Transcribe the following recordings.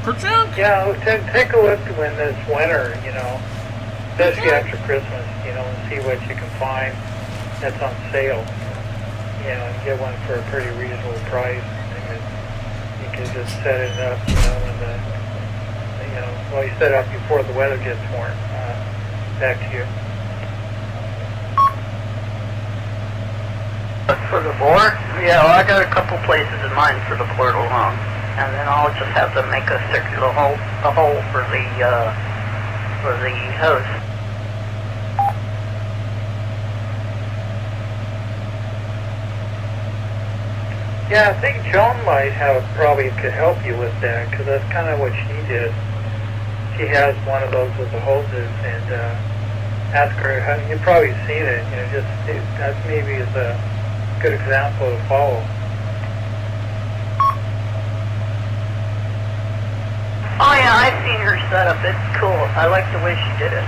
Yeah, take a look when this winter, especially after Christmas, and see what you can find that's on sale, and get one for a pretty reasonable price. And you can just set it up, you set it up before the weather gets warm. Back to you. For the board? Yeah, well, I got a couple places in mind for the board alone. And then I'll just have to make a circular hole for the hose. Yeah, I think Joan probably could help you with that, because that's kind of what she did. She has one of those with the hoses, and ask her. You've probably seen it. That maybe is a good example to follow. Oh yeah, I've seen her setup. It's cool. I like the way she did it.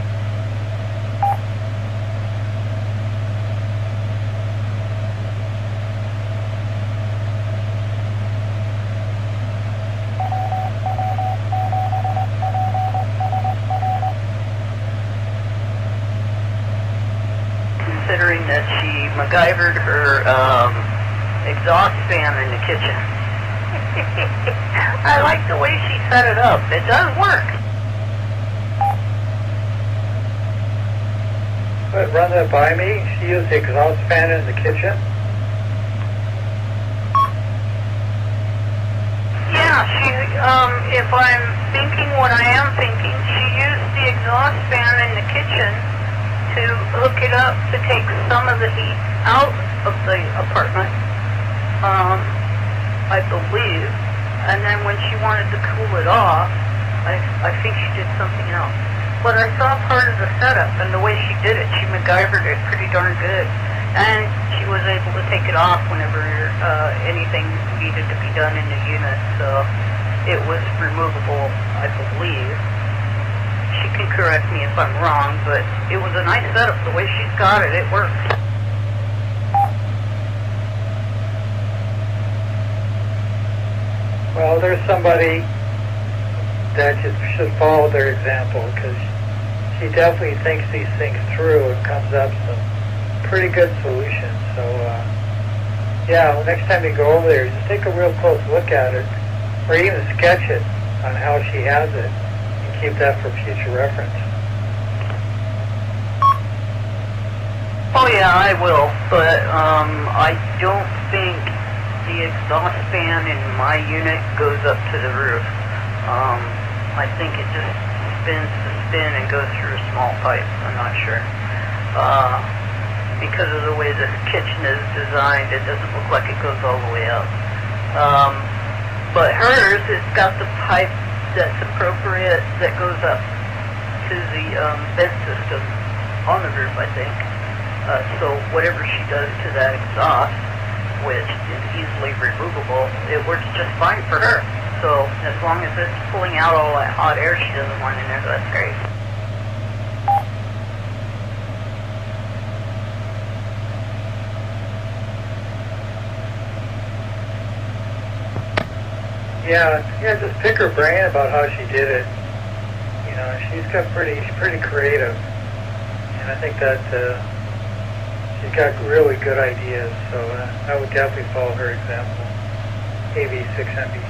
Considering that she MacGyvered her exhaust fan in the kitchen. I like the way she set it up. It does work. But run that by me. She used the exhaust fan in the kitchen. Yeah, if I'm thinking what I am thinking, she used the exhaust fan in the kitchen to hook it up to take some of the heat out of the apartment, I believe. And then when she wanted to cool it off, I think she did something else. But I saw part of the setup, and the way she did it, she MacGyvered it pretty darn good. And she was able to take it off whenever anything needed to be done in the unit. So it was removable, I believe. She can correct me if I'm wrong, but it was a nice setup. The way she's got it, it works. Well, there's somebody that should follow their example, because she definitely thinks these things through and comes up with some pretty good solutions. So, yeah, next time you go over there, just take a real close look at it, or even sketch it on how she has it, and keep that for future reference. Oh yeah, I will, but I don't think the exhaust fan in my unit goes up to the roof. I think it just spins to spin and goes through a small pipe. I'm not sure. Because of the way this kitchen is designed, it doesn't look like it goes all the way up. But hers, it's got the pipe that's appropriate that goes up to the vent system on the roof, I think. So whatever she does to that exhaust, which is easily removable, it works just fine for her. So as long as it's pulling out all that hot air she doesn't want in there, that's great. Yeah, just pick her brain about how she did it. She's pretty creative, and I think that she's got really good ideas. So I would definitely follow her example. AV6MB.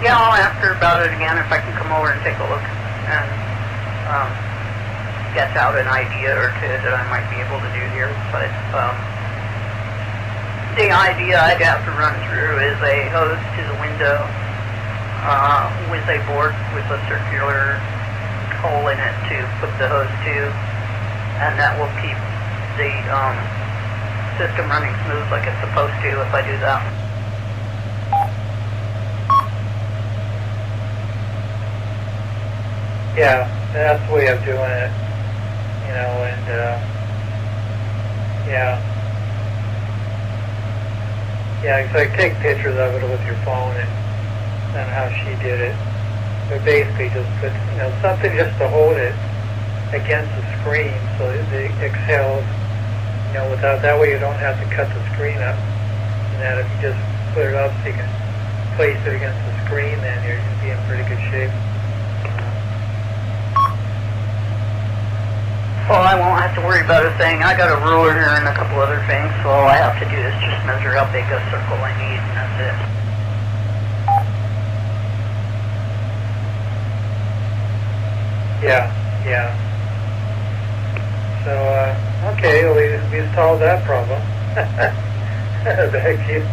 Yeah, I'll ask her about it again if I can come over and take a look and sketch out an idea or two that I might be able to do here. But the idea I'd have to run through is a hose to the window with a board with a circular hole in it to put the hose to, and that will keep the system running smooth like it's supposed to if I do that. Yeah, that's the way of doing it, and so I take pictures of it with your phone and how she did it. But basically just put, something just to hold it against the screen so it exhales, without, that way you don't have to cut the screen up. And that if you just split it up so you can place it against the screen, then you're going to be in pretty good shape. Well, I won't have to worry about a thing. I got a ruler here and a couple other things, so all I have to do is just measure how big a circle I need, and that's it. Yeah, yeah. So, okay, well, we solved that problem. Back to you.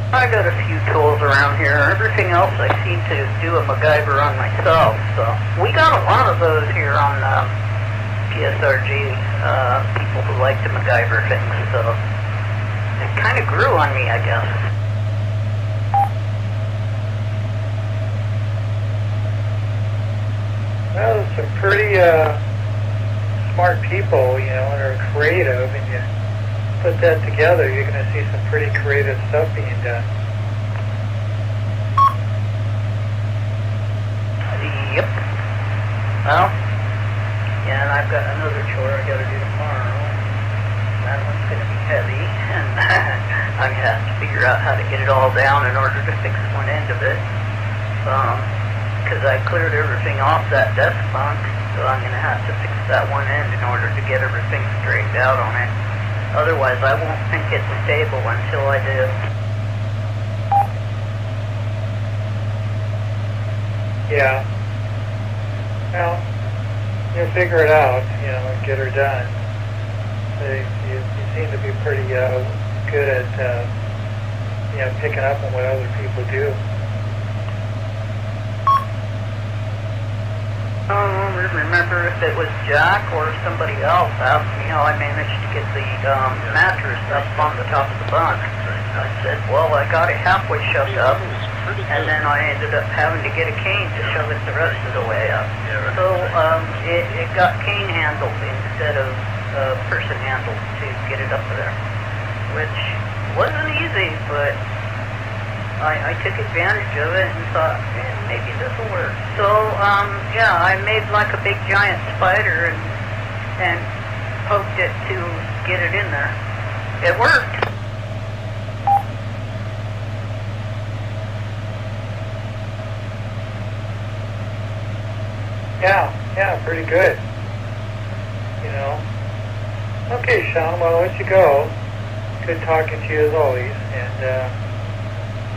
I got a few tools around here. Everything else I seem to do a MacGyver on myself, so we got a lot of those here on PSRG, people who like to MacGyver things, so it kind of grew on me, I guess. Well, there's some pretty smart people, you know, and are creative, and you put that together, you're going to see some pretty creative stuff being done. Yep. Well, yeah, and I've got another chore I got to do tomorrow. That one's going to be heavy, and I'm going to have to figure out how to get it all down in order to fix one end of it. Because I cleared everything off that desk bunk, so I'm going to have to fix that one end in order to get everything straightened out on it. Otherwise, I won't think it's stable until I do. Yeah. Well, you'll figure it out, you know, and get her done. You seem to be pretty good at, you know, picking up on what other people do. I don't remember if it was Jack or somebody else asked me how I managed to get the mattress up on the top of the bunk. I said, well, I got it halfway shoved up, and then I ended up having to get a cane to shove it the rest of the way up. So it got cane handled instead of person handled to get it up there, which wasn't easy, but I took advantage of it and thought, man, maybe this will work. So, yeah, I made like a big giant spider and poked it to get it in there. It worked. Yeah, pretty good. You know. Okay, Sean, well, I'll let you go. Good talking to you as always, and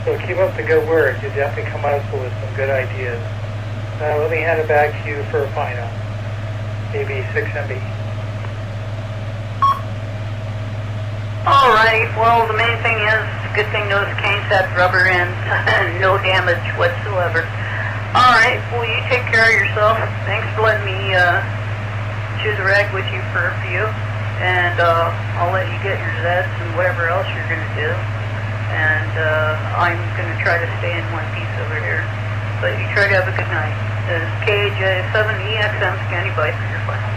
so keep up the good work. You definitely come up with some good ideas. Let me hand it back to you for a final. Maybe 6MB. Alright, well, the main thing is, good thing those canes had rubber ends, no damage whatsoever. Alright, well, you take care of yourself. Thanks for letting me choose a rag with you for a few. And I'll let you get your Zeds and whatever else you're going to do. And I'm going to try to stay in one piece over here. But you try to have a good night. This is KJ7EXM scanning by for your final.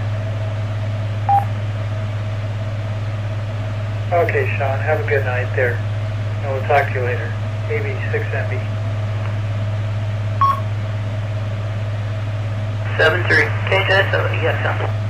Okay, Sean, have a good night there. And we'll talk to you later. Maybe 6MB. 7-3, KJ7EXM.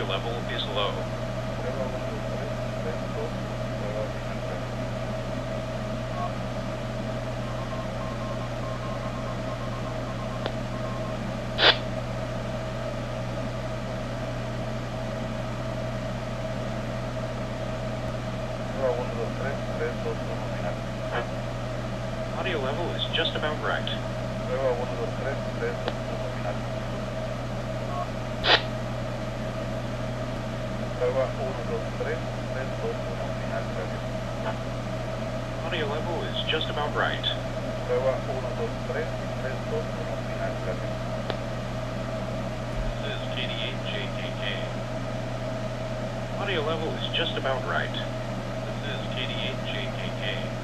Audio level is low. Audio level is just about right. Audio level is just about right. This is KD8JKK. Audio level is just about right. This is KD8JKK.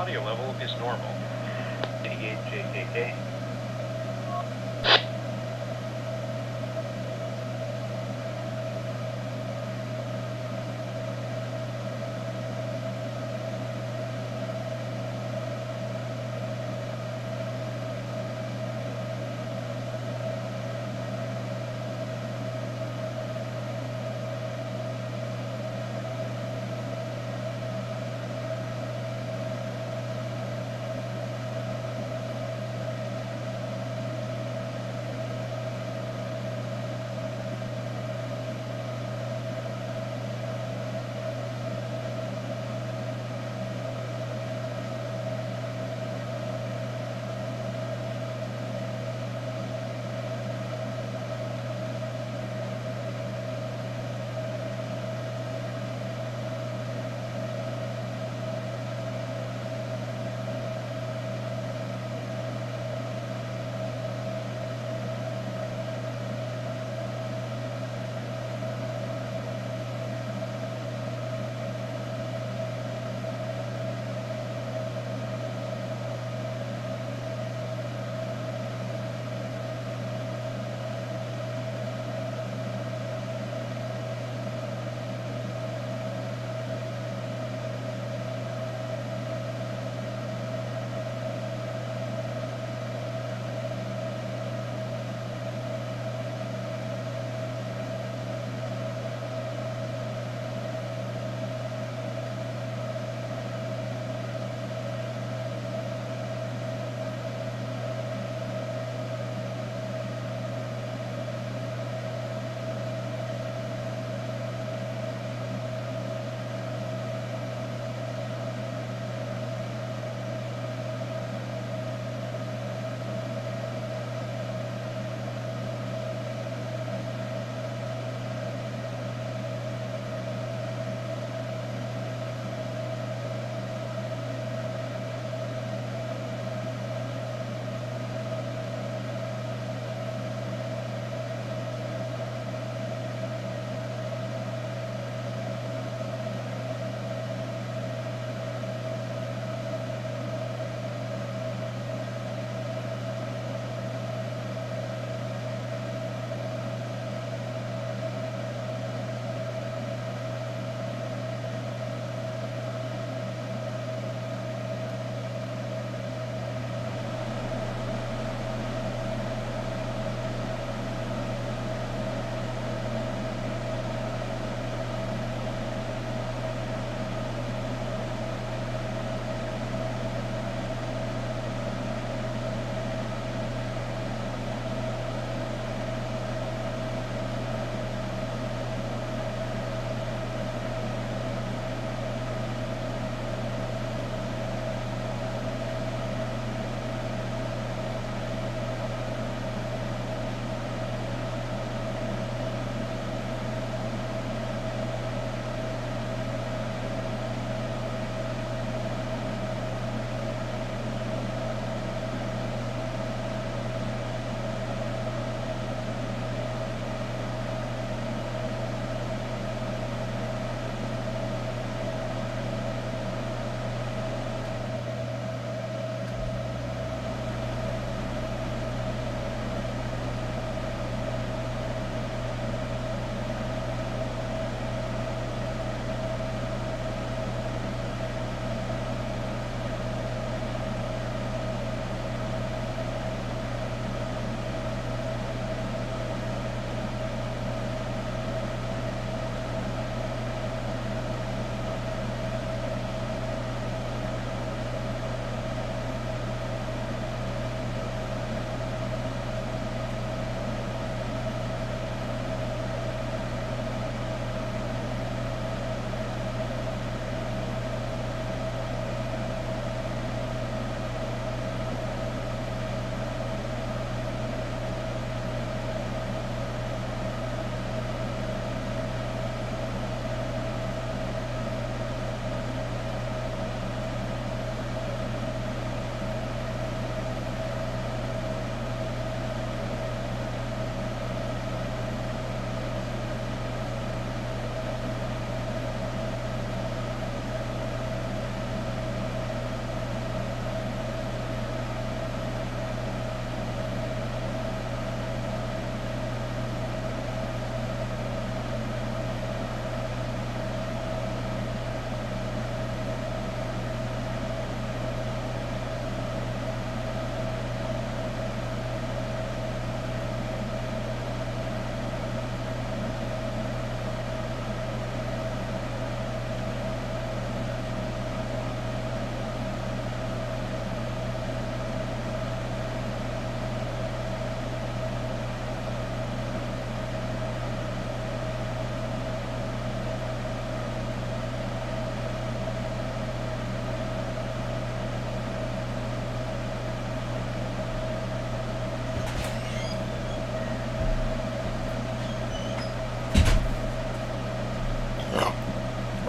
Audio level is normal. 88 JKK.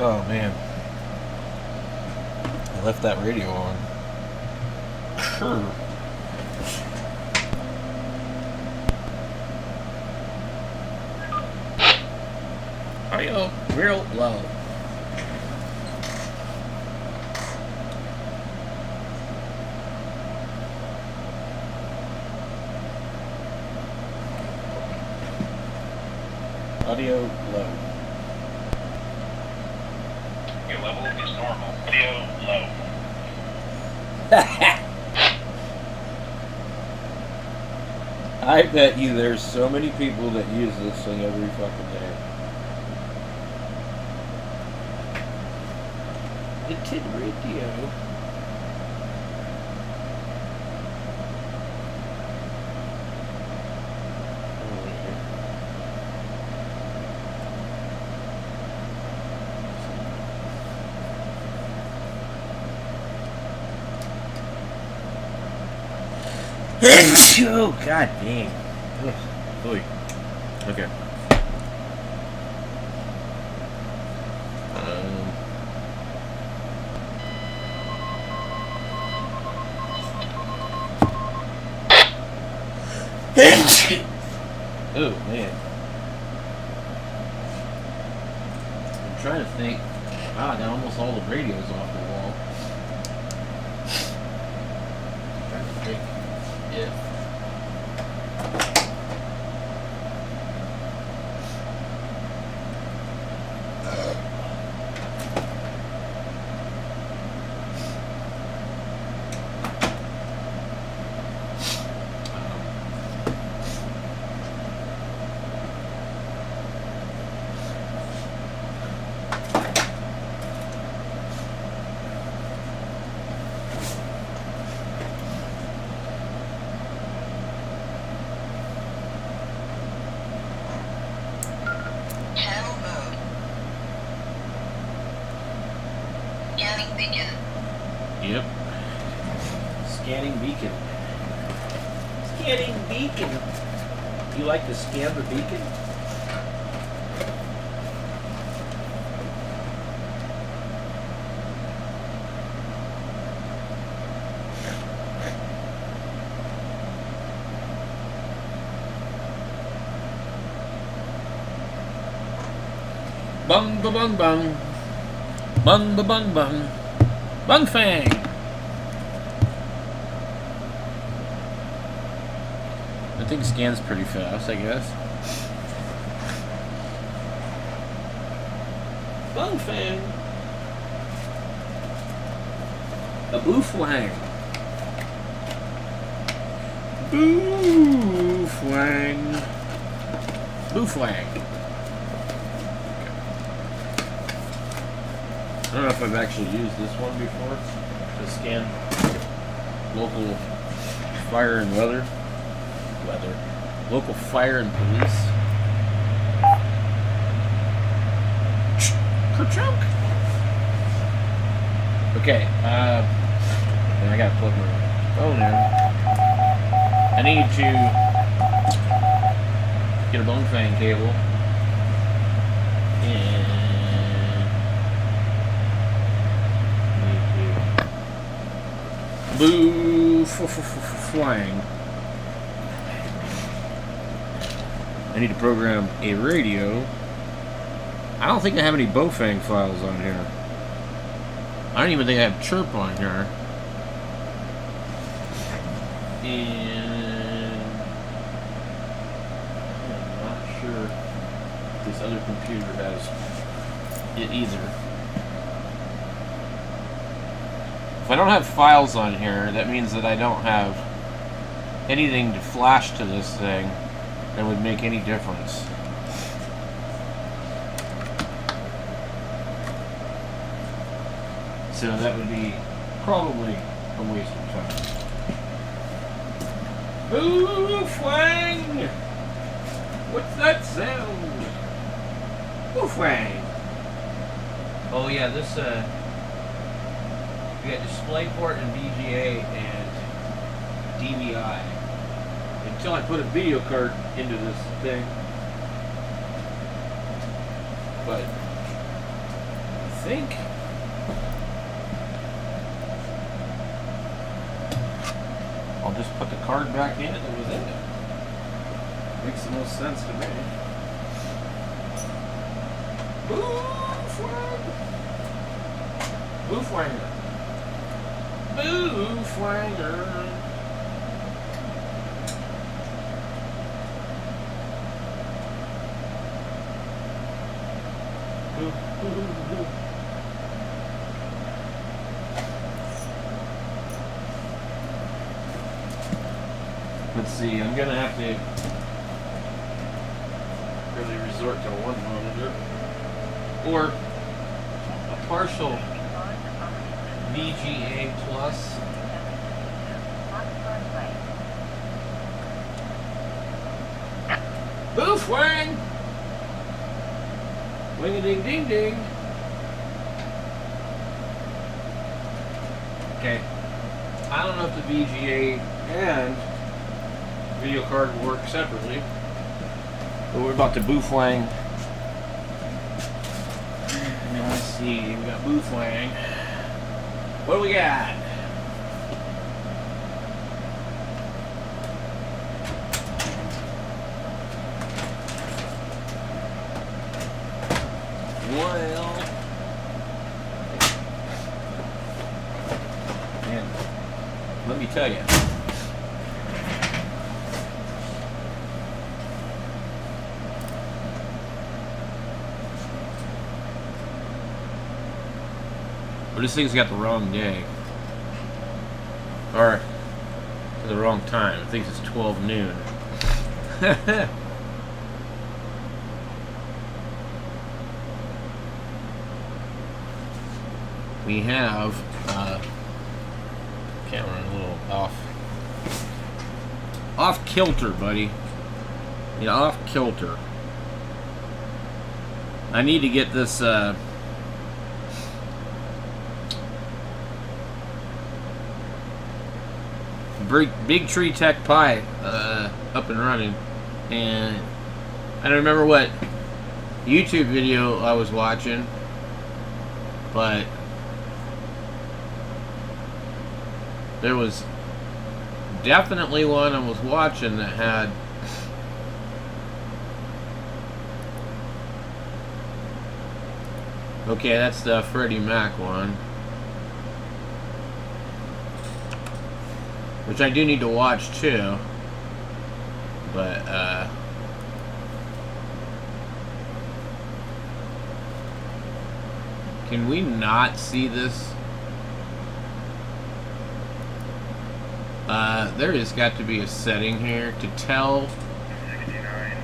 Oh man. I left that radio on. Sure. Audio real low. Audio low. Your level is normal. Audio low. I bet you there's so many people that use this thing every fucking day. The Tid Radio. Oh, god dang. Ugh. Oy. Okay. Oh, man. I'm trying to think. Wow, I got almost all the radios off the wall. I'm trying to think if. Yep. Scanning beacon. Scanning beacon. You like to scan the beacon? Bung ba bung bung. Bung ba bung bung. Bung Fang! The thing scans pretty fast, I guess. Bung Fang! A Boofwang! Boofwang! Boofwang! I don't know if I've actually used this one before to scan local fire and local fire and police. Ka-chunk! Okay, then I gotta plug my phone in. I need to get a Bung Fang cable and Boo flying. I need to program a radio. I don't think I have any Bofang files on here. I don't even think I have Chirp on here. And I'm not sure if this other computer has it either. If I don't have files on here, that means that I don't have anything to flash to this thing that would make any difference. So that would be probably a waste of time. Ooh, Fwang! What's that sound? Ooh, Fwang! Oh yeah, this we got DisplayPort and VGA and DVI. Until I put a video card into this thing. But think. I'll just put the card back in and with it. Makes the most sense to me. Boofwanger. Boofwanger. Let's see, I'm gonna have to really resort to one monitor or a partial VGA plus. Boof wang! Wing a ding ding ding. Okay. I don't know if the VGA and video card will work separately. But we're about to boofwang. Let's see, we got boofwang. What do we got? Well, man, let me tell you. But this thing's got the wrong day. Or the wrong time. I think it's 12 noon. We have camera a little off kilter, buddy. Yeah, off kilter. I need to get this Big Tree Tech Pi up and running, and I don't remember what YouTube video I was watching, but there was definitely one I was watching that had okay, that's the Freddie Mac one, which I do need to watch too, but can we not see this? There has got to be a setting here to tell 69,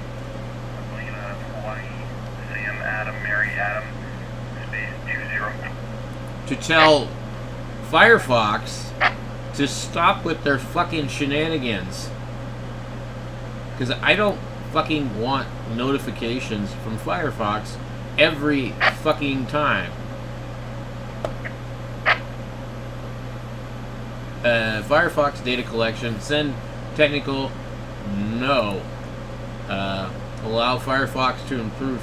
Lena, Hawaii, Sam, Adam, Mary, Adam, space 20. to tell Firefox to stop with their fucking shenanigans. Because I don't fucking want notifications from Firefox every fucking time. Firefox data collection, send technical, no. Allow Firefox to improve,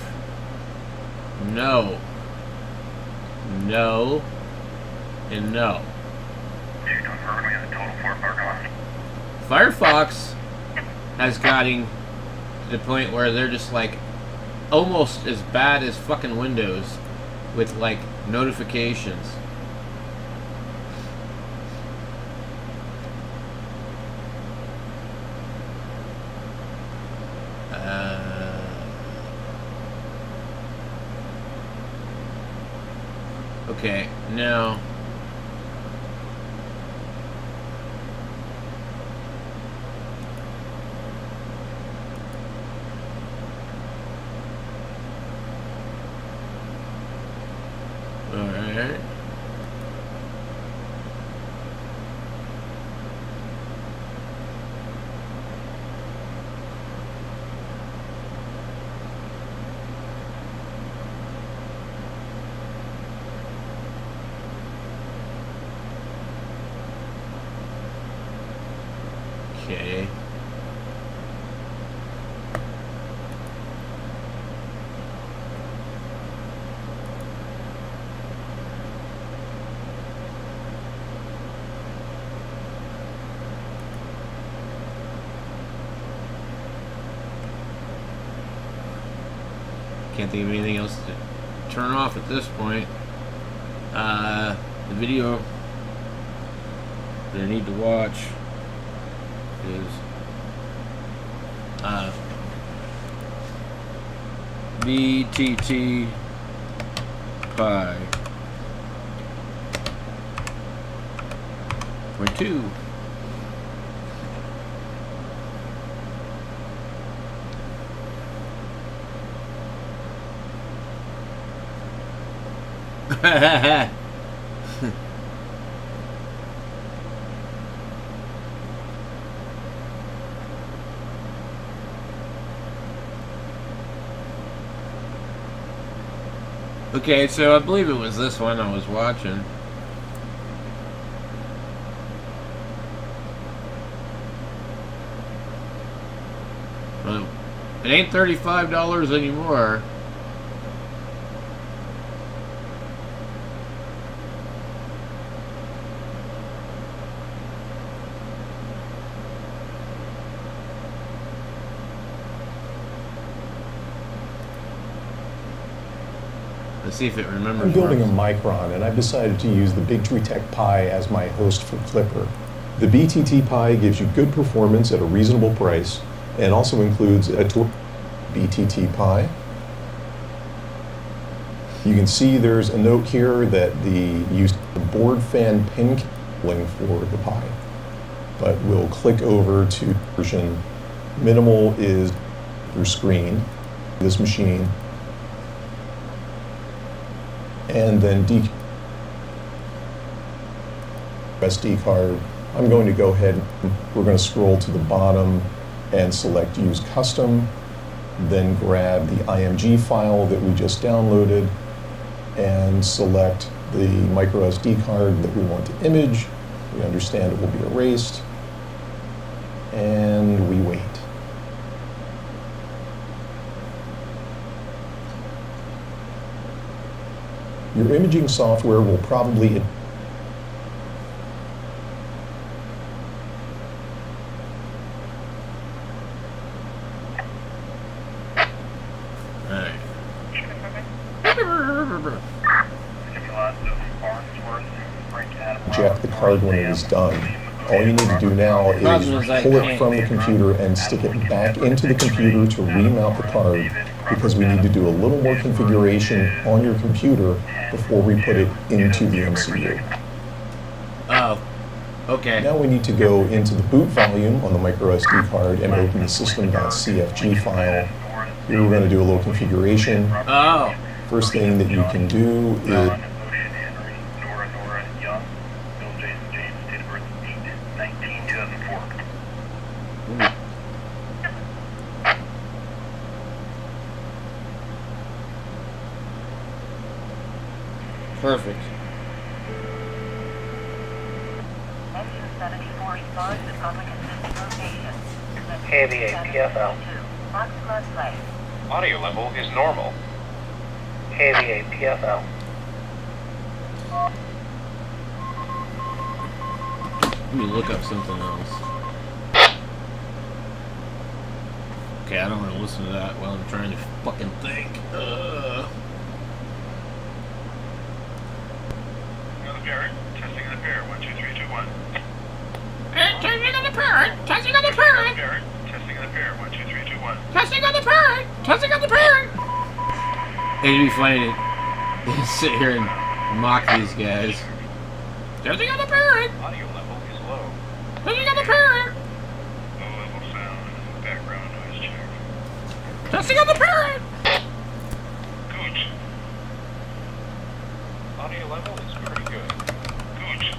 no. No. And no. Firefox has gotten to the point where they're just like almost as bad as fucking Windows with like notifications. Okay, now alright. Okay. can't think of anything else to turn off at this point. The video that I need to watch is BTT Pi point 2. Okay, so I believe it was this one I was watching. Well, it ain't $35 anymore. Let's see if it remembers. I'm building a works. Micron, and I've decided to use the Big Tree Tech Pi as my host for Clipper. The BTT Pi gives you good performance at a reasonable price, and also includes a BTT Pi. You can see there's a note here that the use the board fan pin cabling for the Pi, but we'll click over to version. Minimal is your screen, this machine, and then SD card. I'm going to go ahead, we're going to scroll to the bottom and select Use Custom, then grab the IMG file that we just downloaded and select the micro SD card that we want to image. We understand it will be erased, and we wait. Your imaging software will probably Alright. eject the card when it is done. All you need to do now is pull it from the computer and stick it back into the computer to remount the card, because we need to do a little more configuration on your computer before we put it into the MCU. Oh, okay. Now we need to go into the boot volume on the micro SD card and open the system.cfg file. Here we're going to do a little configuration. Oh, First thing that you can do is perfect. KVA PFL. Audio level is normal. KVA PFL. Let me look up something else. Okay, I don't want to listen to that while I'm trying to fucking think. Barrett, testing the pair, 1, 2, 3, 2, 1. Testing on the parrot! Testing on the parrot! Barrett, testing the pair, 1, 2, 3, 2, 1. Testing on the parrot! Testing on the parrot! It'd be funny to sit here and mock these guys. Testing on the parrot! Audio level is low. Testing on the parrot! Low level sound, background noise check. Testing on the parrot! Gooch, Audio level is pretty good. gooch.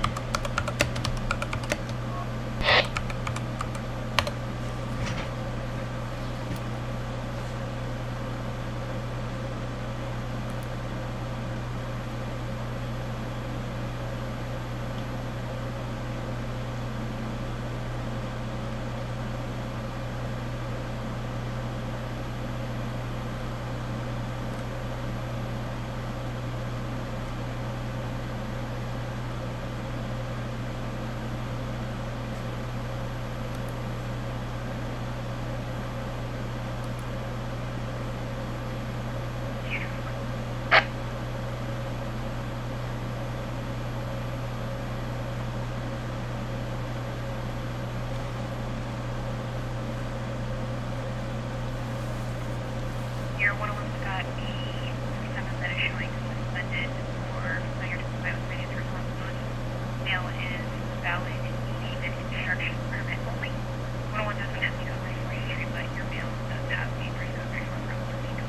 construction permit only. 101 doesn't have to go by registry, but your mail does have a pre-subject for Mexico.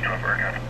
Over again.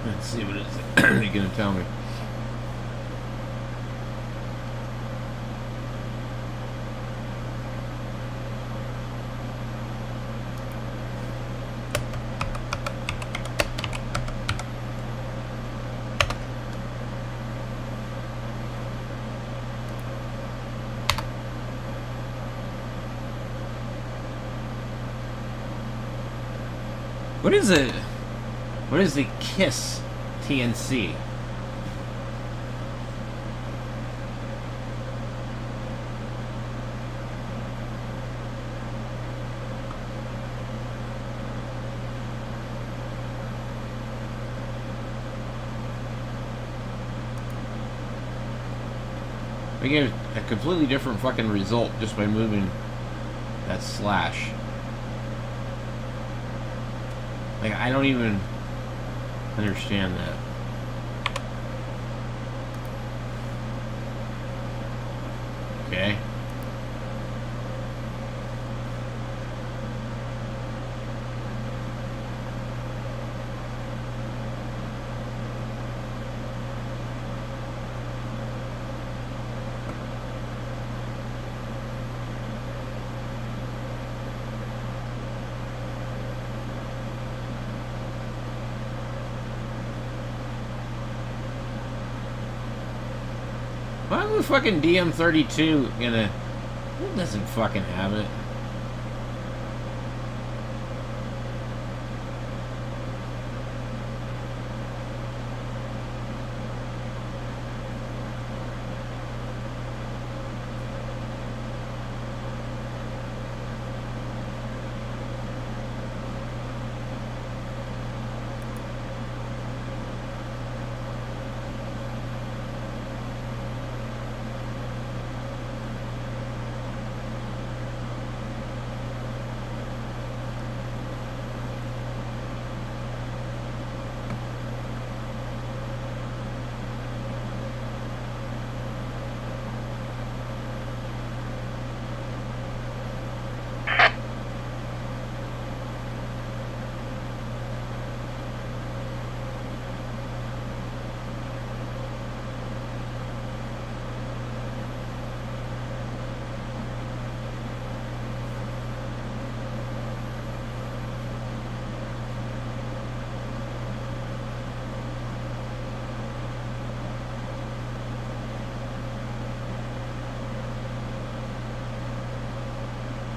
Let's see what it's going to tell me. What is it? What is the KISS TNC? We get a completely different fucking result just by moving that slash. Like, I don't even understand that. Okay. Why is the fucking DM32 gonna... It doesn't fucking have it.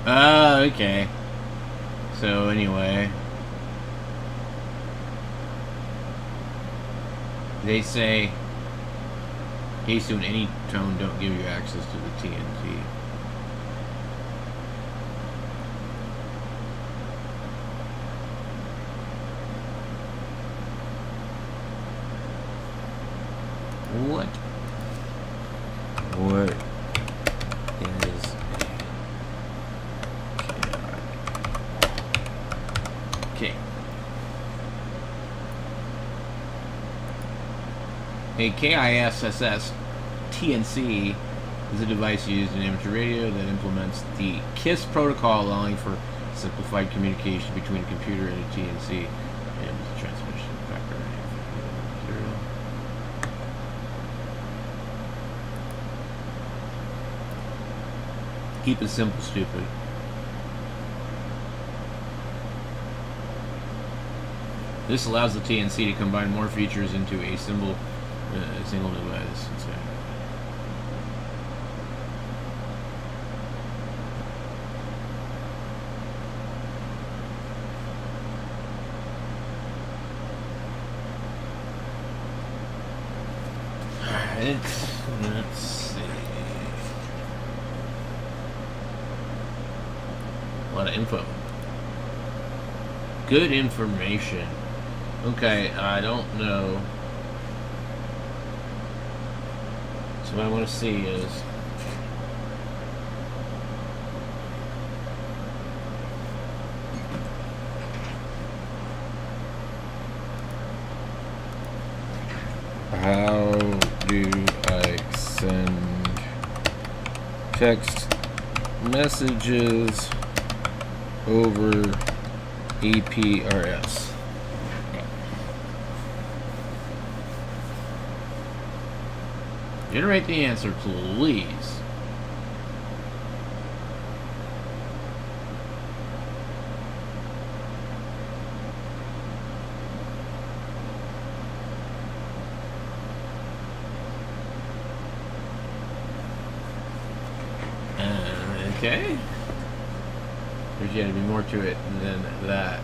Oh, okay. So, anyway. They say, case in any tone, don't give you access to the TNT. What? What is... Okay. A KISSS TNC is a device used in amateur radio that implements the KISS protocol, allowing for simplified communication between a computer and a TNC and the transmission factor. Keep it simple, stupid. This allows the TNC to combine more features into a single device. Alright, let's see. A lot of info. Good information. Okay, I don't know. So what I want to see is how do I send text messages over EPRS? Generate the answer, please. Okay. There's got to be more to it than that.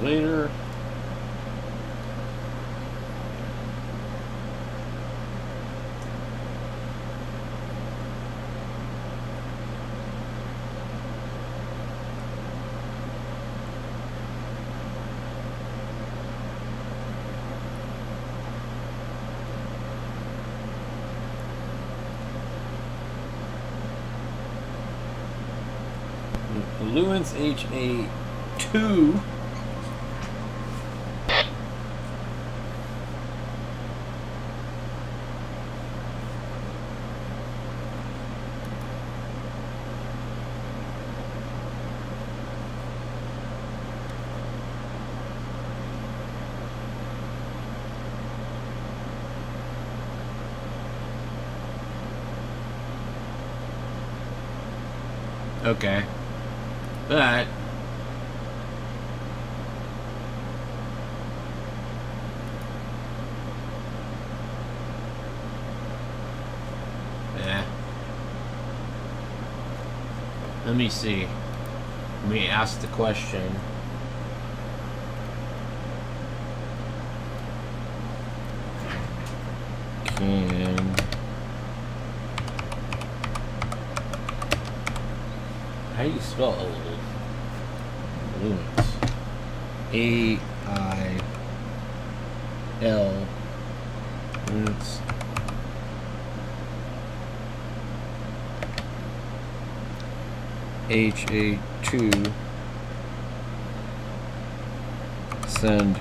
Later. Luance HA2. Okay. But let me see. Let me ask the question. How do you spell Luance? A-I-L. Luance. HA2. Send.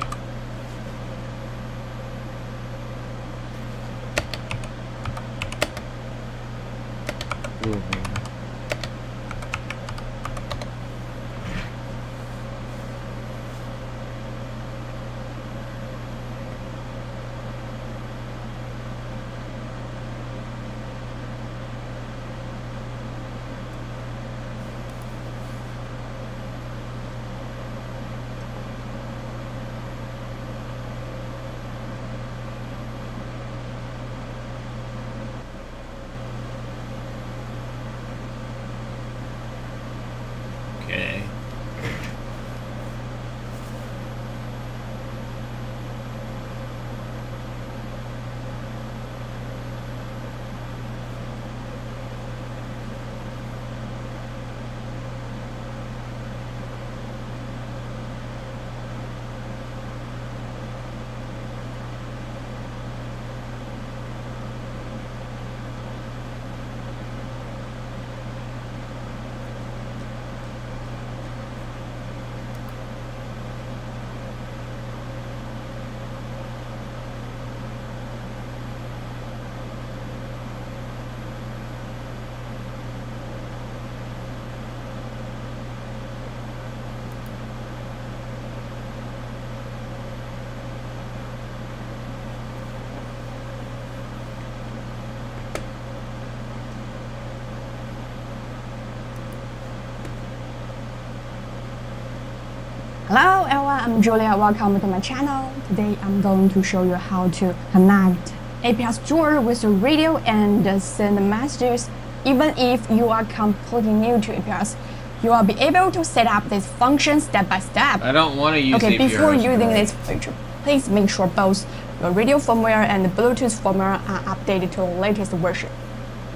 Hello everyone, I'm Julia. Welcome to my channel. Today I'm going to show you how to connect API Store with your radio and send messages. Even if you are completely new to APIs, you will be able to set up this function step by step. I don't want to use Okay, APRs. before using this feature, please make sure both your radio firmware and the Bluetooth firmware are updated to the latest version.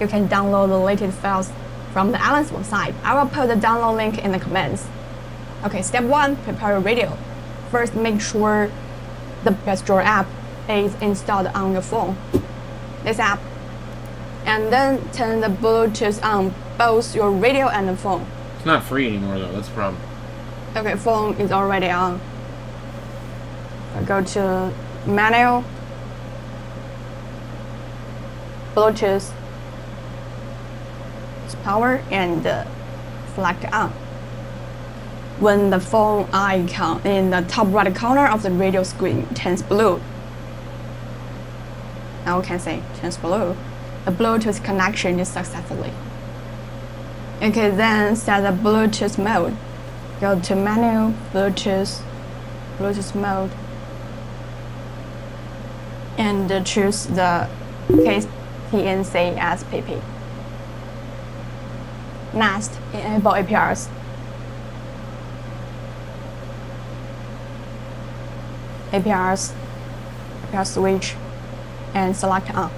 You can download the latest files from the Alan's website. I will put the download link in the comments. Okay, step 1, prepare your radio. First, make sure the API Store app is installed on your phone. This app. And then turn the Bluetooth on both your radio and the phone. It's not free anymore though, that's the problem. Okay, phone is already on. Go to menu, Bluetooth, power, and select on. When the phone icon in the top right corner of the radio screen turns blue, now we can say turns blue, the Bluetooth connection is successfully. Okay, then set the Bluetooth mode. Go to menu, Bluetooth mode, and choose the KTNC SPP. Next, enable APRs. APR switch, and select on.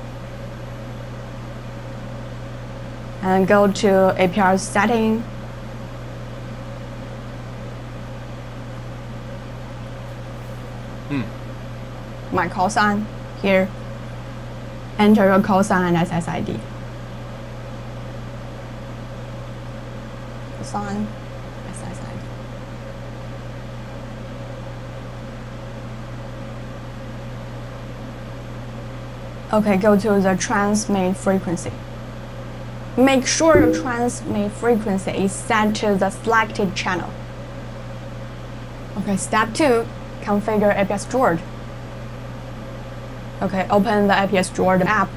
And go to APR setting. My call sign here. Enter your call sign and SSID. Sign, SSID. Okay, go to the transmit frequency. Make sure your transmit frequency is set to the selected channel. Okay, step 2, configure API Store. Okay, open the API Store app.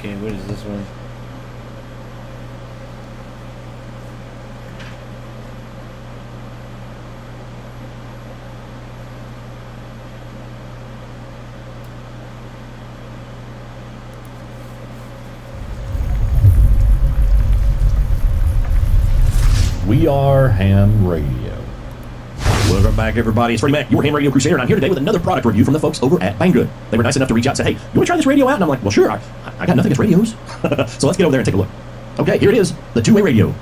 Okay, what is this one? We are Ham Radio. Welcome back, everybody. It's Freddie Mac, your Ham Radio Crusader, and I'm here today with another product review from the folks over at Banggood. They were nice enough to reach out and say, hey, you want to try this radio out? And I'm like, well, sure. I got nothing against radios. So let's get over there and take a look. Okay, here it is, the two-way radio.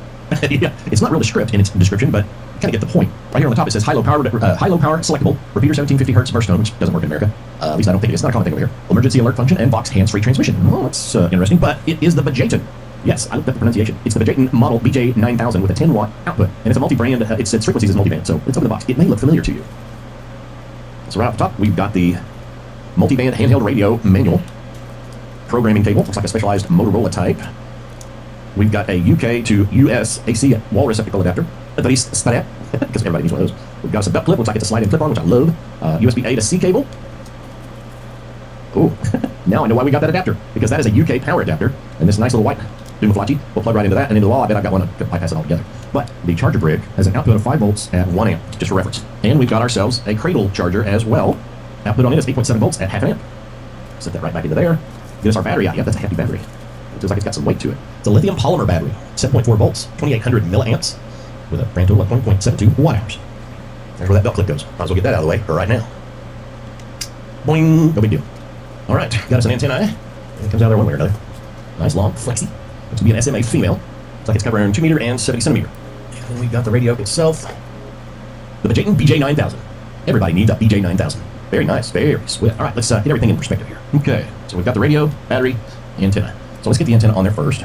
Yeah, it's not real descriptive in its description, but you kind of get the point. Right here on the top, it says high-low power selectable, repeater 1750 hertz burst tone, which doesn't work in America. At least I don't think it is. It's not a common thing over here. Emergency alert function and Vox hands-free transmission. Oh, that's interesting, but it is the Bajayton. Yes, I looked up the pronunciation. It's the Bajayton model BJ9000 with a 10-watt output, and it's a multi-brand. It says frequencies is multi-band, so it's over the box. It may look familiar to you. So right off the top, we've got the multi-band handheld radio manual. Programming cable, looks like a specialized Motorola type. We've got a UK to US AC wall receptacle adapter. Because everybody needs one of those. We've got a belt clip, looks like it's a slide-in clip-on, which I love. USB-A to C cable. Oh, now I know why we got that adapter, because that is a UK power adapter, and this nice little white Dumaflachi will plug right into that, and into the wall. I bet I've got one to bypass it all together. But the charger brick has an output of 5 volts at 1 amp, just for reference. And we've got ourselves a cradle charger as well. Output on it is 8.7 volts at half an amp. Set that right back into there. Get us our battery out. Yeah, that's a hefty battery. It feels like it's got some weight to it. It's a lithium polymer battery, 7.4 volts, 2,800 milliamps, with a grand total of 1.72 watt hours. There's where that belt clip goes. Might as well get that out of the way right now. Boing, no big deal. All right, got us an antenna. It comes out there one way or another. Nice, long, flexy. Looks to be an SMA female. Looks like it's covering 2 meter and 70 centimeter. And then we've got the radio itself. The Bajayton BJ9000. Everybody needs a BJ9000. Very nice, very swift. All right, let's get everything in perspective here. Okay, so we've got the radio, battery, antenna. So let's get the antenna on there first.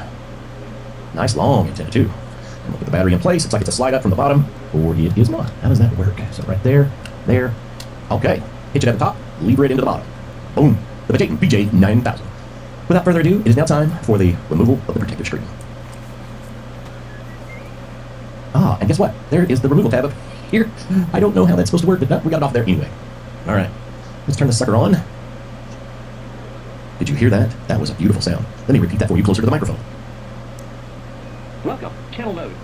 Nice long antenna too. And we'll get the battery in place. It's like it's a slide up from the bottom, or it is not. How does that work? So right there, there. Okay, hitch it at the top, lever it into the bottom. Boom, the Bajayton BJ9000. Without further ado, it is now time for the removal of the protective screen. Ah, and guess what? There is the removal tab up here. I don't know how that's supposed to work, but no, we got it off there anyway. All right, let's turn the sucker on. Did you hear that? That was a beautiful sound. Let me repeat that for you closer to the microphone. Welcome, channel mode.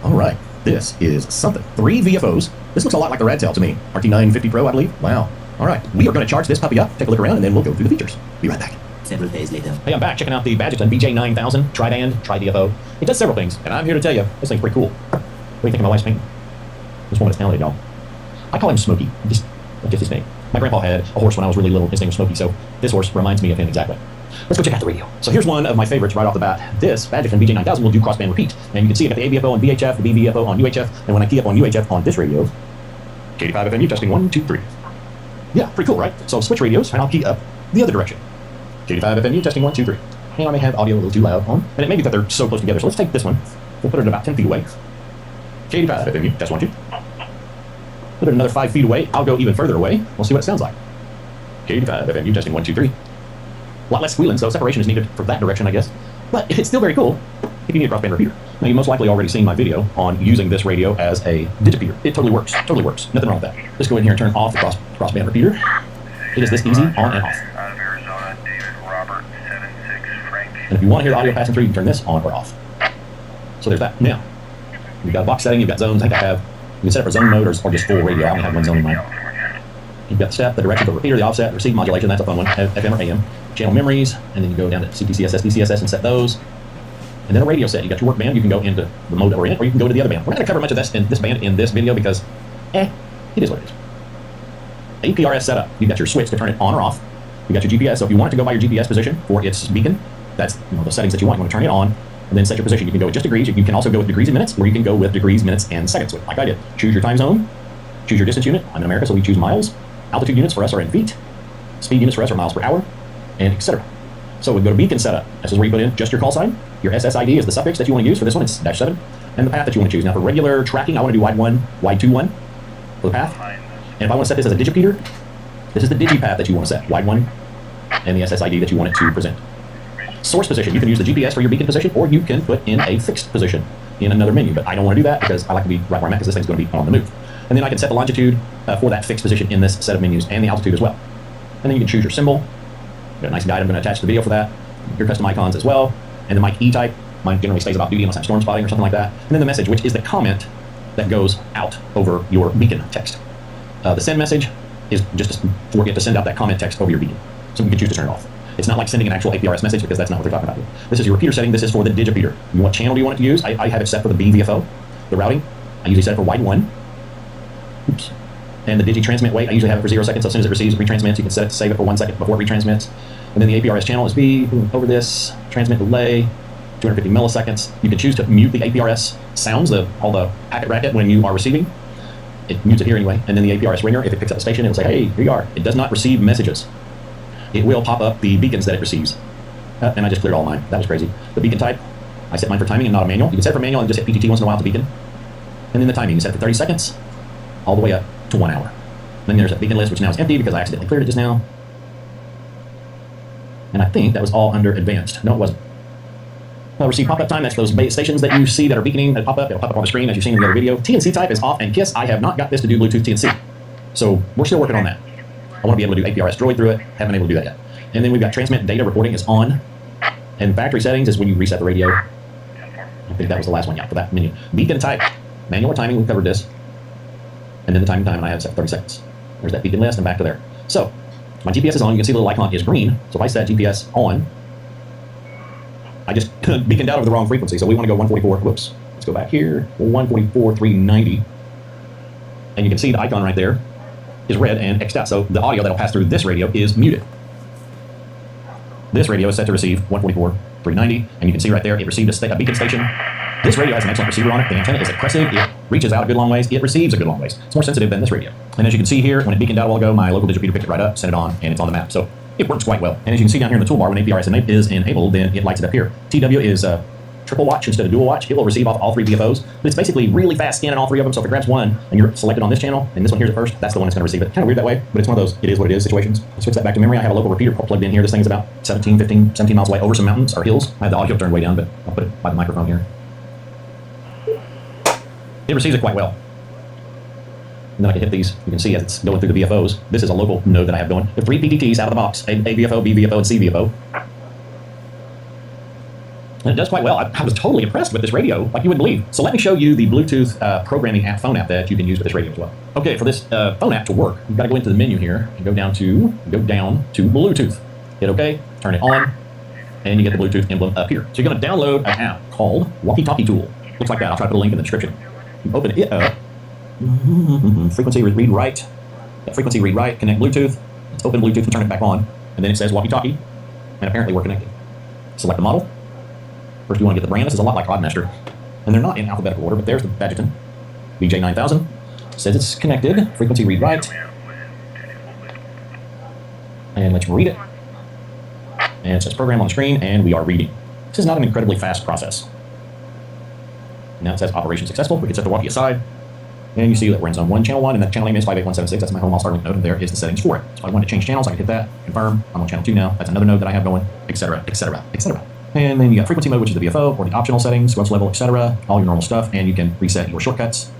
All right, this is something. 3 VFOs. This looks a lot like the Radtel to me. RT950 Pro, I believe. Wow. All right, we are going to charge this puppy up, take a look around, and then we'll go through the features. Be right back. Several days later. Hey, I'm back checking out the Bajayton BJ9000 Tri-Band, Tri-DFO. It does several things, and I'm here to tell you, this thing's pretty cool. What do you think of my wife's painting? This woman is talented, y'all. I call him Smokey. Just his name. My grandpa had a horse when I was really little. His name was Smokey, so this horse reminds me of him exactly. Let's go check out the radio. So here's one of my favorites right off the bat. This Bajayton BJ9000 will do crossband repeat. And you can see I got the ABFO on VHF, the BVFO on UHF, and when I key up on UHF on this radio, K85 FMU testing 1, 2, 3. Yeah, pretty cool, right? So switch radios, and I'll key up the other direction. K85 FMU testing 1, 2, 3. And I may have audio a little too loud on, and it may be that they're so close together. So let's take this one. We'll put it about 10 feet away. K85 FMU, test 1, 2. Put it another 5 feet away. I'll go even further away. We'll see what it sounds like. K85 FMU testing 1, 2, 3. A lot less squealing, so separation is needed for that direction, I guess. But it's still very cool if you need a crossband repeater. Now, you most likely already seen my video on using this radio as a digipeater. It totally works. Totally works. Nothing wrong with that. Let's go in here and turn off the crossband repeater. It is this easy, on and off. Out of Arizona, David Robert, 76 Frank. And if you want to hear the audio passing through, you can turn this on or off. So there's that. Now, you've got a box setting, you've got zones. I think I have, you can set it for zone mode or just full radio. I only have one zone in mind. You've got the step, the direction, the repeater, the offset, the receive modulation. That's a fun one. FM or AM. Channel memories, and then you go down to CTCSS, DCSS, and set those. And then a radio set. You got your work band. You can go into the mode that we're in, or you can go to the other band. We're not going to cover much of this band in this video because, it is what it is. APRS setup. You've got your switch to turn it on or off. You got your GPS. So if you want it to go by your GPS position for its beacon, that's the settings that you want. You want to turn it on, and then set your position. You can go with just degrees. You can also go with degrees and minutes, or you can go with degrees, minutes, and seconds, like I did. Choose your time zone. Choose your distance unit. I'm in America, so we choose miles. Altitude units for us are in feet. Speed units for us are miles per hour, and etc. So we go to beacon setup. This is where you put in just your call sign. Your SSID is the suffix that you want to use. For this one, it's -7. And the path that you want to choose. Now for regular tracking, I want to do wide 1, wide 2, 1 for the path. And if I want to set this as a digipeater, this is the digipath that you want to set. Wide 1 and the SSID that you want it to present. Source position. You can use the GPS for your beacon position, or you can put in a fixed position in another menu. But I don't want to do that because I like to be right where I'm at because this thing's going to be on the move. And then I can set the longitude for that fixed position in this set of menus, and the altitude as well. And then you can choose your symbol. Got a nice guide I'm going to attach to the video for that. your custom icons as well. And the mic E type, mine generally stays about duty unless I'm storm spotting or something like that. And then the message, which is the comment that goes out over your beacon text. The send message is just for it to send out that comment text over your beacon. So you can choose to turn it off. It's not like sending an actual APRS message because that's not what they're talking about here. This is your repeater setting. This is for the digipeater. What channel do you want it to use? I have it set for the BVFO, the routing. I usually set it for wide 1. Oops. And the digi transmit wait, I usually have it for 0 seconds. So as soon as it receives, it retransmits. You can set it to save it for 1 second before it retransmits. And then the APRS channel is B. Over this, transmit delay, 250 milliseconds. You can choose to mute the APRS sounds, all the packet racket when you are receiving. It mutes it here anyway. And then the APRS ringer, if it picks up a station, it will say, hey, here you are. It does not receive messages. It will pop up the beacons that it receives. And I just cleared all mine. That was crazy. The beacon type, I set mine for timing and not a manual. You can set it for manual and just hit PTT once in a while to beacon. And then the timing, you set it for 30 seconds, all the way up to 1 hour. Then there's a beacon list, which now is empty because I accidentally cleared it just now. And I think that was all under advanced. No, it wasn't. Receive pop-up time, that's those base stations that you see that are beaconing that pop up. It'll pop up on the screen as you've seen in the other video. TNC type is off and KISS. I have not got this to do Bluetooth TNC. So we're still working on that. I want to be able to do APRS Droid through it. Haven't been able to do that yet. And then we've got transmit data reporting is on. And factory settings is when you reset the radio. I think that was the last one, yeah, for that menu. Beacon type, manual or timing, we've covered this. And then the timing time, and I have set 30 seconds. There's that beacon list and back to there. So my GPS is on. You can see the little icon is green. So if I set GPS on, I just beaconed out over the wrong frequency. So we want to go 144. Whoops. Let's go back here. 144.390. And you can see the icon right there is red and X'd out. So the audio that'll pass through this radio is muted. This radio is set to receive 144.390. And you can see right there, it received a beacon station. This radio has an excellent receiver on it. The antenna is aggressive. It reaches out a good long ways. It receives a good long ways. It's more sensitive than this radio. And as you can see here, when it beaconed out a while ago, my local digipeater picked it right up, sent it on, and it's on the map. So it works quite well. And as you can see down here in the toolbar, when APRS is enabled, then it lights it up here. TW is triple watch instead of dual watch. It will receive off all 3 BFOs, but it's basically really fast scanning all 3 of them. So if it grabs one and you're selected on this channel, and this one here's it first, that's the one that's going to receive it. Kind of weird that way, but it's one of those it is what it is situations. Switch that back to memory. I have a local repeater plugged in here. This thing is about 17 miles away over some mountains or hills. I have the audio turned way down, but I'll put it by the microphone here. It receives it quite well. And then I can hit these. You can see as it's going through the VFOs. This is a local node that I have going. The 3 PTTs out of the box, A VFO, B VFO, and C VFO. And it does quite well. I was totally impressed with this radio, like you wouldn't believe. So let me show you the Bluetooth programming app, phone app that you can use with this radio as well. Okay, for this phone app to work, you've got to go into the menu here and go down to Bluetooth. Hit OK, turn it on, and you get the Bluetooth emblem up here. So you're going to download an app called Walkie Talkie Tool. Looks like that. I'll try to put a link in the description. You open it up. Frequency read write. Frequency read write. Connect Bluetooth. Let's open Bluetooth and turn it back on. And then it says Walkie Talkie. And apparently we're connected. Select the model. First you want to get the brand. This is a lot like Oddmaster. And they're not in alphabetical order, but there's the Badgeton. BJ9000. Says it's connected. Frequency read write. And let's read it. And it says program on the screen, and we are reading. This is not an incredibly fast process. Now it says operation successful. We can set the walkie aside. And you see that we're in zone 1, channel 1, and that channel name is 58176. That's my home all-Starlink node, and there is the settings for it. So if I want to change channels, I can hit that, confirm. I'm on channel 2 now. That's another node that I have going, etc., etc., etc. And then you got frequency mode, which is the VFO, or the optional settings, squelch level, etc., all your normal stuff, and you can reset your shortcuts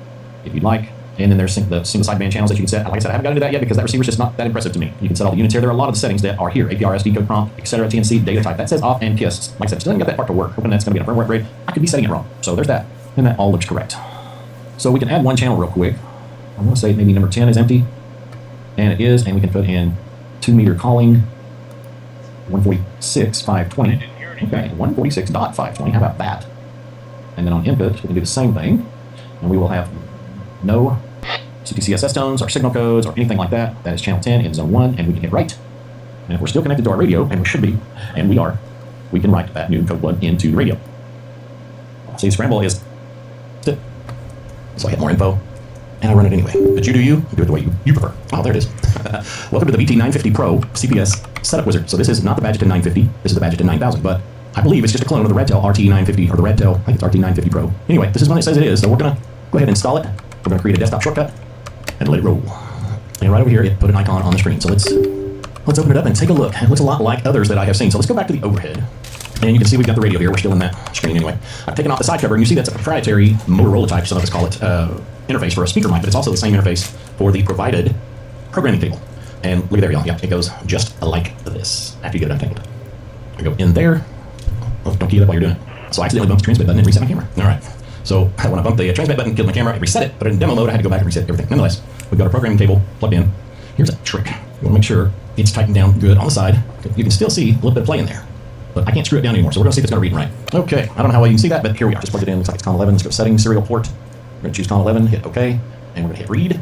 if you'd like. And then there's the single sideband channels that you can set. Like I said, I haven't gotten into that yet because that receiver's just not that impressive to me. You can set all the units here. There are a lot of the settings that are here. APRS, decode prompt, etc., TNC, data type. That says off and KISS. Like I said, still haven't got that part to work. Hoping that's going to be a firmware upgrade. I could be setting it wrong. So there's that. And that all looks correct. So we can add one channel real quick. I'm going to say maybe number 10 is empty. And it is. And we can put in 2-meter calling 146.520. Okay, 146.520. How about that? And then on input, we can do the same thing. And we will have no CTCSS tones or signal codes or anything like that. That is channel 10 in zone 1, and we can hit write. And if we're still connected to our radio, and we should be, and we are, we can write that new code blood into the radio. See, Scramble is it. So I get more info, and I run it anyway. But you do you do it the way you prefer. Oh, there it is. Welcome to the BT950 Pro CPS Setup Wizard. So this is not the Badgeton 950, this is the Badgeton 9000, but I believe it's just a clone of the Redtel RT950, or the Redtel, I think it's RT950 Pro. Anyway, this is what it says it is, so we're going to go ahead and install it. We're going to create a desktop shortcut and let it roll. And right over here, it put an icon on the screen. So let's open it up and take a look. It looks a lot like others that I have seen. So let's go back to the overhead. And you can see we've got the radio here. We're still in that screen anyway. I've taken off the side cover, and you see that's a proprietary Motorola type, some of us call it, interface for a speaker mic, but it's also the same interface for the provided programming table. And look at there, y'all. Yeah, it goes just like this after you get it untangled. I go in there. Oh, don't key it up while you're doing it. So I accidentally bumped the transmit button and reset my camera. All right. So when I bumped the transmit button, killed my camera, it reset it, but in demo mode, I had to go back and reset everything. Nonetheless, we've got our programming cable plugged in. Here's a trick. You want to make sure it's tightened down good on the side. You can still see a little bit of play in there, but I can't screw it down anymore, so we're going to see if it's going to read right. Okay, I don't know how well you can see that, but here we are. Just plugged it in. Looks like it's COM 11. Let's go to settings, serial port. We're going to choose COM 11, hit OK, and we're going to hit read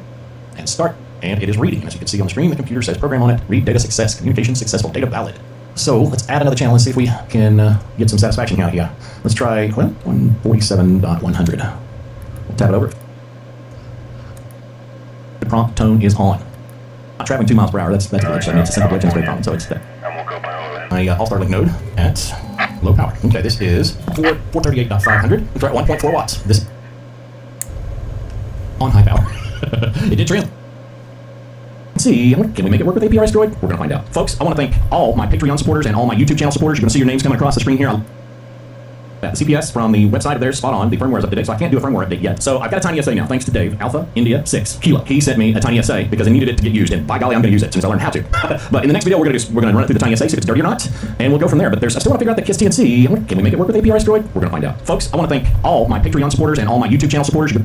and start, and it is reading. As you can see on the screen, the computer says program on it, read data success, communication successful, data valid. So let's add another channel and see if we can get some satisfaction out here. Let's try, well, 147.100. We'll tab it over. The prompt tone is on. Not traveling 2 miles per hour. That's a glitch. I mean, it's a simple glitch and it's very common. So it's that. My All-Star Link node at low power. Okay, this is 438.500. Let's try 1.4 watts. This on high power. It did trim. Let's see, can we make it work with API Droid? We're going to find out. Folks, I want to thank all my Patreon supporters and all my YouTube channel supporters. You're going to see your names coming across the screen here. The CPS from the website of theirs, spot on. The firmware is up to date, so I can't do a firmware update yet. So I've got a tiny SA now, thanks to Dave, Alpha India 6 Kilo. He sent me a tiny SA because I needed it to get used, and by golly, I'm going to use it since I learned how to. But in the next video, we're going to run it through the tiny SA, see if it's dirty or not, and we'll go from there. But I still want to figure out the KISS TNC. Can we make it work with API Droid? We're going to find out. Folks, I want to thank all my Patreon supporters and all my YouTube channel supporters.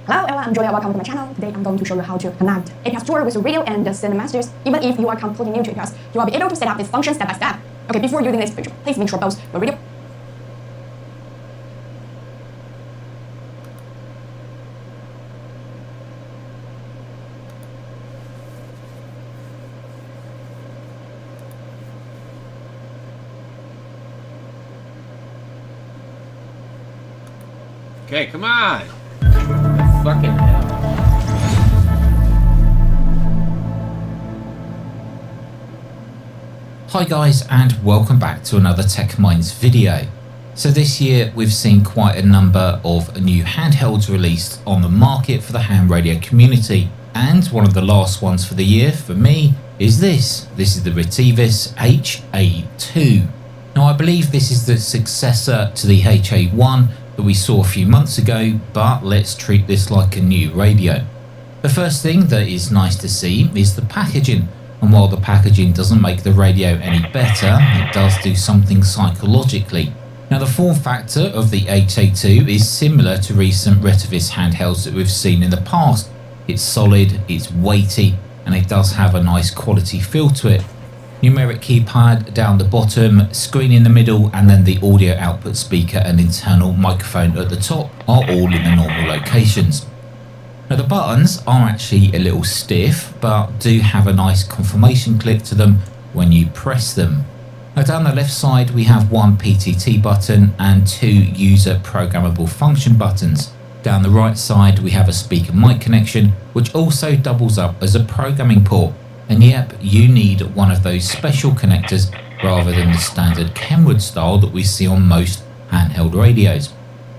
Hello everyone, I'm Julia, welcome to my channel. Today I'm going to show you how to connect API Store with radio and send messages. Even if you are completely new to APIs, you will be able to set up this function step by step. Okay, before using this feature, please make sure both your radio Okay, come on. Fucking hell. Hi guys, and welcome back to another Tech Minds video. So this year we've seen quite a number of new handhelds released on the market for the ham radio community, and one of the last ones for the year for me is this. This is the Retevis HA2. Now I believe this is the successor to the HA1 that we saw a few months ago, but let's treat this like a new radio. The first thing that is nice to see is the packaging, and while the packaging doesn't make the radio any better, it does do something psychologically. Now the form factor of the HA2 is similar to recent Retevis handhelds that we've seen in the past. It's solid, it's weighty, and it does have a nice quality feel to it. Numeric keypad down the bottom, screen in the middle, and then the audio output speaker and internal microphone at the top are all in the normal locations. Now the buttons are actually a little stiff, but do have a nice confirmation click to them when you press them. Now down the left side we have one PTT button and two user programmable function buttons. Down the right side we have a speaker mic connection, which also doubles up as a programming port. And yep, you need one of those special connectors rather than the standard Kenwood style that we see on most handheld radios.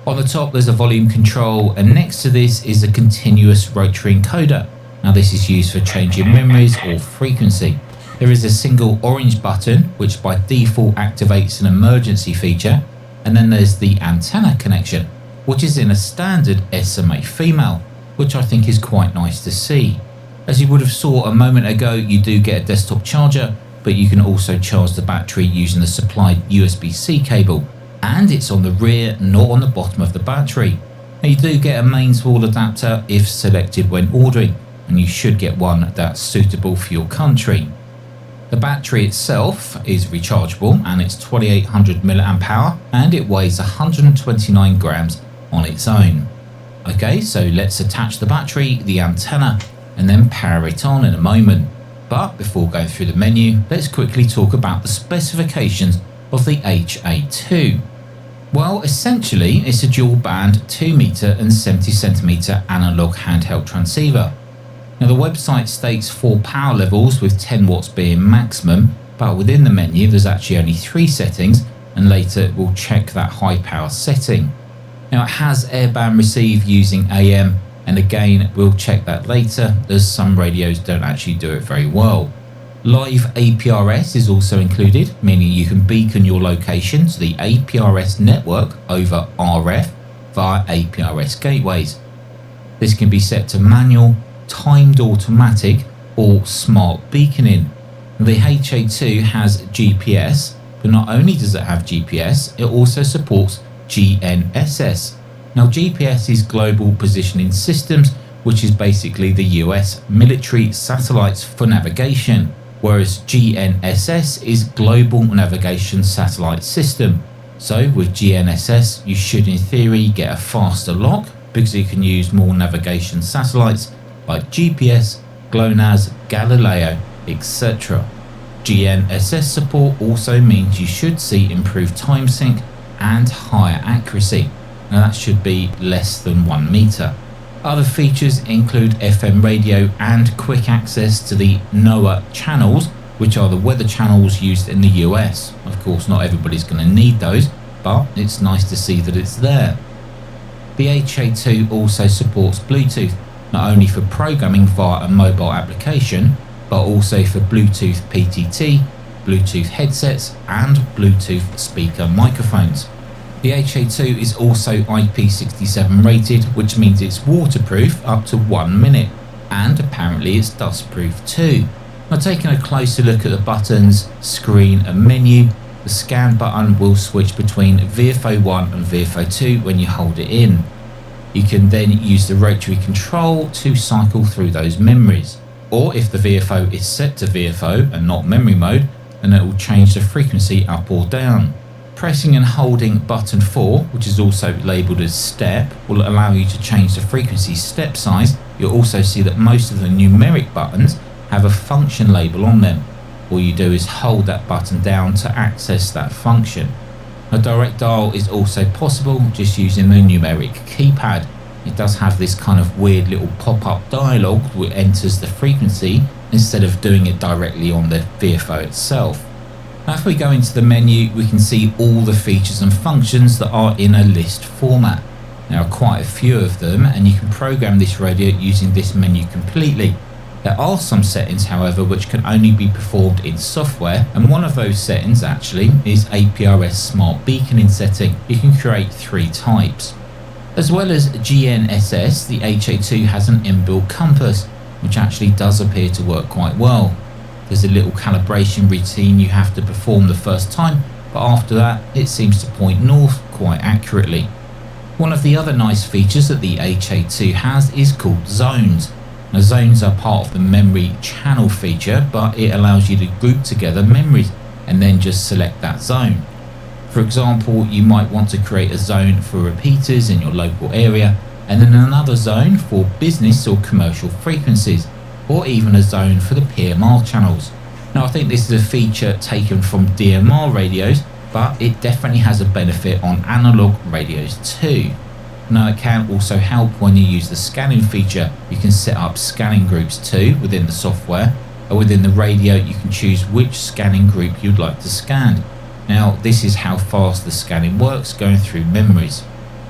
On the top there's a volume control, and next to this is a continuous rotary encoder. Now this is used for changing memories or frequency. There is a single orange button which by default activates an emergency feature, and then there's the antenna connection, which is in a standard SMA female, which I think is quite nice to see. As you would have saw a moment ago, you do get a desktop charger, but you can also charge the battery using the supplied USB-C cable, and it's on the rear, not on the bottom of the battery. Now you do get a mains wall adapter if selected when ordering, and you should get one that's suitable for your country. The battery itself is rechargeable, and it's 2800 mAh, and it weighs 129 grams on its own. Okay, so let's attach the battery, the antenna, and then power it on in a moment. But before going through the menu, let's quickly talk about the specifications of the HA2. Well, essentially it's a dual band 2 meter and 70 centimeter analog handheld transceiver. Now the website states 4 power levels with 10 watts being maximum, but within the menu there's actually only 3 settings, and later it will check that high power setting. Now it has airband receive using AM, and again we'll check that later as some radios don't actually do it very well. Live APRS is also included, meaning you can beacon your location to the APRS network over RF via APRS gateways. This can be set to manual, timed automatic or smart beaconing. The HA2 has GPS, but not only does it have GPS, it also supports GNSS. Now GPS is Global Positioning Systems, which is basically the US military satellites for navigation, whereas GNSS is Global Navigation Satellite System. So with GNSS you should in theory get a faster lock because you can use more navigation satellites like GPS, GLONASS, Galileo, etc. GNSS support also means you should see improved time sync and higher accuracy. Now that should be less than 1 meter. Other features include FM radio and quick access to the NOAA channels, which are the weather channels used in the US. Of course, not everybody's going to need those, but it's nice to see that it's there. The HA2 also supports Bluetooth, not only for programming via a mobile application, but also for Bluetooth PTT, Bluetooth headsets, and Bluetooth speaker microphones. The HA2 is also IP67 rated, which means it's waterproof up to 1 minute, and apparently it's dustproof too. Now taking a closer look at the buttons, screen and menu, the scan button will switch between VFO 1 and VFO 2 when you hold it in. You can then use the rotary control to cycle through those memories, or if the VFO is set to VFO and not memory mode, then it will change the frequency up or down. Pressing and holding button 4, which is also labelled as step, will allow you to change the frequency step size. You'll also see that most of the numeric buttons have a function label on them. All you do is hold that button down to access that function. A direct dial is also possible just using the numeric keypad. It does have this kind of weird little pop-up dialogue which enters the frequency instead of doing it directly on the VFO itself. Now if we go into the menu, we can see all the features and functions that are in a list format. There are quite a few of them, and you can program this radio using this menu completely. There are some settings, however, which can only be performed in software, and one of those settings actually is APRS Smart Beaconing setting. You can create 3 types. As well as GNSS, the HA2 has an inbuilt compass, which actually does appear to work quite well. There's a little calibration routine you have to perform the first time, but after that it seems to point north quite accurately. One of the other nice features that the HA2 has is called zones. Now zones are part of the memory channel feature, but it allows you to group together memories and then just select that zone. For example, you might want to create a zone for repeaters in your local area, and then another zone for business or commercial frequencies, or even a zone for the PMR channels. Now I think this is a feature taken from DMR radios, but it definitely has a benefit on analog radios too. Now it can also help when you use the scanning feature. You can set up scanning groups too within the software, or within the radio you can choose which scanning group you'd like to scan. Now this is how fast the scanning works, going through memories.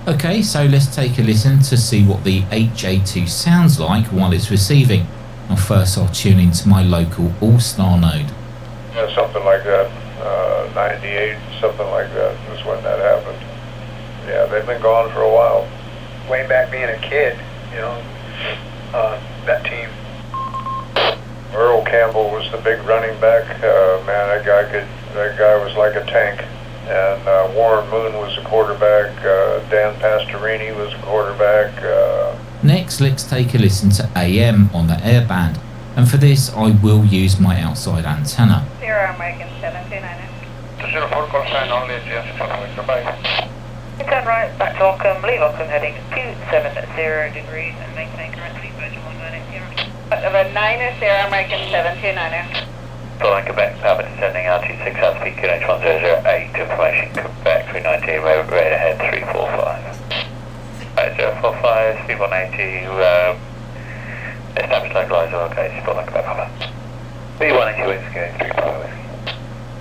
Okay, so let's take a listen to see what the HA2 sounds like while it's receiving. Now first I'll tune into my local All-Star node. Yeah, something like that. 98, something like that is when that happened. Yeah, they've been gone for a while. Way back being a kid, that team. Earl Campbell was the big running back. Man, that guy was like a tank. And Warren Moon was the quarterback. Dan Pastorini was the quarterback. Next, let's take a listen to AM on the airband. And for this, I will use my outside antenna. Sierra American 729. 04 call sign only, yes, goodbye. Turn right, back to Ockham, leave Ockham heading 270 degrees and maintain current speed version 190. Over 9 Sierra American 729. Flying Quebec, power descending altitude 6 out speed QNH 1008, information Quebec 319, rate ahead 345. 045, speed 180, establish localizer, okay, Flying Quebec, Papa. B180 wings going 35 whiskey.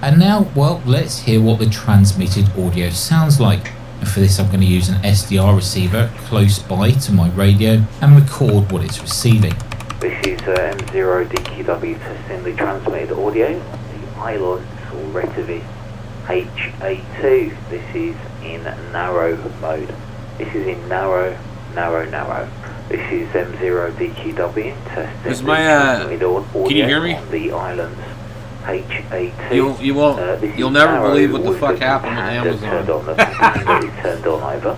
And now, well, let's hear what the transmitted audio sounds like. And for this I'm going to use an SDR receiver close by to my radio and record what it's receiving. This is M0DQW testing the transmitted audio, the Islands or Retivus HA2. This is in narrow mode. This is in narrow. This is M0DQW testing Is my, transmitted audio can you hear me? on the Islands HA2. You won't. You'll never believe what the fuck happened with Amazon. Turned on, the commander is turned on over.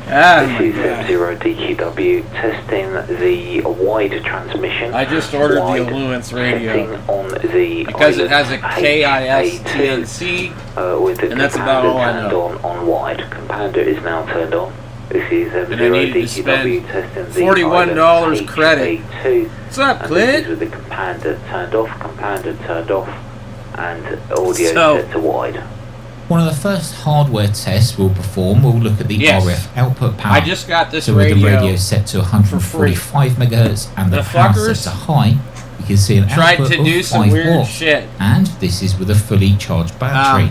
Ah, This is M0DQW testing the wide transmission. I just ordered the wide Illumence radio testing on the because it has a Islands KIS-TNC, with the and that's about all I turned know. on wide. Compander is now turned on. This is And I needed to M0DQW spend testing the $41 Islands credit. HA2. What's up, And this is Clint? with the compander turned off, and audio So- set to wide. One of the first hardware tests we'll perform will look at the Yes. RF output power. I just got this So with the radio. radio set to 145 megahertz and the The power fuckers set to high, you can see an Tried output to do of some 5 weird watts. shit. And this is with a fully charged battery.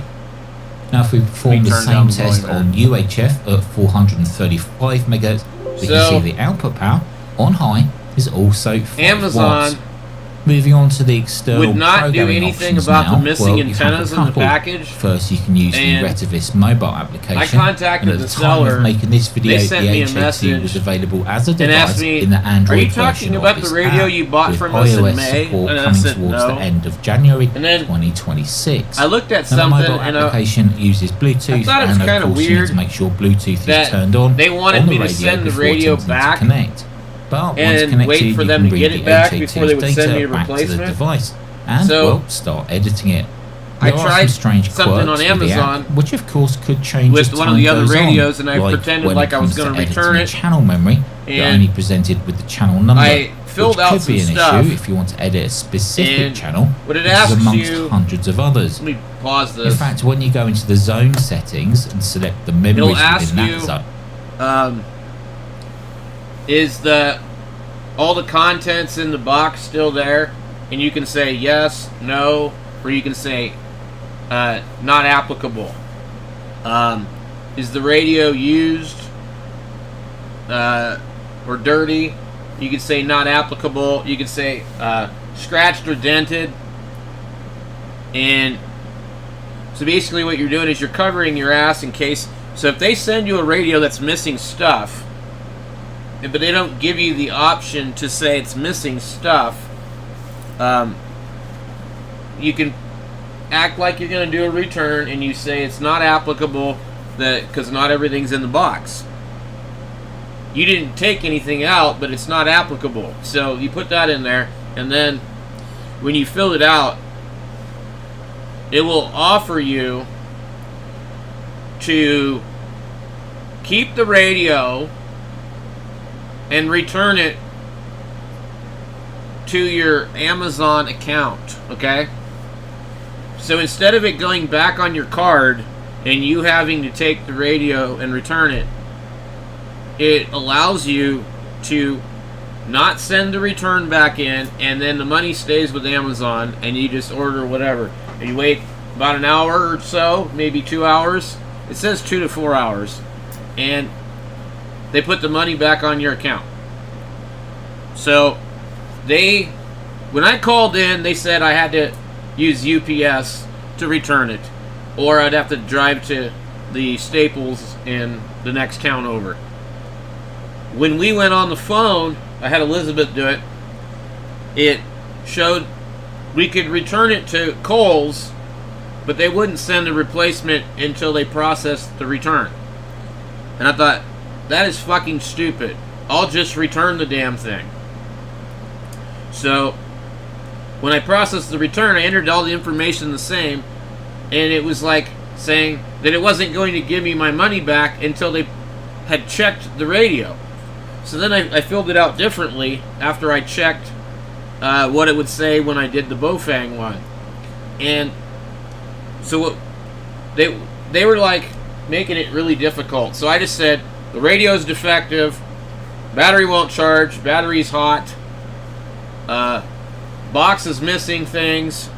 Now if we perform the turn same down the test volume on UHF at 435 megahertz, we can So- see the output power on high is also 5 Amazon watts. Moving on to the external would not do programming anything options about the now. missing Well, you have a antennas in the couple. package. First, you can use the And Retivus mobile application. I contacted and at the the time seller. of making this video, They the sent me a HA2 message was available as a and device asked me, in the Android "Are you version talking of about the this radio app, you bought with from us in iOS May?" support And I coming said towards no. the end of January And then 2026. I looked at Now, the something mobile and application uses Bluetooth, I thought it was and of kinda course you need weird to make sure Bluetooth that is turned on they wanted on the me to radio send the before radio attempting to back connect. But once and connected, wait for you them can to read get the it back HA2's before they would send me a data back to the replacement. device and So, well, start editing it. I There are tried some strange something quirks on with the Amazon app, which of course could change with as one of time the other goes on, radios, and I like pretended when like it I was comes gonna to editing return a it, channel memory that and only presented with the channel number. I filled which out could some be an stuff, issue if you want to edit a specific and channel, what it which is asks amongst you- hundreds of others. Let me pause In this. fact, when you go into the zone settings and select the memories It'll ask within you, that zone, is all the contents in the box still there? And you can say yes, no, or you can say not applicable. Is the radio used or dirty? You can say not applicable. You can say scratched or dented. And so basically what you're doing is you're covering your ass in case. So if they send you a radio that's missing stuff, but they don't give you the option to say it's missing stuff, you can act like you're going to do a return and you say it's not applicable because not everything's in the box. You didn't take anything out, but it's not applicable. So you put that in there, and then when you fill it out, it will offer you to keep the radio and return it to your Amazon account, okay? So instead of it going back on your card and you having to take the radio and return it, it allows you to not send the return back in, and then the money stays with Amazon and you just order whatever. And you wait about an hour or so, maybe 2 hours. It says 2 to 4 hours. And they put the money back on your account. So when I called in, they said I had to use UPS to return it, or I'd have to drive to the Staples in the next town over. When we went on the phone, I had Elizabeth do it. It showed we could return it to Kohl's, but they wouldn't send a replacement until they processed the return. And I thought, that is fucking stupid. I'll just return the damn thing. So when I processed the return, I entered all the information the same, and it was like saying that it wasn't going to give me my money back until they had checked the radio. So then I filled it out differently after I checked what it would say when I did the Bofang one. And so what they were like making it really difficult. So I just said, the radio's defective, battery won't charge, battery's hot, box is missing things,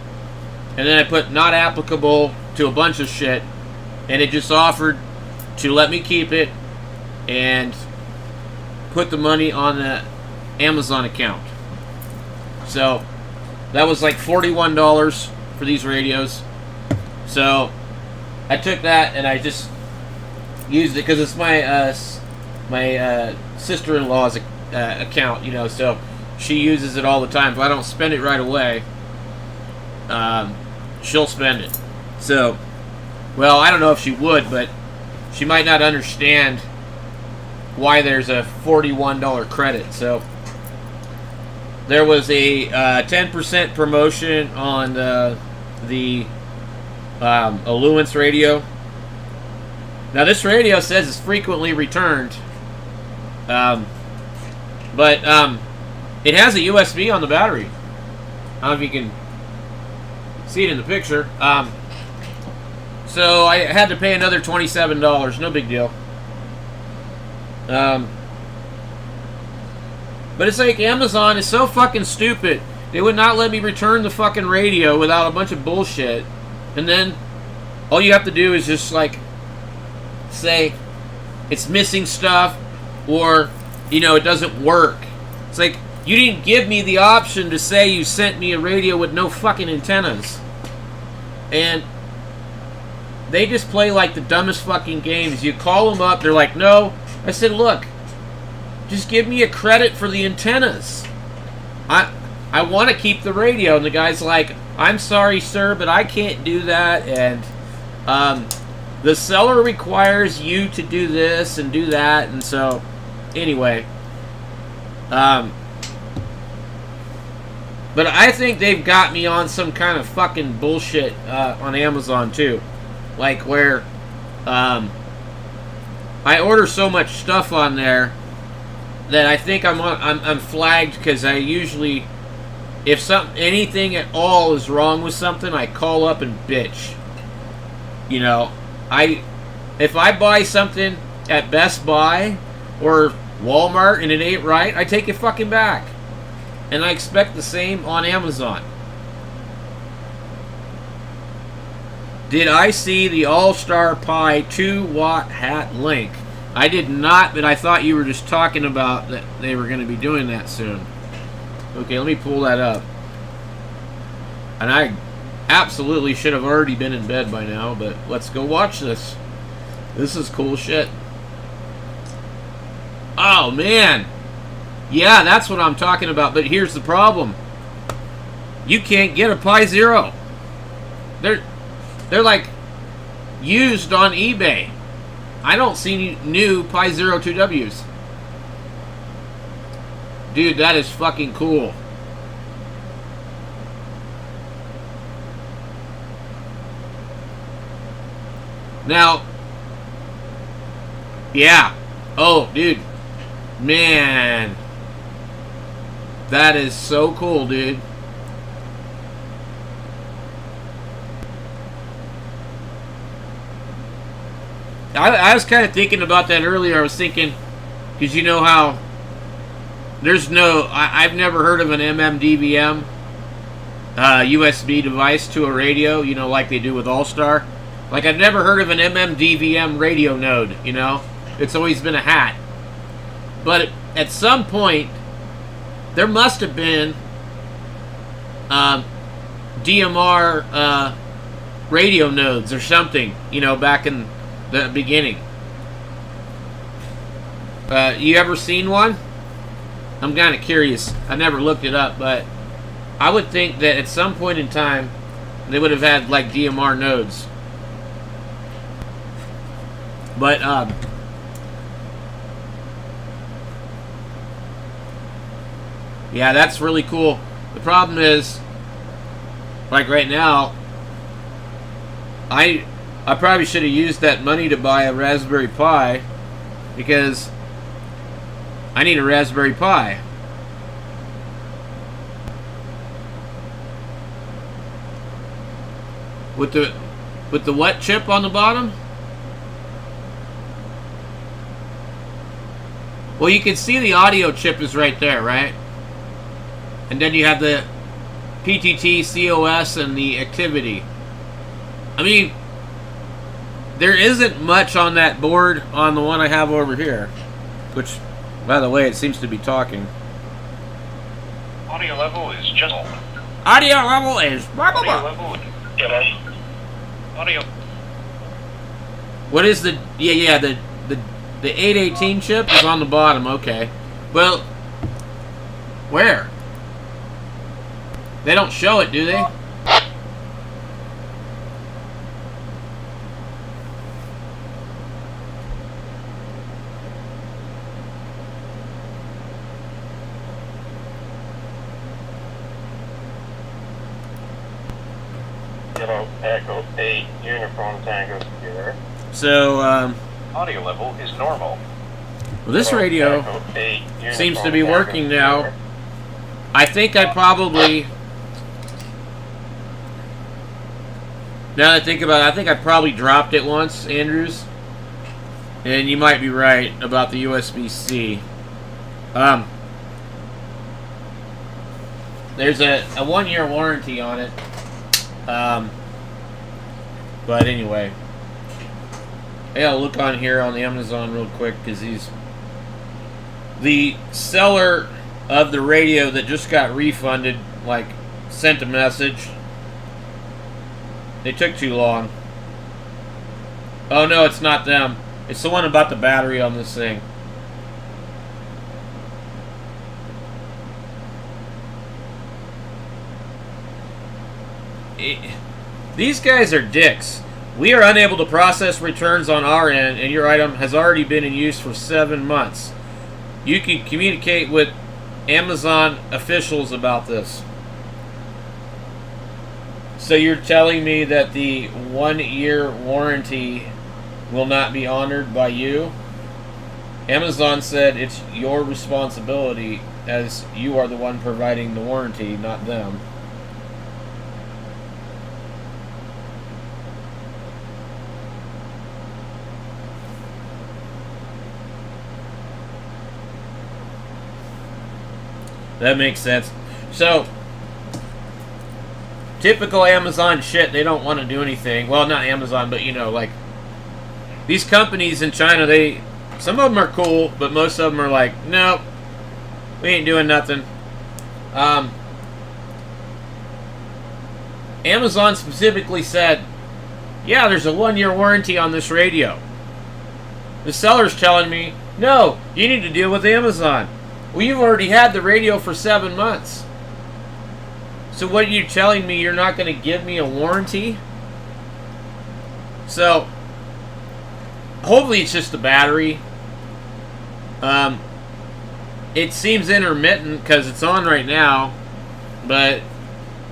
and then I put not applicable to a bunch of shit, and it just offered to let me keep it and put the money on the Amazon account. So that was like $41 for these radios. So I took that and I just used it because it's my sister-in-law's account, you know, so she uses it all the time. If I don't spend it right away, she'll spend it. So, well, I don't know if she would, but she might not understand why there's a $41 credit. So there was a 10% promotion on the Alluance radio. Now this radio says it's frequently returned, but it has a USB on the battery. I don't know if you can see it in the picture. So I had to pay another $27. No big deal. But it's like Amazon is so fucking stupid. They would not let me return the fucking radio without a bunch of bullshit. And then all you have to do is just like say it's missing stuff, or you know, it doesn't work. It's like, you didn't give me the option to say you sent me a radio with no fucking antennas. And they just play like the dumbest fucking games. You call them up, they're like, no. I said, look, just give me a credit for the antennas. I want to keep the radio. And the guy's like, I'm sorry, sir, but I can't do that. And the seller requires you to do this and do that. And so, anyway. But I think they've got me on some kind of fucking bullshit on Amazon too. Like where I order so much stuff on there that I think I'm flagged, because I usually, if anything at all is wrong with something, I call up and bitch. You know, if I buy something at Best Buy or Walmart and it ain't right, I take it fucking back. And I expect the same on Amazon. Did I see the All-Star Pi 2-watt hat link? I did not, but I thought you were just talking about that they were going to be doing that soon. Okay, let me pull that up. And I absolutely should have already been in bed by now, but let's go watch this. This is cool shit. Oh, man. Yeah, that's what I'm talking about, but here's the problem. You can't get a Pi Zero. They're like used on eBay. I don't see new Pi Zero 2Ws. Dude, that is fucking cool. Now, yeah. Oh, dude. Man. That is so cool, dude. I was kind of thinking about that earlier. I was thinking, because you know how there's no, I've never heard of an MMDVM USB device to a radio, you know, like they do with All-Star. Like, I've never heard of an MMDVM radio node, you know. It's always been a hat. But at some point, there must have been DMR radio nodes or something, you know, back in the beginning. You ever seen one? I'm kind of curious. I never looked it up, but I would think that at some point in time, they would have had, like, DMR nodes. But, yeah, that's really cool. The problem is, like right now, I probably should have used that money to buy a Raspberry Pi, because I need a Raspberry Pi. With the what chip on the bottom? Well, you can see the audio chip is right there, right? And then you have the PTT, COS, and the activity. I mean, there isn't much on that board on the one I have over here, which, by the way, it seems to be talking. Audio level is just... Audio level is... Blah, blah, blah. Audio level... Audio... What is the... Yeah, the 818 chip is on the bottom, okay. Well, where? They don't show it, do they? Echo 8, Uniform Tango Sierra. So, Audio level is normal. well, this radio Echo 8, seems to Uniform be Tango working now. Sierra. I think I probably... Now that I think about it, I think I probably dropped it once, Andrews. And you might be right about the USB-C. There's a 1-year warranty on it. But anyway, I gotta look on here on the Amazon real quick because the seller of the radio that just got refunded, like, sent a message. They took too long. Oh no, it's not them. It's the one about the battery on this thing. These guys are dicks. We are unable to process returns on our end, and your item has already been in use for 7 months. You can communicate with Amazon officials about this. So you're telling me that the 1-year warranty will not be honored by you? Amazon said it's your responsibility as you are the one providing the warranty, not them. That makes sense. So, typical Amazon shit, they don't want to do anything. Well, not Amazon, but, you know, like, these companies in China, some of them are cool, but most of them are like, nope, we ain't doing nothing. Amazon specifically said, yeah, there's a 1-year warranty on this radio. The seller's telling me, no, you need to deal with Amazon. Well, you've already had the radio for 7 months. So what are you telling me? You're not going to give me a warranty? So, hopefully it's just the battery. It seems intermittent because it's on right now. But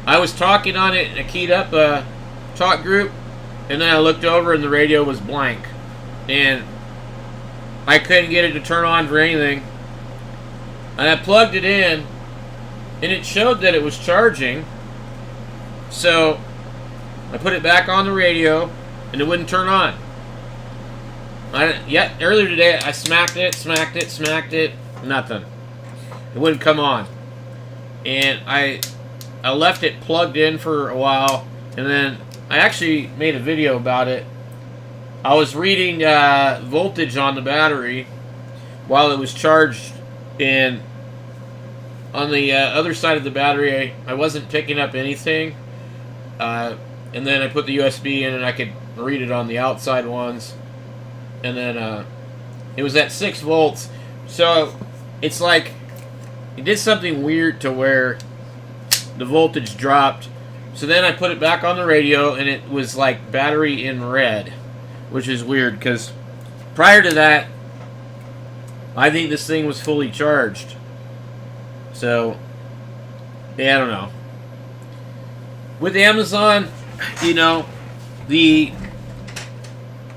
I was talking on it in a keyed up talk group. And then I looked over and the radio was blank. And I couldn't get it to turn on for anything. And I plugged it in, and it showed that it was charging. So I put it back on the radio, and it wouldn't turn on. Earlier today, I smacked it, nothing. It wouldn't come on. And I left it plugged in for a while, and then I actually made a video about it. I was reading voltage on the battery while it was charged. And on the other side of the battery, I wasn't picking up anything. And then I put the USB in and I could read it on the outside ones. And then it was at 6 volts. So it's like it did something weird to where the voltage dropped. So then I put it back on the radio and it was like battery in red, which is weird because prior to that, I think this thing was fully charged. So, yeah, I don't know. With Amazon, you know, the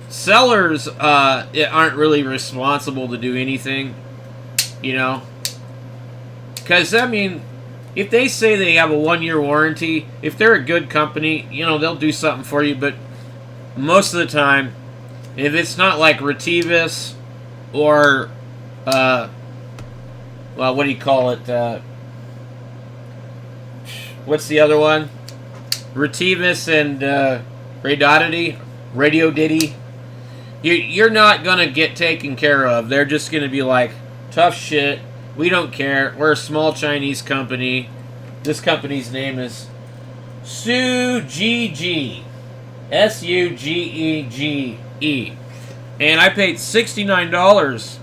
sellers aren't really responsible to do anything, you know. Because, I mean, if they say they have a 1-year warranty, if they're a good company, you know, they'll do something for you. But most of the time, if it's not like Retevis or... well, what do you call it? what's the other one? Retevis and Radio Diddy. You're not going to get taken care of. They're just going to be like, tough shit. We don't care. We're a small Chinese company. This company's name is Sugege. Sugege. And I paid $69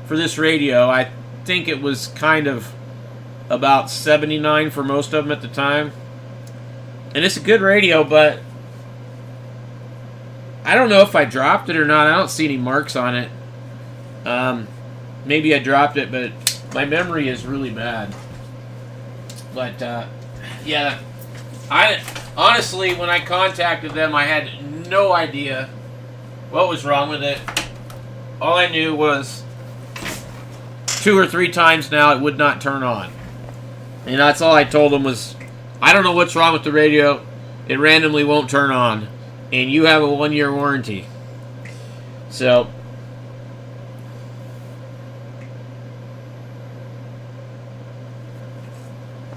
for this radio. I think it was kind of about $79 for most of them at the time. And it's a good radio, but I don't know if I dropped it or not. I don't see any marks on it. Maybe I dropped it, but my memory is really bad. But, yeah. I honestly, when I contacted them, I had no idea what was wrong with it. All I knew was 2 or 3 times now it would not turn on. And that's all I told them was, I don't know what's wrong with the radio. It randomly won't turn on. And you have a 1-year warranty. So,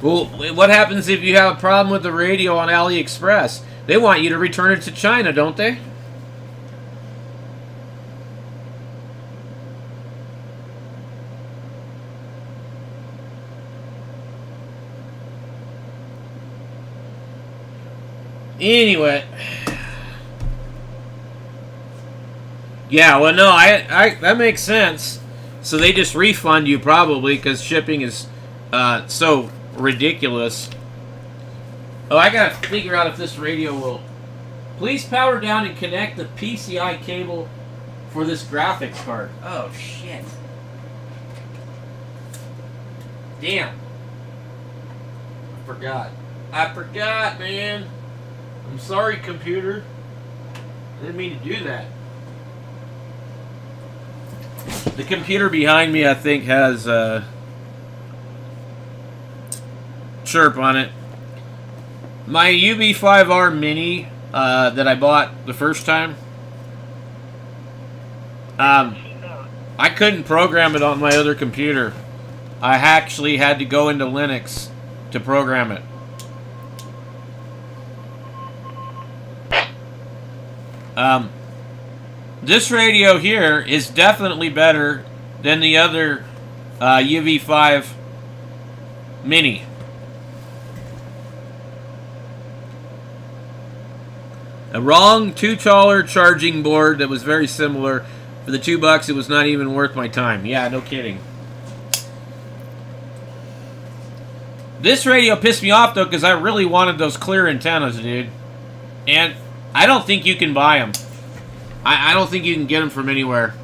well, what happens if you have a problem with the radio on AliExpress? They want you to return it to China, don't they? Anyway. Yeah, well, no, I that makes sense. So they just refund you probably because shipping is so ridiculous. Oh, I gotta figure out if this radio will. Please power down and connect the PCI cable for this graphics card. Oh shit! Damn! I forgot, man. I'm sorry, computer. I didn't mean to do that. The computer behind me, I think, has chirp on it. My UB5R Mini that I bought the first time, I couldn't program it on my other computer. I actually had to go into Linux to program it. This radio here is definitely better than the other UV5 Mini. A wrong $2 charging board that was very similar. For the $2, it was not even worth my time. Yeah, no kidding. This radio pissed me off though because I really wanted those clear antennas, dude. And I don't think you can buy them. I don't think you can get them from anywhere.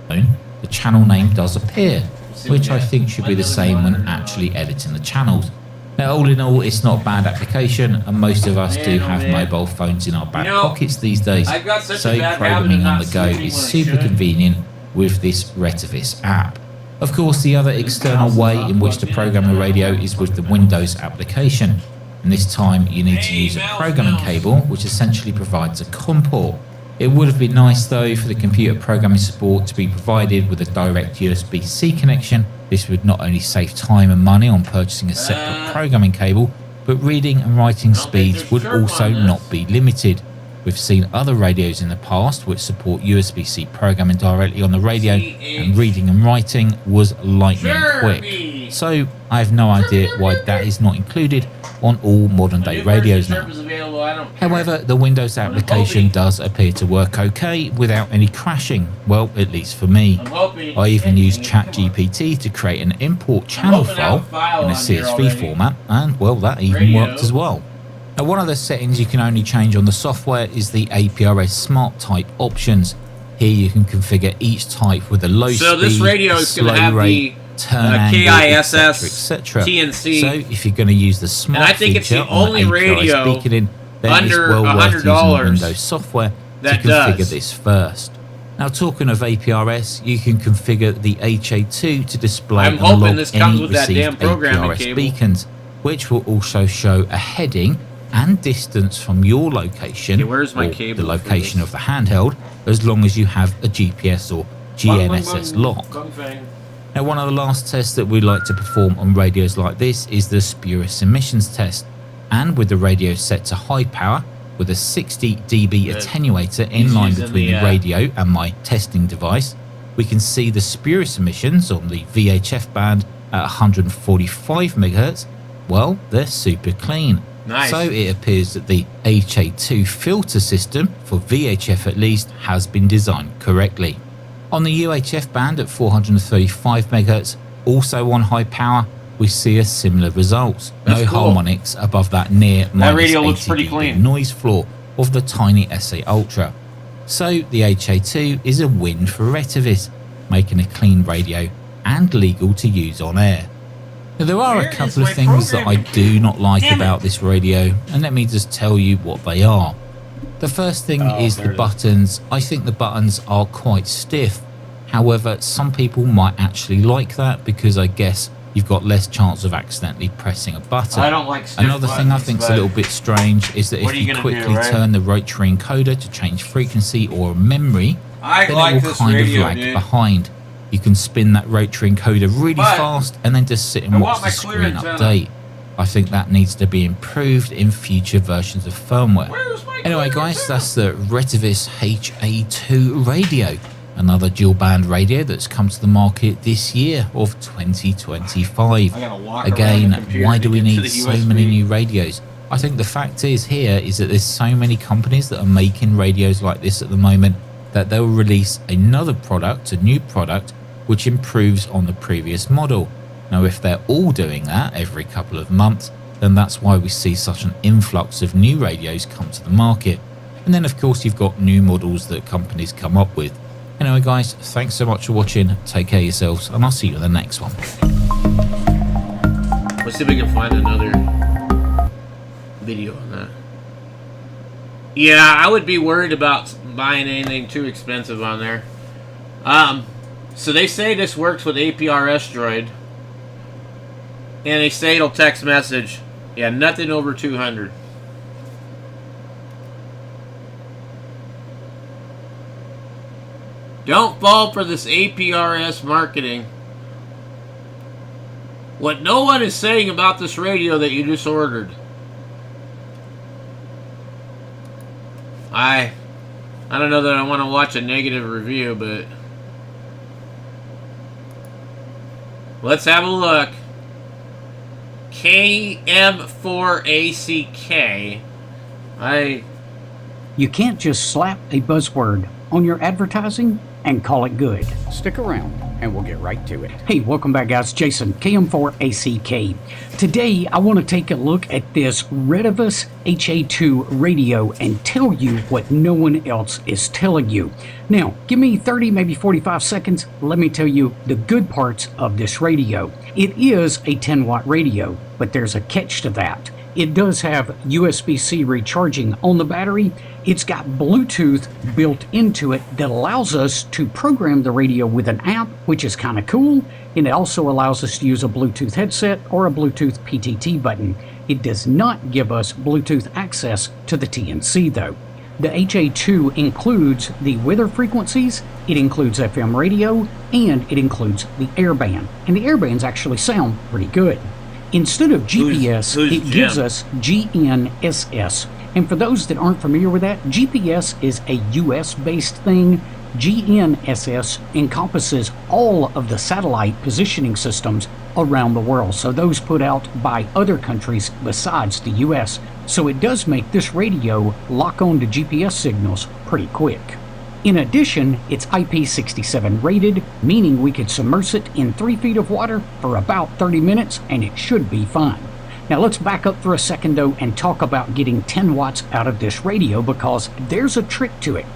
The channel name does appear, which I think should be the same when actually editing the channels. Now, all in all, it's not a bad application, and most of us do have mobile phones in our back pockets these days, so programming on the go is super convenient with this Retevis app. Of course, the other external way in which to program a radio is with the Windows application. And this time you need to use a programming cable which essentially provides a COM port. It would have been nice though for the computer programming support to be provided with a direct USB-C connection. This would not only save time and money on purchasing a separate programming cable, but reading and writing speeds would also not be limited. We've seen other radios in the past which support USB-C programming directly on the radio, and reading and writing was lightning quick. So I have no idea why that is not included on all modern day radios now. However, the Windows application does appear to work okay without any crashing, well, at least for me. I even used ChatGPT to create an import channel file in a CSV format, and well, that even worked as well. Now, one of the settings you can only change on the software is the APRS Smart Type options. Here you can configure each type with a low speed, so this radio is going to have rate, the turn angle, KISS, etc. TNC. So if you're going to use the smart and I think feature it's the only on the radio APRS beaconing, then under it's well worth using $100 Windows software to that configure does. this first. Now, talking of APRS, you can configure the HA2 to display I'm and hoping log this comes any with that received damn programming APRS cable. beacons, which will also show a heading and distance from your location, Okay, where's my or cable the for location this? of the handheld, as long as you have a GPS or GNSS lock. Now, one of the last tests that we like to perform on radios like this is the spurious emissions test. And with the radio set to high power, with a 60 dB attenuator in line between the radio and my testing device, we can see the spurious emissions on the VHF band at 145 MHz. Well, they're super clean. Nice. So it appears that the HA2 filter system, for VHF at least, has been designed correctly. On the UHF band at 435 MHz, also on high power, we see a similar result. That's no cool. harmonics above that near That radio minus looks 80 pretty dB clean. noise floor of the tiny SA Ultra. So the HA2 is a win for Retivis, making a clean radio and legal to use on air. Now, there are a couple of things that I do not like about this radio, and let me just tell you what they are. The first thing is the buttons. I think the buttons are quite stiff. However, some people might actually like that because I guess you've got less chance of accidentally pressing a button. I don't like stiff Another thing I buttons, think is a but little bit strange is that what if are you you gonna do, quickly right? turn the rotary encoder to change frequency or memory, I then like it will this kind radio, of lag dude. behind. You can spin that rotary encoder really But fast and then just sit and I watch want the my clear screen antenna. update. I think that needs to be improved in future versions of firmware. Where's my Anyway clear guys, antenna? that's the Retivis HA2 radio, another dual band radio that's come to the market this year of 2025. I gotta walk around Again, the computer why to do we get to need the so USB? many new radios? I think the fact is here is that there's so many companies that are making radios like this at the moment that they'll release another product, a new product, which improves on the previous model. Now, if they're all doing that every couple of months, then that's why we see such an influx of new radios come to the market. And then, of course, you've got new models that companies come up with. Anyway, guys, thanks so much for watching. Take care of yourselves, and I'll see you in the next one. Let's see if we can find another video on that. Yeah, I would be worried about buying anything too expensive on there. So they say this works with APRS Droid. And they say it'll text message. Yeah, nothing over 200. Don't fall for this APRS marketing. What no one is saying about this radio that you just ordered. I don't know that I want to watch a negative review, but let's have a look. KM4ACK. You can't just slap a buzzword on your advertising and call it good. Stick around and we'll get right to it. Hey, welcome back guys. Jason, KM4ACK. Today I want to take a look at this Retivis HA2 radio and tell you what no one else is telling you. Now, give me 30, maybe 45 seconds. Let me tell you the good parts of this radio. It is a 10-watt radio, but there's a catch to that. It does have USB-C recharging on the battery. It's got Bluetooth built into it that allows us to program the radio with an app, which is kind of cool. And it also allows us to use a Bluetooth headset or a Bluetooth PTT button. It does not give us Bluetooth access to the TNC though. The HA2 includes the weather frequencies, it includes FM radio, and it includes the airband. And the airbands actually sound pretty good. Instead of GPS, who's it gives us GNSS. And for those that aren't familiar with that, GPS is a US-based thing. GNSS encompasses all of the satellite positioning systems around the world. So those put out by other countries besides the US. So it does make this radio lock on to GPS signals pretty quick. In addition, it's IP67 rated, meaning we could submerge it in 3 feet of water for about 30 minutes and it should be fine. Now let's back up for a second though and talk about getting 10 watts out of this radio because there's a trick to it.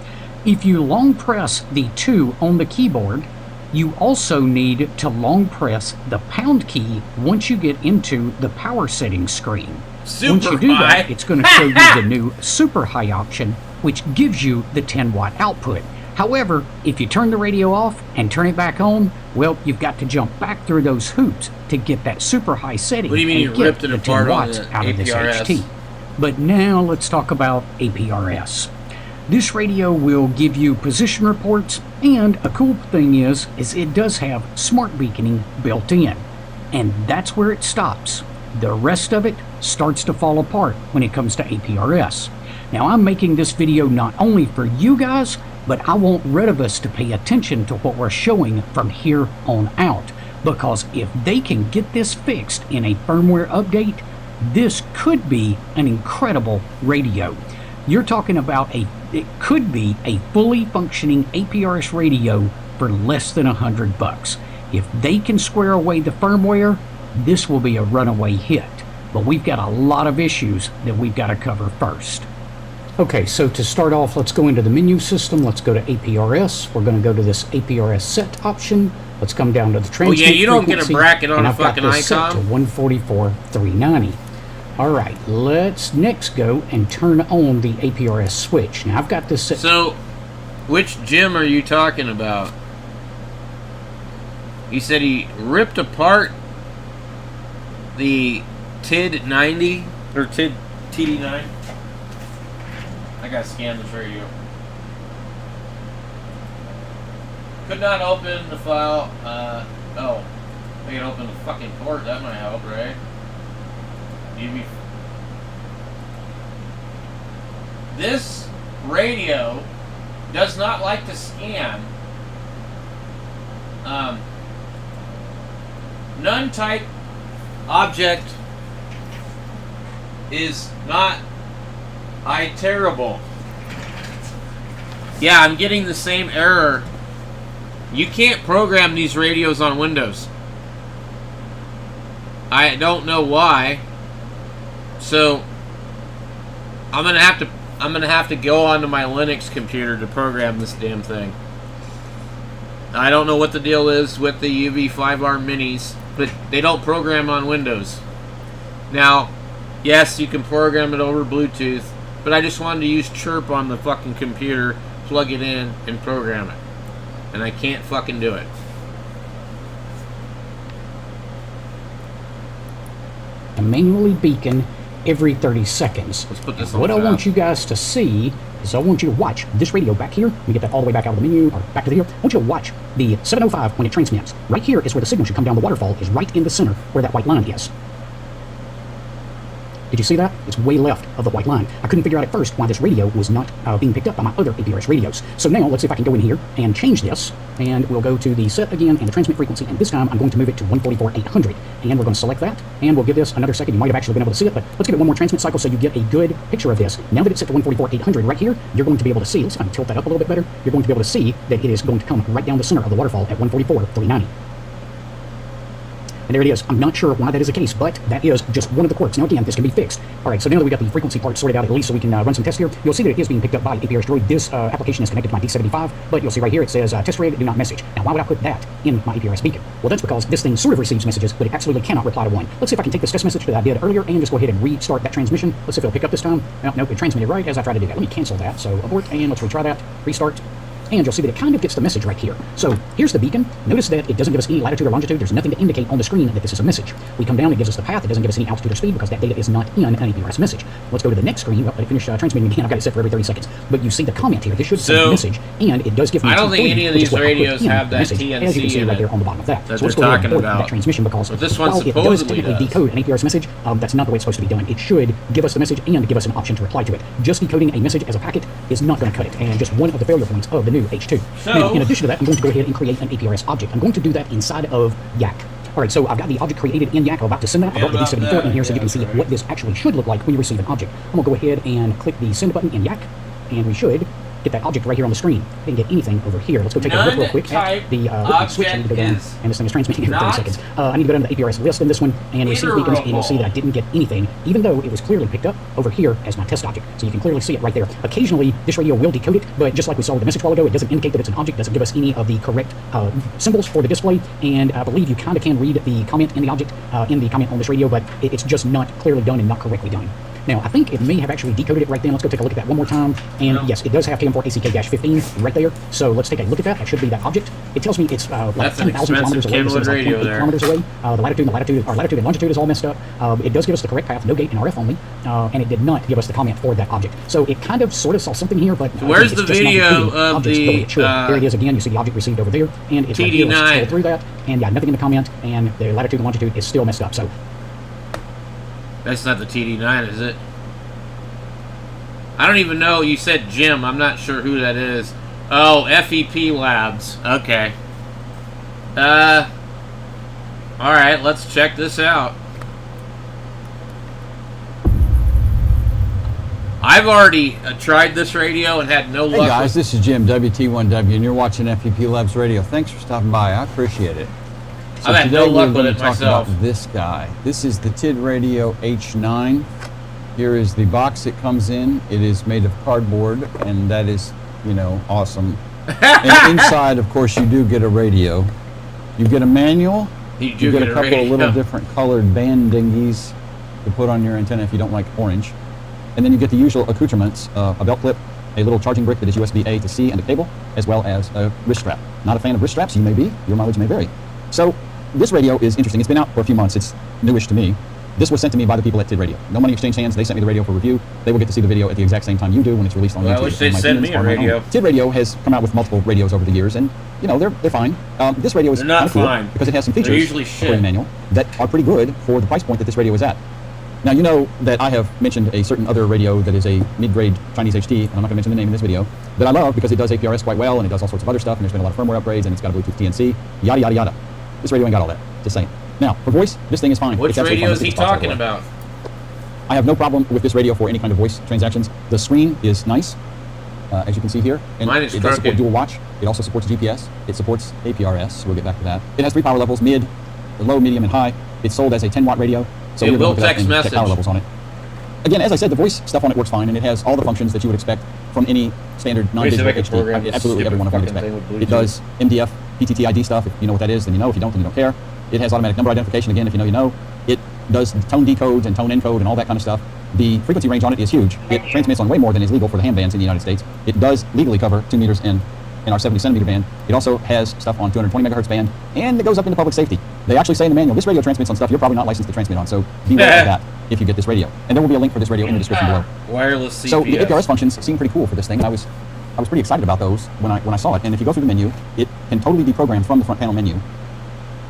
If you long press the 2 on the keyboard, you also need to long press the pound key once you get into the power settings screen. Once you do that, it's going to show you the new super high option, which gives you the 10 watt output. However, if you turn the radio off and turn it back on, well, you've got to jump back through those hoops to get that super high setting What do you mean and you get ripped it the 10 apart on watts the out of this APRS? HT. But now let's talk about APRS. This radio will give you position reports, and a cool thing is it does have smart beaconing built in. And that's where it stops. The rest of it starts to fall apart when it comes to APRS. Now, I'm making this video not only for you guys, but I want Retevis to pay attention to what we're showing from here on out. Because if they can get this fixed in a firmware update, this could be an incredible radio. You're talking about it could be a fully functioning APRS radio for less than $100. If they can square away the firmware, this will be a runaway hit. But we've got a lot of issues that we've got to cover first. Okay, so to start off, let's go into the menu system. Let's go to APRS. We're going to go to this APRS set option. Let's come down to the transmit yeah, you don't frequency, get a bracket on and a I've got fucking this set to ICOM? 144.390. All right, let's next go and turn on the APRS switch. Now I've got this set. So, which Jim are you talking about? He said he ripped apart the TID 90 or TID TD9. I gotta scan this radio. Could not open the file. Oh, I can open the fucking port. That might help, right? This radio does not like to scan none type object is not terrible. Yeah, I'm getting the same error. You can't program these radios on Windows. I don't know why. So I'm gonna have to go onto my Linux computer to program this damn thing. I don't know what the deal is with the UV5R minis, but they don't program on Windows. Now, yes, you can program it over Bluetooth, but I just wanted to use Chirp on the fucking computer, plug it in, and program it. And I can't fucking do it. Manually beacon every 30 seconds. Let's put this on What I tab. want you guys to see is I want you to watch this radio back here. Let me get that all the way back out of the menu, or back to here. I want you to watch the 705 when it transmits. Right here is where the signal should come down the waterfall, is right in the center where that white line is. Did you see that? It's way left of the white line. I couldn't figure out at first why this radio was not being picked up by my other APRS radios. So now, let's see if I can go in here and change this. And we'll go to the set again and the transmit frequency. And this time, I'm going to move it to 144.800. And we're going to select that. And we'll give this another second. You might have actually been able to see it, but let's give it one more transmit cycle so you get a good picture of this. Now that it's set to 144.800 right here, you're going to be able to see, let's see if I can tilt that up a little bit better. You're going to be able to see that it is going to come right down the center of the waterfall at 144.390. And there it is. I'm not sure why that is the case, but that is just one of the quirks. Now again, this can be fixed. All right, so now that we got the frequency part sorted out at least so we can run some tests here, you'll see that it is being picked up by APRS Droid. This application is connected to my D75, but you'll see right here it says test rig, do not message. Now why would I put that in my APRS beacon? Well, that's because this thing sort of receives messages, but it absolutely cannot reply to one. Let's see if I can take this test message that I did earlier and just go ahead and restart that transmission. Let's see if it'll pick up this time. Oh, nope, it transmitted right as I tried to do that. Let me cancel that. So abort, and let's retry that. Restart. And you'll see that it kind of gets the message right here. So here's the beacon. Notice that it doesn't give us any latitude or longitude. There's nothing to indicate on the screen that this is a message. We come down, it gives us the path. It doesn't give us any altitude or speed because that data is not in an APRS message. Let's go to the next screen. Well, let me finish transmitting again. I've got it set for every 30 seconds. But you see the comment here. This should send a message, and it does give me I don't think any of these radios have that message, as you can see TNC right there on the bottom of that. that So let's they're go ahead and talking abort about. that transmission because But this one while it does supposedly technically does. decode an APRS message, that's not the way it's supposed to be done. It should give us the message and give us an option to reply to it. Just decoding a message as a packet is not going to cut it, and just one of the failure points of the new H2. So- Now, in addition to that, I'm going to go ahead and create an APRS object. I'm going to do that inside of Yak. All right, so I've got the object created in Yak. I'm about to send that. I brought the D74 in here so you can see what this actually should look like when you receive an object. I'm going to go ahead and click the send button in Yak, and we should get that object right here on the screen. We can get anything over here. Let's go take a look real quick at the switch. I need to go down, and this thing is transmitting every 30 seconds. I need to go down to the APRS list in this one and receive beacons, and you'll see that I didn't get anything, even though it was clearly picked up over here as my test object. So you can clearly see it right there. Occasionally, this radio will decode it, but just like we saw with the message a while ago, it doesn't indicate that it's an object, doesn't give us any of the correct symbols for the display, and I believe you kind of can read the comment in the object, in the comment on this radio, but it's just not clearly done and not correctly done. Now, I think it may have actually decoded it right then. Let's go take a look at that one more time. And yes, it does have TM4 ACK-15 right there. So let's take a look at that. That should be that object. It tells me it's like That's an 10,000 kilometers away. expensive This is like radio 0.8 there. kilometers away. The latitude and longitude is all messed up. It does give us the correct path, no gate and RF only. And it did not give us the comment for that object. So it kind of sort of saw something here, but Where's it's the just not video including of objects the way it should. the, There it is again. You see the object received over there, and it's right here. Let's TD9? scroll through that, and yeah, nothing in the comment, and the latitude and longitude is still messed up. So That's not the TD9, is it? I don't even know. You said Jim. I'm not sure who that is. Oh, FEP Labs. Okay. Alright, let's check this out. I've already tried this radio and had no luck. Hey guys, this is Jim, WT1W, and you're watching FEP Labs Radio. Thanks for stopping by. I appreciate it. So I've had today no luck we're with going it to talk myself. about this guy. This is the TID Radio H9. Here is the box it comes in. It is made of cardboard, and that is, you know, awesome. And inside, of course, you do get a radio. You get a manual. You You do get get a a couple radio. of little different colored band dinghies to put on your antenna if you don't like orange. And then you get the usual accoutrements, a belt clip, a little charging brick that is USB-A to C and a cable, as well as a wrist strap. Not a fan of wrist straps, you may be. Your mileage may vary. So this radio is interesting. It's been out for a few months. It's newish to me. This was sent to me by the people at TID Radio. No money exchanged hands. They sent me the radio for review. They will get to see the video at the exact same time you do when it's released on Well, YouTube. I wish they'd And my send opinions me a are my own. radio. TID Radio has come out with multiple radios over the years, and you know they're fine. This radio is They're not kind of cool fine. because it has some They're features usually shit. according to the manual that are pretty good for the price point that this radio is at. Now, you know that I have mentioned a certain other radio that is a mid-grade Chinese HT, and I'm not going to mention the name in this video, that I love because it does APRS quite well, and it does all sorts of other stuff, and there's been a lot of firmware upgrades, and it's got a Bluetooth TNC, yada, yada, yada. This radio ain't got all that, just saying. Now, for voice, this thing is fine. Which It's absolutely radio fine. is he It's possible. talking about? I have no problem with this radio for any kind of voice transactions. The screen is nice, as you can see here, and Mine is it does support crooked. dual watch. It also supports GPS. It supports APRS. We'll get back to that. It has 3 power levels: mid, low, medium, and high. It's sold as a 10-watt radio, so It we're will going to look it up text and check message. power levels on it. Again, as I said, the voice stuff on it works fine, and it has all the functions that you would expect from any standard non-digital I could HD. program this Absolutely every one of them would stupid expect. fucking thing with It does MDF, PTT-ID stuff. If you know what that is, then you know. If you don't, then you don't care. It has automatic number identification. Again, if you know, you know. It does tone decodes and tone encode and all that kind of stuff. The frequency range on it is huge. It transmits on way more than is legal for the ham bands in the United States. It does legally cover 2 meters in our 70 centimeter band. It also has stuff on 220 megahertz band, and it goes up into public safety. They actually say in the manual, this radio transmits on stuff you're probably not licensed to transmit on, so beware of that if you get this radio. And there will be a link for this radio in the description below. Wireless CPS. So the APRS functions seem pretty cool for this thing, and I was pretty excited about those when I saw it. And if you go through the menu, it can totally be programmed from the front panel menu.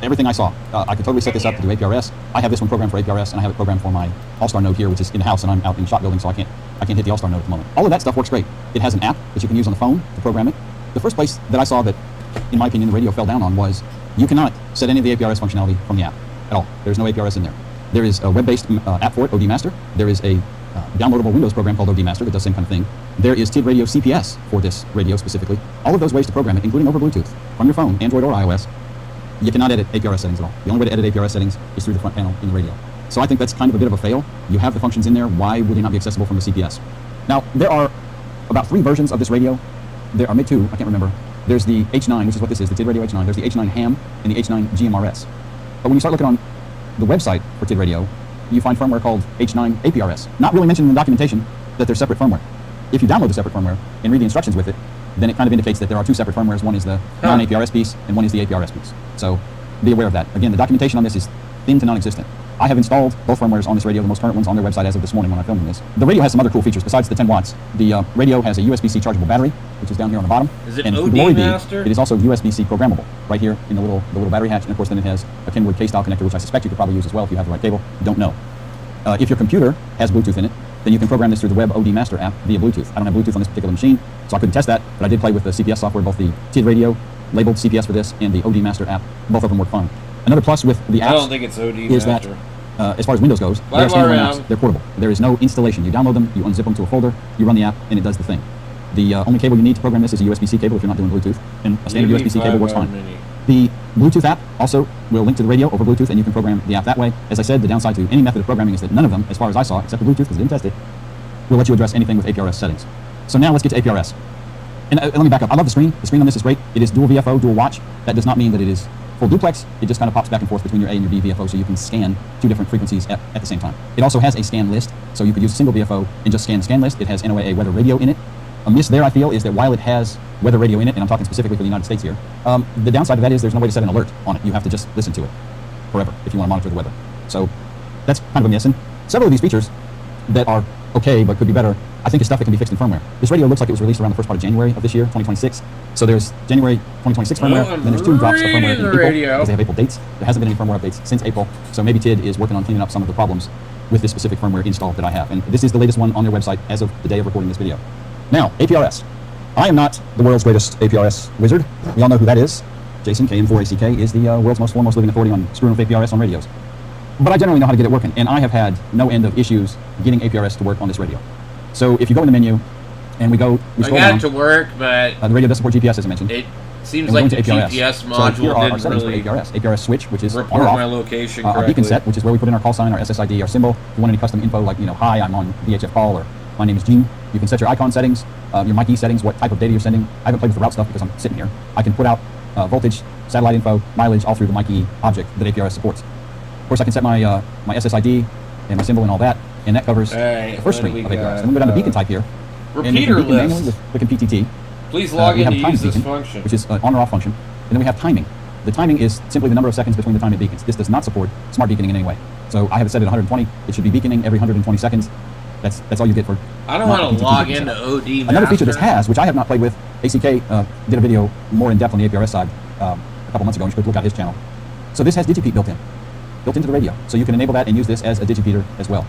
Everything I saw, I could totally set this up to do APRS. I have this one programmed for APRS, and I have it programmed for my All-Star node here, which is in the house, and I'm out in the shop building, so I can't hit the All-Star node at the moment. All of that stuff works great. It has an app that you can use on the phone to program it. The first place that I saw that, in my opinion, the radio fell down on was you cannot set any of the APRS functionality from the app at all. There's no APRS in there. There is a web-based app for it, OD Master. There is a downloadable Windows program called OD Master that does the same kind of thing. There is TID Radio CPS for this radio specifically. All of those ways to program it, including over Bluetooth, from your phone, Android or iOS. You cannot edit APRS settings at all. The only way to edit APRS settings is through the front panel in the radio. So I think that's kind of a bit of a fail. You have the functions in there. Why would they not be accessible from the CPS? Now, there are about 3 versions of this radio. There are maybe 2, I can't remember. There's the H9, which is what this is, the TID Radio H9. There's the H9 Ham and the H9 GMRS. But when you start looking on the website for TID Radio, you find firmware called H9 APRS. Not really mentioned in the documentation that they're separate firmware. If you download the separate firmware and read the instructions with it, then it kind of indicates that there are 2 separate firmwares. One is the non-APRS piece, and one is the APRS piece. So be aware of that. Again, the documentation on this is thin to non-existent. I have installed both firmwares on this radio, the most current ones on their website as of this morning when I'm filming this. The radio has some other cool features besides the 10 watts. The radio has a USB-C chargeable battery, which is down here on the bottom. Is it and OD glory be, Master? it is also USB-C programmable right here in the little battery hatch. And of course, then it has a Kenwood K-style connector, which I suspect you could probably use as well if you have the right cable. Don't know. If your computer has Bluetooth in it, then you can program this through the web OD Master app via Bluetooth. I don't have Bluetooth on this particular machine, so I couldn't test that, but I did play with the CPS software, both the TID Radio, labeled CPS for this, and the OD Master app. Both of them work fine. Another plus with the apps I don't think it's OD is Master. that, as far as Windows goes, Bye, they're standalone Mariam. apps. They're portable. There is no installation. You download them, you unzip them to a folder, you run the app, and it does the thing. The only cable you need to program this is a USB-C cable if you're not doing Bluetooth, and a standard USB-C cable works fine. The Bluetooth app also will link to the radio over Bluetooth, and you can program the app that way. As I said, the downside to any method of programming is that none of them, as far as I saw, except the Bluetooth because I didn't test it, will let you address anything with APRS settings. So now let's get to APRS. And let me back up. I love the screen. The screen on this is great. It is dual VFO, dual watch. That does not mean that it is Full duplex, it just kind of pops back and forth between your A and your B VFO, so you can scan 2 different frequencies at the same time. It also has a scan list, so you could use a single VFO and just scan the scan list. It has NOAA weather radio in it. A miss there, I feel, is that while it has weather radio in it, and I'm talking specifically for the United States here, the downside of that is there's no way to set an alert on it. You have to just listen to it forever if you want to monitor the weather. So that's kind of a miss. And several of these features that are okay but could be better, I think is stuff that can be fixed in firmware. This radio looks like it was released around the first part of January of this year, 2026. So there's January 2026 firmware, and then there's 2 drops of firmware in April, because they have April dates. There hasn't been any firmware updates since April, so maybe TID is working on cleaning up some of the problems with this specific firmware install that I have. And this is the latest one on their website as of the day of recording this video. Now, APRS. I am not the world's greatest APRS wizard. We all know who that is. Jason, KM4ACK, is the world's most foremost living authority on screwing with APRS on radios. But I generally know how to get it working, and I have had no end of issues getting APRS to work on this radio. So if you go in the menu, and we scroll I got it to work, but the radio does support GPS, as I mentioned. It seems like the GPS module so here are our settings really for APRS. APRS switch, which is report on or off. my location Our correctly. beacon set, which is where we put in our call sign, our SSID, our symbol. If you want any custom info, like, hi, I'm on VHF call, or my name is Gene. You can set your icon settings, your MIC settings, what type of data you're sending. I haven't played with the route stuff because I'm sitting here. I can put out voltage, satellite info, mileage, all through the MIC object that APRS supports. Of course, I can set my my SSID and my symbol and all that, and that covers the first screen of APRS. Then we go down to beacon type here. Repeater and beacon manually list. with PTT. Please log we in have to time use this beacon, function. which is an on or off function. And then we have timing. The timing is simply the number of seconds between the time it beacons. This does not support smart beaconing in any way. So I have it set at 120. It should be beaconing every 120 seconds. That's all you get for. I don't want to log into OD Master. Another feature this has, which I have not played with, ACK did a video more in depth on the APRS side a couple months ago. You should look out his channel. So this has Digipeat built into the radio. So you can enable that and use this as a Digipeater as well.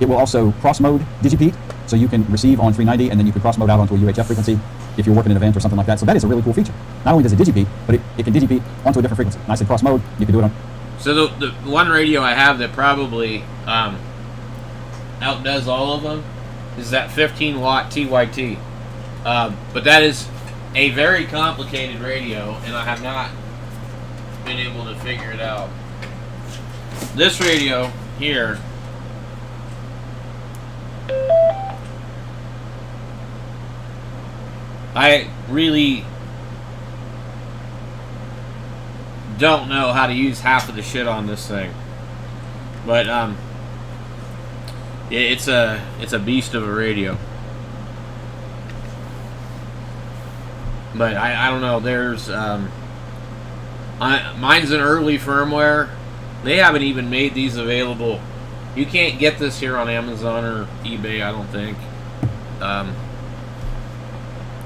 It will also cross-mode Digipeat, so you can receive on 390 and then you can cross-mode out onto a UHF frequency if you're working an event or something like that. So that is a really cool feature. Not only does it Digipeat, but it can Digipeat onto a different frequency. And I said cross-mode, you can do it on. So the one radio I have that probably outdoes all of them is that 15 watt TYT. But that is a very complicated radio, and I have not been able to figure it out. This radio here I really don't know how to use half of the shit on this thing, but it's a beast of a radio. But I don't know. There's mine's an early firmware. They haven't even made these available. You can't get this here on Amazon or eBay, I don't think.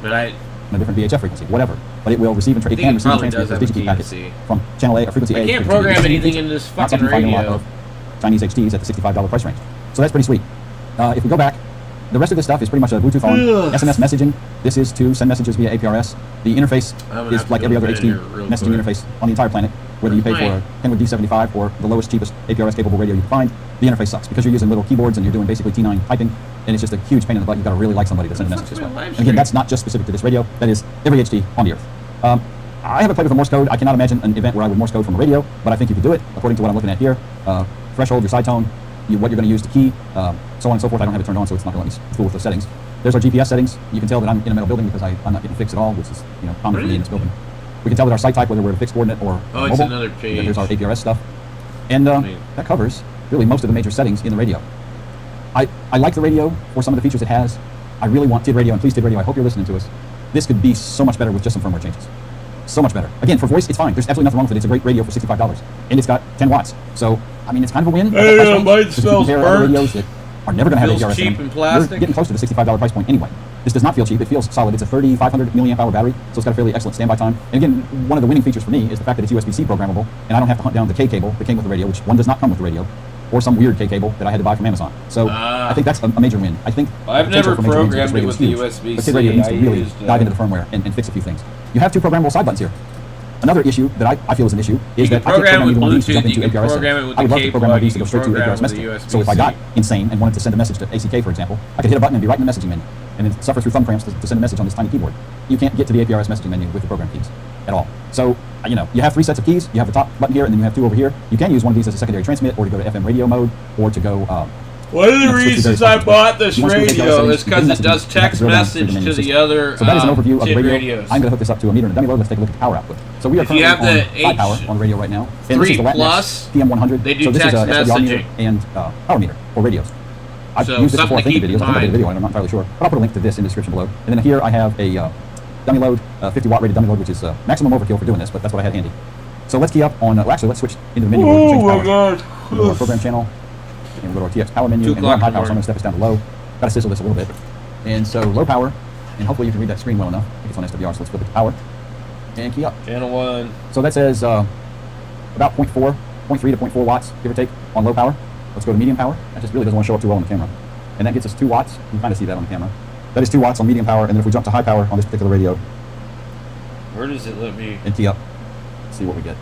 But a different VHF frequency, whatever. But it will receive and it can receive and transmit those Digipeat packets from channel A or frequency A. I can't program anything into this fucking radio. Not something you find in a lot of Chinese HDs at the $65 price range. So that's pretty sweet. If we go back, the rest of this stuff is pretty much a Bluetooth on. SMS messaging. This is to send messages via APRS. The interface is like every other HD messaging interface on the entire planet. Whether you pay for a Kenwood D75 or the lowest, cheapest APRS capable radio you can find, the interface sucks because you're using little keyboards and you're doing basically T9 typing, and it's just a huge pain in the butt. You've got to really like somebody to send a message this way. And again, that's not just specific to this radio. That is every HD on the earth. I haven't played with a Morse code. I cannot imagine an event where I would Morse code from a radio, but I think you could do it according to what I'm looking at here. Threshold, your side tone, what you're going to use to key, so on and so forth. I don't have it turned on, so it's not going to let me fool with the settings. There's our GPS settings. You can tell that I'm in a metal building because I'm not getting fixed at all, which is common for me in this building. We can tell that our site type, whether we're a fixed coordinate or it's mobile. another page. There's our APRS stuff. And that covers really most of the major settings in the radio. I like the radio for some of the features it has. I really want TID Radio, and please TID Radio, I hope you're listening to us. This could be so much better with just some firmware changes. So much better. Again, for voice, it's fine. There's absolutely nothing wrong with it. It's a great radio for $65. And it's got 10 watts. So, I mean, it's kind of a win. Hey, mine if you smells compare other burnt. radios that are never going to have Feels APRS cheap in them, and plastic. you're getting close to the $65 price point anyway. This does not feel cheap. It feels solid. It's a 3,500 milliamp hour battery, so it's got a fairly excellent standby time. And again, one of the winning features for me is the fact that it's USB-C programmable, and I don't have to hunt down the K cable that came with the radio, which one does not come with the radio, or some weird K cable that I had to buy from Amazon. So I think that's a major win. I think I've the potential never for major wins programmed this radio it is with huge. the USB-C. But TID Radio needs to I really used, dive into the firmware and fix a few things. You have two programmable side buttons here. Another issue that I feel is an issue is that I can't program either one of these to jump into APRS. I would love to program one of these to go straight to APRS messaging. So if I got insane and wanted to send a message to ACK, for example, I could hit a button and be right in the messaging menu, and then suffer through thumb cramps to send a message on this tiny keyboard. You can't get to the APRS messaging menu with the program keys at all. So, you have 3 sets of keys. You have the top button here, and then you have 2 over here. You can use one of these as a secondary transmit, or to go to FM radio mode, or to go One of the switch you very reasons I fast. bought this You want to switch APRS radio settings, is because you it can does message, you have to text go down message through the to menu the system. other So that is an overview of the TID radio. radios. I'm going to hook this up to a meter and a dummy load. Let's take a look at the power output. So we are If you currently have on the high power on the radio right now. And this is the 3 Latnex plus, PM100. they do so this text is a SWR meter messaging. and power meter for radios. I've So used this before, I something think, to in keep videos. I think I did a in video, I'm not entirely sure. But I'll put a link to this in the description below. And then here I have a dummy load, 50 watt rated dummy load, which is maximum overkill for doing this, but that's what I had handy. So let's key up on, well, actually, let's switch into the menu where we can change power. God. We'll go to our program channel, and we'll go to our TX power menu, and we're on high power, so I'm going to step us down to low. Got to sizzle this a little bit. And so low power, and hopefully you can read that screen well enough. I think it's on SWR, so let's flip it to power. And key up. Channel 1. So that says about 0.3 to 0.4 watts, give or take, on low power. Let's go to medium power. That just really doesn't want to show up too well on the camera. And that gets us 2 watts. You can kind of see that on the camera. That is 2 watts on medium power, and then if we jump to high power on this particular radio Where does it let me? and key up, see what we get.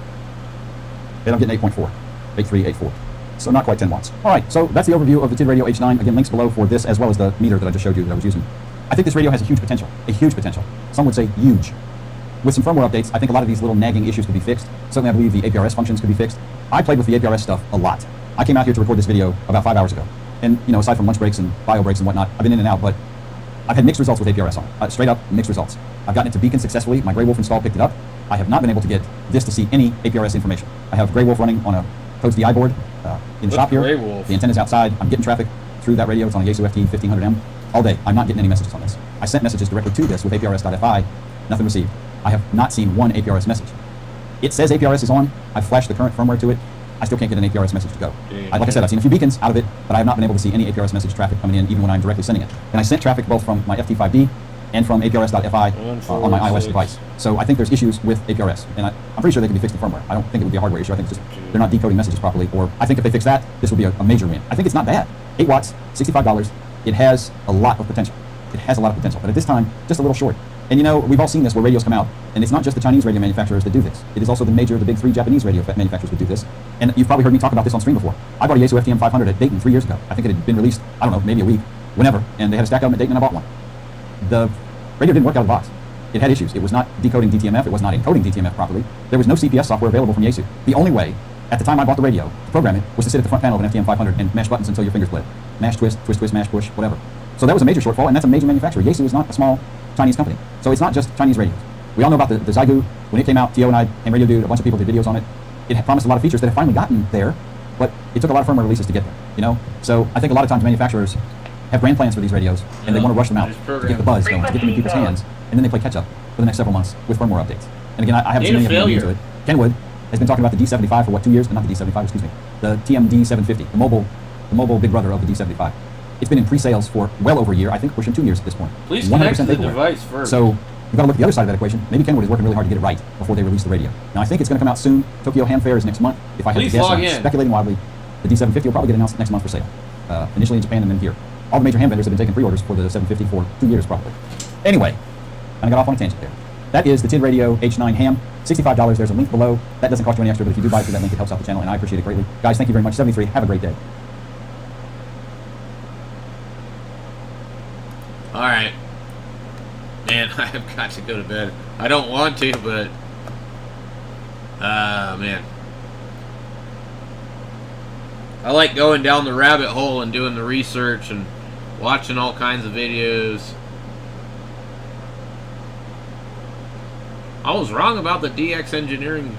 And I'm getting 8.4, 8.3, 8.4. So not quite 10 watts. All right, so that's the overview of the TID Radio H9. Again, links below for this as well as the meter that I just showed you that I was using. I think this radio has a huge potential. Some would say huge. With some firmware updates, I think a lot of these little nagging issues could be fixed. Certainly, I believe the APRS functions could be fixed. I played with the APRS stuff a lot. I came out here to record this video about 5 hours ago. And, you know, aside from lunch breaks and bio breaks and whatnot, I've been in and out, but I've had mixed results with APRS on. Straight up mixed results. I've gotten it to beacon successfully. My Grey Wolf install picked it up. I have not been able to get this to see any APRS information. I have Grey Wolf running on a Codes DI board in the shop here. Grey Wolf? The antenna's outside. I'm getting traffic through that radio. It's on a Yaesu FT 1500M all day. I'm not getting any messages on this. I sent messages directly to this with APRS.FI. Nothing received. I have not seen one APRS message. It says APRS is on. I've flashed the current firmware to it. I still can't get an APRS message to go. Like I said, I've seen a few beacons out of it, but I have not been able to see any APRS message traffic coming in, even when I'm directly sending it. And I sent traffic both from my FT5D and from APRS.FI on my iOS device. So I think there's issues with APRS, and I'm pretty sure they can be fixed in firmware. I don't think it would be a hardware issue. I think it's just they're not decoding messages properly, or I think if they fix that, this would be a major win. I think it's not bad. 8 watts, $65. It has a lot of potential. It has a lot of potential, but at this time, just a little short. And you know, we've all seen this where radios come out, and it's not just the Chinese radio manufacturers that do this. It is also the big 3 Japanese radio manufacturers that do this. And you've probably heard me talk about this on stream before. I bought a Yaesu FTM 500 at Dayton 3 years ago. I think it had been released, I don't know, maybe a week, whenever, and they had a stack of them at Dayton, and I bought one. The radio didn't work out of the box. It had issues. It was not decoding DTMF. It was not encoding DTMF properly. There was no CPS software available from Yaesu. The only way, at the time I bought the radio, to program it, was to sit at the front panel of an FTM 500 and mash buttons until your fingers bled. Mash, twist, twist, twist, mash, push, whatever. So that was a major shortfall, and that's a major manufacturer. Yaesu is not a small Chinese company. So it's not just Chinese radios. We all know about the Xiegu. When it came out, Tio and I and Radio Dude, a bunch of people did videos on it. It had promised a lot of features that have finally gotten there, but it took a lot of firmware releases to get there, you know? So I think a lot of times manufacturers have grand plans for these radios, and they want to rush them out to get the buzz going, to get them in people's hands, and then they play catch-up for the next several months with firmware updates. And again, I haven't seen any of them into it. Kenwood has been talking about the D75 for what, 2 years? Not the D75, excuse me. The TMD 750, the mobile big brother of the D75. It's been in pre-sales for well over a year. I think pushing 2 years at this point. Please connect to the takeaway. device first. So you've got to look at the other side of that equation. Maybe Kenwood is working really hard to get it right before they release the radio. Now I think it's going to come out soon. Tokyo Ham Fair is next month. If I had to Please guess, log I'm in. speculating wildly. The D750 will probably get announced next month for sale. Initially in Japan and then here. All the major ham vendors have been taking pre-orders for the 750 for 2 years probably. Anyway, I got off on a tangent there. That is the TID Radio H9 ham. $65. There's a link below. That doesn't cost you any extra, but if you do buy it through that link, it helps out the channel, and I appreciate it greatly. Guys, thank you very much. 73. Have a great day. Alright. Man, I have got to go to bed. I don't want to, but... man. I like going down the rabbit hole and doing the research and watching all kinds of videos. I was wrong about the DX engineering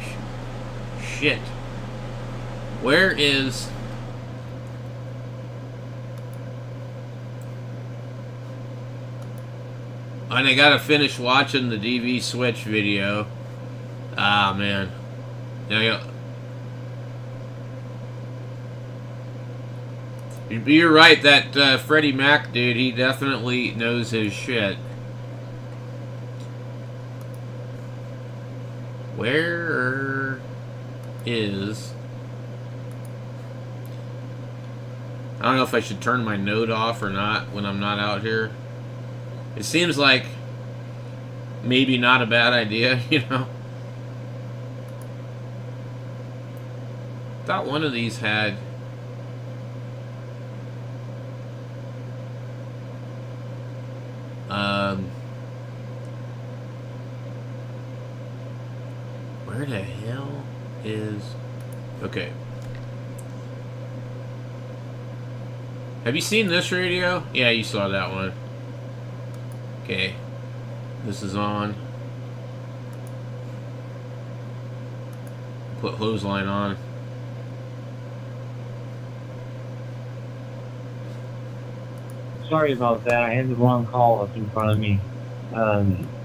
shit. Where is... And I gotta finish watching the DV Switch video. Ah, man. Now, you're right, that Freddie Mac dude, he definitely knows his shit. Where is... I don't know if I should turn my node off or not when I'm not out here. It seems like maybe not a bad idea, you know? Thought one of these had... where the hell is... Okay. Have you seen this radio? Yeah, you saw that one. Okay. This is on. Put hose line on. Sorry about that. I had the wrong call up in front of me.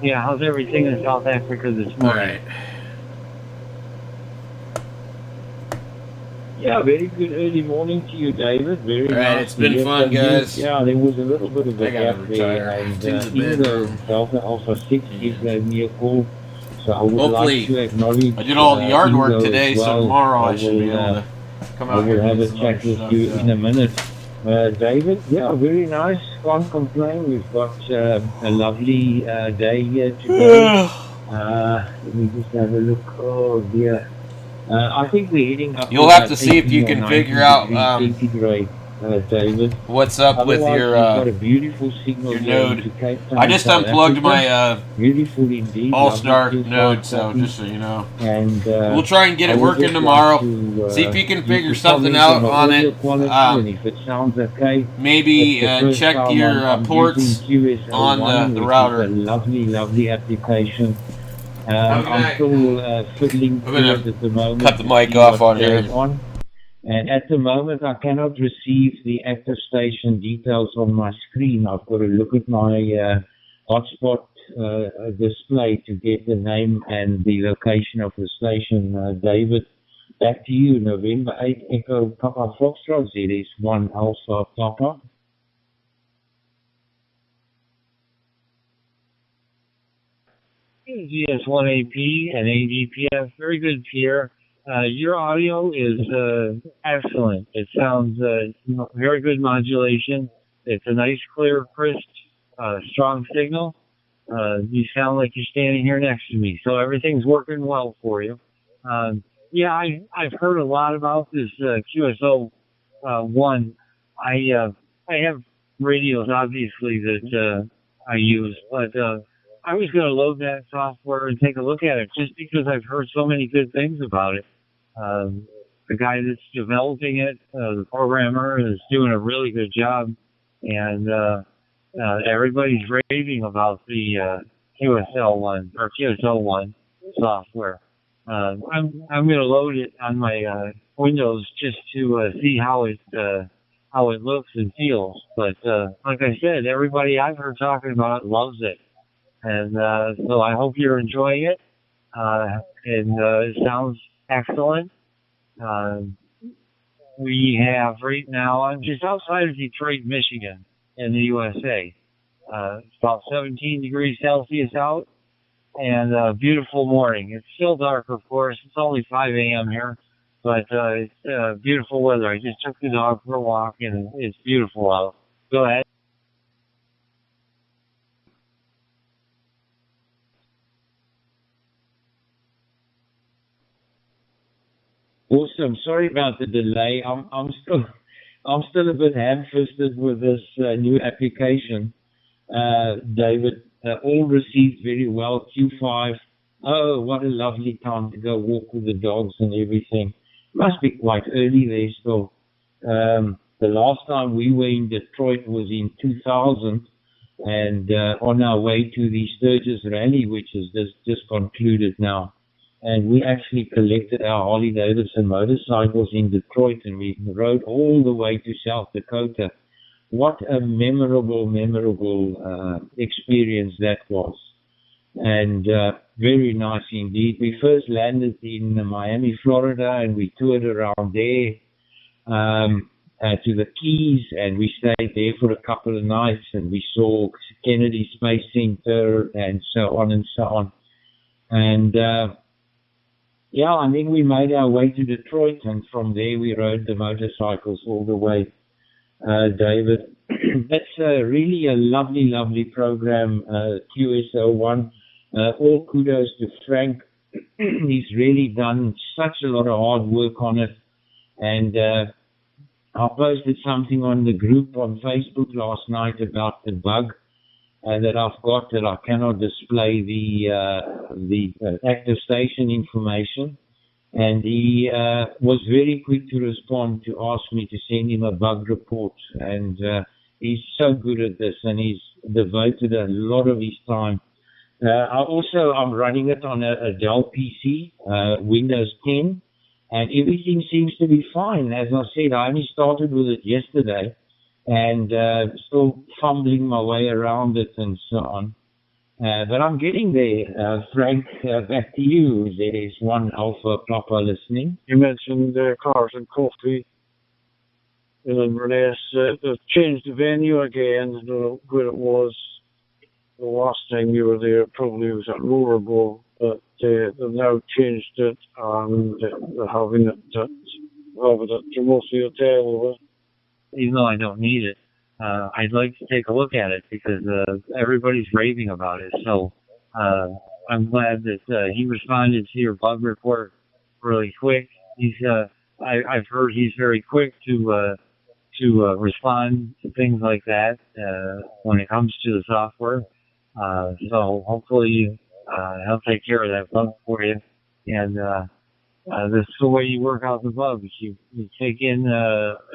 Yeah, how's everything in South Africa this morning? All right. Yeah, very good early morning to you, David. Very All right, nice it's to been hear fun, from you. guys. Yeah, there was a little bit of I a gotta gap there, retire and to the even though bedroom. Delta Alpha 6 gave me a call, so I would Hopefully, like to acknowledge. I did all the yard work Ingo today, as so well. tomorrow I should be able to come I out here will and have do a some chat other with stuff. you in a minute. David, yeah, very nice. Can't complain. We've got a lovely day here today. Let me just have a look. Oh dear. I think we're heading up. You'll to have about to see if 18 you or can 19 figure out degrees centigrade, David. what's up with Otherwise, your we've got a beautiful signal your here node. into Cape Town, I just South unplugged Africa. my Beautiful indeed. All-Star lovely node, so copy. just so you know. And We'll try and get I it would working just tomorrow. like to, See if you can give figure you something comments out the on audio it. quality, and if it sounds okay, Maybe it's the first check time your I'm ports using QSL1, on the which router. is a lovely, lovely application. I'm I'm still fiddling I'm through gonna it at the moment. cut the to mic see off what's on here. going on. And at the moment, I cannot receive the active station details on my screen. I've got to look at my hotspot display to get the name and the location of the station. David, back to you. November 8 Echo Papa Foxtrot ZS1 Alpha Papa. GS1AP and AGPF, very good, Pierre. Your audio is excellent. It sounds very good modulation. It's a nice, clear, crisp, strong signal. You sound like you're standing here next to me, so everything's working well for you. Yeah, I've heard a lot about this QSO one. I have radios, obviously, that I use, but I was going to load that software and take a look at it just because I've heard so many good things about it. The guy that's developing it, the programmer, is doing a really good job, and everybody's raving about the QSL1 or QSO1 software. I'm going to load it on my Windows just to see how it looks and feels. But like I said, everybody I've heard talking about it loves it. And so I hope you're enjoying it. And it sounds excellent. We have right now, I'm just outside of Detroit, Michigan, in the USA. It's about 17 degrees Celsius out, and a beautiful morning. It's still dark, of course. It's only 5 a.m. here, but it's beautiful weather. I just took the dog for a walk, and it's beautiful out. Go ahead. Awesome. Sorry about the delay. I'm still a bit ham-fisted with this new application, David. All received very well. Q5. Oh, what a lovely time to go walk with the dogs and everything. Must be quite early there still. The last time we were in Detroit was in 2000, and on our way to the Sturgis Rally, which is just concluded now. And we actually collected our Harley Davidson motorcycles in Detroit, and we rode all the way to South Dakota. What a memorable experience that was. And very nice indeed. We first landed in Miami, Florida, and we toured around there to the Keys, and we stayed there for a couple of nights, and we saw Kennedy Space Center and so on and so on. And yeah, and then we made our way to Detroit, and from there we rode the motorcycles all the way, David. That's really a lovely program, QSO1. All kudos to Frank. He's really done such a lot of hard work on it. And I posted something on the group on Facebook last night about the bug that I've got, that I cannot display the active station information. and he was very quick to respond to ask me to send him a bug report. And he's so good at this, and he's devoted a lot of his time. I'm running it on a Dell PC, Windows 10, and everything seems to be fine. As I said, I only started with it yesterday, and still fumbling my way around it and so on. But I'm getting there. Frank, back to you. There is one Alpha Papa listening. You mentioned cars and coffee. And Renee said they've changed the venue again. I don't know where it was. The last time you were there probably was at Rollerball, but they've now changed it, and they're having it at Tremosi Hotel. Even though I don't need it, I'd like to take a look at it because everybody's raving about it. So I'm glad that he responded to your bug report really quick. I've heard he's very quick to respond to things like that when it comes to the software. So hopefully he'll take care of that bug for you. And this is the way you work out the bugs. You take in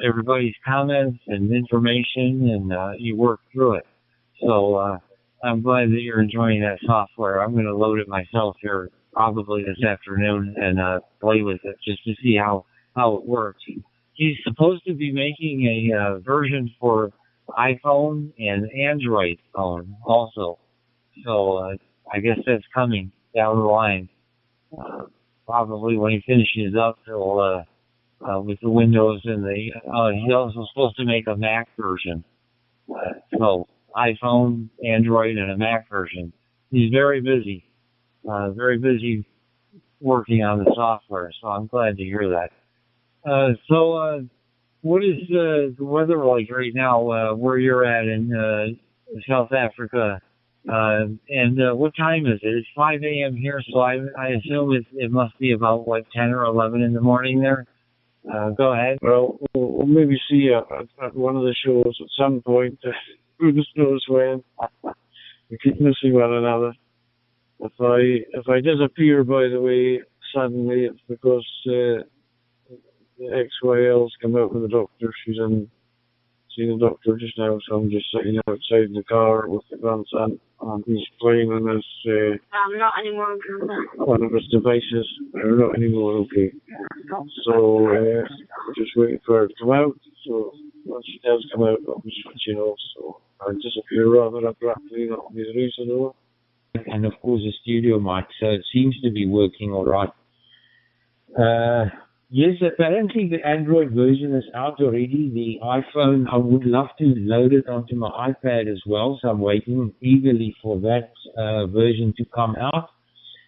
everybody's comments and information, and you work through it. So I'm glad that you're enjoying that software. I'm going to load it myself here probably this afternoon and play with it just to see how it works. He's supposed to be making a version for iPhone and Android phone also. So I guess that's coming down the line. Probably when he finishes up, he'll, with the Windows and he's also supposed to make a Mac version. So iPhone, Android, and a Mac version. He's very busy working on the software. So I'm glad to hear that. What is the weather like right now where you're at in South Africa? And what time is it? It's 5 a.m. here, so I assume it must be about, 10 or 11 in the morning there? Go ahead. Well, we'll maybe see you at one of the shows at some point. Who just knows when? We keep missing one another. If I disappear, by the way, suddenly, it's because the XYL's come out with the doctor. She's in seeing the doctor just now, so I'm just sitting outside in the car with the grandson, and he's playing on his I'm not anymore. one of his devices. I'm not anymore, okay. So just waiting for her to come out. So once she does come out, I'll just let you know. So I'll disappear rather abruptly. That'll be the reason, though. And of course, the studio mic, so it seems to be working all right. Yes, apparently the Android version is out already. The iPhone, I would love to load it onto my iPad as well, so I'm waiting eagerly for that version to come out.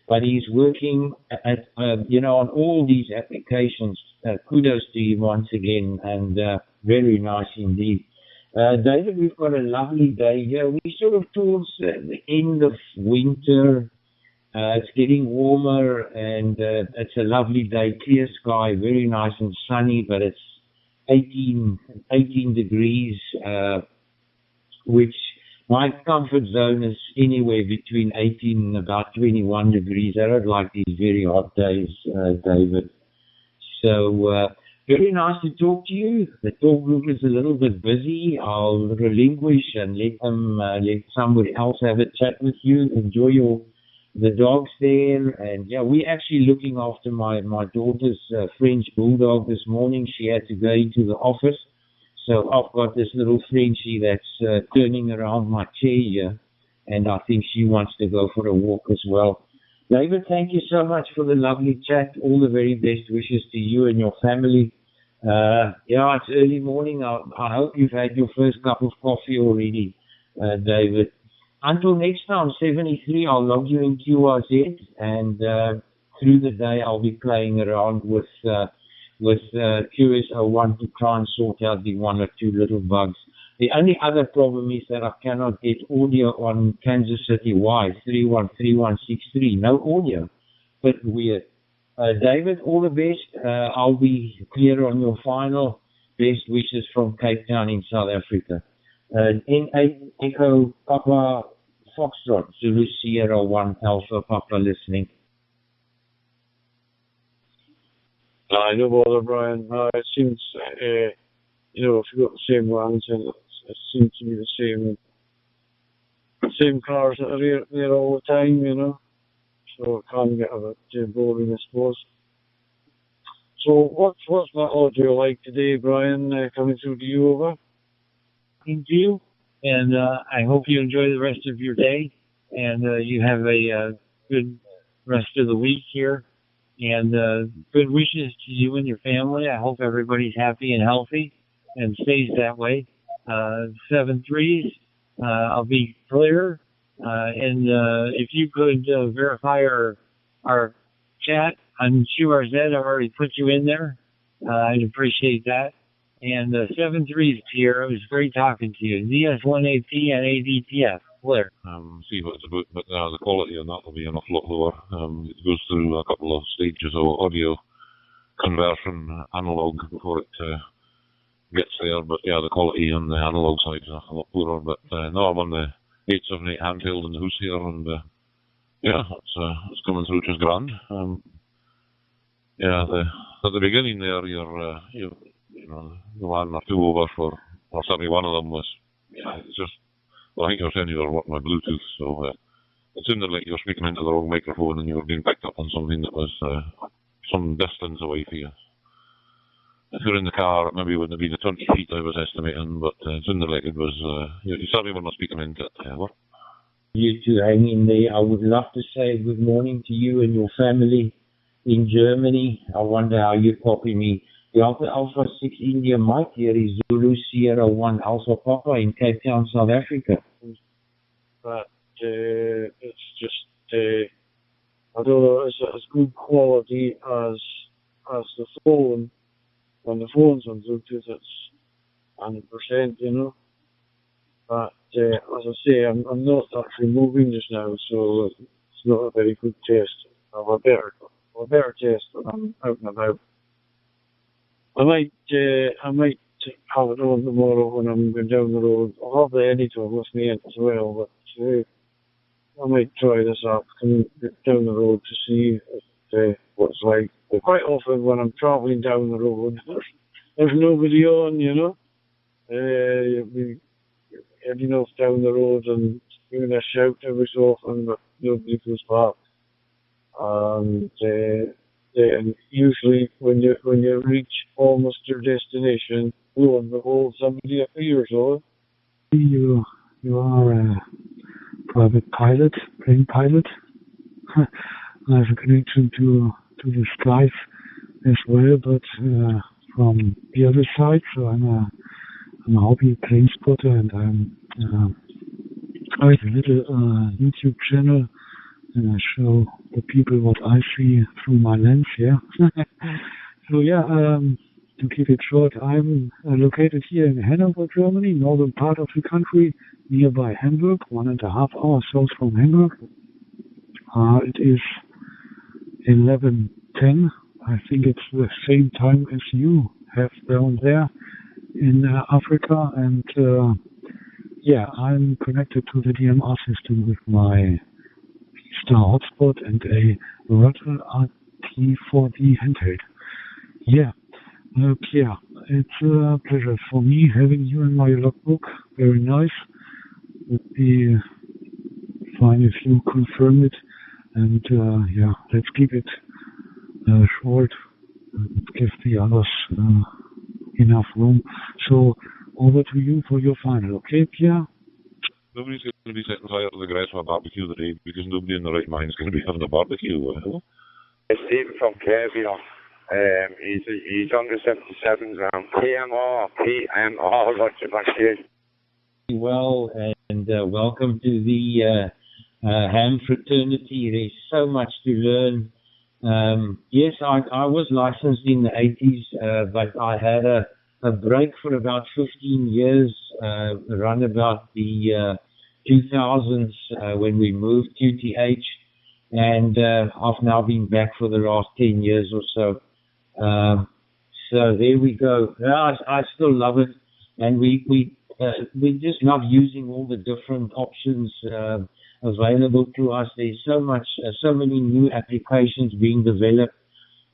But he's working at, on all these applications. Kudos to you once again, and very nice indeed. David, we've got a lovely day here. We're sort of towards the end of winter. It's getting warmer, and it's a lovely day, clear sky, very nice and sunny, but it's 18 degrees, which my comfort zone is anywhere between 18 and about 21 degrees. I don't like these very hot days, David. So very nice to talk to you. The talk group is a little bit busy. I'll relinquish and let somebody else have a chat with you. Enjoy the dogs there, and we're actually looking after my daughter's French bulldog this morning. She had to go into the office, so I've got this little Frenchie that's turning around my chair here, and I think she wants to go for a walk as well. David, thank you so much for the lovely chat. All the very best wishes to you and your family. It's early morning. I hope you've had your first cup of coffee already, David. Until next time, 73, I'll log you in QRZ, and through the day I'll be playing around with QS01 to try and sort out the one or two little bugs. The only other problem is that I cannot get audio on Kansas City Y 313163. No audio. But weird. David, all the best. I'll be clear on your final. Best wishes from Cape Town in South Africa. N8 Echo Papa Foxtrot, Zulu Sierra 1 Alpha Papa listening. No bother, Brian. It seems, you know, if you've got the same ones, and it seems to be the same cars that are there all the time, you know. So it can get a bit boring, I suppose. So what's my audio like today, Brian, coming through to you, over? Thank you, and I hope you enjoy the rest of your day, and you have a good rest of the week here, and good wishes to you and your family. I hope everybody's happy and healthy and stays that way. 7-3s, I'll be clear, and if you could verify our chat, I'm sure Zed already put you in there. I'd appreciate that. And 7-3s, Pierre, it was great talking to you. ZS18P and ADPF, Blair. See what it's about, but the quality on that will be an awful lot lower. It goes through a couple of stages of audio conversion, analog, before it gets there. But yeah, the quality on the analog side is a lot poorer. But no, I'm on the 878 handheld in the house here, and yeah, it's coming through just grand. Yeah, at the beginning there, you know, the one or two over or certainly one of them was, yeah, it's just, well, I think you were saying you were working with Bluetooth, so it sounded like you were speaking into the wrong microphone and you were being picked up on something that was some distance away from you. If you're in the car, it maybe wouldn't have been the 20 feet I was estimating, but it sounded like it was, you certainly were not speaking into it. You two hang in there. I would love to say good morning to you and your family in Germany. I wonder how you copy me. The Alpha 6 India Mike here is Zulu Sierra 1 Alpha Papa in Cape Town, South Africa. But it's just, I don't know, it's as good quality as the phone. When the phone's on Bluetooth, it's 100%, you know. But as I say, I'm not actually moving just now, so it's not a very good test. I'll have a better test when I'm out and about. I might have it on tomorrow when I'm going down the road. I'll have the editor with me as well, but I might try this out coming down the road to see what it's like. But quite often when I'm travelling down the road, there's nobody on, you know. You'll be heading off down the road and giving a shout every so often, but nobody goes back. And usually when you reach almost your destination, lo and behold, somebody appears, or you are a private pilot, plane pilot. I have a connection to the skies as well, but from the other side. So I'm a hobby plane spotter, and I have a little YouTube channel, and I show the people what I see through my lens here. So yeah, to keep it short, I'm located here in Hanover, Germany, northern part of the country, nearby Hamburg, 1.5 hours south from Hamburg. It is 11:10. I think it's the same time as you have down there in Africa, and yeah, I'm connected to the DMR system with my Star hotspot and a Rotor RT4D handheld. Yeah, okay, it's a pleasure for me having you in my logbook. Very nice. Would be fine if you confirm it. And yeah, let's keep it short and give the others enough room. So over to you for your final, okay, Pierre? Nobody's going to be setting fire to the grass for a barbecue today, because nobody in the right mind is going to be having a barbecue. Stephen from Kirby, he's under 77s around PMR, what's your back here? Well, and welcome to the ham fraternity. There's so much to learn. Yes, I was licensed in the 80s, but I had a break for about 15 years, around about the 2000s when we moved QTH, and I've now been back for the last 10 years or so. So there we go. I still love it, and we're just not using all the different options available to us. There's so many new applications being developed.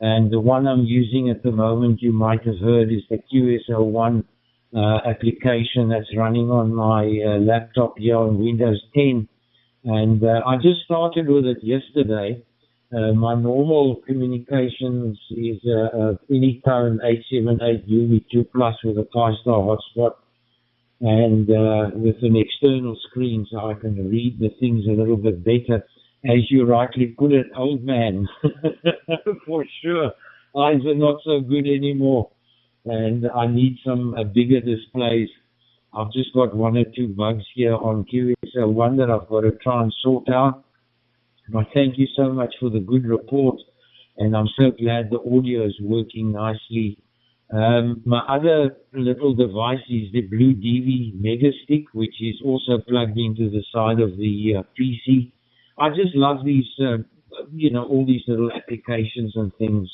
And the one I'm using at the moment, you might have heard, is the QSL1 application that's running on my laptop here on Windows 10. And I just started with it yesterday. My normal communications is Anytone 878 UV2 Plus with a 5-star hotspot and with an external screen so I can read the things a little bit better. As you rightly put it, old man, for sure. Eyes are not so good anymore, and I need some bigger displays. I've just got 1 or 2 bugs here on QSL1 that I've got to try and sort out. But thank you so much for the good report, and I'm so glad the audio is working nicely. My other little device is the Blue DV Mega Stick, which is also plugged into the side of the PC. I just love these, all these little applications and things,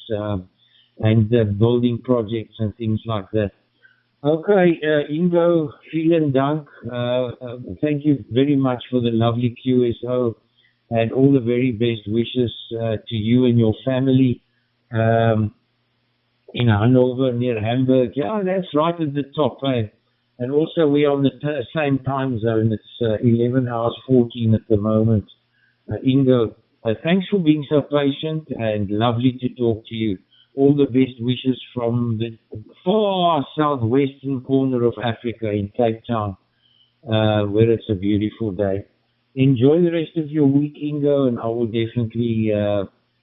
and building projects and things like that. Okay, Ingo, vielen Dank. Thank you very much for the lovely QSO and all the very best wishes to you and your family in Hanover, near Hamburg. Yeah, that's right at the top, eh? And also we're on the same time zone. It's 11 hours 14 at the moment. Ingo, thanks for being so patient and lovely to talk to you. All the best wishes from the far southwestern corner of Africa in Cape Town, where it's a beautiful day. Enjoy the rest of your week, Ingo, and I will definitely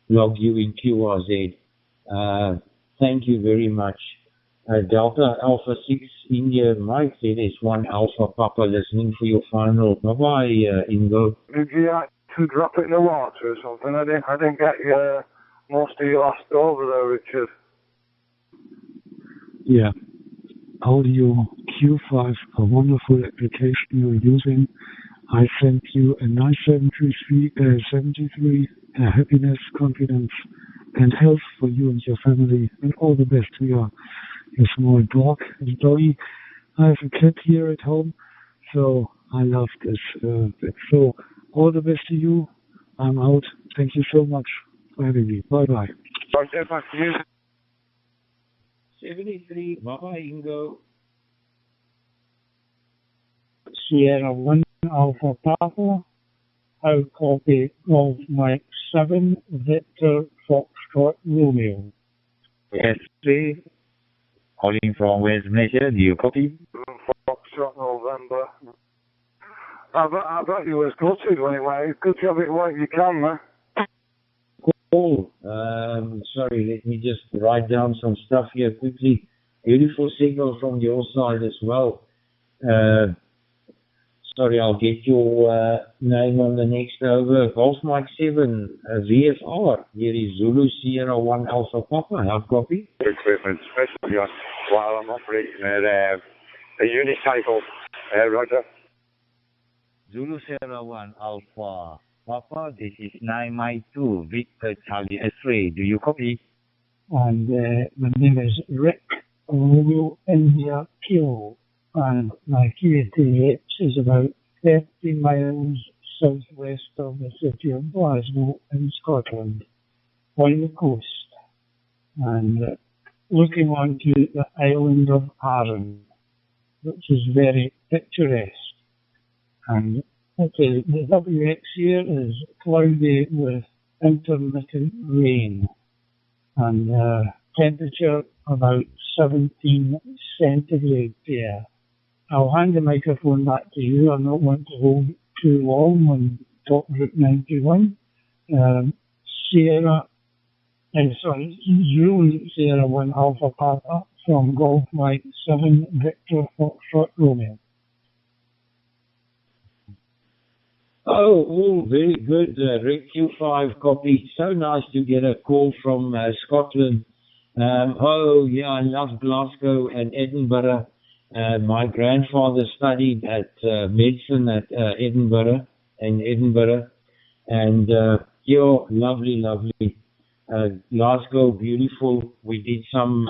log you in QRZ. Thank you very much. Delta Alpha 6 India Mike said it's 1 Alpha Papa listening for your final. Bye-bye, Ingo. Did you like to drop it in the water or something? I didn't get most of your last over there, Richard. Yeah. Audio Q5, a wonderful application you're using. I sent you a nice 73, happiness, confidence, and health for you and your family, and all the best to your small dog and doggy. I have a cat here at home, so I love this. So all the best to you. I'm out. Thank you so much for having me. Bye-bye. I'll get back to you. 73, bye-bye, Ingo. Sierra 1 Alpha Papa. I'll copy Golf Mike 7 Victor Foxtrot Romeo. Yes, please. Calling from West Malaysia. Do you copy? Foxtrot November. I bet you was gutted anyway. Good job it while you can, man. Cool. Sorry, let me just write down some stuff here quickly. Beautiful signal from your side as well. Sorry, I'll get your name on the next over. Golf Mike 7, VFR. Here is Zulu Sierra 1 Alpha Papa. How copy? Equipment, especially while I'm operating a unicycle. Roger. Zulu Sierra 1 Alpha Papa, this is 9 Mike 2 Victor Charlie X-ray. Do you copy? And my name is Rick Romeo India Kilo. And my QATH is about 30 miles southwest of the city of Glasgow in Scotland, on the coast, and looking onto the island of Arran, which is very picturesque. And the WX here is cloudy with intermittent rain, and temperature about 17 centigrade there. I'll hand the microphone back to you. I don't want to hold too long on Top Route 91. Zulu Sierra 1 Alpha Papa from Golf Mike 7 Victor Foxtrot Romeo. Oh, very good. Rick Q5 copy. So nice to get a call from Scotland. I love Glasgow and Edinburgh. My grandfather studied at medicine at Edinburgh, and lovely. Glasgow, beautiful. We did some,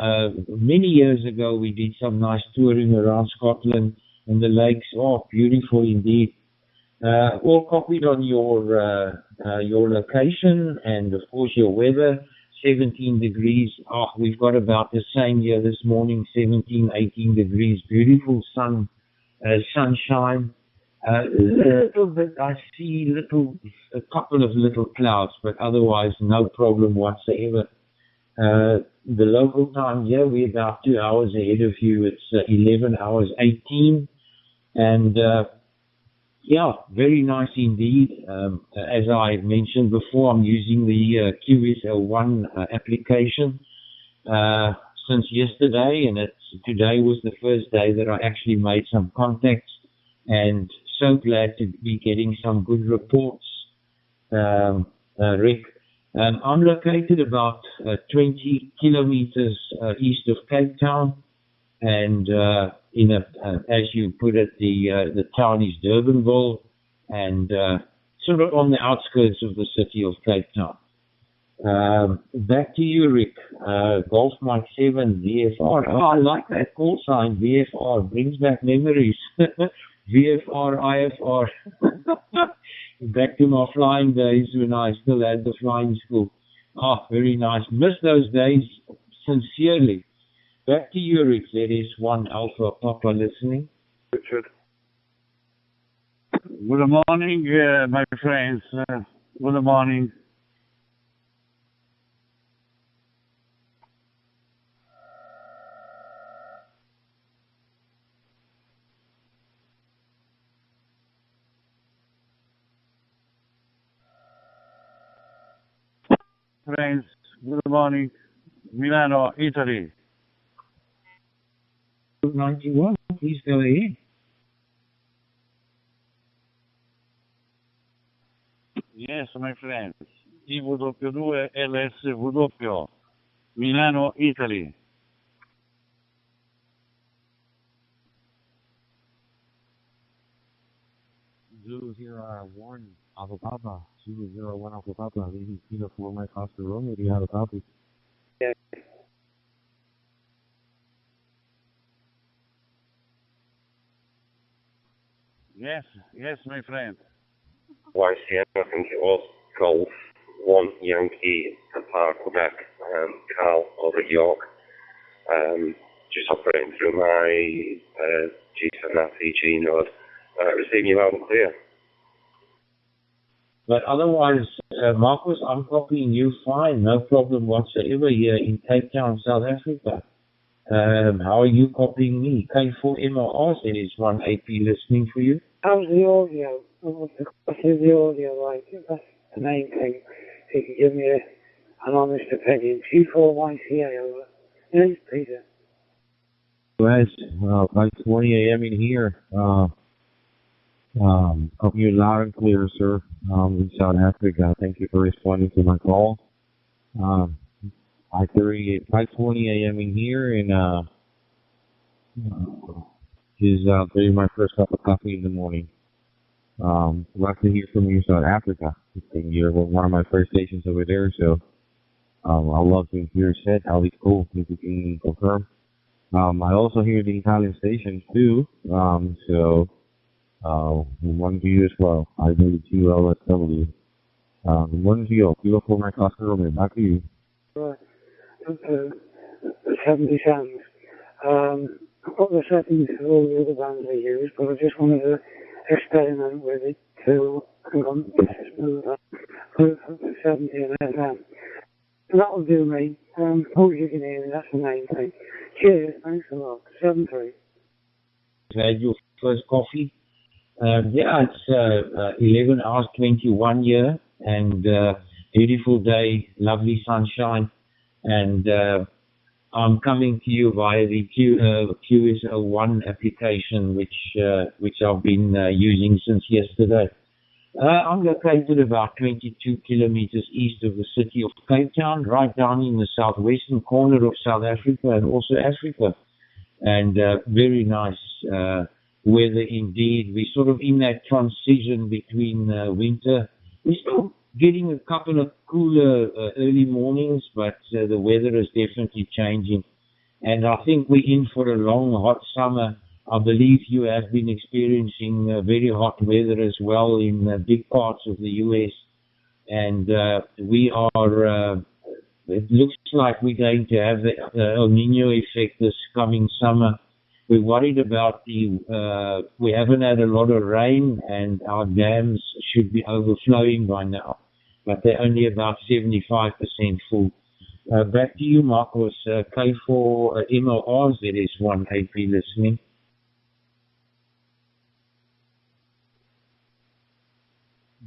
many years ago, we did some nice touring around Scotland and the lakes. Oh, beautiful indeed. All copied on your location and, of course, your weather. 17 degrees. Oh, we've got about the same here this morning, 17, 18 degrees. Beautiful sunshine. A little bit, I see a couple of little clouds, but otherwise no problem whatsoever. The local time here, we're about 2 hours ahead of you. It's 11 hours 18. And yeah, very nice indeed. As I mentioned before, I'm using the QSL1 application since yesterday, and today was the first day that I actually made some contacts, and so glad to be getting some good reports, Rick. I'm located about 20 kilometers east of Cape Town, and as you put it, the town is Durbanville, and sort of on the outskirts of the city of Cape Town. Back to you, Rick. Golf Mike 7 VFR. Oh, I like that call sign, VFR. Brings back memories. VFR, IFR. Back to my flying days when I still had the flying school. Oh, very nice. Miss those days sincerely. Back to you, Rick. That is 1 Alpha Papa listening. Richard. Good morning, my friends. Good morning. Friends, good morning. Milano, Italy. 91, please go ahead. Yes, my friends. IW2 LSW. Milano, Italy. Zulu 01 Alpha Papa. Zulu 01 Alpha Papa. This is Peter for my Oscar Romeo. Do you have a copy? Yeah. Yes, my friend. YCM, I think it was, Golf 1 Yankee Papa Quebec, Carl over at York. Just operating through my G7RPG node, receiving you loud and clear. But otherwise, Marcus, I'm copying you fine, no problem whatsoever here in Cape Town, South Africa. How are you copying me? K4MRR said it's 1 AP listening for you. How's the audio? What's the audio like? That's the main thing. If you can give me an honest opinion. Q4YCA over. Yes, Peter. Guys, 5:20 a.m. in here. Hope you loud and clear, sir. In South Africa. Thank you for responding to my call. 5:20 a.m. in here, and is getting my first cup of coffee in the morning. Glad to hear from you, South Africa. You're one of my first stations over there, so I'd love to hear it said. How it's cool, if you can confirm. I also hear the Italian stations too, so one to you as well. I do the QLSW. One to you. You go for my Oscar Romeo. Back to you. Right. 70 sounds. I've got the settings for all the other bands I use, but I just wanted to experiment with it to smooth up. Put 70 and FM. That'll do me. Hope you can hear me, that's the main thing. Cheers, thanks a lot. 7-3. Had your first coffee. Yeah, it's 11 hours 21 here, and beautiful day, lovely sunshine, and I'm coming to you via the QSL1 application, which I've been using since yesterday. I'm located about 22 kilometers east of the city of Cape Town, right down in the southwestern corner of South Africa and also Africa. And very nice weather indeed. We're sort of in that transition between winter. We're still getting a couple of cooler early mornings, but the weather is definitely changing. And I think we're in for a long, hot summer. I believe you have been experiencing very hot weather as well in big parts of the U.S. And we are it looks like we're going to have the El Nino effect this coming summer. We're worried about we haven't had a lot of rain and our dams should be overflowing by now, but they're only about 75% full. Back to you, Marcos. K4 MLRs, there is 1 AP listening.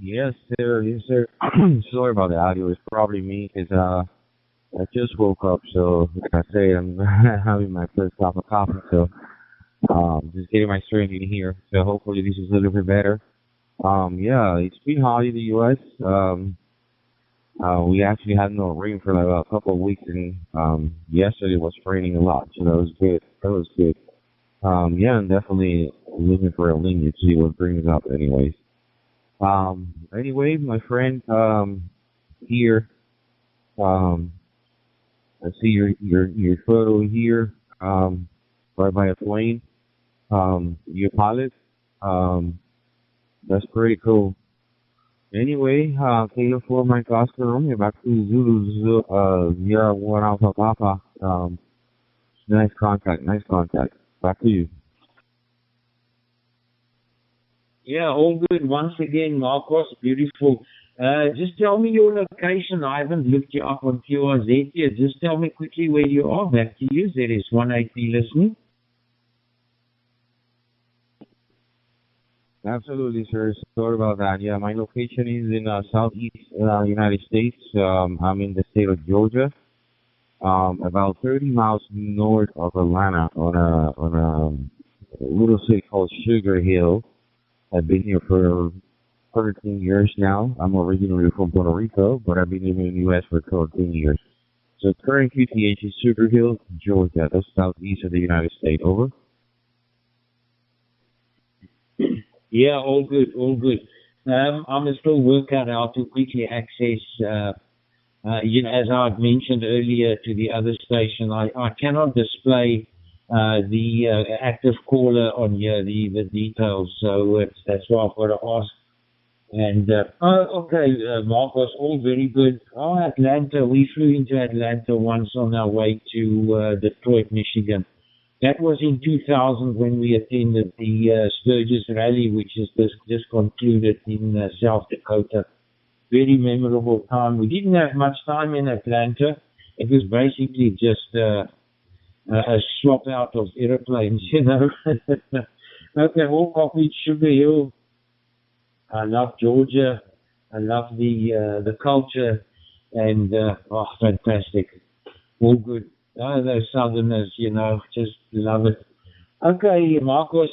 Yes, sir. Yes, sir. Sorry about the audio. It's probably me because I just woke up. So, like I say, I'm having my first cup of coffee. So, just getting my strength in here. So, hopefully, this is a little bit better. Yeah, it's been hot in the U.S. We actually had no rain for like a couple of weeks, and yesterday was raining a lot. So, that was good. That was good. Yeah, I'm definitely looking for a Nino to see what brings up, anyways. Anyway, my friend, here, I see your photo here, right by a plane, your pilot, that's pretty cool. Anyway, Kilo 4 Mike Oscar Romeo, back to Zulu, Sierra 1 Alpha Papa, nice contact, back to you. Yeah, all good. Once again, Marcos, beautiful. Just tell me your location. I haven't looked you up on QRZ yet. Just tell me quickly where you are. Back to you. There is 180 listening. Absolutely, sir. Sorry about that. Yeah, my location is in southeast United States. I'm in the state of Georgia, about 30 miles north of Atlanta, on a little city called Sugar Hill. I've been here for 13 years now. I'm originally from Puerto Rico, but I've been living in the U.S. for 13 years. So current QTH is Sugar Hill, Georgia. That's southeast of the United States. Over. Yeah, all good, all good. I'm still working out how to quickly access, as I mentioned earlier to the other station, I cannot display the active caller on here, the details. So that's why I've got to ask. And, okay, Marcos, all very good. Oh, Atlanta, we flew into Atlanta once on our way to Detroit, Michigan. That was in 2000 when we attended the Sturgis Rally, which is just concluded in South Dakota. Very memorable time. We didn't have much time in Atlanta. It was basically just a swap out of airplanes, you know. Okay, all copied, Sugar Hill. I love Georgia. I love the culture, and fantastic. All good. Those Southerners, you know, just love it. Okay, Marcos,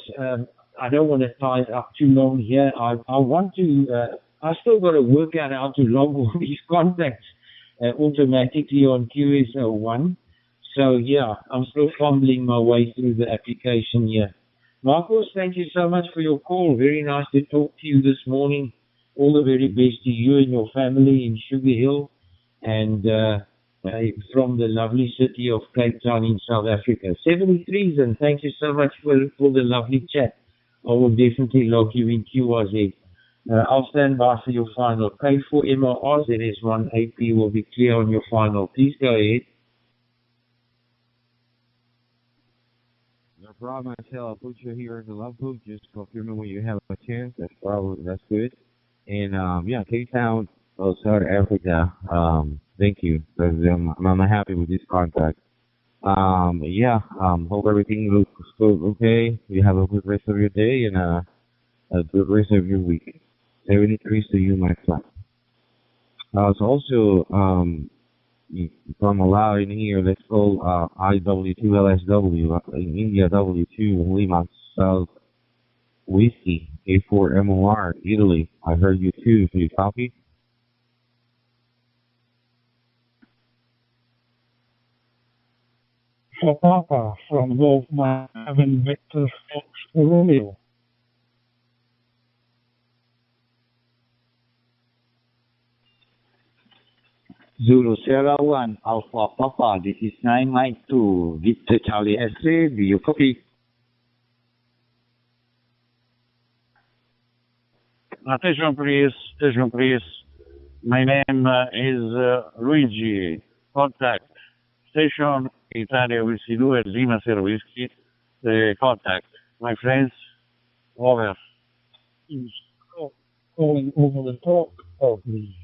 I don't want to tie it up too long here. I want to. I still got to work out how to log all these contacts automatically on QSL1. So yeah, I'm still fumbling my way through the application here. Marcos, thank you so much for your call. Very nice to talk to you this morning. All the very best to you and your family in Sugar Hill, and from the lovely city of Cape Town in South Africa. 73s, and thank you so much for the lovely chat. I will definitely log you in QRZ. I'll stand by for your final. K4 MLR, there is 1 AP, will be clear on your final. Please go ahead. No problem, Marcel. I'll put you here in the love book. Just confirm me when you have a chance. That's good. And yeah, Cape Town, South Africa. Thank you. Because I'm happy with this contact. Yeah. Hope everything looks good. Okay. You have a good rest of your day and a good rest of your week. 73 to you, my friend. It's also from Malawi in here. Let's go IW2LSW in India W2 Lima South Whiskey A4 MOR Italy. I heard you too. Can you copy? For Papa from Wolfman having Victor Fox Romeo. Zulu Sierra 1 Alpha Papa, this is 992 Victor Charlie X-ray. Do you copy? Attention please, attention please. My name is Luigi contact station Italia Whiskey 2 Lima Zero Whiskey. Contact. My friends, over. He's calling over the top of me.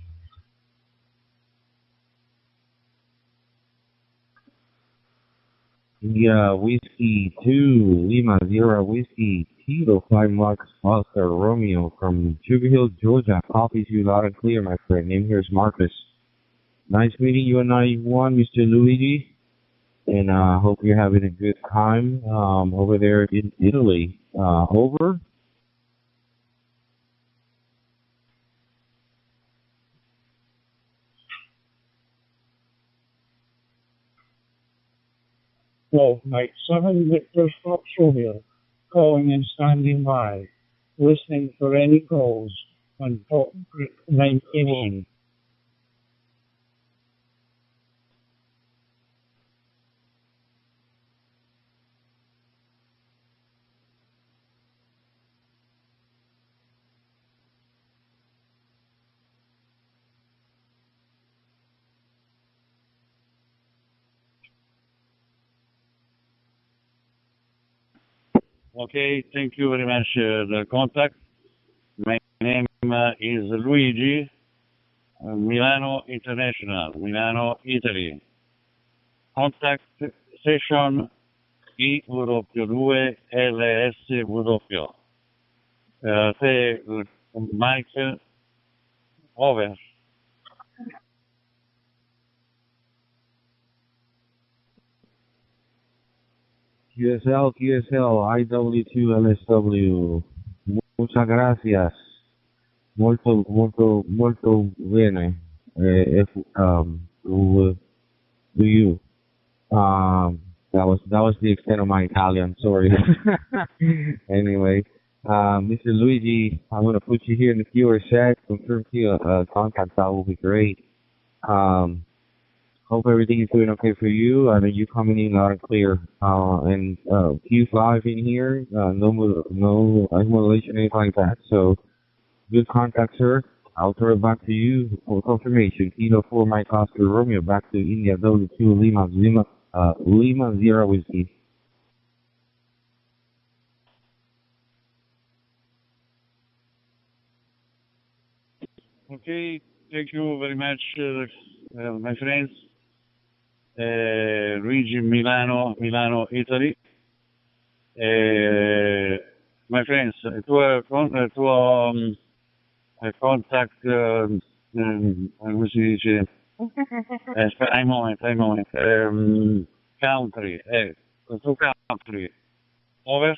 Yeah, Whiskey 2, Lima Zero Whiskey, Kilo 5 Marks, Oscar Romeo from Sugar Hill, Georgia. Copies you loud and clear, my friend. Name here is Marcus. Nice meeting you on 91, Mr. Luigi. And hope you're having a good time over there in Italy. Over. Well, Mike 7 Victor Foxtrot, calling and standing by, listening for any calls on Port Creek 91. Okay, thank you very much. The contact. My name is Luigi, Milano International, Milano, Italy. Contact session IW2 LSW. Say, Mike, over. QSL, IW2 LSW. Muchas gracias. Molto bene. If do you? That was the extent of my Italian. Sorry. Anyway, Mr. Luigi, I'm gonna put you here in the viewer chat. Confirm to you contact. That will be great. Hope everything is doing okay for you. I mean, you coming in loud and clear. And Q5 in here. No modulation, anything like that. So good contact, sir. I'll throw it back to you for confirmation. Kilo 4 Mike Oscar Romeo back to India W2 Lima Zero Whiskey. Okay, thank you very much, my friends. Luigi Milano, Italy. My friends, contact, come si dice? Un moment. Country, to country. Over.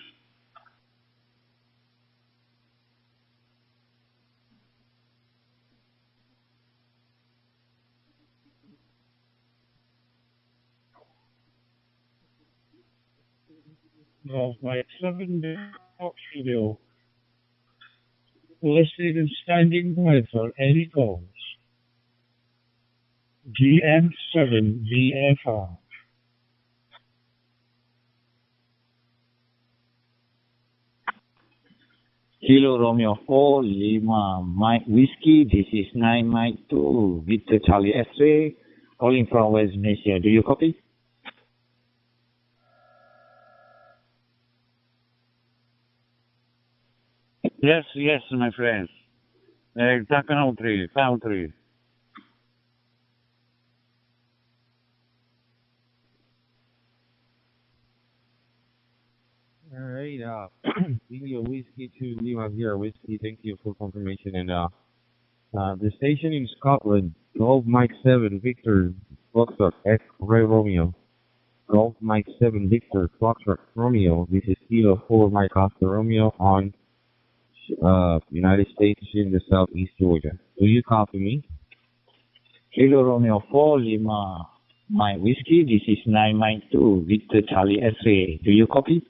Well, Mike 7 Foxtrot, listening and standing by for any calls. GM7 VFR. Kilo Romeo 4 Lima Mike Whiskey. This is 9 Mike 2 Victor Charlie X-ray calling from West Malaysia. Do you copy? Yes, my friends. Country. All right, India Whiskey to Lima Zero Whiskey. Thank you for confirmation. And the station in Scotland, Golf Mike 7 Victor Foxtrot X-Ray Romeo. Golf Mike 7 Victor Foxtrot Romeo. This is Kilo 4 Mike Oscar Romeo on United States in the Southeast Georgia. Do you copy me? Kilo Romeo 4 Lima Mike Whiskey. This is 9 Mike 2 Victor Charlie X-ray. Do you copy?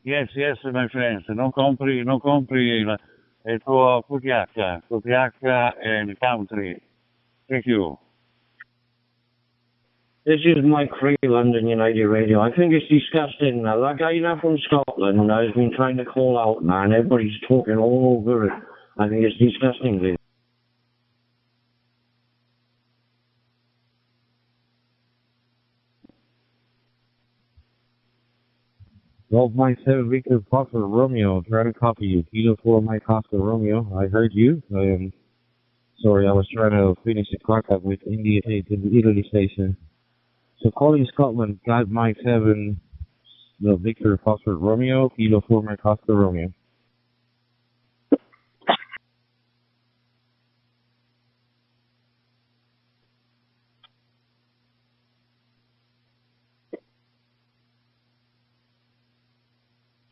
Yes, my friends. Non compri il tuo QTH and country. Thank you. This is Mike Freeland in United Radio. I think it's disgusting. Now, that guy now from Scotland has been trying to call out now, and everybody's talking all over it. I think it's disgusting, this. Well, Mike 7 Victor Foxtrot Romeo, trying to copy you. Kilo 4 Mike Oscar Romeo. I heard you. Sorry, I was trying to finish the contact with India 8 in the Italy station. So calling Scotland, got Mike 7 Victor Foxtrot Romeo, Kilo 4 Mike Oscar Romeo.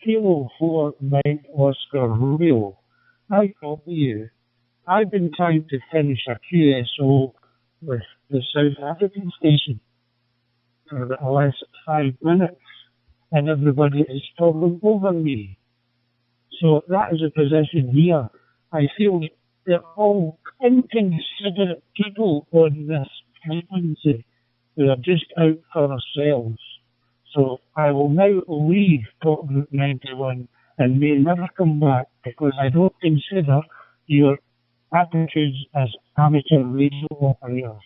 Kilo 4 Mike Oscar Romeo. I copy you. I've been trying to finish a QSO with the South African station for the last 5 minutes, and everybody is talking over me. So that is a position here. I feel they're all inconsiderate people on this frequency who are just out for ourselves. So I will now leave Talk Group 91 and may never come back because I don't consider your attitudes as amateur radio operators.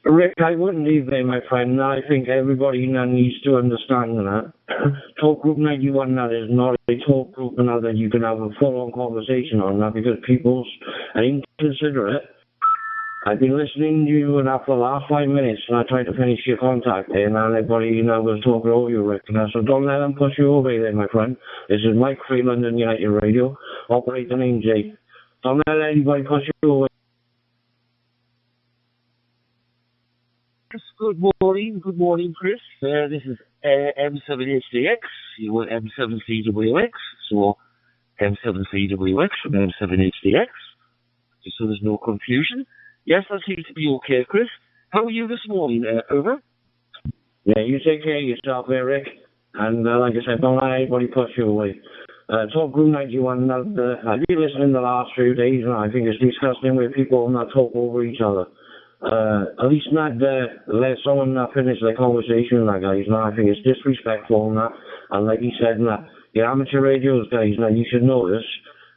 Rick, I wouldn't leave there, my friend. I think everybody now needs to understand that. Talk Group 91 now is not a talk group now that you can have a full-on conversation on that because people's are inconsiderate. I've been listening to you and for the last 5 minutes and I tried to finish your contact there and everybody was talking over you, Rick. So don't let them push you over there, my friend. This is Mike Freeland in United Radio, operator name Jay. Don't let anybody push you over. Good morning, Chris. This is M7HDX, you were M7CWX, so M7CWX from M7HDX, just so there's no confusion. Yes, that seems to be okay, Chris. How are you this morning, over? Yeah, you take care of yourself there, Rick. And like I said, don't let anybody push you away. Talk Group 91, I've been listening the last few days, and I think it's disgusting when people not talk over each other. At least not let someone finish their conversation, that guys. No, I think it's disrespectful and that. And like he said, your amateur radios, guys, now you should know this.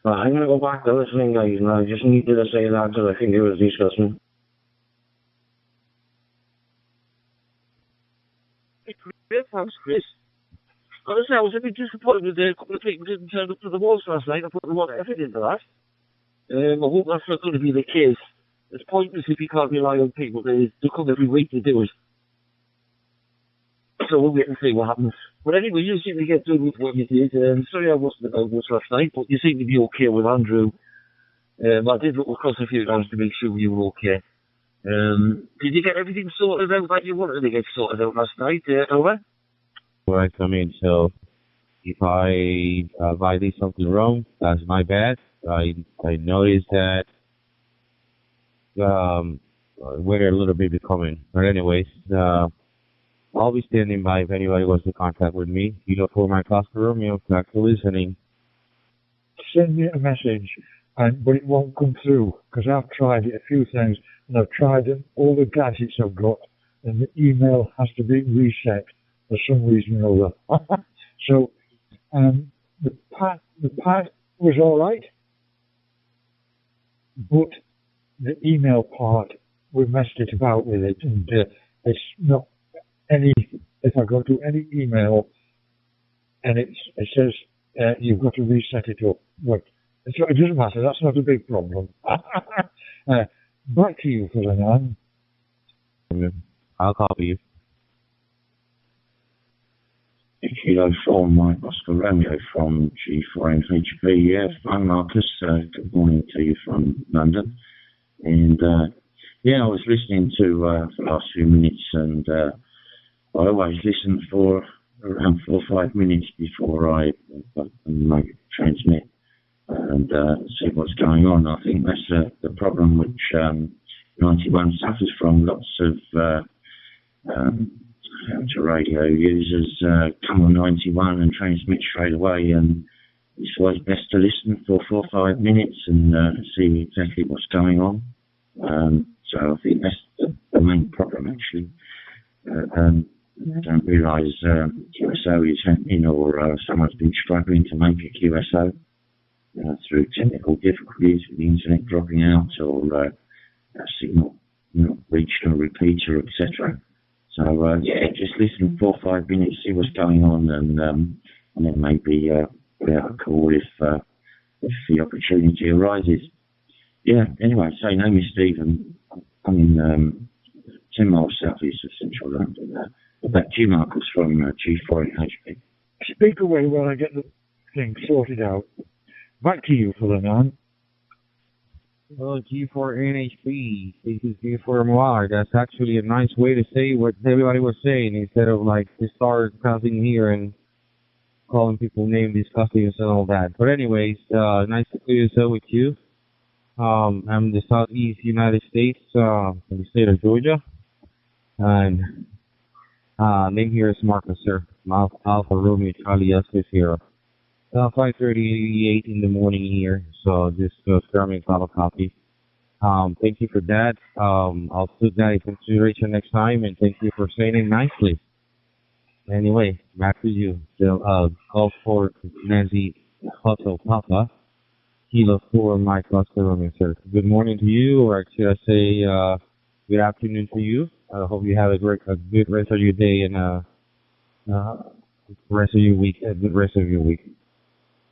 I'm going to go back to listening, guys, and I just needed to say that because I think it was disgusting. Thanks, Chris. Honestly, I was a bit disappointed that a couple of people didn't turn up to the walls last night. I put a lot of effort into that. I hope that's not going to be the case. It's pointless if you can't rely on people. They come every week to do it. So we'll wait and see what happens. But anyway, you seem to get good with what you did. Sorry I wasn't about this last night, but you seem to be okay with Andrew. I did look across a few times to make sure you were okay. Did you get everything sorted out that you wanted to get sorted out last night, over? Right, I mean, so if I did something wrong, that's my bad. I noticed that we're a little bit becoming. But anyways, I'll be standing by if anybody wants to contact with me. You know, for my Oscar Romeo, back to listening. Send me a message, but it won't come through because I've tried it a few times and I've tried it, all the gadgets I've got, and the email has to be reset for some reason or other. So the pad was all right, but the email part, we messed it about with it, and it's not any. If I go to any email and it says you've got to reset it up, but it doesn't matter. That's not a big problem. Back to you for the now. I'll copy you. Kilo 4 Mike Oscar Romeo from G4MHP. Yeah, fine, Marcus. Good morning to you from London. And yeah, I was listening to the last few minutes, and I always listen for around 4 or 5 minutes before I transmit and see what's going on. I think that's the problem which 91 suffers from. Lots of amateur radio users come on 91 and transmit straight away, and it's always best to listen for 4 or 5 minutes and see exactly what's going on. So I think that's the main problem, actually. Don't realise QSO is happening, or someone's been struggling to make a QSO through technical difficulties with the internet dropping out, or a signal not reached a repeater, etc. So just listen 4 or 5 minutes, see what's going on, and then maybe put out a call if the opportunity arises. Yeah. Anyway, so name is Stephen. I'm in 10 miles southeast of central London. Back to you, Marcus, from G4NHP. Speak away while I get the thing sorted out. Back to you, Ferdinand. Well, G4NHP, this is G4MY. That's actually a nice way to say what everybody was saying, instead of like to start cussing here and calling people names, discussing and all that. But anyways, nice to clear this up with you. I'm in the southeast United States, from the state of Georgia. And name here is Marcus, sir. Alpha Romeo Charlie Estes here. 5:38 in the morning here, so just grabbing a cup of coffee. Thank you for that. I'll put that in consideration next time, and thank you for saying it nicely. Anyway, back to you. So, call for Nancy Hotel Papa, Kilo 4 Mike Oscar Romeo, sir. Good morning to you, or should I say good afternoon to you. I hope you have a good rest of your day and rest of your week. A good rest of your week.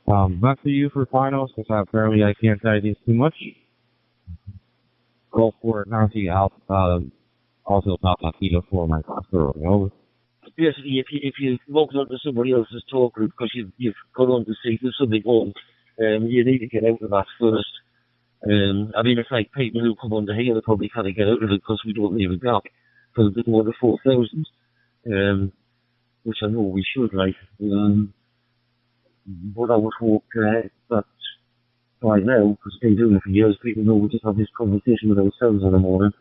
Back to you for finals, because apparently I can't say this too much. Go for it, Nancy. Also Papa Kilo 4 Mike Oscar Romeo. Basically, if you logged onto somebody else's talk group because you've gone on to see there's something on, you need to get out of that first. I mean, it's like people who come under here, they probably can't get out of it because we don't leave a gap for a bit more than 4,000, which I know we should, like. But I would hope that by now, because they've been doing it for years, people know we just have this conversation with ourselves in the morning.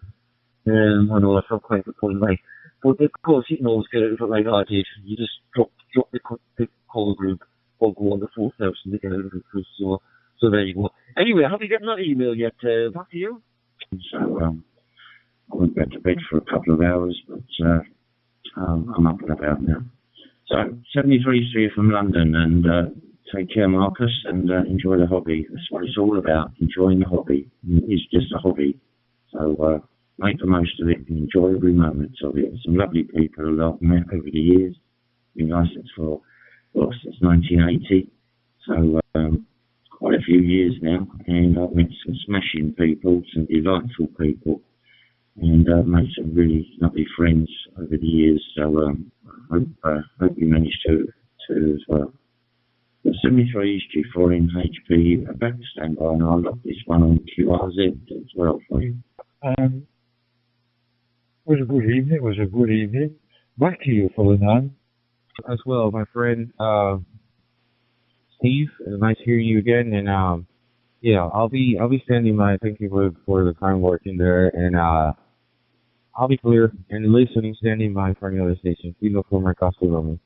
I know that's not quite the point, like. But of course, you can always get out of it like I did. You just drop the call group or go on to 4,000 to get out of it. So there you go. Anyway, have you gotten that email yet? Back to you. So I went back to bed for a couple of hours, but I'm up and about now. So 73 from London, and take care, Marcus, and enjoy the hobby. That's what it's all about, enjoying the hobby. It's just a hobby. So make the most of it and enjoy every moment of it. Some lovely people who I've met over the years. Been licensed since 1980. So quite a few years now, and I've met some smashing people, some delightful people, and made some really lovely friends over the years. So hope you managed to as well. 73 is G4NHP, back to standby, and I'll lock this one on QRZ as well for you. Was a good evening. It was a good evening. Back to you, Ferdinand. As well, my friend Steve. Nice hearing you again. And yeah, I'll be standing by. Thank you for the kind working there, and I'll be clear and listening, standing by for any other station. Kilo 4 Mike Oscar Romeo.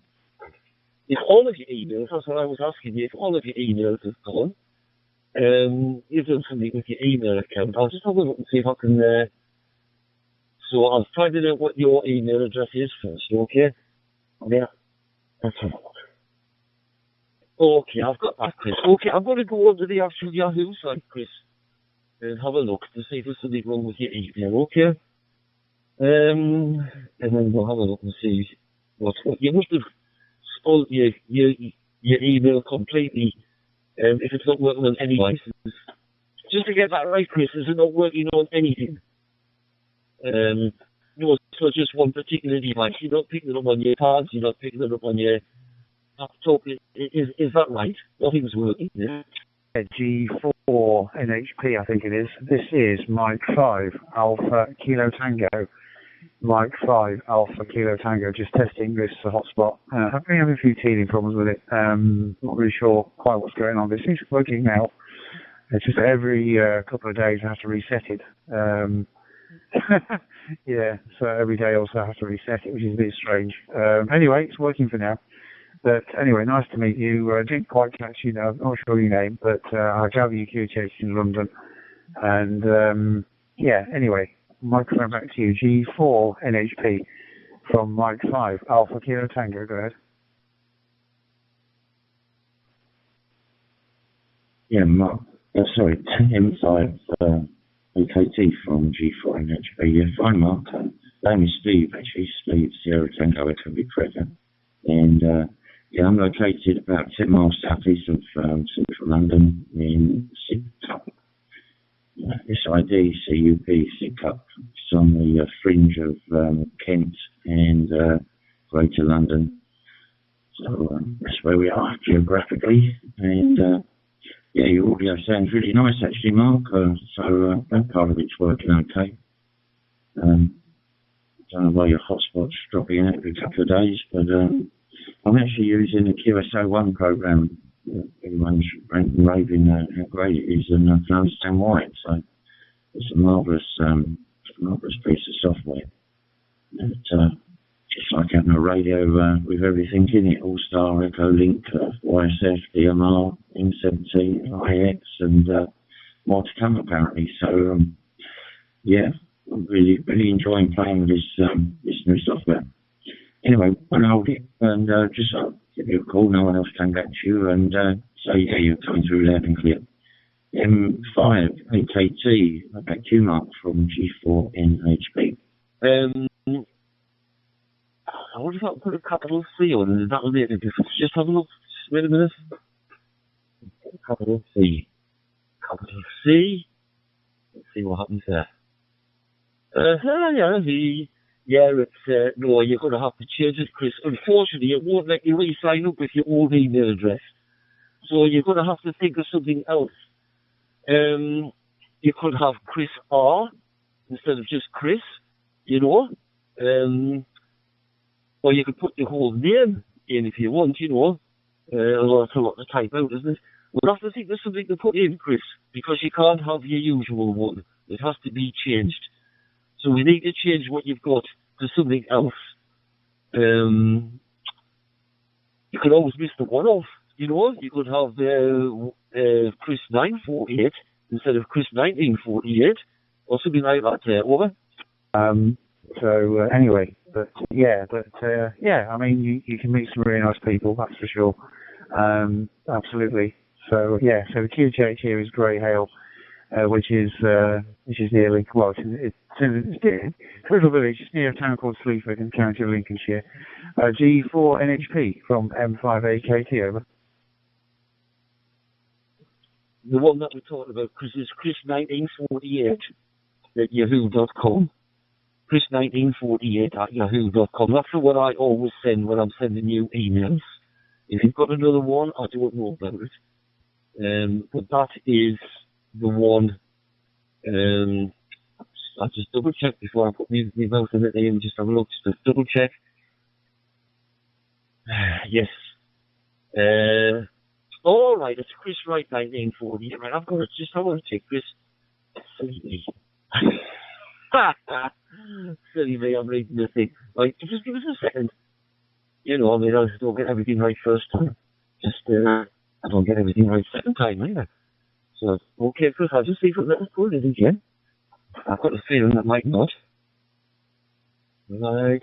If all of your emails, that's what I was asking you. If all of your emails have gone, you've done something with your email account. I'll just have a look and see if I can. So I'll find out what your email address is first, okay? Yeah. Let's have a look. Okay, I've got that, Chris. Okay, I'm going to go onto the actual Yahoo site, Chris, and have a look to see if there's something wrong with your email, okay? And then we'll have a look and see what's what. You must have spoiled your email completely, if it's not working on any devices. Just to get that right, Chris, is it not working on anything? No, it's not just one particular device. You're not picking it up on your cards, you're not picking it up on your laptop. Is that right? Nothing's working. Yeah. G4 NHP, I think it is. This is Mike 5 Alpha Kilo Tango. Mike 5 Alpha Kilo Tango, just testing this hotspot. I've been having a few teething problems with it. Not really sure quite what's going on, but it seems to be working now. It's just every couple of days I have to reset it. Yeah, so every day also I have to reset it, which is a bit strange. Anyway, it's working for now. But anyway, nice to meet you. I didn't quite catch you, know, I'm not sure your name, but I gather you QTH in London. And yeah, anyway, microphone back to you. G4 NHP from Mike 5, Alpha Kilo Tango. Go ahead. Yeah, Mark. Sorry, M5 AKT from G4 NHP. Yeah, fine, Mark. Name is Steve, actually. Steve, Sierra Tango, Echo Big Freddo. And, yeah, I'm located about 10 miles southeast of central London in Sidcup. SID, CUP, Sidcup. It's on the fringe of Kent and Greater London. So that's where we are geographically. And yeah, your audio sounds really nice actually, Mark. So that part of it's working okay. Don't know why your hotspot's dropping out every couple of days, but I'm actually using the QSO1 program. Everyone's raving how great it is, and I can understand why. So it's a marvelous piece of software. It's like having a radio with everything in it: All-Star, Echo Link, YSF, DMR, M17, IX, and more to come apparently. So yeah, I'm really enjoying playing with this new software. Anyway, I'll hold it and just give you a call. No one else came back to you, and say yeah, you're coming through loud and clear. M5 AKT, back to you, Mark, from G4 NHP. I wonder if I can put a capital C on it. That'll make a difference. Just have a look. Just wait a minute. Capital C. Capital C. Let's see what happens there. Yeah, it's, no, you're going to have to change it, Chris. Unfortunately, it won't let you re-sign up with your old email address. So you're going to have to think of something else. You could have Chris R instead of just Chris, you know. Or you could put your whole name in if you want, you know. Although it's a lot to type out, isn't it? We'll have to think of something to put in, Chris, because you can't have your usual one. It has to be changed. So we need to change what you've got to something else. You could always miss the one off, you know. You could have Chris 948 instead of Chris 1948 or something like that. Over. So anyway, yeah, I mean, you can meet some really nice people, that's for sure. Absolutely. So yeah, so the QTH here is Grey Hale, which is nearly, well, it's a little village. It's near a town called Sleaford in County of Lincolnshire. G4 NHP from M5AKT, over. The one that we're talking about, Chris, is Chris1948 at yahoo.com. Chris1948 at yahoo.com. That's the one I always send when I'm sending you emails. If you've got another one, I don't know about it. But that is the one. I just double check before I put my mouth in it and just have a look, just double check. Yes. All right, it's Chris Wright 1940. Right, I've got it. Just I want to check Chris. Silly me. Silly me, I'm reading the thing. Right, just give us a second. You know, I mean, I don't get everything right first time. Just, I don't get everything right second time either. So, okay, Chris, I'll just see if it'll pull it again. I've got a feeling that might not. Right.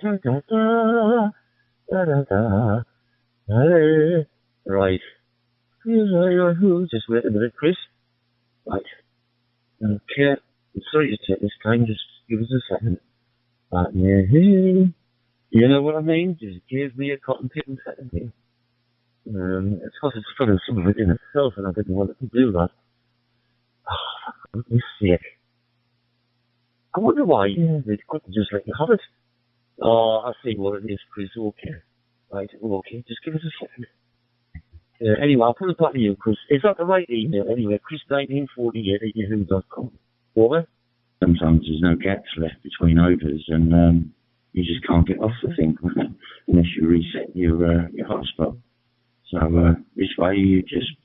Just wait a minute, Chris. Right. Okay. I'm sorry to take this time. Just give us a second. You know what I mean? Just give me a cotton picking second here. It's because it's full of some of it in itself, and I didn't want it to do that. Oh, for goodness sake. I wonder why they couldn't just let you have it. Oh, I see what it is, Chris. Okay. Right, okay. Just give us a second. Anyway, I'll put it back to you, Chris. Is that the right email? Anyway, Chris1948 at yahoo.com. Over? Sometimes there's no gaps left between overs, and you just can't get off the thing unless you reset your hotspot. So this way you just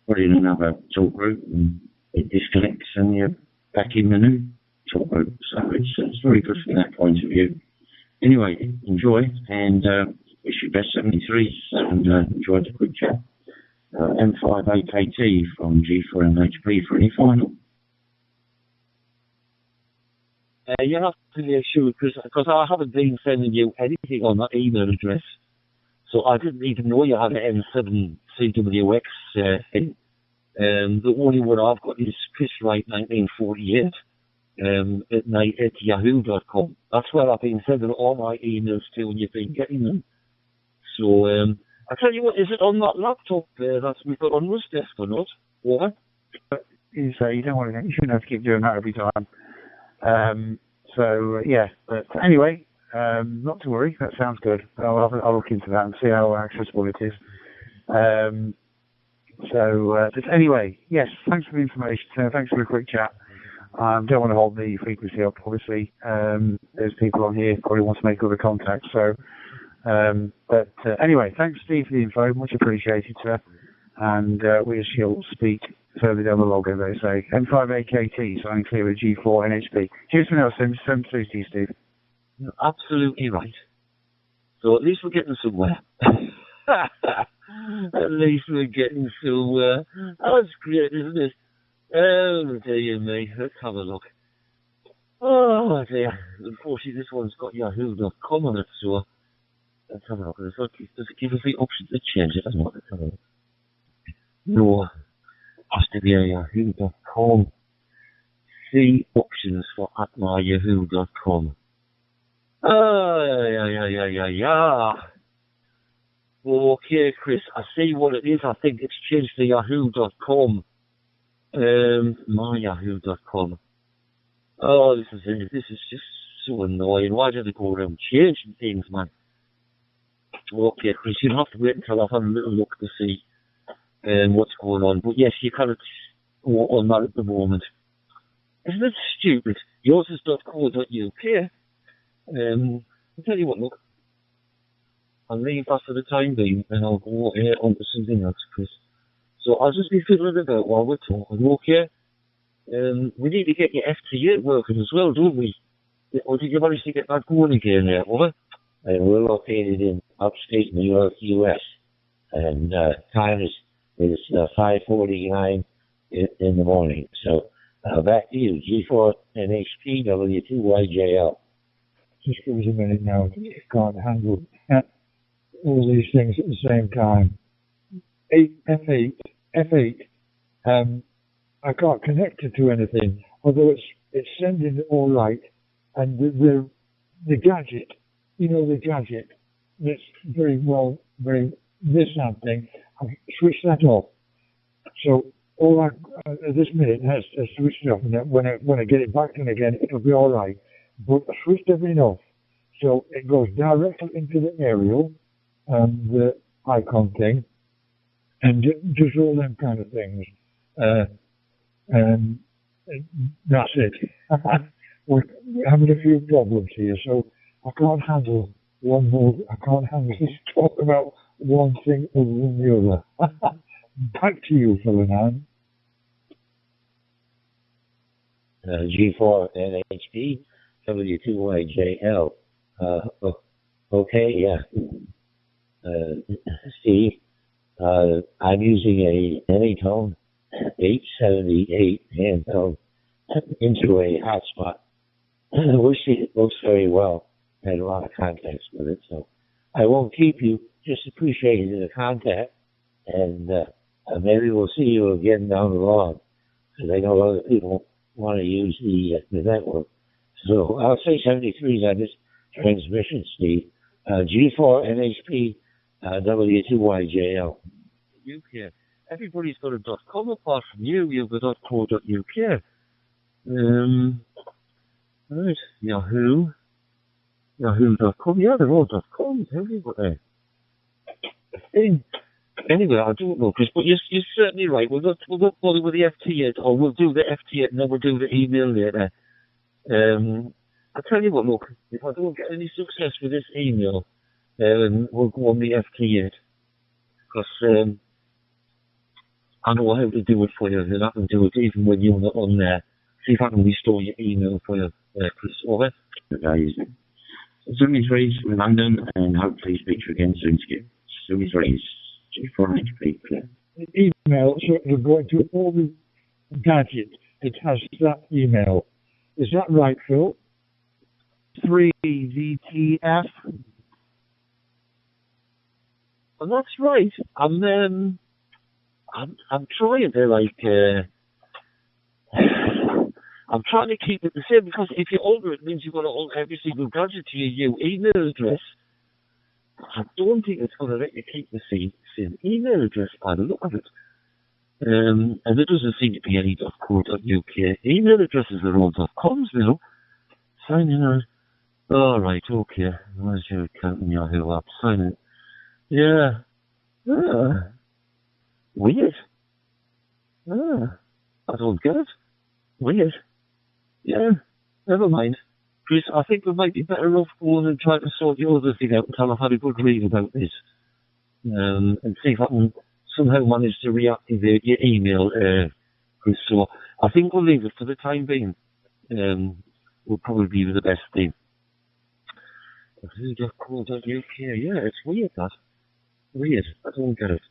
put in another talk group and it disconnects and you're back in the new talk group. So it's very good from that point of view. Anyway, enjoy and wish you best 73s and enjoy the quick chat. M5AKT from G4NHP for any final. You have to make sure, because I haven't been sending you anything on that email address, so I didn't even know you had an M7CWX thing. The only one I've got is chriswright1948 at night at yahoo.com. That's where I've been sending all my emails to, and you've been getting them. So, I tell you what, is it on that laptop that we've got on this desk or not? Over? You say you shouldn't have to keep doing that every time. Yeah, but anyway, not to worry, that sounds good. I'll look into that and see how accessible it is. But anyway, yes, thanks for the information, thanks for the quick chat. Don't want to hold the frequency up, obviously. There's people on here who probably want to make other contacts, so... anyway, thanks, Steve, for the info. Much appreciated, sir. And we shall speak further down the log, as they say. M5AKT, signing clear with G4 NHP. Cheers for now, Sim. 7-3 to you, Steve. You're absolutely right. So at least we're getting somewhere. At least we're getting somewhere. That's great, isn't it? Oh, dear me. Let's have a look. Oh, dear. Unfortunately, this one's got yahoo.com on it, so... Let's have a look. Does it give us the option to change it? Let's have a look. No. Has to be a yahoo.com. See options for @myyahoo.com. Yeah. Okay, Chris. I see what it is. I think it's changed to yahoo.com. Myyahoo.com. Oh, this is just so annoying. Why did they go around changing things, man? Okay, Chris, you'll have to wait until I've had a little look to see what's going on. But yes, you can't go on that at the moment. Isn't it stupid? Yours is .co.uk. I'll tell you what, look. I'll leave that for the time being, and I'll go on to something else, Chris. So I'll just be fiddling about while we're talking, okay? We need to get your FT8 working as well, don't we? Or did you manage to get that going again there, over? And we're located in upstate New York, U.S. And time is 5:49 in the morning. So back to you, G4 NHP W2YJL. Just give us a minute now. I can't handle all these things at the same time. F8. I can't connect it to anything, although it's sending it all right. And the gadget. You know, the gadget that's this thing, I've switched that off. So all at this minute has switched it off, and when I get it back in again, it'll be all right. But I switched everything off, so it goes directly into the aerial, the icon thing, and just all them kind of things. And that's it. We're having a few problems here, so I can't handle this talk about one thing other than the other. Back to you, Ferdinand. G4 NHP W2YJL. Okay, yeah. Steve, I'm using a Anytone 878 handheld into a hotspot, which works very well. Had a lot of contacts with it, so I won't keep you. Just appreciated the contact, and maybe we'll see you again down the road, because I know other people want to use the network. So I'll say 73 on this transmission, Steve. G4 NHP W2YJL. UK. Everybody's got a .com apart from you. You've got .co.uk. Right. Yahoo.com. Yeah, they're all .coms everywhere. Anyway, I don't know, Chris, but you're certainly right. We'll not bother with the FT8, or we'll do the FT8 and then we'll do the email later. I'll tell you what, look, if I don't get any success with this email, we'll go on the FT8. Because I know how to do it for you, and I can do it even when you're not on there. See if I can restore your email for you, Chris. Over. Guys, Zoomies Rays from London, and hopefully speak to you again soon. Zoomies Rays, G4 HP. The email, so you're going to all the gadgets, it has that email. Is that right, Phil? M3VTF. And that's right. I'm trying to I'm trying to keep it the same, because if you alter it, means you've got to alter every single gadget to your email address. I don't think it's going to let you keep the same email address by the look of it. And there doesn't seem to be any .co.uk email addresses, are all .coms now. Sign in. Alright, okay. Where's your account in Yahoo app? Sign in. Yeah. Weird. I don't get it. Weird. Yeah. Never mind. Chris, I think we might be better off going and trying to sort the other thing out until I've had a good read about this. And see if I can somehow manage to reactivate your email, Chris. So I think we'll leave it for the time being. Will probably be the best thing. .co.uk, yeah, it's weird, that. Weird. I don't get it.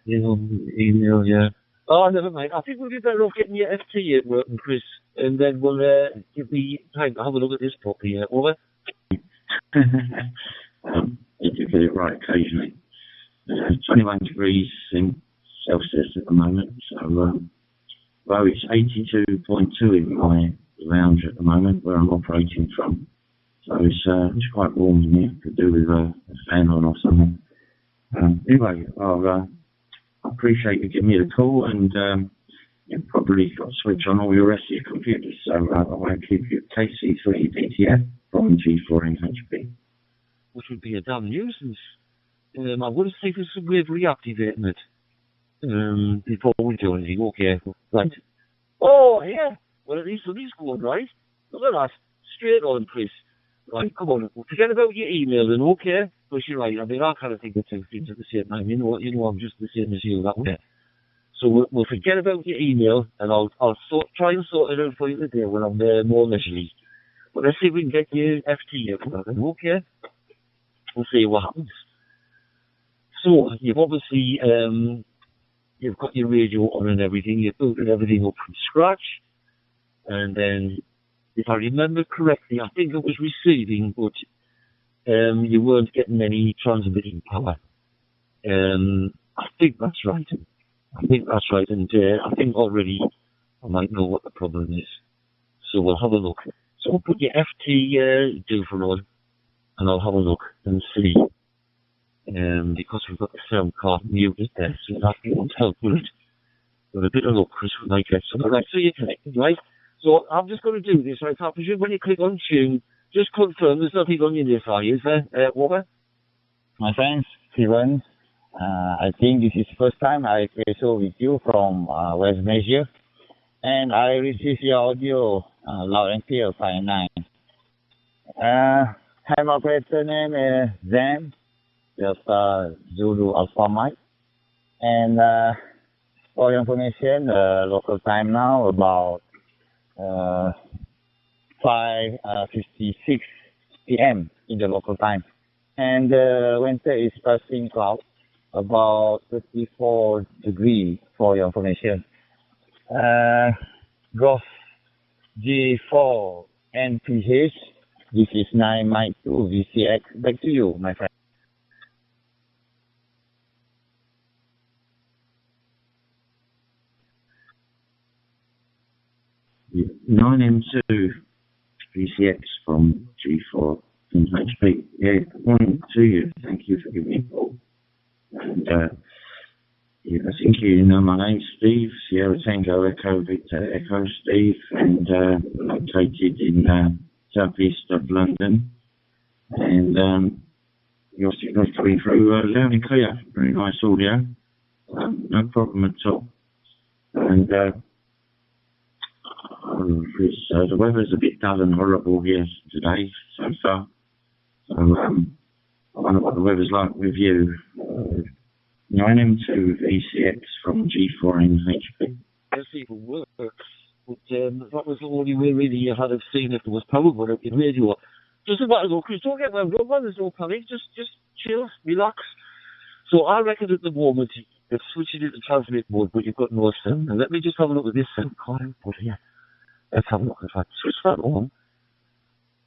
Email, yeah. Oh, never mind. I think we'll be better off getting your FT working, Chris, and then we'll give me time to have a look at this properly. Over. You do get it right occasionally. 21 degrees in Celsius at the moment, so well, it's 82.2 in my lounge at the moment where I'm operating from. So it's quite warm in here. Could do with a fan on or something. Anyway, I appreciate you giving me the call, and you've probably got to switch on all your rest of your computers, so I won't keep you. KC3DTF from G4NHP. Which would be a damn nuisance. I want to see if there's some way of reactivating it before we do anything. Okay, right. Oh, yeah. Well, at least something's going right. Look at that. Straight on, Chris. Right, come on. Forget about your emailing, okay? Because you're right. I mean, I kind of think the two things at the same time. You know, I'm just the same as you that way. So we'll forget about your email, and I'll try and sort it out for you today when I'm more leisurely. But let's see if we can get your FT out, okay? We'll see what happens. So you've obviously you've got your radio on and everything. You've booted everything up from scratch, and then, if I remember correctly, I think it was receiving, but you weren't getting any transmitting power. I think that's right. And I think already I might know what the problem is. So we'll have a look. So we'll put your FT do for on, and I'll have a look and see. Because we've got the sound card muted there, so that won't help with it. With a bit of luck, Chris, we might get something. Right, so you're connected, right? So I'm just going to do this, right? I presume when you click on tune, just confirm there's nothing on your NIFI, is there, Walker? My friends, Steven, I think this is the first time I show with you from West Malaysia, and I received your audio loud and clear, 5.9. Time operator name is Zam, Delta Zulu Alpha Mike, and for your information, local time now about 5:56 p.m. in the local time, and winter is passing cloud about 34 degrees for your information. Golf G4 NPH, this is 9 Mike 2 VCX. Back to you, my friend. 9M2 VCX from G4 NHP. Yeah, good morning to you. Thank you for giving me a call. And yeah, I think you know my name's Steve, Sierra Tango Echo Victor Echo Steve, and located in southeast of London. And your signal's coming through loud and clear. Very nice audio. No problem at all. And the weather's a bit dull and horrible here today so far. So I wonder what the weather's like with you. 9M2 VCX from G4 NHP. Yes, people work, but that was the only way really you had have seen if there was power going out in radio. Just about to go, Chris, don't get wound up, man, there's no panic, just chill, relax. So I reckon at the moment you're switching into transmit mode, but you've got no sound. And let me just have a look at this sound card output here. Let's have a look. If I switch that on,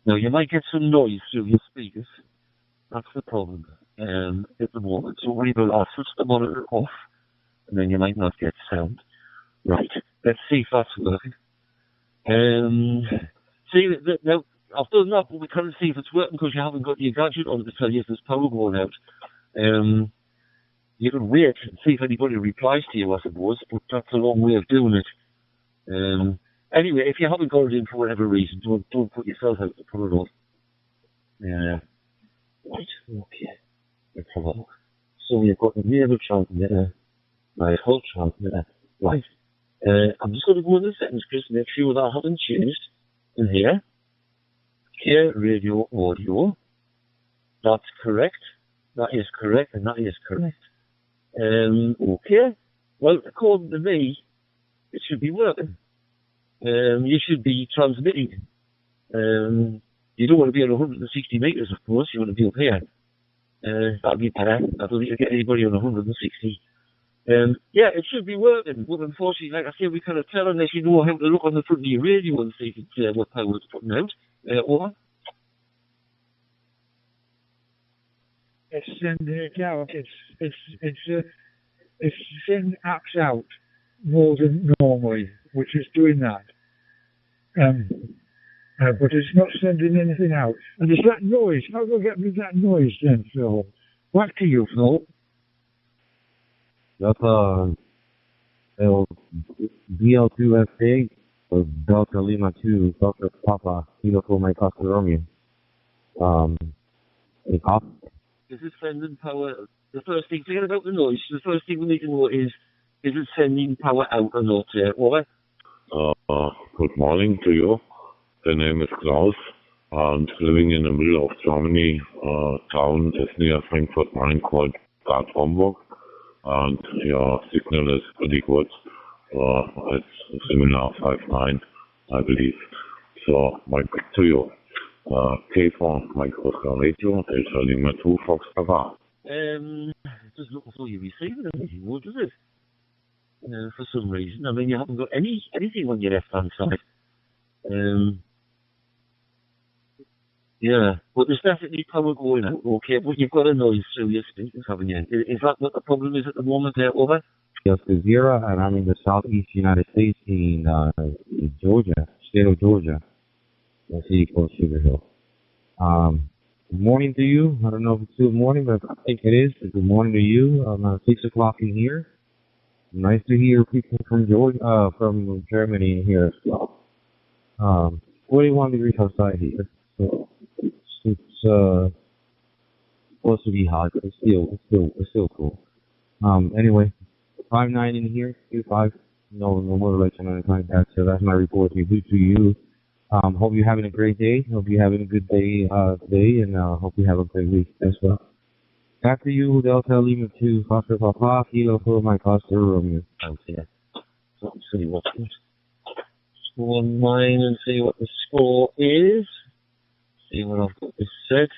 Now, you might get some noise through your speakers. That's the problem at the moment. So we will switch the monitor off, and then you might not get sound. Right, let's see if that's working. Now, I've done that, but we can't see if it's working because you haven't got your gadget on to tell you if there's power going out. You can wait and see if anybody replies to you, I suppose, but that's a long way of doing it. Anyway, if you haven't got it in for whatever reason, don't put yourself out to put it on. Right, okay. Let's have a look. So we've got the naval transmitter, right, whole transmitter. Right. I'm just going to go in the settings, Chris, make sure that I haven't changed in here. Here, radio, audio. That's correct. That is correct, and that is correct. Okay. Well, according to me, it should be working. You should be transmitting. You don't want to be at 160 meters, of course. You want to be up here. That'll be better. I don't need to get anybody on 160. Yeah, it should be working, but unfortunately, like I say, we kind of tell unless you know how to look on the front of your radio and see what power it's putting out. Over. It's sending it out. It's sending apps out more than normally, which is doing that. But it's not sending anything out. And it's that noise. How do I get rid of that noise then, Phil? Back to you, Phil. That's BL2FA or Delta Lima 2, Dr. Papa, Kilo for my Costa Romeo. Is it sending power? The first thing, forget about the noise. The first thing we need to know is it sending power out or not? Over. Good morning to you. The name is Klaus, and living in the middle of Germany. Town is near Frankfurt Main called Bad Homburg, and your signal is pretty good. It's similar 5.9, I believe. So, Mike, to you. K4, Mike Oscar Radio, Delta Lima 2, Fox Papa. Just looking for you receiving anything, what is it? For some reason. I mean, you haven't got anything on your left-hand side. Yeah, but there's definitely power going out, okay, but you've got a noise through your speakers, haven't you? Is that what the problem is at the moment there, over? Yes, Zero, and I'm in the southeast United States in Georgia, state of Georgia, a city called Sugar Hill. Good morning to you. I don't know if it's still morning, but I think it is. Good morning to you. 6 o'clock in here. Nice to hear people from Georgia, from Germany here as well. 41 degrees outside here, so it's supposed to be hot, but it's still cool. Anyway, 5.9 in here, 2.5. No more election on the contact. So that's my report to you. Hope you're having a great day. Hope you're having a good day today, and hope you have a great week as well. Back to you, Delta Lima 2, Foster Papa, Kilo for my Costa Romeo. Out here. So let's see what's good. Go online and see what the score is. See what I've got this set.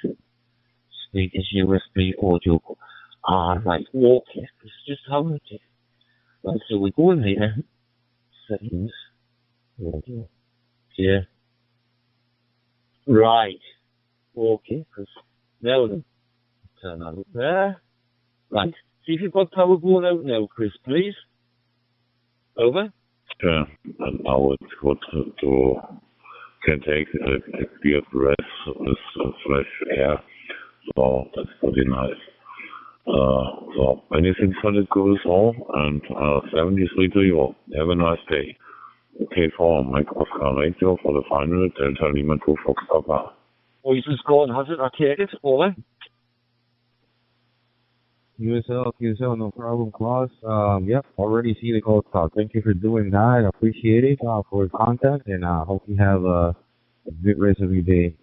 Speakers USB audio. Right, okay. It's just how it is. Right, so we go in here. Settings. Audio. Yeah. Right. Okay, because now then. Turn that up there. Right. See if you've got power going out now, Chris, please. Over. Yeah, and now it's good to can take a deep breath with fresh air. So that's pretty nice. So many things for the good soul, and 73 to you. Have a nice day. Okay, for Mike Oscar Radio for the final Delta Lima 2 Fox Papa. Voice is gone, has it? I take it. Over. QSL, no problem, Klaus. Yep, already see the call start. Thank you for doing that. I appreciate it for the contact, and I hope you have a good rest of your day.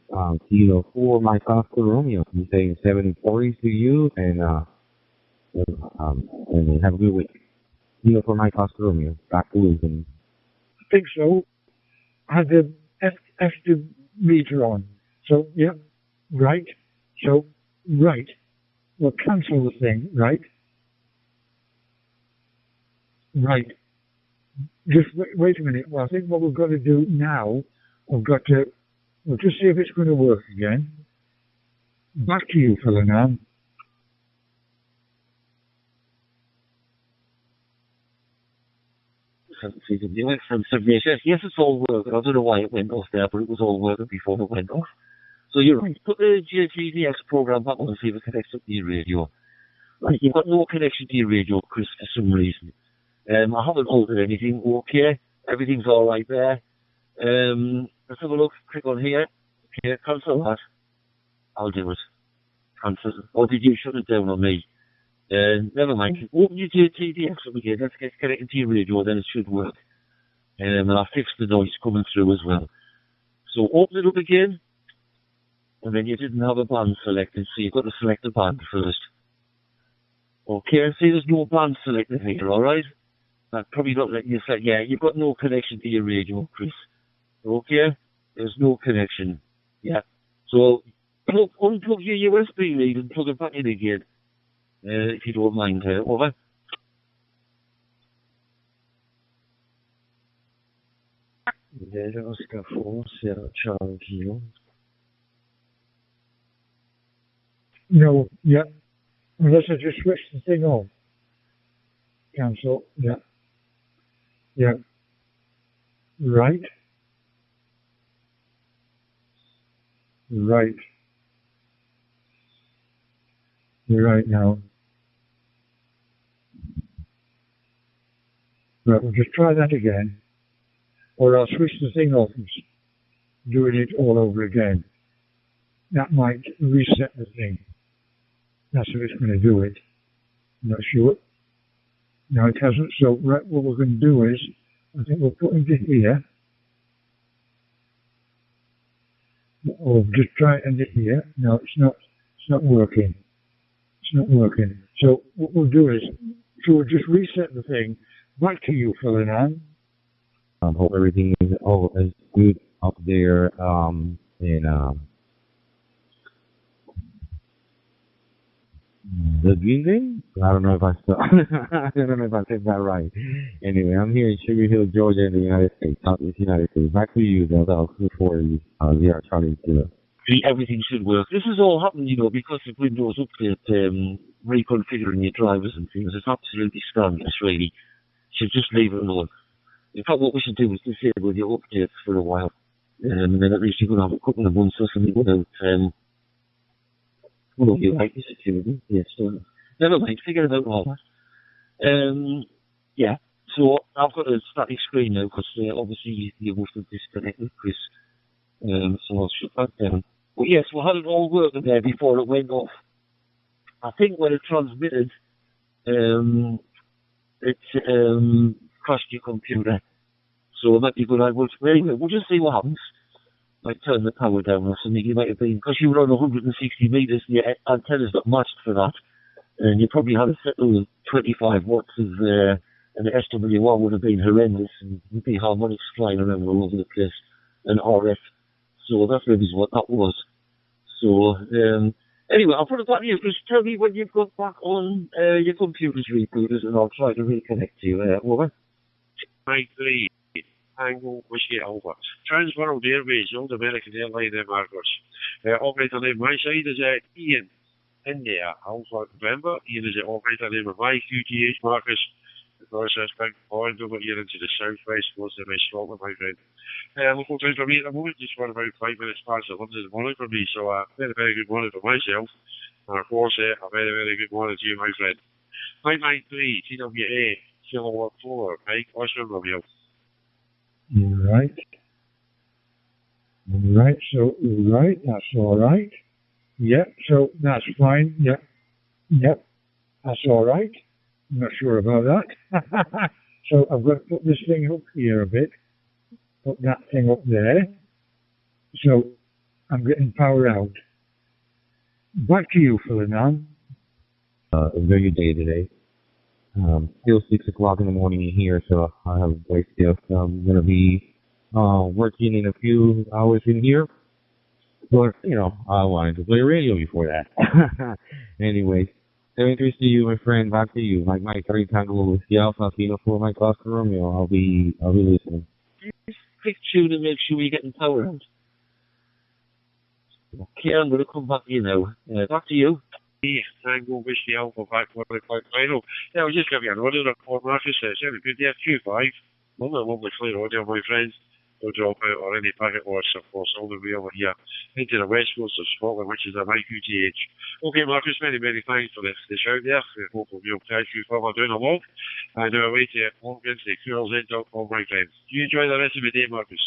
Kilo for my Costa Romeo. I'm saying 740 to you, and have a good week. Kilo for my Costa Romeo. Back to Luton. I think so. I had the F meter on. So, yeah, right. So, right. We'll cancel the thing, right? Right. Just wait a minute. Well, I think what we've got to do now, we've got to We'll just see if it's going to work again. Back to you, fella, now. Yes, it's all working. I don't know why it went off there, but it was all working before it went off. So you're right. Put the GDX program back on and see if it connects up to your radio. Right, you've got no connection to your radio, Chris, for some reason. I haven't altered anything. Okay, everything's all right there. Let's have a look. Click on here. Okay, cancel that. I'll do it. Cancel. Or did you shut it down on me? Never mind. Open your TDX up again. Let's get connected to your radio, then it should work. And I'll fix the noise coming through as well. So open it up again. And then you didn't have a band selected, so you've got to select the band first. Okay, and see there's no band selected here, alright? I'd probably not let you select, yeah, you've got no connection to your radio, Chris. Okay? There's no connection. Yeah. So, unplug your USB lead and plug it back in again. If you don't mind, over. Vedere lo scafo se c'ho anch'io. No, yeah. Unless I just switch the thing on. Cancel, yeah. Yeah. Right. Right. You're right now. Right, we'll just try that again. Or I'll switch the thing off and doing it all over again. That might reset the thing. That's if it's going to do it. I'm not sure. No, it hasn't. So, right, what we're going to do is, I think we'll put into here. Or just try it into here. No, it's not working. It's not working. So, what we'll do is, we'll just reset the thing. Back to you, Ferdinand. Hope everything is all as good up there. The green thing? I don't know if I still, I don't know if I said that right. Anyway, I'm here in Sugar Hill, Georgia, in the United States, Southeast United States. Back to you, Delta 240, Charlie Kilo. Everything should work. This has all happened, because of Windows Update, reconfiguring your drivers and things. It's absolutely scandalous, really. So just leave it alone. In fact, what we should do is disable your updates for a while. And then at least you could have a couple of months or something without, you like the security. Yes, so never mind, figure it out all that. Yeah, so I've got a static screen now because obviously you must have disconnected, Chris. So I'll shut that down. But yes, we had it all working there before it went off. I think when it transmitted, it crashed your computer. So it might be good. Anyway, we'll just see what happens. Like turn the power down or something. You might have been, because you were on 160 meters, your antenna's not matched for that. And you probably had a settle 25 watts of, and the SW1 would have been horrendous, and would be harmonics flying around all over the place, and RF. So that's maybe what that was. So, anyway, I'll put it back to you. Just tell me when you've got back on your computer's rebooters, and I'll try to reconnect you. Over. Mike 3, Tango Whiskey Alpha. Trans World Airways, Old American Airline Marcus. Operator name my side is Ian, India, Alpha November. Ian is the operator name of my QTH Marcus. Because that's big pond over here into the southwest, most of my Scotland, my friend. Local time for me at the moment, just for about 5 minutes past 11 in the morning for me, so very, very good morning for myself. And of course, a very, very good morning to you, my friend. 593 TWA, Kilowatt 4, Mike, Oscar Romeo. Right. Right, so, right, that's all right. Yep, so that's fine. Yep. Yep, that's all right. I'm not sure about that. So I've got to put this thing up here a bit. Put that thing up there. So I'm getting power out. Back to you, Ferdinand. Enjoy your day today. Still 6 o'clock in the morning in here, so I have a break still. I'm going to be working in a few hours in here. But, I wanted to play radio before that. Anyways, 73 to you, my friend. Back to you. Like Mike 3 Tango with the Alpha, Kilo 4, Mike Oscar Romeo. I'll be listening. Quick tune to make sure you're getting power out. Okay, I'm going to come back to you now. Back to you. Tango Whiskey Alpha back for the quite final. Yeah, I'll just give you another report, Marcus. It's every good day at Q5. Lovely clear audio, my friends. No dropout or any packet loss, of course, all the way over here into the west coast of Scotland, which is a IQTH. Okay, Marcus, many thanks for the shout there. Hopefully we'll catch you further down the walk. And our way to Morgan's, the CoolZ.com, my friends. You enjoy the rest of the day, Marcus.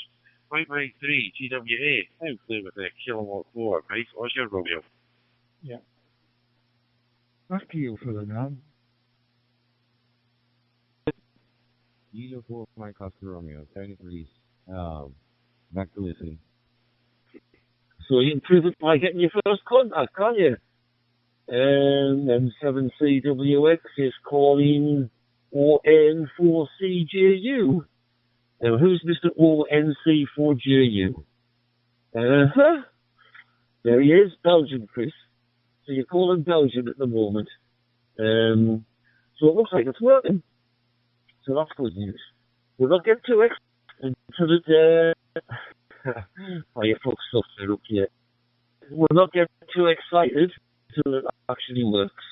Mike 3, GWA, I'm playing with the Kilowatt 4, Mike, Oscar Romeo. Yeah. Back to you, Ferdinand. Kilo 4 Mike Oscar Romeo, 73. Back to listening. So you improve it by getting your first contact, can't you? M7CWX is calling ON4CJU. Now, who's Mr. ONC4JU? There he is, Belgium, Chris. So you're calling Belgium at the moment. So it looks like it's working. So that's good news. We'll not get too excited until it, folks stuff there up here. We'll not get too excited until it actually works.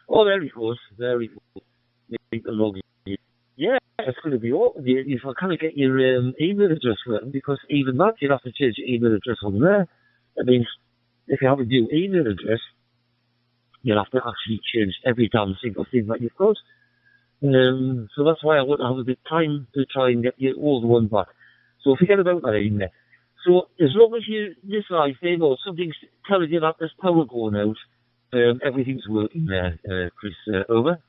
Oh, there he goes. Make the login. Yeah, it's going to be awkward if I kind of get your email address written, because even that, you'll have to change your email address on there. That means if you have a new email address, you'll have to actually change every damn single thing that you've got. So that's why I want to have a bit of time to try and get your old one back. So forget about that email. So as long as you decide, or something's telling you that there's power going out, everything's working there, Chris. Over.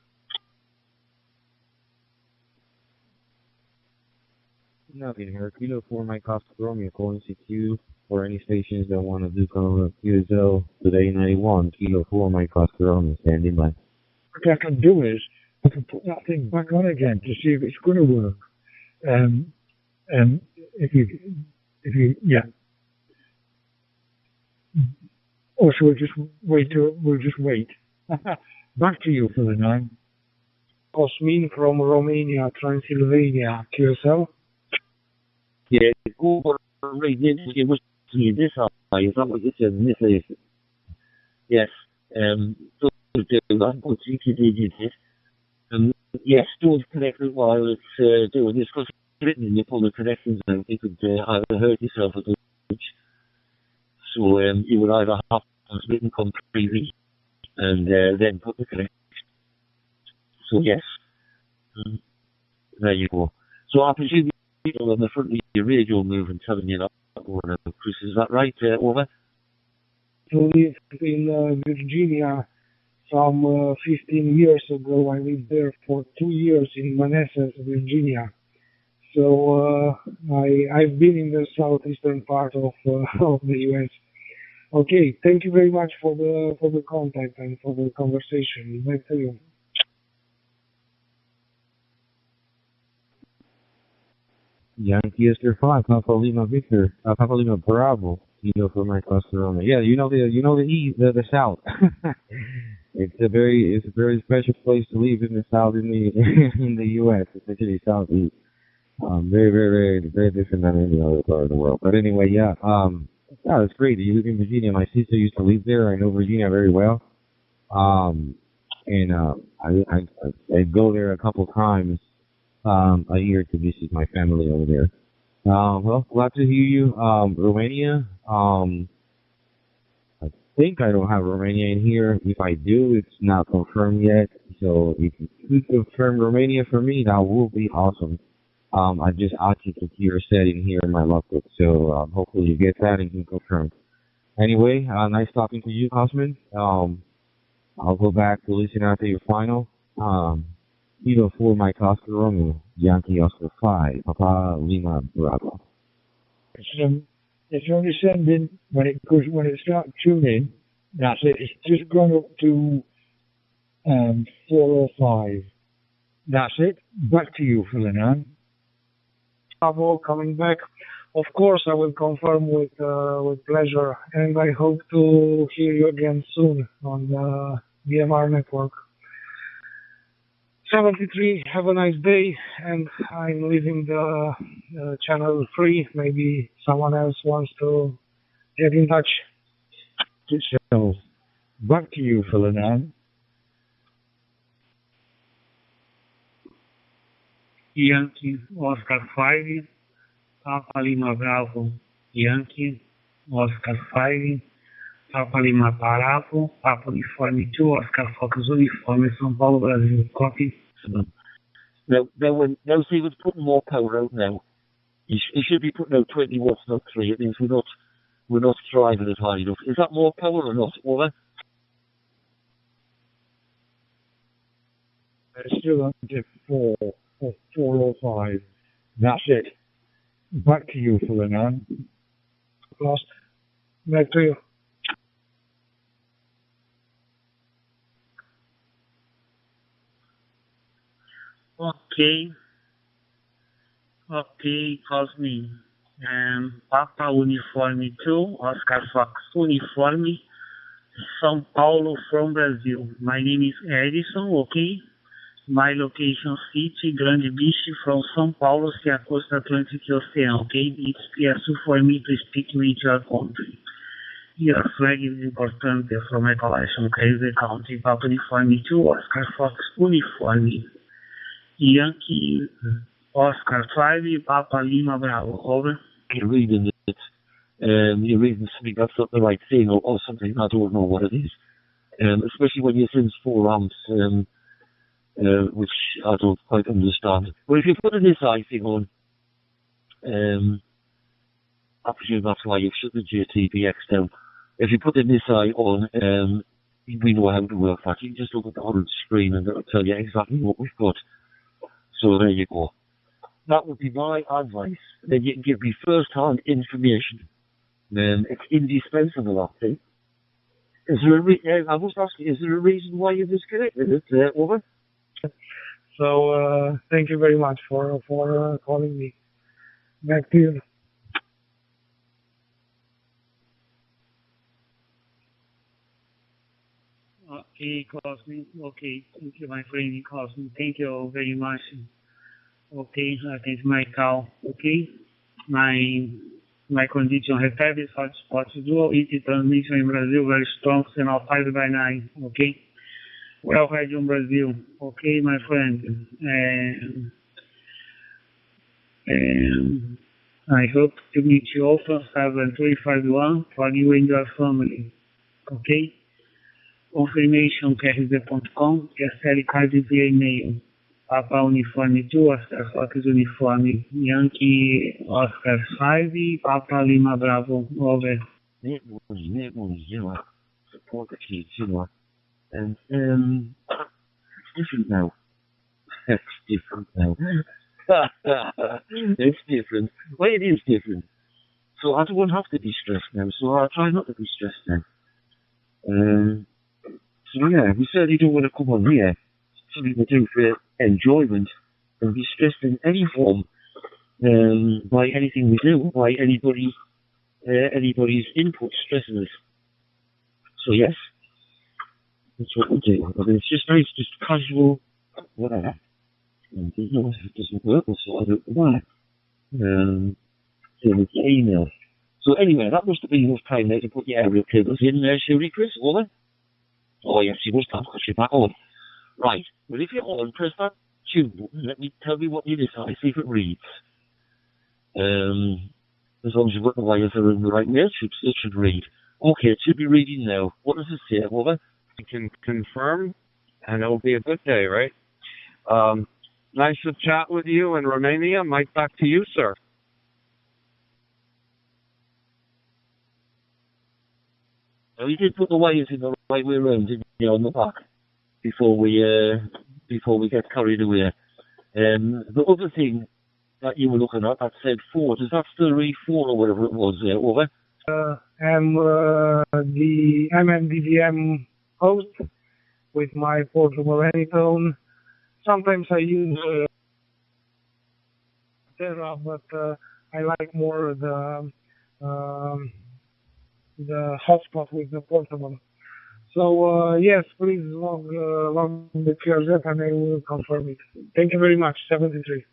Nothing here. Kilo 4 Mike Oscar Romeo calling CQ for any stations that want to do some QSL today 91. Kilo 4 Mike Oscar Romeo standing by. What I can do is I can put that thing back on again to see if it's going to work. If you, yeah. Or should we just wait? We'll just wait. Back to you for the 9. Cosmin from Romania, Transylvania, QSL. Yeah, go right into it was this high. Is that what you said? This is yes. So do that, but you did it. Yes, don't connect it while it's doing this, because it's written and you pull the connections out, you could either hurt yourself or damage. So you would either have to written completely and then put the connection. So yes, there you go. So I presume people on the front of your radio moving telling you that going on, Chris, is that right? Over? I live in Virginia some 15 years ago. I lived there for 2 years in Manassas, Virginia. So I've been in the southeastern part of the U.S. Okay, thank you very much for the contact and for the conversation. Back to you. Yankee Esther 5, Papa Lima Victor, Papa Lima Bravo, Kilo for Mike Oscar Romeo. Yeah, you know the South. It's a very special place to live in the South in the U.S., especially Southeast. Very different than any other part of the world. But anyway, yeah, it's great. You live in Virginia. My sister used to live there. I know Virginia very well. And I go there a couple times a year to visit my family over there. Well, glad to hear you. Romania. I think I don't have Romania in here. If I do, it's not confirmed yet. So if you could confirm Romania for me, that would be awesome. I just added the tier setting here in my logbook, so hopefully you get that and can confirm. Anyway, nice talking to you, Cosmin. I'll go back to listen after your final. Kilo 4 Mike Oscar Romeo, Yankee Oscar 5, Papa Lima Bravo. It's only sending when it starts tuning. That's it. It's just gone up to 405. That's it. Back to you, Ferdinand. Bravo, coming back. Of course, I will confirm with pleasure, and I hope to hear you again soon on BMR network. 73, have a nice day, and I'm leaving the channel free. Maybe someone else wants to Get in touch. So, back to you, Ferdinand. Yankee Oscar 5, Papa Lima Bravo, Yankee Oscar 5, Papa Lima Bravo, Papa Uniforme 2, Oscar Focus Uniforme, São Paulo, Brasil. Copy. Now see, we're putting more power out now. You should be putting out 20 watts, not 3. It means we're not driving it high enough. Is that more power or not? Over? Still under 405. That's it. Back to you, Ferdinand. Lost. Back to you. Okay, Cosme. Papa Uniforme 2, Oscar Fox Uniforme, São Paulo from Brazil. My name is Edison, okay? My location city, Grande Beach from São Paulo, to the coast Atlantic Ocean, okay? It's possible for me to speak with your country. Your flag is important for my collection, okay? The country, Papa Uniforme 2, Oscar Fox Uniforme, Yankee Oscar 5, Papa Lima Bravo, over. You're reading it. You're reading something that's not the right thing or something, I don't know what it is. Especially when you send 4 amps, which I don't quite understand. But if you put an SI thing on, I presume that's why you've shut the JTPX down. If you put an SI on, we know how to work that. You can just look at the whole screen and it'll tell you exactly what we've got. So there you go. That would be my advice. Then you can give me first-hand information. It's indispensable, I think. Is there I must ask you, is there a reason why you disconnected it, over? So, thank you very much for calling me. Back to you. Okay, Cosme. Okay, thank you, my friend Cosme. Thank you very much. Okay, I think my call. Okay, my condition repetitive hotspot dual ET transmission in Brazil very strong, signal 5x9. Okay, well, radio in Brazil. Okay, my friend. I hope to meet you often. 7351 for you and your family. Okay. Confirmation KRZ.com, SL card via email. Papa Uniforme 2, Oscar Fox Uniforme, Yankee Oscar 5, Papa Lima Bravo, over. Net money, you know, support the kids, you know. And, it's different now. It's different now. It's different. Well, it is different. So I don't have to be stressed now, so I try not to be stressed now. So yeah, we certainly don't want to come on here. Something to do for enjoyment and be stressed in any form by anything we do, by anybody's input stressing us. So yes, that's what we do. I mean, it's just nice, just casual, whatever. And you know, if it doesn't work, we'll sort it out tomorrow. So it's email. So anyway, that must have been enough time there to put your aerial cables in there, Shuri, Chris, over. Oh yes, you must have, because you're back on. Right, well if you're on, press that tune button, let me tell me what you decide, see if it reads. As long as you've got the wires are in the right way, it should read. Okay, it should be reading now. What does it say, over? You can confirm, and it'll be a good day, right? Nice to chat with you in Romania. Mike, back to you, sir. Well, you did put the wires in the right way around, didn't you, on the back, before we get carried away. The other thing that you were looking at, that said 4, does that still read 4 or whatever it was there, over? I'm the MMDVM host with my portable Anytone. Sometimes I use Terra, but I like more the hotspot with the portable. So yes, please log the QRZ and I will confirm it. Thank you very much. 73.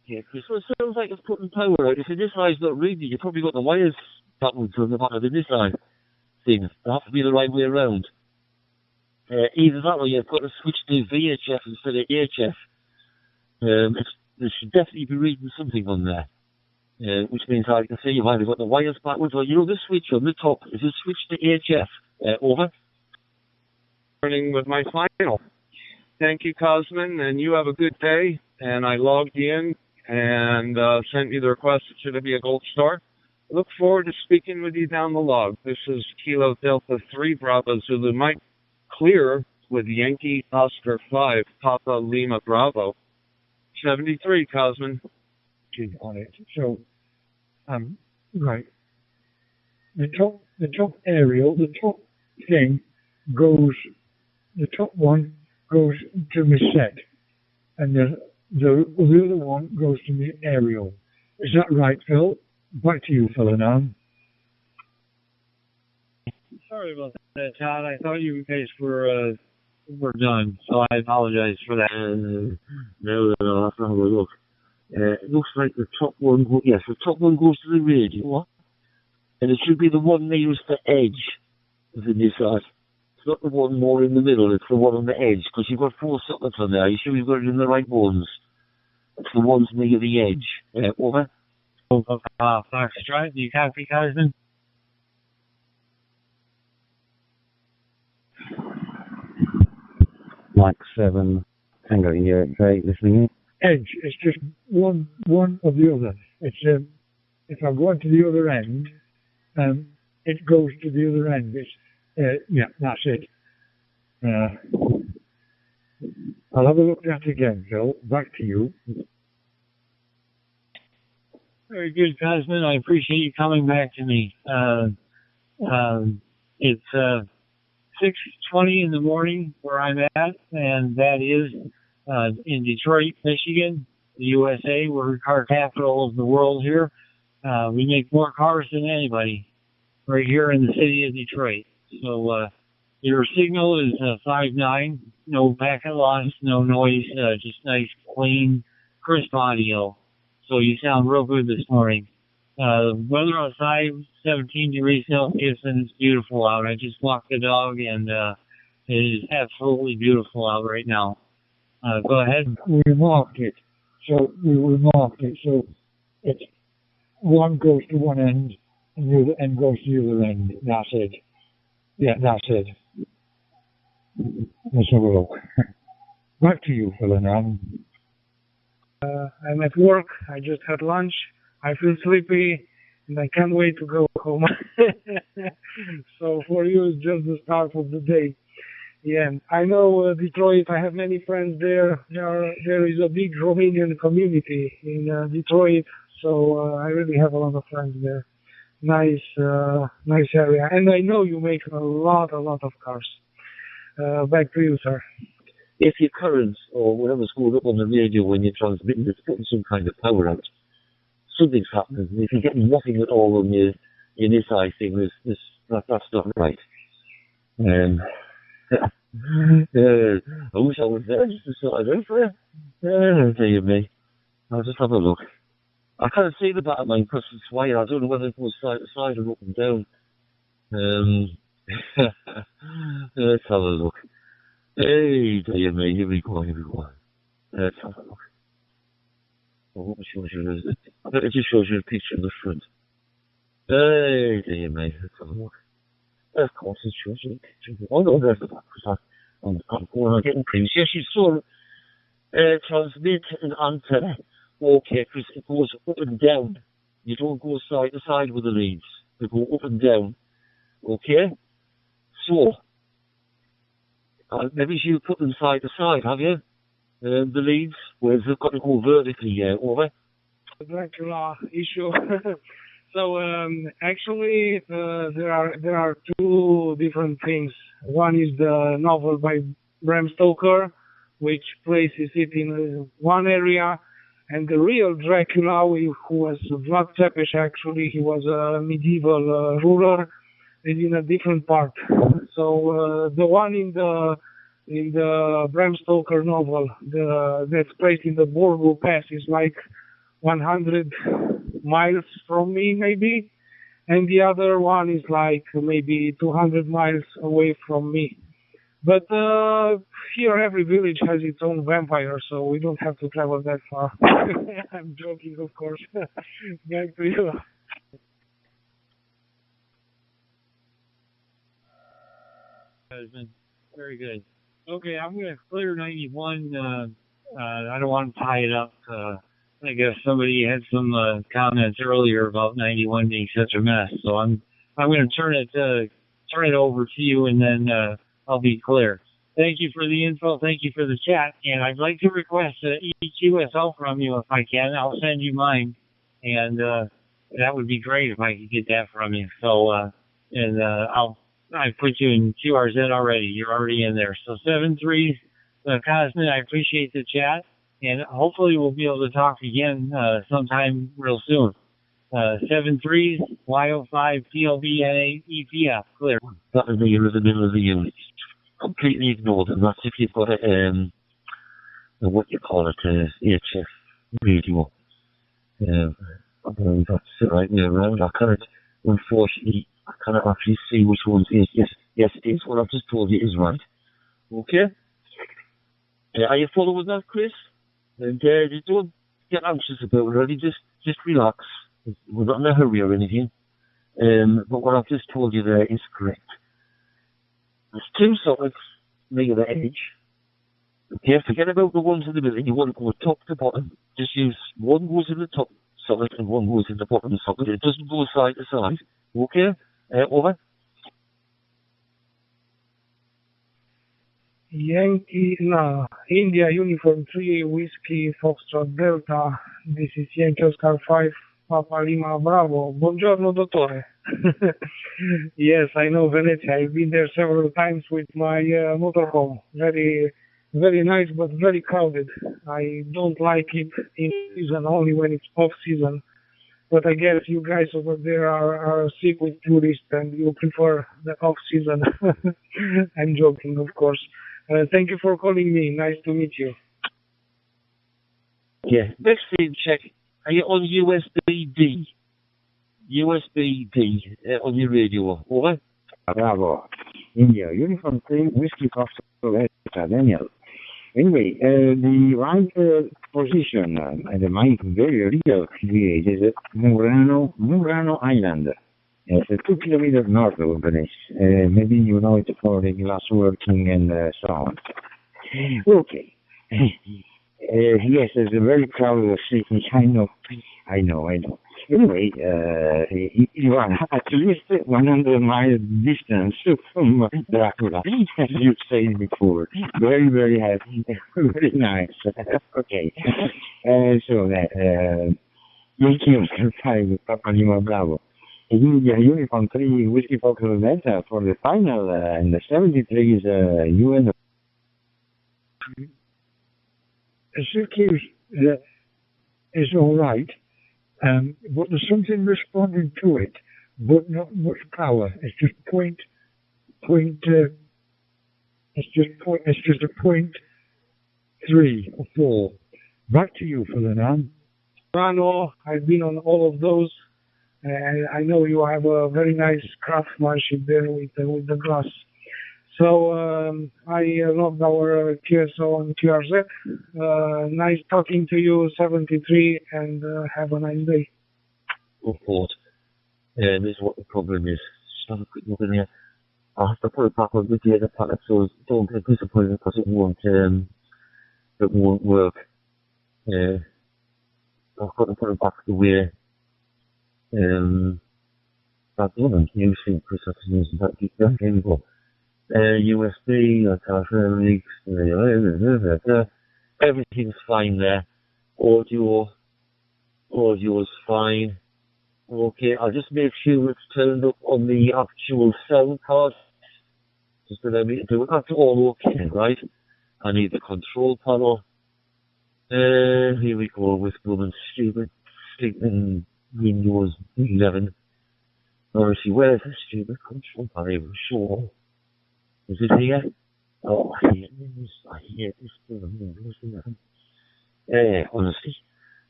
Okay, Chris. Well, it sounds like it's putting power out. If the Nissan's not reading, you've probably got the wires backwards on the back of the Nissan thing. It has to be the right way around. Either that or you've got to switch to VHF instead of HF. There should definitely be reading something on there. Which means I can see you've either got the wires backwards or, the switch on the top. Is it switched to HF? Over. Running with my final. Thank you, Cosman, and you have a good day. And I logged in and sent you the request. It should be a gold star. I look forward to speaking with you down the log. This is Kilo Delta 3 Bravo Zulu Mike, clear with Yankee Oscar 5 Papa Lima Bravo 73, Cosman. On it. So, right. The top aerial, the top thing goes, the top one goes to the set, and the other one goes to the aerial. Is that right, Phil? Back to you, Phil, now. Sorry about that, Todd. I thought you guys were done, so I apologize for that. No, I'll have to have a look. It looks like the top one, yes, the top one goes to the radio, and it should be the one nearest the edge of the Nissan. It's not the one more in the middle, it's the one on the edge, because you've got 4 sockets on there. Are you sure you've got it in the right ones? It's the ones near the edge. Over. Foxtrot, do you copy, Cosman? Mike 7, Tango here, great, listening in. Edge, it's just one of the other. It's if I'm going to the other end, it goes to the other end. It's yeah, that's it. I'll have a look at it again, Phil. Back to you. Very good, Cosman. I appreciate you coming back to me. It's 6:20 in the morning where I'm at, and that is in Detroit, Michigan, the USA. We're the car capital of the world here. We make more cars than anybody right here in the city of Detroit. So your signal is 5.9, no packet loss, no noise, just nice, clean, crisp audio. So you sound real good this morning. Weather outside, 17 degrees Celsius, and it's beautiful out. I just walked the dog, and it is absolutely beautiful out right now. Go ahead. We marked it. So it's one goes to one end, and the other end goes to the other end. That's it. Yeah, that's it. Let's have a look. Back to you, Phil, now. I'm at work. I just had lunch. I feel sleepy, and I can't wait to go home. So for you, it's just the start of the day. Yeah, I know Detroit. I have many friends there. There is a big Romanian community in Detroit, so I really have a lot of friends there. Nice area. And I know you make a lot of cars. Back to you, sir. If your current or whatever's going up on the radio when you're transmitting, it's putting some kind of power out. Something's happening. If you get nothing at all on your Nissan thing, that's not right. I wish I was there just to sort it out for you. Dear me. I'll just have a look. I can't see the back of mine because it's wide. I don't know whether it goes side to side or up and down. Let's have a look. Hey, dear me, here we go. Let's have a look. Oh, what shows you? I bet it just shows you a picture of the front. Hey, dear me, let's have a look. Of course, it shows you a picture. Oh, no, there's the back. I'm getting creams. Yes, you saw transmit an antenna. Okay, because it goes up and down. You don't go side to side with the leads. They go up and down. Okay? So, maybe you put them side to side, have you? The leads, where they've got to go vertically, over. Dracula issue. So, actually, there are two different things. One is the novel by Bram Stoker, which places it in one area, and the real Dracula, who was Vlad Tepes, actually, he was a medieval ruler, is in a different part. So the one in the Bram Stoker novel, that's placed in the Borgo Pass, is like 100 miles from me, maybe, and the other one is like maybe 200 miles away from me. But here every village has its own vampire, so we don't have to travel that far. I'm joking, of course. Back to you. Very good. Okay, I'm going to clear 91. I don't want to tie it up. I guess somebody had some comments earlier about 91 being such a mess, so I'm going to turn it over to you, and then I'll be clear. Thank you for the info. Thank you for the chat, and I'd like to request EQSL from you if I can. I'll send you mine, and that would be great if I could get that from you. So, I put you in QRZ already. You're already in there. So 7-3, Cosmin, I appreciate the chat, and hopefully we'll be able to talk again sometime real soon. 7-3, Y05, PLB, EPF, clear. That would be in the middle of the unit. Completely ignored, and that's if you've got a what you call it, HF radio. That's it right there around. I can't, unfortunately, I cannot actually see which ones is. Yes, it is. What I've just told you is right. Okay? Are you following that, Chris? And you don't get anxious about it, really. Just relax. We're not in a hurry or anything. But what I've just told you there is correct. There's two sockets near the edge. Okay, forget about the ones in the middle. You want to go top to bottom. Just use one goes in the top socket and one goes in the bottom socket. It doesn't go side to side. Okay? Over. India Uniform 3, Whiskey, Foxtrot Delta. This is Yankee Oscar 5, Papa Lima Bravo. Buongiorno, dottore. Yes, I know Venezia. I've been there several times with my motorhome. Very, very nice, but very crowded. I don't like it in season, only when it's off season. But I guess you guys over there are sick with tourists and you prefer the off season. I'm joking, of course. Thank you for calling me. Nice to meet you. Yeah, next thing, check. Are you on USB-D? USB-D on your radio, over? Bravo. India, Uniform 3, Whiskey Foxtrot Daniel. Anyway, the right position and the mic very real clear is Murano Island. It's 2 kilometers north of Venice. Maybe you know it for the glass working and so on. Okay. Yes, it's a very crowded city. I know. Anyway, you are at least 100 miles distance from Dracula, as you said before. Very, very happy. Very nice. Okay. So that, Yankee Oscar 5, Papa Lima Bravo. India Uniform 3, Whiskey Foxtrot Delta for the final, and the 73 is UN. CQ is all right, but there's something responding to it, but not much power. It's just it's just a 0.3 or 4. Back to you, Ferdinand. Rano, I've been on all of those, and I know you have a very nice craftsmanship there with the glass. So I loved our QSO and QRZ. Nice talking to you, 73, and have a nice day. Report. This is what the problem is. Just have a quick look in here. I'll have to put it back on with the other packet, so don't get disappointed because it won't work. I've got to put it back the way that doesn't use it because I can use that cable. USB, everything's fine there. Audio is fine. Okay, I'll just make sure it's turned up on the actual sound card. Just to let me do it. That's all okay, right? I need the control panel. Here we go with Woman Stupid sleeping Windows 11. Obviously, where's the stupid control panel? Sure. Is it here? Oh, I hear this. Honestly,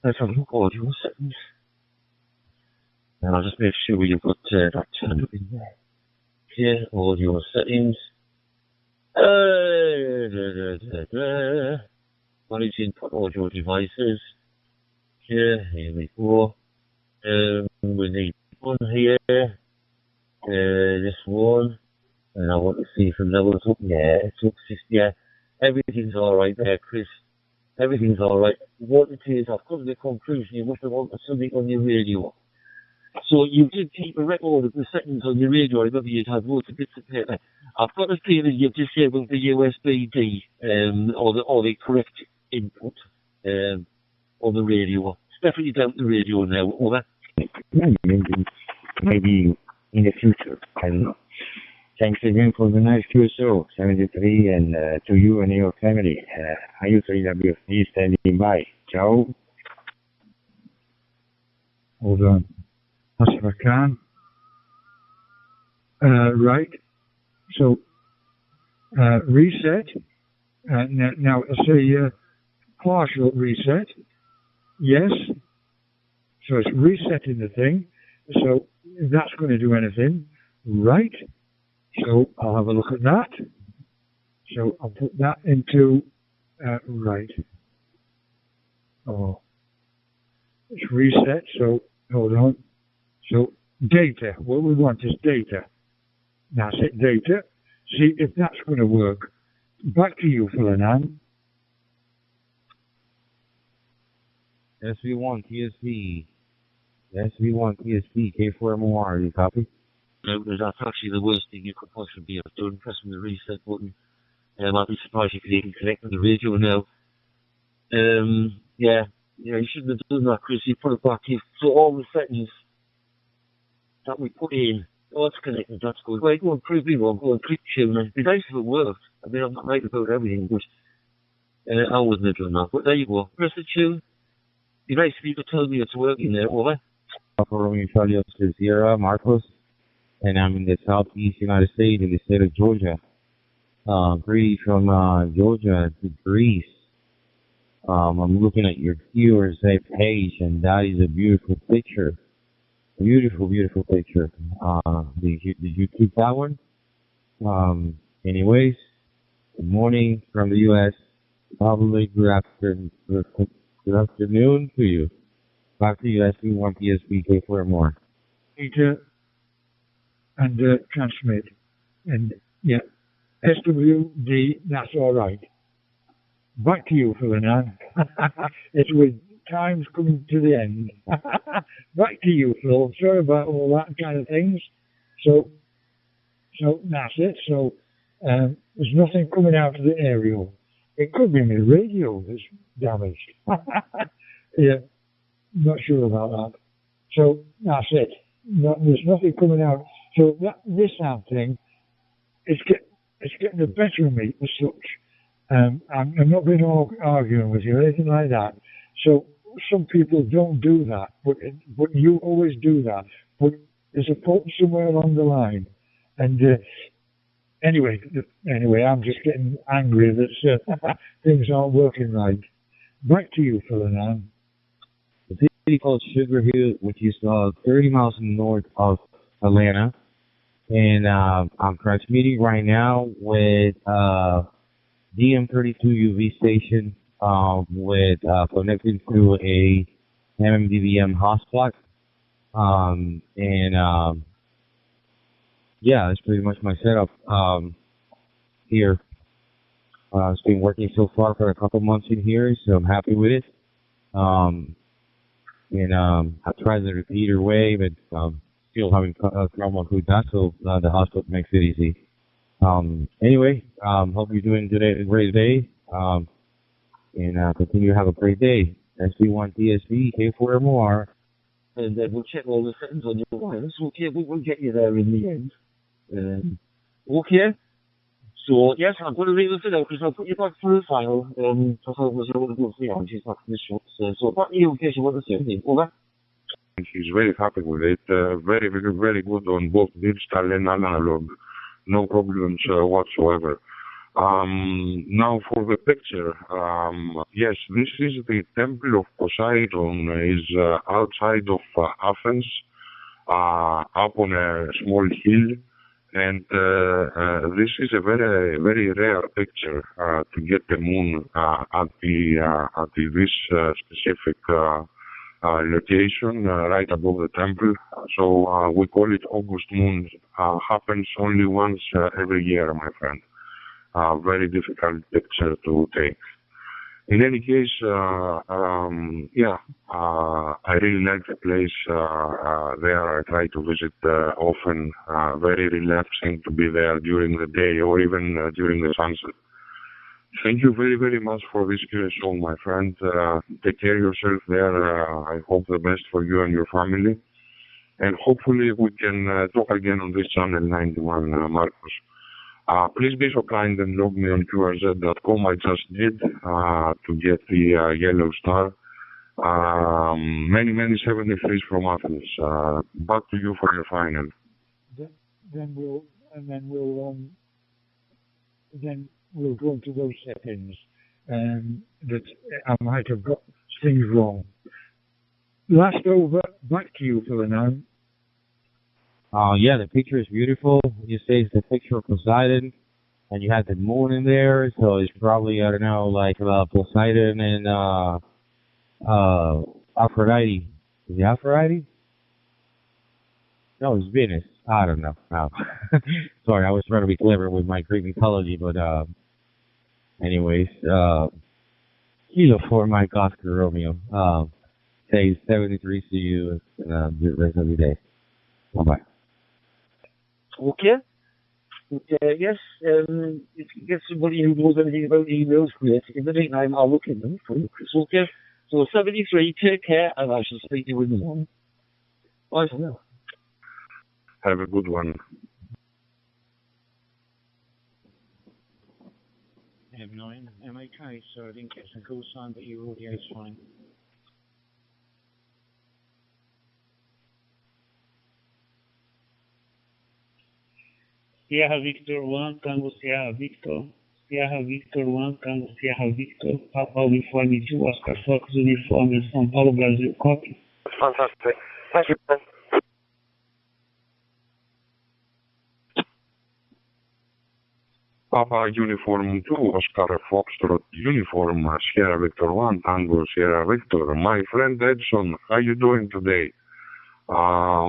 let's have a look at audio settings. And I'll just make sure you've got that turned up in there. Okay, audio settings. Manage input audio devices. Okay, here we go. We need one here. This one. And I want to see if the level's up. Yeah, it's up 60. Yeah, everything's alright there, Chris. Everything's alright. What it is, I've come to the conclusion you must have wanted something on your radio. So you did keep a record of the settings on your radio. I remember you'd had loads of bits of paper. I've got a feeling you've disabled the USB-D, or the correct input, on the radio. It's definitely down the radio now, over. Maybe in the future, I don't know. Thanks again for the nice QSO 73 and to you and your family. I use AWFD standing by. Ciao. Hold on. That's if I can. Right. So, reset. Now, I say partial reset. Yes. So it's resetting the thing. So if that's going to do anything. Right. So I'll have a look at that. So I'll put that into, right. Oh. It's reset. So hold on. So data, what we want is data. Now set data, see if that's going to work. Back to you, Fernand. SV1 TSP. SV1 TSP K4MOR, you copy? No, that's actually the worst thing you could possibly have done, pressing the reset button. I'd be surprised you could even connect with the radio now. Yeah, you shouldn't have done that, Chris. You put it back in. So all the settings that we put in, it's connected, that's good. Wait, go and prove me wrong, go and click tune. It'd be nice if it worked. I mean, I'm not right about everything, but I wouldn't have done that. But there you go. Press the tune. It'd be nice if you could tell me it's working there, over. Romeo Charlie Oscar Sierra, Marcos, and I'm in the southeast United States, in the state of Georgia. Greedy from Georgia to Greece. I'm looking at your QRZ page, and that is a beautiful picture. Beautiful, beautiful picture. Did you keep that one? Anyways, good morning from the U.S. Probably good afternoon to you. Back to you, SV1 PSP K4 more. Data and transmit. And yeah, SWD, that's all right. Back to you, Fernand. It's with times coming to the end. Back to you, Phil. Sorry about all that kind of things. So that's it. So there's nothing coming out of the aerial. It could be my radio that's damaged. Yeah, not sure about that. So that's it. There's nothing coming out. So this sound thing, it's getting the better of me as such. I'm not going to arguing with you or anything like that. So some people don't do that, but you always do that. But there's a fault somewhere along the line. And anyway, I'm just getting angry that things aren't working right. Back to you, Fernand. The city called Sugar Hill, which is 30 miles north of Atlanta. And I'm transmitting right now with DM32 UV station with connected to a MMDVM hotspot. Yeah, that's pretty much my setup here. It's been working so far for a couple months in here, so I'm happy with it. I tried the repeater way, but still having trouble with that, so the hotspot makes it easy. Anyway, hope you're doing today a great day. Continue to have a great day. SV1 TSP K4MOR. And we'll check all the settings on your wireless. Okay, we'll get you there in the end. Okay. So, yes, I'm going to leave this out because I'll put you back through the file. Because I was able to go through the she's back in the shop. So, back to you in case you want to say anything. Over. She's very happy with it. Very, very, very good on both digital and analog. No problems whatsoever. Now for the picture. Yes, this is the Temple of Poseidon. Is outside of Athens, up on a small hill, and this is a very rare picture to get the moon at this specific location right above the temple. So we call it August moon. Happens only once every year, my friend. Very difficult picture to take. In any case, I really like the place there. I try to visit often. Very relaxing to be there during the day or even during the sunset. Thank you very, very much for this show, my friend. Take care of yourself there. I hope the best for you and your family. And hopefully we can talk again on this channel 91, Marcos. Please be so kind and log me on QRZ.com. I just did to get the yellow star. Many 73s from Athens. Back to you for your final. Then we'll go into those settings that I might have got things wrong. Last over, back to you for now. Yeah, the picture is beautiful. You say it's the picture of Poseidon, and you have the moon in there, so it's probably, I don't know, like Poseidon and Aphrodite. Is it Aphrodite? No, it's Venus. I don't know. No. Sorry, I was trying to be clever with my Greek mythology, but anyways, Kilo for Mike Oscar Romeo. Say 73 to you, and the rest of the day. Bye-bye. Okay. Yes, if you get somebody who knows anything about emails, great. In the meantime, I'll look in them for you, Chris. Okay. So 73, take care, and I shall speak to you in the morning. Bye for now. Have a good one. M9, MHA, so I didn't get some call sign, but your audio is fine. Sierra Victor 1, Tango Sierra Victor. Sierra Victor 1, Tango Sierra Victor. Papa Uniforme 2, Oscar Fox Uniforme, São Paulo, Brasil. Copy. Fantastic. Thank you, Ben. Papa Uniform 2, Oscar Foxtrot Uniform, Sierra Victor 1, Tango Sierra Victor. My friend Edson, how you doing today? I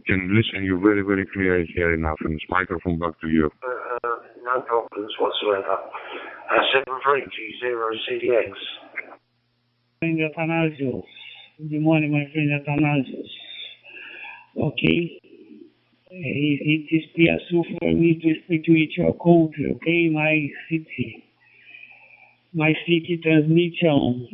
can listen you very, very clearly here in Athens. Microphone back to you. No problems whatsoever. 7320 CDX. Friend Athanasios. Good morning, my friend Athanasios. Okay. It is PSU for me to speak to each your country, okay? My city transmission.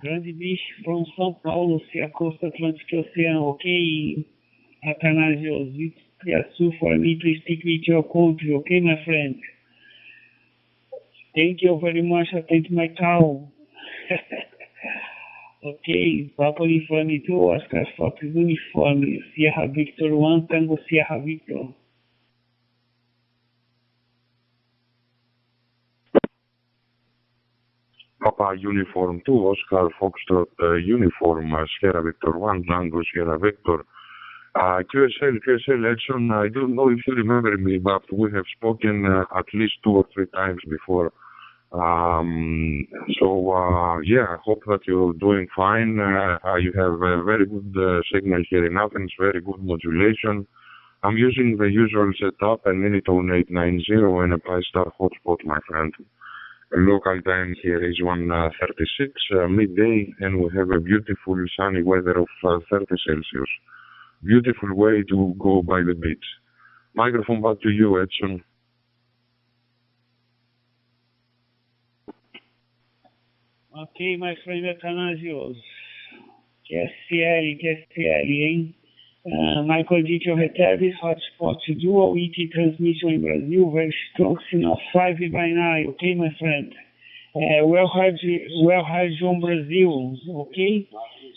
Grande Beach from São Paulo, see a coast Atlantic Ocean, okay? Athanasios, it's PSU for me to speak with your country, okay, my friend? Thank you very much. I take my call. Okay, Papa Uniforme 2, Oscar Fox Uniforme, Sierra Victor 1, Tango Sierra Victor. Papa Uniform 2, Oscar Foxtrot Uniform, Sierra Victor 1, Tango Sierra Victor. QSL Edson, I don't know if you remember me, but we have spoken at least 2 or 3 times before. Yeah, I hope that you're doing fine. You have a very good signal here in Athens, very good modulation. I'm using the usual setup, an Anytone 890 and a Pi-Star hotspot, my friend. Local time here is 1:36 midday, and we have a beautiful sunny weather of 30 Celsius. Beautiful way to go by the beach. Microphone back to you, Edson. Ok, my friend Athanasios. QSL, hein? Michael Dieter Retevis, hotspot dual ET transmission in Brazil, very strong signal 5 by 9, okay, my friend? Well, João Brazil, okay?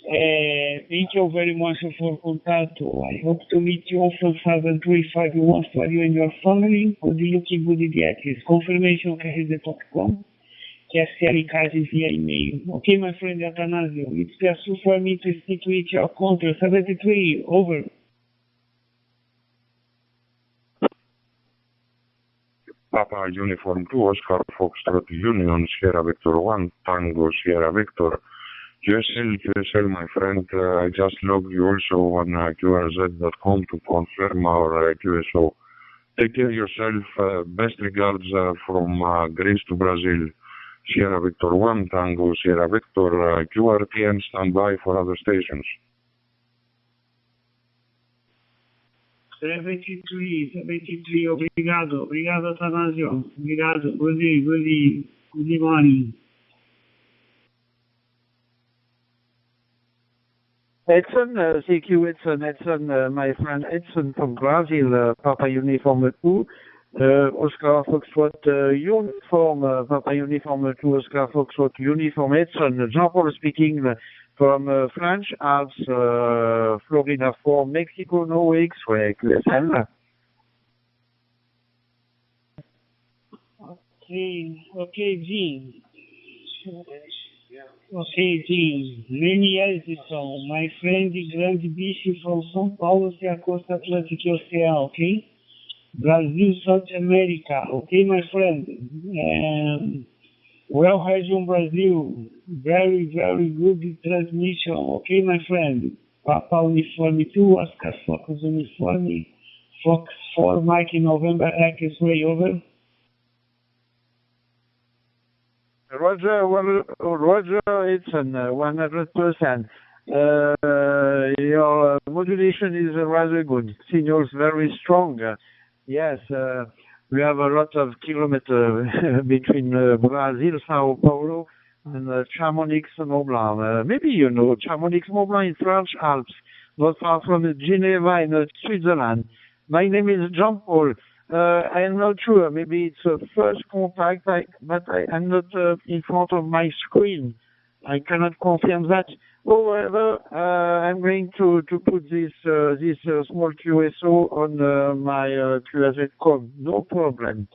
Thank you very much for contact. I hope to meet you from 7351 for you and your family. Good looking, good idiots. Confirmation .com. Just sharing cards via email. Okay, my friend Atanasio, it's possible for me to speak with your contact. 73, over. Papa Uniform 2 Oscar Foxtrot Union Sierra Victor 1 Tango Sierra Victor QSL, my friend. I just logged you also on QRZ.com to confirm our QSO. Take care of yourself. Best regards from Greece to Brazil. Sierra Victor 1 Tango Sierra Victor QRTN stand by for other stations. 73, obrigado, Atanasio, obrigado, good morning. Edson, CQ Edson, my friend Edson from Brazil, Papa Uniform 2, Oscar Foxtrot Uniform, Papa Uniform 2, Oscar Foxtrot Uniform Edson, Jean-Paul speaking from French Alps, Florida 4, Mexico, no X-ray, QSL. Okay, Gene. Okay, Gene. Many years ago, my friend Grande Bicho from São Paulo to a Costa Atlantic Ocean, okay? Brazil, South America, okay, my friend? Well, Region Brazil, very good transmission, okay, my friend? Papa Uniform 2, Oscar Focus Uniform, Fox 4, Mike November, X-ray, over. Roger, Edson, 100%. Your modulation is rather good. Signals very strong. Yes, we have a lot of kilometers between Brazil, Sao Paulo, and Chamonix, Mont Blanc. Maybe you know Chamonix, Mont Blanc in French Alps, not far from Geneva in Switzerland. My name is Jean-Paul. I'm not sure. Maybe it's a first contact, but I'm not in front of my screen. I cannot confirm that. However, I'm going to put this small QSO on my QRZ.com. No problem.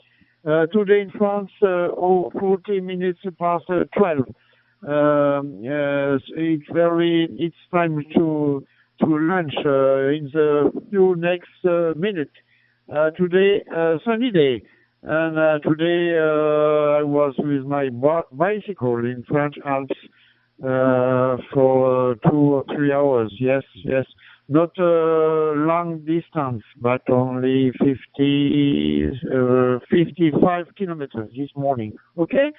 Today in France, 40 minutes past 12. It's time to lunch in the few next minutes. Today, sunny day, and today I was with my bicycle in French Alps for 2 or 3 hours. Yes, not long distance, but only 55 kilometers this morning. Okay,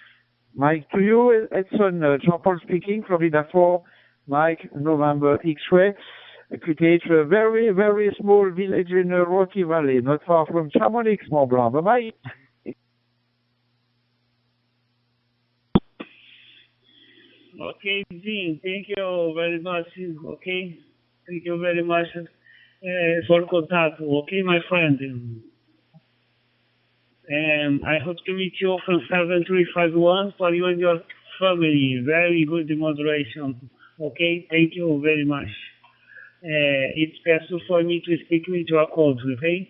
Mike to you, Edson, Jean-Paul speaking, Florida 4, Mike, November X-ray. QTH, a very small village in Rocky Valley, not far from Chamonix, Mont Blanc. Bye-bye. Okay, Dean, thank you very much. Okay, thank you very much for contact. Okay, my friend. I hope to meet you from 7351 for you and your family. Very good moderation. Okay, thank you very much. It's possible for me to speak with your code, okay?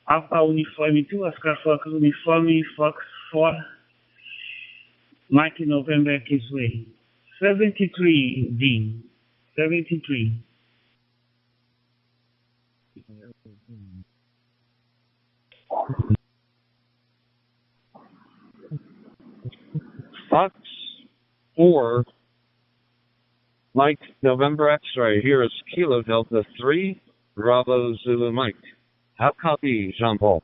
Alpha Uniform 2, Oscar Fox Uniform, Fox 4, Mike November X-ray. 73, Dean. 73. Fox 4, Mike November X-ray. Here is Kilo Delta 3, Bravo Zulu Mike. How copy, Jean-Paul?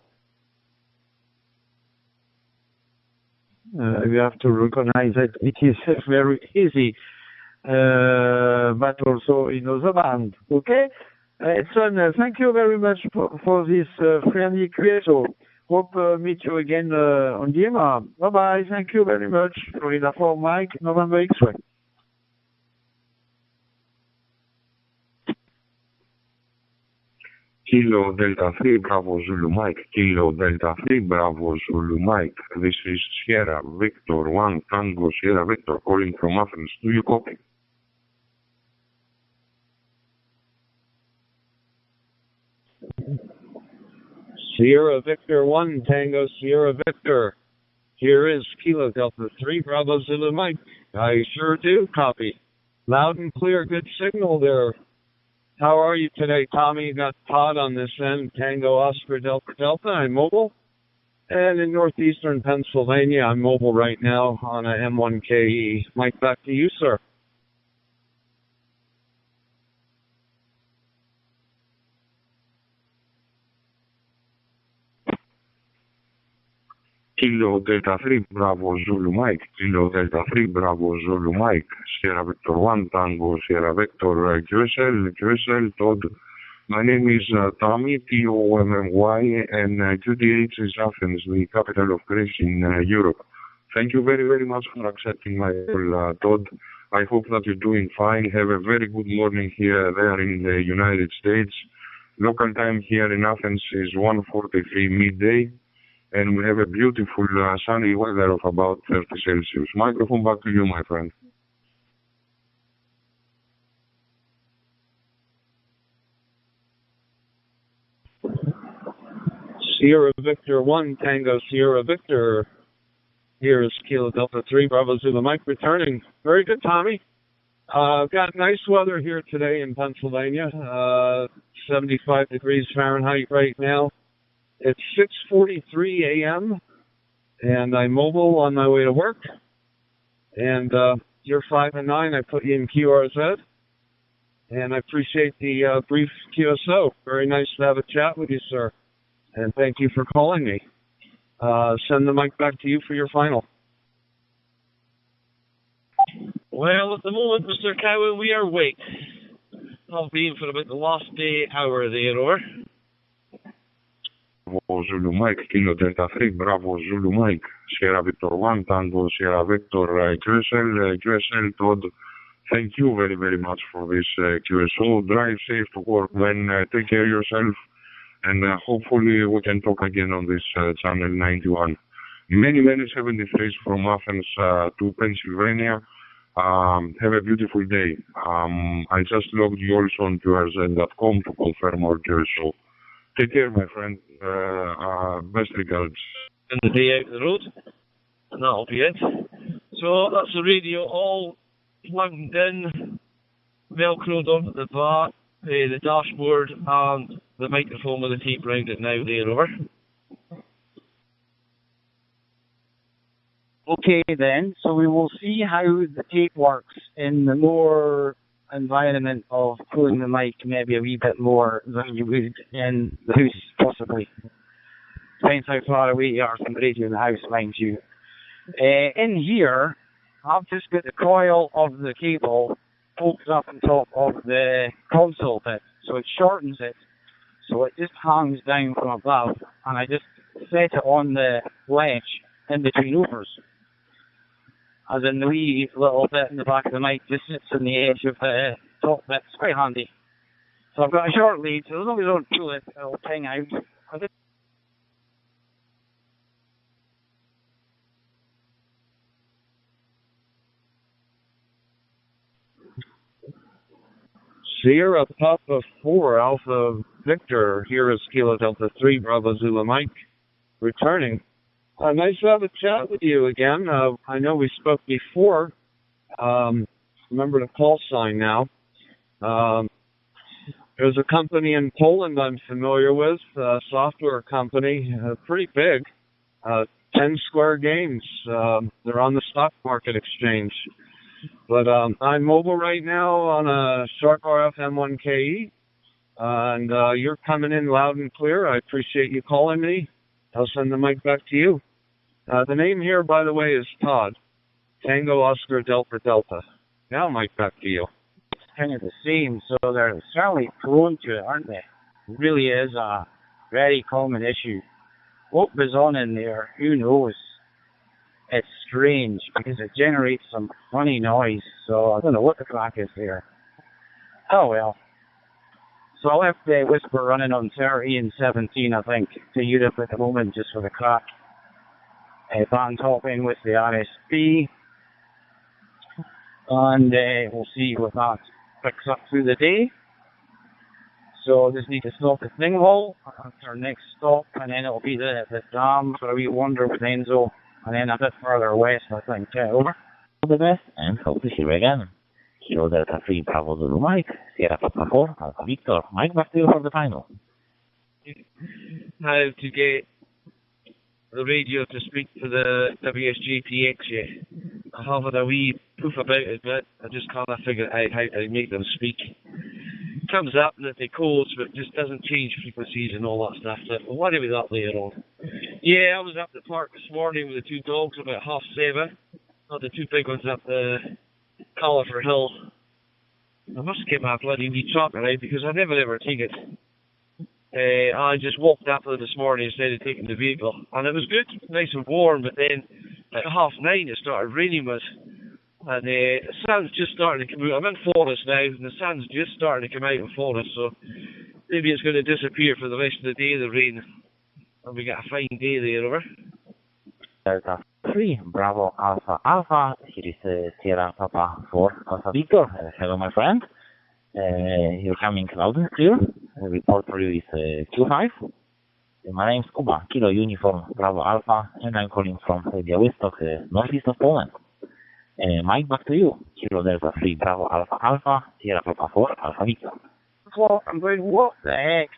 You have to recognize that it is very easy, but also in other band. Okay? Edson, thank you very much for this friendly creator. Hope meet you again on DMR. Bye-bye. Thank you very much. Florida 4, Mike, November X-ray. Kilo Delta 3 Bravo Zulu Mike, Kilo Delta 3 Bravo Zulu Mike. This is Sierra Victor 1 Tango Sierra Victor calling from Athens. Do you copy? Sierra Victor 1, Tango Sierra Victor. Here is Kilo Delta 3, Bravo Zulu Mike. I sure do copy. Loud and clear, good signal there. How are you today, Tommy? You got Todd on this end, Tango Oscar Delta Delta. I'm mobile. And in northeastern Pennsylvania, I'm mobile right now on a M1KE. Mike, back to you, sir. Kilo Delta 3, Bravo Zulu Mike. Kilo Delta 3, Bravo Zulu Mike. Sierra Victor 1, Tango Sierra Victor QSL Todd. My name is Tommy, Tommy, and QDH is Athens, the capital of Greece in Europe. Thank you very, very much for accepting my call, Todd. I hope that you're doing fine. Have a very good morning here, there in the United States. Local time here in Athens is 1:43 midday. And we have a beautiful sunny weather of about 30 Celsius. Microphone back to you, my friend. Sierra Victor 1, Tango Sierra Victor. Here is Kilo Delta 3, Bravo Zulu Mike returning. Very good, Tommy. Got nice weather here today in Pennsylvania. 75 degrees Fahrenheit right now. It's 6:43 a.m. and I'm mobile on my way to work. And you're 5 and 9. I put you in QRZ. And I appreciate the brief QSO. Very nice to have a chat with you, sir. And thank you for calling me. Send the mic back to you for your final. Well, at the moment, Mr. Cowan, we are awake. I've been for about the last hour there, or? Bravo Zulu Mike, Kilo Delta 3, Bravo Zulu Mike, Sierra Victor 1, Tango Sierra Victor QSL Todd. Thank you very, very much for this QSO. Drive safe to work, then take care of yourself, and hopefully we can talk again on this channel 91. Many, many 73s from Athens to Pennsylvania. Have a beautiful day. I just logged you also on QRZ.com to confirm our QSO. Take care, my friend. Best regards. And the day out the road, and that'll be it. So that's the radio all plugged in, velcroed onto the bar, the dashboard, and the microphone with the tape round it now there, over. Okay then, so we will see how the tape works in the more environment of pulling the mic maybe a wee bit more than you would in the house, possibly. Depends how far away you are from the radio in the house, mind you. In here, I've just got the coil of the cable poked up on top of the console bit, so it shortens it, so it just hangs down from above, and I just set it on the ledge in between overs. As in the wee little bit in the back of the mic just sits on the edge of the top bit. It's quite handy. So I've got a short lead, so as long as I don't pull it, it'll ping out. Sierra Papa 4, Alpha Victor. Here is Kilo Delta 3, Bravo Zulu Mike returning. Nice to have a chat with you again. I know we spoke before. Remember the call sign now. There's a company in Poland I'm familiar with, a software company, pretty big, 10 Square Games. They're on the stock market exchange. But I'm mobile right now on a Sharp RF M1KE, and you're coming in loud and clear. I appreciate you calling me. I'll send the mic back to you. The name here, by the way, is Todd. Tango Oscar Delta Delta. Now, mic back to you. It's kind of the same, so they're certainly prone to it, aren't they? It really is a very common issue. What goes on in there, who knows? It's strange because it generates some funny noise, so I don't know what the crack is there. Oh well. So I left the Whisper running on 30 and 17, I think, to Europe at the moment just for the crack. Band hop in with the RSP, and we'll see what that picks up through the day. So just need to stop at Thingwall, that's our next stop, and then it'll be the dam for a wee wander with Enzo, and then a bit further west, I think. Over. All the best, and hope to see you again. Kilo Delta 3 Bravo Zulu Mike, Sierra Papa 4, Alpha Victor. Mike, back to you for the final. How to get the radio to speak to the WSGPX yet. I have had a wee poof about it, but I just can't figure out how to make them speak. It comes up and the codes, but it just doesn't change frequencies and all that stuff. So we'll worry with that later on. Yeah, I was up the park this morning with the two dogs about 7:30. Not the two big ones up the Colliver Hill. I must get my bloody wee tracker out because I never ever take it. I just walked up there this morning instead of taking the vehicle, and it was good, nice and warm. But then at 9:30 it started raining, and the sun's just starting to come out. I'm in Forest now, and the sun's just starting to come out in Forest, so maybe it's going to disappear for the rest of the day, the rain, and we get a fine day there. Over. Delta 3 Bravo Alpha Alpha. Here is Sierra Papa 4 Alpha Victor. Hello, my friend. You're coming loud and clear. The report for you is Q5. My name's Kuba, Kilo Uniform Bravo Alpha, and I'm calling from Białystok, northeast of Poland. Mike, back to you. Kilo Delta 3 Bravo Alpha Alpha, Sierra Papa 4 Alpha Victor. What? I'm going, what the heck?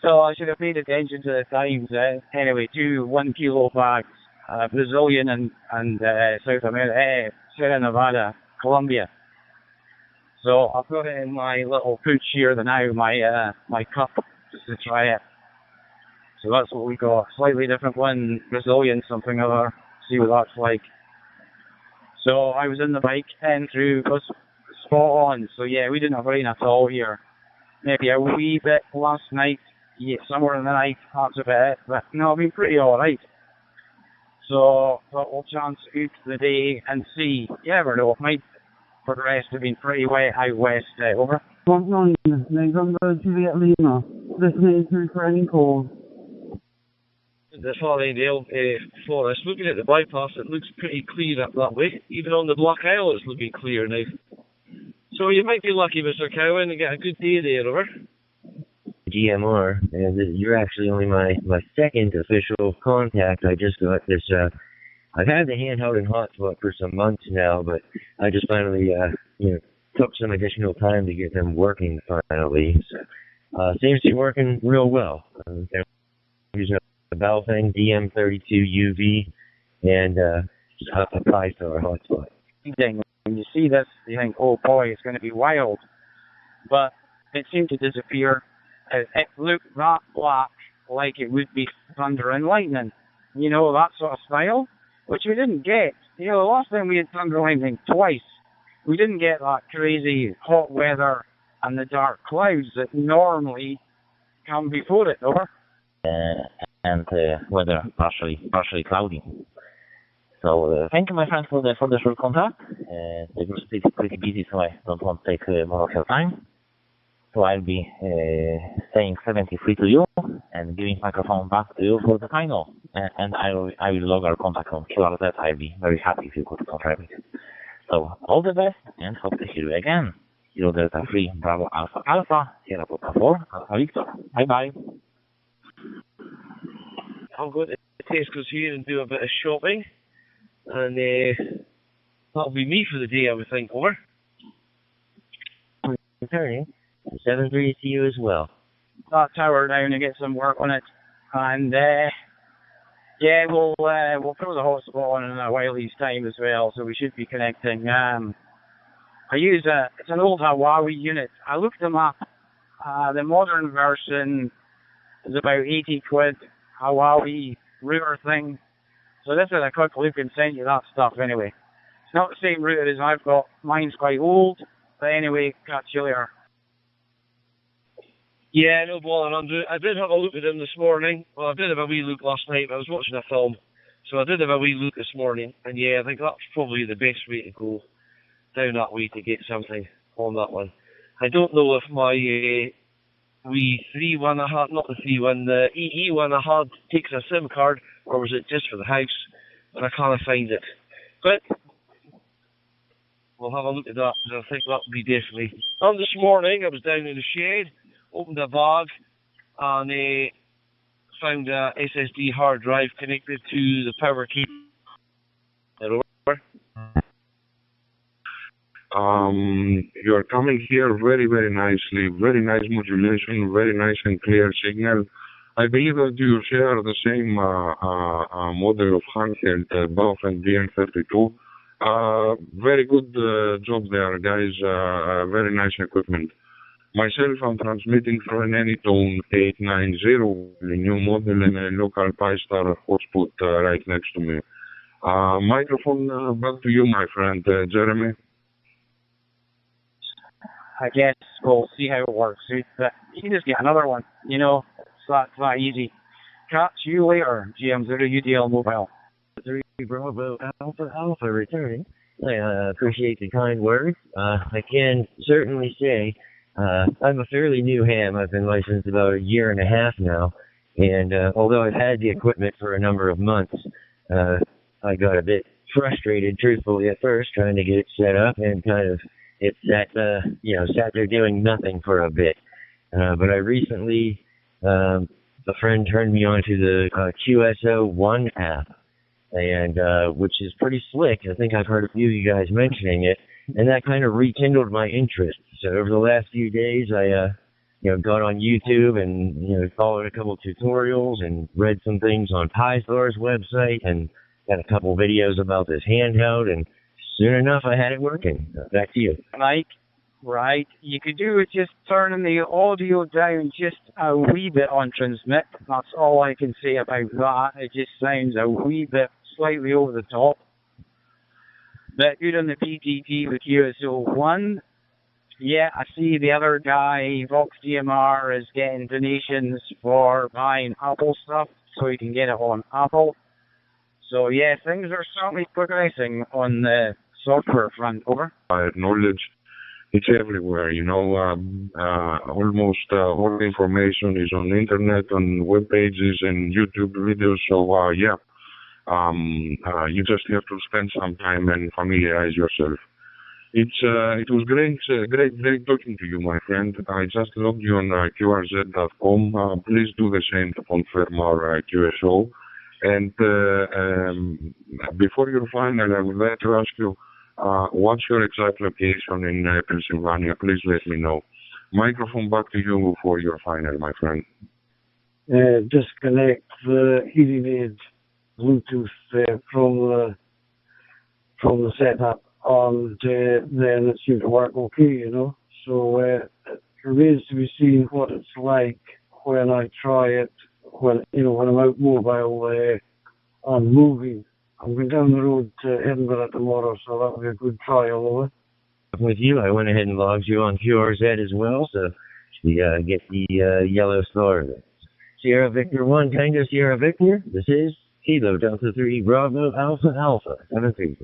So I should have paid attention to the times. Anyway, 2 1 kilo bags, Brazilian and South America, Sierra Nevada, Colombia. So I've got it in my little pooch here now, my cup, just to try it. So that's what we got. Slightly different one, Brazilian something other. See what that's like. So I was in the bike and through, was spot on. So yeah, we didn't have rain at all here. Maybe a wee bit last night. Yeah, somewhere in the night, that's about it. But no, I've been pretty alright. So thought we'll chance out the day and see. You never know, it might progress to being pretty wet out west. Over. November Juliet Lima. Listening to Franco. The Farlingdale Forest. Looking at the bypass, it looks pretty clear up that way. Even on the Black Isle, it's looking clear now. So you might be lucky, Mr. Cowan, and get a good day there. Over. GMR, and you're actually only my second official contact. I just got this, I've had the handheld and hotspot for some months now, but I just finally, took some additional time to get them working finally. So, seems to be working real well. They're using a Baofeng DM32UV and just a 5-star hotspot. When you see this, you think, oh boy, it's going to be wild. But it seemed to disappear. It looked that black, like it would be thunder and lightning. You know, that sort of style, which we didn't get. You know, the last time we had thunder and lightning twice, we didn't get that crazy hot weather and the dark clouds that normally come before it, over. And weather partially cloudy. So thank you, my friend, for the short contact. The group is pretty busy, so I don't want to take more of your time. So I'll be saying 73 to you and giving microphone back to you for the final. And I will log our contact on QRZ. I'll be very happy if you could confirm it. So all the best and hope to hear you again. Kilo Delta 3 Bravo Alpha Alpha, Sierra Papa 4 Alpha Victor. Bye bye. I'll go to Tesco's here and do a bit of shopping. And that'll be me for the day, I would think, over. Returning. 7-3 to you as well. That tower down and get some work on it, and yeah, we'll throw the hotspot on in a whiley's time as well, so we should be connecting. I use it's an old Huawei unit. I looked them up. The modern version is about 80 quid. Huawei router thing. So this is a quick look and send you that stuff anyway. It's not the same router as I've got. Mine's quite old, but anyway, catch you later. Yeah, no bother, Andrew. I did have a look at him this morning. Well, I did have a wee look last night, but I was watching a film. So I did have a wee look this morning. And yeah, I think that's probably the best way to go down that way to get something on that one. I don't know if my wee 3 one I had, not the 3 one, the EE one I had takes a SIM card, or was it just for the house? But I can't find it. But we'll have a look at that, because I think that would be definitely. And this morning, I was down in the shade, opened a bag, and found a SSD hard drive connected to the power cable. You're coming here very, very nicely, very nice modulation, very nice and clear signal. I believe that you share the same model of handheld Baofeng DN32. Very good job there, guys. Very nice equipment. Myself, I'm transmitting through an Anytone 890, the new model, and a local Pi-Star hotspot right next to me. Microphone back to you, my friend Jeremy. I guess we'll see how it works. But you can just get another one, you know. It's that easy. Catch you later, GM0 UDL Mobile. 3 Bravo Alpha returning. I appreciate the kind words. I can certainly say I'm a fairly new ham. I've been licensed about a year and a half now, and although I've had the equipment for a number of months, I got a bit frustrated, truthfully, at first, trying to get it set up, and kind of it sat there doing nothing for a bit. But I recently, a friend turned me on to the QSO-1 app, and which is pretty slick. I think I've heard a few of you guys mentioning it, and that kind of rekindled my interest. So over the last few days, I got on YouTube and followed a couple tutorials and read some things on Pi-Star's website and got a couple videos about this handheld, and soon enough I had it working. Back to you. Mike, right, you could do it just turning the audio down just a wee bit on transmit. That's all I can say about that. It just sounds a wee bit slightly over the top. But good on the PTT with QSO-1. Yeah, I see the other guy, Vox DMR, is getting donations for buying Apple stuff so he can get it on Apple. So yeah, things are certainly progressing on the software front. Over. I acknowledge it's everywhere, almost all the information is on the internet, on web pages and YouTube videos, so you just have to spend some time and familiarize yourself. It was great talking to you, my friend. I just logged you on QRZ.com. Please do the same to confirm our QSO. And before your final, I would like to ask you, what's your exact location in Pennsylvania? Please let me know. Microphone back to you for your final, my friend. Disconnect the hearing aid Bluetooth from the setup, and then it seemed to work okay, So it remains to be seen what it's like when I try it. When I'm out mobile and moving. I'm going down the road to Edinburgh tomorrow, so that'll be a good trial over. With you, I went ahead and logged you on QRZ as well, so you get the yellow star. Sierra Victor 1, Tango Sierra Victor. This is Kilo Delta 3 Bravo Alpha 73.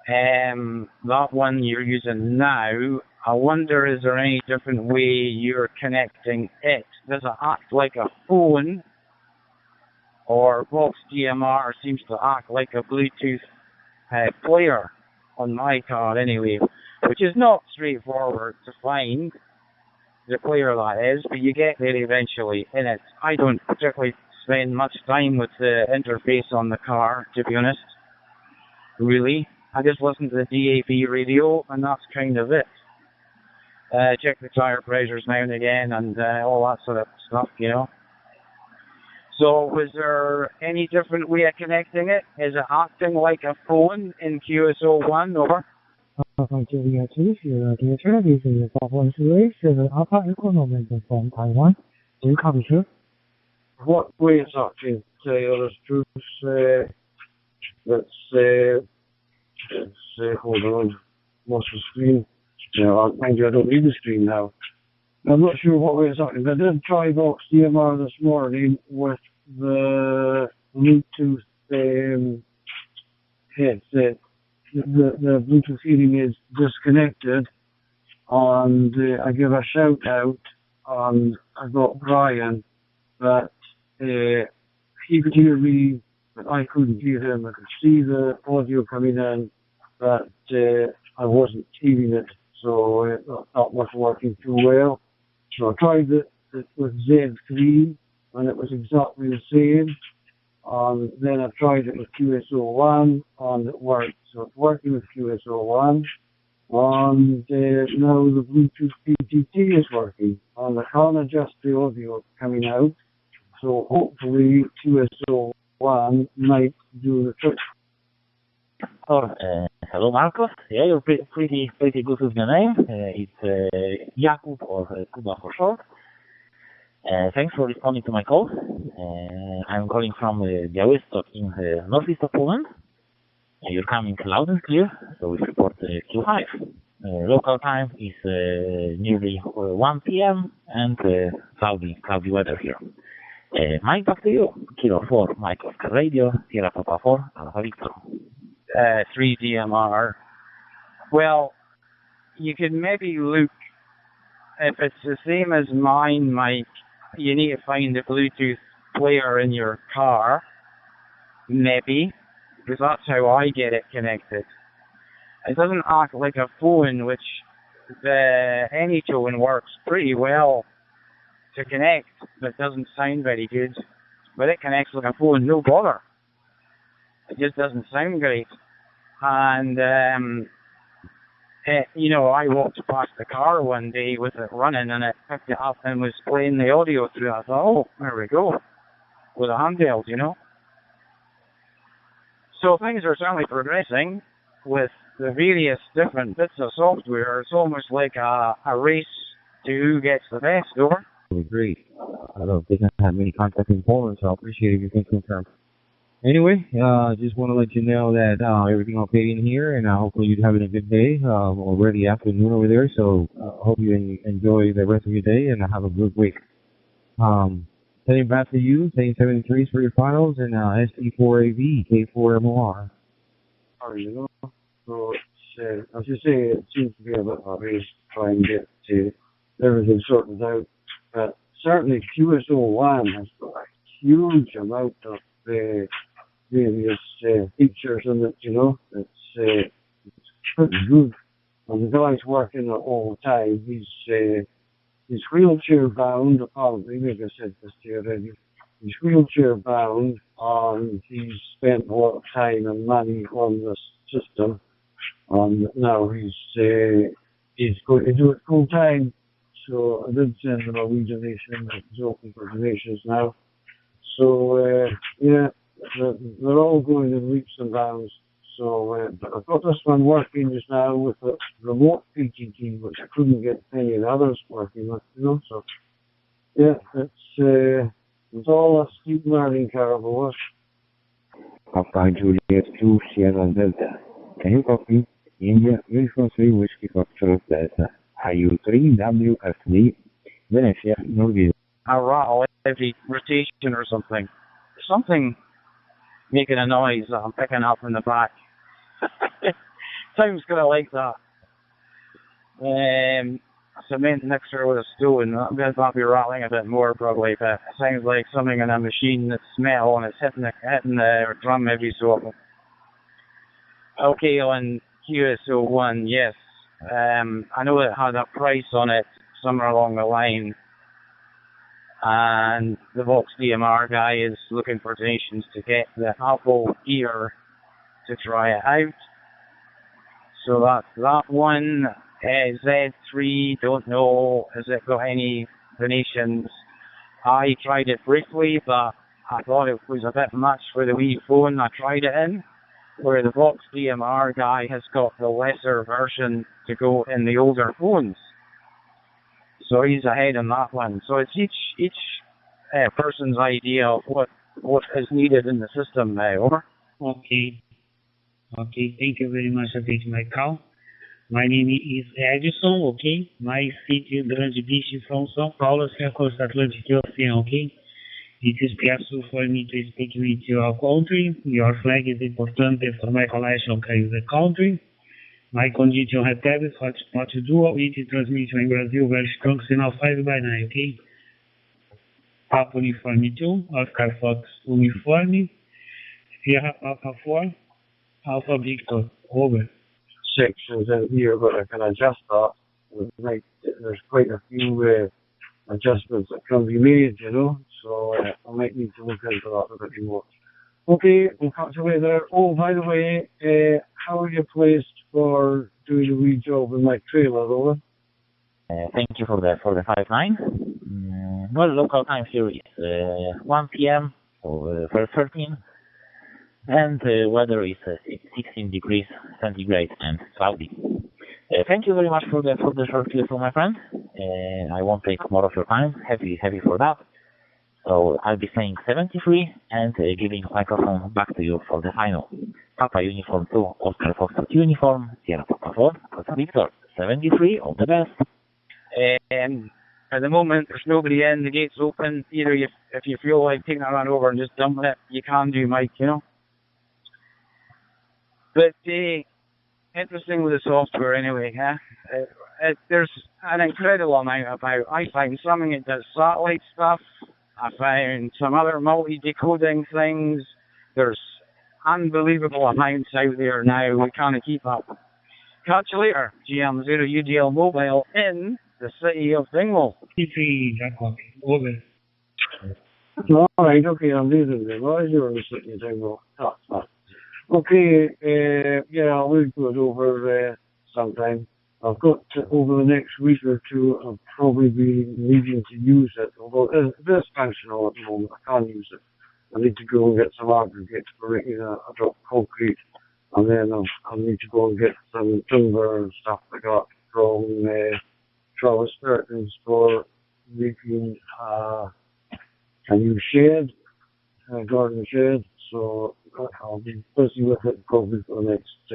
That one you're using now, I wonder, is there any different way you're connecting it? Does it act like a phone, or Vox DMR seems to act like a Bluetooth player on my car anyway, which is not straightforward to find, the player that is, but you get there eventually in it. I don't particularly spend much time with the interface on the car, to be honest, really. I just listen to the DAB radio, and that's kind of it. Check the tire pressures now and again, and all that sort of stuff, So was there any different way of connecting it? Is it acting like a phone in QSO-1? Over. What way is acting? Let's hold on. What's the screen? Mind you, I don't need the screen now. I'm not sure what way it's acting. I did try Vox DMR this morning with the Bluetooth headset. The Bluetooth hearing is disconnected, and I give a shout out, and I got Brian that he could hear me, but I couldn't hear him. I could see the audio coming in, but I wasn't keeping it, so it not was working too well. So I tried it with Z3, and it was exactly the same. Then I tried it with QSO1, and it worked. So it's working with QSO1, and now the Bluetooth PTT is working, and I can't adjust the audio coming out. So hopefully QSO1 might do the trick. Oh, hello, Marcos. Yeah, you're pretty good with your name. It's Jakub, or Kuba for short. Thanks for responding to my call. I'm calling from Białystok in northeast of Poland. You're coming loud and clear, so we report Q5. Local time is nearly 1 p.m. and cloudy weather here. Mike, back to you. Kilo 4, Mike Oscar Radio, Sierra Papa 4, Alpha Victor. 3DMR. Well, you could maybe look, if it's the same as mine, Mike, you need to find a Bluetooth player in your car, maybe, because that's how I get it connected. It doesn't act like a phone, which any phone works pretty well to connect, but it doesn't sound very good. But it connects like a phone, no bother. It just doesn't sound great. And, I walked past the car one day with it running, and it picked it up and was playing the audio through. I thought, oh, there we go, with a handheld, So things are certainly progressing with the various different bits of software. It's almost like a race to who gets the best, over. Great. I don't think I have many contacts in Poland, so I appreciate if you can confirm. Anyway, just want to let you know that everything okay in here, and hopefully you're having a good day, already afternoon over there, so I hope you enjoy the rest of your day and have a good week. Sending back to you, saying 73s for your finals, and ST4AV, K4MOR. So as you say, it seems to be a bit of a race to try and get everything sorted out. But certainly QSO1 has got a huge amount of various features in it, It's pretty good. And the guy's working it all the time. He's wheelchair bound, apparently, maybe I said this to you already. He's wheelchair bound, and he's spent a lot of time and money on this system. And now he's going to do it full time. So I did send him a wee donation. It's open for donations now. So, they're all going in leaps and bounds. So, but I've got this one working just now with a remote PTT, which I couldn't get any of the others working with, So, yeah, it's all a steep learning curve, of us. Papa Juliet 2 Sierra Delta. Can you copy? India Uniform 3 Whiskey Foxtrot Delta. IU3 WF3 Venetia Norwegian. A rattle every rotation or something. Something making a noise that I'm picking up in the back. Sounds kind of like that. Cement mixer with a stone. That might be rattling a bit more probably, but it sounds like something in a machine that's metal and it's hitting the drum every so often. Okay, on QSO1, yes. I know it had a price on it somewhere along the line, and the Vox DMR guy is looking for donations to get the Apple Ear to try it out. So that's that one. Z3, don't know, has it got any donations? I tried it briefly, but I thought it was a bit much for the wee phone I tried it in, where the Vox DMR guy has got the lesser version to go in the older phones. So he's ahead on that one. So it's each person's idea of what is needed in the system now. Over. Okay, thank you very much for taking my call. My name is Edson, okay? My city, Grande Beach from São Paulo, Circles Atlantic Ocean, okay? It is possible for me to speak with your country. Your flag is important for my collection of the country. My condition has tablet, what to do with the transmission in Brazil, very strong signal 5x9, okay? Papa Uniform 2, Oscar Fox Uniform, Sierra Papa 4, Alpha Victor, over. sections out here, but I can adjust that. There's quite a few adjustments that can be made, you know, so I might need to look into that a bit more. Okay, we'll catch you later. Oh, by the way, how are you placed for doing a wee job in my trailer, Roland? Thank you for the 5-9. Well, local time here is 1 p.m. so 13, and weather is 16 degrees centigrade and cloudy. Thank you very much for the short video, my friend. I won't take more of your time. Heavy for that. So I'll be saying 73 and giving the microphone back to you for the final. Papa Uniform 2, Oscar Foxtrot Uniform, Sierra Papa 4, Alpha Victor 73. All the best. At the moment, there's nobody in. The gate's open. Either if you feel like taking a run over and just dumping it, you can do, Mike, you know. But interesting with the software anyway, huh? There's an incredible amount about. I find something that does satellite stuff. I found some other multi-decoding things. There's unbelievable amounts out there now. We can't keep up. Catch you later. GM0UDL Mobile in the city of Dingwall. Alright, okay, I'm leaving them. Why is you're in the city of Dingwall? Okay, yeah, we'll go it over sometime. I've got over the next week or two, I'll probably be needing to use it. Although it's functional at the moment, I can't use it. I need to go and get some aggregate for making a drop concrete. And then I'll need to go and get some timber and stuff like that from Travis Perkins for making a new shed, a garden shed. So I'll be busy with it probably for the next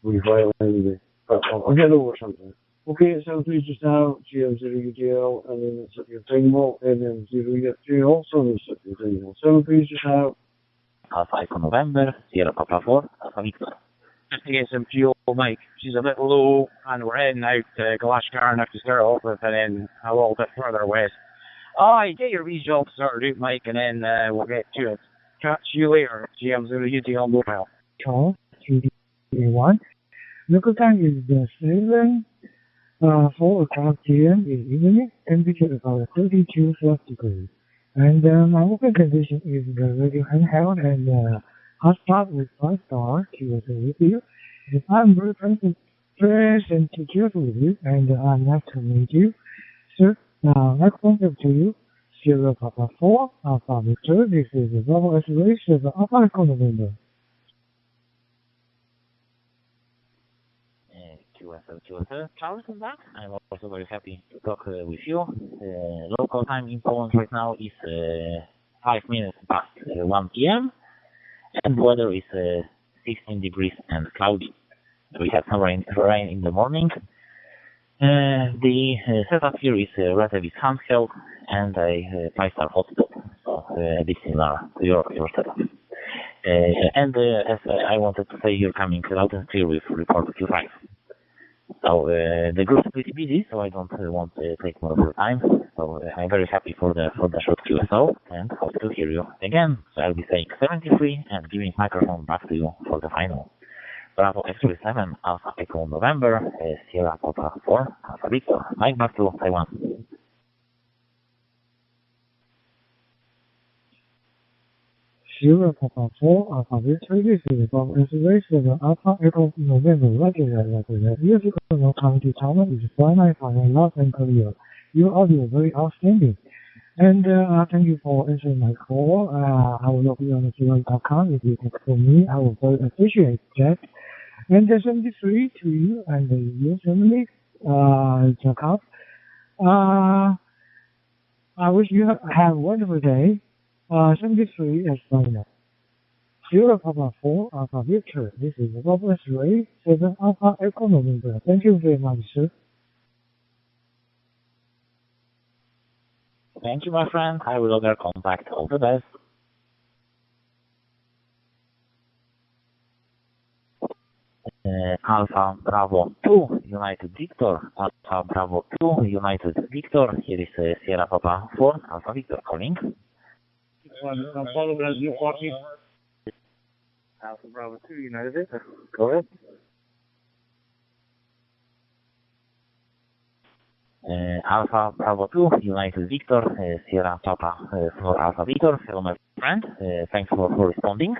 wee while anyway. But I'll get over something. Okay, so please just now, GM0UDL, and then the city of Dingwall, and then 0UFG also in the city of Dingwall. So please just now. Alpha Echo November, Sierra Papa 4, Alpha Victor. Just to get some fuel, Mike. She's a bit low, and we're heading out to Glashgar to start off with, and then a little bit further west. Alright, get your wee job started out, Mike, and then we'll get to it. Catch you later, GM0UDL Mobile. Charles, 3D1. Local time is 4 o'clock p.m. in the evening, temperature about 32 degrees. And my working condition is the radio handheld and hotspot with 5-star QoS review. I'm very present and secure with you, and I'm nice to meet you. Sir, next one up to you. Sierra Papa 4, Alpha Victor. This is the Bravo SRH of the Alpha Echo November. QSL Charles is back. I'm also very happy to talk with you. Local time in Poland right now is 5 minutes past 1 p.m. and weather is 16 degrees and cloudy. We have some rain in the morning. The setup here is relatively handheld and a 5-star hotspot, so a bit similar to your setup. And as I wanted to say, you're coming loud and clear with report Q5. So the group is pretty busy, so I don't want to take more of your time. So I'm very happy for the short QSO and hope to hear you again. So I'll be saying 73 and giving microphone back to you for the final. Bravo X-Ray 7, Alpha Echo November, Sierra Papa 4, Alpha Victor. Mike back to Taiwan. Sierra Papa 4, Alpha Victor. This is Bravo X-Ray 7, Alpha Echo November. Regular. Years ago, no time to Taiwan is flying for my love and career. Your audio is very outstanding. And thank you for answering my call. I will log you on the Sierra.com. If you text for me, I will very appreciate that. And 73 to you and your family, Jacob. I wish you have a wonderful day. 73 is final. Sierra Papa 4, Alpha Victor. This is Bravo X-Ray 7, Alpha Echo November. Thank you very much, sir. Thank you, my friend. I will log your contact. All the best. Alpha Bravo 2 United Victor, Alpha Bravo 2 United Victor. Here is Sierra Papa 4 Alpha Victor calling. Alpha Bravo 2 United Victor. Go ahead. Alpha Bravo 2, United Victor, Sierra Papa for Alpha Victor. Hello, my friend. Thanks for responding.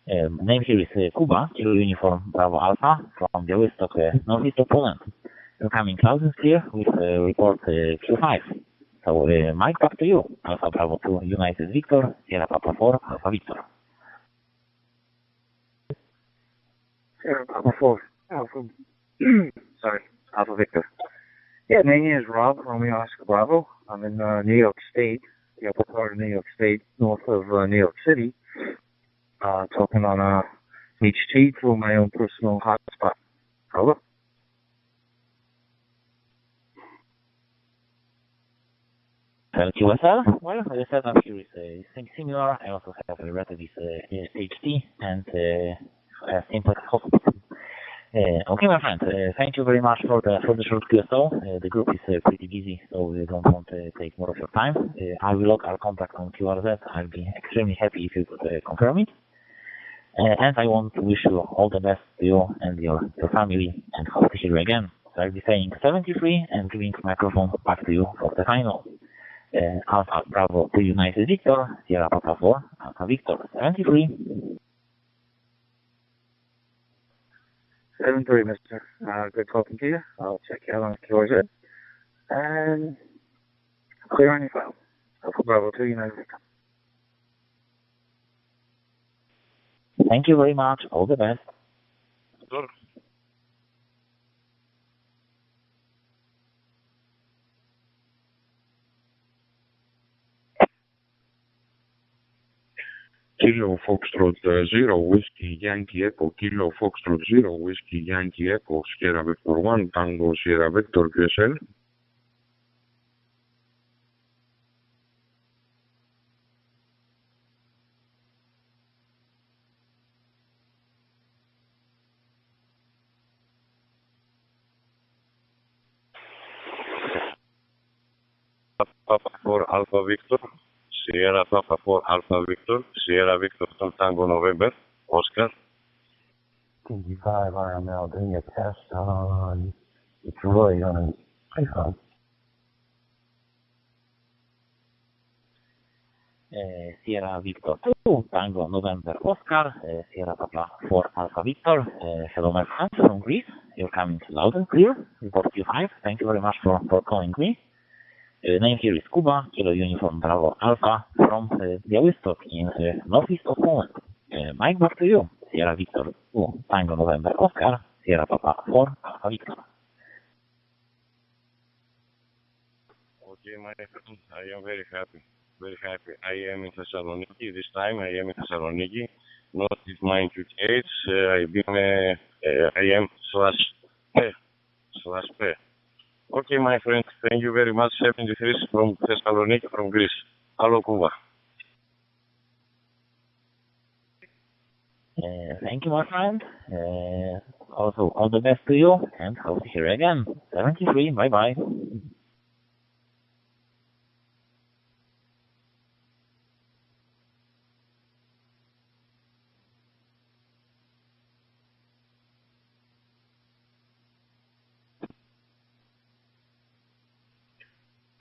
Name here is Kuba, Kilo Uniform Bravo Alpha from Białystok, northeast of Poland. You're coming loud and clear with report Q5. So, Mike, back to you. Alpha Bravo 2, United Victor, Sierra Papa 4, Alpha Victor. Sierra Papa 4, Alpha, Alpha Victor. Yeah, my name is Rob Romeo Oscar Bravo. I'm in New York State, the upper part of New York State, north of New York City, talking on HT through my own personal hotspot. Over. QSL? Well, the setup here is similar. I also have a relatively HT and simple host. Okay, my friend, thank you very much for the short QSO. The group is pretty busy, so we don't want to take more of your time. I will log our contact on QRZ. I'll be extremely happy if you could confirm it. And I want to wish you all the best to you and your family, and hope to hear you again. So I'll be saying 73 and giving the microphone back to you for the final. Alpha Bravo 2 United Victor, Sierra Papa 4, Alpha Victor 73. 7-3, mister. Good talking to you. I'll check you out on QRZ. And clear on your file. Alpha Bravo 2 United Victor. Thank you very much. All the best. Sure. Kilo Foxtrot 0 Whiskey Yankee Echo, Kilo Foxtrot 0 Whiskey Yankee Echo, Sierra Victor 1 Tango Sierra Victor QSL. Papa 4 Alpha Victor, Sierra Papa 4 Alpha Victor, Sierra Victor Tango November, Oscar. 25 RML doing a test on Detroit on an iPhone. Sierra Victor 2, Tango November Oscar, Sierra Papa 4 Alpha Victor. Hello, my friends from Greece. You're coming loud and clear. Report Q5. Thank you very much for calling me. Name here is Kuba, Kilo Uniform Bravo Alpha from Białystok in northeast of Poland. Mike, back to you. Sierra Victor 2, Tango November Oscar, Sierra Papa 4 Alpha Victor. Okay, my friend, I am very happy. Very happy. I am in Thessaloniki. This time I am in Thessaloniki, not with my QTH. I am /P. Okay, my friend, thank you very much. 73 from Thessaloniki, from Greece. Hello, Kuba. Thank you, my friend. Also, all the best to you, and hope to hear you again. 73, bye-bye.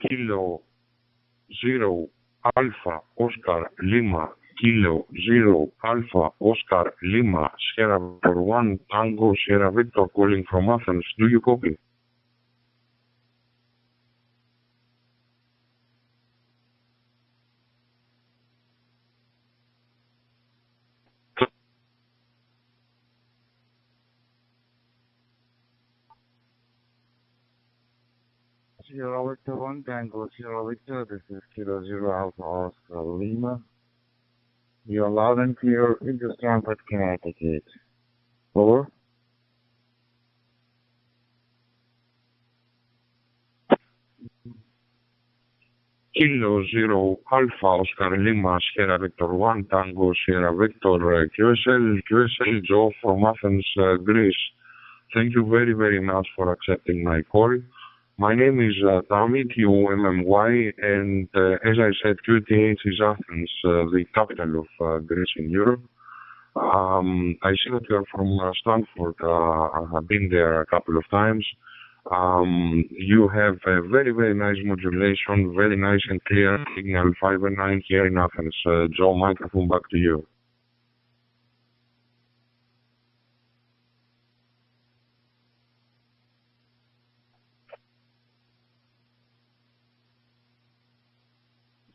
Kilo 0 Alpha Oscar Lima, Kilo 0 Alpha Oscar Lima, Sierra Victor 1 Tango Sierra Victor calling from Athens. Do you copy? Sierra Victor 1 Tango Sierra Victor, this is Kilo 0 Alpha Oscar Lima. You're loud and clear in the Stamford, Connecticut. Over. Kilo 0 Alpha Oscar Lima, Sierra Victor 1 Tango Sierra Victor QSL Joe from Athens, Greece. Thank you very, very much for accepting my call. My name is Tommy, T-O-M-M-Y, and as I said, QTH is Athens, the capital of Greece in Europe. I see that you're from Stanford. I have been there a couple of times. You have a very, very nice modulation, very nice and clear signal, 5 and 9 here in Athens. Joe, microphone back to you.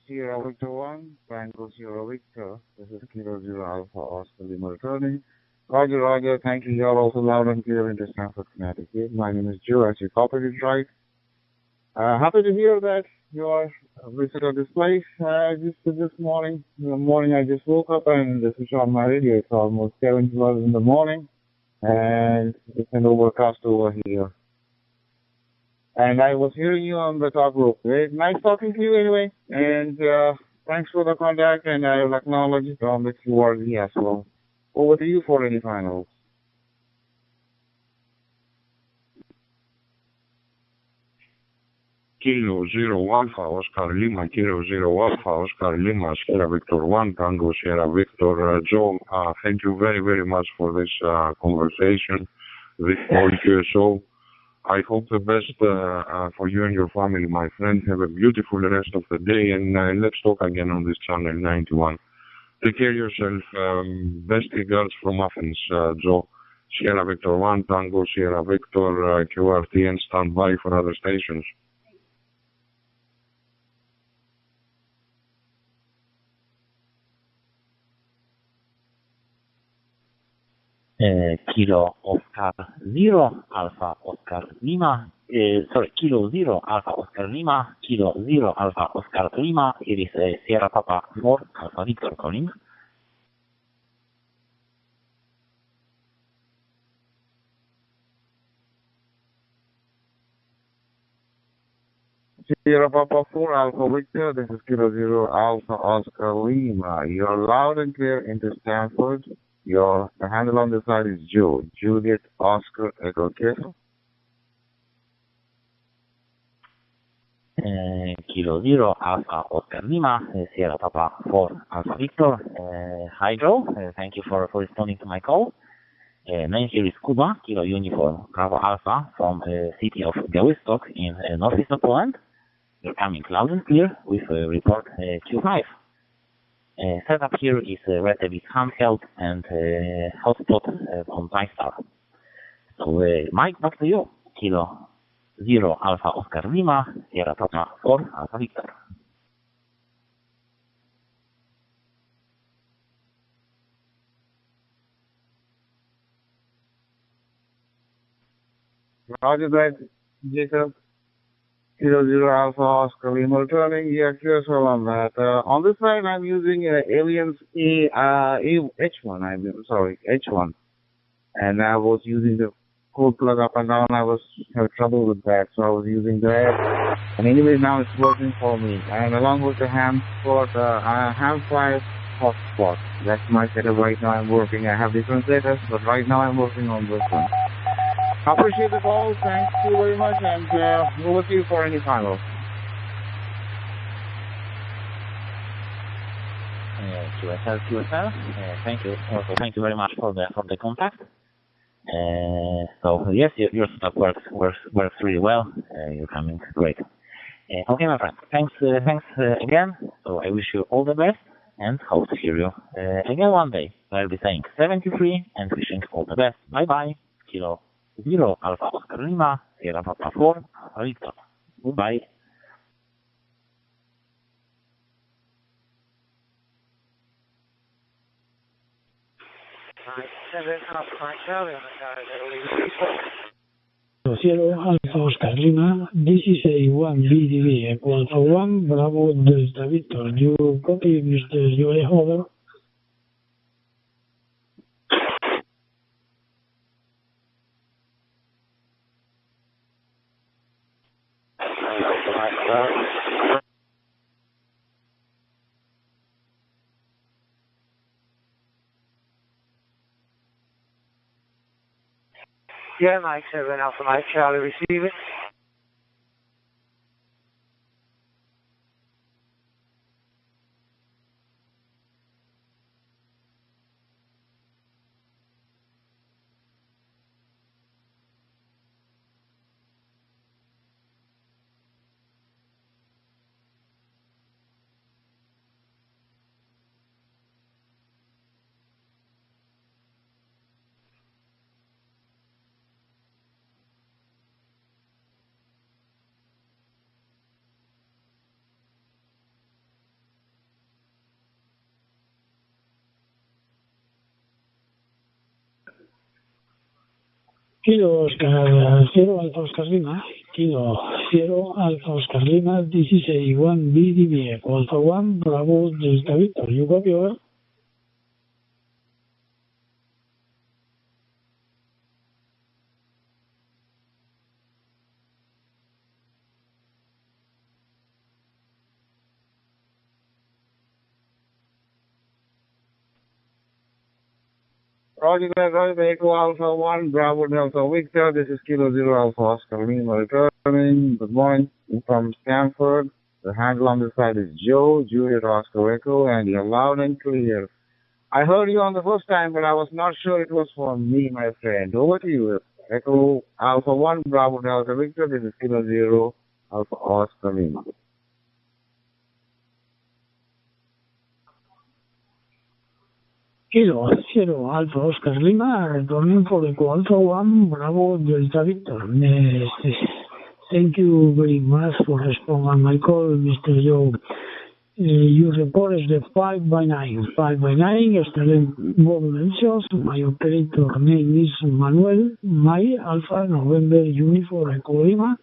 Sierra Victor 1, Tango Sierra Victor. This is Kilo Zero Alpha Oscar Lima returning. Roger, Roger. Thank you. You're also loud and clear in Stamford, Connecticut. My name is Joe, as you copied it right. Happy to hear that you are a visitor to this place. Just this morning, in the morning I just woke up and this is on my radio. It's almost 7:12 in the morning and it's an overcast over here. And I was hearing you on the talk group. Nice talking to you anyway. And thanks for the contact and I will acknowledge that you are the as well. Over to you for any finals. Kilo Zero Alpha Oscar Lima, Kilo Zero Alpha Oscar Lima, Sierra Victor 1, Tango Sierra Victor. Joe, thank you very, very much for this conversation, this whole QSO. I hope the best for you and your family, my friend. Have a beautiful rest of the day and let's talk again on this channel 91. Take care of yourself. Best regards from Athens, Joe. Sierra Victor 1, Tango Sierra Victor, QRT, and stand by for other stations. Kilo Oscar Zero Alpha Oscar Lima, Kilo Zero Alpha Oscar Lima, Kilo Zero Alpha Oscar Lima, it is Sierra Papa 4 Alpha Victor calling. Sierra Papa 4 Alpha Victor, this is Kilo Zero Alpha Oscar Lima. You're loud and clear into Stanford. Your handle on the side is Joe, Juliet Oscar Echo Kilo. Kilo Zero Alpha Oscar Lima, Sierra Papa 4 Alpha Victor. Hi Joe, thank you for responding to my call. Name here is Kuba, Kilo Uniform Bravo Alpha from the city of Białystok in northeastern Poland. You're coming loud and clear with report Q5. Setup here is relatively handheld and hotspot on MyStar. So Mike, back to you. Kilo Zero Alpha Oscar Lima, Sierra Papa 4 Alpha Victor. Roger that, Jacob. Kilo Zero Alpha Oscar Lima returning. Yeah, curious on that. On this side, I'm using Aliens H1. H1. And I was using the code plug up and down. I was having trouble with that, so I was using that. And anyway, now it's working for me. And along with the ham 5 hotspot. That's my setup right now. I'm working. I have different setups, but right now I'm working on this one. I appreciate the call. Thank you very much, and over to you for any final. QSL. Thank you. Also, thank you very much for the contact. So yes, your setup works really well. You're coming great. Okay, my friend. Thanks again. So I wish you all the best and hope to hear you again one day. I'll be saying 73 and wishing all the best. Bye bye. Kilo Zero Alpha Oscar Lima, Sierra Papa 4 Alpha Victor. Goodbye. Sierra Alpha Oscar Lima, this is a 1BDV equal to 1 Bravo Delta Victor. You copy Mr. Joe Holder? Yeah, Mike 7 Alpha Mike Charlie, receive it. Kilo Oscar, Zero Alpha Oscar Lima, Kilo Zero Alpha Oscar Lima, this is a 1BDB, Alpha 1, Bravo Delta Victor, you copy over? Roger, Echo Alpha 1, Bravo Delta Victor, this is Kilo Zero Alpha Oscar Lima returning. Good morning from Stanford. The handle on the side is Joe, Juliet Oscar Echo, and you're loud and clear. I heard you on the first time, but I was not sure it was for me, my friend. Over to you. Echo Alpha 1, Bravo Delta Victor, this is Kilo Zero Alpha Oscar Lima. Kilo Zero Alpha Oscar Lima, returning for Echo Alpha 1, Bravo Delta Victor. Thank you very much for responding my call, Mr. Joe. You reported the 5x9. 5x9, excellent modulations. My operator name is Manuel, my Alpha November Uniform Echo Lima.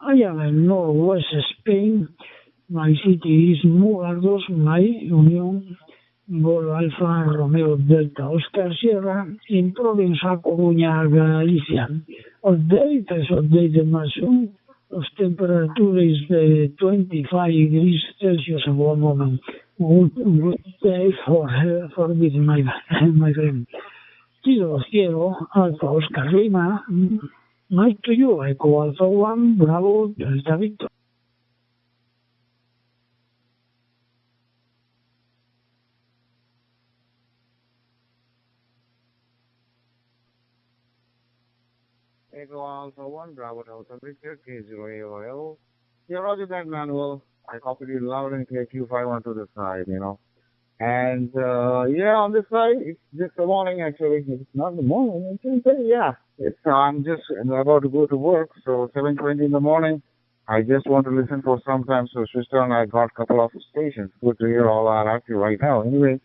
I am in Northwest Spain. My city is Mugardos, my Union. Gol Alfa Romeo Delta Oscar Sierra in province of Coruña, Galicia. Updated Mason. Of temperature is 25 degrees Celsius at one moment. Good day for visiting my friend. Kilo Zero Alpha Oscar Lima. Nice to you, Echo Alpha 1, Bravo Delta Victor. Echo Alpha 1, Bravo Delta Victor, K0AOL. Yeah, Roger that, Manuel. I copied it loud and clear, Q51 to the side, you know. And, yeah, on this side, it's just the morning, actually. It's not the morning, it's yeah. I'm just about to go to work, so 7:20 in the morning. I just want to listen for some time, so sister and I got a couple of stations. Good to hear all are active right now. Anyway,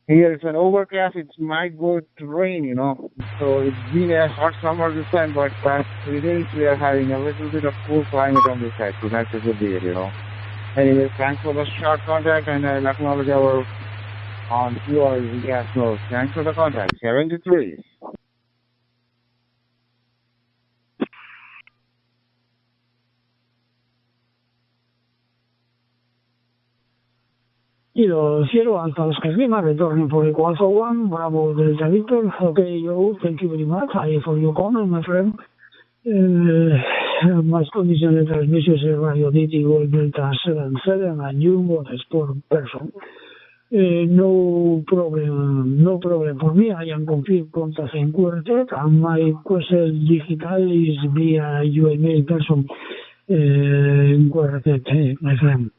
here it's an overcast. It might go to rain, you know. So it's been a hot summer this time, but past 3 days we are having a little bit of cool climate on this side. So that's a good deal, you know. Anyway, thanks for the short contact, and I'll acknowledge our on your gas notes. Thanks for the contact. 73. Kilo Zero Alpha Oscar Lima, returning for Echo Alpha 1, Bravo Delta Victor. Okay, Joe, thank you very much for your comment, my friend. Más condiciones de transmisión es Radio DT Gold Delta 77 and you want a sport person. No problem for me. I am confirmed contact in quartet and my question digital is via UMail person in quartet, my friend.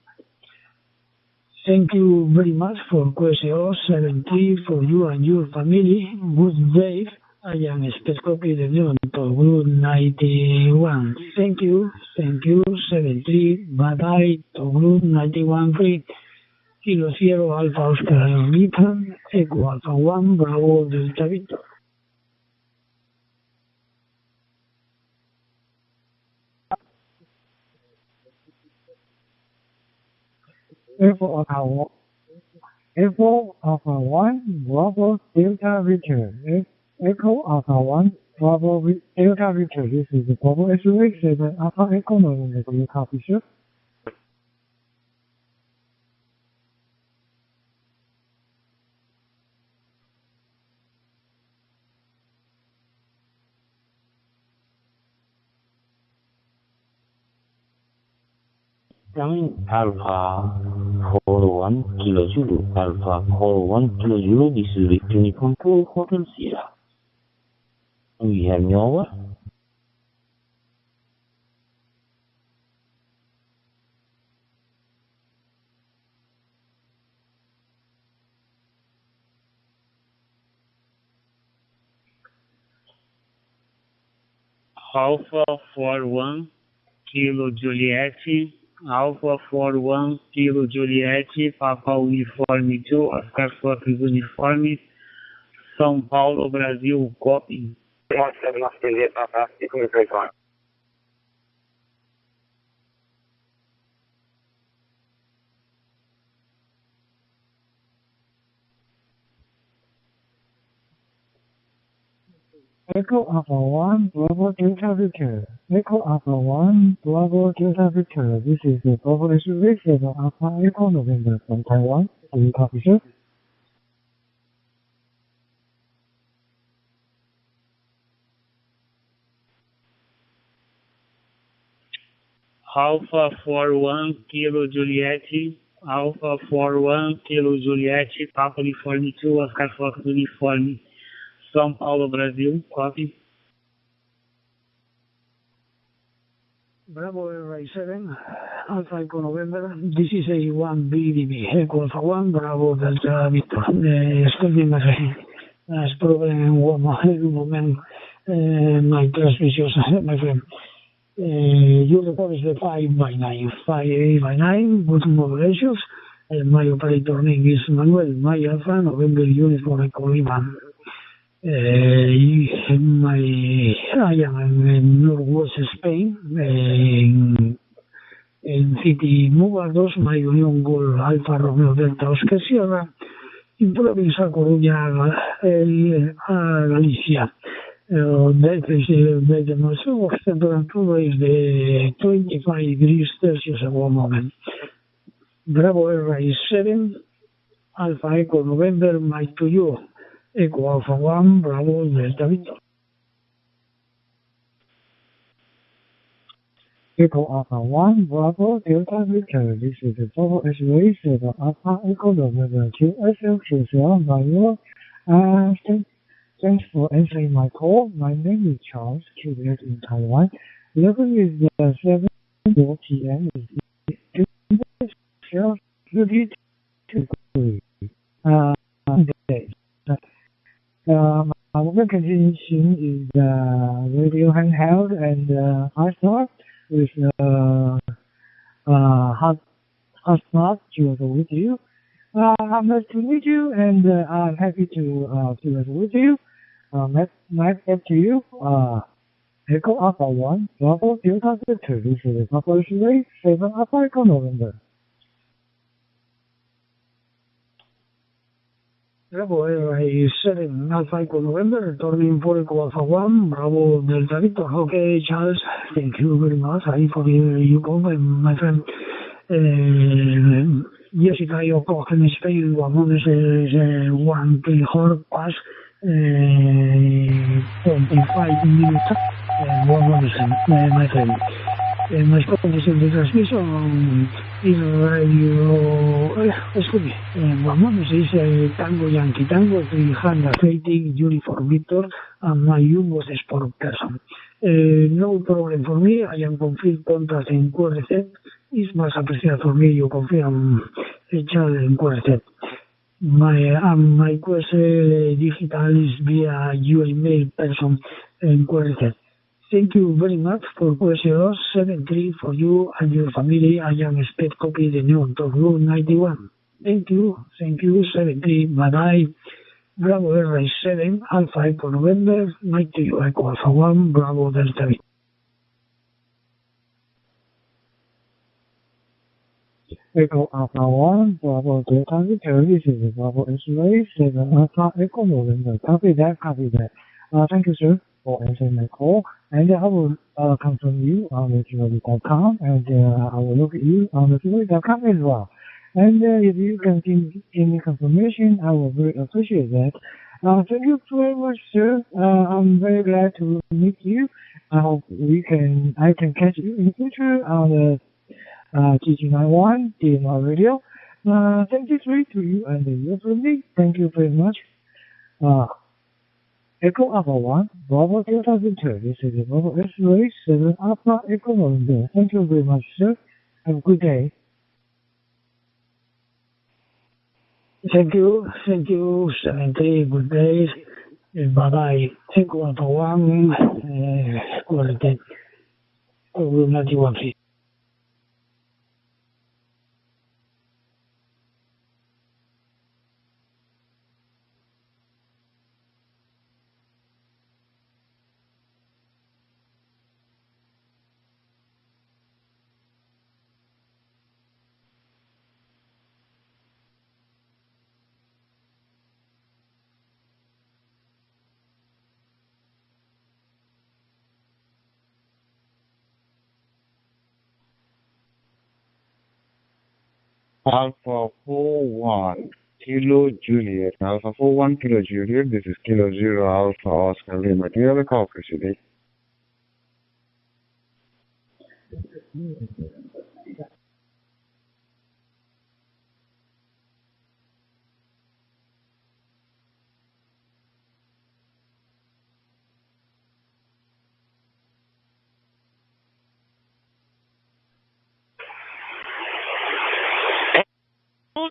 Thank you very much for question 70 for you and your family. Good day. I am Space Copy the Neon to Group 91. Thank you, 73. Bye bye to Group 91 free. Kilo Zero Alpha Oscar Lima, Echo Alpha 1, Bravo Delta Victor. Echo Alpha 1, Bravo Delta Victor. Echo Alpha 1, Bravo Delta Victor. This is the Bravo SUX 7 Alpha Echo November. Can you copy, sir? Alpha Holo 1 Kilo Zulu, Alpha Holo 1 Kilo Zulu, this is Victory Control Hotel Sierra. We have Nova. Alpha 41 Kilo Juliet, Alpha 41 Kilo Juliet, Papa Uniforme 2, Oscar Fox Uniforme, São Paulo, Brasil, copy. 17 Oscar India, Papa. You're coming very fine. Echo Alpha 1, Bravo Delta Victor. Echo Alpha 1, Bravo Delta Victor. This is the Bravo SUV 7 Alpha Echo November from Taiwan. Do you copy, sir? Alpha 41 Kilo Juliette, Alpha 41 Kilo Juliette, Papa Uniforme 2, Oscar Fox Uniforme, São Paulo, Brasil, copy. Bravo Airway 7, Alpha Echo November. This is a 1BDB. Echo Alpha 1, Bravo Delta Victor. Excuse me, my friend. There's problem with my moment, my transmission, my friend. You report is the 5x9, 5x9, bottom modulations. My operator name is Manuel, my Alpha, November Uniform Echo Lima. I am in northwest Spain, in city Mugardos, my Union Gold Alfa Romeo Delta Oscar Sierra, in provincia Coruña, Galicia. The maximum temperature is the 25 degrees Celsius at one moment. Bravo Airway 7, Alpha Echo November, Mike to you. Echo Alpha 1, Bravo Delta Victor. Echo Alpha 1, Bravo Delta Victor. This is the Bravo SUV 7 Alpha Echo November 2 SL by you. Thanks for answering my call. My name is Charles, Quebec in Taiwan. Level is 7:4 p.m. My work condition is radio handheld and hard with hard smart to go with you. I'm nice to meet you, and I'm happy to go with you. Nice to you. Echo Alpha 1, Bravo Delta Victor. This is the Papa Sugar 7 Alpha Echo November. Bravo Airway 7 Alpha Echo November, returning for Echo Alpha 1, Bravo Delta Victor. Okay, Charles, thank you very much. I for you call my friend. Jessica, your call in Spain, one is 1 kilohertz pass, 25 minutes, 100%, my friend. My condition the transmission is radio, excuse me, 100 is Tango Yankee Tango 380 Uniform Victor, and my was a sport person. No problem for me, I am confirmed contract in QRZ. It's much appreciated for me, you confirm Charles in QRZ. My quest digital is via your email person in QRZ. Thank you very much for question 73 for you and your family. I am expect copy the new Talk Room 91. Thank you, 73, bye-bye. Bravo Airway 7, Alpha Echo November, 90 Echo Alpha 1, Bravo Delta V. Echo Alpha 1, Bravo Delta Victor. This is the Bravo SUV 7 Alpha Echo November. Copy that. Thank you, sir, for answering my call. And I will confirm you on the TV.com, and I will look at you on the TV.com as well. And if you can give me confirmation, I will very appreciate that. Thank you very much, sir. I'm very glad to meet you. I hope I can catch you in the future on the TG91 DMR radio. Thank you to you and your family. Thank you very much. Echo Alpha 1, Bravo Delta Victor. This is the Bravo SUV 7 Alpha Echo November. Thank you very much, sir. Have a good day. Thank you, 73, good day. Bye-bye. Echo Alpha 1, quality. Will not you want it. Alpha 41 Kilo Juliet. Alpha 41 Kilo Juliet. This is Kilo Zero Alpha Oscar Lima. Do you have a call for today?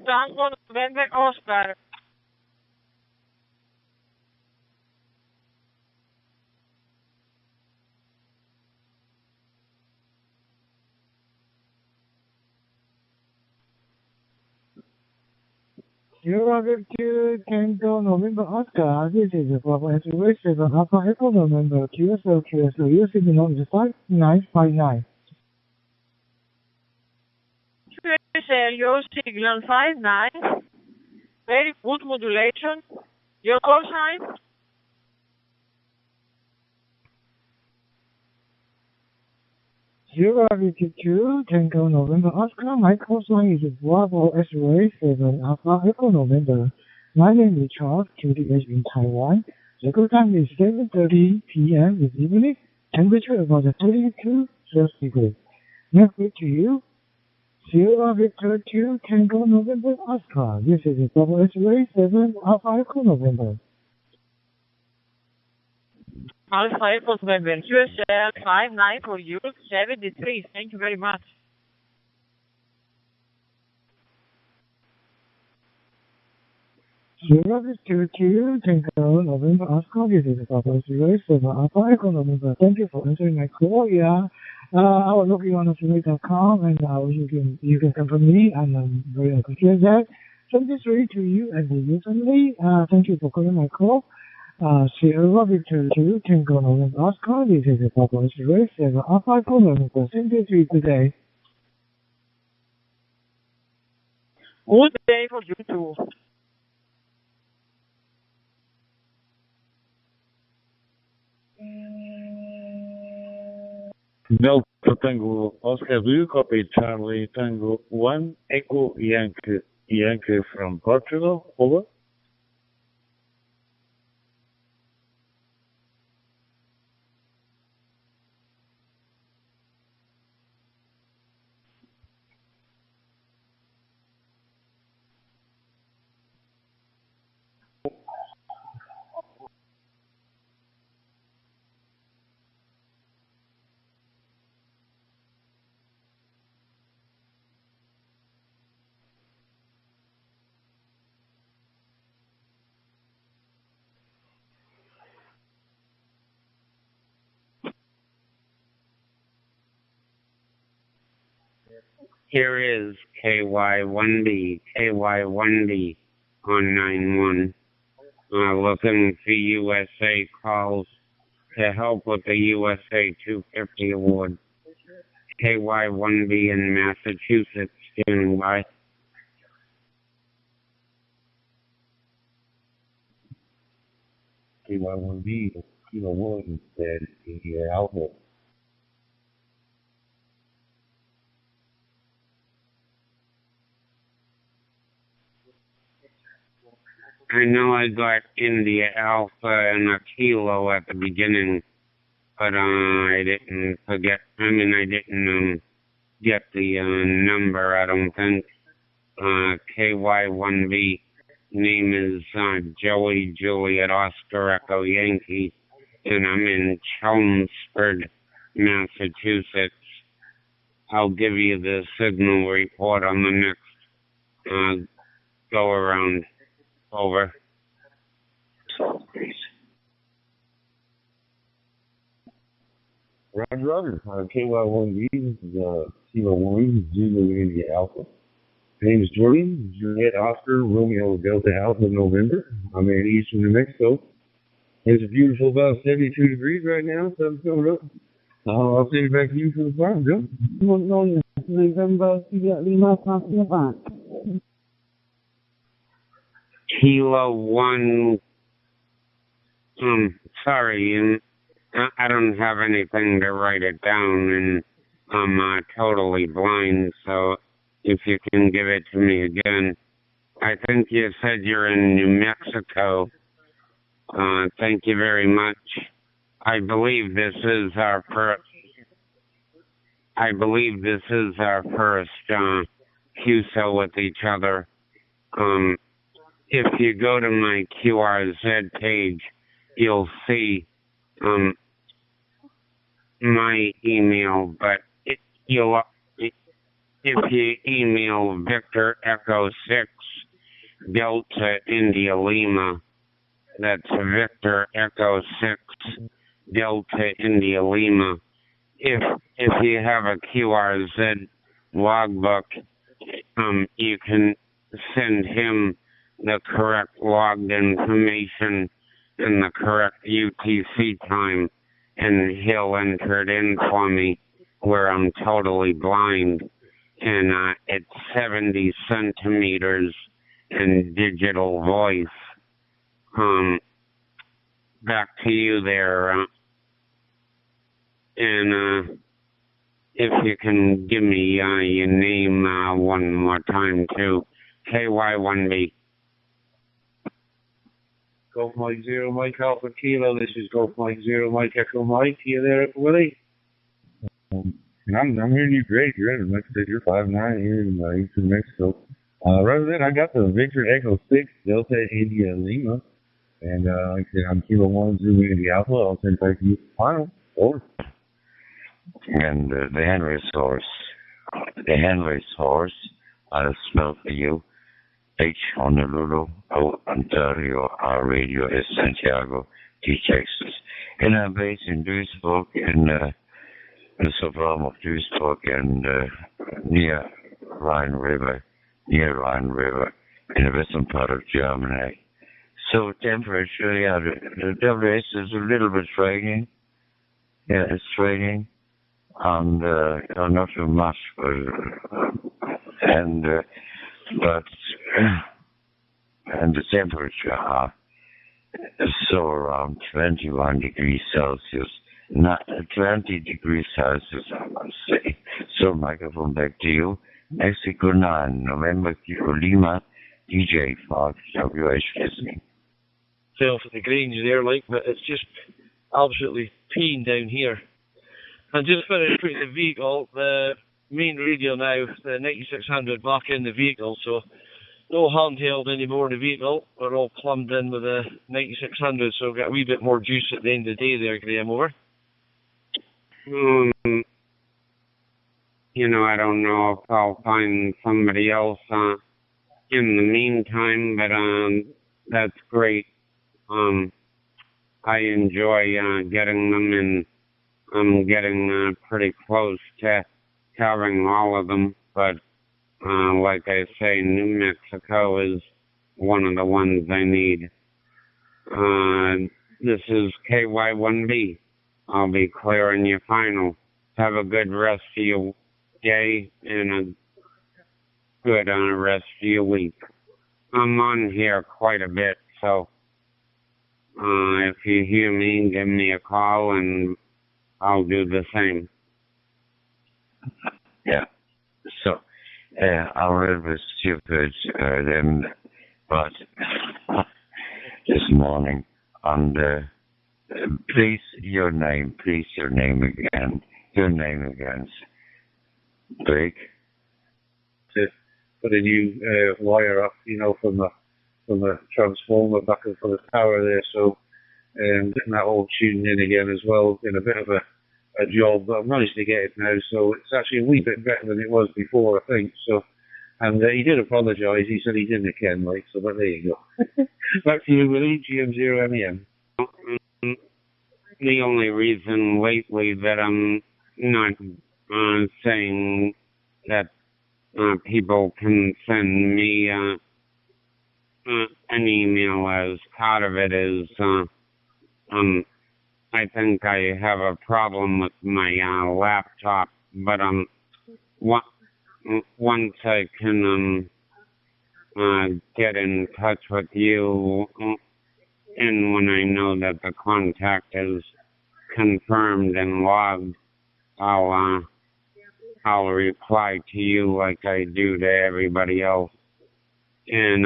Tango November Oscar. Sierra Victor Tango November Oscar. This is the Papa X-Ray 7 Alpha Echo November QSL your signal is 5959. Your signal 59. Very good modulation. Your call sign? Sierra Victor 2 Tango November Oscar. My call sign is Bravo X-Ray 7 Alpha Echo November. My name is Charles, QTH in Taiwan. The good time is 7:30 p.m. this evening. Temperature about 32 Celsius degrees. Next week to you. Sierra Victor 2 Tango November Oscar. This is a Bravo X-Ray 7 Alpha Echo November. Alpha Echo November QSL 59 for you 73. Thank you very much. Sierra Victor 2 Tango November Oscar. This is a Bravo X-Ray 7 Alpha Echo November. Thank you for answering my call. Yeah. I was looking on the and you can confirm me, and I'm very appreciate that. 73 to you and the user family. Thank you for calling my call. Sierra Victor 2 Tango November Oscar. This is a Papa X-Ray 7 Alpha Echo November. Thank you today. Good day for you too. Delta Tango Oscar, do you copy Charlie Tango 1 Echo Yankee from Portugal? Over. Here is KY1B on 9-1. Looking for USA calls to help with the USA 250 award. KY1B in Massachusetts, standing by. KY1B, Kilo Williams said in your outlet. I know I got India Alpha and a Kilo at the beginning, but I didn't forget. I didn't get the number, I don't think. KY1B, name is Joey Juliet Oscar Echo Yankee, and I'm in Chelmsford, Massachusetts. I'll give you the signal report on the next go around. Over. Roger. KY1B, this is Kilo Williams, Zulu India Alpha. My name is Jordan, Juliet Oscar, Romeo Delta Alpha November. I'm in eastern New Mexico. It's a beautiful about 72 degrees right now, so coming up. I'll send it back to you for the farm, Joe. November, Lima, back. Kilo 1, sorry, I don't have anything to write it down, and I'm totally blind, so if you can give it to me again. I think you said you're in New Mexico. Thank you very much. I believe this is our first QSO with each other. If you go to my QRZ page, you'll see my email, but if you email Victor Echo 6 Delta India Lima, that's Victor Echo 6 Delta India Lima. If you have a QRZ logbook, you can send him the correct logged information and the correct UTC time, and he'll enter it in for me where I'm totally blind. And it's 70 centimeters in digital voice. Back to you there. And if you can give me your name one more time too. KY1B. Golf Mike Zero Mike Alpha Kilo. This is Golf Mike Zero Mike Echo Mike. You there, Willie? I'm hearing you great. You're in Mexico. You're 5'9" here in Eastern Mexico. Rather than I got the Victor Echo 6 Delta India Lima, and like I said, I'm Kilo 1 Zero India Alpha. I'll send back to you final. Over. And the Henry's horse, I'll spell for you. H Honolulu, O Ontario, R Radio S Santiago, T Texas. And I'm based in Duisburg, in the suburb of Duisburg, and near Rhine River, in the western part of Germany. So temperature, yeah, the WS is a little bit raining. Yeah, it's raining, and not too much, and the temperature is so around 21 degrees Celsius, not 20 degrees Celsius, I must say. So microphone back to you. Mexico 9, November Kilo Lima, DJ 5, WH listening. Fell for the Grange there, but it's just absolutely peeing down here. And just finished putting the vehicle, the main radio now, the 9600 back in the vehicle, so no handheld anymore in the vehicle. We're all plumbed in with the 9600, so we've got a wee bit more juice at the end of the day there, Graham, over. I don't know if I'll find somebody else in the meantime, but that's great. I enjoy getting them, and I'm getting pretty close to having all of them, but like I say, New Mexico is one of the ones I need. This is KY1B. I'll be clearing you final. Have a good rest of your day and a good rest of your week. I'm on here quite a bit, so if you hear me, give me a call and I'll do the same. Yeah. So, I was stupid then, but this morning, and please your name again. Break. To put a new wire up, from the transformer back and for the tower there, so getting that all tuned in again as well, in a bit of a job, but I've managed to get it now, so it's actually a wee bit better than it was before, I think. So, and he did apologise. He said he didn't again, so but there you go. Back to you, Willie, GM0MEM. The only reason lately that I'm not saying that people can send me an email as part of it is I think I have a problem with my laptop, but once I can get in touch with you, and when I know that the contact is confirmed and logged, I'll I'll reply to you like I do to everybody else. And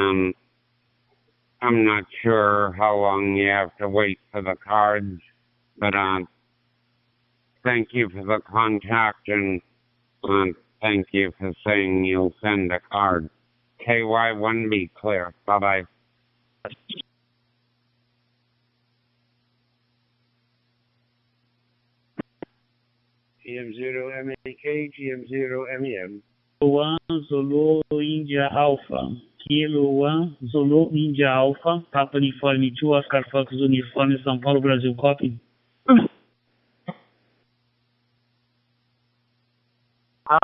I'm not sure how long you have to wait for the cards, but thank you for the contact, and thank you for saying you'll send a card. KY1B clear. Bye-bye. GM0MEK, GM0MEM. Kilo 1 Zulu India Alpha. Kilo 1 Zulu India Alpha. Papa Uniforme 2 Oscar Fox Uniforme São Paulo, Brasil. Copy.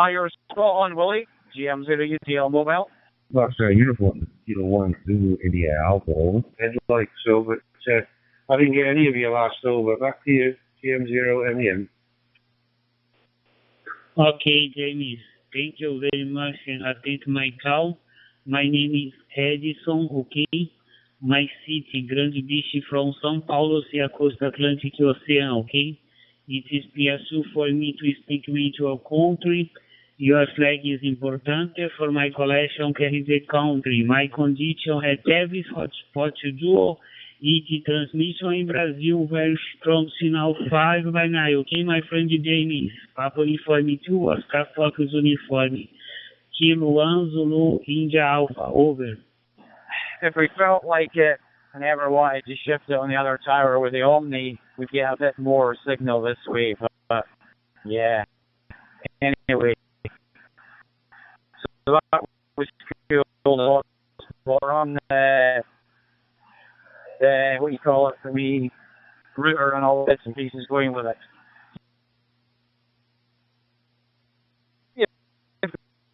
You're spot on, Willie. GM0 UTL Mobile. Foxtrot uniform, Kilo 1 Zulu India Alpha, over. I'd like so, but I didn't get any of you last over. Back to you, GM0MEM. Okay, James. Thank you very much and attend my call. My name is Edison, okay? My city, Grande Beach from São Paulo, the Costa Atlantic Ocean, okay? It is pleasure for me to speak with your country. Your flag is important for my collection carries the country. My condition has every hotspot to do. It transmission in Brazil, very strong signal 5 by 9. Okay, my friend James. Papa Uniforme 2, Oscar Fox Uniforme. Kilo 1 Zulu India Alpha, over. If we felt like it and ever wanted to shift it on the other tower with the Omni, we'd get a bit more signal this way. But yeah. Anyway. So that was cool. We're on what you call it for me, router and all bits and pieces going with it.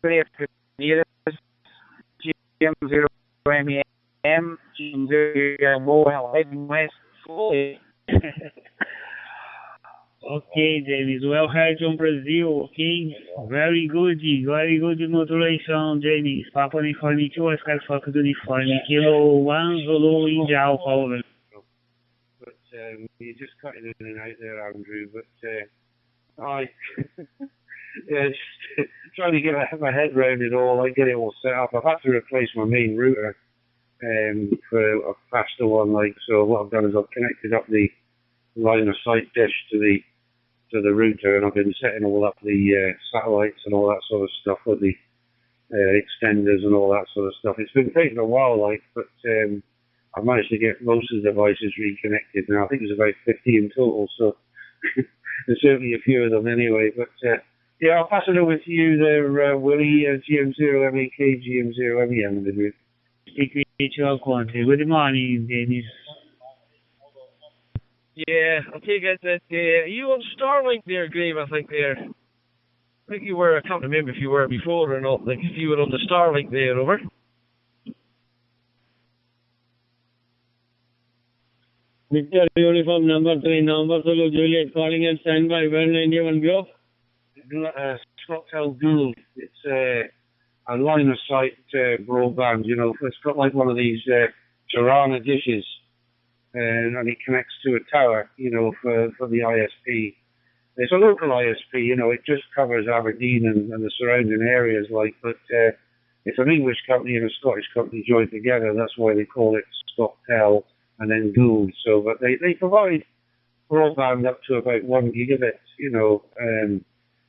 If you need us, GM0MEM, GM0 Mobile, heading west slowly. Okay, James. Well heard from Brazil, okay? Very good modulation, James. Papa Uniforme 2, Oscar Fox Uniforme. Kilo 1 Zulu India Alpha, over. But you just cutting in and out there, Andrew. But yeah, just trying to get my head around it all, like get it all set up. I've had to replace my main router for a faster one. Like, so what I've done is I've connected up the line of sight dish to the router, and I've been setting all up the satellites and all that sort of stuff with the extenders and all that sort of stuff. It's been taking a while, like, but I've managed to get most of the devices reconnected now. I think there's about 50 in total, so there's certainly a few of them anyway. But yeah, I'll pass it over to you there, Willie, GM0MEK, GM0MEM. Speak with your country. Good morning, Dennis. Yeah, I'll take it that you on Starlink there, Graham, I think there. I think you were, I can't remember if you were before or not, like if you were on the Starlink there, over. Victor Uniform number 3, number Zulu Juliet calling and stand by 191 go. Scottel Gould. It's a line of sight broadband, you know, it's got like one of these Tirana dishes. And it connects to a tower, you know, for the ISP. It's a local ISP, you know, it just covers Aberdeen and the surrounding areas, like, but it's an English company and a Scottish company joined together. That's why they call it Scottel and then Gould. So, but they provide broadband up to about 1 gigabit, you know.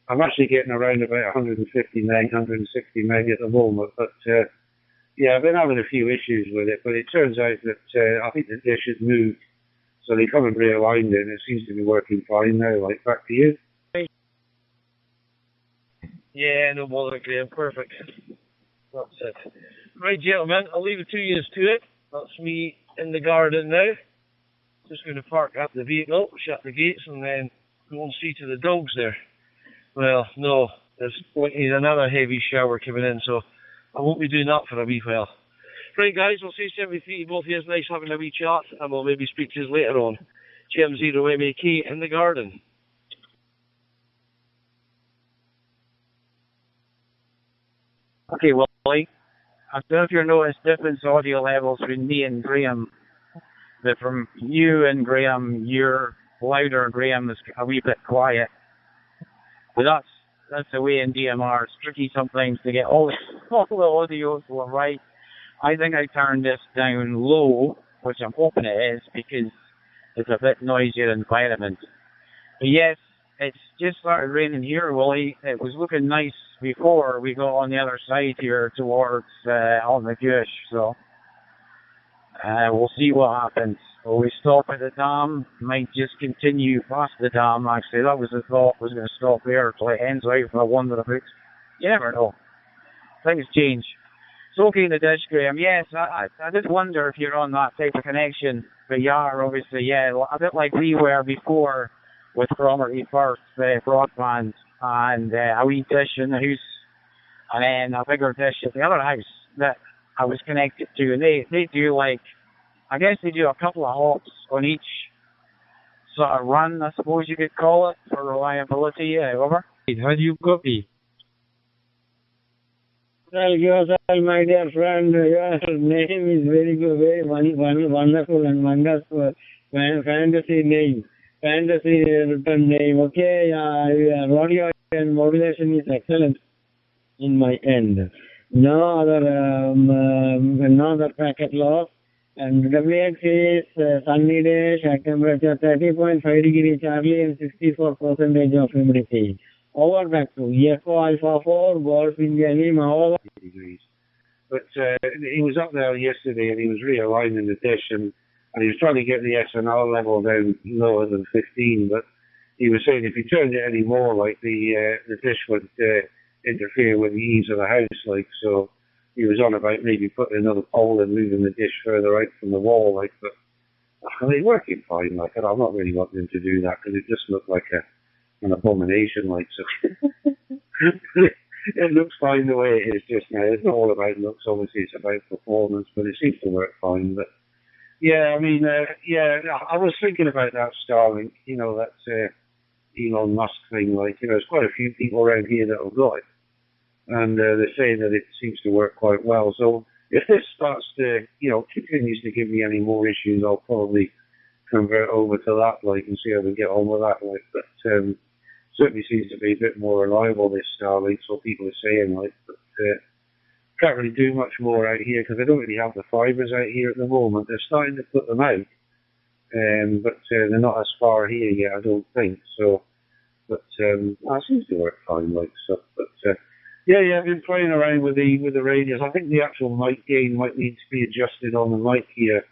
I'm actually getting around about 150 meg, 160 meg at the moment, but yeah, I've been having a few issues with it, but it turns out that I think the dish has moved, so they come and realigned it, and it seems to be working fine now. Like, back to you. Yeah, no bother, Graham. Perfect. That's it. Right, gentlemen, I'll leave it to you to it. That's me in the garden now. Just going to park up the vehicle, shut the gates, and then go and see to the dogs there. Well, no, there's another heavy shower coming in, so I won't be doing that for a wee while. Right, guys, we'll see you every both of you. It's nice having a wee chat, and we'll maybe speak to you later on. GM0MEK in the garden. Okay, well, I don't know if you've noticed different audio levels between me and Graham. But from you and Graham, you're louder, Graham is a wee bit quiet. But that's the way in DMR. It's tricky sometimes to get all the audio to go right. I think I turned this down low, which I'm hoping it is, because it's a bit noisier environment. But yes, it's just started raining here, Willie. It was looking nice before we got on the other side here towards Almagush, so we'll see what happens. Will we stop at the dam? Might just continue past the dam, actually. That was the thought, was going to stop there till it ends out, and I wonder if it's... You never know. Things change. It's okay in the dish, Graham. Yes, I did wonder if you're on that type of connection. But you are, obviously, yeah. A bit like we were before with Cromarty First broadband, and a wee dish in the house, and then a bigger dish at the other house that I was connected to. And they do, like, I guess they do a couple of hops on each sort of run, I suppose you could call it, for reliability. Over. How do you copy? Well, yourself, my dear friend, your name is very good, very wonderful and wonderful. Fantasy name. Fantasy written name. Okay, audio and modulation is excellent in my end. No other packet loss. And WX is sunny day, temperature 30.5 degree Charlie and 64% of humidity. Over back to Echo Alpha 4, Golf India Lima, over degrees. But he was up there yesterday and he was realigning the dish and he was trying to get the SNR level down lower than 15, but he was saying if he turned it any more, like the dish would interfere with the eaves of the house, like, so he was on about maybe putting another pole and moving the dish further out from the wall, like, but they're working fine, like, and I'm not really wanting him to do that because it just looked like an abomination, like, so it looks fine the way it is just now. It's not all about looks, obviously it's about performance, but it seems to work fine. But yeah, I mean, I was thinking about that Starlink, you know, that Elon Musk thing, like, you know, there's quite a few people around here that have got it, and they're saying that it seems to work quite well. So if this starts to, you know, continues to give me any more issues, I'll probably convert over to that, like, and see how we get on with that, like, but certainly seems to be a bit more reliable, this Starlink, so people are saying, like, but can't really do much more out here because I don't really have the fibres out here at the moment. They're starting to put them out, but they're not as far here yet, I don't think, so, but it seems to work fine, like, so, but yeah, I've been playing around with the radios. I think the actual mic gain might need to be adjusted on the mic here.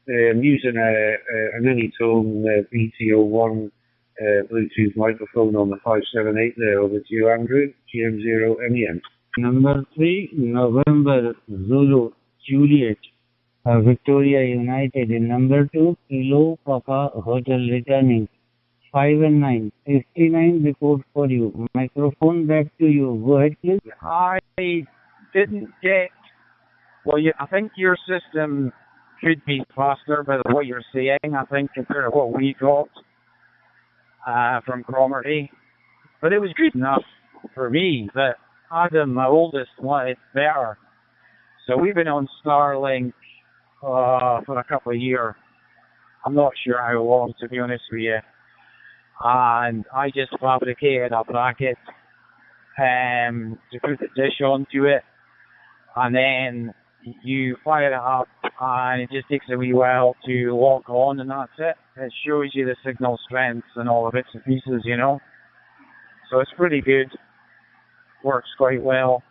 I'm using an Anytone BT01 Bluetooth microphone on the 578 there. Over to you, Andrew. GM0MEM. Number 3, November Zulu Juliet, Victoria United. In number 2, Kilo Papa Hotel returning. 5 and 9. 59 report for you. Microphone back to you. Go ahead, please. I didn't get... Well, I think your system should be faster by what you're saying, I think, compared to what we got from Cromarty. But it was good enough for me that Adam, my oldest, wanted better. So we've been on Starlink for a couple of years. I'm not sure how long, to be honest with you. And I just fabricated a bracket to put the dish onto it, and then you fire it up, and it just takes a wee while to lock on, and that's it. It shows you the signal strength and all the bits and pieces, you know. So it's pretty good. Works quite well.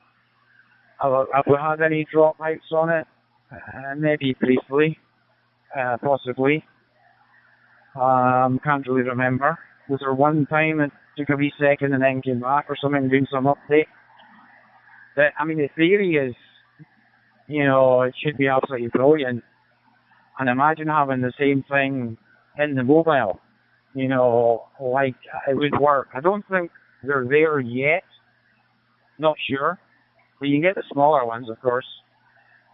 Have we had any dropouts on it? Maybe briefly, possibly. Can't really remember. Was there one time it took a wee second and then came back or something, doing some update? But, I mean, the theory is, you know, it should be absolutely brilliant. And imagine having the same thing in the mobile, you know, like it would work. I don't think they're there yet. Not sure. But you can get the smaller ones, of course.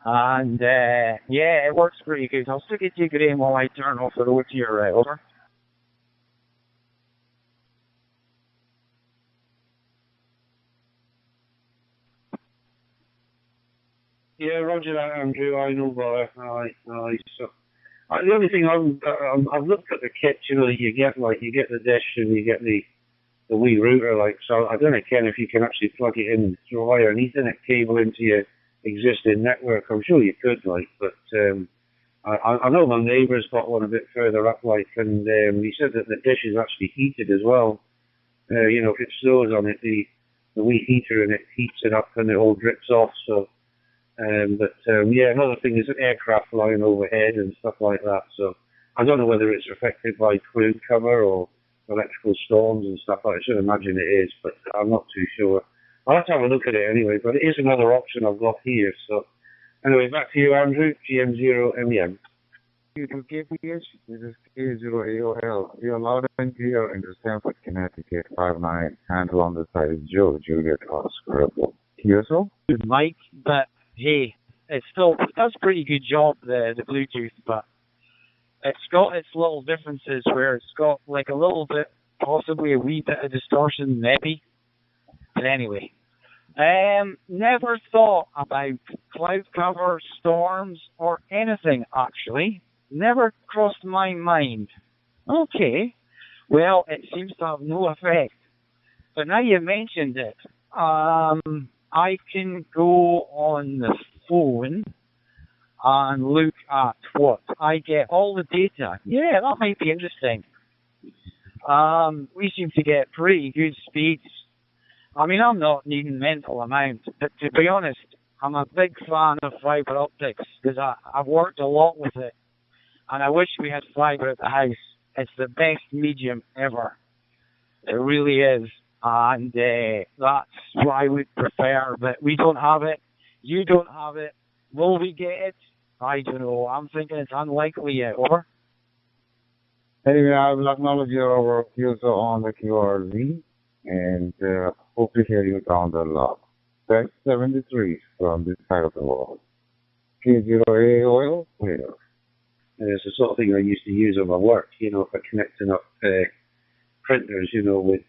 And, yeah, it works pretty good. I'll stick it to you, Graham, while I turn off the road to your right. Over. Yeah, roger that, Andrew. I know bother. Aye. So, the only thing I've looked at the kit, you know, that you get, like, you get the dish and you get the the wee router, like, so I don't know, Ken, if you can actually plug it in through a wire and Ethernet cable into your existing network. I'm sure you could, like, but I know my neighbour's got one a bit further up, like, and he said that the dish is actually heated as well. You know, if it snows on it, the wee heater in it heats it up and it all drips off. So, yeah, another thing is an aircraft flying overhead and stuff like that. So I don't know whether it's affected by cloud cover or electrical storms and stuff like that. I should imagine it is, but I'm not too sure. I'll have to have a look at it anyway, but it is another option I've got here. So anyway, back to you, Andrew, GM0MEM. You to KPH, this is K0AOL. You're loud and clear in Stamford, Connecticut, 59. Handle on the side is Joe, Juliet, Oscar. QSO? Good Mike, but hey, it does a pretty good job, the Bluetooth, but it's got its little differences where it's got like a little bit, possibly a wee bit of distortion, maybe. But anyway, never thought about cloud cover, storms, or anything actually. Never crossed my mind. Okay, well, it seems to have no effect. But now you mentioned it, I can go on the phone and look at what I get, all the data. Yeah, that might be interesting. We seem to get pretty good speeds. I mean, I'm not needing mental amount, but to be honest, I'm a big fan of fibre optics because I've worked a lot with it, and I wish we had fibre at the house. It's the best medium ever. It really is, and that's what I would prefer, but we don't have it. You don't have it. Will we get it? I don't know. I'm thinking it's unlikely yet. Over. Anyway, I will acknowledge your user on the QRZ and hope to hear you down the log. Text 73 from this side of the world. K0AOL, clear. It's the sort of thing I used to use on my work, you know, for connecting up printers, you know, with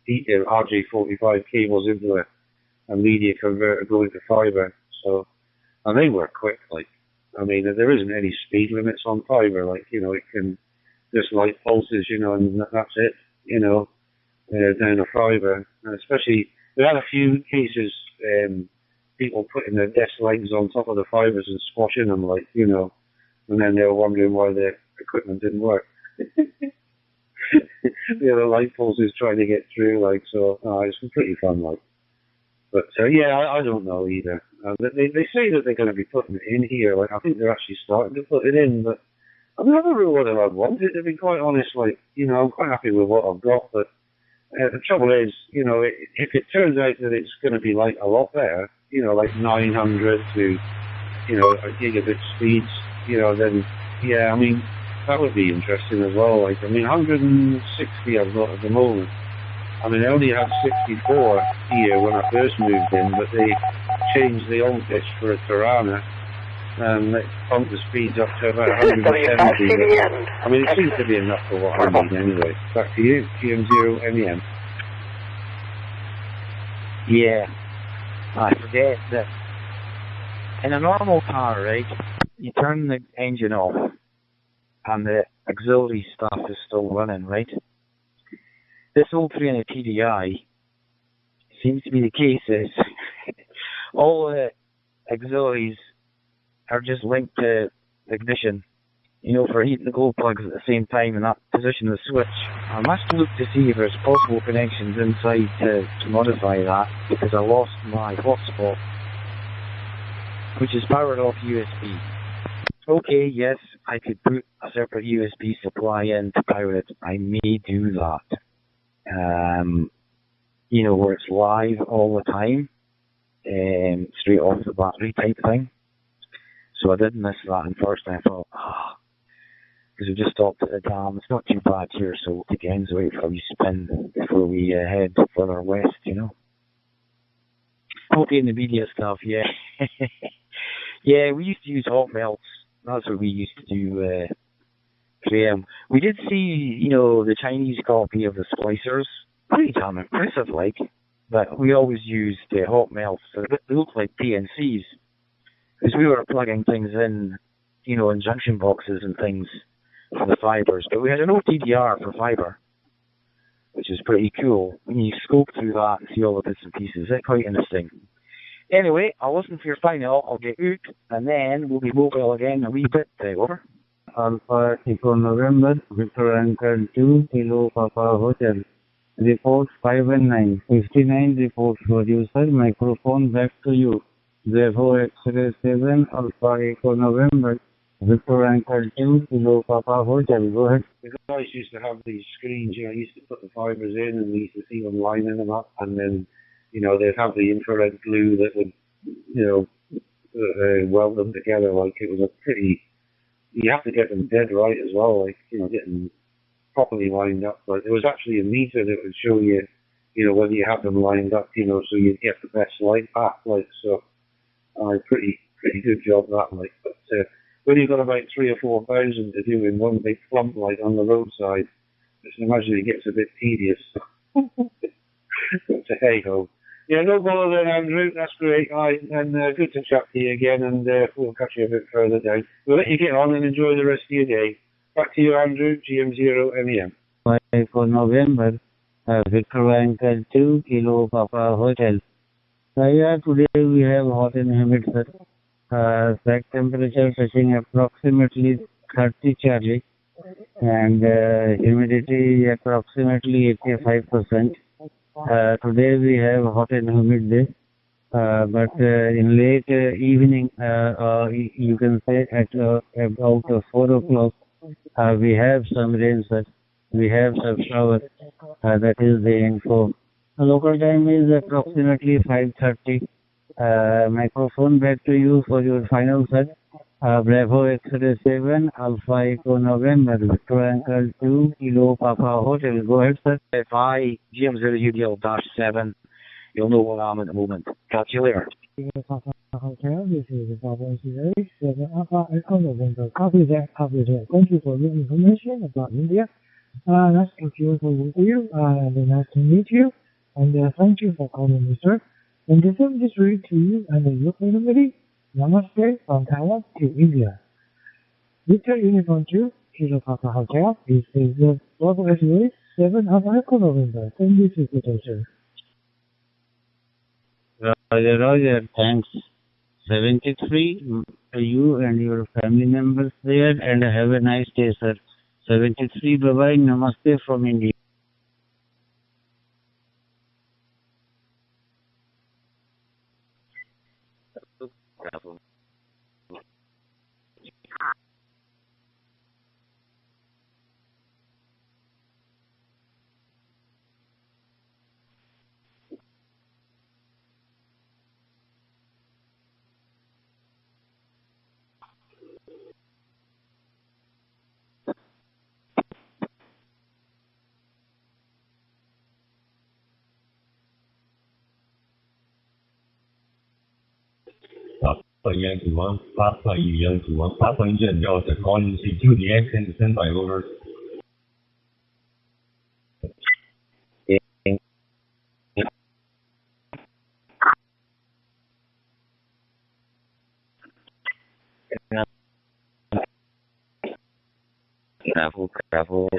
RJ45 cables into a media converter going to fibre. So, and they work quick, like, I mean, there isn't any speed limits on fibre, like, you know, it can just light pulses, you know, and that's it, you know, down a fibre. And especially, we had a few cases, people putting their desk legs on top of the fibres and squashing them, like, you know, and then they were wondering why their equipment didn't work. The other light pulses trying to get through, like, so, it's pretty fun, like. But, yeah, I don't know either. They say that they're going to be putting it in here, like, I think they're actually starting to put it in, but I've never really what I'd wanted, to be quite honest, like, you know, I'm quite happy with what I've got, but the trouble is, you know, if it turns out that it's going to be, like, a lot better, you know, like 900 to, you know, a gigabit speeds, you know, then, yeah, I mean, that would be interesting as well, like, I mean, 160 I've got at the moment. I mean, I only had 64 here when I first moved in, but they changed the old dish for a Tirana, and it bumped the speeds up to about 170. I mean, it seems to be enough for what I need anyway. Back to you, GM0MEM. Yeah, I forget that in a normal car, right, you turn the engine off, and the auxiliary stuff is still running, right? This old 300 TDI seems to be the case is all the auxiliaries are just linked to ignition, you know, for heating the glow plugs at the same time in that position of the switch. I must look to see if there's possible connections inside to modify that, because I lost my hotspot, which is powered off USB. Okay, yes, I could put a separate USB supply in to power it. I may do that. You know, where it's live all the time, straight off the battery type thing. So I did miss that, and first I thought, because we just stopped at the dam, it's not too bad here, so we'll take ends away for a wee spin before we head further west, you know. Okay, in the media stuff, yeah. Yeah, we used to use hot melts. That's what we used to do. We did see, you know, the Chinese copy of the splicers. Pretty damn impressive, like. But we always used hot melts. They looked like PNCs. Because we were plugging things in, you know, in junction boxes and things for the fibres. But we had an OTDR for fibre. which is pretty cool. When you scope through that and see all the bits and pieces, it's quite interesting. Anyway, I'll listen for your final. I'll get out, and then we'll be mobile again a wee bit. Over. Alpha Echo November, Victor Anchor 2, Kilo Papa Hotel. Report 519. 59 report producer, microphone back to you. Bravo X-ray 7, Alpha Echo November, Victor Anchor 2, Kilo Papa Hotel. Go ahead. The guys used to have these screens, you know, used to put the fibres in and we used to see them lining them up, and then, you know, they'd have the infrared glue that would, you know, weld them together. Like, it was a pretty, you have to get them dead right as well, like, you know, getting properly lined up. But there was actually a meter that would show you, you know, whether you have them lined up, you know, so you'd get the best light back, like, so, pretty good job that, like, but, when you've got about 3,000 or 4,000 to do in one big clump like on the roadside, I can imagine it gets a bit tedious. But hey ho. Yeah, no bother then, Andrew. That's great. And good to chat to you again, and we'll catch you a bit further down. We'll let you get on and enjoy the rest of your day. Back to you, Andrew, GM0MEM. For November, Victor Anchor 2, Kilo Papa Hotel. Yeah, today we have hot and humid, sir. Back temperature touching approximately 30 Charlie, and humidity approximately 85%. Today we have hot and humid day, but in late evening, you can say at about 4 o'clock, we have some rain, sir. We have some shower. That is the info. Local time is approximately 5:30. Microphone back to you for your final set. Bravo X-ray 7, Alpha Echo November, Victor Anchor 2, Kilo Papa Hotel. Go ahead, sir. If I, GM0UDL-7, you'll know where I'm at the moment. Catch you later. Hotel, this is Papa Sierra 7, Alpha Echo November. Copy that. Thank you for your information about India. Nice to hear from you, and nice to meet you. And thank you for calling me, sir. And the same is read to you and your family. Namaste from Taiwan to India. Victor Uniform 2, Kilo Papa Hotel. This is Bravo X-ray 7 Alpha Echo November. Thank you, sir. Roger. Thanks. 73, you and your family members there, and have a nice day, sir. 73, bye-bye. Namaste from India. Papa Yankee 1, Papa Yankee 1, Papa India Delta calling to the accent sent by over. Careful.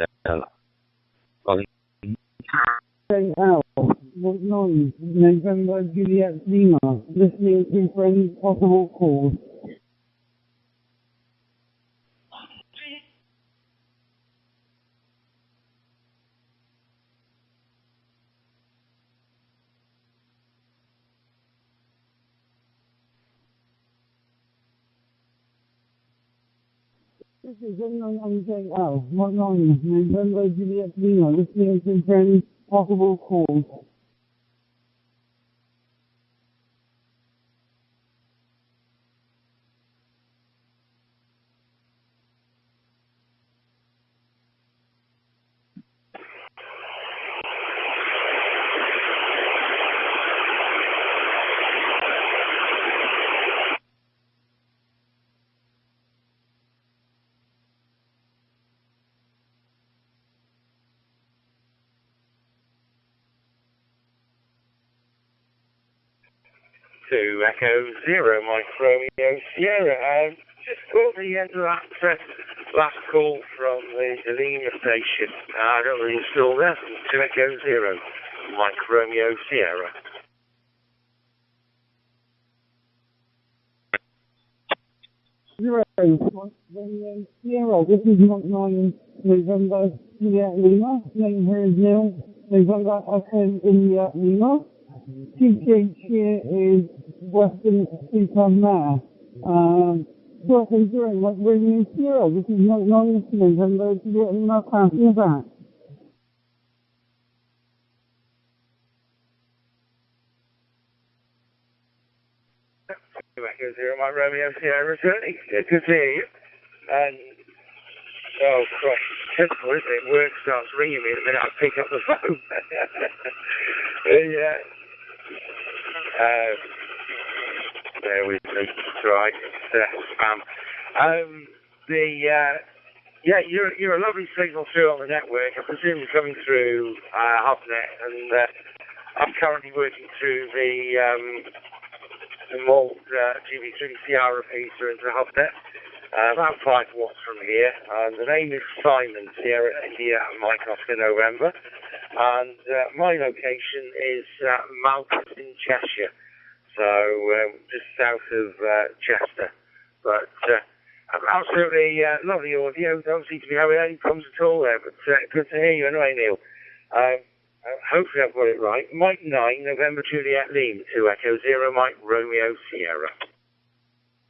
November Juliet Lima, listening to friends possible calls. This is I'm saying, November Juliet Lima, listening to friends possible calls. To Echo 0, Mike Romeo Sierra. Just got the end of that Last call from the Lima station. I don't know if you're still there. 2 Echo Zero. Mike Romeo Sierra. Zero. This is not 9 November Lima. 9 here is now November India Lima. TH here is Western Superman. What are you doing? What Radio Zero? This is not 9 November Lima. Passing back. Echo Zero, Mike Romeo Sierra returning. Good to see you. And oh Christ, typical, isn't it? Work starts ringing me the minute I pick up the phone. Yeah. There we go. That's right. It's spam. Yeah, you're a lovely signal through on the network. I presume you're coming through HubNet, and I'm currently working through the Molt GB3CR repeater into HubNet, about 5 watts from here. The name is Simon, Sierra India, Mike Oscar November, and my location is Malton in Cheshire, so just south of Chester. But absolutely lovely audio. Don't seem to be having any problems at all there, but good to hear you anyway, Neil. Hopefully I've got it right. Mike 9, November Juliet Lima, 2 Echo 0, Mike Romeo Sierra.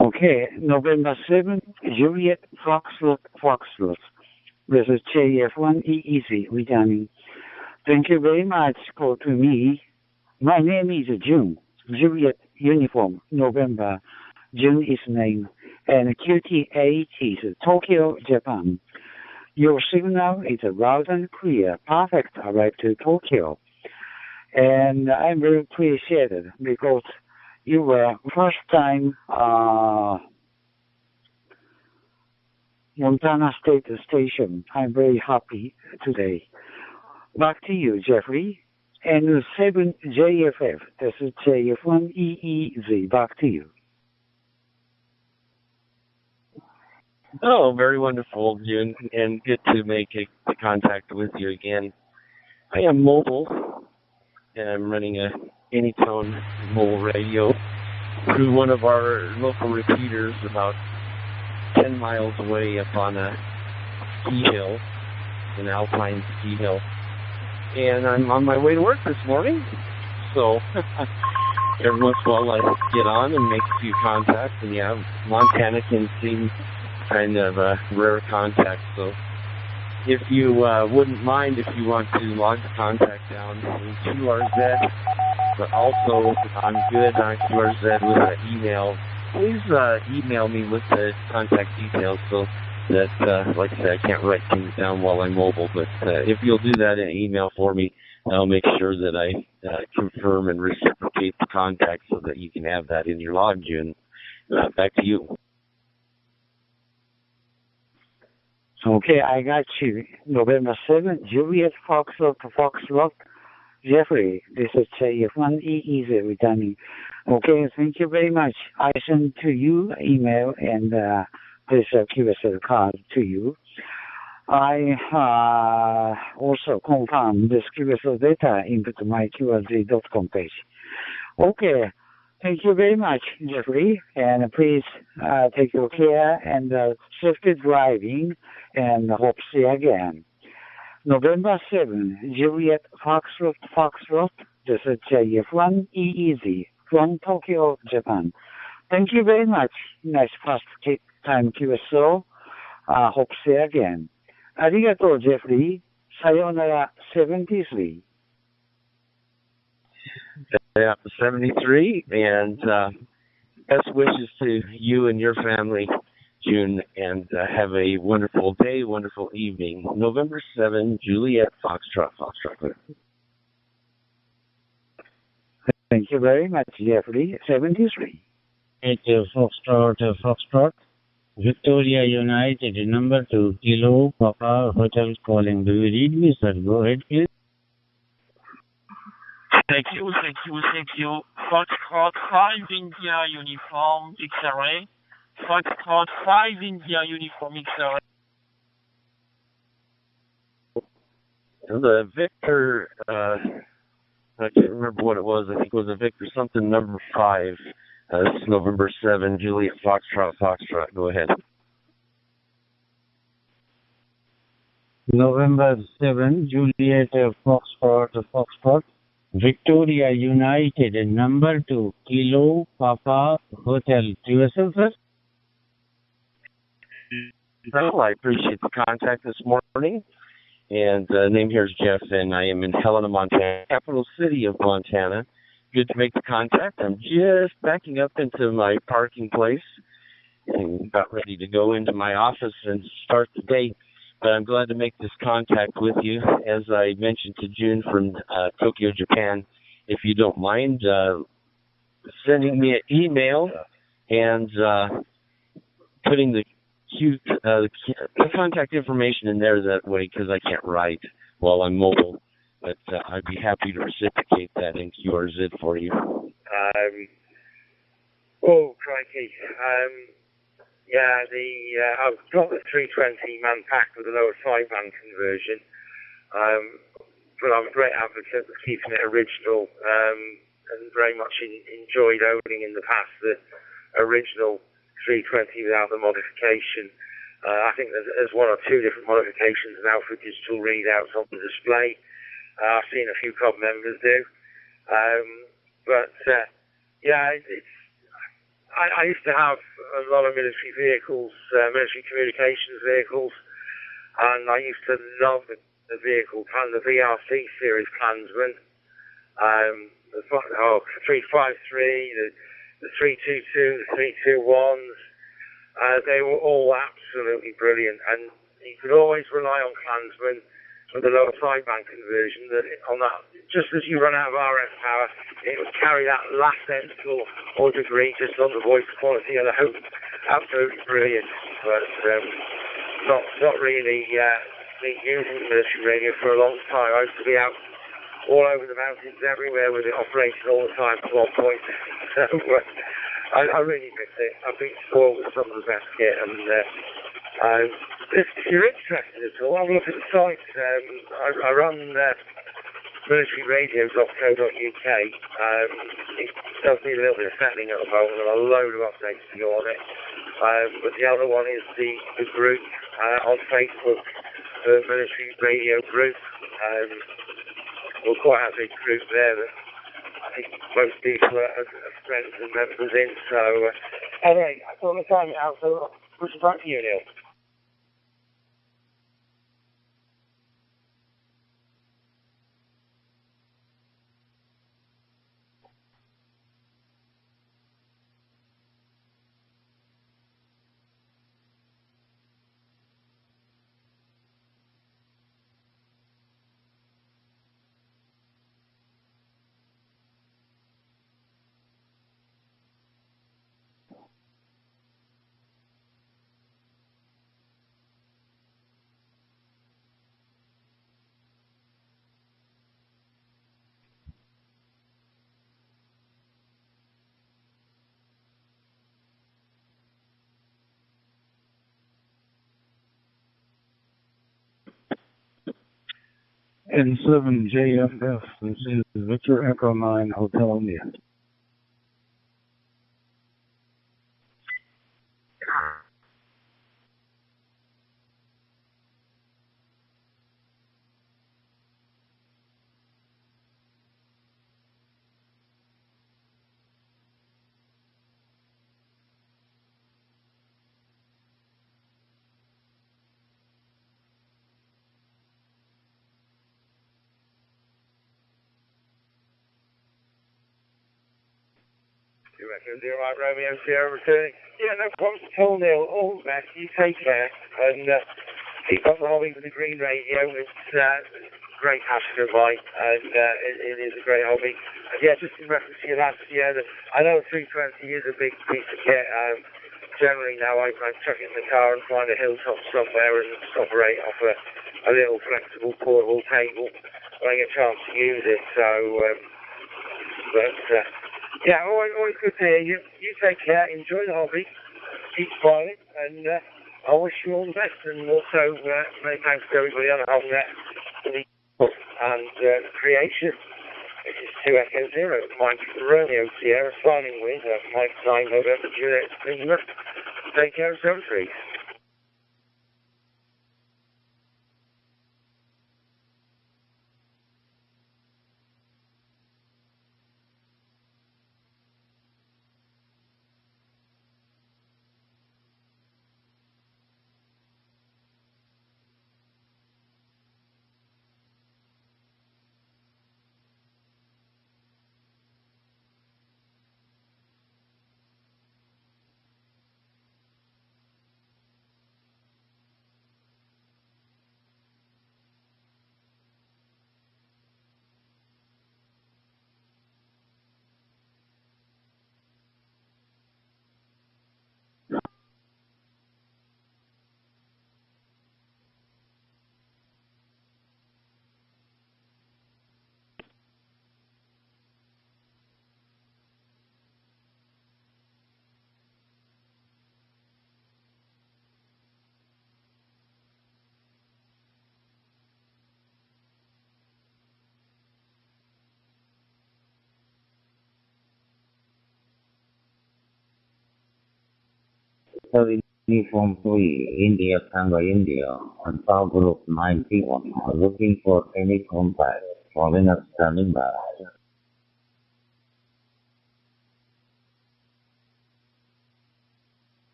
Okay, November 7, Juliet Foxtrot. This is JF1EEZ returning. Thank you very much. Call to me. My name is June. Juliet Uniform, November. June is name. And QT8 is Tokyo, Japan. Your signal is loud and clear, perfect arrive to Tokyo. And I'm very appreciated because you were first time Montana State Station. I'm very happy today. Back to you, Jeffrey. And 7 JFF, this is JF1EEZ. Back to you. Oh, very wonderful, June, and good to make a contact with you again. I am mobile, and I'm running a Anytone mobile radio through one of our local repeaters about 10 miles away up on a ski hill, an alpine ski hill. And I'm on my way to work this morning, so every once in a while I get on and make a few contacts, and yeah, Montana can seem kind of a rare contact, so if you wouldn't mind, if you want to log the contact down in QRZ, but also I'm good on QRZ with an email, please email me with the contact details so that, like I said, I can't write things down while I'm mobile, but if you'll do that in an email for me, I'll make sure that I confirm and reciprocate the contact so that you can have that in your log, June. Back to you. Okay, I got you. November 7, Juliet Foxtrot, Jeffrey. This is JF1EEZ returning. Okay, thank you very much. I sent to you email and this QSL card to you. I also confirm this QSL data input to my QRZ.com page. Okay, thank you very much, Jeffrey, and please take your care and safety driving, and hope to see you again. November 7, Juliet Foxtrot, this is JF1EEZ from Tokyo, Japan. Thank you very much. Nice first time QSO. Hope to see you again. Arigato, Jeffrey. Sayonara 73. Yeah, 73, and best wishes to you and your family, June, and have a wonderful day, wonderful evening. November 7, Juliet Foxtrot. Thank you very much, Jeffrey. 73. It's Foxtrot. Victoria United, number 2, Kilo Papa Hotel calling. Do you read me, sir? Go ahead, please. Thank you. Foxtrot 5 India Uniform X-ray. Foxtrot 5 India Uniform X-ray. The Victor, I can't remember what it was. I think it was a Victor something number 5. This is November 7, Juliet Foxtrot. Go ahead. November 7, Juliet Foxtrot, Victoria United, number 2, Kilo Papa Hotel. To yourself, sir? Well, I appreciate the contact this morning. And name here is Jeff, and I am in Helena, Montana, capital city of Montana. Good to make the contact. I'm just backing up into my parking place and about ready to go into my office and start the day. But I'm glad to make this contact with you. As I mentioned to June from Tokyo, Japan, if you don't mind sending me an email and putting the contact information in there that way, because I can't write while I'm mobile. But I'd be happy to reciprocate that in QRZ for you. Oh, crikey. I've got the 320 man pack with the lower sideband conversion, but I'm a great advocate of keeping it original, and very much enjoyed owning in the past the original 320 without the modification. I think there's one or two different modifications now for digital readouts on the display. I've seen a few club members do, I used to have a lot of military vehicles, military communications vehicles, and I used to love the vehicle plan, the VRC series Klansman, the 353, the 322, the 321s. They were all absolutely brilliant, and you could always rely on Klansman with the lower sideband conversion, that on that, just as you run out of RF power, it would carry that last dental or degree just on the voice quality of the home. Absolutely brilliant, but not really been using military radio for a long time. I used to be out all over the mountains everywhere with it operating all the time at one point. So I really miss it. I've been spoiled with some of the best kit, and if you're interested at all, have a look at the site. I run militaryradio.co.uk. It does need a little bit of settling at the moment, and a load of updates to go on it. But the other one is the group on Facebook, the military radio group. We're quite a big group there that I think most people are friends and members in. So anyway, I thought the time out, so I'll push it back to you, Neil. N7JFF, this is Victor Echo 9 Hotel India. You reckon you're right, Romeo Sierra returning? Yeah, no problems at all, Neil. All the best. You take care. And keep up the hobby with the green radio. It's a great passion of mine, and it is a great hobby. And yeah, just in reference to your last year, I know 320 is a big piece of kit. Generally now I chuck it in the car and find a hilltop somewhere and operate off a little flexible portable table when I get a chance to use it. So, yeah, always good to hear you. You take care, enjoy the hobby, keep smiling, and I wish you all the best. And also, many thanks to everybody on the home net for the And creation. This is 2 Echo Zero, Mike Romeo Sierra, signing with Mike 9 November Juliet England. Take care of 73. So uniform 3, India, Tango, India, and Power Group 91 are looking for any contact. Following up standing by.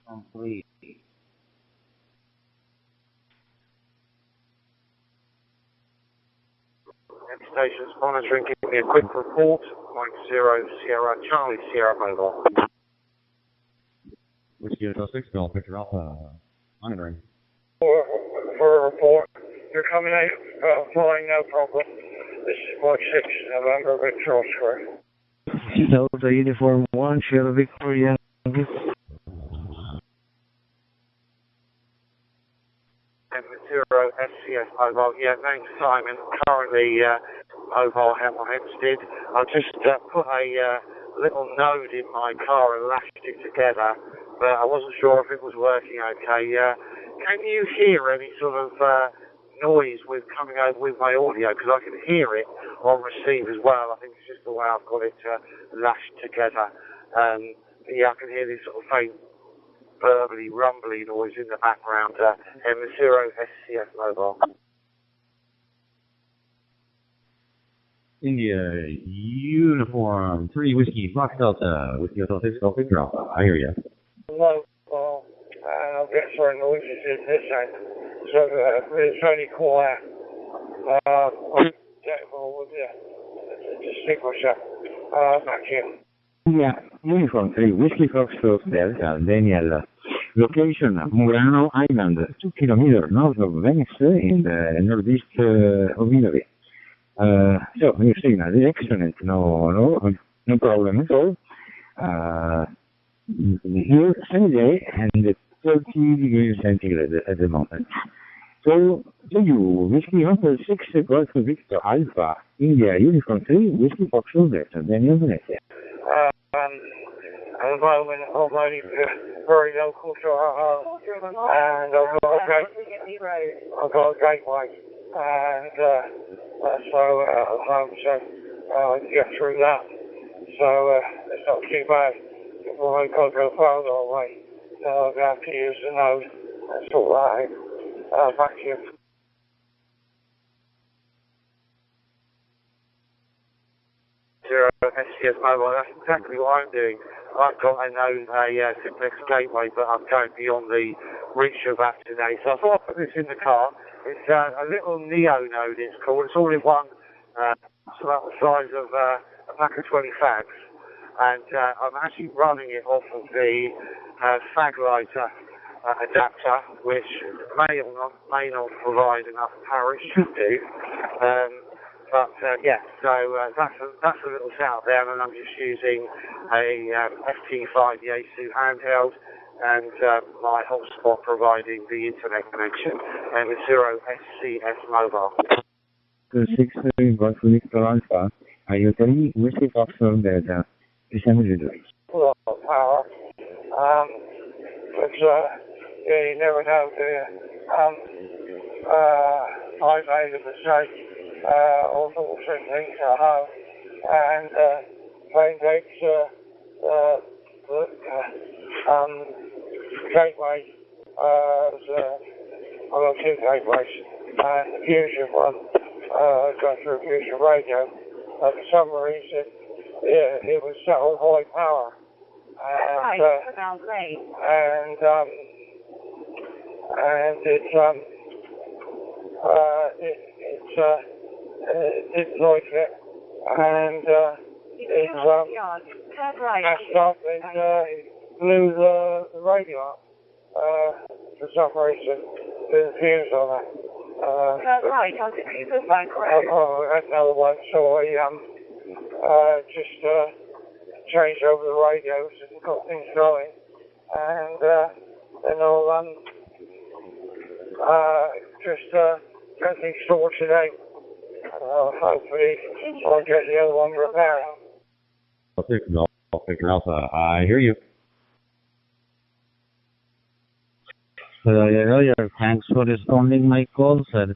Complete. Stations monitoring, give me a quick report. Mike 0 Sierra Charlie Sierra Mobile. Whiskey Hotel 6, I'll pick her up, monitoring. For a report, you're coming out, flying, no problem. This is Mike 6 November Victor Oscar. Delta Uniform 1, Sierra Victoria. Zero SCS Mobile. Yeah, name's Simon. Currently mobile Hemel Hempstead. I've just put a little node in my car and lashed it together, but I wasn't sure if it was working okay. Can you hear any sort of noise with coming over with my audio? Because I can hear it on receive as well. I think it's just the way I've got it lashed together. Yeah, I can hear this sort of faint burbly, rumbly noise in the background. M0 SCS Mobile. India, Uniform 3, Whiskey, Fox Delta, Whiskey Hotel 6, Golf Victor Alpha. I hear you. Mobile, I'll get sorry noises in this end. So it's only quiet. Just signal shot. Back here. Yeah, Uniform 3, Whiskey Fox Delta, Daniel. Location, Murano Island, 2 kilometers north of Venice in the northeast of Italy. So, your signal is excellent, no problem at all. Here, sunny day and 30 degrees centigrade at the moment. So, to you, Whiskey Hotel 6, Golf Victor Alpha, India, Uniform 3, Whiskey Fox Delta, Daniel Venezia. At the moment, I'm only very local to our home, and I've got a gateway, and so get through that. So it's not too bad. Well, I've got to go further away, so I'll have to use the node. That's all right. Back to you. Zero SCS Mobile, that's exactly what I'm doing. I've got a Simplex gateway, but I'm going beyond the reach of that today. So I thought I'd put this in the car. It's a little Neo node, it's called. It's all in one. It's about the size of a pack of 20 fags. And I'm actually running it off of the fag lighter adapter, which may not provide enough power. It should do. But yeah, so that's a little setup there, and I'm just using a FT5 Yaesu handheld and my hotspot providing the internet connection, and the 0 SCS Mobile. 6 Golf Victor Alpha. Are you telling me which is Foxtrot Delta? December delivery. Well, power. But, yeah, you never know, do you? I made a mistake, all sorts of things at home, and, plane takes, gateway, I've got 2 gateways, and the Fusion one, gone through Fusion radio, for some reason, it was set on high power. And it didn't like it, and it messed up and blew the radio up for some reason. The fuse on it. That's another one. So I just changed over the radios and got things going, and then I'll just get things sorted today. Hopefully I'll get the other one repaired. Victor Alpha, I hear you. Roger, thanks for responding my call, sir.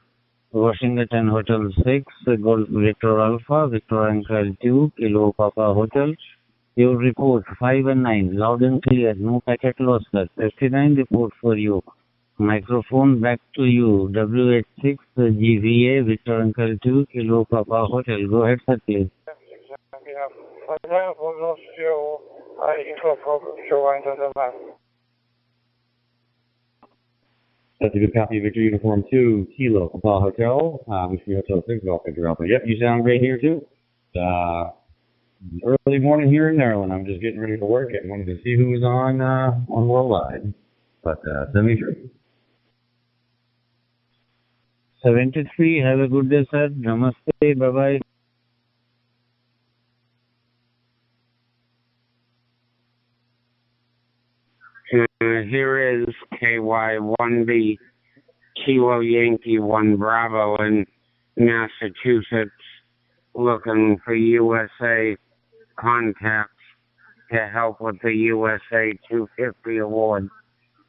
Washington Hotel 6, Golf Victor Alpha, Victor Anchor 2, Kilo Papa Hotel. Your report 5 and 9, loud and clear, no packet loss, sir. 59 report for you. Microphone back to you. WH6 GVA, Victor Anchor 2, Kilo Papa Hotel. Go ahead, sir, please. I know I'm not sure you got problems showing to the map. That's a good copy of Victor Uniform 2, Kilo Papa Hotel, Whiskey Hotel 6, Golf Victor Alpha. Yep, you sound great here too. Early morning here in Maryland. I'm just getting ready for work and wanted to see who was on Worldwide. But send me through. 73, have a good day, sir. Namaste, bye-bye. Here is KY1B Kilo Yankee 1 Bravo in Massachusetts, looking for USA contacts to help with the USA 250 award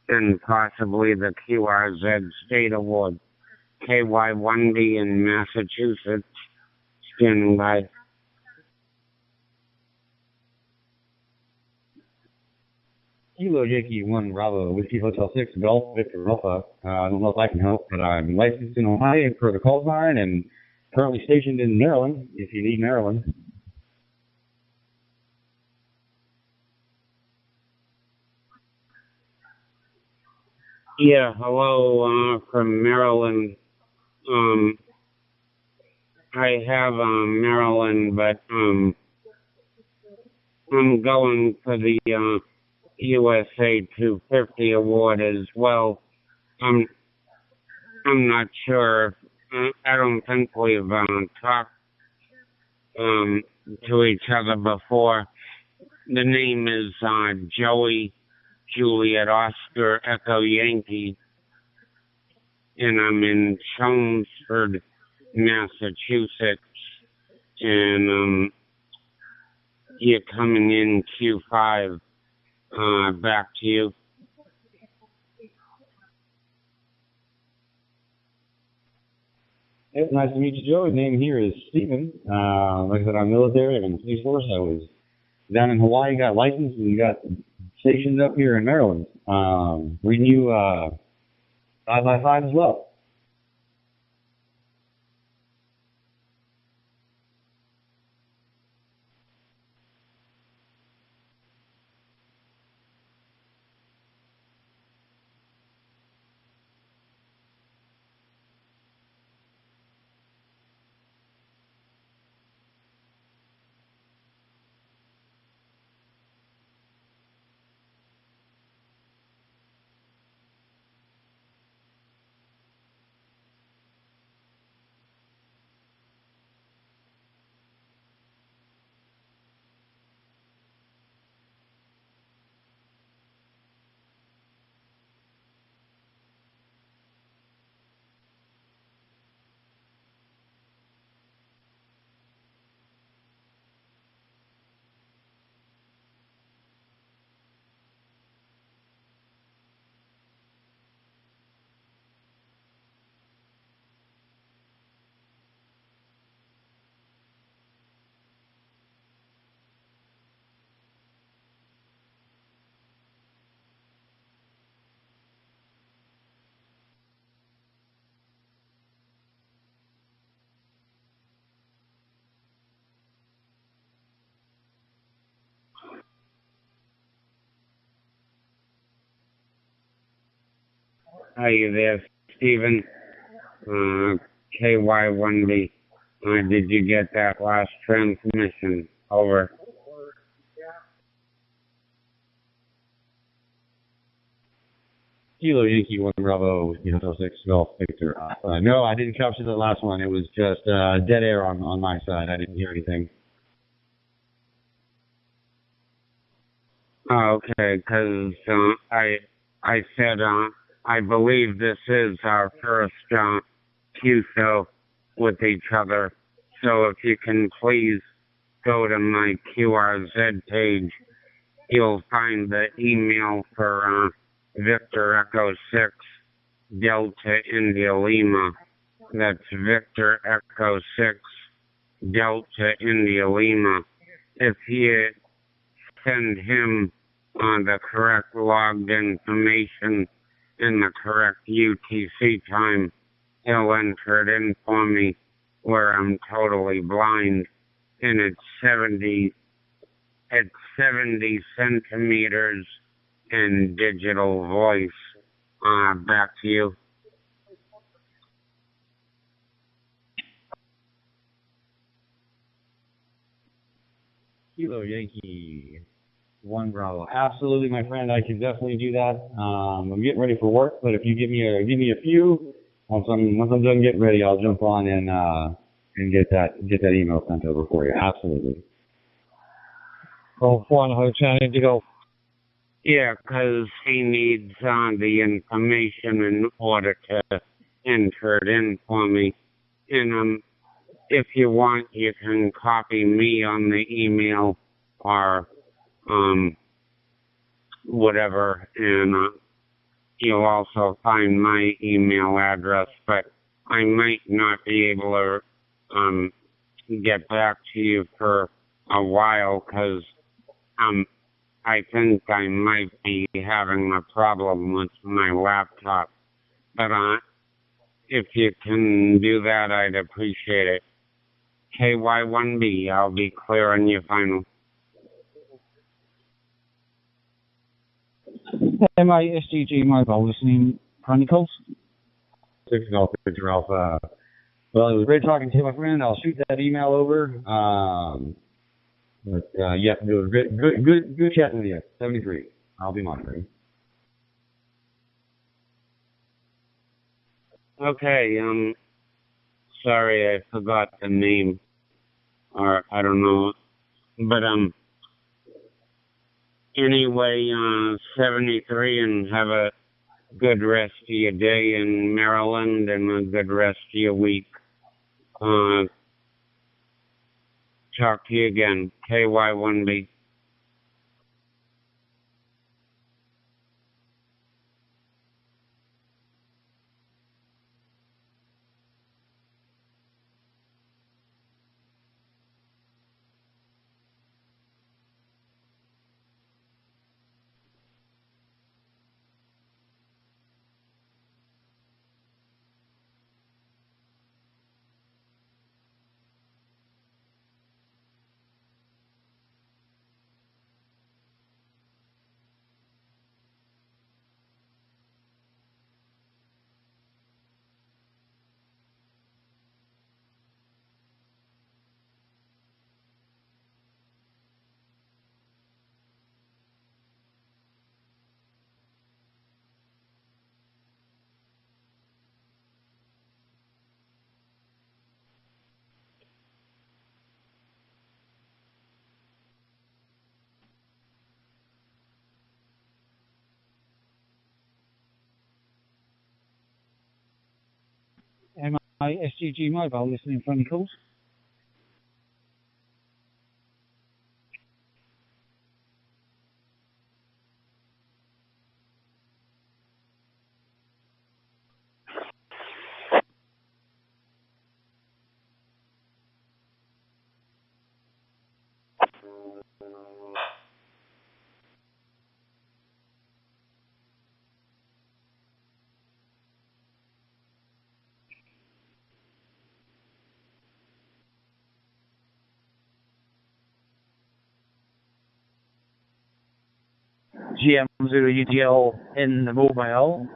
and possibly the QRZ State Award. KY1B in Massachusetts, standing by. Kilo Yankee 1 Bravo, Whiskey Hotel 6, Golf Victor Alpha. I don't know if I can help, but I'm licensed in Ohio for the call sign and currently stationed in Maryland, if you need Maryland. Yeah, hello, from Maryland. I have Maryland, but I'm going for the USA 250 award as well. I'm not sure. I don't think we've talked to each other before. The name is Joey Juliet Oscar Echo Yankee, and I'm in Chelmsford, Massachusetts, and you're coming in Q5. Back to you. It's nice to meet you, Joe. His name here is Stephen. Like I said, I'm military and police force. I was down in Hawaii, got licensed, and got stationed up here in Maryland. Reading you 5x5 as well. Are you there, Stephen? KY1B. Did you get that last transmission? Over. Kilo Yankee 1 Bravo, Hotel 6 Golf Victor. No, I didn't capture the last one. It was just dead air on my side. I didn't hear anything. Okay, because I said I believe this is our first QSO with each other. So if you can please go to my QRZ page, you'll find the email for Victor Echo 6 Delta India Lima. That's Victor Echo 6 Delta India Lima. If you send him the correct logged information and the correct UTC time, he'll enter it in for me where I'm totally blind, and it's 70 centimeters in digital voice. Back to you. Kilo Yankee 1 Bravo. Absolutely, my friend. I can definitely do that. I'm getting ready for work, but if you give me a few, once I'm done getting ready, I'll jump on and get that email sent over for you. Absolutely. Golf 1 Hotel Indigo. Yeah, 'cause he needs the information in order to enter it in for me. And if you want, you can copy me on the email or whatever, and you'll also find my email address, but I might not be able to get back to you for a while, 'cause I think I might be having a problem with my laptop. But if you can do that, I'd appreciate it. KY1B, I'll be clear on your final. MISGG Mobile Listening Chronicles. 6 Golf Victor Alpha. Well, it was great talking to you, my friend. I'll shoot that email over. Yeah, it was good chatting with you. 73. I'll be monitoring. Okay, sorry, I forgot the name, or I don't know, but anyway, 73, and have a good rest of your day in Maryland and a good rest of your week. Talk to you again. KY1B. MISGG Mobile Listening Chronicles. GM0 UTL in the mobile.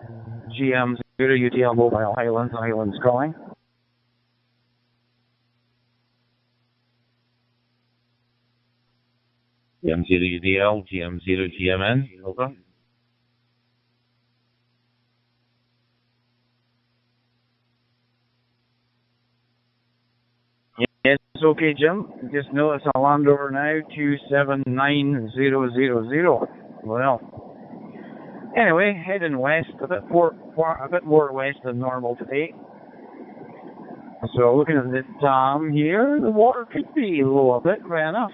GM 0 UTL Mobile Highlands calling. GM0 UDL, GM0 GMN, over. Yes, okay, Jim. Just notice a Land Rover now, 279000. Well, anyway, heading west, a bit more west than normal today. So looking at the dam here, the water could be low a bit, right enough.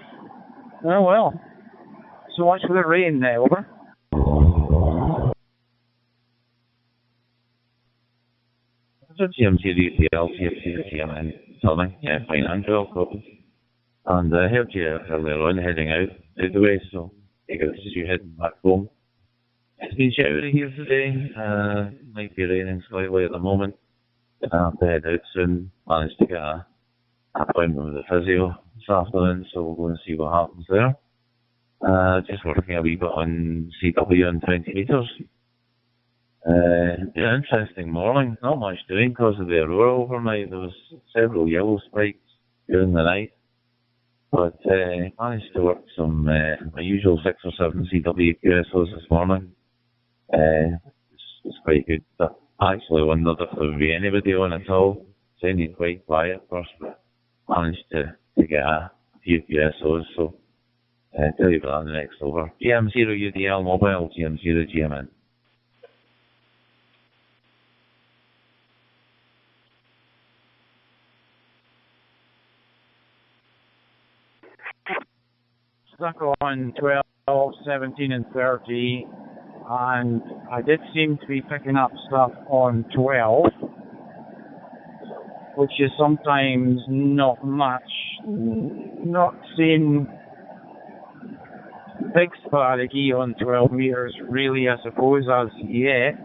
Oh well. So much for the rain now, over. GM0 UDL, GM0 GMN, something, yeah, fine, and 12 copies. And I heard you earlier on heading out the way, so I guess you're heading back home. It's been showery here today, might be raining slightly at the moment. I have to head out soon, managed to get an appointment with the physio this afternoon, so we'll go and see what happens there. Just working a wee bit on CW and 20 metres. Yeah, interesting morning, not much doing because of the aurora overnight. There was several yellow spikes during the night. But managed to work some my usual 6 or 7 CW QSOs this morning. It's quite good. I actually wondered if there would be anybody on at all. It's ended quite quiet first, but managed to get a few QSOs, so tell you about that in the next over. GM0 UDL Mobile, GM0 GMN. Stuck on 12, 17 and 30, and I did seem to be picking up stuff on 12, which is sometimes not much. Not seeing big spaghetti on 12 meters really, I suppose, as yet.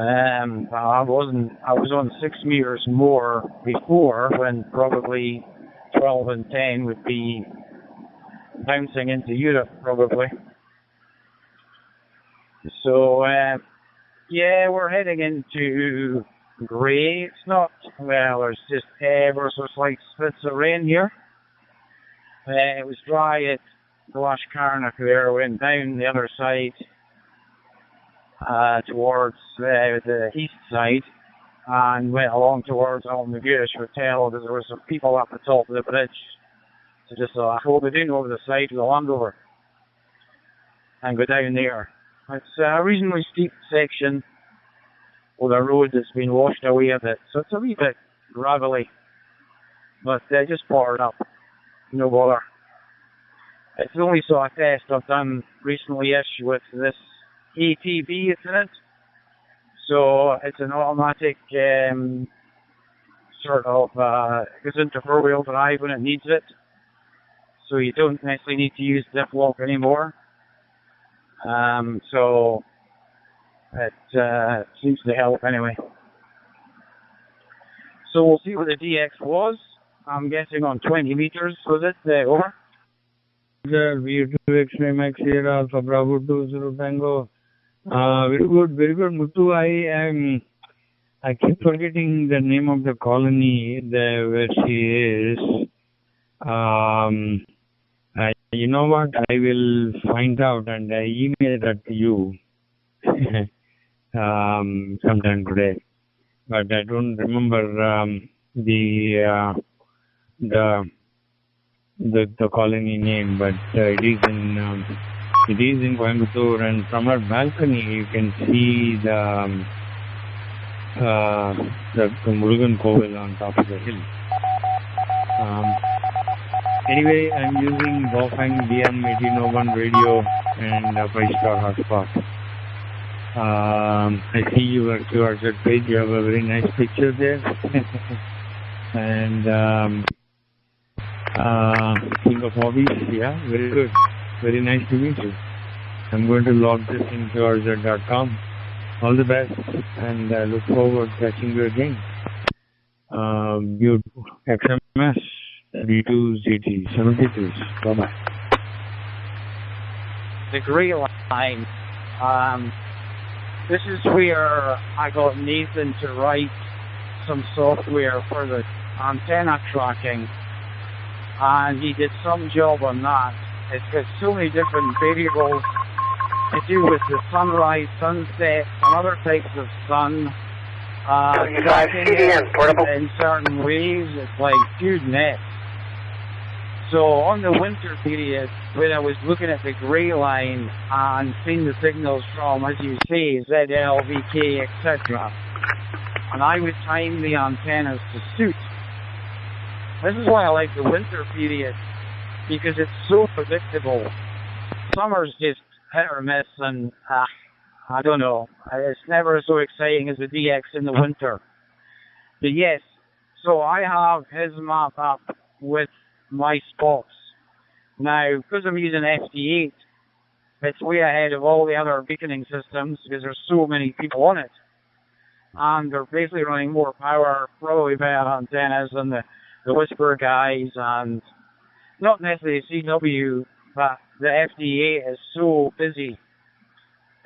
I was on 6 meters more before, when probably 12 and 10 would be bouncing into Europe, probably. So, yeah, we're heading into grey. It's not, well, there's just ever so slight spits of rain here. It was dry at Glashcarnock there, went down the other side towards the east side, and went along towards Almagirish Hotel, because there were some people up the top of the bridge. So just I hope they didn't go over the side of the Land Rover and go down there. It's a reasonably steep section with a road that's been washed away a bit, so it's a wee bit gravelly, but just poured up, no bother. It's only a test I've done recently-ish with this ATB, isn't it? So it's an automatic sort of goes into four-wheel drive when it needs it. So you don't necessarily need to use diff lock anymore. So it seems to help anyway. So we'll see what the DX was. I'm guessing on 20 meters, was it? Over. V2 Extreme X Sierra Alpha Bravo 20 Tango. Very good, Muthu. I keep forgetting the name of the colony where she is. You know what? I will find out and I email that to you sometime today. But I don't remember the colony name. But it is in Coimbatore, and from our balcony you can see the Murugan Koval on top of the hill. Anyway, I'm using Bofang DM1801 radio and 5-star hotspot. I see your QRZ page. You have a very nice picture there. And King of Hobbies, yeah, very good. Very nice to meet you. I'm going to log this in QRZ.com. All the best, and look forward to catching you again. Beautiful. XMS V2ZT 72. Bye-bye. The grey line, this is where I got Nathan to write some software for the antenna tracking, and he did some job on that. It's got so many different variables to do with the sunrise, sunset, and other types of sun. Tracking in certain ways, it's like huge net. So on the winter period, when I was looking at the grey line and seeing the signals from, as you say, ZL, VK, etc., and I would time the antennas to suit. This is why I like the winter period, because it's so predictable. Summer's just hit or miss, and I don't know. It's never so exciting as the DX in the winter. But yes, so I have his map up with my spots. Now, because I'm using FD8, it's way ahead of all the other beaconing systems because there's so many people on it. And they're basically running more power, probably better antennas than the Whisper guys, and not necessarily CW, but the FD8 is so busy.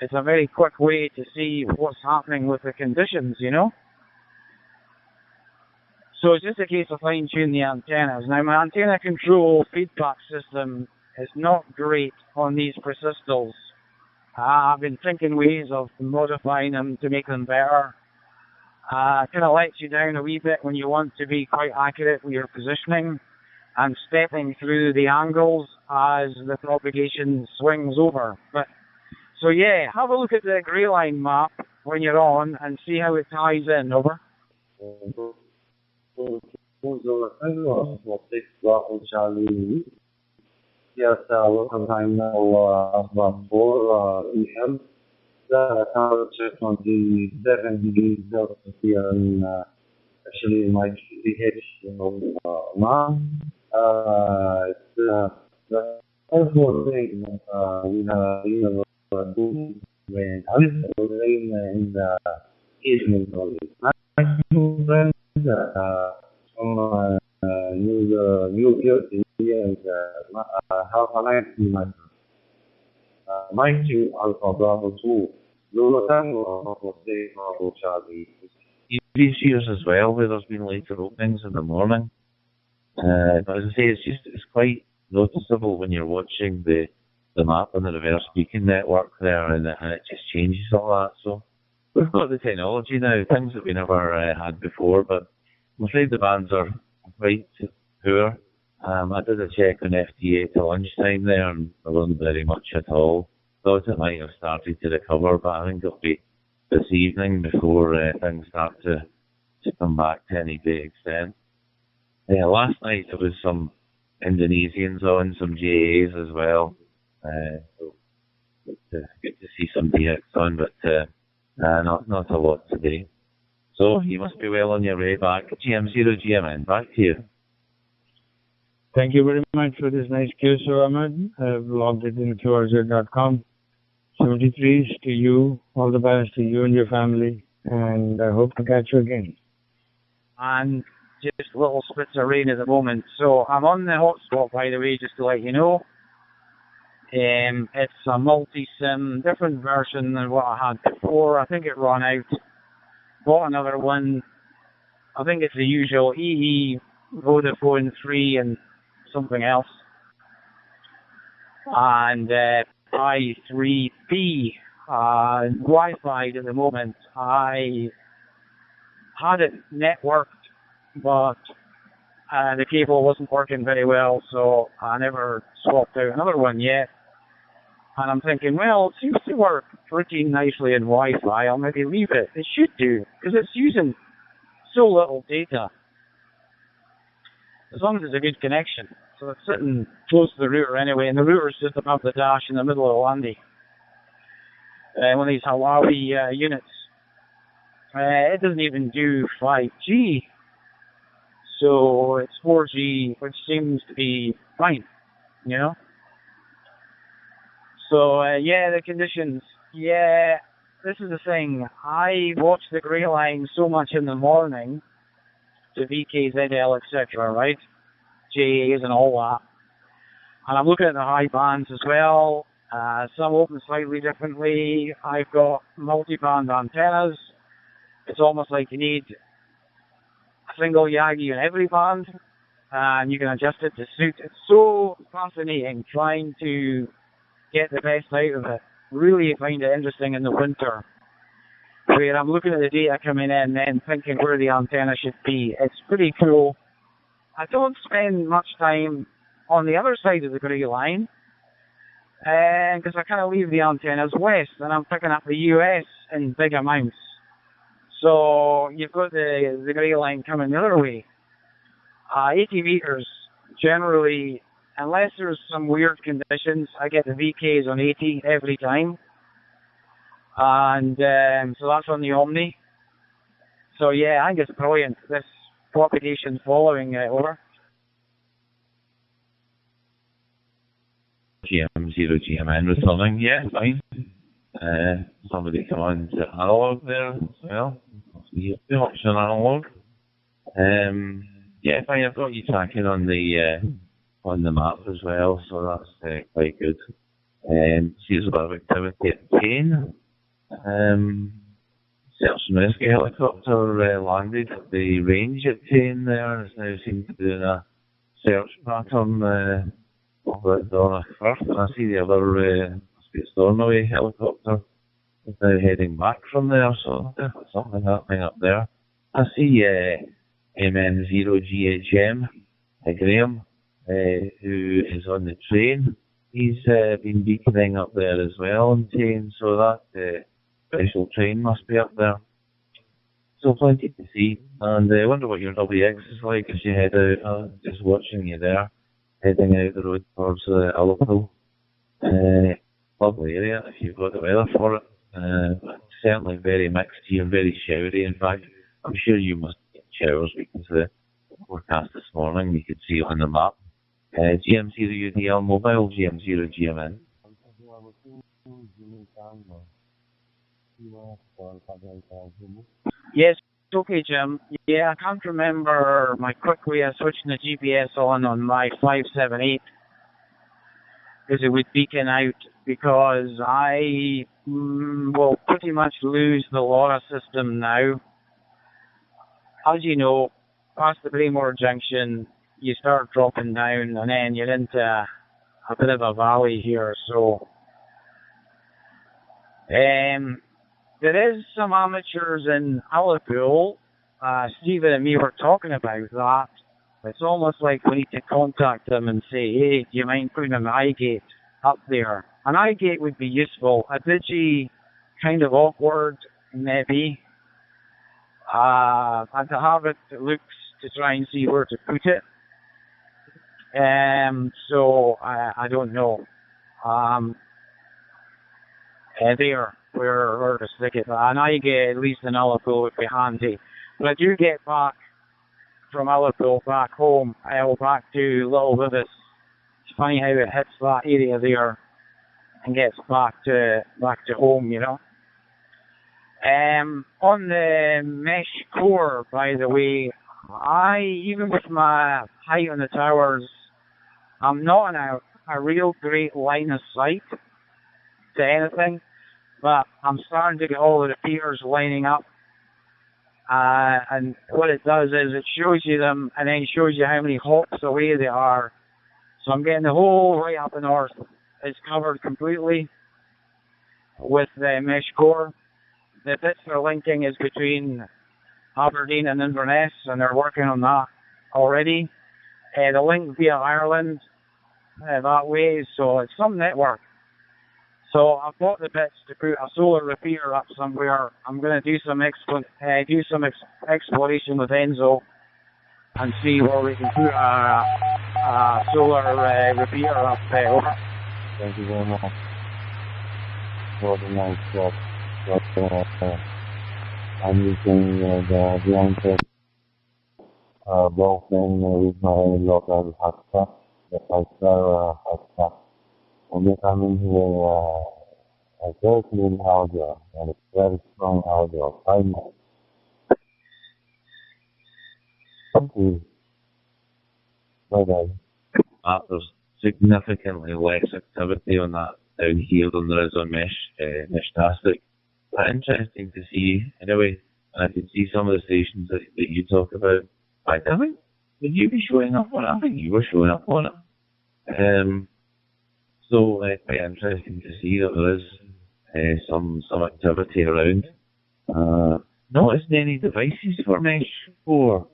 It's a very quick way to see what's happening with the conditions, you know? So it's just a case of fine-tuning the antennas. Now, my antenna control feedback system is not great on these Persistals. I've been thinking ways of modifying them to make them better. Kind of lets you down a wee bit when you want to be quite accurate with your positioning and stepping through the angles as the propagation swings over. But so yeah, have a look at the grey line map when you're on and see how it ties in. Over. Yes, sometime now, about 4 p.m. The temperature on the 7 degrees Celsius here in, actually in my GPH, now. It's the first thing that we have when I was in the evening only. My two friends from New Jersey and have a nice night. Mind you, Alpha Bravo 2, Lula Tango, Bravo Charlie. These years as well, where there's been later openings in the morning. But as I say, it's quite noticeable when you're watching the map on the reverse beacon network there, and it just changes all that. So we've got the technology now, things that we never had before, but I'm afraid the bands are quite poor. I did a check on FD8 at lunchtime there, and there wasn't very much at all. Thought it might have started to recover, but I think it'll be this evening before things start to come back to any big extent. Last night there was some Indonesians on, some JAs as well. So good to see some DX on, but not a lot today. So you must be well on your way back. GM0 GMN, back to you. Thank you very much for this nice cue, Sir Ahmed. I've logged it into QRZ.com. 73s to you. All the best to you and your family. And I hope to catch you again. And just little spits of rain at the moment. So I'm on the hotspot, by the way, just to let you know. It's a multi-SIM, different version than what I had before. I think it ran out. Bought another one. I think it's the usual EE, Vodafone 3 and something else. And I3P Wi-Fi at the moment. I had it networked, but the cable wasn't working very well, so I never swapped out another one yet. And I'm thinking, well, it seems to work pretty nicely in Wi-Fi. I'll maybe leave it. It should do, because it's using so little data. As long as it's a good connection. So it's sitting close to the router anyway, and the router's just above the dash in the middle of Landy. One of these Huawei units. It doesn't even do 5G. So it's 4G, which seems to be fine, you know? So, the conditions. Yeah, this is the thing. I watch the grey line so much in the morning, to VK, ZL, etc., right? JAs and all that. And I'm looking at the high bands as well. Some open slightly differently. I've got multi-band antennas. It's almost like you need a single Yagi in every band, and you can adjust it to suit. It's so fascinating trying to get the best out of it. Really find it interesting in the winter, where I'm looking at the data coming in and then thinking where the antenna should be. It's pretty cool. I don't spend much time on the other side of the grey line, because I kind of leave the antennas west, and I'm picking up the US in big amounts. So you've got the grey line coming the other way. 80 meters, generally, unless there's some weird conditions, I get the VKs on 80 every time. And so that's on the Omni. So yeah, I think it's brilliant, this propagation following over. GM0GMN returning, yeah, fine. Somebody come on to analog there as well. The option analog. Yeah, fine. I've got you tracking on the map as well, so that's quite good. See, there's a lot of activity at Kane. Search and rescue helicopter landed at the range at Kane there, and it's now seems to be doing a search pattern over at Donna Firth. And I see the other must be a Stornoway helicopter is now heading back from there, so definitely something happening up there. I see MN0GHM, Graham, who is on the train. He's been beaconing up there as well on train, so that special train must be up there. So plenty to see, and I wonder what your WX is like as you head out. Just watching you there, heading out the road towards Ullapool. Lovely area if you've got the weather for it. Certainly very mixed here, very showery. In fact, I'm sure you must get showers because the forecast this morning you could see it on the map. GM0UDL mobile, GM0GMN. Yes, okay, Jim. Yeah, I can't remember my quick way of switching the GPS on my 578 because it would beacon out, because I will pretty much lose the LoRa system now. As you know, past the Braymore Junction, you start dropping down, and then you're into a bit of a valley here. So there is some amateurs in Ullapool. Stephen and me were talking about that. It's almost like we need to contact them and say, hey, do you mind putting an iGate up there? An iGate would be useful. A Digi, kind of awkward, maybe. And to have it looks to try and see where to put it. So I don't know. There, where to stick it. And I get at least an Ullapool would be handy. But I do get back from Ullapool back home, back to Little Vivis. It's funny how it hits that area there and gets back to home, you know. On the mesh core, by the way, even with my height on the towers, I'm not in a real great line of sight to anything, but I'm starting to get all the repeaters lining up. And what it does is it shows you them and then shows you how many hops away they are. So I'm getting the whole right up the north. It's covered completely with the mesh core. The bits they're linking is between Aberdeen and Inverness, and they're working on that already. The link via Ireland that way, so it's some network. So I've bought the bits to put a solar repeater up somewhere. I'm going to do some exploration with Enzo and see where we can put a solar repeater up there. Over. Thank you very much. Well, nice job. I'm using the blanket both in with my local hotspot, the 5-star hotspot. And if I'm in here, a very clean audio, and it's very strong audio. Thank you. Bye-bye. There's significantly less activity on that down here than there is on Meshtastic. But interesting to see, anyway, and I can see some of the stations that you talk about. I think, would you be showing up on it? I think you were showing up on it. So quite interesting to see that there is some activity around. Not as many devices for Mesh 4.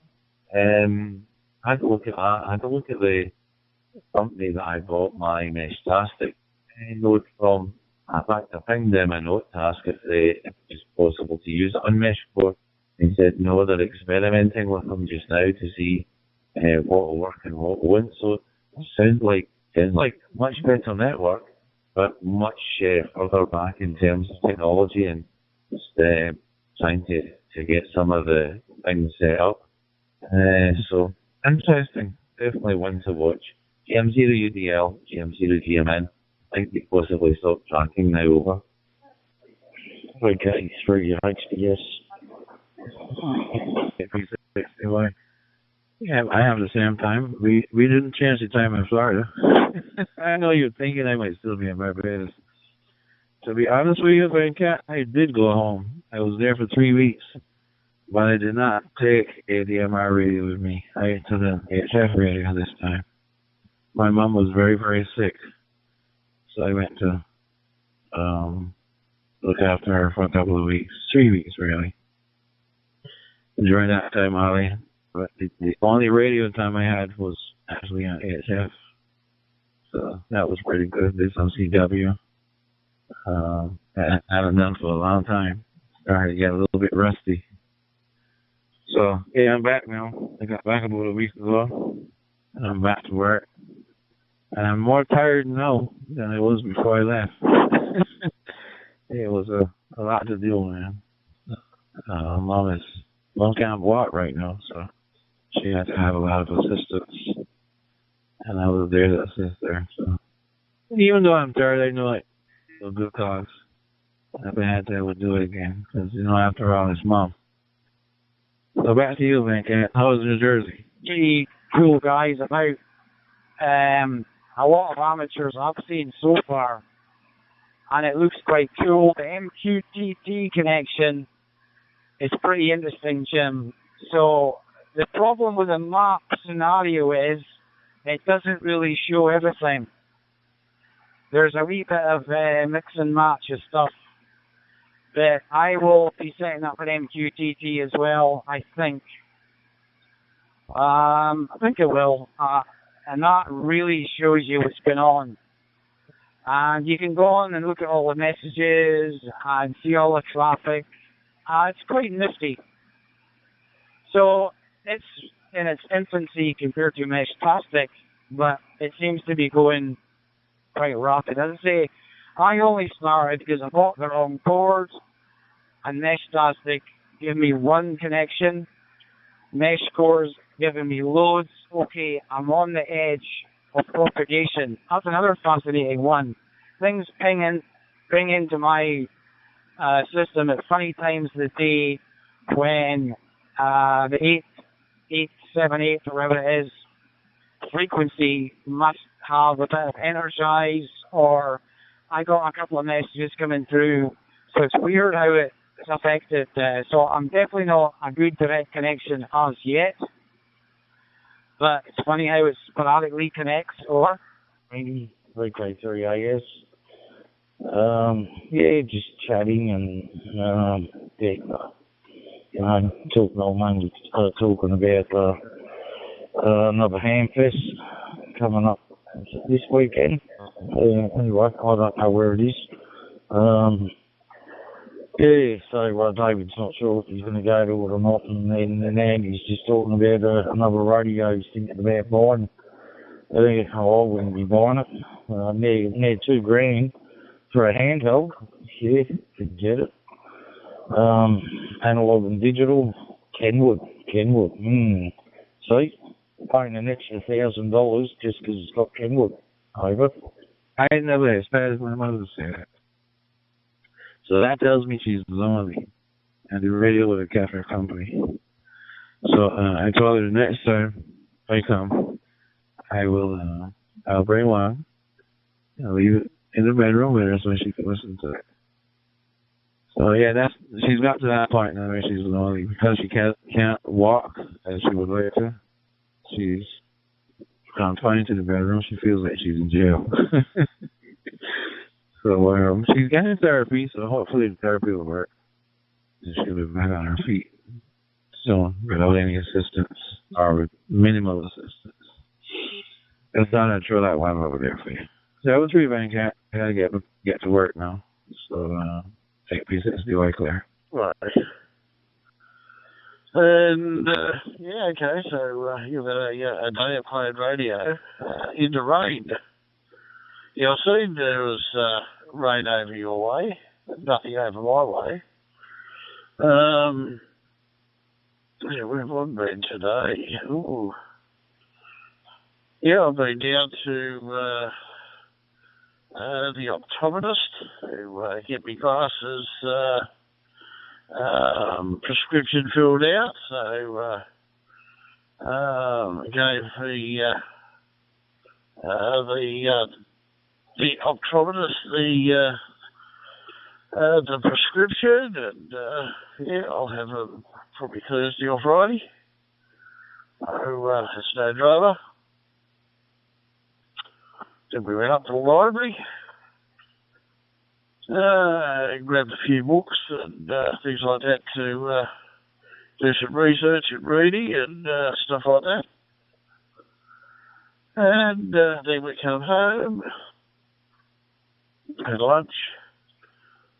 I had to look at that. I had to look at the company that I bought my Meshtastic note from. In fact, I pinged them a note to ask if it's possible to use it on Mesh 4. They said no, they're experimenting with them just now to see what will work and what won't. So it sounds like much better network, but much further back in terms of technology and just trying to get some of the things set up. So interesting, definitely one to watch. GM0UDL, GM0GMN. I think they possibly stopped tracking now over. Okay, through your HDS. Yeah, I have the same time. We didn't change the time in Florida. I know you're thinking I might still be in Barbados. To be honest with you, Venkat, I did go home. I was there for 3 weeks, but I did not take a DMR radio with me. I took an HF radio this time. My mom was very, very sick, so I went to look after her for a couple of weeks, 3 weeks really. During that time, Ollie, but the only radio time I had was actually on HF, so that was pretty good. Did some CW. I haven't done for a long time. Started to get a little bit rusty. So yeah, I'm back now. I got back about a week ago, and I'm back to work. And I'm more tired now than I was before I left. It was a lot to do, man. Mom can't walk right now, so she had to have a lot of assistance, and I was there to assist her. So even though I'm tired, I know it for a good cause. If I had to, I would do it again, because after all, it's Mom. So back to you, Venkat. How was New Jersey? Pretty cool guys. About a lot of amateurs I've seen so far, and it looks quite cool. The MQTT connection is pretty interesting, Jim. So the problem with the map scenario is it doesn't really show everything. There's a wee bit of mix and match of stuff. But I will be setting up an MQTT as well, I think. I think it will. And that really shows you what's going on. And you can go on and look at all the messages and see all the traffic. It's quite nifty. So it's in its infancy compared to Meshtastic, but it seems to be going quite rapid. As I say, I only started because I bought the wrong cord, and Meshtastic gave me one connection. Mesh cores giving me loads. Okay, I'm on the edge of propagation. That's another fascinating one. Things bring into my system at funny times of the day when the 878 or whatever it is frequency must have a bit of energize, or I got a couple of messages coming through. So it's weird how it's affected. So I'm definitely not a good direct connection as yet. But it's funny how it sporadically connects, or? Maybe right criteria, I guess. Yeah, just chatting and talking about man, talking about another Hamfest coming up this weekend. Anyway, I don't know where it is. Yeah, so David's not sure if he's going to go to it or not, and then Andy's just talking about another radio he's thinking about buying. I wouldn't be buying it. I need $2,000 for a handheld. Yeah, forget it. Analog and digital, Kenwood. See, paying an extra $1,000 just because it's got Kenwood over. I ain't never as bad as my mother said. So that tells me she's lonely and the radio with a cafe company. So I told her the next time I come, I'll bring one. I'll leave it in the bedroom with her so she can listen to it. So yeah, she's got to that point now where she's lonely because she can't walk as she would like to. She's confined to the bedroom. She feels like she's in jail. So she's getting therapy, so hopefully the therapy will work. And she'll be back on her feet soon without any assistance or with minimal assistance. It's not to throw that one over there for you. So I was really cat. I gotta get to work now. So take peace as the way clear. Right. And yeah, okay. So you've had a day of playing radio in the rain. Yeah, I seen there was rain over your way, nothing over my way. Yeah, where have I been today? Ooh. Yeah, I've been down to the optometrist who get me glasses prescription filled out. So gave the optometrist the prescription, and yeah, I'll have it probably Thursday or Friday. So it's no drama. Then we went up to the library, grabbed a few books and things like that to do some research and reading and stuff like that. And then we come home, had lunch,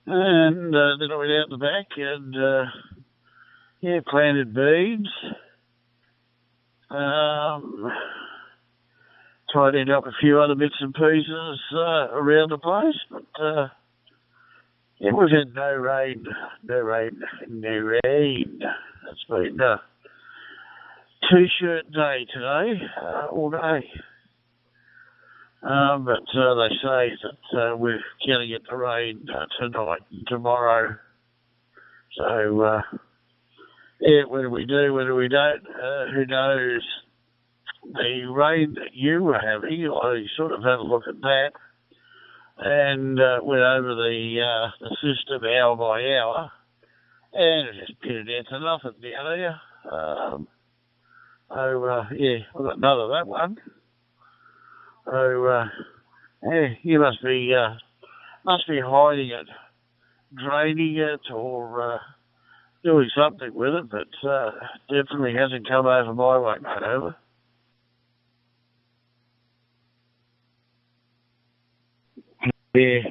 and then I went out the back and yeah, planted beans. Tidied up a few other bits and pieces around the place, but it was in no rain. It's been a t-shirt day today, all day. But they say that we're going to get the rain tonight and tomorrow. So, yeah, whether we do, whether we don't, who knows. The rain that you were having, I sort of had a look at that and went over the system hour by hour, and it just pitted out to nothing down here. Yeah, I've got none of that one. So, yeah, you must be hiding it, draining it, or doing something with it, but definitely hasn't come over my way, mate, over. Yeah,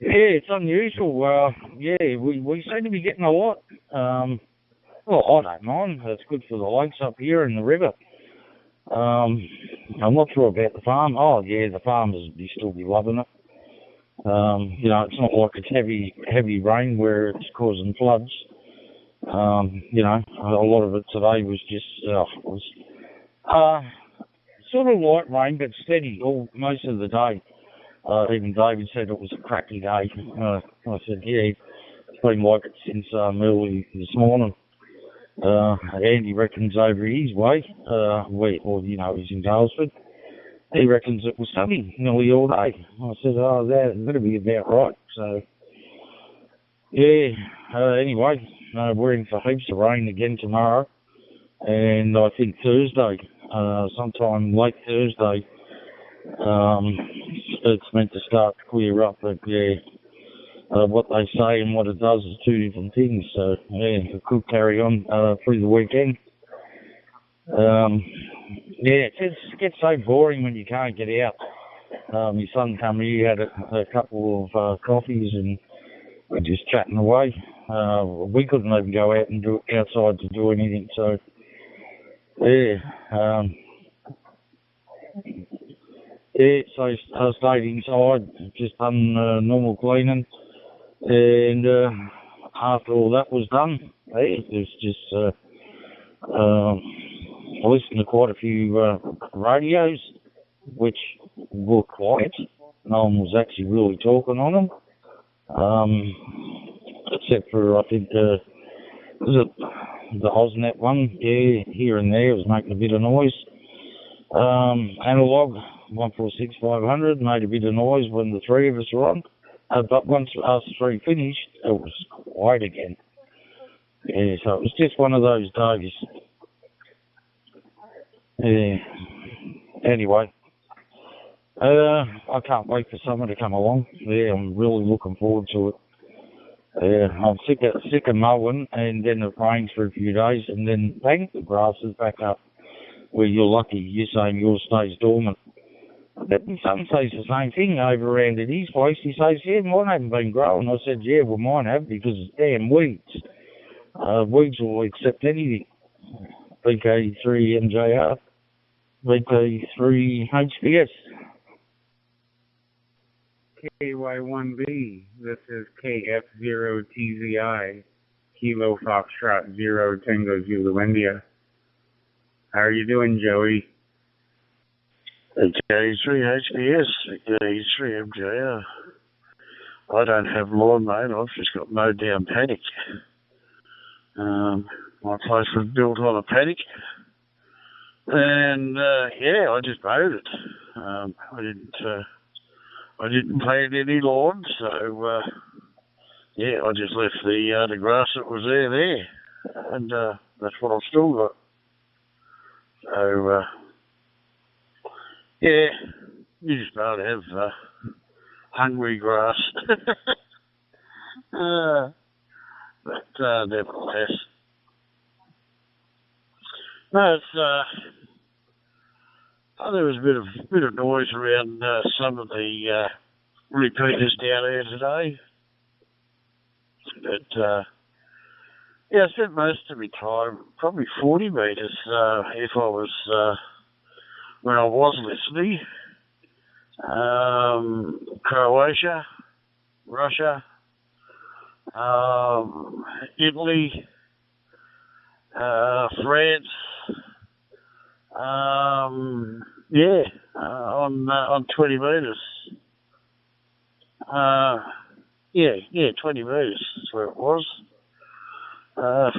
yeah, it's unusual. Yeah, we seem to be getting a lot. Well, I don't mind. It's good for the lakes up here in the river. I'm not sure about the farm. Oh, yeah, the farmers will still be loving it. You know, it's not like it's heavy rain where it's causing floods. You know, a lot of it today was just sort of light rain, but steady most of the day. Even David said it was a crappy day. I said, yeah, it's been like it since early this morning. Andy reckons over his way, you know, he's in Dalesford. He reckons it was sunny nearly all day. I said, oh, that'll be about right. So, yeah, anyway, we're in for heaps of rain again tomorrow. And I think Thursday, sometime late Thursday, it's meant to start to clear up. But, yeah, what they say and what it does is two different things. So, yeah, it could carry on through the weekend. Yeah, it gets so boring when you can't get out. My son come here, had a couple of coffees, and we're just chatting away. We couldn't even go out and do outside to do anything. So, yeah, so I stayed inside, just done normal cleaning, and after all that was done, it was just I listened to quite a few radios, which were quiet. No one was actually really talking on them, except for, I think, was it the Osnet one? Yeah, here and there it was making a bit of noise. Analog, 146 500, made a bit of noise when the three of us were on. But once us three finished, it was quiet again. Yeah, so it was just one of those days. Yeah. Anyway, I can't wait for summer to come along. Yeah, I'm really looking forward to it. Yeah, I'm sick of mowing, and then it rains for a few days, and then bang, the grass is back up. Where you're lucky, you're saying yours stays dormant. But my son says the same thing over around at his place. He says, yeah, mine haven't been growing. I said, yeah, well, mine have, because it's damn weeds. Weeds will accept anything. VK3 MJR, VK3 HPS. KY1B, this is KF0TZI, Kilo Foxtrot 0 Tango Zulu India. How are you doing, Joey? K3 HPS, K3 MJR. I don't have lawn, mate. I've just got mowed down paddock. My place was built on a paddock. And, yeah, I just mowed it. I didn't plant any lawn, so, yeah, I just left the grass that was there. And, that's what I've still got. So, yeah, you just about have hungry grass. But nevertheless. No, it's, there was a bit of noise around some of the repeaters down there today. But, yeah, I spent most of my time, probably 40 metres, if I was, when I was listening. Croatia, Russia, Italy, France, yeah, on 20 metres. Yeah, 20 metres is where it was.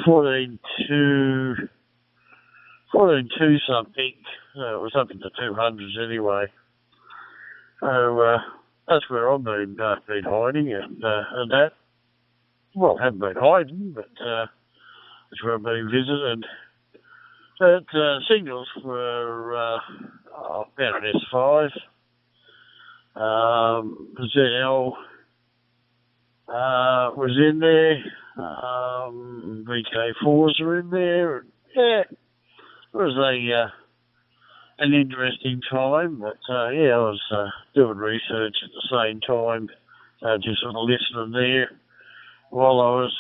14 2 something. It was up in the 200s anyway. So that's where I've been hiding and that. Well, I haven't been hiding, but that's where I've been visiting. But signals were about an S5. ZL was in there. VK4s are in there. Yeah, it was an interesting time, but yeah, I was doing research at the same time, just sort of listening there while I was,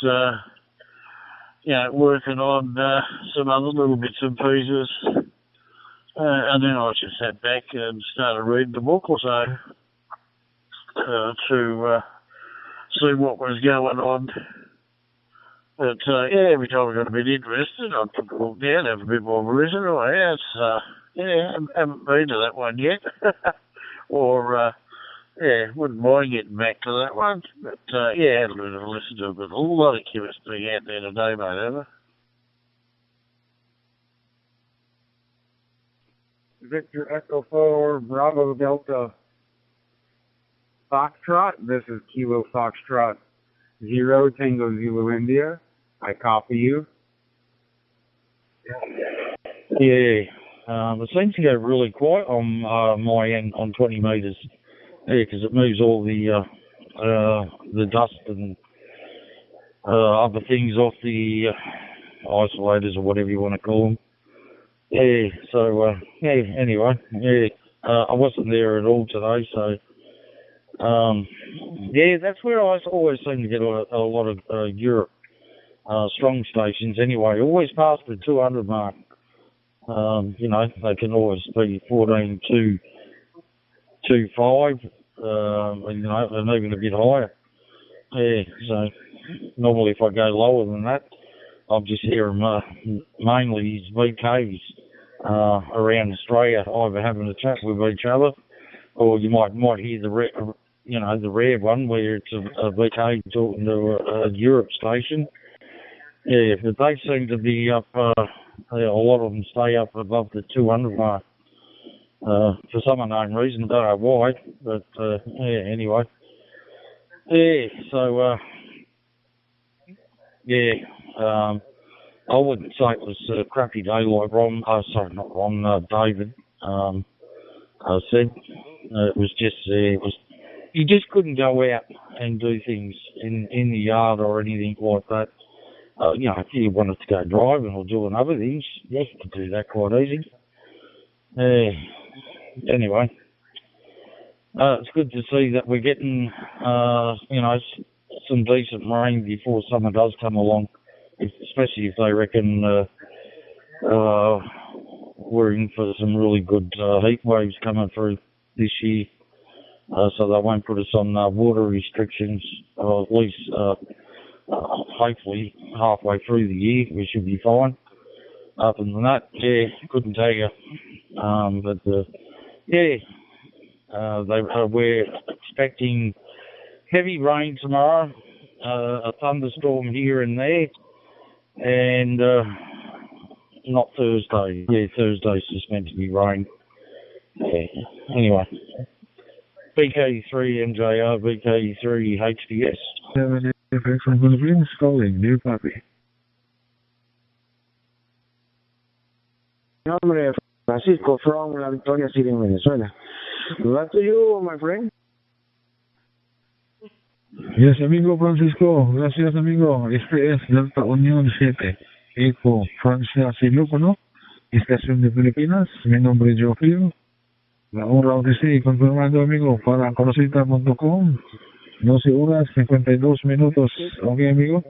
working on some other little bits and pieces. And then I just sat back and started reading the book or so to see what was going on. But yeah, every time I got a bit interested, I'd put the book down, have a bit more revision. Oh, yeah, it's, yeah, I haven't been to that one yet. Or, yeah, wouldn't mind getting back to that one. But, yeah, I had a bit of a listen to it. But a lot of chemistry out there today, mate, ever. Victor Echo 4, Bravo Delta Foxtrot. This is Kilo Foxtrot 0 Tango Zulu India. I copy you. Yeah. It seems to go really quiet on my end on 20 metres. Yeah, because it moves all the dust and other things off the isolators or whatever you want to call them. Yeah, so, yeah, anyway, yeah, I wasn't there at all today, so, yeah, that's where I always seem to get a lot of Europe strong stations anyway, always past the 200 mark. You know, they can always be 14, 2, 2, 5, you know, and even a bit higher. Yeah, so normally if I go lower than that, I'll just hear them mainly these VKs around Australia either having a chat with each other, or you might hear the rare one where it's a VK talking to a Europe station. Yeah, but they seem to be up. A lot of them stay up above the 200 mark. for some unknown reason. Don't know why, but yeah. Anyway, yeah. So yeah. I wouldn't say it was a crappy day like Ron. Sorry, not Ron. David. Said it was just you just couldn't go out and do things in the yard or anything like that. You know, if you wanted to go driving or doing other things, you could do that quite easy. Anyway, it's good to see that we're getting, you know, some decent rain before summer does come along, especially if they reckon we're in for some really good heat waves coming through this year. So they won't put us on water restrictions, or at least hopefully halfway through the year we should be fine. Other than that, yeah, couldn't tell you. But yeah, we're expecting heavy rain tomorrow, a thunderstorm here and there, and not Thursday. Yeah, Thursday's just meant to be rain. Yeah. Anyway, BK3 MJR, BK3 HDS. From Philippines calling, dear puppy. Nombre Francisco from La Victoria City, Venezuela. Back to you, my friend. Yes, amigo Francisco. Gracias, amigo. Este es Delta Unión 7. Eco Francia Silúcono, estación de Filipinas. Mi nombre es Jofio. La hora que sí, confirmando, amigo, para conocita.com. 12 horas 52 minutos. Ok, amigo.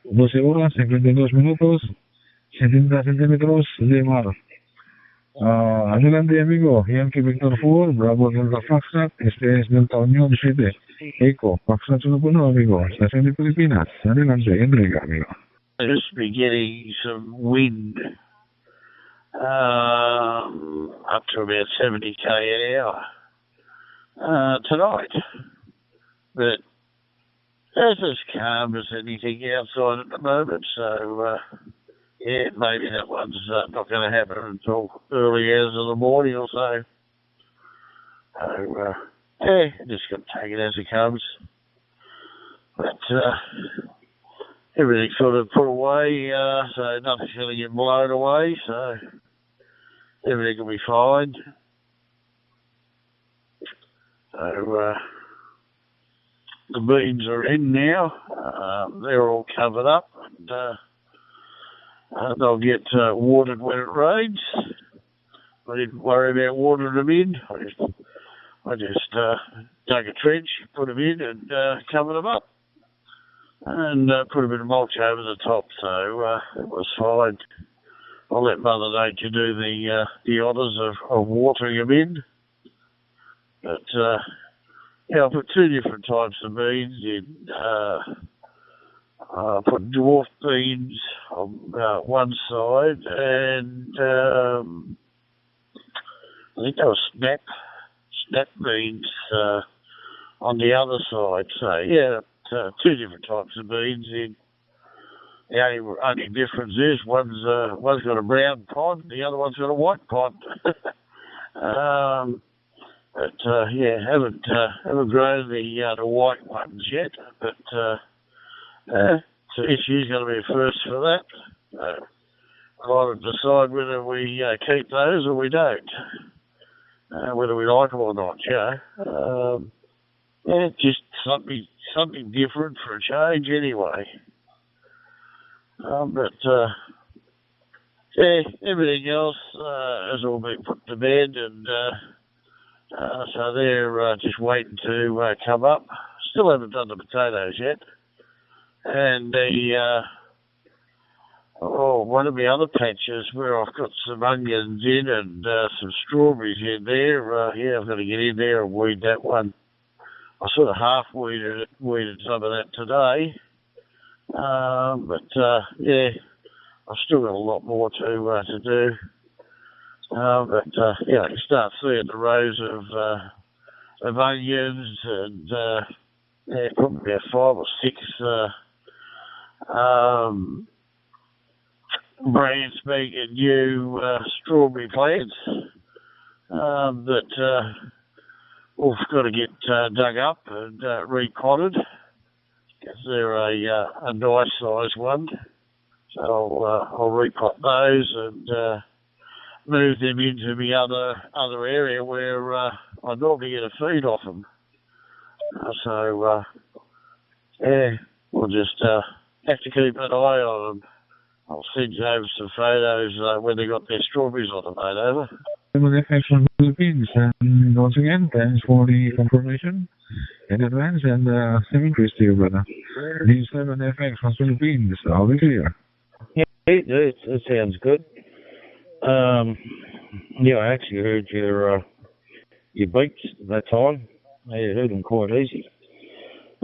12 horas 52 minutos. 70 centímetros de mar. Adelante, amigo. Yankee Victor 4, Bravo Delta Foxtrot. Este es Delta Unión 7. Eco Foxtrot 1, amigo. Estación de Filipinas. Adelante, entrega, amigo. Just be getting some wind up to about 70 k an hour tonight. But it's as calm as anything outside at the moment, so yeah, maybe that one's not going to happen until early hours of the morning or so. So yeah, just got to take it as it comes. But everything's sort of put away, so nothing's going to get blown away, so everything will be fine. So the beans are in now. They're all covered up, and they'll get watered when it rains. I didn't worry about watering them in. I just dug a trench, put them in, and covered them up. And put a bit of mulch over the top, so it was fine. I'll let Mother Nature do the honours of watering them in. But yeah, I'll put two different types of beans in. I put dwarf beans on one side, and I think they were snap beans on the other side. So yeah. Two different types of beans in. The only difference is one's got a brown pod, the other one's got a white pod. But yeah, haven't grown the white ones yet. But so issue's going to be a first for that. I'll decide whether we keep those or we don't. Whether we like them or not, yeah, just something different for a change anyway. But yeah, everything else has all been put to bed, and so they're just waiting to come up. Still haven't done the potatoes yet. And one of the other patches where I've got some onions in and some strawberries in there, yeah, I've got to get in there and weed that one. I sort of half-weeded some of that today. But yeah, I've still got a lot more to do. But yeah, you start seeing the rows of onions and yeah, probably about 5 or 6 brand spanking new strawberry plants. But we've got to get dug up and repotted because they're a nice size one. So I'll repot those and move them into the other area where I normally get a feed off them. So yeah, we'll just have to keep an eye on them. I'll send you over some photos when they got their strawberries on them, mate, over. FX from Philippines, and once again, thanks for the confirmation in advance, and same increase to you, brother. These 7FX from Philippines, I'll be clear. Yeah, it sounds good. Yeah, I actually heard your beeps that time. I heard them quite easy.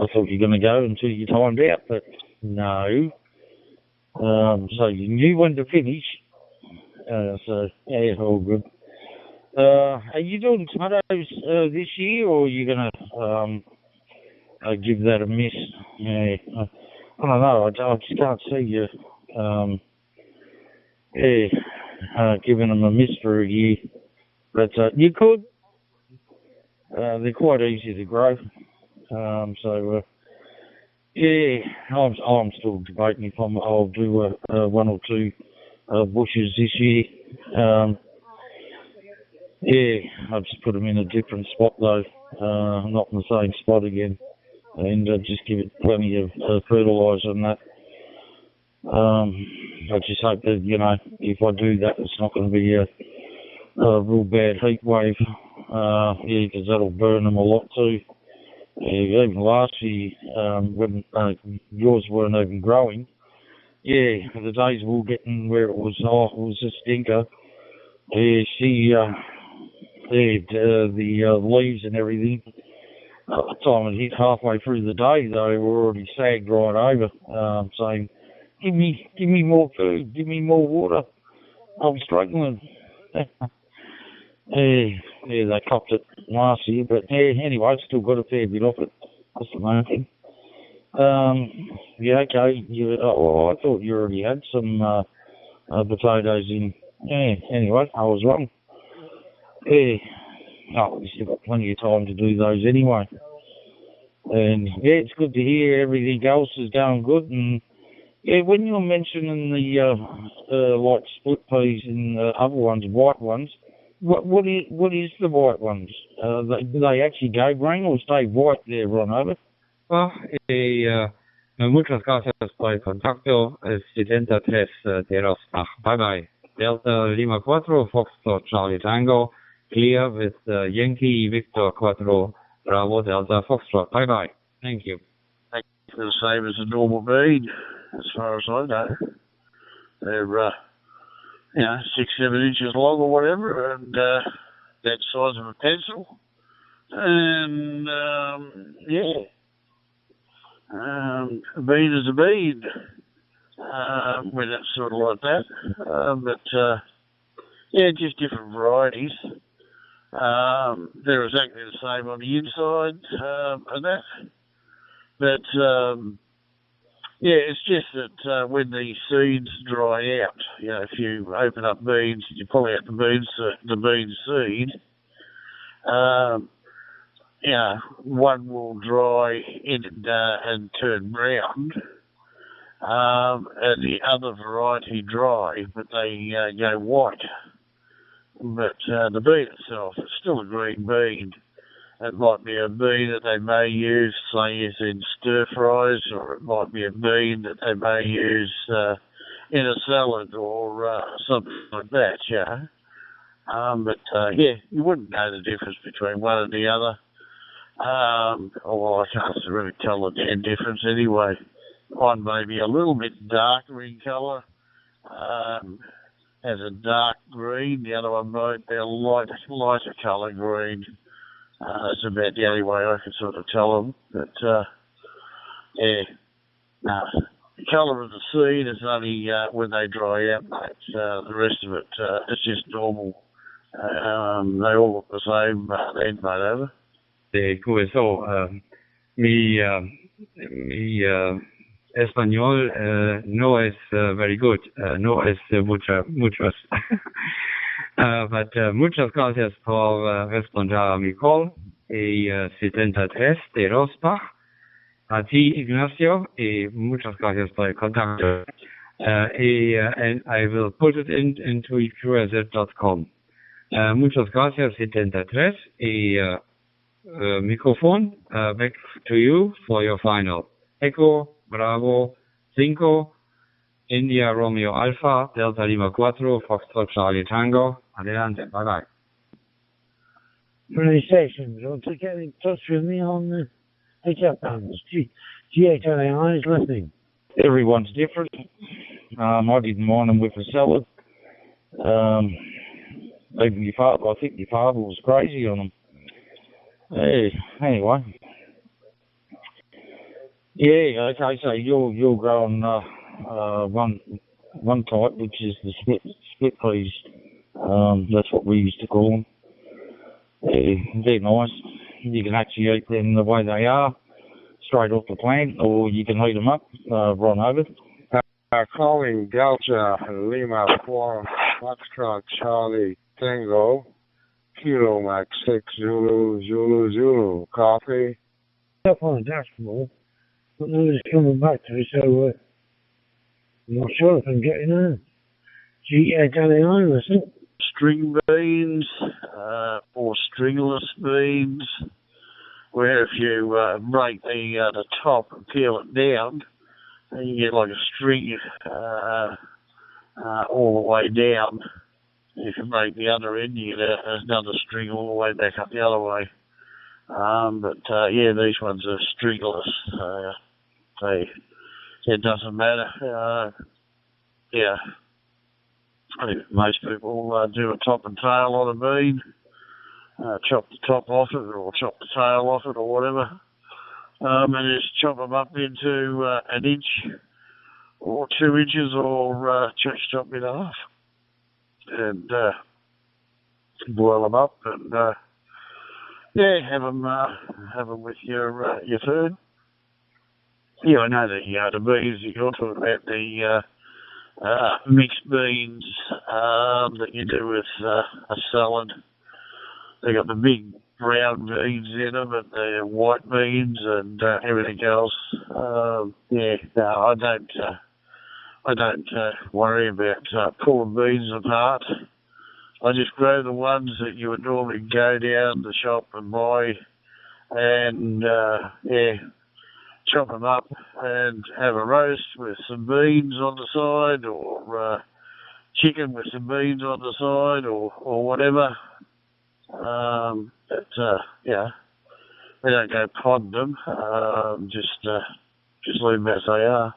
I thought you were going to go until you timed out, but no. So you knew when to finish. So, yeah, it's all good. Are you doing tomatoes this year, or are you going to give that a miss? Yeah, I don't know. I just can't see you giving them a miss for a year. But you could. They're quite easy to grow. So, yeah, I'm still debating if I'll do one or two bushes this year. Yeah, I'll just put them in a different spot though, not in the same spot again, and just give it plenty of fertiliser and that. I just hope that, you know, if I do that, it's not going to be a real bad heat wave, yeah, because that'll burn them a lot too. Yeah, even last year, when yours weren't even growing, yeah, the days we were getting where it was a stinker. Yeah, the leaves and everything. By the time it hit halfway through the day, they were already sagged right over, saying, "Give me more food, give me more water." I'm struggling. Yeah, they copped it last year, but yeah, anyway, still got a fair bit off it. That's the main thing. Yeah, okay. I thought you already had some potatoes in. Yeah, anyway, I was wrong. Yeah. Oh, we still got plenty of time to do those anyway. And yeah, it's good to hear everything else is going good. And yeah, when you were mentioning the like split peas and other ones, white ones, what is the white ones? Do they actually go green or stay white there, Ron, over? Well, muchas gracias por el contacto. 73 de los Bye bye. Delta Lima 4, Foxtrot Charlie Tango, clear with Yankee Victor 4, Bravo Delta Foxtrot. Bye bye. Thank you. It's the same as a normal bean, as far as I know. They're, 6-7 inches long or whatever, and that size of a pencil. And, a bean is a bean. When it's sort of like that. Just different varieties. They're exactly the same on the inside and that. But, it's just that when the seeds dry out, if you open up beans and you pull out the bean seed, one will dry in and turn brown. And the other variety dry, but they go white. But the bean itself is still a green bean. It might be a bean that they may use, say, as in stir fries, or it might be a bean that they may use in a salad or something like that, you wouldn't know the difference between one and the other. I can't really tell the damn difference anyway. One may be a little bit darker in colour, has a dark green. The other one might be a lighter colour green. That's about the only way I can sort of tell them. But, the colour of the seed is only when they dry out, mate. The rest of it, it's just normal. They all look the same then, mate, over. Cool. So, mi español no es very good. No es muchas. Muchas gracias por responder a mi call. Y 73 de Rosbach. A ti, Ignacio, y muchas gracias por el contacto. And I will put it into QRZ.com. Muchas gracias, 73. Y microphone, back to you for your final. Echo, Bravo, 5, India, Romeo Alpha, Delta Lima 4, Foxtrot Charlie Tango. Adelante, bye-bye. Friendly stations, want to get in touch with me on the HF bands. GHLAI is listening. Everyone's different. I didn't mind them with a salad. Even your father, I think your father was crazy on them. Hey, anyway. Yeah, okay, so you're growing one type, which is the split peas. That's what we used to call them. They're nice. You can actually eat them the way they are, straight off the plant, or you can heat them up, right over. Calling Delta Lima 4, Foxtrot Charlie Tango, Kilo Max 6 Zulu, coffee. Up on the dashboard, but nobody's coming back to me, so I'm not sure if I'm getting on. GHLAI, listen. String beans, or stringless beans, where if you break the top and peel it down, then you get like a string all the way down. If you break the other end, you get another string all the way back up the other way. Yeah, these ones are stringless. It doesn't matter. Yeah. I think most people do a top and tail on a bean, chop the top off it or chop the tail off it or whatever, and just chop them up into an inch or 2 inches or chop it in half and boil them up and have them with your food. Yeah, I know the beans you're talking about, the mixed beans that you do with a salad. They got the big brown beans in them and the white beans and everything else. I don't worry about pulling beans apart. I just grow the ones that you would normally go down the shop and buy and chop them up and have a roast with some beans on the side or chicken with some beans on the side or whatever. We don't go podding them, just leave them as they are.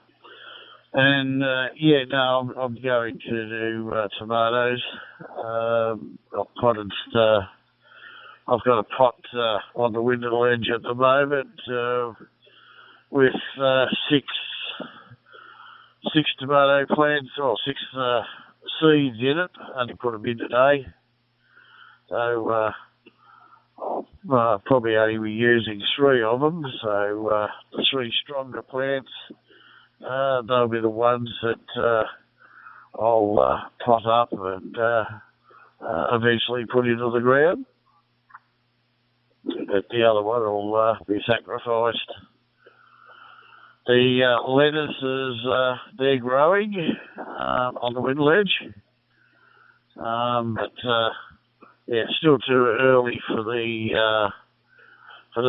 And I'm going to do tomatoes. I've got a pot on the window ledge at the moment with six tomato plants or 6 seeds in it. I only put them in today, so I'll probably only be using 3 of them. So the 3 stronger plants, they'll be the ones that I'll pot up and eventually put into the ground. But the other one will be sacrificed. The lettuces, they're growing on the wind ledge. Still too early for the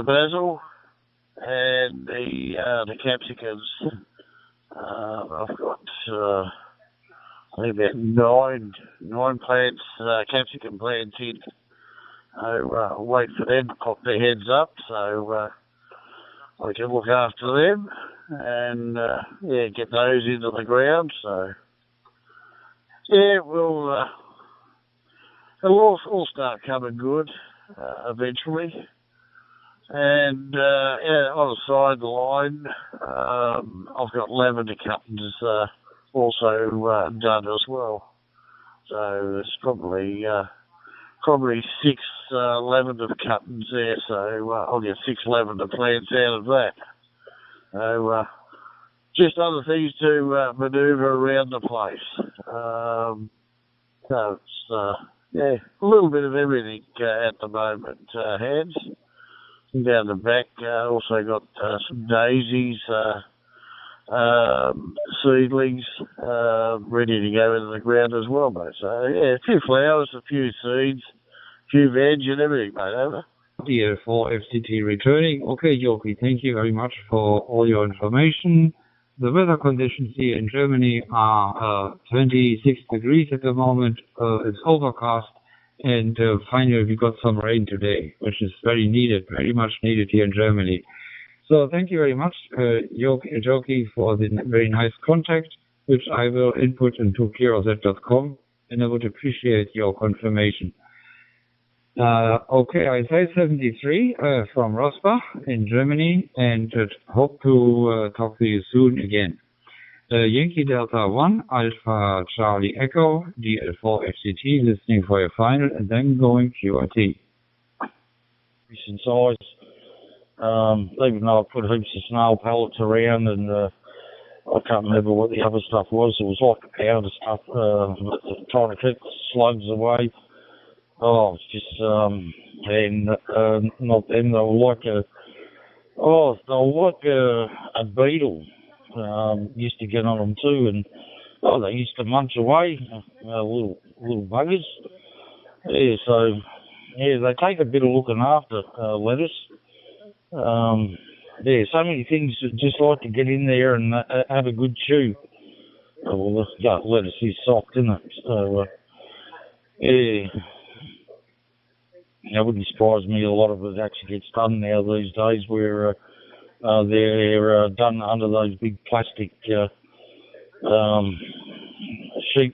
basil and the capsicums. I've got I think about nine plants, capsicum plants in. I'll wait for them to pop their heads up so I can look after them and get those into the ground. So it'll all start coming good eventually. And on the sideline, I've got lavender cuttings also done as well. So there's probably 6 lavender cuttings there, so I'll get 6 lavender plants out of that. So just other things to manoeuvre around the place. So it's yeah, a little bit of everything at the moment, Hans. Down the back, also got some daisies, seedlings, ready to go into the ground as well, mate. So, yeah, a few flowers, a few seeds, a few veg and everything, mate, over. DL4 FCT returning. Okay, Yoki, thank you very much for all your information. The weather conditions here in Germany are 26 degrees at the moment. It's overcast, and finally we got some rain today, which is very needed, very much needed here in Germany. So thank you very much, Yoki, for the very nice contact, which I will input into clearoz.com, and I would appreciate your confirmation. Okay, I say 73 from Rosbach in Germany, and hope to talk to you soon again. Yankee Delta 1, Alpha Charlie Echo, DL4 FCT, listening for your final, and then going QRT. Decent size. Even though I put heaps of snail pellets around, and I can't remember what the other stuff was. It was like a powder stuff, trying to keep the slugs away. Oh, it's just, and not them, they were like a beetle. Used to get on them too, and they used to munch away, little buggers. Yeah, so, yeah, they take a bit of looking after, lettuce. Yeah, so many things that just like to get in there and have a good chew. Well, lettuce is soft, isn't it? So, yeah. It wouldn't surprise me a lot of it actually gets done now these days, where they're done under those big plastic sheet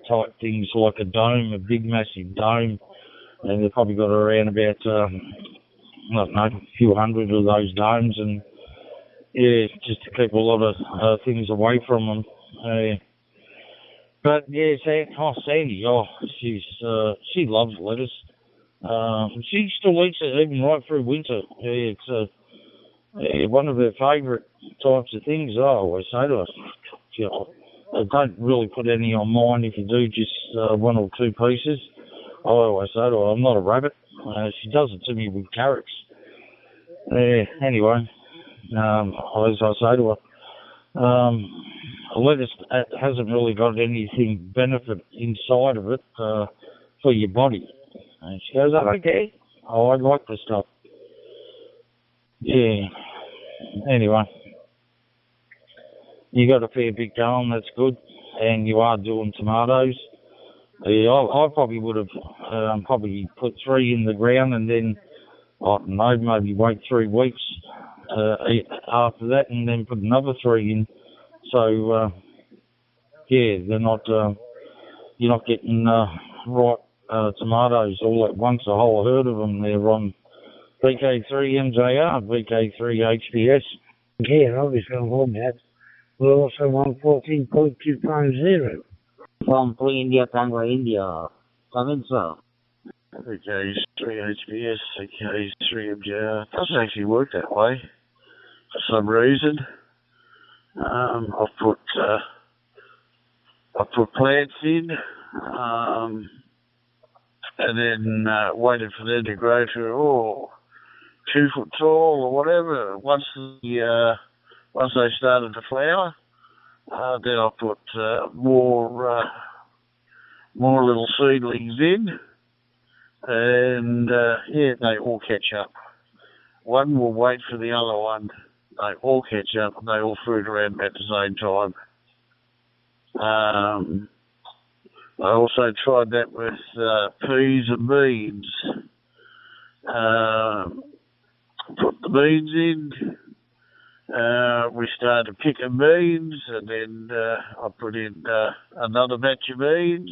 type things, like a dome, a big massive dome, and they've probably got around about I don't know, a few hundred of those domes, and yeah, just to keep a lot of things away from them. But yeah, Sandy, she loves lettuce. She still eats it even right through winter. Yeah, it's one of her favourite types of things. I always say to her, I don't really put any on mine. If you do, just one or two pieces. I always say to her, I'm not a rabbit. She does it to me with carrots. Anyway, as I say to her, lettuce hasn't really got anything benefit inside of it for your body. And she goes, okay, I like this stuff. Yeah. Anyway, you got a fair bit going, that's good. And you are doing tomatoes. Yeah, I probably would have probably put 3 in the ground, and then, I don't know, maybe wait 3 weeks after that, and then put another 3 in. So, yeah, they're not, you're not getting right tomatoes all at once, a whole herd of them. They're on VK3 MJR, VK3 HPS. Yeah, obviously on home that. We're also on 14.2 times 0. From 3 India, Tango India. Come in, sir. VK3 HPS, VK3 MJR. Doesn't actually work that way for some reason. I've put plants in, and then waited for them to grow to 2 foot tall or whatever. Once they started to flower, then I put more little seedlings in, and yeah, they all catch up. One will wait for the other one. They all catch up, and they all fruit around at the same time. I also tried that with peas and beans. Put the beans in. We started picking beans, and then I put in another batch of beans.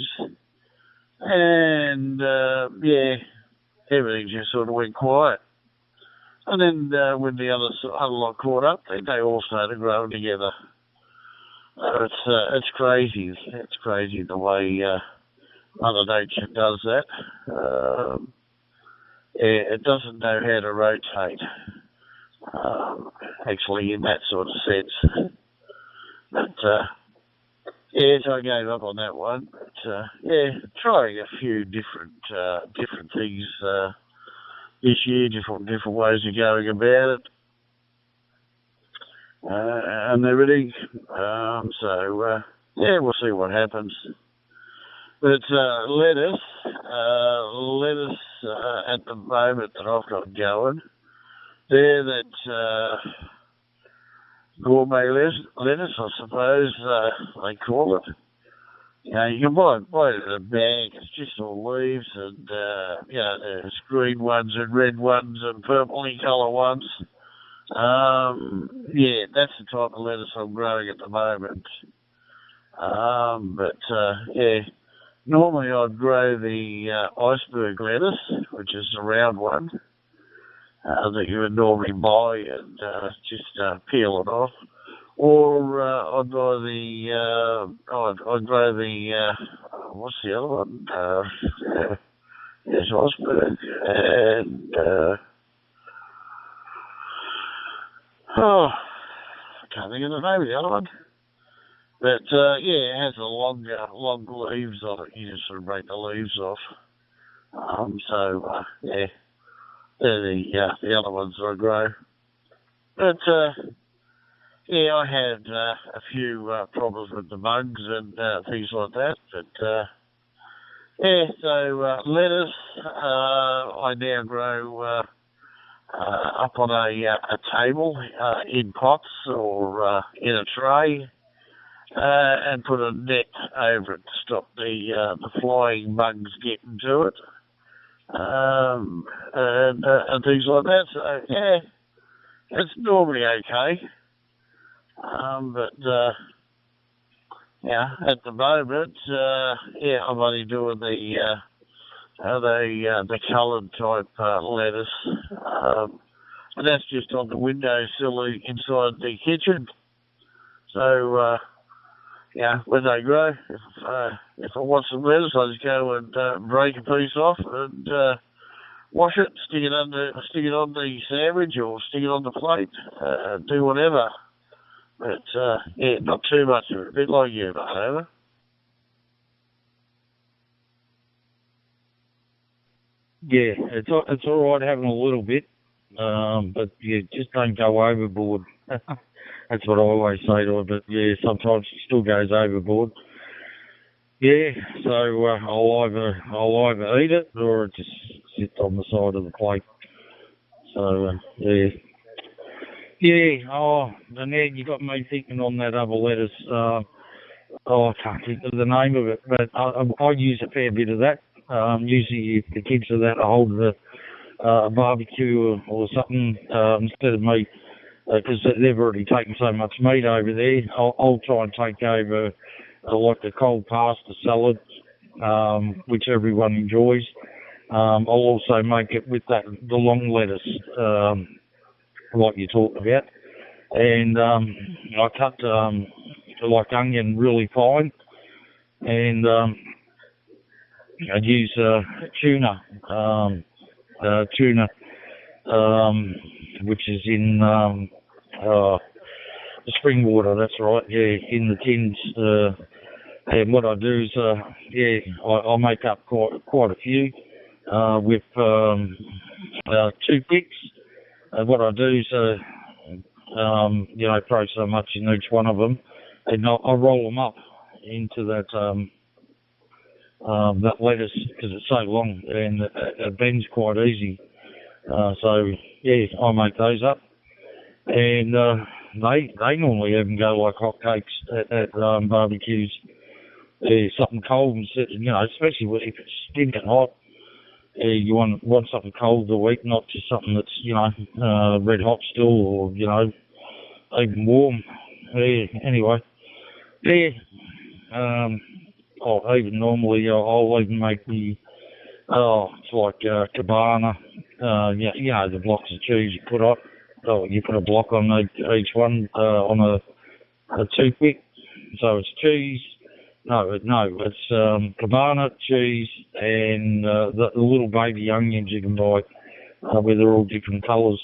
And, yeah, everything just sort of went quiet. And then when the other lot caught up, they all started growing together. It's crazy. It's crazy the way Mother Nature does that. It doesn't know how to rotate, actually, in that sort of sense. But Yeah, so I gave up on that one. But, yeah, trying a few different things this year, different ways of going about it, and everything. Yeah, we'll see what happens. But lettuce at the moment that I've got going, they're that gourmet lettuce, I suppose they call it. You know, you can buy it in a bag. It's just all leaves and, you know, there's green ones and red ones and purpley colour ones. Yeah, that's the type of lettuce I'm growing at the moment. Yeah, normally I'd grow the iceberg lettuce, which is the round one that you would normally buy and just peel it off. Or I'd grow the what's the other one? There's iceberg and I can't think of the name of the other one. But yeah, it has the long leaves on it. You just sort of break the leaves off. Yeah, they're the other ones that I grow. But yeah, I had a few problems with the bugs and things like that. But yeah, so lettuce I now grow up on a table in pots or in a tray. And put a net over it to stop the flying bugs getting to it, and things like that. So yeah, it's normally okay. Yeah, at the moment, yeah, I'm only doing the coloured type lettuce, and that's just on the windowsill inside the kitchen. So. Yeah, when they grow, if I want some lettuce, I just go and break a piece off and wash it, stick it on the sandwich or stick it on the plate, do whatever. But yeah, not too much of it, a bit like you, Mark. Yeah, it's all right having a little bit, but yeah, just don't go overboard. That's what I always say to her, but yeah, sometimes it still goes overboard. Yeah, so I'll either eat it or it just sits on the side of the plate. So yeah. And then you got me thinking on that other lettuce. I can't think of the name of it, but I use a fair bit of that. Usually the kids are that hold a barbecue or something instead of meat. Because they've already taken so much meat over there, I'll try and take over like the cold pasta salad, which everyone enjoys. I'll also make it with the long lettuce, like you talked about, and I cut like onion really fine, and I use tuna, which is in the spring water, that's right, yeah, in the tins. And what I do is, I make up quite a few with toothpicks. And what I do is, throw so much in each one of them, and I roll them up into that lettuce because it's so long and it bends quite easy. So yeah, I make those up, and they normally even go like hotcakes at barbecues. Something cold and especially if it's stinking hot. You want something cold to eat, not just something that's red hot still or even warm. Yeah, anyway, yeah. Even normally I'll even make it's like cabana. The blocks of cheese you put up. You put a block on each one on a toothpick. So it's cheese. No, it's cabana, cheese, and the little baby onions you can buy, where they're all different colours.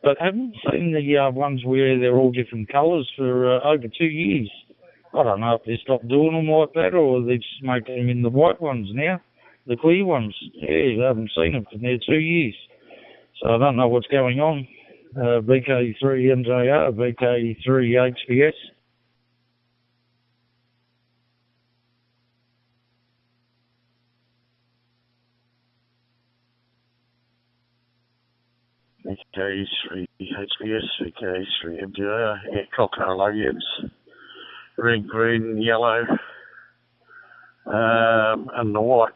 But I haven't seen the ones where they're all different colours for over 2 years. I don't know if they stopped doing them like that or they just make them in the white ones now, the clear ones. Yeah, I haven't seen them for near 2 years. So I don't know what's going on. VK3NJR, VK3HPS. VK3 HPS, VK3 MJR, yeah, cocktail onions, red, green, yellow, and the whites.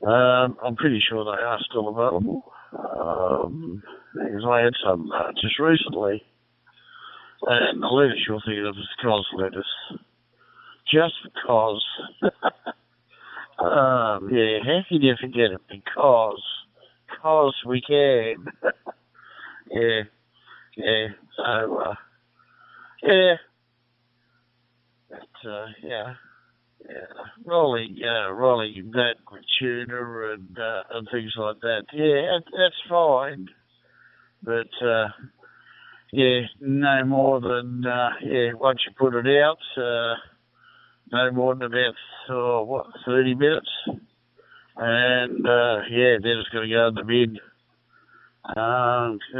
I'm pretty sure they are still available, because I had some just recently, and the lettuce you're thinking of is Cos lettuce, just because, yeah, how can you forget it, because we can. Yeah, so, yeah, but, yeah, rolling that with tuna and things like that, yeah, that's fine, but, yeah, no more than, once you put it out, no more than about, 30 minutes, and yeah, then it's going to go in the bin.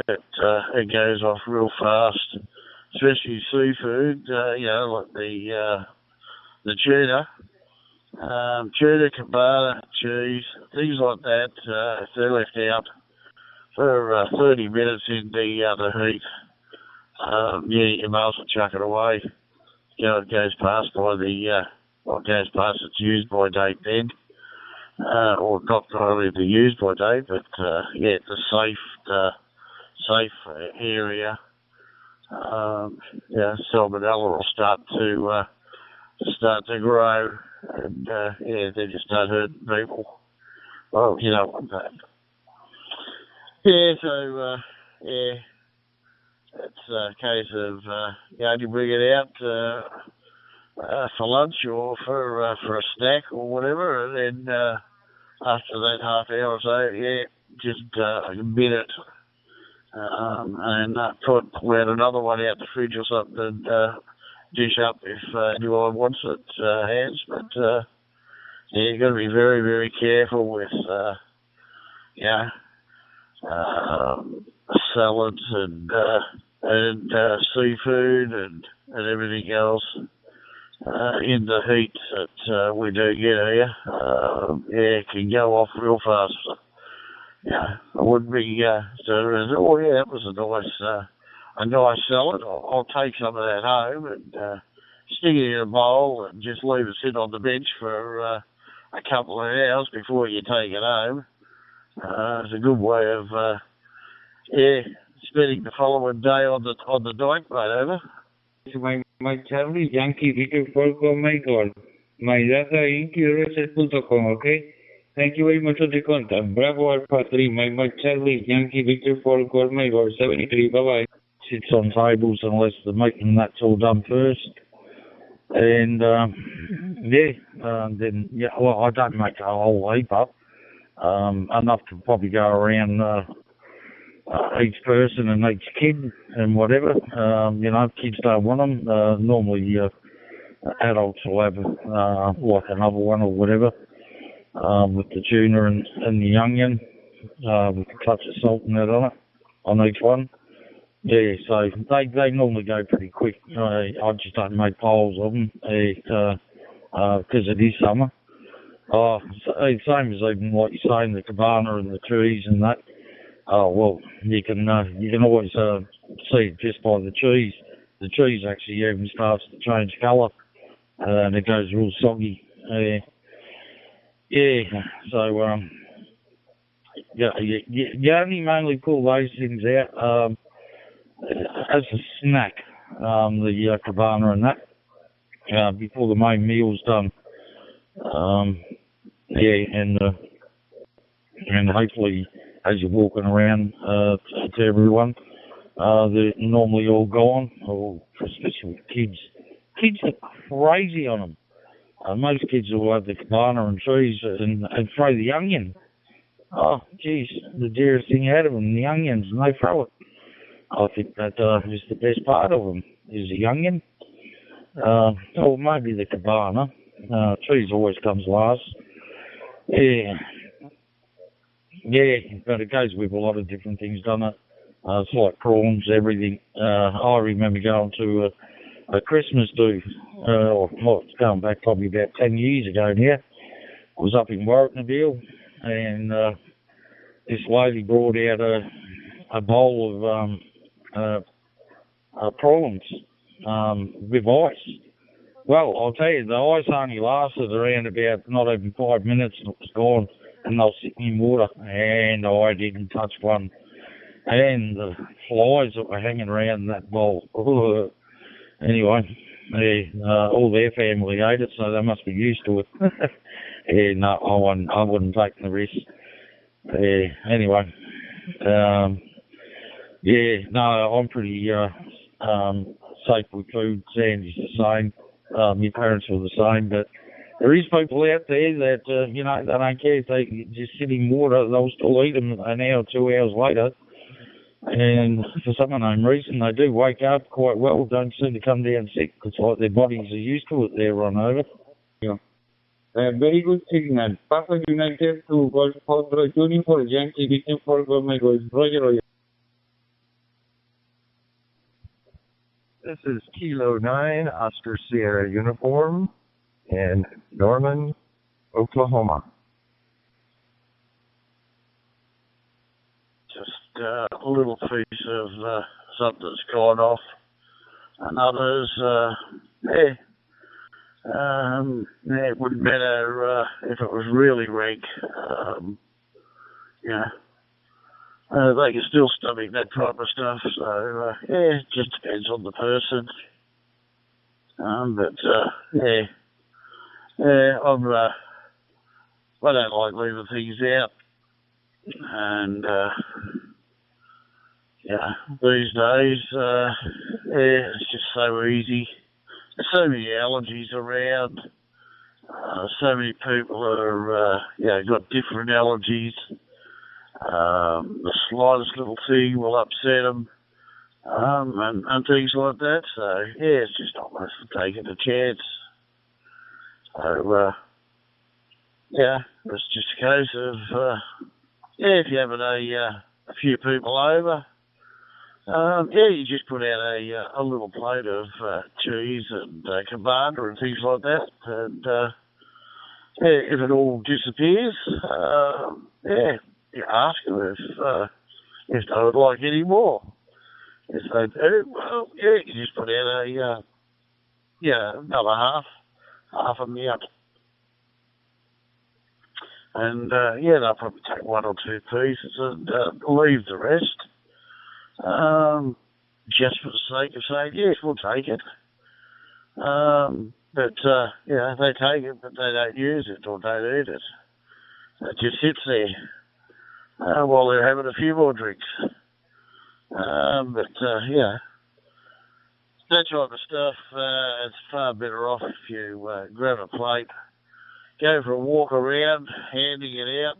It goes off real fast, especially seafood. Like the tuna, cabana, cheese, things like that. If they're left out for 30 minutes in the heat, you may as well chuck it away. It goes past goes past its use by date then. Or not only the use by date, but the safe area. Salmonella will start to grow, and they just start hurting people. Well, you know what that. Yeah, so it's a case of you bring it out for lunch or for a snack or whatever, and then after that half hour or so, just a minute, and let another one out the fridge or something and dish up if anyone wants it, hands. But you've got to be very, very careful with salads and seafood and everything else. In the heat that we do get here, it can go off real fast. I wouldn't be that was a nice salad. I'll take some of that home and stick it in a bowl and just leave it sit on the bench for a couple of hours before you take it home. It's a good way of spending the following day on the dike, mate. Over. My Charlie Yankee Victor Falcon, my God. My data inqreset.com, okay? Thank you very much for the contact. Bravo Alpha 3, my Charlie Yankee Victor Falcon, my God, 73, bye-bye. Sits on tables unless the meat and that's all done first. And, I don't make a whole heap up. Enough to probably go around each person and each kid and whatever. Kids don't want them. Normally, adults will have like another one or whatever with the tuna and the onion with a touch of salt and that on each one. Yeah, so they normally go pretty quick. I just don't make piles of them because it is summer. Same as even what you're saying, the cabana and the trees and that. Oh, well, you can always see it just by the trees. The trees actually even starts to change colour and it goes real soggy. So you only mainly pull those things out as a snack, the cabana and that, before the main meal's done. And hopefully, as you're walking around to everyone, they're normally all gone, especially with kids. Kids are crazy on them. Most kids will have the cabana and trees and throw the onion. Oh, geez, the dearest thing out of them, the onions, and they throw it. I think that is the best part of them, is the onion. Or maybe the cabana. Cheese always comes last. Yeah. Yeah, but it goes with a lot of different things, doesn't it? It's like prawns, everything. I remember going to a Christmas do, it's going back probably about 10 years ago now. I was up in Warracknabeal, and this lady brought out a bowl of prawns with ice. Well, I'll tell you, the ice only lasted around about not even 5 minutes, and it was gone, and they were sitting in water, and I didn't touch one. And the flies that were hanging around that bowl. Anyway, all their family ate it, so they must be used to it. Yeah, no, I wouldn't take the risk. Anyway, yeah, no, I'm pretty safe with food. Sandy's the same. My parents were the same, but there is people out there that, they don't care if they just sit in water, they'll still eat them an hour, 2 hours later. And for some unknown reason, they do wake up quite well, don't seem to come down sick. It's like their bodies are used to it there on over. Yeah. Very good signal. Papa United to Golf for tuning for Yankee, waiting for my goals. Roger. This is Kilo 9, Oscar Sierra uniform in Norman, Oklahoma. Just a little piece of something that's gone off. And others, it would be better if it was really rank. They can still stomach that type of stuff. So, it just depends on the person. I don't like leaving things out. And, these days, it's just so easy. There's so many allergies around. So many people are, got different allergies. The slightest little thing will upset them, and things like that. So, it's just not worth taking a chance. So, it's just a case of, if you're having a few people over, you just put out a little plate of cheese and cabana and things like that. And if it all disappears, you ask them if they would like any more. If they do, well, you just put out another half a mount. And, they'll probably take one or two pieces and leave the rest. Just for the sake of saying, yes, we'll take it. But they take it, but they don't use it or don't eat it. It just sits there while they're having a few more drinks. That type of stuff, it's far better off if you grab a plate, go for a walk around, handing it out,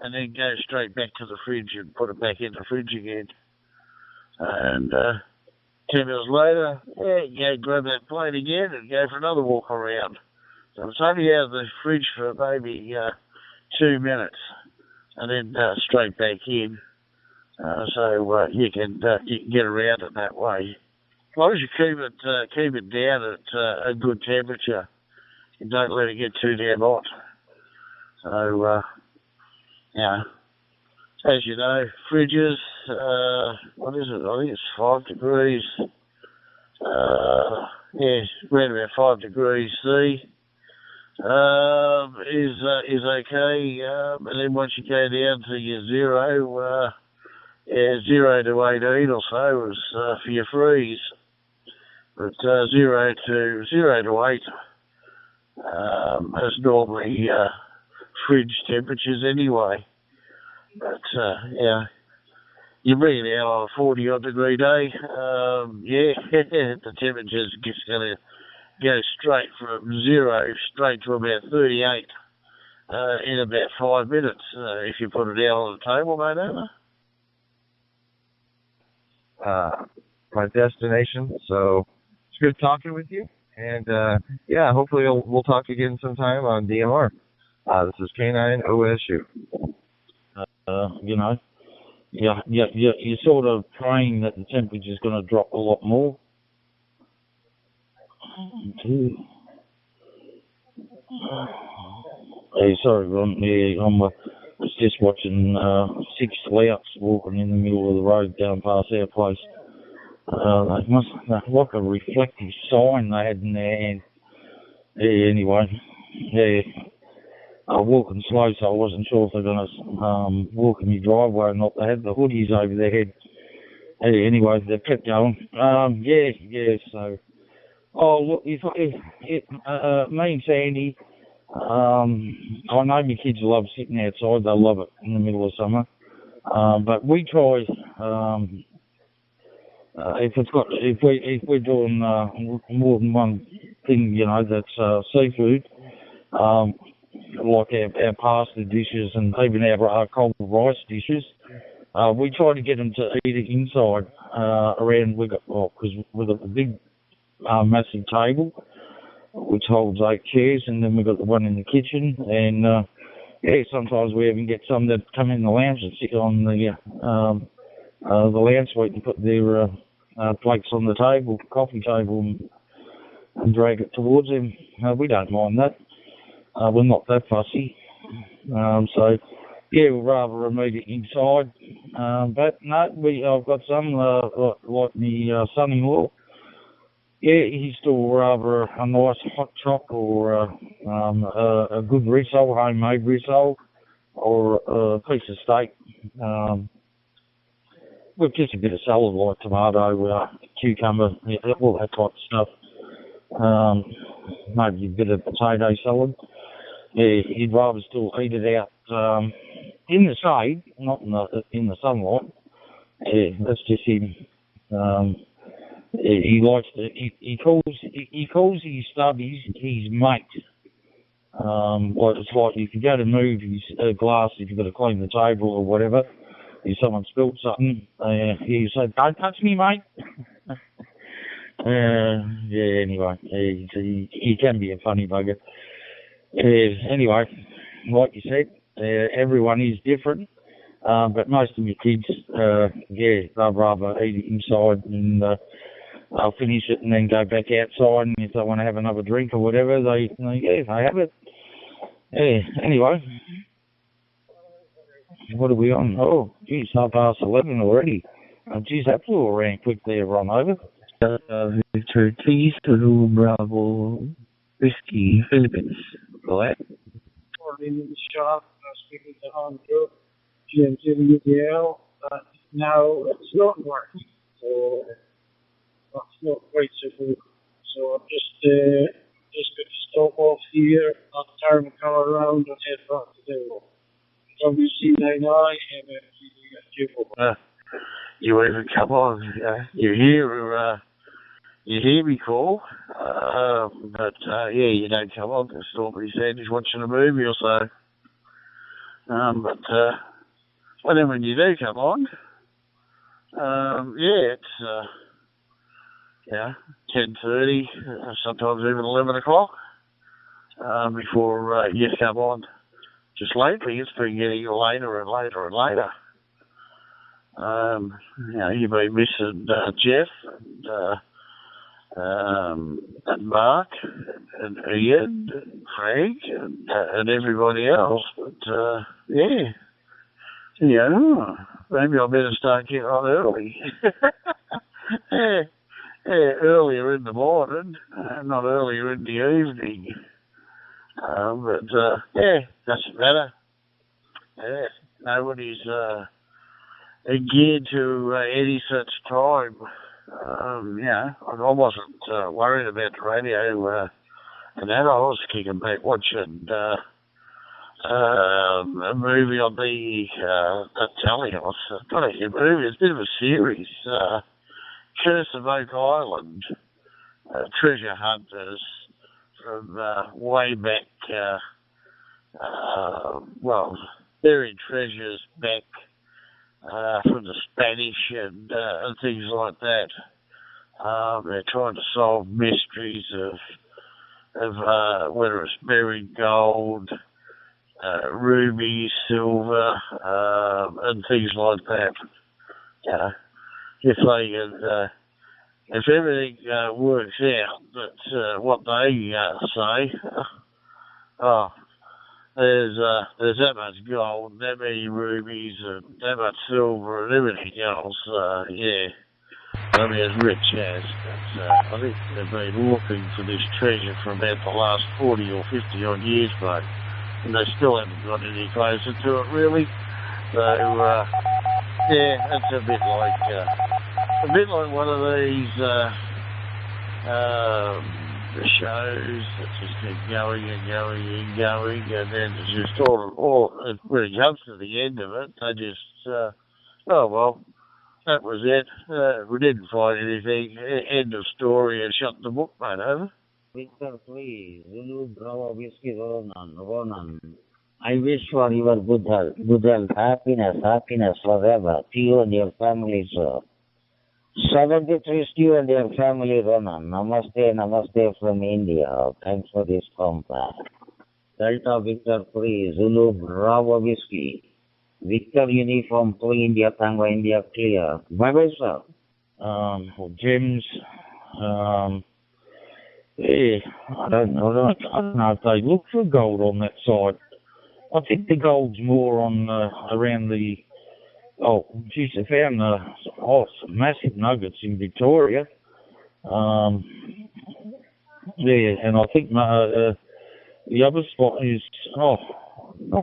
and then go straight back to the fridge and put it back in the fridge again. And 10 minutes later, you go grab that plate again and go for another walk around. So it's only out of the fridge for maybe 2 minutes, and then straight back in. So you can get around it that way. As long as you keep it down at a good temperature, and don't let it get too damn hot. So as you know, fridges, what is it? I think it's 5 degrees. Around about 5 degrees C is okay. And then once you go down to your 0 to 18 or so is for your freeze. But 0 to 8 is normally fridge temperatures anyway. But, you bring it out on a 40-odd degree day, the temperature's just going to go straight from 0 straight to about 38 in about 5 minutes if you put it out on the table, mate, my destination, so it's good talking with you. And yeah, hopefully we'll talk again sometime on DMR. This is K9 OSU. You know, you're sort of praying that the temperature's going to drop a lot more. Hey, sorry, Ron. Yeah, was just watching 6 louts walking in the middle of the road down past our place. They must like a reflective sign they had in their hand. Yeah, anyway, yeah. Walking slow, so I wasn't sure if they're going to walk in your driveway or not. They had the hoodies over their head. Hey, anyway, they kept going. Yeah, so... Oh, look, me and Sandy, I know my kids love sitting outside. They love it in the middle of summer. But we try, if we're doing more than one thing, you know, that's seafood, like our pasta dishes and even our cold rice dishes, we try to get them to eat it inside around, because we've got the big massive table which holds 8 chairs, and then we've got the one in the kitchen, and yeah, sometimes we even get some that come in the lounge and sit on the lounge suite and put their plates on the table, coffee table, and drag it towards them. We don't mind that. We're not that fussy. So yeah, we'd rather them eat it inside. But no, I've got some like my son-in-law. Yeah, he's still rather a nice hot chop or a good risotto, homemade risotto, or a piece of steak with just a bit of salad like tomato, cucumber, all that type of stuff. Maybe a bit of potato salad. Yeah, he'd rather still eat it out in the shade, not in the sunlight. Yeah, that's just him. He likes to. He calls his stubbies his mate. Well, it's like if you go to move his glass, if you've got to clean the table or whatever, if someone spilled something, he say, "Don't touch me, mate." Yeah. Anyway, he can be a funny bugger. Anyway, like you said, everyone is different. But most of your kids, yeah, they'd rather eat it inside and they'll finish it and then go back outside, and if they want to have another drink or whatever, they have it. Yeah, anyway. What are we on? Oh, geez, 11:30 already. Geez, that flew around quick there, Ron, over. Victor T, Zulu Bravo, Whiskey, Philippines. Go ahead. In the shop, speaking to Andrew, GMC UPL. Now it's not working, so that's not quite so good. So I'm just going to stop off here, not turn the car around and head back to Dale. WC99, you even come on. You hear me call, but yeah, you don't come on because Stormy said he's watching a movie or so. But whenever you do come on, yeah, it's 10:30, sometimes even 11 o'clock before you come on. Just lately, it's been getting later and later and later. You've been missing Jeff and Mark and Ian and Craig and everybody else. But yeah, maybe I better start getting on early. Yeah, earlier in the morning, not earlier in the evening. But yeah, doesn't matter. Yeah, nobody's geared to any such time. I wasn't worried about the radio and that. I was kicking back watching a movie on the telly. It's not a movie, it's a bit of a series. Curse of Oak Island, Treasure Hunters, from way back, buried treasures back from the Spanish and things like that. They're trying to solve mysteries of whether it's buried gold, rubies, silver, and things like that. You know, if they if everything works out, that what they say, oh, there's that much gold, that many rubies, and that much silver, and everything else. Yeah, I mean, as rich as. But, I think they've been looking for this treasure for about the last 40 or 50 odd years, mate, and they still haven't got any closer to it, really. So, yeah, it's a bit like one of these shows that just keep going and going and going, and then it's just all when it comes to the end of it, they just, oh well, that was it. We didn't find anything. End of story, and shut the book, mate, over. Victor, please, Zulu, Bravo, Whiskey, Ronan. I wish for your good health, happiness forever to you and your family, sir. 73 to you and your family, Ronan. Namaste from India. Thanks for this contact. Delta Victor 3, Zulu, Bravo, Whiskey. Victor Uniform 3, India, Tango, India, clear. Bye-bye, sir. For Jims, yeah, I don't know if they look for gold on that side. I think the gold's more on around the. Oh, geez, they found some massive nuggets in Victoria. Yeah, and I think the other spot is not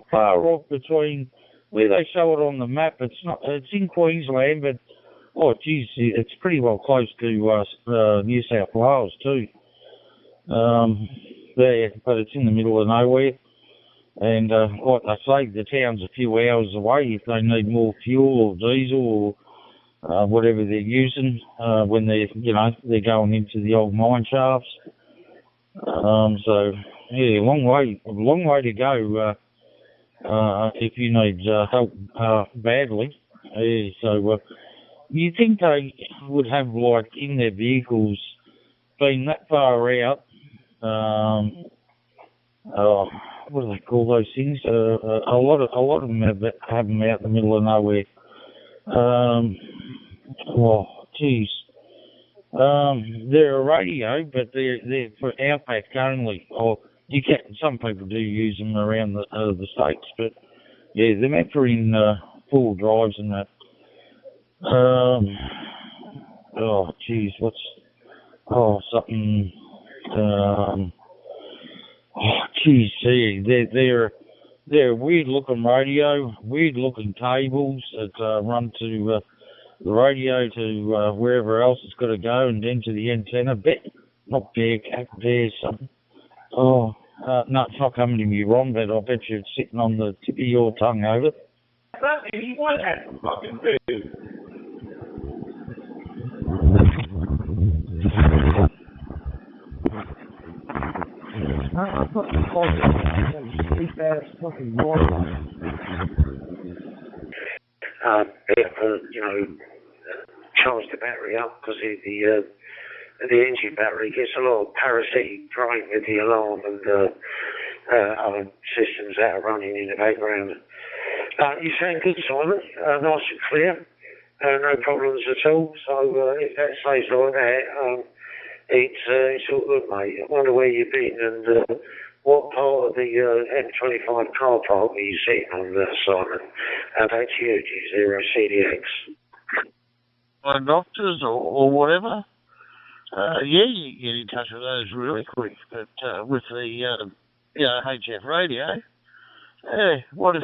far off between where they show it on the map. It's not. It's in Queensland, but geez, it's pretty well close to New South Wales too. Yeah, but it's in the middle of nowhere. And like I say, the town's a few hours away if they need more fuel or diesel or whatever they're using when they're going into the old mine shafts. So yeah, long way to go if you need help badly. Yeah, so you think they would have like in their vehicles been that far out? What do they call those things? A lot of them have them out in the middle of nowhere. Geez. They're a radio, but they're for outback only. Or you can. Some people do use them around the states, but yeah, they're meant for in full drives and that. Geez, something. Geez, see, they're weird looking radio, weird looking cables that run to the radio to wherever else it's got to go, and then to the antenna. Not Bearcat, something. No, it's not coming to me wrong, but I bet you it's sitting on the tip of your tongue over. What that fucking do? Charge the battery up because the engine battery gets a lot of parasitic drain with the alarm and other systems that are running in the background. You sound good, Simon. Nice and clear. No problems at all. So if that stays like that, it's all good, mate. I wonder where you've been and what part of the M25 car park are you sitting on, Simon? That's you, G0CDX. My doctors or whatever. Yeah, you can get in touch with those really quick. But with the HF radio, what if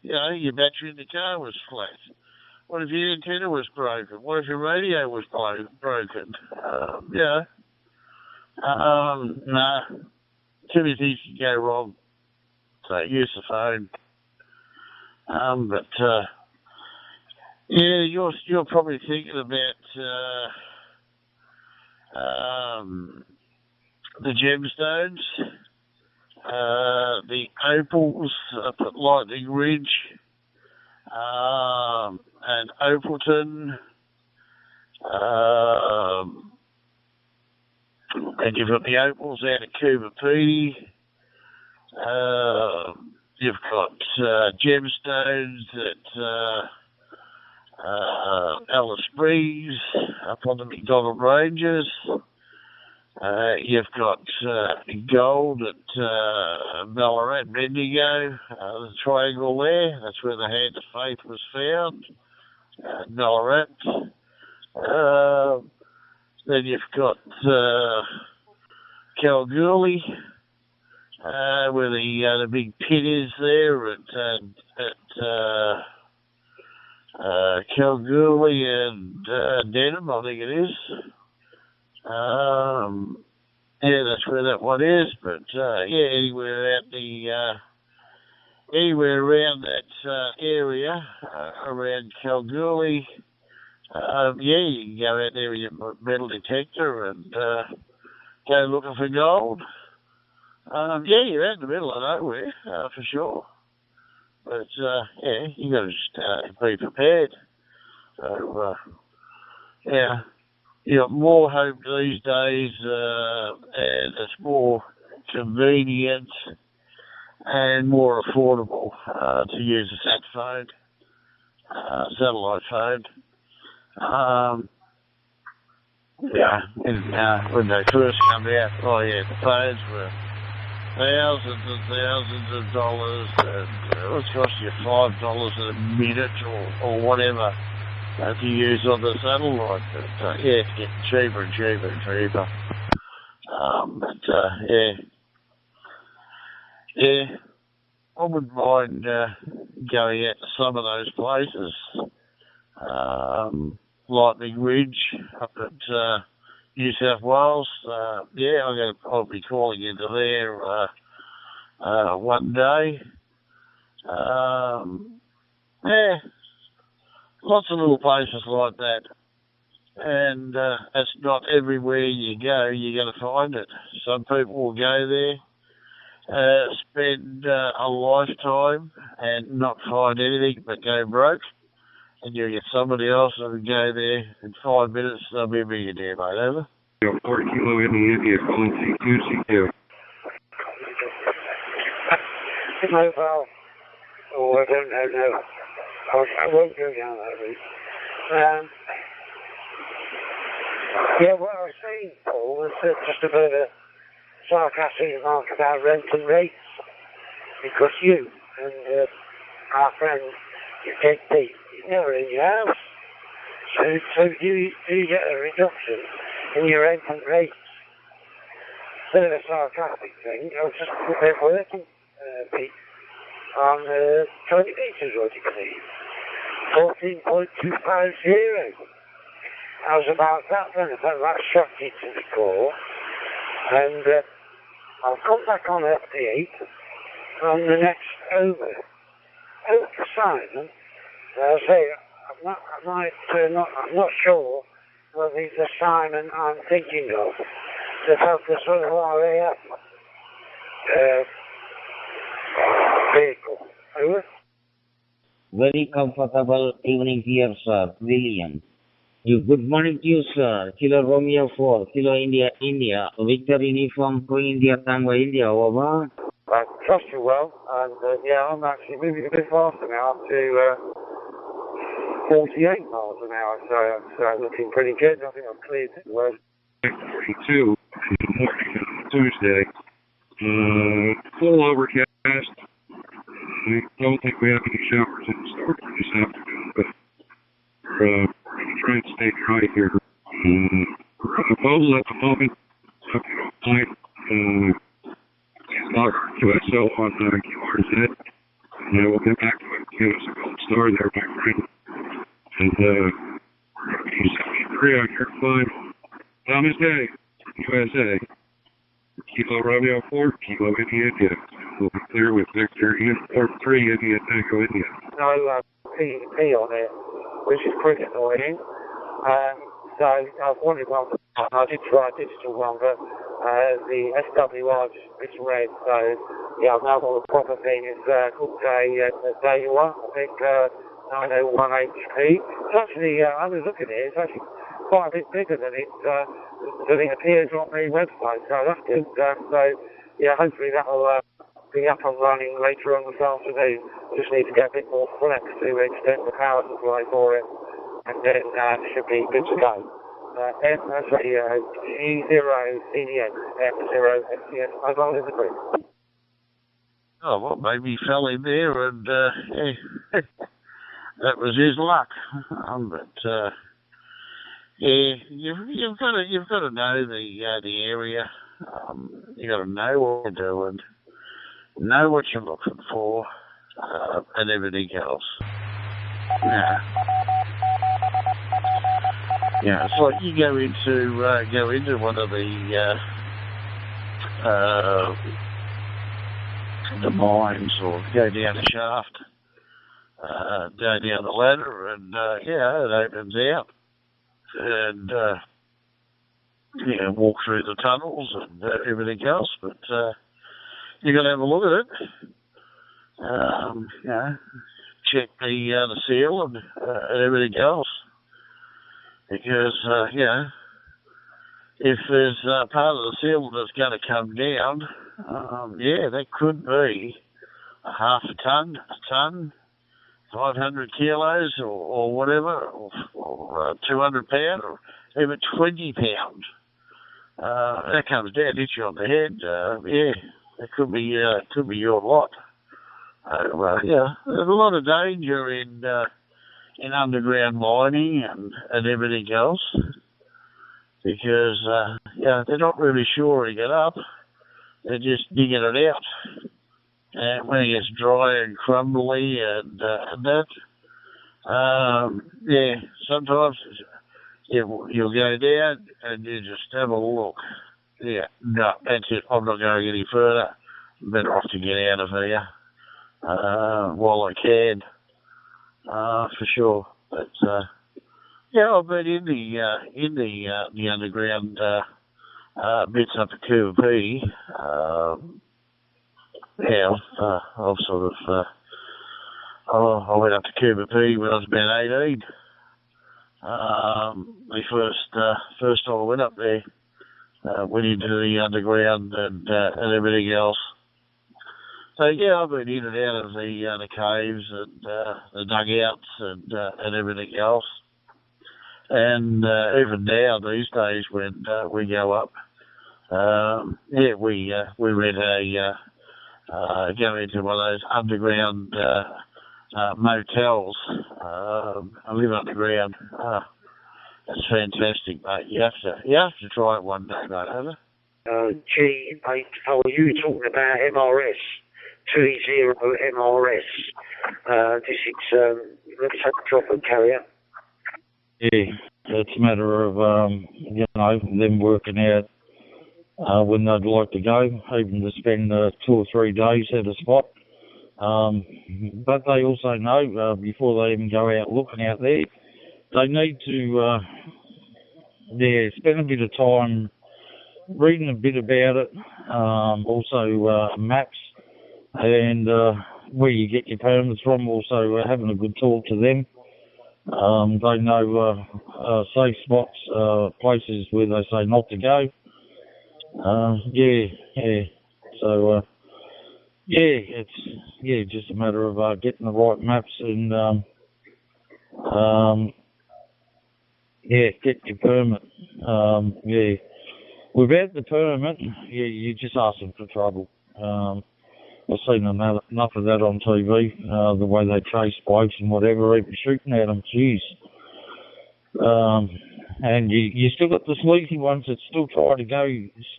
your battery in the car was flat? What if your antenna was broken? What if your radio was broken? Nah. Too many things can go wrong. So use the phone. You're probably thinking about the gemstones, the opals up at Lightning Ridge, and Opalton, And you've got the opals out of Coober Pedy. You've got gemstones at Alice Springs up on the McDonald Ranges. You've got gold at Ballarat, Bendigo, the triangle there. That's where the Hand of Faith was found, Ballarat. Then you've got Kalgoorlie, where the big pit is there at Kalgoorlie and Denham, I think it is. Yeah, that's where that one is. But yeah, anywhere around that area, around Kalgoorlie, yeah, you can go out there with your metal detector and go looking for gold. Yeah, you're out in the middle of nowhere, for sure. But yeah, you got to just be prepared. So yeah, you got more hope these days, and it's more convenient and more affordable to use a sat phone, satellite phone. Yeah, and when they first come out, oh yeah, the phones were thousands and thousands of dollars, and it would cost you $5 a minute or whatever to use on the satellite. But yeah, it's getting cheaper and cheaper and cheaper. Yeah, I wouldn't mind going out to some of those places. Lightning Ridge up at New South Wales. Yeah, I'll be calling into there one day. Yeah, lots of little places like that. And it's not everywhere you go you're going to find it. Some people will go there, spend a lifetime and not find anything but go broke. And you get somebody else who will go there in 5 minutes, they'll be a millionaire, mate, over. 4 Kilo India, calling C2. Mobile. Oh, I don't know, no. I won't go down that route. Yeah, what I was saying, Paul, was just a bit of a sarcastic remark about rent and rates. Because you and our friend, JP, you're in your house. So you get a reduction in your rent and rates. Instead of a sarcastic thing, I was just working, Pete, on 20 meters, what you believe. 14.250. I was about that then, about that shocked you to the core. And I'll come back on FP8 on the next over Simon. I'll say I'm not sure whether he's the Simon I'm thinking of. To have the sort of RAF vehicle. Over. Very comfortable evening here, sir. Brilliant. Good morning to you, sir. Kilo Romeo 4, Kilo India, Victor Uniform, Queen India, Tango India, over. I trust you well, and yeah, I'm actually moving a bit faster now, up to 48 miles an hour, so I'm looking pretty good. I think I've cleared it well. 42 Tuesday. Full overcast. I don't think we have any showers in store this afternoon, but we're going to try and stay dry here. Proposal at the moment, log QSL on QRZ. And we'll get back to it. Give us a gold star there, my friend. And we're going to be 73 on your 5. Thomas Day, USA. Kilo Romeo 4, Kilo India. We'll be clear with Victor Uniform 3, India, Tango India. No, P on it, which is pretty annoying. So I've wanted one, I did try a digital one, but the SWR is red, so yeah, I've now got the proper thing. It's called a day one, I think 901 HP. It's actually, I was looking at it, it's actually quite a bit bigger than its it appears on the website, so that's good. So, yeah, hopefully that'll be up and running later on this afternoon. Just need to get a bit more flex to extend the power supply for it, and then it should be good to go. That's radio G0 CDX F0 SCS, as long as it's agreed. Oh, well, maybe he fell in there and, yeah, that was his luck. But, yeah, you've got to know the area. You got to know what you're doing, know what you're looking for, and everything else. Yeah, it's like you go into one of the mines, or go down a shaft, go down the ladder, and yeah, it opens out, and walk through the tunnels and everything else. But you got to have a look at it. Check the seal and everything else, because if there's part of the seal that's going to come down, that could be a half a ton, 500 kilos or whatever, or 200 pound, or even 20 pound. That comes down, hits you on the head. It could be your lot. There's a lot of danger in underground mining and everything else, because they're not really shoring it up. They're just digging it out. And when it gets dry and crumbly and that, sometimes you'll go down and you just have a look. Yeah, no, that's it. I'm not going any further. Better off to get out of here while I can, for sure. But I've been in the underground bits up at Coober Pedy. I've sort of I went up to Coober Pedy when I was about 18. The first time I went up there, went into the underground and everything else. So I've been in and out of the caves and the dugouts and everything else. And even now, these days, when we go up, we rent go into one of those underground motels. I live underground. It's fantastic, mate. You have to try it one day, mate, haven't you? Gee, mate, you talking about MRS, 30 MRS. This is, let's take a drop and carry on. Yeah, it's a matter of, them working out when they'd like to go, even to spend 2 or 3 days at a spot. But they also know, before they even go out looking out there, they need to spend a bit of time reading a bit about it, also maps, and where you get your permits from, also having a good talk to them. They know safe spots, places where they say not to go. So, it's just a matter of getting the right maps and get your permit. Without the permit, you're just asking for trouble. I've seen enough of that on TV, the way they chase blokes and whatever, even shooting at them, jeez. And you still got the sleazy ones that still try to go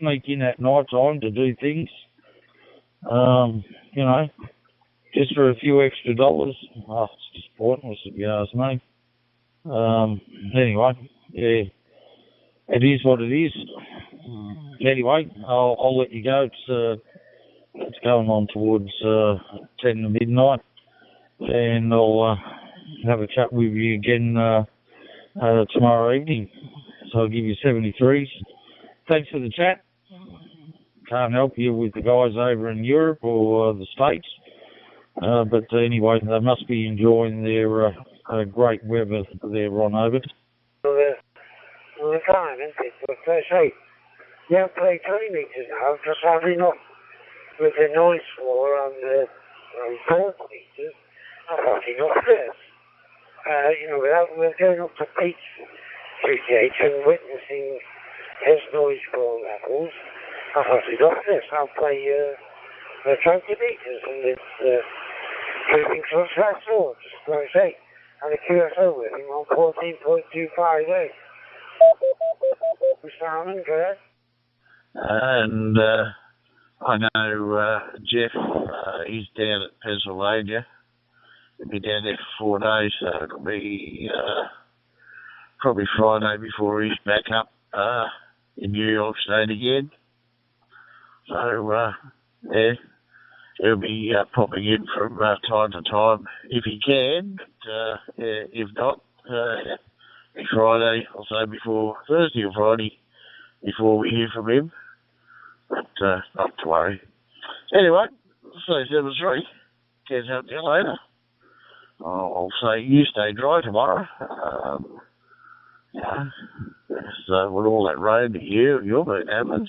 sneak in at night time to do things, just for a few extra dollars. Oh, it's just pointless if you ask me. Anyway, it is what it is. Anyway, I'll let you go. It's going on towards 10 to midnight, and I'll have a chat with you again tomorrow evening. So I'll give you 73s. Thanks for the chat. Can't help you with the guys over in Europe or the States, but anyway, they must be enjoying their great weather there on over. Let's time, isn't it? But they say, you don't play 3 metres now, just having up with the noise floor on the 4 metres. I've had enough this. We're going up to peak 58 and witnessing his noise floor levels. I've had enough this. I'll play 20 metres and it's moving to a flat floor, just like I say. And the QSO with him on 14.258. Simon, go ahead. And I know Jeff, he's down at Pennsylvania. He'll be down there for 4 days, so it'll be probably Friday before he's back up in New York State again. So, yeah, he'll be popping in from time to time if he can. But, if not, Friday, I'll say before Thursday or Friday before we hear from him. But not to worry. Anyway, so 73. Catch up to you later. I'll say you stay dry tomorrow. So with all that rain that you'll be having.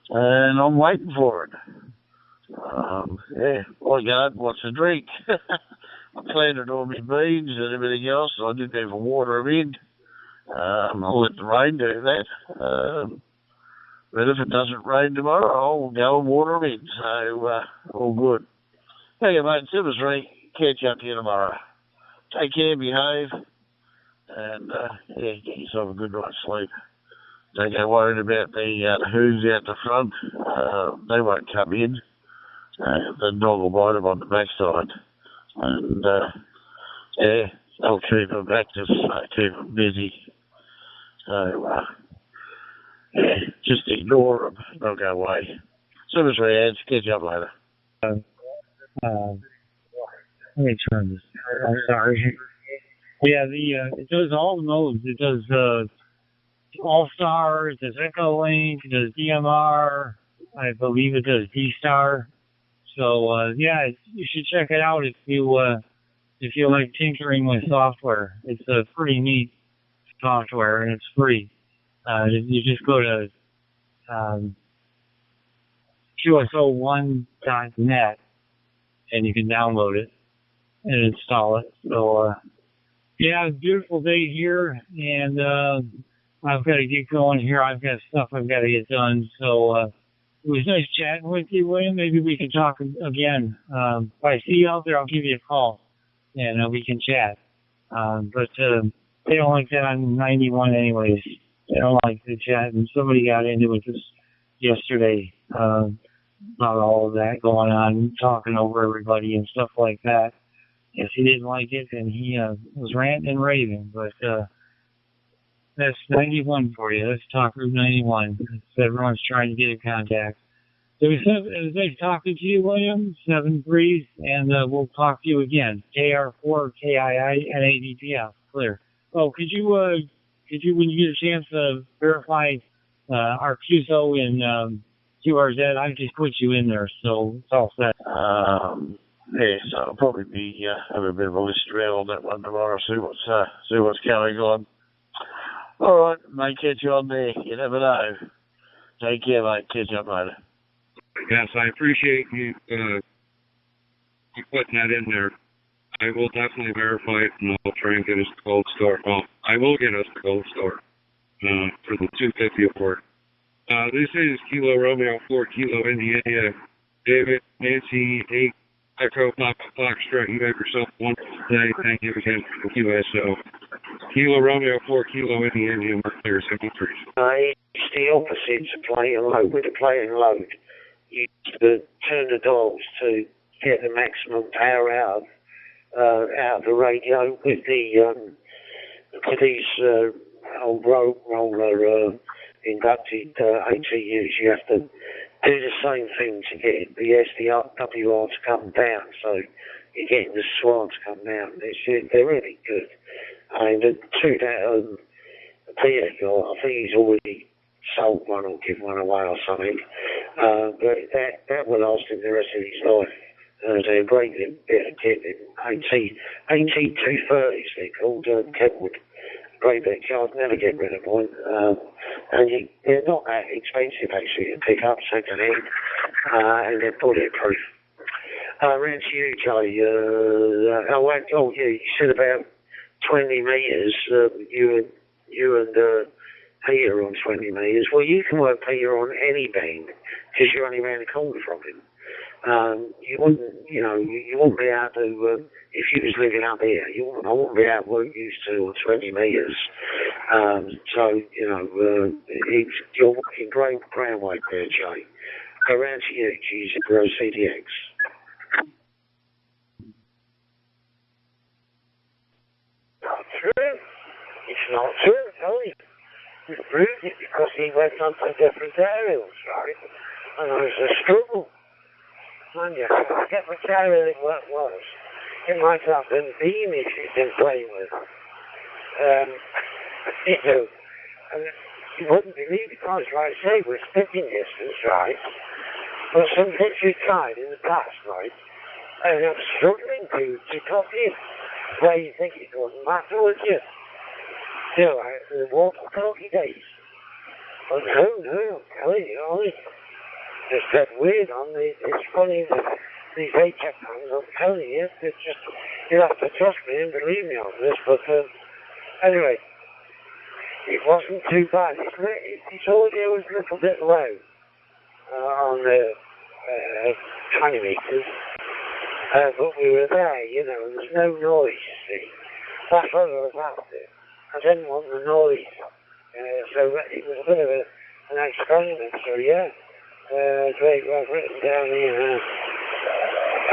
And I'm waiting for it. I got what's a drink. I planted all my beans and everything else, so I didn't even water them in. I'll let the rain do that. But if it doesn't rain tomorrow, I'll go and water them in. So, all good. Okay, mate, it was Ray. Catch up to you tomorrow. Take care, behave, and get yourself a good night's sleep. Don't go worrying about the who's out the front. They won't come in. The dog will bite them on the backside. And, they'll keep them active, keep them busy. So, just ignore them. They'll go away. So much for your catch you up later. Let me turn this. I'm sorry. Yeah, it does all the modes. It does All-Star, it does Echo-Link, it does DMR, I believe it does D-Star. So, you should check it out if you like tinkering with software. It's a pretty neat software, and it's free. You just go to QSO1.net, and you can download it and install it. So, it's a beautiful day here, and I've got to get going here. I've got stuff I've got to get done. So, it was nice chatting with you, William. Maybe we can talk again. If I see you out there, I'll give you a call, and we can chat. But they don't like that on 91 anyways. They don't like to chat, and somebody got into it just yesterday about all of that going on, talking over everybody and stuff like that. If he didn't like it, then he was ranting and raving. But that's 91 for you. That's Talk Group 91. Everyone's trying to get in contact. So it was nice talking to you, William. 7-3, and we'll talk to you again. KR4 KII clear. Oh, could you when you get a chance verify our QSO in QRZ? I just put you in there, so it's all set. So I'll probably be have a bit of a list around on that one tomorrow. See what's going on. All right, mate, catch you on there. You never know. Take care, mate. Catch you up later. Yes, I appreciate you putting that in there. I will definitely verify it, and I'll try and get us the gold star. Well, I will get us the gold star for the 250 award. This is Kilo Romeo 4 Kilo Indiana David Nancy 8 Echo Papa Foxtrot. You have yourself one today. Thank you again for QSO. Kilo Romeo 4 Kilo Indiana Mark Clear 73. It's the opposite to playing load. With the playing load, you turn the dials to get the maximum power out of the radio. With these old roller inducted ATUs, you have to do the same thing to get the SDWR to come down. So you're getting the swan to come down. They're really good. I mean, the two that Peter got, I think he's already sold one or given one away or something. But that will last him the rest of his life. They're a great bit of kit. AT230s, they're called Kentwood. great big charge, never get rid of one. And they're not that expensive actually to pick up second hand, and they're bulletproof. Around to you, Charlie. You said about 20 metres. You and Peter on 20 metres. Well, you can work Peter on any band because you're only around the corner from him. You wouldn't be able to, if you was living up here, I wouldn't be able to work you to on 20 metres. You're walking great groundwork there, Jay. Go round to you, G0 CDX. Not true. It's not true, Tony. You proved it because he went on to different areas, right? And there was a struggle. And you forget which area it was. It might have been beam issues in play with. And you wouldn't believe it because, like I say, we're spitting distance, right? But some things we tried in the past, right? And I'm struggling to cut in where you think it doesn't matter, would you? The walkie-talkie days. But no, I'm telling you, honestly. It's that weird on the, it's funny that these HF ones, I'm telling you, it's just, you have to trust me and believe me on this, but anyway, it wasn't too bad. It's audio was a little bit low on the 20 metres, but we were there, and there was no noise, you see. That's what I was after. I didn't want the noise, so it was a bit of an experiment, so yeah. Great, well, I've written down here,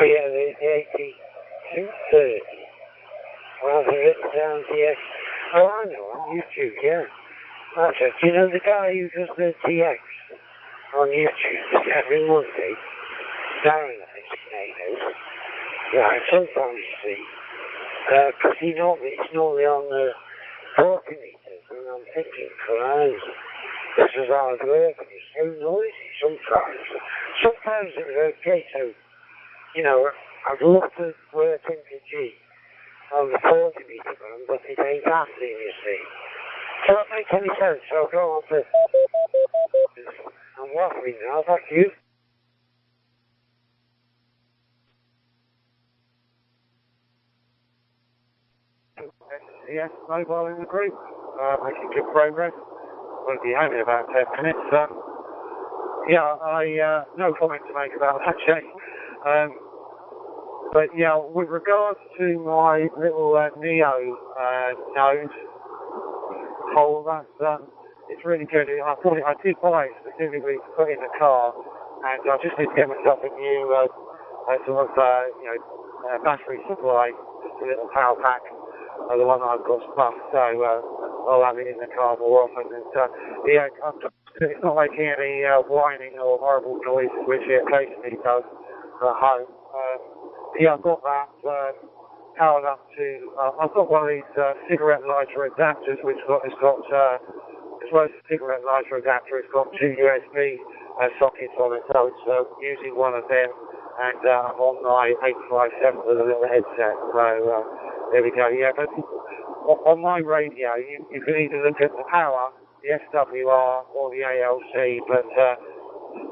the 8230. Well, I've written down here, I know, on YouTube, yeah. That's it. You know the guy who does the TX on YouTube every Monday? Darren, I think his name is. Yeah, sometimes you see. Because it's normally on the walking meters, and I'm thinking, Christ, this is hard work, and it's so noisy sometimes. Sometimes it was okay, so, I'd love to work into G on the 40 meter band, but it ain't happening, you see. Does that make any sense? So I'll go on to... I'm waffling now, thank you. Yes, mobile in the group, making good progress. Won't be home in about 10 minutes. No comment to make about that, Jay. But yeah, with regards to my little Neo node hole, it's really good. I did buy it specifically to put in the car, and I just need to get myself a new battery supply, just a little power pack. The one I've got stuffed, so I'll have it in the car more often. And it's not making any whining or horrible noise, which it occasionally does at home. I've got that powered up to. I've got one of these cigarette lighter adapters, which as well as a cigarette lighter adapter, it's got two USB sockets on it, so it's using one of them, and on my 857 with a little headset. So. There we go, yeah, but on my radio, you can either look at the power, the SWR, or the ALC, but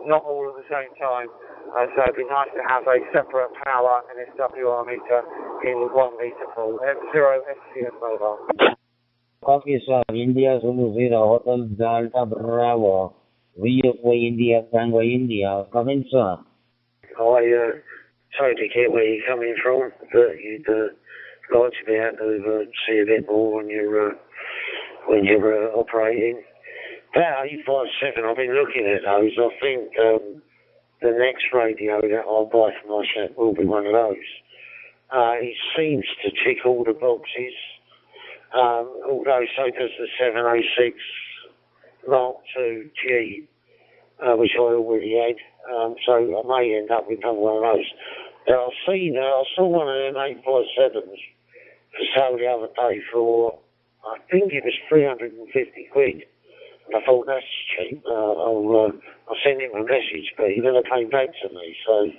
not all at the same time. So it'd be nice to have a separate power and SWR meter in with 1 meter full. F0 FCS mobile. Pakistan, India, Zulu 0, Hotel Delta Bravo, VUK India, Tango India, come in, sir. I totally get where you're coming from, but you'd like to be able to see a bit more when you're operating. About 857, I've been looking at those. I think the next radio that I'll buy for myself will be one of those. It seems to tick all the boxes, although so does the 706 Mark II G, which I already had. So I may end up with another one of those. Now, I saw one of them 857s for sale the other day for, I think it was 350 quid. And I thought, that's cheap. I'll send him a message, but he never came back to me. So,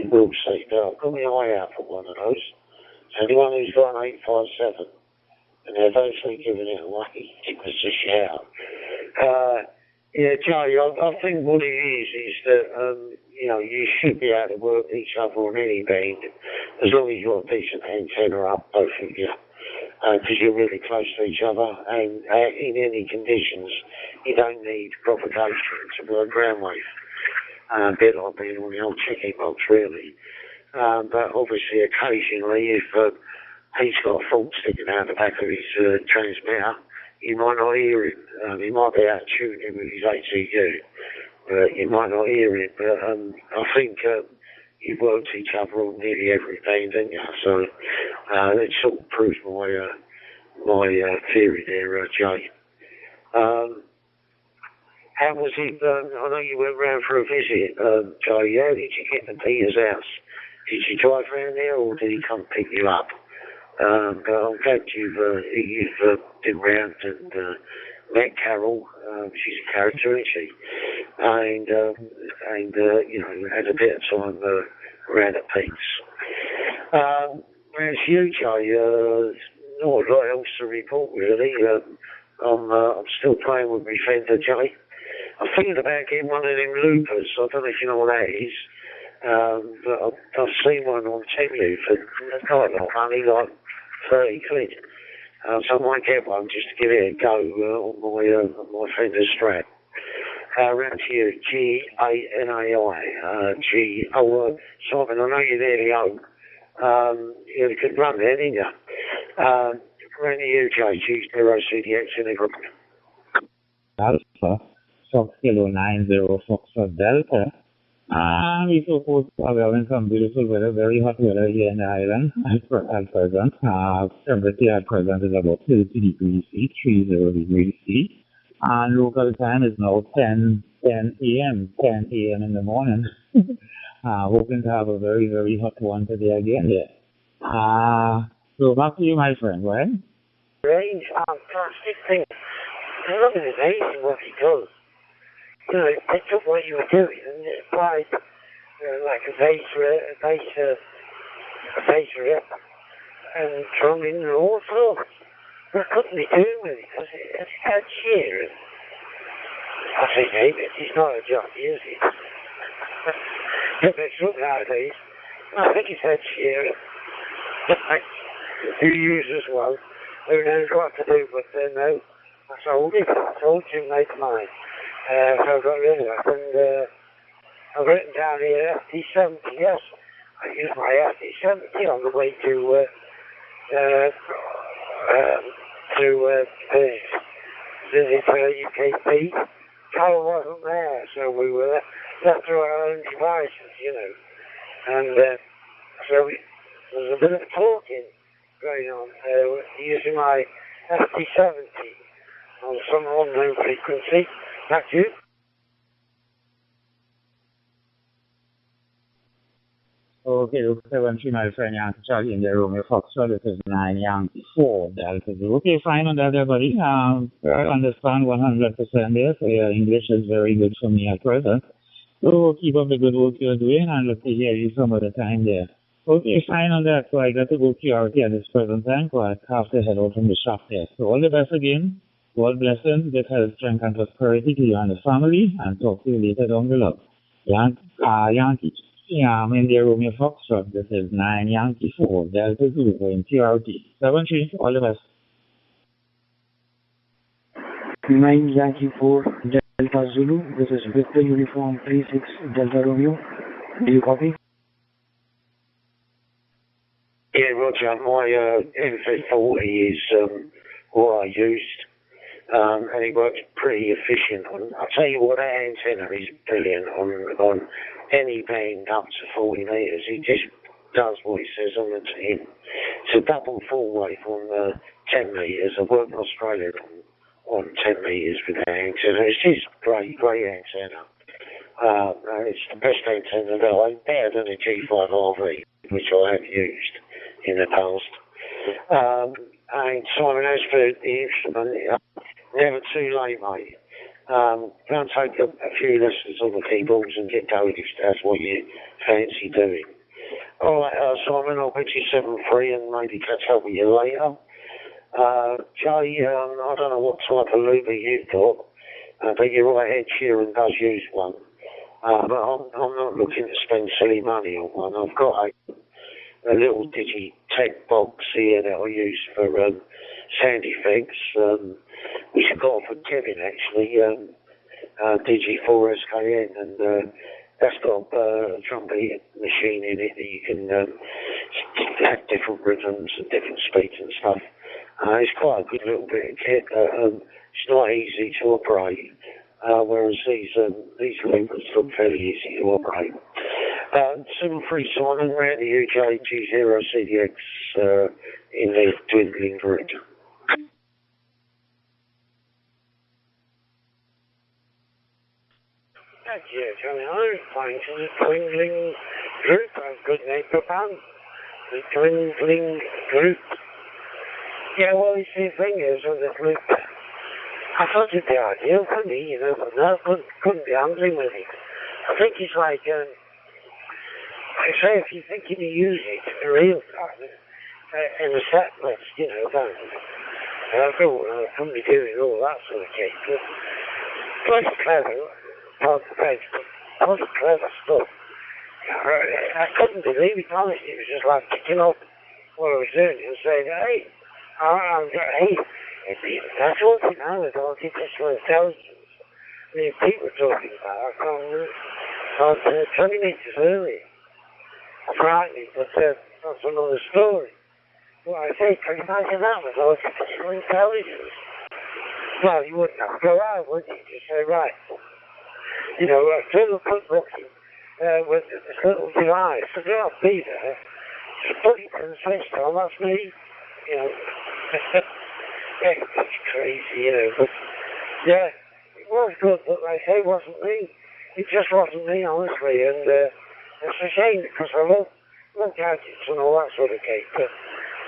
we'll see. But I've got my eye out for one of those. So anyone who's got an 857, and they're virtually giving it away. Give us a shout. Yeah, Charlie, I think what it is that, you know, you should be able to work each other on any band as long as you've got a decent antenna up, both of you, because you're really close to each other, and in any conditions, you don't need propagation to work ground wave. A bit like being on the old checking box, really. But obviously, occasionally, if he's got a fault sticking out the back of his transmitter, you might not hear him. He might be out tuning with his ATU, but you might not hear him. But I think you've worked each other on nearly every band, haven't you? So that sort of proves my theory there, Jay. How was it? I know you went round for a visit, Jay. How did you get to Peter's house? Did you drive round there, or did he come pick you up? But I'm glad you've been round and met Carol. She's a character, isn't she? And you know, had a bit of time around at Pete's. Whereas you, Jay, not a lot else to report, really. I'm still playing with my Fender, Jay. I'm thinking about getting one of them loopers. I don't know if you know what that is. But I've seen one on Temu for not a lot of money, like 30 quid. So I might get one just to give it a go on my Fender Strat. Around here, G-A-N-A-I. Simon, I know you're nearly home. You could run there, didn't you? Around here, G0CDX in the group. Alpha, Fox Kilo 90 Foxtrot Delta. We suppose we are having some beautiful weather, very hot weather here in the island at present. Temperature at present is about 30 degrees C, 30 degrees C. And local time is now 10 a.m. in the morning. Hoping to have a very, very hot one today again here. So back to you, my friend, right? Range, fantastic thing. I love it, amazing what he does. You know, they took what you were doing and applied like a bass rip and drumming and all sorts. What couldn't he do with it? Because it had cheer. I think maybe he's not a jockey, is he? If it's up nowadays, I think he's had cheer. Who uses one? Who knows what to do, but no. I told him to make mine. So I got rid of it. And I've written down here FD70, yes. I used my FD70 on the way to visit UKP. Carl wasn't there, so we were left to our own devices, you know. And so there was a bit of talking going on using my FD70 on some unknown frequency. Back to you. Okay, look, 73, my friend, Yankee Charlie in the Romeo Foxtrot. This is 9 Yankee 4 Delta Zulu. Okay, fine on that, everybody. I understand 100% there, so your English is very good for me at present. So keep up the good work you're doing, and look to hear you some other time there. Okay, fine on that. So I got to go QRT at this present time, so I have to head out from the shop there. So all the best again. God bless them, good health, strength, and prosperity to you and the family, and talk to you later down below. Yankee, I'm in the Romeo Foxtrot. This is 9 Yankee 4 Delta Zulu in QRT. 73, all the best. 9 Yankee 4 Delta Zulu. This is Victor Uniform 36 Delta Romeo. Do you copy? Yeah, Roger. My MV40 is what I used. And it works pretty efficient. I'll tell you what, that antenna is brilliant on any band up to 40 metres. It just does what it says on the tin. It's a double full wave on 10 metres. I worked in Australia on 10 metres with that antenna. It's just great antenna. It's the best antenna that I've better than a G5RV, which I have used in the past. And Simon, as for the instrument, never too late, mate. Go and take a few lessons on the keyboards and get going if that's what you fancy doing. All right, Simon, I'll bet you 7-3 and maybe catch up with you later. Jay, I don't know what type of Luba you've got, but you're right, Ed Sheeran does use one. But I'm not looking to spend silly money on one. I've got a little Digitech box here that I use for sound effects, which I got for Kevin actually, Digi4SKN, and that's got a drum beat machine in it that you can have different rhythms and different speeds and stuff. It's quite a good little bit of kit, but it's not easy to operate, whereas these loopers look fairly easy to operate. 7-3 Simon, we're at the UK G0 CDX in the dwindling grid. Thank you, Johnny. I'm fine to the dwindling group. A good name for fun. The dwindling group. Yeah, well, you see, the thing is, with the group, I thought it'd be ideal for me, you know, but no, couldn't be handling with it. I think it's like, I say, if you're thinking to use it in a real time, in a set list, you know, I couldn't be doing all that sort of thing, but quite clever, hard to face, but quite clever stuff. I couldn't believe it, honestly. It was just like picking up what I was doing and saying, hey, that's all thing I was artificial intelligence. I mean, people were talking about, I can't 20 minutes early. Frightening, but that's another story. Well, I say, can you imagine that with artificial intelligence? Well, you wouldn't have to go out, would you? Just say, right, you know, do a quick looking with this little device. So I'll be there. Just put it in the system, that's me. You know, it's crazy, you know, but yeah, it was good, but like I say, it wasn't me. It just wasn't me, honestly, and it's a shame because I love gadgets and all that sort of cake, but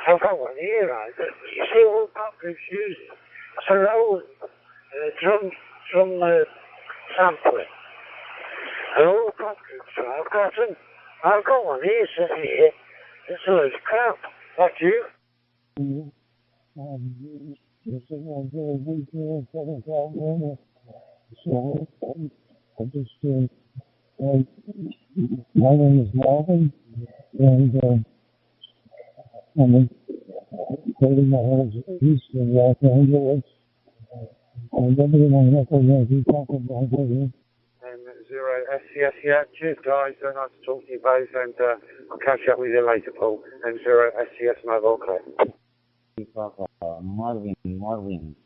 I've got one here, right? But you see all the pop groups use it. It's a Roland drum sampler. And all the pop groups, I've got them. I've got one here, sitting here. It's a load of crap. That's you. So, I just, my name is Marvin, and I'm holding my hands east in Los Angeles. I'm living on Nickel talking about it. Zero SCS, yeah, cheers guys, very nice to talk to you both, and I'll catch up with you later, Paul. M0 SCS Mobile Club. Marvin.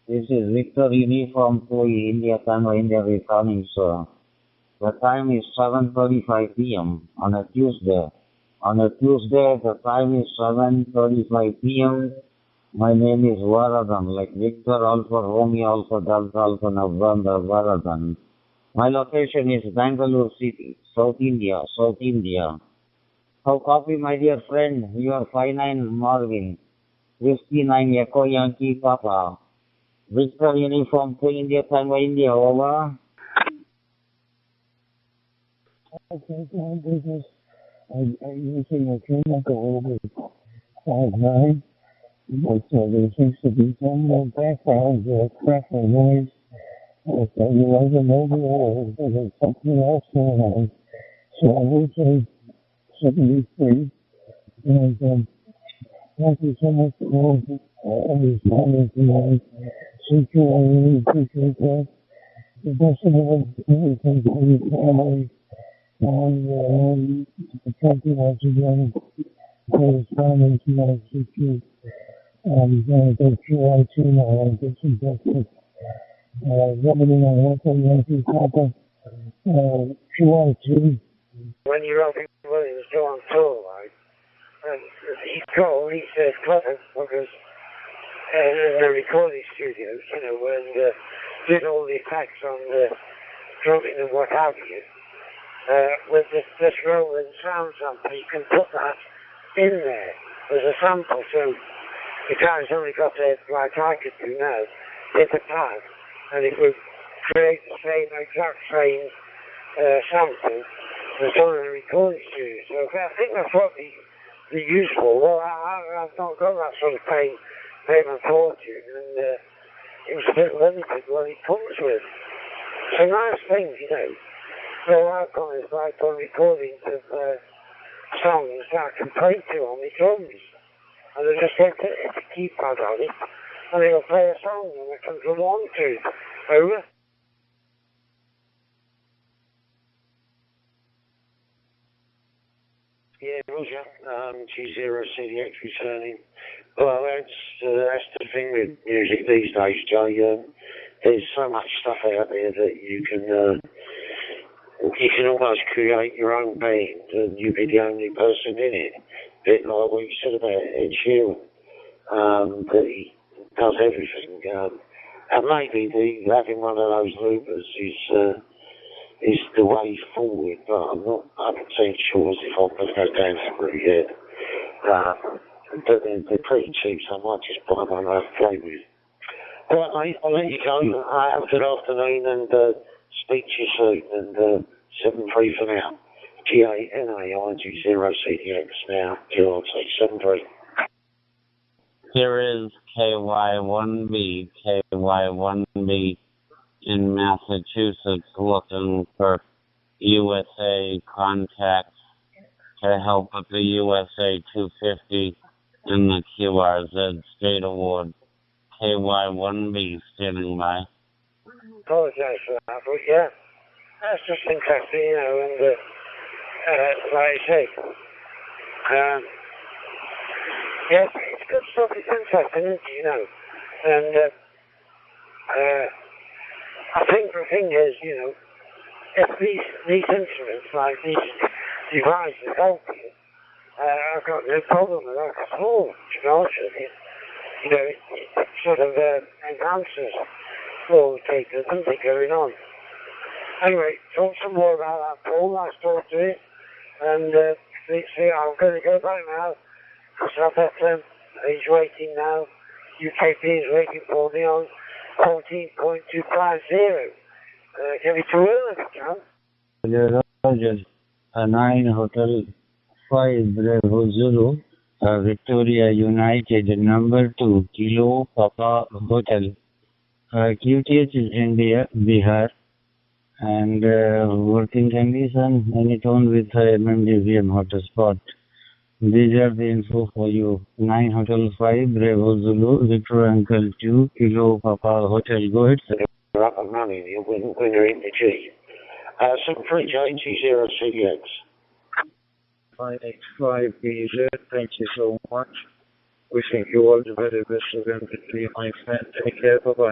This is Victor Uniform 3 India Tango India returning, sir. The time is 7:35 p.m. on a Tuesday. On a Tuesday, the time is 7:35 p.m. My name is Varadan, like Victor Alpha Romeo Alpha Delta Alpha November Varadan. My location is Bangalore City, South India. How copy, my dear friend? You are 59 Marvin. 59 Echo Yankee Papa. Victor Uniform 3 India Tango India, over. Okay, so business. I'm using a chemical over 5.9. But there seems to be some background crackling noise. So you either know or there's something else going on. So I would say 73. And thank you so much for responding to my situation. I really appreciate that. The best of everything for your family. And thank you once again for responding to my situation. I'm going to go through IT now and get some breakfast. Remedy on local Yankee Papa. QIT. When you're up Williams on tour, right? He called, he says, Clement, because in the recording studios, you know, when did all the effects on the drumming and what have you, with this rolling sound sample, you can put that in there as a sample, so the guy's only got to, like I could do now, hit the pad, and it would create the exact same sample that's on in the recording studio. So I think that's what the useful. Well, I've not got that sort of pain paid a fortune, and he was a bit limited what he comes with. It's a nice thing, you know. So I've got is like on recordings of songs that I can play to on my drums. And I just get a keypad on it, and it'll play a song and I can drum on to it. Over. Yeah, Roger. G0 CDX returning. Well, that's the thing with music these days, Jay. There's so much stuff out there that you can almost create your own band and you be the only person in it. A bit like what you said about Ed Sheeran, that he does everything. And maybe having one of those loopers is the way forward, but I'm not 100% sure if I'm going to go down that route yet. But they're pretty cheap, so I might just buy one and play with. Right, mate, I'll let you go. Have a good afternoon and speak to you soon. And 7-3 for now. GANAIG0CDX now. 073. Here is KY1B, KY1B in Massachusetts looking for USA contacts to help with the USA 250 and the QRZ State Award. KY1B standing by. Apologise for that, but yeah, that's just interesting, you know, and like I say, yeah, it's good stuff, it's interesting, isn't it, you know, and I think the thing is, you know, if these instruments, like these devices help you, I've got no problem with that at all, to be honest with you. You know, it sort of enhances flow data, doesn't it, going on. Anyway, talk some more about that, Paul. Nice talk to you. And see, I'm going to go back now. Because I've got he's waiting now. UKP is waiting for me on 14.250. Can we too early if you can? Rogers, 9 Hotel 5 Bravo Zulu, Victoria United, number 2, Kilo Papa Hotel. QTH is India, Bihar, and working condition, anytone with MMDVM hotspot. These are the info for you. 9 Hotel 5 Bravo Zulu, Victor Uncle 2, Kilo Papa Hotel. Go ahead, sir. You're up and running when you're in the G. Some free G0 CDX. 585 BZ, thank you so much. Wishing you all the very best of everything, my friend. Take care, bye-bye.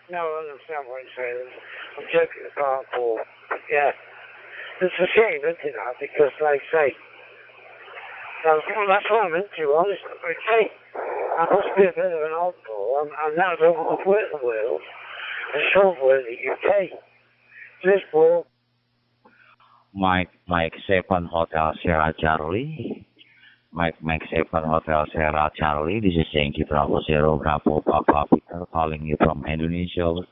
No, I understand what you're saying. I'm joking apart, Paul. Yeah. It's a shame, isn't it, that? Because, like I say, that's what I'm into, honestly. Okay. I must be a bit of an oddball. I'm now don't want to work the world. And somewhere in the UK. This Paul. Mike 7 Hotel Sierra Charlie. Mike 7 Hotel Sierra Charlie. This is Yankee Bravo 0 Bravo Papa Peter calling you from Indonesia.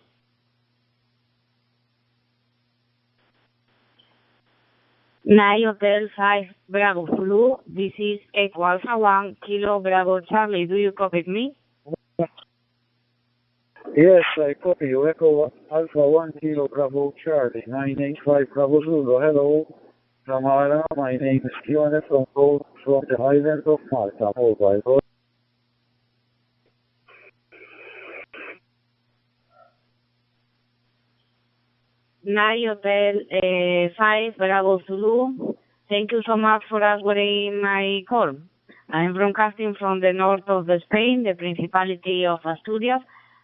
9 Hotel 5 Bravo Zulu. This is Echo Alpha 1 Kilo Bravo Charlie. Do you copy me? Yes, I copy you. Echo Alpha 1 Kilo Bravo Charlie, 985 Bravo Zulu. Hello. From Ireland, my name is Fiona from the Highlands of Malta. Mobile. 9 Hotel 5 Bravo Zulu. Thank you so much for answering my call. I'm broadcasting from the north of Spain, the Principality of Asturias,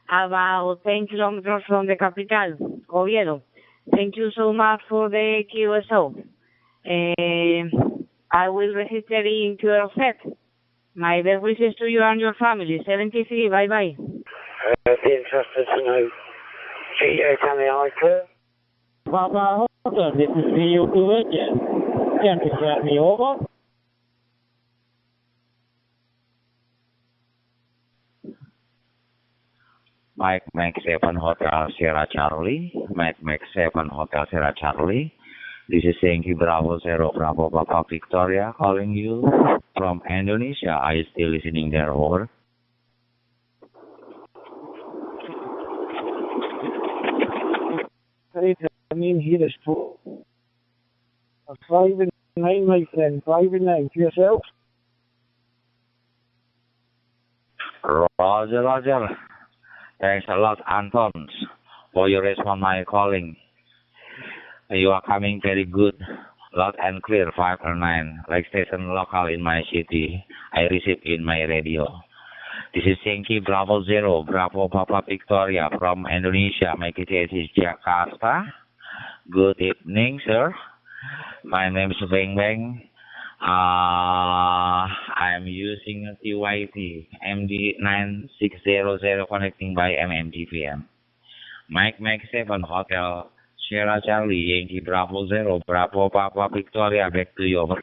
about 10 kilometers from the capital, Oviedo. Thank you so much for the QSO. I will register in QRZ. My best wishes to you and your family. 73, bye-bye. I'd be interested to know, can I clear? Papa Hotel, this is VU again. Can you get me over? Mike 7 Hotel Sierra Charlie. Mike 7 Hotel Sierra Charlie. This is Yankee Bravo 0 Bravo Papa Victoria calling you from Indonesia. Are you still listening there, over? Right, I mean, here is 5 and 9, my friend. 5 and 9 to yourself. Roger, Roger. Thanks a lot, Anton, for your response my calling. You are coming very good. Loud and clear, 5 or 9. Like station local in my city. I receive in my radio. This is Yankee Bravo Zero, Bravo Papa Victoria from Indonesia. My KTS is Jakarta. Good evening, sir. My name is Beng Beng. I'm using a TYT MD9600 connecting by MMTPM. Mike 7 Hotel Sierra Charlie Yankee Bravo Zero Bravo Papa Victoria. Back to you. Over.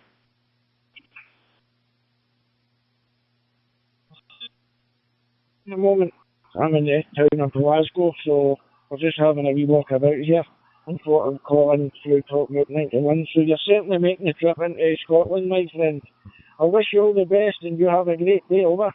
In a moment, I'm in the town of Glasgow, so we're just having a wee walk about here. I thought I'm calling through talking about 91, so you're certainly making the trip into Scotland, my friend. I wish you all the best and you have a great day. Over.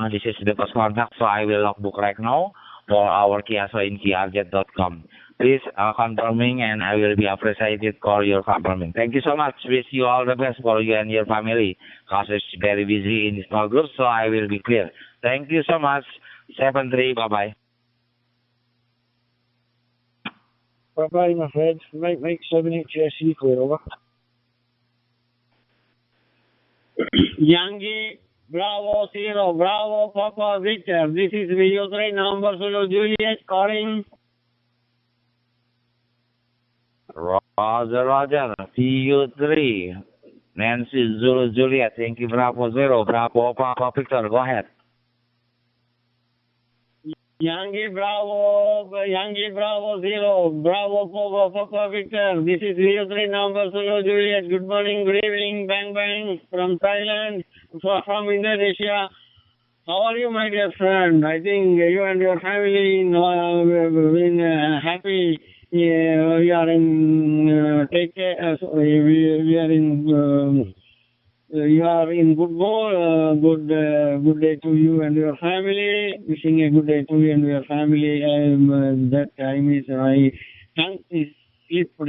This is the first contact, so I will logbook right now for our Kiaso in kiajet.com. Please confirming, and I will be appreciated for your confirming. Thank you so much. Wish you all the best for you and your family, because it's very busy in small group, so I will be clear. Thank you so much. 7-3, bye-bye. Bye-bye, my friend. Mike 7 HSE, clear. Over. Yankee Bravo Zero Bravo Papa Victor. This is video 3 number Zulu Juliet calling. Roger, Roger. TU3. Nancy Zulu Juliet. Thank you, Bravo Zero Bravo Papa Victor. Go ahead. Yankee Bravo Zero Bravo Papa Victor. This is video 3 number Zulu Juliet. Good morning, good evening, Bang Bang from Thailand, from Indonesia. How are you, my dear friend? I think you and your family have been happy. We are in take care. We are in. You are in good mood. Good day to you and your family. Wishing a good day to you and your family. That time is my tongue is slipped,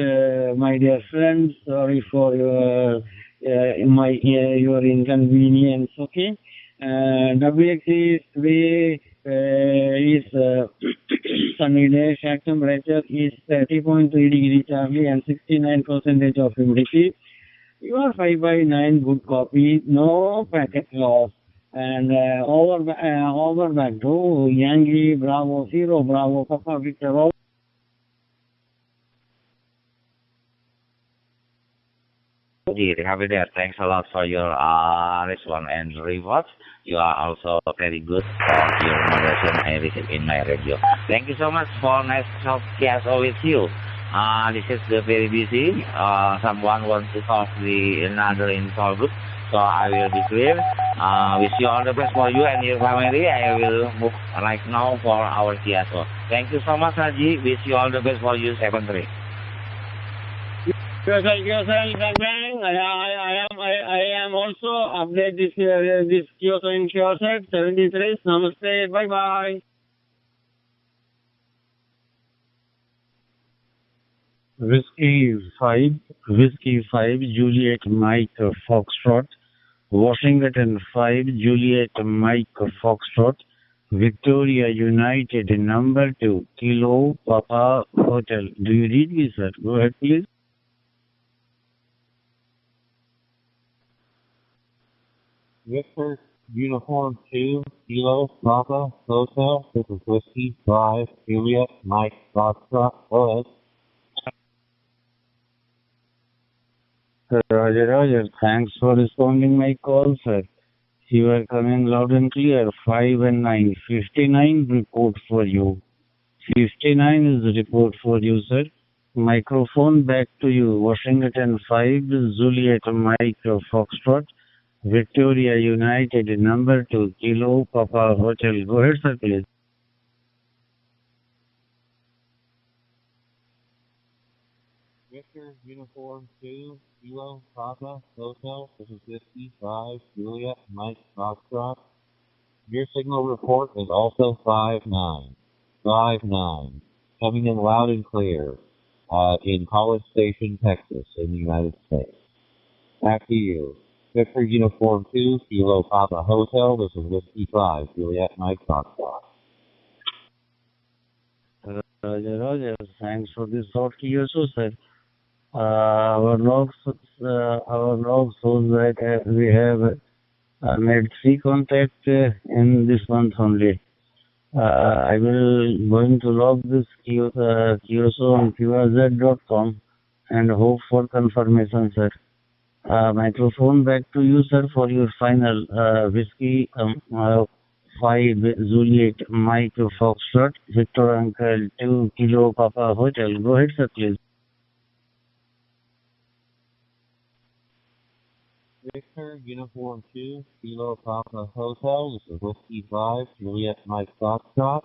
my dear friends. Sorry for your inconvenience. Okay. WX is today is sunny day. Shack temperature is 30.3 degrees Charlie and 69% of humidity. You are 5/9, good copy, no packet loss. And over back to Yankee Bravo Zero Bravo Papa Victor. Happy there. Thanks a lot for your response and rewards. You are also very good for your moderation I receive in my radio. Thank you so much for nice talk with you. This is very busy. Someone wants to talk the another install group, so I will be clear. Wish you all the best for you and your family. I will book right now for our Kiaso. Thank you so much, Haji. Wish you all the best for you, 7-3. Thank you, Bang. I am also update this Kyoto in Kyoto 73. Namaste. Bye bye. Whiskey 5, Juliet Mike Foxtrot, Washington 5, Juliet Mike Foxtrot, Victoria United number 2, Kilo Papa Hotel. Do you read me, sir? Go ahead, please. Victor Uniform 2, Kilo Papa Hotel. This is Whiskey 5, Juliet Mike Foxtrot. Go ahead. Roger. Thanks for responding my call, sir. You are coming loud and clear. 5 and 9. 59 report for you. 59 is the report for you, sir. Microphone back to you. Washington 5, Juliet Mike Foxtrot, Victoria United number 2, Kilo Papa Hotel. Go ahead, sir, please. Victor Uniform 2, Kilo Papa Hotel. This is Whiskey 5, Juliet, Mike Foxtrot. Your signal report is also 5-9. 5-9. Coming in loud and clear in College Station, Texas, in the United States. Back to you. Victor Uniform 2, Kilo Papa Hotel. This is Whiskey 5, Juliet, Mike Foxtrot. Roger. Thanks for this short QSO, sir. Our logs shows that we have made 3 contacts in this month only. I will going to log this QSO on QRZ.com and hope for confirmation, sir. Microphone back to you, sir, for your final Whiskey 5 Juliet Mike Foxtrot Victor Uncle 2 Kilo Papa Hotel. Go ahead, sir, please. Victor Uniform 2, Kilo Papa Hotel. This is Whiskey 5, Juliet Mike Foxtrot.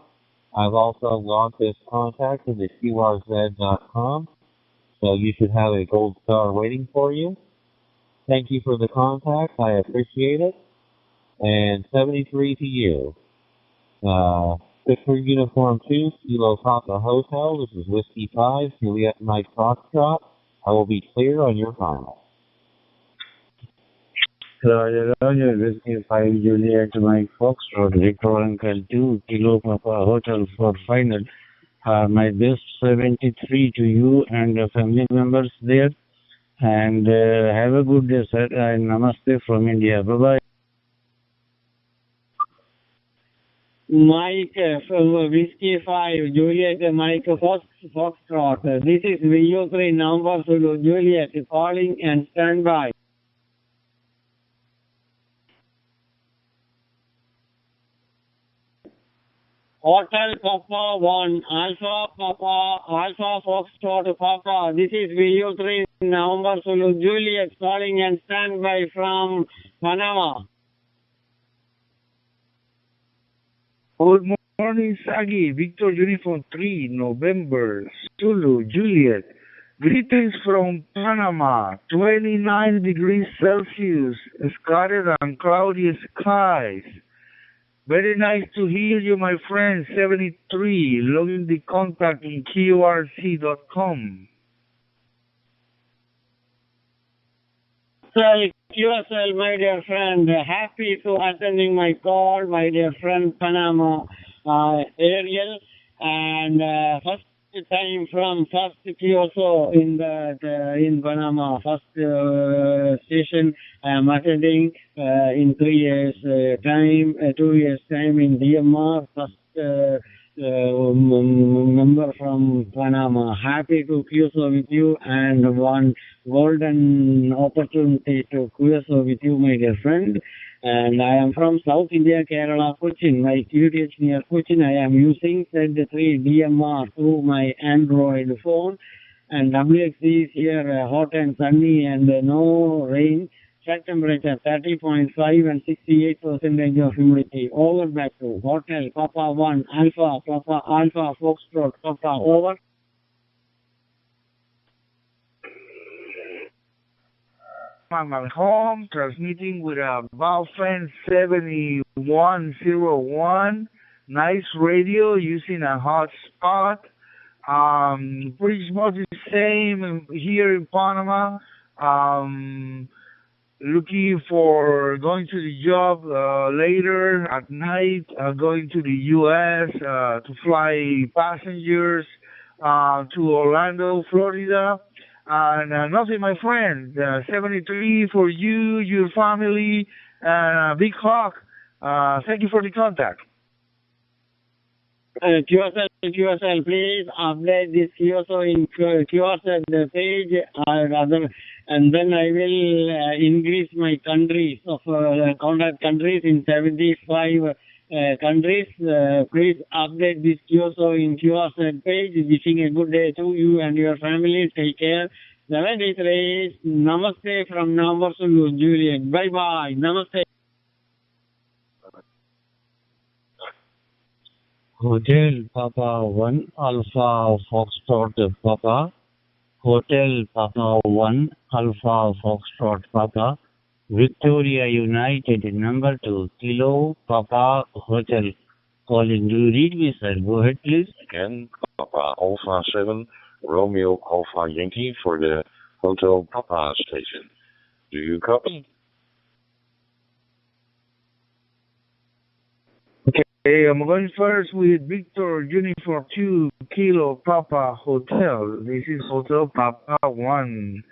I've also logged this contact into QRZ.com, so you should have a gold star waiting for you. Thank you for the contact. I appreciate it. And 73 to you. Victor Uniform 2, Kilo Papa Hotel. This is Whiskey 5, Juliet Mike Foxtrot. I will be clear on your final. Roger, Whiskey 5 Juliet Mike Foxtrot, Victor Uncle 2 Kilo Papa Hotel for final. My best 73 to you and family members there. And have a good day, sir. And namaste from India. Bye-bye. Mike from Whiskey 5, Juliet Mike Foxtrot. This is VO3 number Zulu Juliet calling and stand by. Hotel Papa 1, Alpha Papa, Alpha Foxtrot Papa. This is VO3 number Zulu Juliet calling and stand by from Panama. Good morning, Sagi. Victor Uniform 3, November, Zulu, Juliet. Greetings from Panama. 29 degrees Celsius, scattered and cloudy skies. Very nice to hear you, my friend. 73, logging the contact in QRZ.com. Well, QSL, my dear friend, happy to attending my call, my dear friend Panama Ariel, and first time from first QSO in Panama, first station I am attending in 3 years time, 2 years time in DMR, first member from Panama. Happy to QSO with you and one golden opportunity to QSO with you, my dear friend. And I am from South India, Kerala, Cochin. My QTH near Cochin. I am using Z3 DMR through my Android phone. And WXC is here hot and sunny and no rain. Check temperature 30.5 and 68% of humidity. Over back to Hotel Papa 1 Alpha Papa Alpha Foxtrot Papa. Over. I'm at home transmitting with a Valfen 7101. Nice radio using a hotspot. Pretty much the same here in Panama. Looking for going to the job later at night, going to the U.S. To fly passengers to Orlando, Florida. And nothing, my friend. 73 for you, your family, and Big Hawk. Thank you for the contact. QSL, please update this QSO in QSL page, and then I will increase my countries of contact countries in 75 countries. Please update this QSO in QSL page. Wishing a good day to you and your family. Take care. 73. Namaste from Number Zulu, Juliet. Bye bye. Namaste. Hotel Papa 1 Alpha Foxtrot Papa. Hotel Papa 1 Alpha Foxtrot Papa Victoria United number 2 Kilo Papa Hotel. Calling. Do you read me, sir? Go ahead, please. Again, Papa Alpha 7 Romeo Alpha Yankee for the Hotel Papa station. Do you copy? Okay, I'm going first with Victor Uniform 2 Kilo Papa Hotel. This is Hotel Papa 1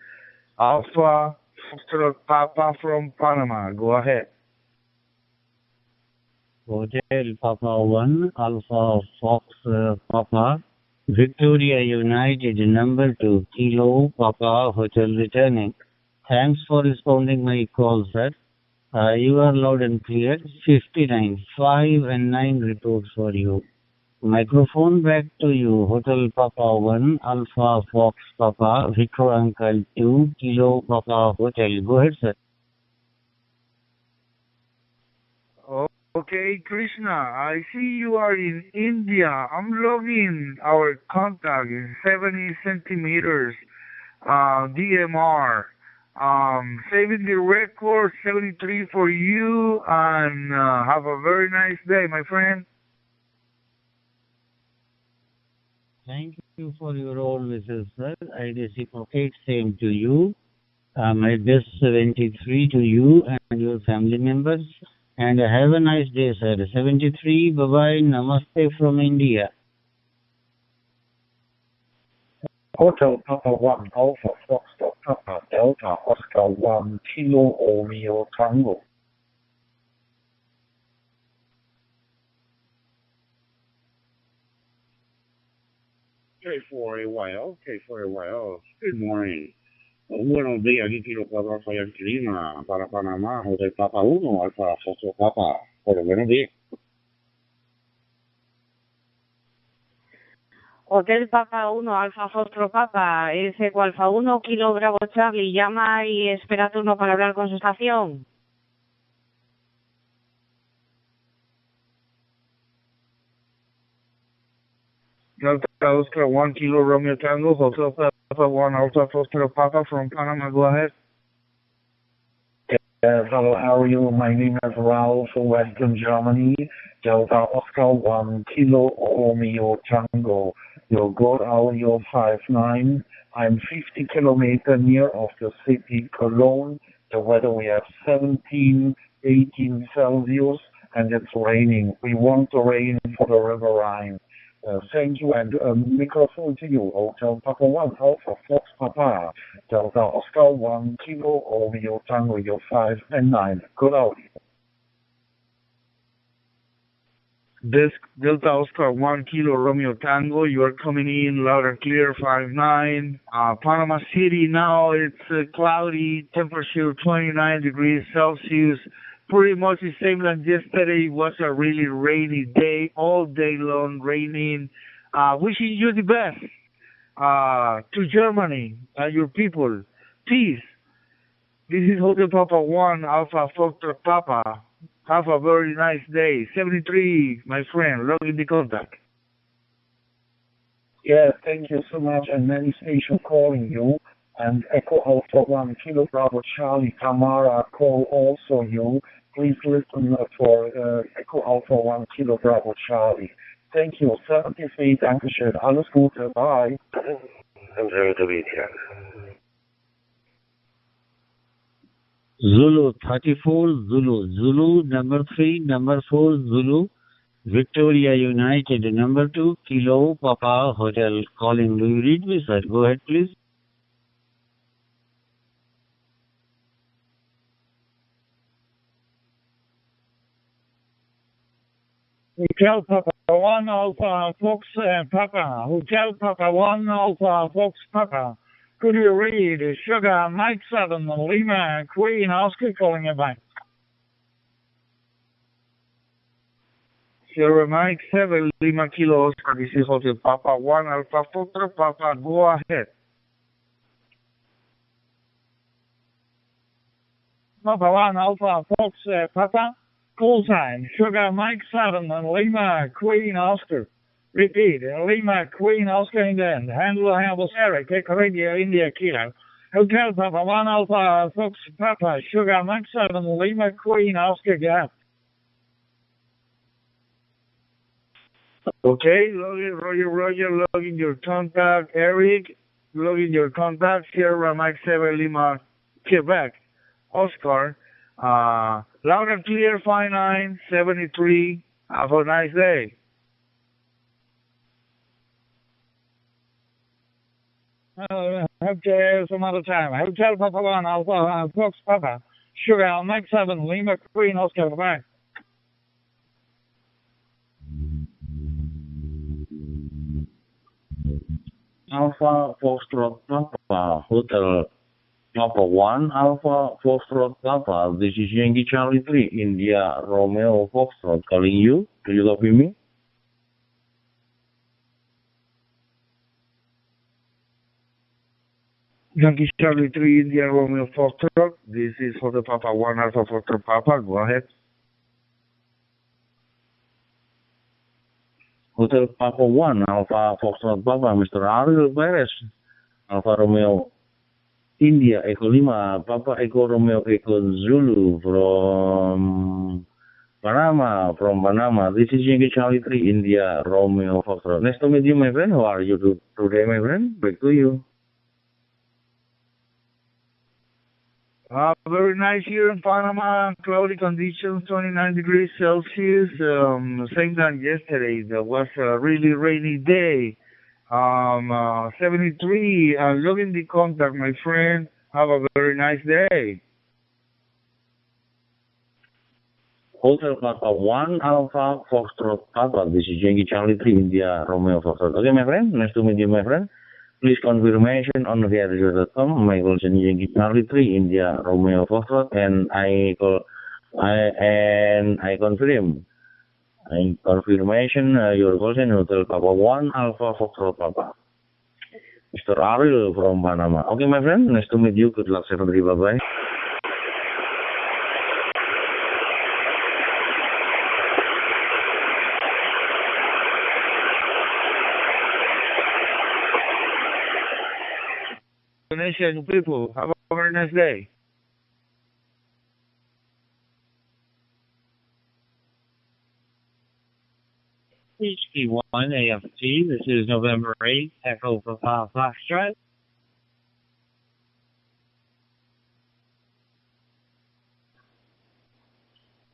Alpha Foxtrot Papa from Panama. Go ahead. Hotel Papa 1 Alpha Fox Papa Victoria United number 2 Kilo Papa Hotel returning. Thanks for responding my call, sir. You are loud and clear. 59, 5 and 9 reports for you. Microphone back to you. Hotel Papa 1 Alpha Fox Papa Victor Uncle 2 Kilo Papa Hotel. Go ahead, sir. Okay, Krishna, I see you are in India. I'm logging our contact in 70 centimeters DMR. Saving the record 73 for you, and have a very nice day, my friend. Thank you for your all wishes, sir. I reciprocate same to you. My best 73 to you and your family members. And have a nice day, sir. 73, bye-bye, namaste from India. Hotel Papa 1 Alpha Foxtrot Papa Delta Oscar 1 Kilo Romeo Tango. K4AYL. Good morning. Buenos días, aquí Kilo Papa Fire Clima para Panamá, Hotel Papa 1 Alfa Foxtrot Papa. Buenos días. Hotel Papa 1 Alfa Foxtrot Papa, Eco Alfa 1 Kilo Bravo Charlie, llama y espera turno para hablar con su estación. Delta Oscar 1 Kilo Romeo Tango, Hotel Papa 1 Alpha Foxtrot Papa from Panama. Go ahead. Hello, how are you? My name is Raul from Western Germany. Delta Oscar 1 Kilo Romeo Tango. Your good audio 59. I'm 50 kilometers near of the city Cologne. The weather we have 17, 18 Celsius, and it's raining. We want the rain for the River Rhine. Thank you, and microphone to you. Hotel Papa 1 Alpha Fox Papa. Delta Oscar 1 Kilo Romeo Tango, your 5 and 9. Good audio. Delta Oscar 1 Kilo Romeo Tango, you are coming in loud and clear, 5-9. Panama City now, it's cloudy, temperature 29 degrees Celsius. Pretty much the same as yesterday. It was a really rainy day, all day long raining. Wishing you the best. To Germany and your people. Peace. This is Hotel Papa 1 Alpha Foxtrot Papa. Have a very nice day. 73, my friend. Log in the contact. Yeah, thank you so much, and many stations calling you. And Echo Alpha 1 Kilo Bravo Charlie Tamara call also you. Please listen for Echo Alpha 1 Kilo Bravo Charlie. Thank you. 73, Dankeschön. Alles Gute. Bye. Zulu 34, Zulu number 3, number 4, Zulu, Victoria United number 2, Kilo Papa Hotel. Calling. Do you read me, sir? Go ahead, please. Hotel Papa 1 Alpha Fox Papa. Hotel Papa 1 Alpha Fox Papa. Could you read Sugar Mike 7 Lima Queen Oscar calling you back? Sierra Mike 7 Lima Kilo Oscar. This is Hotel Papa 1 Alpha Foxtrot Papa. Go ahead. Papa 1 Alpha Fox Papa. Call sign Sugar Mike 7 and Lima Queen Oscar. Repeat. Lima, Queen, Oscar, England. Handler, Hamble, Sarah, Take Radio, India, Kilo. Hotel Papa, 1 Alpha, Fox, Papa, Sugar, Max 7, Lima, Queen, Oscar, Gap. Okay, Roger, log in your contact, Eric, log in your contact, Sierra, Mike 7, Lima, Quebec, Oscar, loud and clear, 5973, have a nice day. Have to some other time. Hotel Papa 1, Alpha, Fox Papa, Sugar, Mike 7, Lima, Queen, Oscar, bye. Alpha Foxtrot Papa, Hotel Papa 1, Alpha Foxtrot Papa. This is Yankee Charlie 3, India Romeo Foxtrot calling you. Do you copy me? Yankee Charlie 3, India Romeo Foxtrot. This is Hotel Papa 1, Alpha Foxtrot Papa. Go ahead. Hotel Papa 1, Alpha Foxtrot Papa, Mr. Ariel Perez, Alpha Romeo India, Echo Lima, Papa Echo Romeo Echo Zulu from Panama. This is Yankee Charlie 3, India Romeo Foxtrot. Nice to meet you, my friend. How are you today, my friend? Back to you. Very nice here in Panama. Cloudy conditions, 29 degrees Celsius. Same than yesterday. That was a really rainy day. 73. Log in the contact, my friend. Have a very nice day. Hotel Papa 1, Alpha Foxtrot Papa. This is Yankee Charlie 3, India Romeo Foxtrot. Okay, my friend. Nice to meet you, my friend. Please confirmation on viator.com. My call sign Yankee Charlie 3, India Romeo Foxtrot, and I confirm. I confirmation your call sign Hotel Papa 1, Alpha Foxtrot Papa. Mr. Ariel from Panama. Okay, my friend. Nice to meet you. Good luck, 73. Bye-bye. Indonesian people, have a very nice day. HQ1 AFT, this is November 8th, Echo Papa Foxtrot.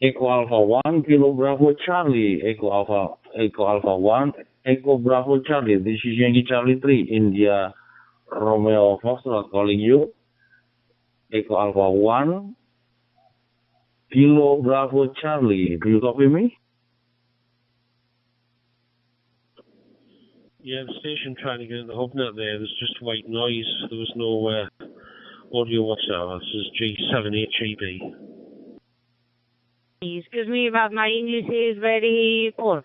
Echo Alpha 1, Kilo Bravo Charlie. Echo Alpha 1, Echo Bravo Charlie. This is Yankee Charlie 3, India Romeo Foxtrot calling you. Echo Alpha 1, Kilo Bravo Charlie. Do you copy me? Yeah, the station trying to get in the hub net there. There's just white noise. There was no audio whatsoever. This is G7HEB. Excuse me, but my English is very poor.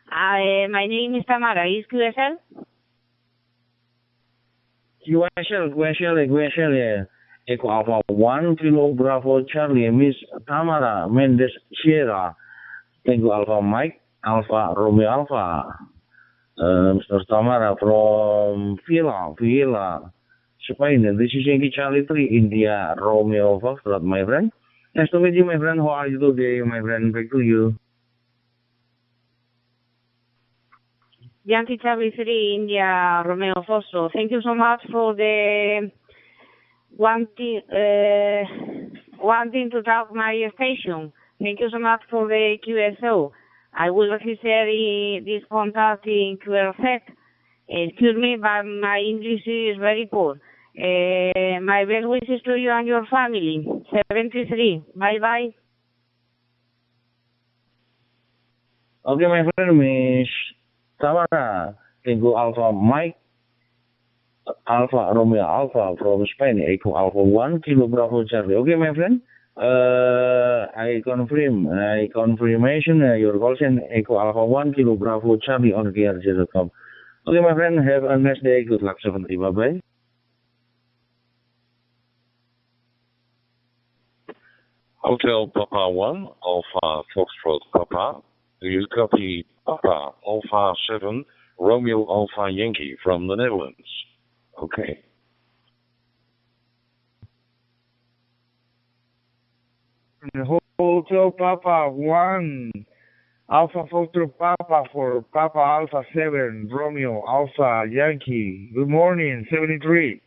My name is Tamara. Is QSL? QSL, Echo Alpha 1, Kilo Bravo Charlie, Miss Tamara Mendes Sierra, Tango Alpha Mike, Alpha Romeo Alpha, Mr. Tamara from Villa, Spain. This is Yankee Charlie 3, India Romeo Foxtrot, my friend. Nice to meet you, my friend. How are you today, my friend? Back to you. Yankee Charlie 3, India Romeo Foxtrot. Thank you so much for the wanting to talk my station. Thank you so much for the QSO. I will register this contact in QRZ. Excuse me, but my English is very poor. My best wishes to you and your family. 73. Bye-bye. Okay, my friend, Miss Tamara, Tango Alpha Mike, Alpha Romeo Alpha from Spain, Echo Alpha 1, Kilo Bravo Charlie. Okay, my friend, I confirmation your call sign Echo Alpha 1, Kilo Bravo Charlie on KRJ.com. Okay, my friend, have a nice day. Good luck, 70. Bye-bye. Hotel Papa 1, Alpha Foxtrot Papa. Do you copy Papa Alpha 7 Romeo Alpha Yankee from the Netherlands? Okay. Hotel Papa 1, Alpha Foxtrot Papa for Papa Alpha 7, Romeo Alpha Yankee. Good morning, 73.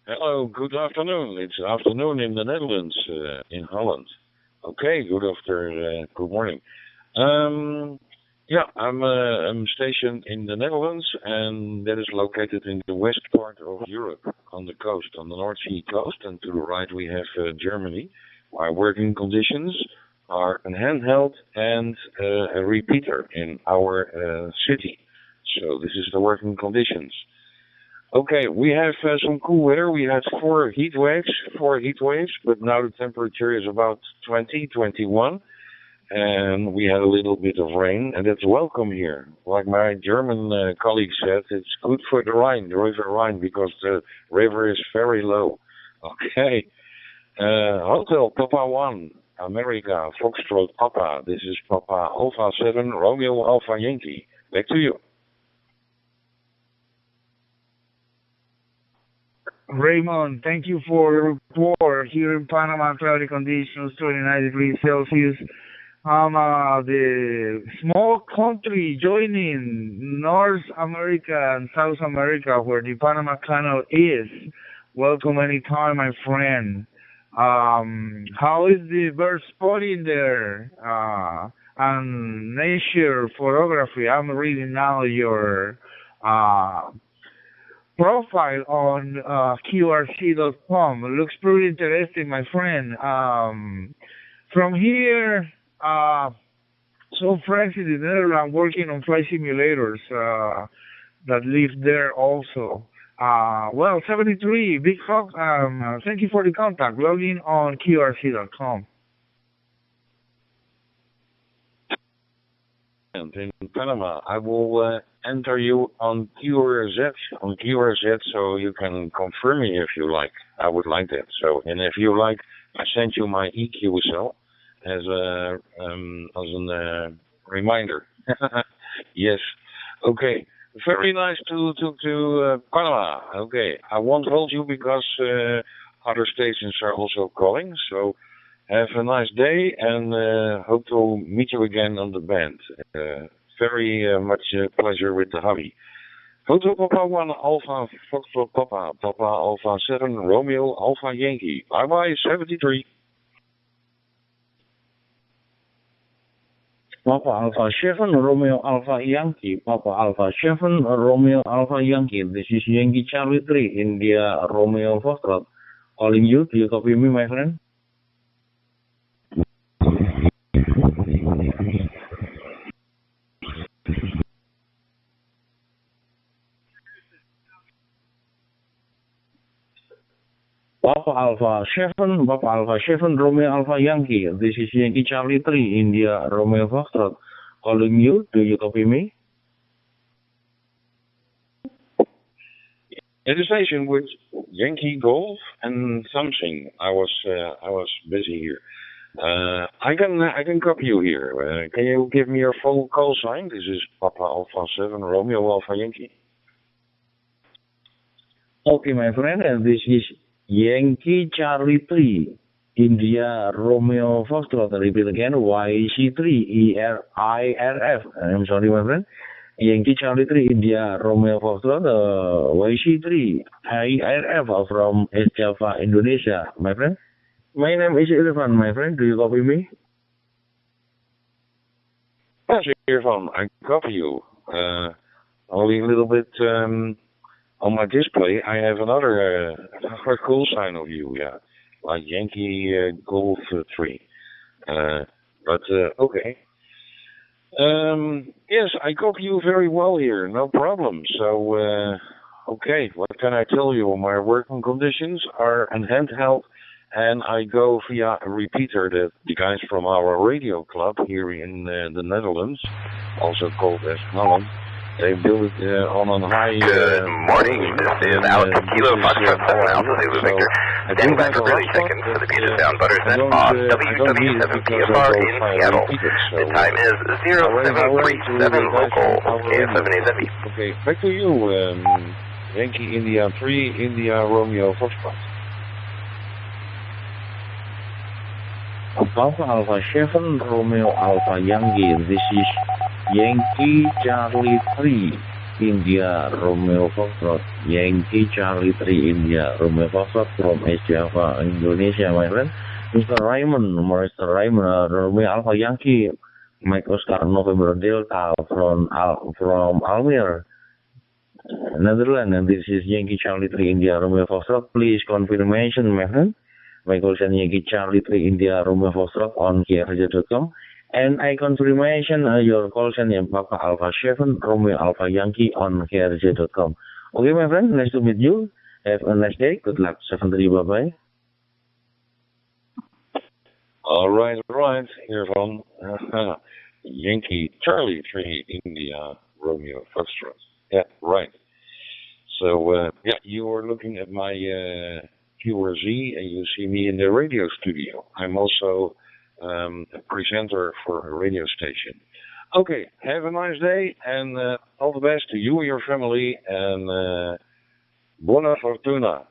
Hello, good afternoon. It's afternoon in the Netherlands, in Holland. Okay, good morning. Yeah, I'm stationed in the Netherlands, and that is located in the west part of Europe, on the coast, on the North Sea coast, and to the right we have Germany. Our working conditions are a handheld and a repeater in our city. So this is the working conditions. Okay, we have some cool weather. We had four heat waves, but now the temperature is about 20, 21. And we had a little bit of rain, and that's welcome here. Like my German colleague said, it's good for the Rhine, the River Rhine, because the river is very low. Okay. Hotel Papa 1, America, Foxtrot Papa. This is Papa Alpha 7, Romeo Alpha Yankee. Back to you. Raymond, thank you for the report. Here in Panama, cloudy conditions, 29 degrees Celsius. The small country joining North America and South America, where the Panama Canal is. Welcome anytime, my friend. How is the bird spotting there? And nature photography. I'm reading now your profile on QRC.com. It looks pretty interesting, my friend. From here, some friends in the Netherlands working on flight simulators that live there also. Well, 73, Big Fox, thank you for the contact. Log in on QRC.com. And in Panama, I will enter you on QRZ, so you can confirm me if you like. I would like that. So, and if you like, I send you my EQSL as a reminder. Yes. Okay. Very nice to Panama. Okay. I won't hold you because other stations are also calling. So have a nice day, and hope to meet you again on the band. Very much pleasure with the hobby. Hotel Papa 1 Alpha Foxtrot Papa, Papa Alpha 7 Romeo Alpha Yankee. Bye bye, 73. Papa Alpha 7 Romeo Alpha Yankee, Papa Alpha 7 Romeo Alpha Yankee. This is Yankee Charlie 3 India Romeo Foxtrot. Calling you. Do you copy me, my friend? Papa Alpha 7 Romeo Alpha Yankee. This is Yankee Charlie 3 India Romeo Foxtrot. Calling you. Do you copy me? In the station with Yankee Golf and something. I was busy here. I can copy you here. Can you give me your full call sign? This is Papa Alpha 7 Romeo Alpha Yankee. Okay, my friend, and this is Yankee Charlie 3 India Romeo Foxtrot. I repeat again, YC3 ERIRF. I'm sorry, my friend. Yankee Charlie 3 India Romeo Foxtrot, YC3 IRF from East Java, Indonesia, my friend. My name is Irfan, my friend. Do you copy me? Yes, Irfan, I copy you. Only a little bit on my display. I have another call sign of you, yeah, like Yankee Golf 3. But okay. Yes, I copy you very well here, no problem. So, okay, what can I tell you? My working conditions are in handheld, and I go via a repeater that the guys from our radio club here in the Netherlands, also called as Holland, They built it on a high... Good morning. This is Alex Kilo Foxtrot 7 Alpha Zulu Victor. Standing by for 30 seconds for the Puget Sound Buttersnet on WW7PFR in Seattle. The time is 0737 local KF7AZB. Okay, back to you. Yankee India 3, India Romeo Foxtrot. Papa Alpha 7 Romeo Alpha Yankee. This is Yankee Charlie 3 India Romeo Foxtrot. Yankee Charlie 3 India Romeo Foxtrot from East Java, Indonesia, my friend. Mr. Raymond, Romeo Alpha Yankee, Mike Oscar November Delta from Almere, Netherlands, and this is Yankee Charlie 3 India Romeo Foxtrot. Please confirmation, my friend. My call sign Yankee Charlie 3 India Romeo Foxtrot on KFJ.com. And I confirmation your call sign Papa Alpha 7 Romeo Alpha Yankee on KRJ.com. Okay, my friend, nice to meet you. Have a nice day. Good luck. 7-3, bye-bye. All right. Here from Yankee Charlie 3 India Romeo Foxtrot. Yeah, right. So, yeah, you are looking at my QRZ and you see me in the radio studio. I'm also a presenter for a radio station. Okay, have a nice day and all the best to you and your family and buona fortuna.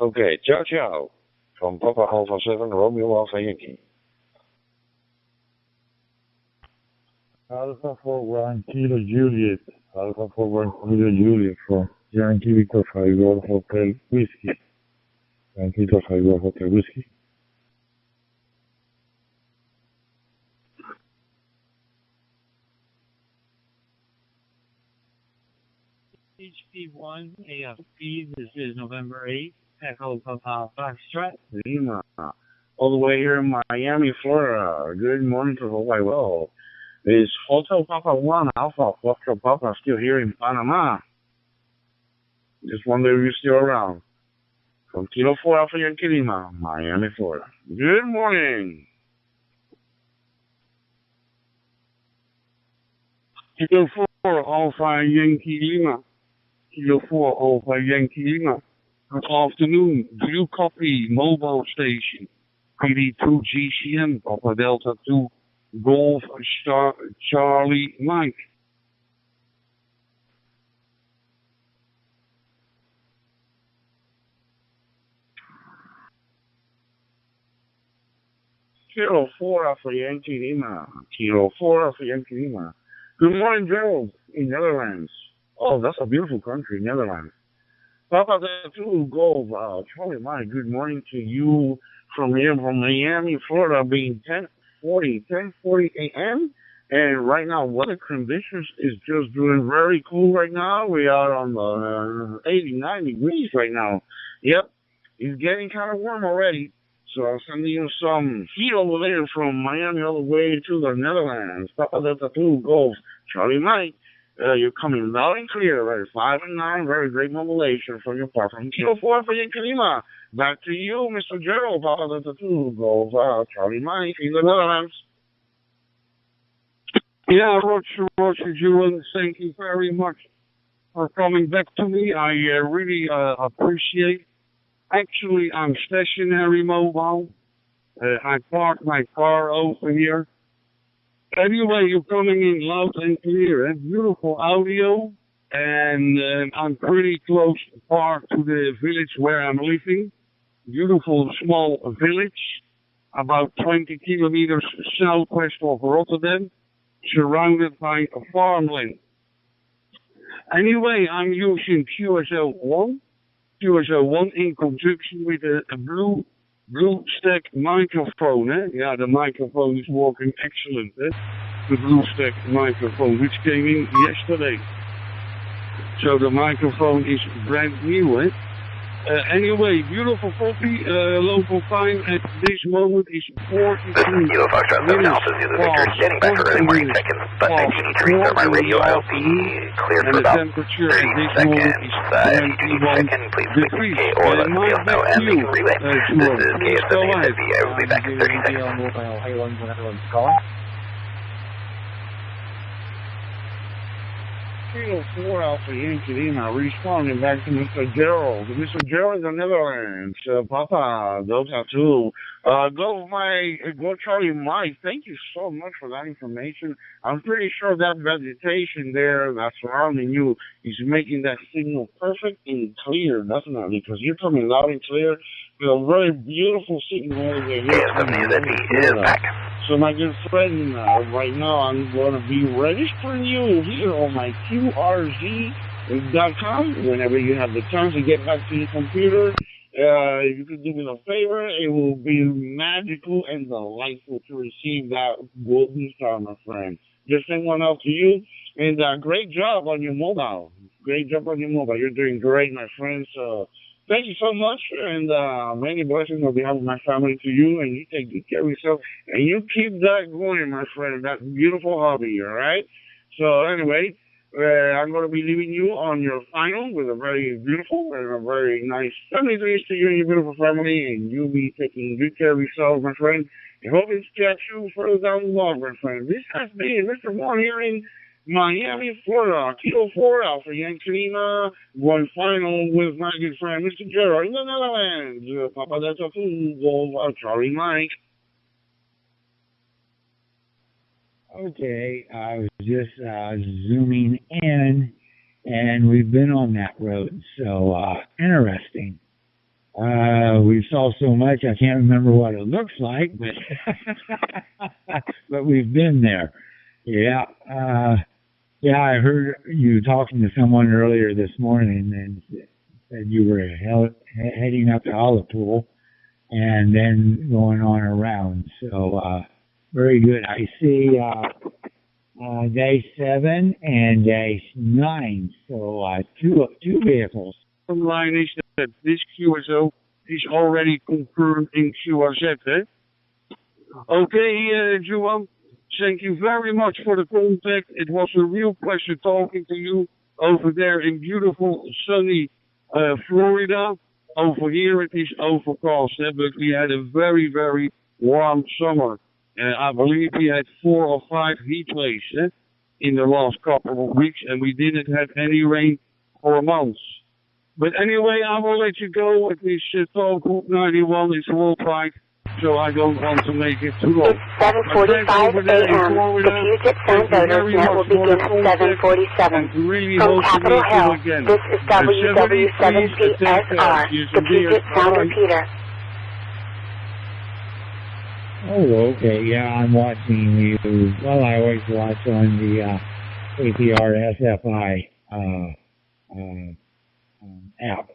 Okay, ciao. From Papa Alpha 7 Romeo Alpha Yankee. Alpha 41 Kilo Juliet. Alpha 41 Kilo Juliet from Yankee Victor Fireball Hotel Whiskey. Yankee Victor Fireball Hotel Whiskey. HP1 AFP, this is November 8th, Echo Papa Foxtrot. Lima, all the way here in Miami, Florida. Good morning to Hawaii. Well, is Hotel Papa 1 Alpha Foxtrot Papa still here in Panama? Just wonder if you're still around. From Kilo 4 Alpha Yankee Lima, Miami, Florida. Good morning. Kilo 4 Alpha Yankee Lima. Kilo 4 Alpha Yankee Lima. Good afternoon. Blue Copy Mobile Station. PD2 GCM, Papa Delta 2, Golf Charlie Mike. Kilo 4 Alpha Yankee Lima. Kilo 4 Alpha Yankee Lima. Good morning, Gerald, in Netherlands. Oh, that's a beautiful country, Netherlands. Papa Delta Golf, Charlie Mike, good morning to you from here, from Miami, Florida, being 10:40 a.m. And right now, weather conditions is just doing very cool right now. We are on the 89 degrees right now. Yep, it's getting kind of warm already. So I'm sending you some heat over there from Miami all the way to the Netherlands. Papa Delta 2 Golf, Charlie Mike. You're coming loud and clear, right? 5 and 9, very great modulation from your part. From Kilo 4 for Yankee Lima. Back to you, Mr. Gerald, Papa Delta 2 Golf, Charlie Mike in the Netherlands. Yeah, Roger, Julian, thank you very much for coming back to me. I really appreciate. Actually, I'm stationary mobile. I parked my car over here. Anyway, you're coming in loud and clear. Beautiful audio. And I'm pretty close to the village where I'm living. Beautiful small village. About 20 kilometers southwest of Rotterdam. Surrounded by a farmland. Anyway, I'm using QSL1 in conjunction with a blue stack microphone. Yeah, the microphone is working excellent. The blue stack microphone, which came in yesterday. So the microphone is brand new. Anyway, beautiful copy, local time at this moment is 42 This is Kilo Foxtrot 7 Alpha Zulu Victor, standing by for early morning check-in. But I do need to restart my radio. I'll be clear for about 30 seconds. If you do need to check in, please click OK or let me know and we can relay. This is KF7AZB. I will be back in 30 seconds. Kilo 4 Alpha Yankee Lima, responding back to Mr. Gerald. Mr. Gerald in the Netherlands. Papa, those are two. Go Charlie Mike. Thank you so much for that information. I'm pretty sure that vegetation there that's surrounding you is making that signal perfect and clear, definitely, because you're coming loud and clear with a very beautiful signal over there. So my good friend, right now I'm going to be registering you here on my QRZ.com. Whenever you have the chance to get back to your computer, you can do me a favor. It will be magical and delightful to receive that golden star, my friend. Just send one out to you. And great job on your mobile. Great job on your mobile. You're doing great, my friend. So thank you so much, and many blessings on behalf of my family to you, and you take good care of yourself, and you keep that going, my friend, that beautiful hobby, all right? So anyway, I'm going to be leaving you on your final with a very beautiful and a very nice 73 to you and your beautiful family, and you'll be taking good care of yourself, my friend. I hope it's catch you further down the log, my friend. This has been Mr. One here in Miami, Florida, Kilo 4 Alpha Yankee Lima, one final with my good friend, Mr. Gerald in the Netherlands. Papa Delta 2, Golf, Charlie Mike. Okay, I was just zooming in, and we've been on that road, so interesting. We saw so much, I can't remember what it looks like, but but we've been there. Yeah, yeah, I heard you talking to someone earlier this morning and said you were heading up to Olipool and then going on around. So, very good. I see day 7 and day 9. So, two vehicles. The line is that this QSO is already confirmed in QRZ, eh? Okay, Johan. Thank you very much for the contact. It was a real pleasure talking to you over there in beautiful, sunny Florida. Over here it is overcast, but we had a very, very warm summer. I believe we had 4 or 5 heat waves in the last couple of weeks, and we didn't have any rain for months. But anyway, I will let you go. It is Talk Group 91. It's worldwide. So I don't want to make it too long. It's 7:45 a.m. The Puget Sound Voters Net will begin at 7:47. Really From Capitol Hill, this is WW7PSR, the Puget Sound repeater. Oh, okay. Yeah, I'm watching you. Well, I always watch on the APR SFI app.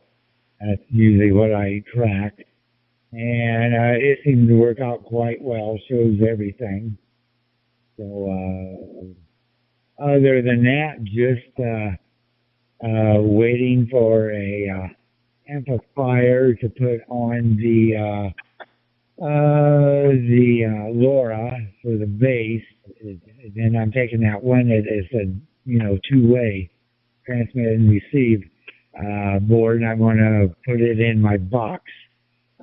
That's usually what I track. And it seems to work out quite well, shows everything. So, other than that, just waiting for a amplifier to put on the LoRa for the bass. Then I'm taking that one that is a, two-way transmit and receive board, and I'm going to put it in my box.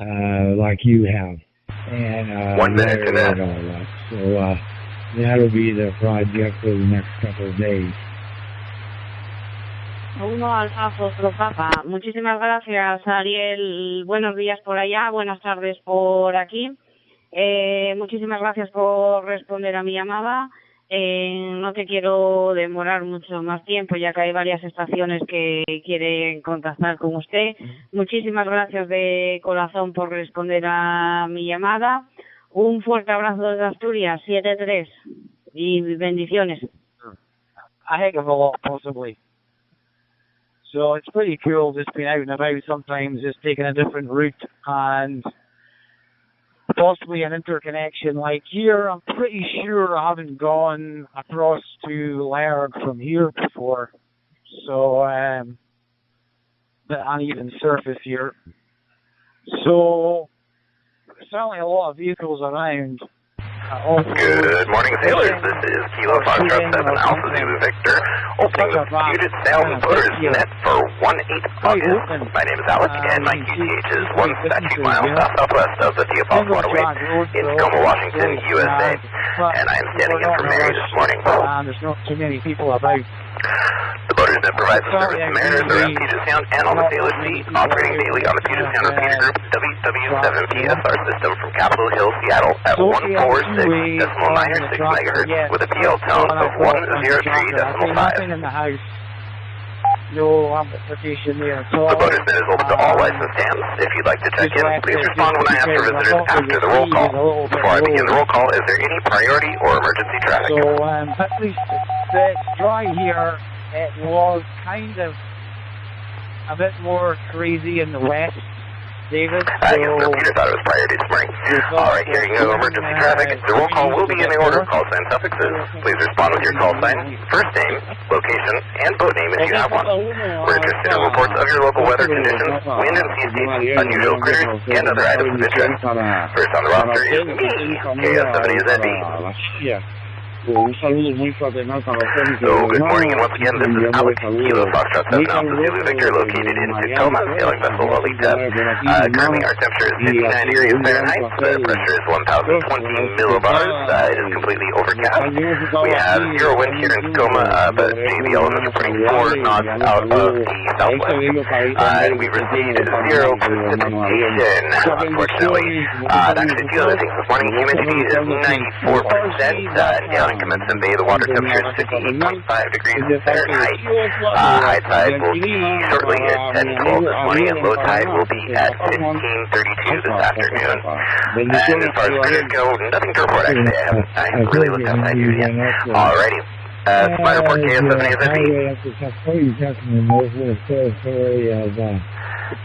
Like you have, and 1 minute to that. So that'll be the project for the next couple of days. Uno Alfa Foxtrot Papa. Muchísimas gracias, Ariel. Buenos días por allá, buenas tardes por aquí. Muchísimas gracias por responder a mi llamada. No te quiero demorar mucho más tiempo, ya que hay varias estaciones que quieren contactar con usted. Muchísimas gracias de corazón por responder a mi llamada. Un fuerte abrazo desde Asturias, 7-3, y bendiciones. A heck of a lot, possibly. So it's pretty cool just being out and about sometimes, just taking a different route and possibly an interconnection. Like here, I'm pretty sure I haven't gone across to Lairg from here before. So, the uneven surface here. So, certainly a lot of vehicles around. Good morning, sailors. This is Kilo Foxtrot 7 Alpha Zulu Victor, opening the Puget Sound Boaters Net for 1-8 August. My name is Alex, and my QTH is 1 statute mile southwest of the Theophilus Waterway in Tacoma, Washington, USA. And I am standing in for Mary this morning. There's not too many people about. The Boaters Net provides service to mariners around Puget Sound and on the Sailor Sea, operating daily on the Puget Sound Repeater Group WW7PSR system from Capitol Hill, Seattle at 146.996 megahertz with a PL tone of 103.5. No amplification there at all. The Boaters Net is open to all licensed hands. If you'd like to check in, please respond when I ask for visitors after the roll call. Before I begin the roll call, is there any priority or emergency traffic? So, at least it's dry here. It was kind of a bit more crazy in the west, David. Yes, sir. Peter thought it was priority this morning. All right, hearing no emergency traffic, the roll call will be in the order of call sign suffixes. Please respond with your call sign, first name, location, and boat name if you have one. We're interested in reports of your local weather conditions, wind and sea speed, unusual critters, and other items of interest. First on the roster is me, KS70ZB. Un saludo muy fraternal para ustedes. So, good morning, and once again, this is Alex, Kilo Foxtrot 7 Alpha Zulu Victor, located in Tacoma, sailing vessel Alita. Currently, our temperature is 59 degrees Fahrenheit, the pressure is 1,020 millibars, it is completely overcast. We have zero wind here in Tacoma, but JBL is reporting 4 knots out of the southwest. And we've received zero precipitation, unfortunately. Actually, two other things this morning, humidity is 94%, down in Commencement Bay, the water temperature is 58.5 degrees Fahrenheit. High tide will be shortly at 10:12 this morning, and low tide will be at 15:32 this afternoon. And as far as critters go, nothing to report, actually. I haven't really looked outside here yet. Alrighty. My report, KS70ZB.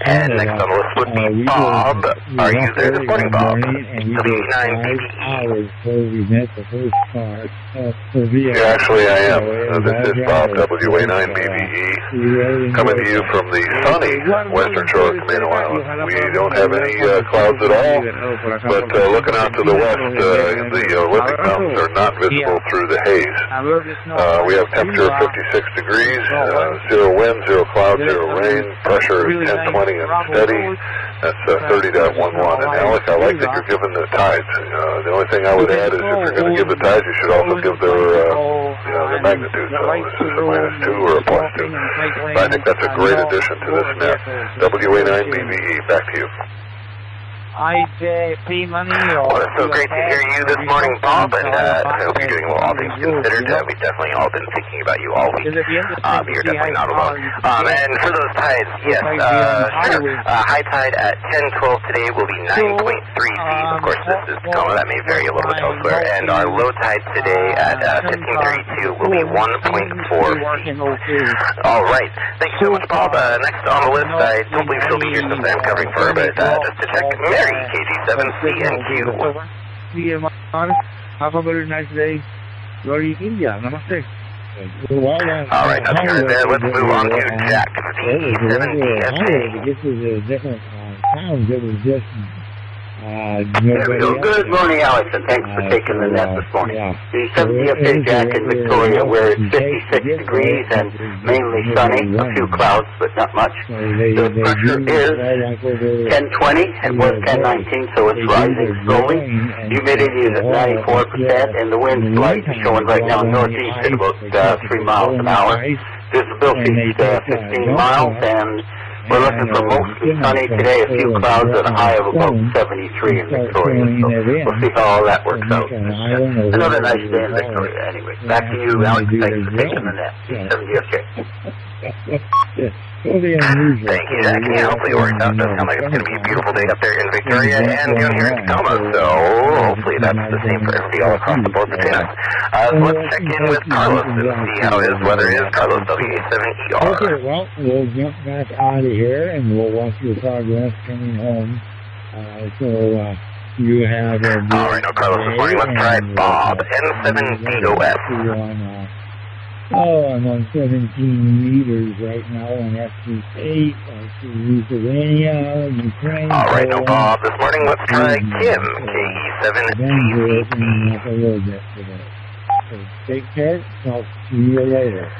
And next on the list would be Bob. Are you there this morning, Bob? Actually, I am. This is Bob, WA9BBE, coming to you from the sunny western shore of Camino Island. We don't have any clouds at all, but looking out to the west, the Olympic Mountains are not visible through the haze. We have temperature of 56 degrees, zero wind, zero cloud, zero rain, pressure is 1020 and steady. That's 30.11. And Alex, I like that you're giving the tides. The only thing I would add is if you're going to give the tides, you should also give their magnitude. So this is a -2 or a +2. But I think that's a great addition to this net. WA9BBE, back to you. I'd pay money or... Well, it's so great to hear you this morning, Bob, and I hope you're doing well, all things considered. We've definitely all been thinking about you all week. You're definitely not alone. And for those tides, yes, sure. High tide at 10:12 today will be 9.3 feet. Of course, this is Tacoma. That may vary a little bit elsewhere. And our low tide today at 15:32 will be 1.4 feet. All right. Thank you so much, Bob. Next on the list, I don't believe she'll be here since I'm covering for her, but just to check, KG7CNQ. Have a very nice day. Glory India. Namaste. All right, nothing heard there. Let's move on to Jack, V7DFA. This is a different sound that was just... There we go. Good morning, Alex, and thanks for taking the net this morning. The 7DFA Jack in Victoria, where it's 56 degrees and mainly sunny, a few clouds, but not much. The pressure is 1020, it was 1019, so it's rising slowly. Humidity is at 94%, and the wind's light is showing right now northeast at about 3 miles an hour. Visibility is 15 miles, and we're looking for mostly sunny today, a few clouds and a high of about 73 in Victoria. So we'll see how all that works out. Another nice day in Victoria anyway. Back to you, Alex. Thanks for taking the net. 70FJ. Thank you, Jack. Yeah, hopefully it works out. It does sound like it's going to be a beautiful day up there in Victoria and down here in Tacoma. So hopefully that's the same for everybody all across the board between us. So let's check in with Carlos and see how his weather is. Carlos, WA7ER. Okay, well, we'll jump back out of here and we'll watch your progress coming home. You have a... All right, now Carlos this morning. Let's try Bob, N7DOS. I'm on 17 meters right now on FC8, Lithuania, Ukraine. All right, no Bob. This morning, let's try Kim, Take care. Talk to you later.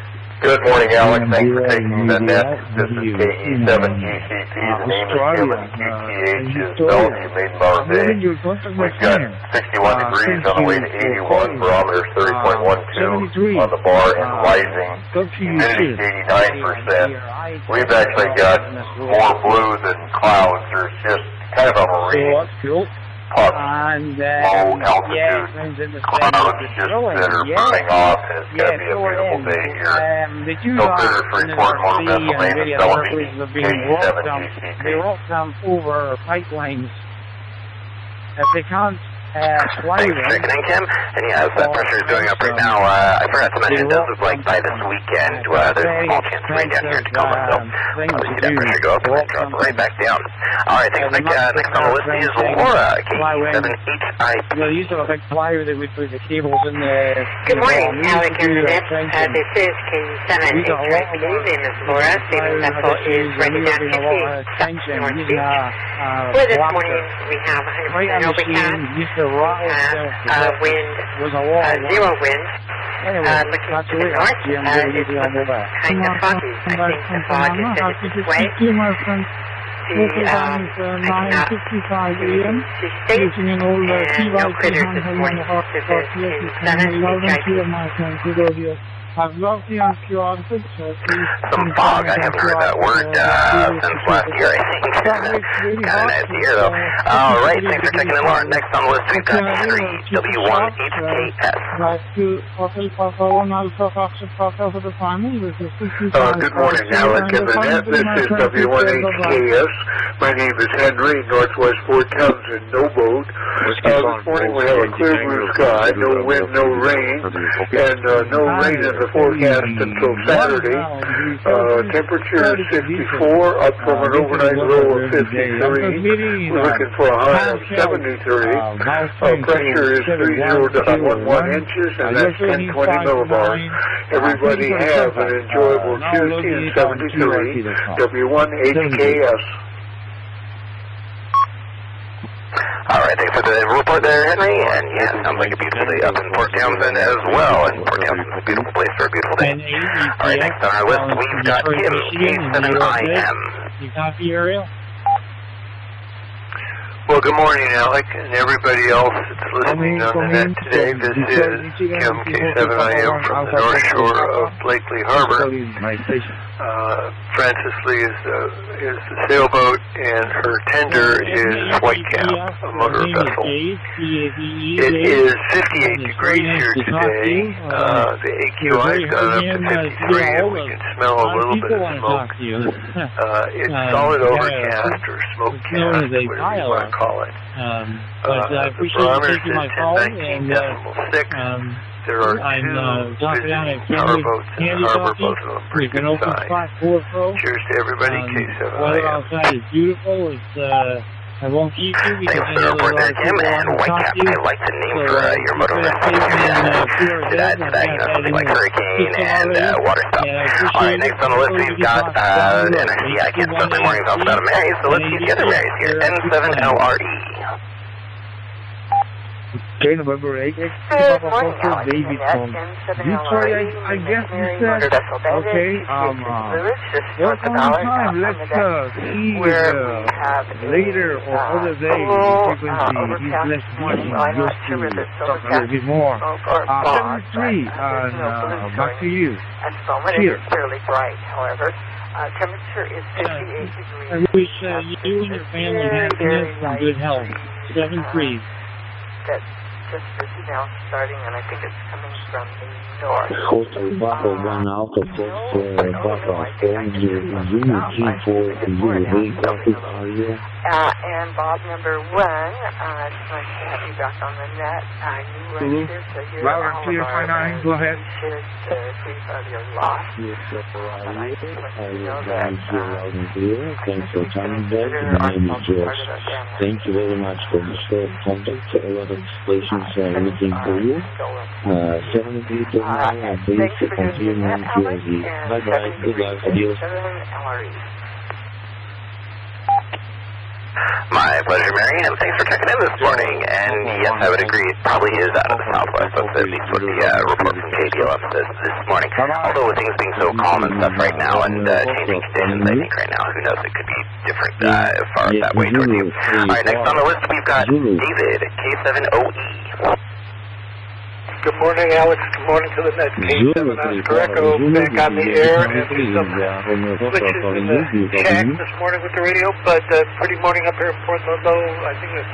Good morning, Alex. Thanks for taking the net. This is KE7GCP. The name is Kim and QTH is Bellevue, Maidenbower Bay. We've got 61 degrees on the way to 81, barometer 30.12 on the bar and rising, humidity 89%. We've actually got more blue than clouds. There's just kind of a marine low altitude clouds just that are burning off, and it's going to be a beautiful day here. No further for report, Motor Vessel name is Bellevue, KE7GCP. They walk them over pipelines. If they can't fly them. Thanks for checking in, Kim. And yeah, as that pressure is going up right now, I forgot to mention, it does look like by this weekend, there's a small chance of rain down here in Tacoma, so we see that pressure go up and then drop right back down. Alright, thanks, Nick. Next on the list is Laura, KE7HIP. They used to have a big flyer that would put the cables in the... Good morning, Alex and Annette. This is KE7HIP. The name is Laura. Steven Vessel is ready down 58 North Beach. For this morning, we have 100% overcast. Wind, zero wind, looking to the north, it's kind of foggy. I think the fog is headed this way. I cannot see state, and no critters this morning. This is KE7HIP. Some fog, I haven't heard that word since last year, I think. Kind of nice to hear, though. Alright, thanks for checking in, Lauren. Next on the list, we've got Henry, W1HKS. Good morning, Alex and Annette. This is W1HKS. My name is Henry, Northwest Fort Townsend, no boat. This morning we have a clear blue sky, no wind, no rain, and no rain in the forecast until Saturday. Temperature is 54, up from an overnight low of 53. We're looking for a high of 73. Pressure is 30.11 inches, and that's 1020 millibars. Everybody have an enjoyable Tuesday in 73. W1HKS. Alright, thanks for the report there, Henry. And yeah, sounds like a beautiful day up in Port Townsend as well. And Port Townsend's a beautiful place for a beautiful day. Alright, next on our list, we've got Kim, K7IM. You copy, Ariel? Well, good morning, Alec, and everybody else that's listening on the net today. This is Kim, K7IM from the North Shore of Blakely Harbor. Francis Lee is the sailboat, and her tender is Whitecap, a motor vessel. It is 58 degrees here today. The AQI's gone up to 53, and we can smell a little bit of smoke. It's solid overcast or smoke cast, whatever you want to call it. The barometer is at 1019.6. There are two visiting powerboats in the harbor, both of them pretty good size. Cheers to everybody, K7IM. Weather outside is beautiful. I won't keep you because thanks for the report there, Tim. And Whitecap, I like the name for your motor vessel. To that, something like hurricane and water stuff. Alright, next on the list we've got, and I see I can't spend my mornings off without a Mary, so let's see the other Marys here. N7LRE. Okay, November 8th. David from Detroit, I guess you said. Okay, well, come on time, let's see later or other day the frequency is less busy, just to talk a little bit more. 73, and back to you. Cheers. It's fairly bright, however. Temperature is 58 degrees. I wish you and your family happiness and good health. 73. That's just busy now starting, and I think it's coming from the north. Hotel Bravo 1 Alpha Fox Bravo 4 Unity 4 Unity are you? And Bob number 1, it's nice to have you back on the net. You were so you're loud and clear, 59, go ahead. You should grieve of your loss. Yes, sir, are you loud and clear? Thanks for coming back. My name is George. Thank you very much for the short contact. A lot of stations are looking for you. 73 to 9, please continue on QRZ. Bye-bye. Good luck. Adios. My pleasure, Marion. Thanks for checking in this morning. And yes, I would agree, it probably is out of the southwest. That's at least what the report from KDLF says this morning. Although with things being so calm and stuff right now and changing conditions, I think right now, who knows, it could be different as far as that way towards you. All right, next on the list, we've got David, K7OE. Good morning, Alex. Good morning to the net. K7 Oscar Echo back on the air and some switches in the shack this morning with the radio, but pretty morning up here in Port Ludlow. I think it's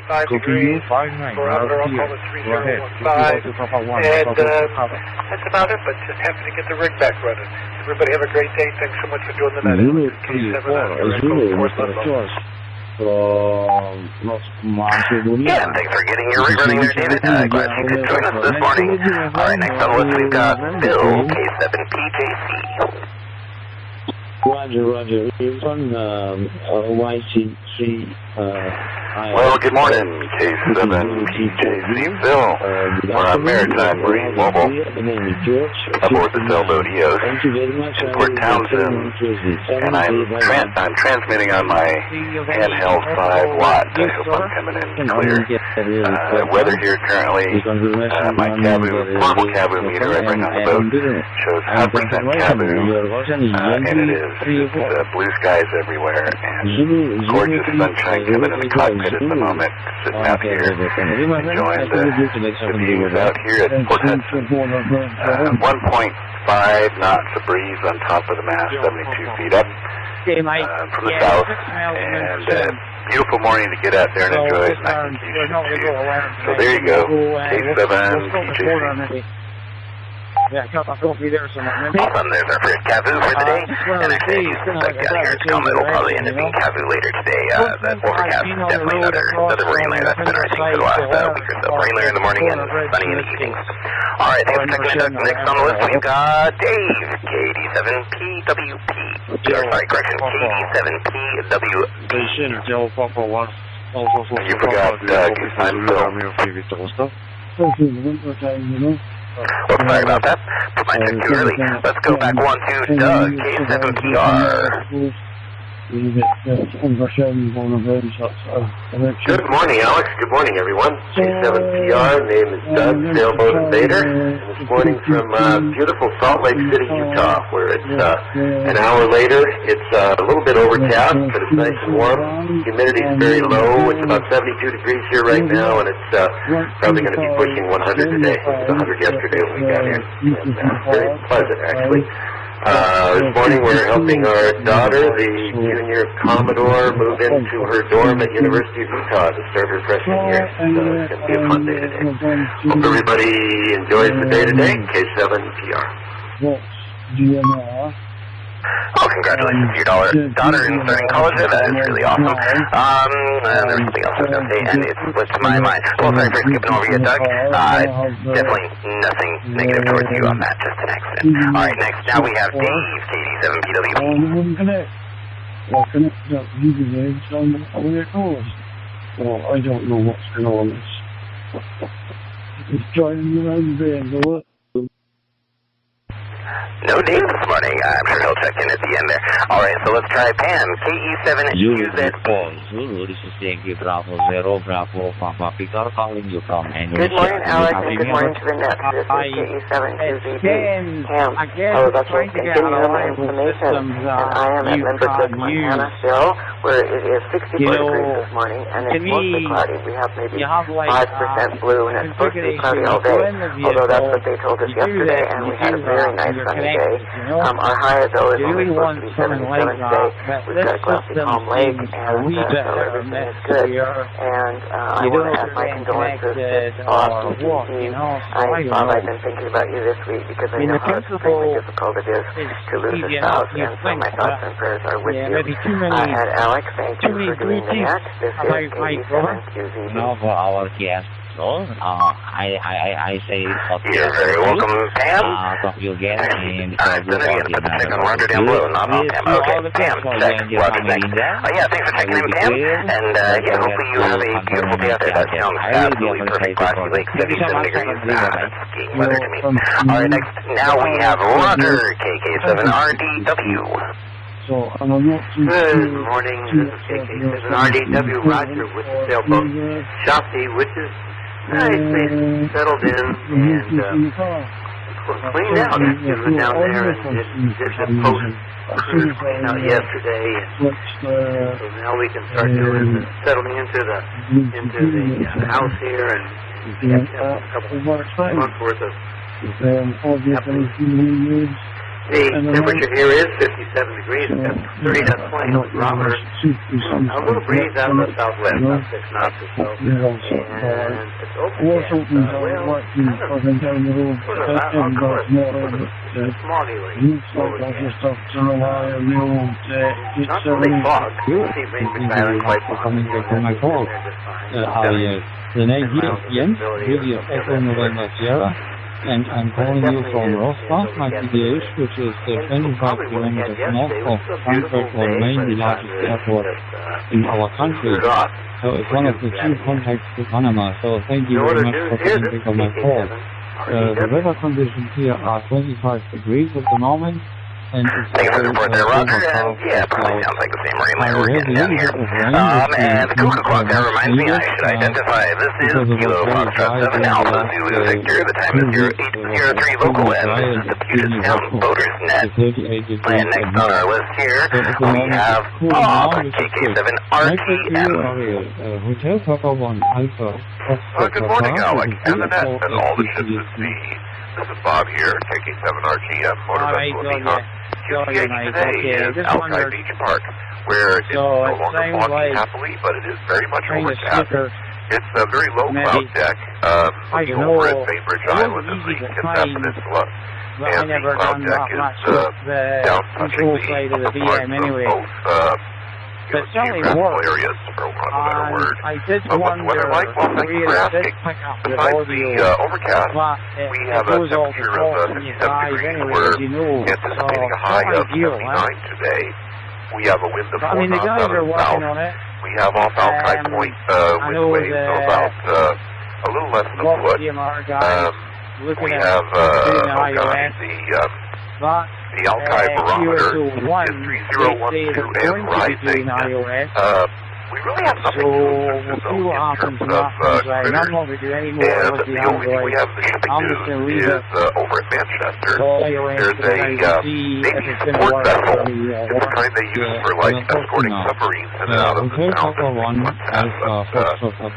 55 degrees. Barometer, I'll call it 3015. And that's about it, but just happy to get the rig back running. Everybody have a great day. Thanks so much for doing the net. K7 Oscar Echo, Port Ludlow. Yeah, thanks for getting your rig running there, David. Glad you could join us this morning. All right, next on the list, we've got Bill, K7PJC. Roger. It's on YC3. Well, good morning, K7PJC Bill. We're on Maritime Marine Mobile aboard the sailboat EOS in Port Townsend, and I'm transmitting on my handheld 5-watt. I hope I'm coming in clear. Weather here currently, my portable Caboo meter I bring on the boat shows 100% Caboo, and it is. It's blue skies everywhere and gorgeous sunshine coming in the cockpit at the moment, sitting out here enjoying the views out here at Port Hudson. 1.5 knots of breeze on top of the mast, 72 feet up from the south, and beautiful morning to get out there and enjoy it. So there you go, K7PJC. Yeah, I'll be there somewhere. Awesome, there's our first Caboo for the day. And actually, since I'm down here in Tacoma, it'll probably end up being Caboo later today. That overcast is definitely another marine layer. That's been our thing for the last week or so. Marine layer in the morning and sunny in the evening. All right, thanks for checking us out. Next on the list, we've got Dave, KD7PWP. Sorry, correction, KD7PWP. You forgot Gooseman Phil. Oh, sorry about that. Put my check too early. Let's go back one to Doug, K7PR. Good morning, Alex. Good morning, everyone. K7PR, name is Doug, Sailboat Invader. This morning from beautiful Salt Lake City, Utah, where it's an hour later. It's a little bit overcast, but it's nice and warm. Humidity is very low. It's about 72 degrees here right now, and it's probably going to be pushing 100 today. It was 100 yesterday when we got here. And, very pleasant, actually. This morning we're helping our daughter, the junior Commodore, move into her dorm at University of Utah to start her freshman year. So it's going to be a fun day today. Hope everybody enjoys the day today. K7PR. Oh, congratulations to your daughter in starting college there. That is really awesome. There's something else I was going to say, and it slipped my mind. Well, sorry for skipping over you, Doug. Definitely nothing negative towards you on that, just an accident. All right, next, now we have Dave, KD7PWP. Well, I don't know what's going on. It's driving around there, what? No Dave this morning. I'm sure he'll check in at the end there. All right, so let's try Pam, KE7QZ. This is Yankee Bravo 0, Bravo Papa Picard calling you from Annual. Good morning, Alex, and good morning to the net. This is KE7QZ. Pam, I was actually continuing my information, and I am at Limberton, Montana still, where it is 64 degrees this morning, and it's mostly cloudy. We have maybe 5% blue, and it's supposed to be cloudy all day, although that's what they told us yesterday, and we had a very nice sunny day. Our high, though, is only supposed to be 77 today. We've got a glassy calm lake, and so everything is good. And I want to add my condolences to Bob and Steve. Bob, I've been thinking about you this week because I know how extremely difficult it is to lose a spouse, and so my thoughts and prayers are with you. And Alex, thank you for doing the net. This is KD7QZ. No, for our guest. I say you're very welcome, Pam. Talk to you again. And then again, put the check on Roger down below, not on Pam. Okay, Pam, check. Roger, thanks. Yeah, thanks for checking in, Pam. And yeah, hopefully you have a beautiful day out there. That sounds absolutely perfect. Glassy Lake, 77 degrees. That's skiing weather to me. All right, next, now we have Roger, KK7RDW. Good morning, this is KK7RDW Roger with the sailboat Shopsy, which is nicely settled in and cleaned out. We went down there and did the post clean out yesterday, so now we can start settling into the house here, and we have a couple months worth of happening. The temperature here is 57 degrees, that's 30 knots swing, barometer, a little breeze out of the southwest, about 6 knots or so, and it's open, well, kind of, on course, smoggy, not really fog, you see rain retiring quite far. The name here is Jens, Julius Echo November Sierra, and I'm calling you from Rostock, my PDH, which is 25 kilometers north of Frankfurt, or Main, the largest airport in our country. So it's one of the chief contacts to Panama, so thank you very much for taking my call. The weather conditions here are 25 degrees at the moment, and it's thank you for the report there, Roger. And yeah, probably sounds like the same marine layer we're getting down here. And the cuckoo clock there reminds me I should identify. This is Kilo Foxtrot 7 Alpha Zulu Victor. The time is 0803 local end. This is the Puget Sound Boaters Net. And next on our list here, we have KK7 RTM. Hotel Papa 1 Alpha. Good morning, Alec, and the net, and all the ships at sea. This is Bob here, KK7RTM, motor vessel Seahawk. QCH today is Alki Beach Park, where it's no longer foggy happily, but it is very much overcast. It's a very low cloud deck, looking over at Bainbridge Island and the Kitsap Peninsula. And the cloud deck is down touching the both geographical areas, for want of a better word. What's the weather like? Well, thank you for asking. Besides the overcast, we have a temperature of 57 degrees. We're anticipating a high of 79 today. We have a wind of 4 knots out of the south. We have off Alki Point wind waves of about a little less than a foot. We have, the Alki barometer is 3012 and rising. We really have nothing to do in terms of critters. And the only thing we have in the shipping news is over at Manchester. There's a Navy support vessel. It's the kind they use for like escorting submarines in and out of the sound.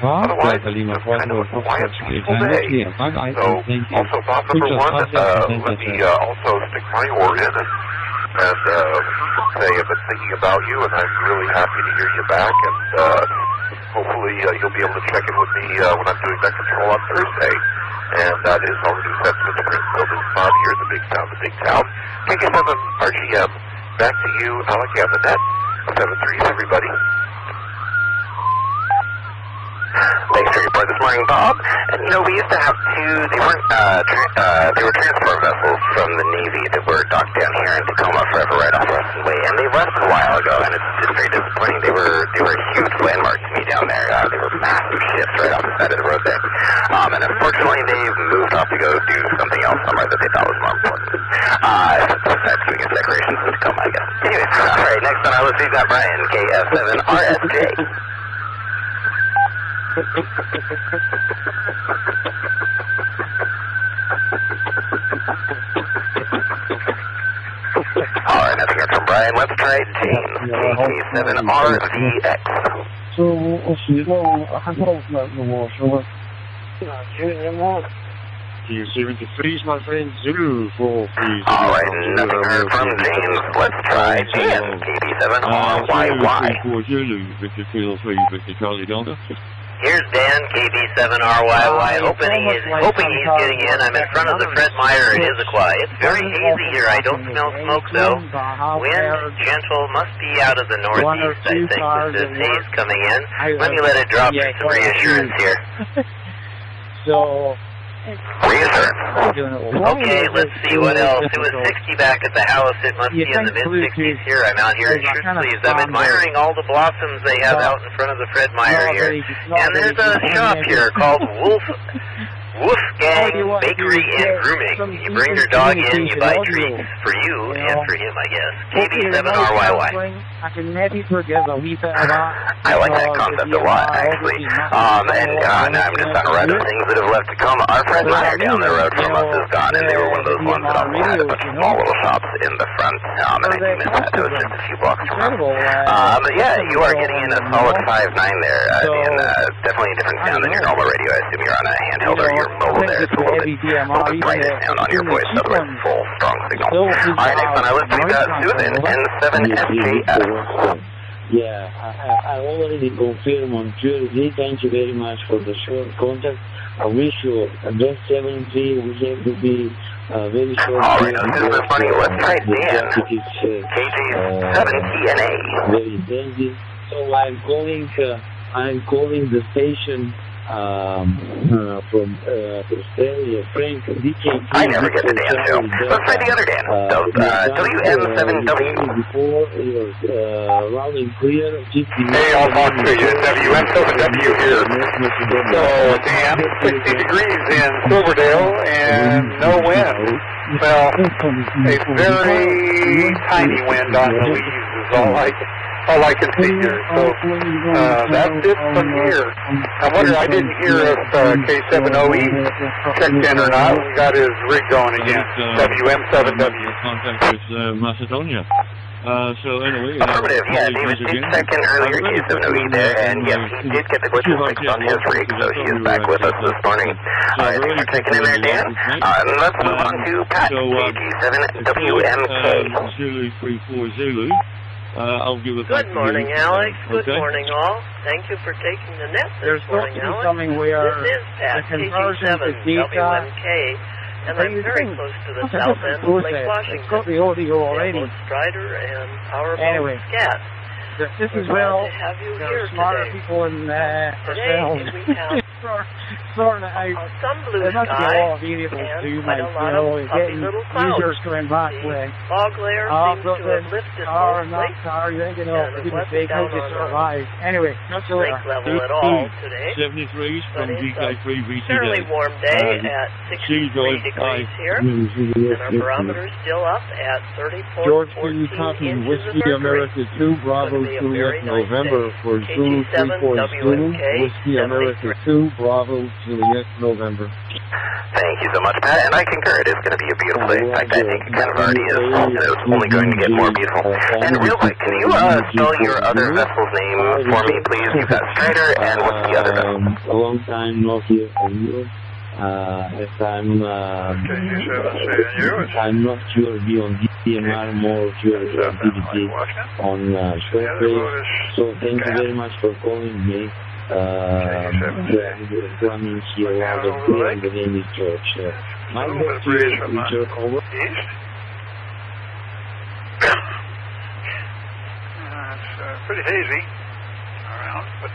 Otherwise, it's kind of a quiet, peaceful day. So, also Bob number 1, let me also stick my oar in and say I've been thinking about you, and I'm really happy to hear you back, and hopefully you'll be able to check in with me when I'm doing that control on Thursday. And that is all the news that's been the Prince of Bob here in the big town. KK7 RGM, back to you, Alec, on the net. 7-3, everybody. Thanks for your report this morning, Bob. And you know, we used to have two, they were transport vessels from the Navy that were docked down here in Tacoma Forever right off Ruston Way, and they left a while ago, and it's just very disappointing. They were a huge landmark to me down there. They were massive ships right off the side of the road there. And unfortunately, they've moved off to go do something else somewhere that they thought was more important. Besides doing its decorations in Tacoma, I guess. Anyways, all right, next on our list, we've got Brian, KF7RSJ. Alright, nothing here from Brian. Let's try James, KK7RVX. So, I thought that the water. Q73, my friend, Zulu 430. Alright, nothing heard from James. Let's try Dan, KB7RYY. Here's Dan, KB7RYY, hoping he's getting in. I'm in front of the Fred Meyer at Issaquah. It's very hazy here. I don't smell smoke, though. Wind, gentle, must be out of the northeast, I think, with this haze coming in. Let me let it drop for some reassurance here. Reassurance. Okay, let's see what else. It was 60 back at the house. It must be in the mid-60s here. I'm out here in Shirt Sleeves. I'm admiring all the blossoms they have out in front of the Fred Meyer here. And there's a shop here called Wolfgang Bakery and Grooming. You bring your dog in, you buy treats for you and for him, I guess. KB7RYY. I can maybe forgive a wee bit of that. I like that concept a lot, actually. And now I'm just on a ride of things that have left to come. Our friend Meyer down the road from us is gone, and they were one of those ones that also had a bunch of small little shops in the front. And I do miss that. It was just a few blocks from us. But yeah, you are getting in a solid 5.9 there. And definitely a different sound than your normal radio. I assume you're on a handheld or your mobile there. It's a little bit brighter sound on your voice, otherwise full, strong signal. Alright, next on our list we've got Susan, N7SJF. Yeah, I already confirmed on Tuesday. Thank you very much for the short contact. I wish you address 73. We have to be very short. Alright, this is funny. Let's try Dan. KG7TNA. Very dandy. So I'm calling the station from Australia, Frank DK. I never get the Dan show. Let's try the other Dan. WM7W. Before it was loud and clear. Hey, I'll talk to you. WM7W here. So, Dan, 60 degrees in Silverdale and no wind. Well, a very tiny wind on the leaves is all I can see here. So that's it from here. I wonder, I didn't hear if K7OE checked in or not. We got his rig going again. WM7W. Contact with Macedonia. So anyway, affirmative, yeah, David did check in earlier, K7OE there, and yes, he did get the glitches fixed on his rig, so he is back with us this morning. Alright, thanks for checking in there, Dan. Let's move on to Pat, KG7WMK. Zulu 34 Zulu. I'll give it Good morning, Alex. Good morning, all. Thank you for taking the net this morning, Alex. This is Pat, KG7WMK, and I'm very close to the south end of Lake Washington. Got the audio already. Strider and Powerboat Scat. This is well. There are smarter people in ourselves. Sorting it out. There must be a lot of variables too, mate. You know, getting users coming back with fog layer seems to have lifted mostly. You know, for goodness sake, how they survive. Anyway, not so lake level at all today. 73 from DK3 VTD. Fairly warm day at 63 degrees here, and our barometer is still up at 34. George P. Cotton, Whiskey America 2, Bravo Juliet November for Zulu 34 Zulu, Whiskey America 2, Bravo Juliet November. Thank you so much, Pat, and I concur. It is going to be a beautiful day. In fact, I think it kind of already is, and it's only going to get more beautiful. And real quick, can you spell your other vessel's name for me, please? You've got Strider, and what's the other vessel? A long time not here from you. If I'm not sure be on DMR, more sure on DVT on shortwave. So thank you very much for calling me. Coming here loud and clear, and the name is George. My best Richard over. It's pretty hazy around, but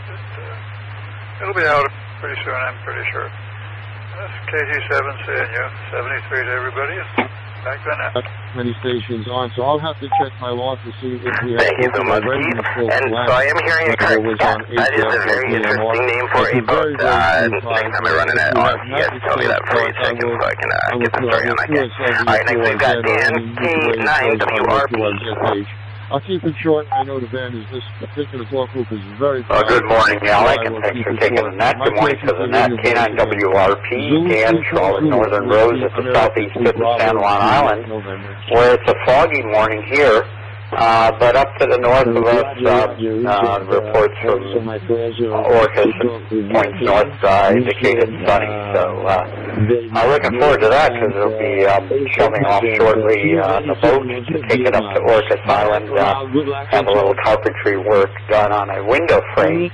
it'll be out pretty soon, I'm pretty sure. That's KG7 saying you 73 to everybody. Back then. Many stations on, so I'll have to check my log to see if we have. Thank you so much, Keith. And so I am hearing it correct. Yeah, that is a very interesting name for a boat. Next time I run it at RCS, tell me that for a second so I can get the story on my head. Alright, next we've got Dan K9WRP. I'll keep it short. I know the band is this particular talk group is very well, good morning, Alec, and thanks for taking the net. Good morning to the net. K9WRP, Dan, Charlotte Northern Rose at the southeast tip of San Juan Island, where it's a foggy morning here. But up to the north of us, reports from Orcas points north indicated sunny. So I'm looking forward to that because it'll be shoving off shortly the boat to take it up to Orcas Island, have a little carpentry work done on a window frame.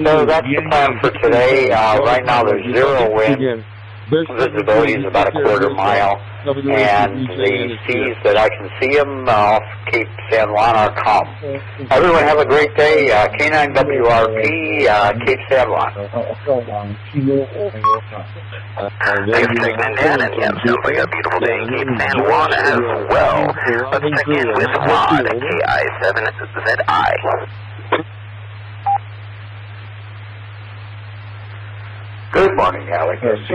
So that's the plan for today. Right now there's zero wind. Visibility is about a quarter mile, and the seas that I can see them off Cape San Juan are calm. Everyone have a great day. K9WRP, Cape San Juan. Thanks for taking in, Dan, and yeah, sounds like a beautiful day in Cape San Juan as well. Let's check in with Rod at KI7ZI. Good morning, Alex. This is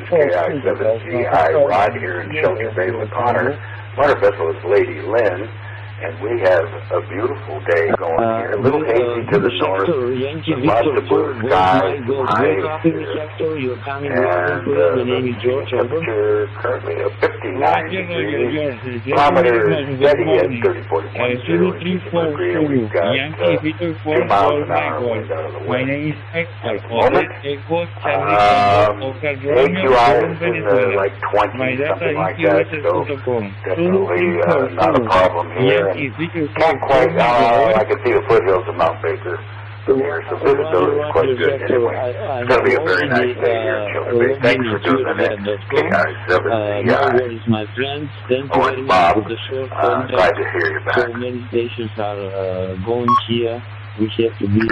KI7GI Rod here in Shelter Bay with Connor. Motor vessel is Lady Lynn, and we have a beautiful day going here. A little hazy to the north, lots of blue skies, high here, and temperature currently at 59 degrees. Kilometer steady at 30.10 degree, and we've got 2 miles an hour wind out of the west. At the moment, AQI is in the like 20, something like that, so definitely not a problem here. Can't quite, I can see the foothills of Mount Baker from here, so visibility is quite good anyway. It's going to be a very nice day here in Shelter Bay. Thanks for doing the net. KI7GI. Oh, and Bob, glad to hear you back. So many stations are going here. We have to be...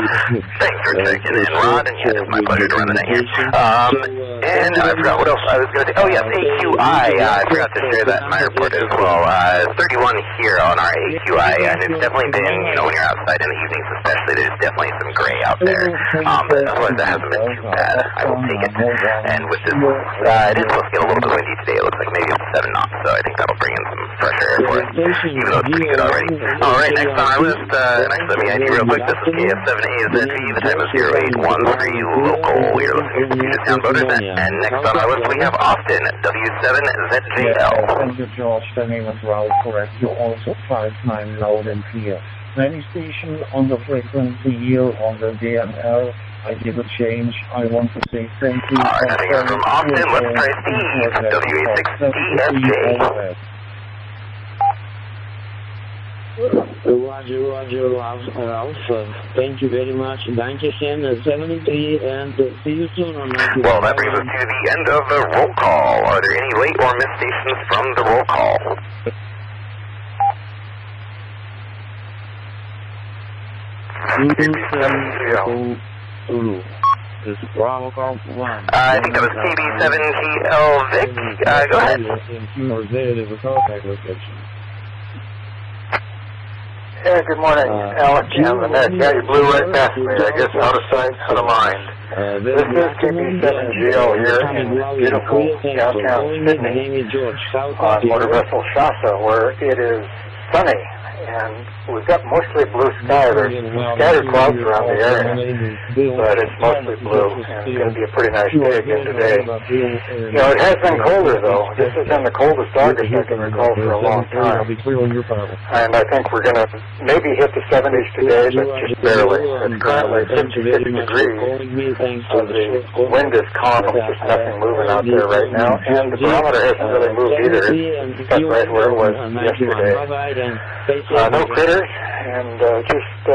Thanks for checking in, Rod, and yes, it's my pleasure to run the net here. And I forgot what else I was going to say. Oh, yes, AQI. I forgot to share that in my report as well. 31 here on our AQI, and it's definitely been, you know, when you're outside in the evenings especially, there's definitely some gray out there. But otherwise, that hasn't been too bad. I will take it. And with this, it is supposed to get a little bit windy today. It looks like maybe it's 7 knots, so I think that'll bring in some fresh air for us, even though it's pretty good already. All right, next on our list, next let me ID real quick. This is KF7AZV. The time is 0813 local. You're listening to Puget Sound Boaters Net. And next on our list, we have Austin, W7ZJL. Thank you, George. The name is Ralph, correct. You also 59 loud and clear. Any station on the frequency here on the DML, I give a change. I want to say thank you. All right, nothing from Austin. Let's try Steve, W86DFJ. Roger, Ralph. Thank you very much. Danke schön, 73, and see you soon on 91. Well, that brings us to the end of the roll call. Are there any late or missed stations from the roll call? It's Bravo Golf 1. I think that was KB7GL Vic. Go ahead. There's a contact location. Yeah, good morning, Alex. On the net. Yeah, you blew right past me. I guess out of sight, out of mind. This is KB7GL here in beautiful downtown Sydney on motor vessel Shasta, where it is sunny. And we've got mostly blue sky. There's scattered clouds around the area, but it's mostly blue, and it's going to be a pretty nice day again today. You know, it has been colder, though. This has been the coldest August I can recall for a long time. And I think we're going to maybe hit the 70s today, but just barely. It's currently 56 degrees. The wind is calm. There's just nothing moving out there right now, and the barometer hasn't really moved either. It's stuck right where it was yesterday. No critters, and just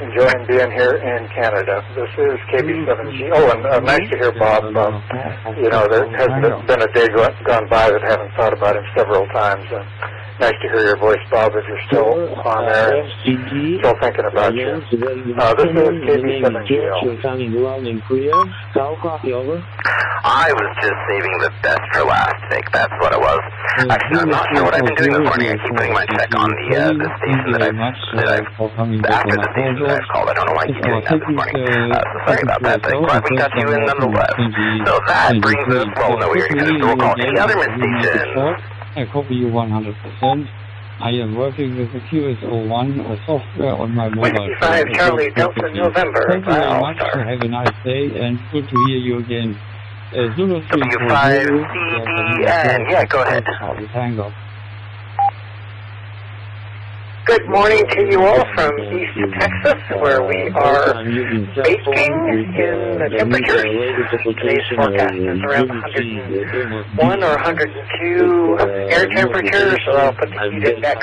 enjoying being here in Canada. This is KB7G. Oh, and nice to hear Bob. You know, there hasn't been a day gone by that I haven't thought about him several times. Nice to hear your voice, Bob, if you're still on there and still thinking about you. This is KB7GL. I was just saving the best for last, Vic. That's what it was. Actually, I'm not sure what I've been doing this morning. I keep putting my check on the station that I've after the station that I've called. I don't know why I keep doing that this morning. So sorry about that, but glad we got you in nonetheless. So that brings us, well, no, we already finished the roll call. Any other missed stations? I copy you 100%. I am working with the QS01 software on my mobile phone. 25 Charlie Delta November. Thank you very much. Have a nice day, and good to hear you again. W5CDN. Yeah, go ahead. Good morning to you all from East Texas, where we are baking in the temperatures. Today's forecast is around 101 or 102 air temperature, so I'll put the heat index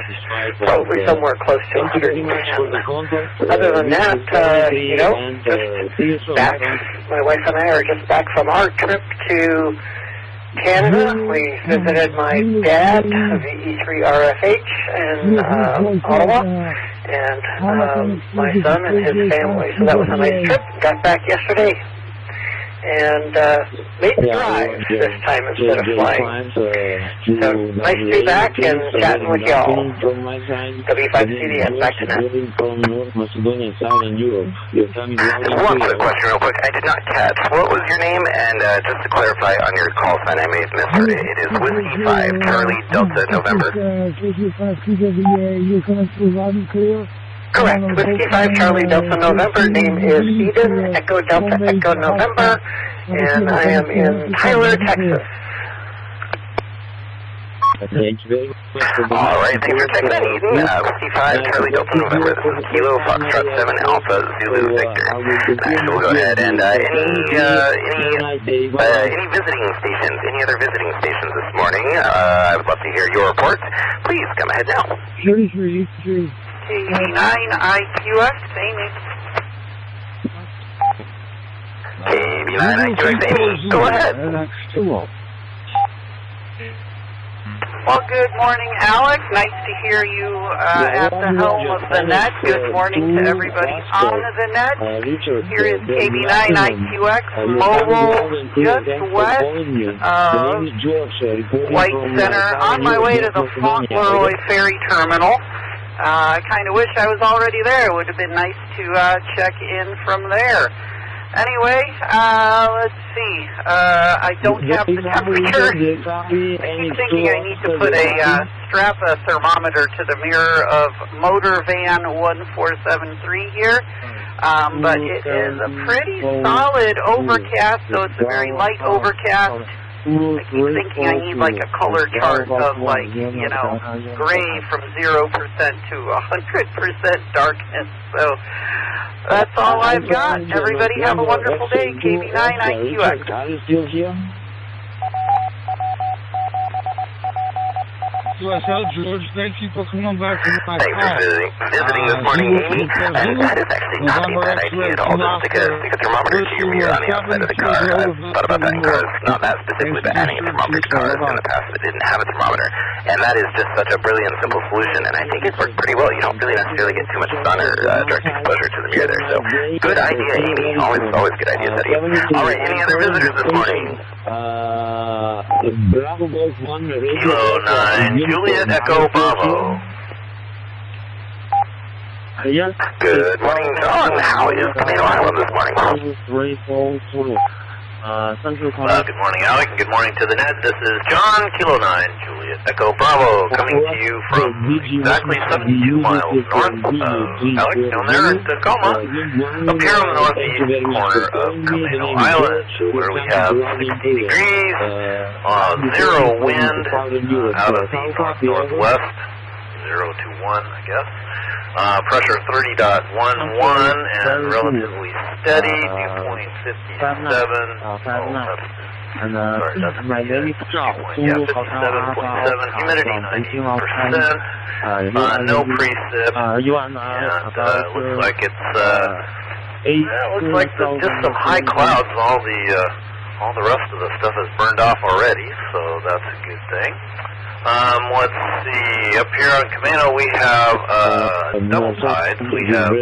probably somewhere close to 110. Other than that, you know, just back. My wife and I are just back from our trip to Canada. We visited my dad, the E3RFH, in Ottawa, and my son and his family. So that was a nice trip. Got back yesterday, and made the drive this time instead of flying. So nice to be back and chatting with y'all. W5CDN, back to that. Just one quick question real quick. I did not catch. What was your name? And just to clarify on your call sign, I may have misheard it. It is Whiskey 5, Charlie Delta, November. Correct. Whiskey 5, Charlie Delta, November. Name is Eden, Echo Delta, Echo November. And I am in Tyler, Texas. Thank you very much. All right, thanks for checking in, Eden. Whiskey 5, Charlie Delta, November. This is Kilo Foxtrot 7 Alpha Zulu Victor. Actually, we'll go ahead and any visiting stations, any other visiting stations this morning, I would love to hear your reports. Please come ahead now. 33. KB9IQX, Amy. KB9IQX, Amy, go ahead. Well, good morning, Alex. Nice to hear you at the helm of the net. Good morning to everybody on the net. Here is KB9IQX Mobile, just west of White Center, on my way to the Fauntleroy Ferry Terminal. I kind of wish I was already there. It would have been nice to check in from there. Anyway, let's see. I don't have the temperature. I keep thinking I need to put strap a thermometer to the mirror of Motor Van 1473 here. But it is a pretty solid overcast, so it's a very light overcast. I keep thinking I need like a color chart of like, you know, gray from 0% to 100% darkness. So that's all I've got. Everybody have a wonderful day. KB9IQX. Are you still here? George, thank you for coming back to my Thanks for visiting this morning, Amy. And that is actually not a bad idea at all. Just stick a thermometer to your mirror on the outside of the car. I've thought about that in cars, not that specifically, but adding a thermometer to cars in the past that didn't have a thermometer. And that is just such a brilliant, simple solution. And I think it's worked pretty well. You don't really necessarily get too much sun or direct exposure to the mirror there. So good idea, Amy. Always good ideas out of you. All right, any other visitors this morning? Bravo Golf 1, Kilo 9, Juliet Echo Bravo. Yes. Good morning, John. How is Camino Island this morning? Central good morning, Alec, and good morning to the net. This is John, Kilo 9, Juliet Echo Bravo, coming to you from exactly 72 miles north of Alec, down there in Tacoma, up here on the northeast corner of Camino Island, where we have 60 degrees, zero wind out of the northwest, 0 to 1, I guess. Pressure 30.11 and relatively steady, 2.57. And that's my name is John. 57.7. Humidity 90%. No precip. And looks like it's looks like just some high clouds. All the rest of the stuff is burned off already, so that's a good thing. Let's see, up here on Camino we have double tides. We have 2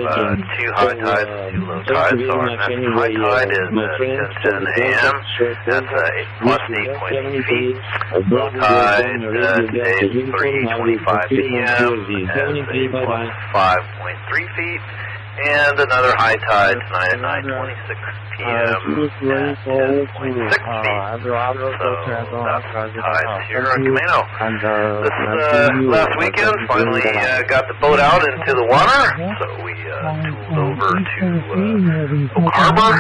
high tides and 2 low tides. So our next high tide is at 10 a.m. That's plus 8.8 feet. Low tide today is 3:25 p.m. and a plus 5.3 feet. And another high tide tonight at 9:26 p.m. at 10.6 feet. So that's tides here on Camino. This last weekend, finally got the boat out into the water. So we tooled over to Oak Harbor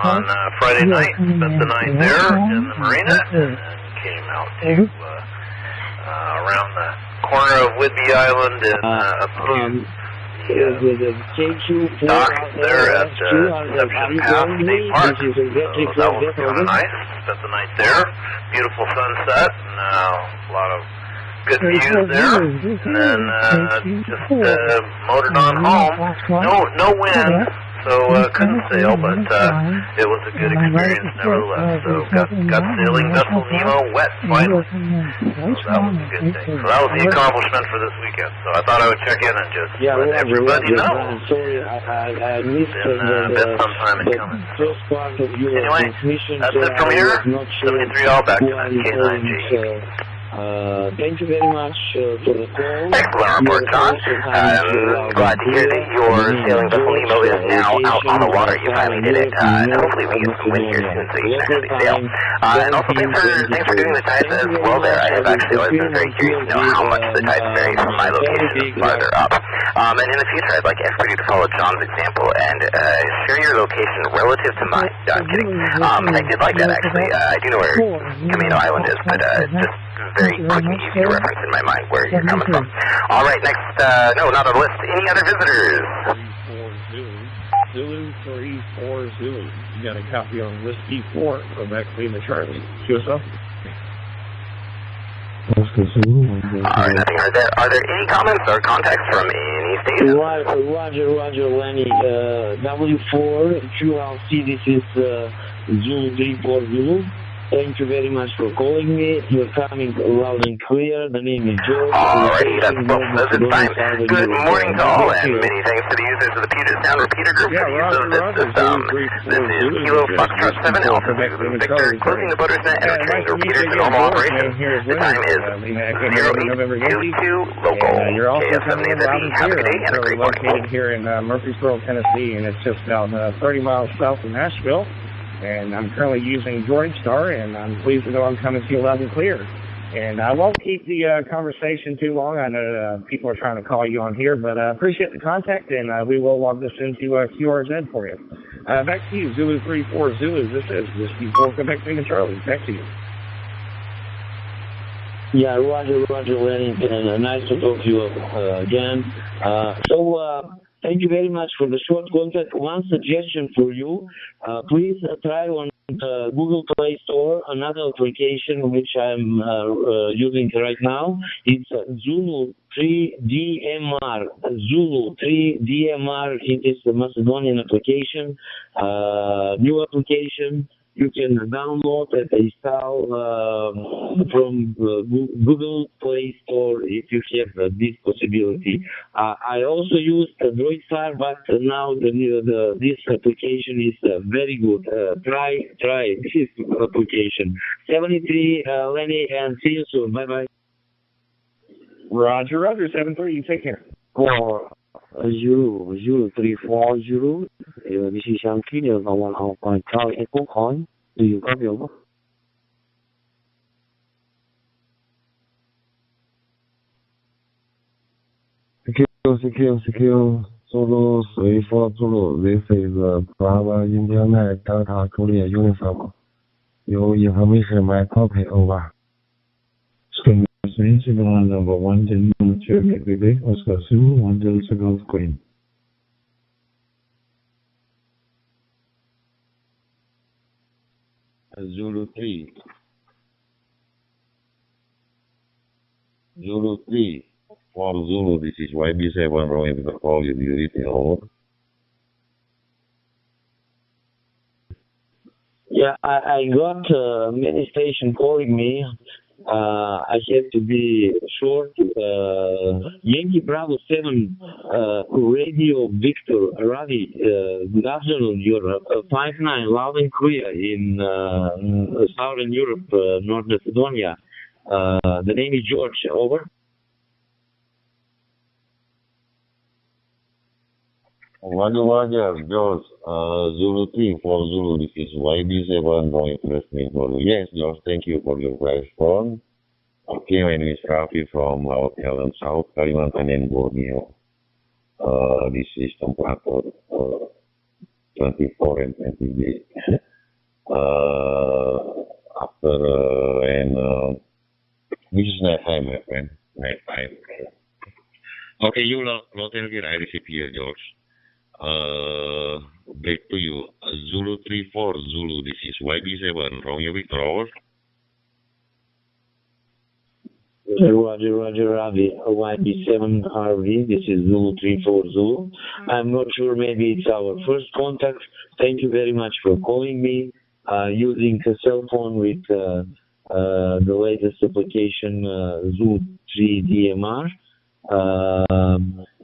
on Friday night, spent the night there in the marina, and came out to around the corner of Whidbey Island and up to docks there at Deception Path State Park. So that was kind of nice. Spent the night there. Beautiful sunset and a lot of good views there. And then just motored on home. No wind, so couldn't sail, but it was a good experience nevertheless. So got sailing vessel Nemo wet finally. So that was a good thing. So that was the accomplishment for this weekend. So I thought I would check in and just let everybody know. Sorry, I missed been some time in coming. first part of your Anyway, transmission. that's it from here. 73 all back to that K9G. Thank you very much for the call. Excellent report, John. I'm glad to hear that your sailing vessel Nemo is now out on the water. You finally did it. And hopefully we get some wind here soon so you can actually sail. And also thanks for doing the tides as well there. I have actually always been very curious to know how much the tides vary from my location farther up. And in the future, I'd like everybody to follow John's example and share your location relative to mine. No, I'm kidding. I did like that, actually. I do know where Camino Island is, but just very quick and easy to reference in my mind where you're coming from. All right, next, no, not on the list. Any other visitors? 34 Zulu, 34 Zulu. You got a copy on Whiskey 4, Quebec Lima Charlie. QSO? All right, nothing. Are there any comments or contacts from any stations? Roger, Lenny. W4, QLC, this is Zulu 34 Zulu. Thank you very much for calling me. You're coming loud and clear. The name is George. Alrighty, that's fine. Good morning to all, and many thanks to the users of the Puget Sound repeater group for the use of this system. This is Kilo Foxtrot 7 Alpha Victor, closing the butters net and returning the repeater to normal operation. The time is 0822 local. KS78B. Have a good day and a great morning. Located here in Murfreesboro, Tennessee, and it's just about 30 miles south of Nashville. And I'm currently using Droid Star, and I'm pleased to know I'm coming to you loud and clear. And I won't keep the conversation too long. I know people are trying to call you on here, but I appreciate the contact, and we will log this into QRZ for you. Back to you, Zulu 34 Zulu. This is Whiskey 4 Quebec Lima Charlie. Back to you. Yeah, Roger, Lenny, and nice to talk to you again. Thank you very much for the short contact. One suggestion for you, please try on Google Play Store another application which I'm using right now. It's Zulu 3DMR. Zulu 3DMR. It is a Macedonian application, new application. You can download and install from Google Play Store if you have this possibility. I also used Droid Star, but now this application is very good. Try this application. 73 Lenny, and see you soon. Bye bye. Roger, 73. You take care. Zulu 340. This is Yankee. I want to call Echo Coin. Do you copy over? Secure. Zulu 34 Zulu. This is Bravo Indiana Delta Juliet uniform. Your information my copy over. Screen signal number 1 Oscar Zulu 1 screen. Zulu 3 for Zulu, this is YB7 rolling with the call you read it over. Yeah, I got many stations calling me. I have to be short. Yankee Bravo 7 Radio Victor Ravi. Good afternoon, Europe. 59 loud and clear in Southern Europe, North Macedonia. The name is George. Over. Roger, George. Zulu 3 for Zulu. This is YB7 going to listening for you. Yes, George, thank you for your response. Okay, my name is Rafi from Laut Helen South, Kalimantan and Borneo. This is temperature 24 and 28. This is night time, my friend. Night time. Okay, you Laut Helen I receive here, George. Back to you. Zulu 34 Zulu. This is YB7 from your Victor. Over. Roger, Ravi, YB7RV, this is Zulu 34 Zulu. I'm not sure, maybe it's our first contact. Thank you very much for calling me, using a cell phone with the latest application, Zulu 3 DMR.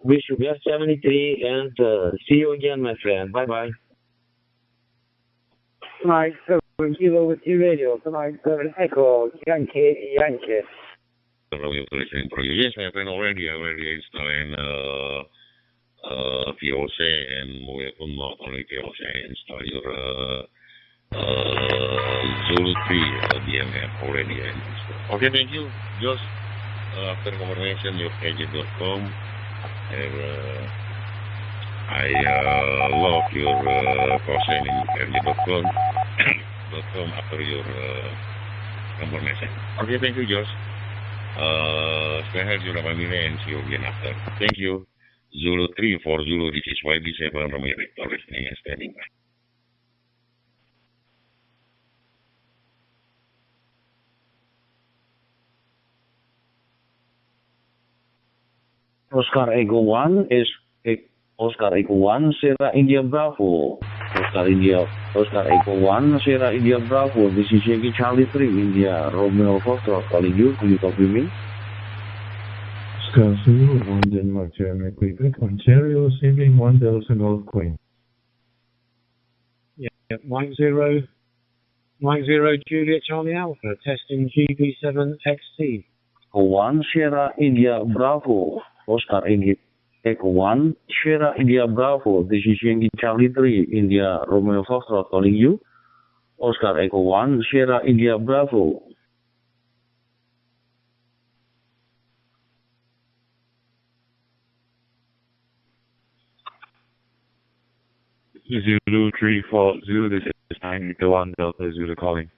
Wish you best 73 and see you again, my friend. Bye-bye. Mike 7 Kilo with your radio. Mike 7 Echo, Yankee. Yes, I have been already installing VOC and we will not only VOC install your Zulu 3 DMF already installed. Okay, thank you. Just after confirmation, your agent.com and I log your person in agent.com after your confirmation. Okay, thank you, Josh. Stay healthy, and see you again after. Thank you. Zulu 3 for Zulu, this is YB7 Romeo Victor listening and standing by. Oscar Echo 1 is Oscar Echo 1 Sierra India Bravo. Oscar Echo 1 Sierra India Bravo. This is Yankee Charlie 3 India Romeo Foxtrot calling you. Could you copy me? Oscar Zulu 1 Denmark Jeremy Quebec Ontario Sibling 1 Delta Golf Queen. Yeah, 90 Juliet Charlie Alpha testing GB7 XT. 1 Sierra India Bravo. Oscar Echo 1 Sierra India Bravo. This is Yankee Charlie 3 India Romeo Foxtrot calling you. Oscar Echo 1 Sierra India Bravo. Zulu 3 for Zulu, this is 9 1 Delta Zulu calling.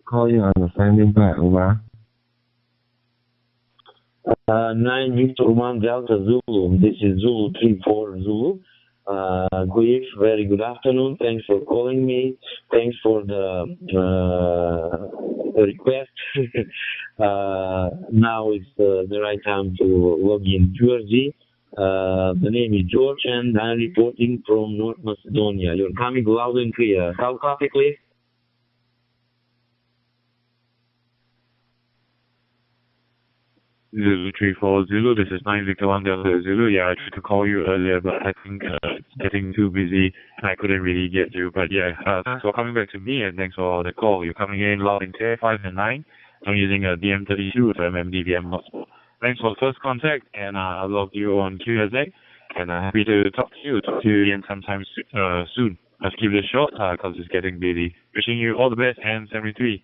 Calling on the standing by, over. 9 Victor 1 Delta Zulu, this is Zulu 34 Zulu. Good, very good afternoon. Thanks for calling me. Thanks for the request. Now it's the right time to log in Jersey. The name is George and I'm reporting from North Macedonia. You're coming loud and clear. How copy, please? Zulu 3 for Zulu, this is 9 Victor 1 Delta Zulu. Yeah, I tried to call you earlier, but I think it's getting too busy and I couldn't really get you. But yeah, thanks for coming back to me and thanks for the call. You're coming in loud and clear, 5 and 9. I'm using a DM32 with MMDVM hotspot. Thanks for the first contact, and I'll log you on QSA, and I'm happy to talk to you. Talk to you again sometime soon. Let's keep this short, because it's getting busy. Wishing you all the best, and 73,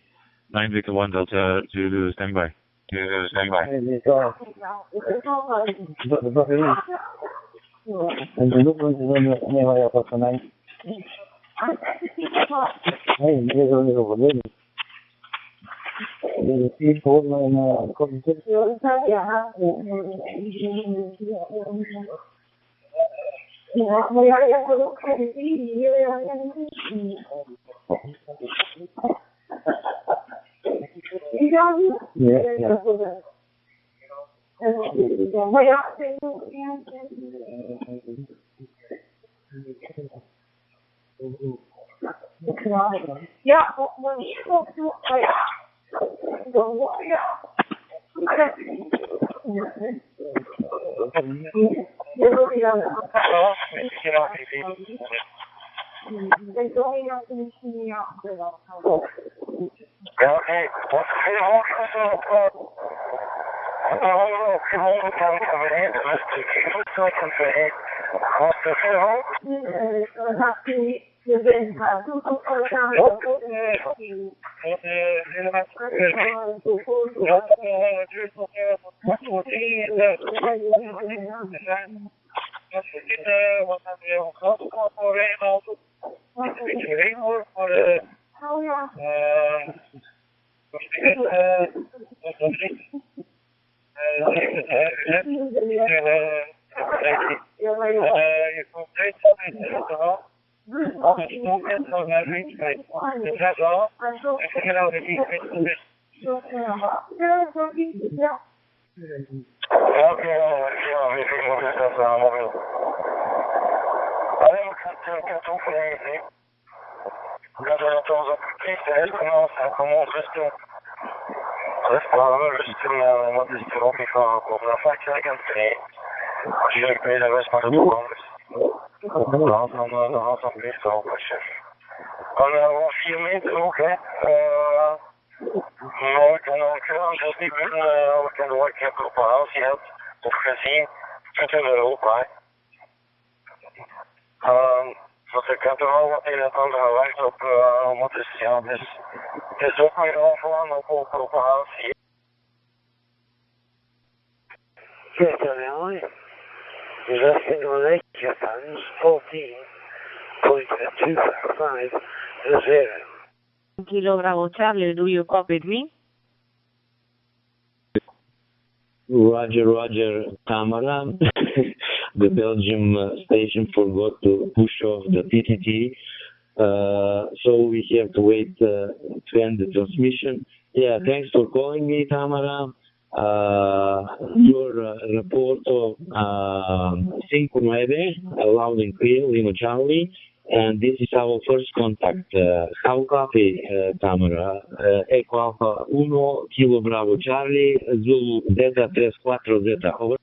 9 Victor 1 Delta Zulu, standing by. Standing by. The people Want ik heb er al wat een en ander gewerkt op, wat is, ja, dus het is ook weer overal op operatie. Yes, Illinois. Investing on Asia funds 14.255 to 0. Kilo Bravo Charlie, do you copy me? Roger, Tamara. The Belgium station forgot to push off the TTT, so we have to wait to end the transmission. Yeah, thanks for calling me, Tamara. Your report of 59, loud and clear, Lima Charlie, and this is our first contact. How copy, Tamara? Echo Alpha 1, Kilo Bravo Charlie, Zulu Delta 34 Zeta, over.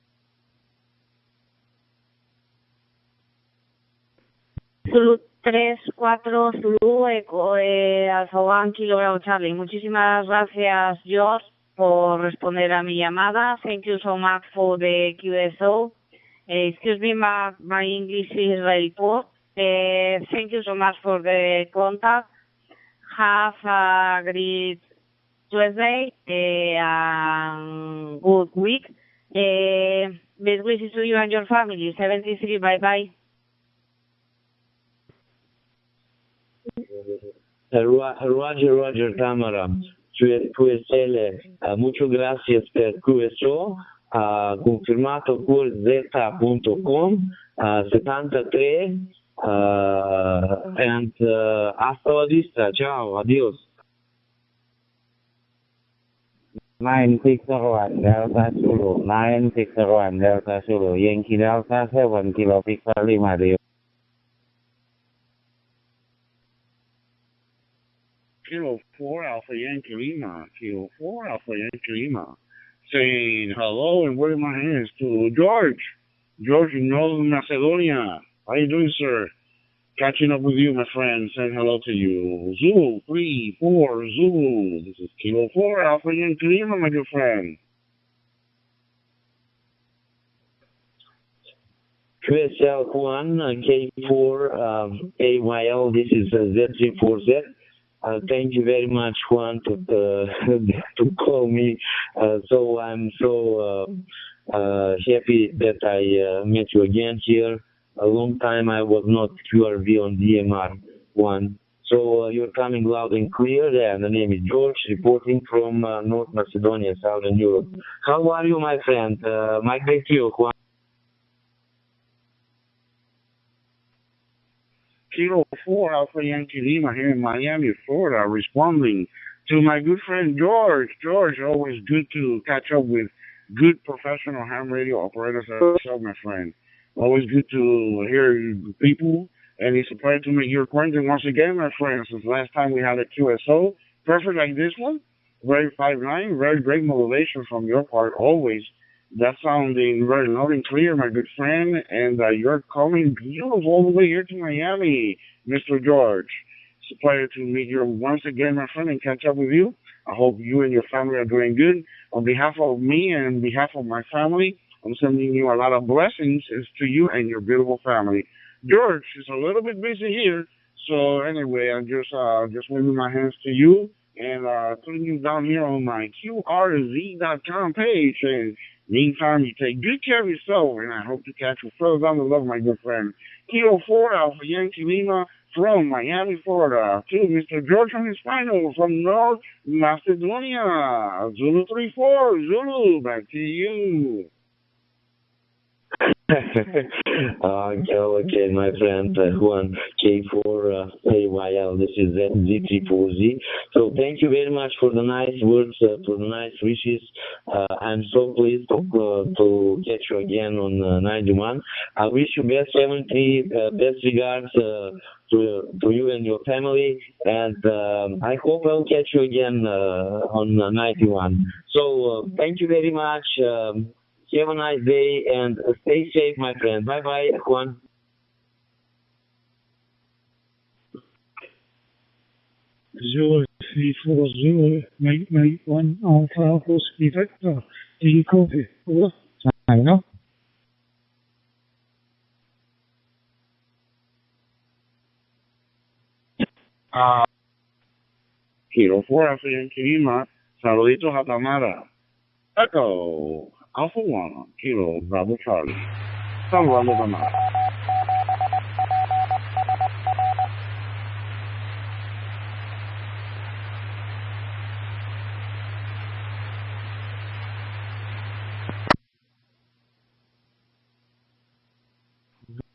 Zulu 34 Zulu Alfa 1 Kilo Bravo Charlie. Muchísimas gracias, George, por responder a mi llamada. Thank you so much for the QSO. Excuse me, my English is very poor. Thank you so much for the contact. Have a great Tuesday and good week. Best wishes to you and your family. 73, bye-bye. Roger, Tamara. QSL, muchas gracias per QSO, confermato con z.com, 73, and hasta la vista, ciao, adios. 961 Delta Zulu, 961 Delta Zulu, Yankee Delta 7 Kilo Pixel 5 Rio. Kilo 4 Alpha Yankee Lima, Kilo 4 Alpha Yankee Lima, saying hello and waving my hands to George in Northern Macedonia. How you doing, sir? Catching up with you, my friend, saying hello to you. Zulu 3-4 Zulu. This is Kilo 4 Alpha Yankee Lima, my good friend. QSL1 K4 AYL, this is Z34Z. Thank you very much, Juan, to call me. So I'm so happy that I met you again here. A long time I was not QRV on DMR1. So you're coming loud and clear. Yeah, the name is George, reporting from North Macedonia, Southern Europe. How are you, my friend? Mike back to you, Juan. Kilo 4 Alpha Yankee Lima here in Miami, Florida, responding to my good friend George. George, always good to catch up with good professional ham radio operators like yourself, my friend. Always good to hear people, and it's a pleasure to make your acquaintance once again, my friend. Since last time we had a QSO, perfect like this one, very 5'9", very great motivation from your part, always. That's sounding very loud and clear, my good friend, and you're coming beautiful all the way here to Miami, Mr. George. It's a pleasure to meet you once again, my friend, and catch up with you. I hope you and your family are doing good. On behalf of me and on behalf of my family, I'm sending you a lot of blessings to you and your beautiful family. George is a little bit busy here, so anyway, I'm just waving my hands to you and putting you down here on my QRZ.com page. And meantime, you take good care of yourself, and I hope to catch you further down the love, my good friend. Kilo 4 Alpha Yankee Lima from Miami, Florida, to Mr. George on his final from North Macedonia. Zulu 3-4, Zulu, back to you. Okay, my friend, Juan K4 AYL, this is Z34Z. So thank you very much for the nice words, for the nice wishes. I'm so pleased to catch you again on 91. I wish you best regards to you and your family, and I hope I'll catch you again on 91. So thank you very much. Have a nice day and stay safe, my friend. Bye bye, Juan. Zulu 34 Zulu, mate 1 Alpha Alpha Ski Victor. Do you copy? Over. I know. Kilo 4 Alpha Yankee Lima, Saludito Hatamara. Echo, Alpha 1, Kilo Bravo Charlie. Someone over my.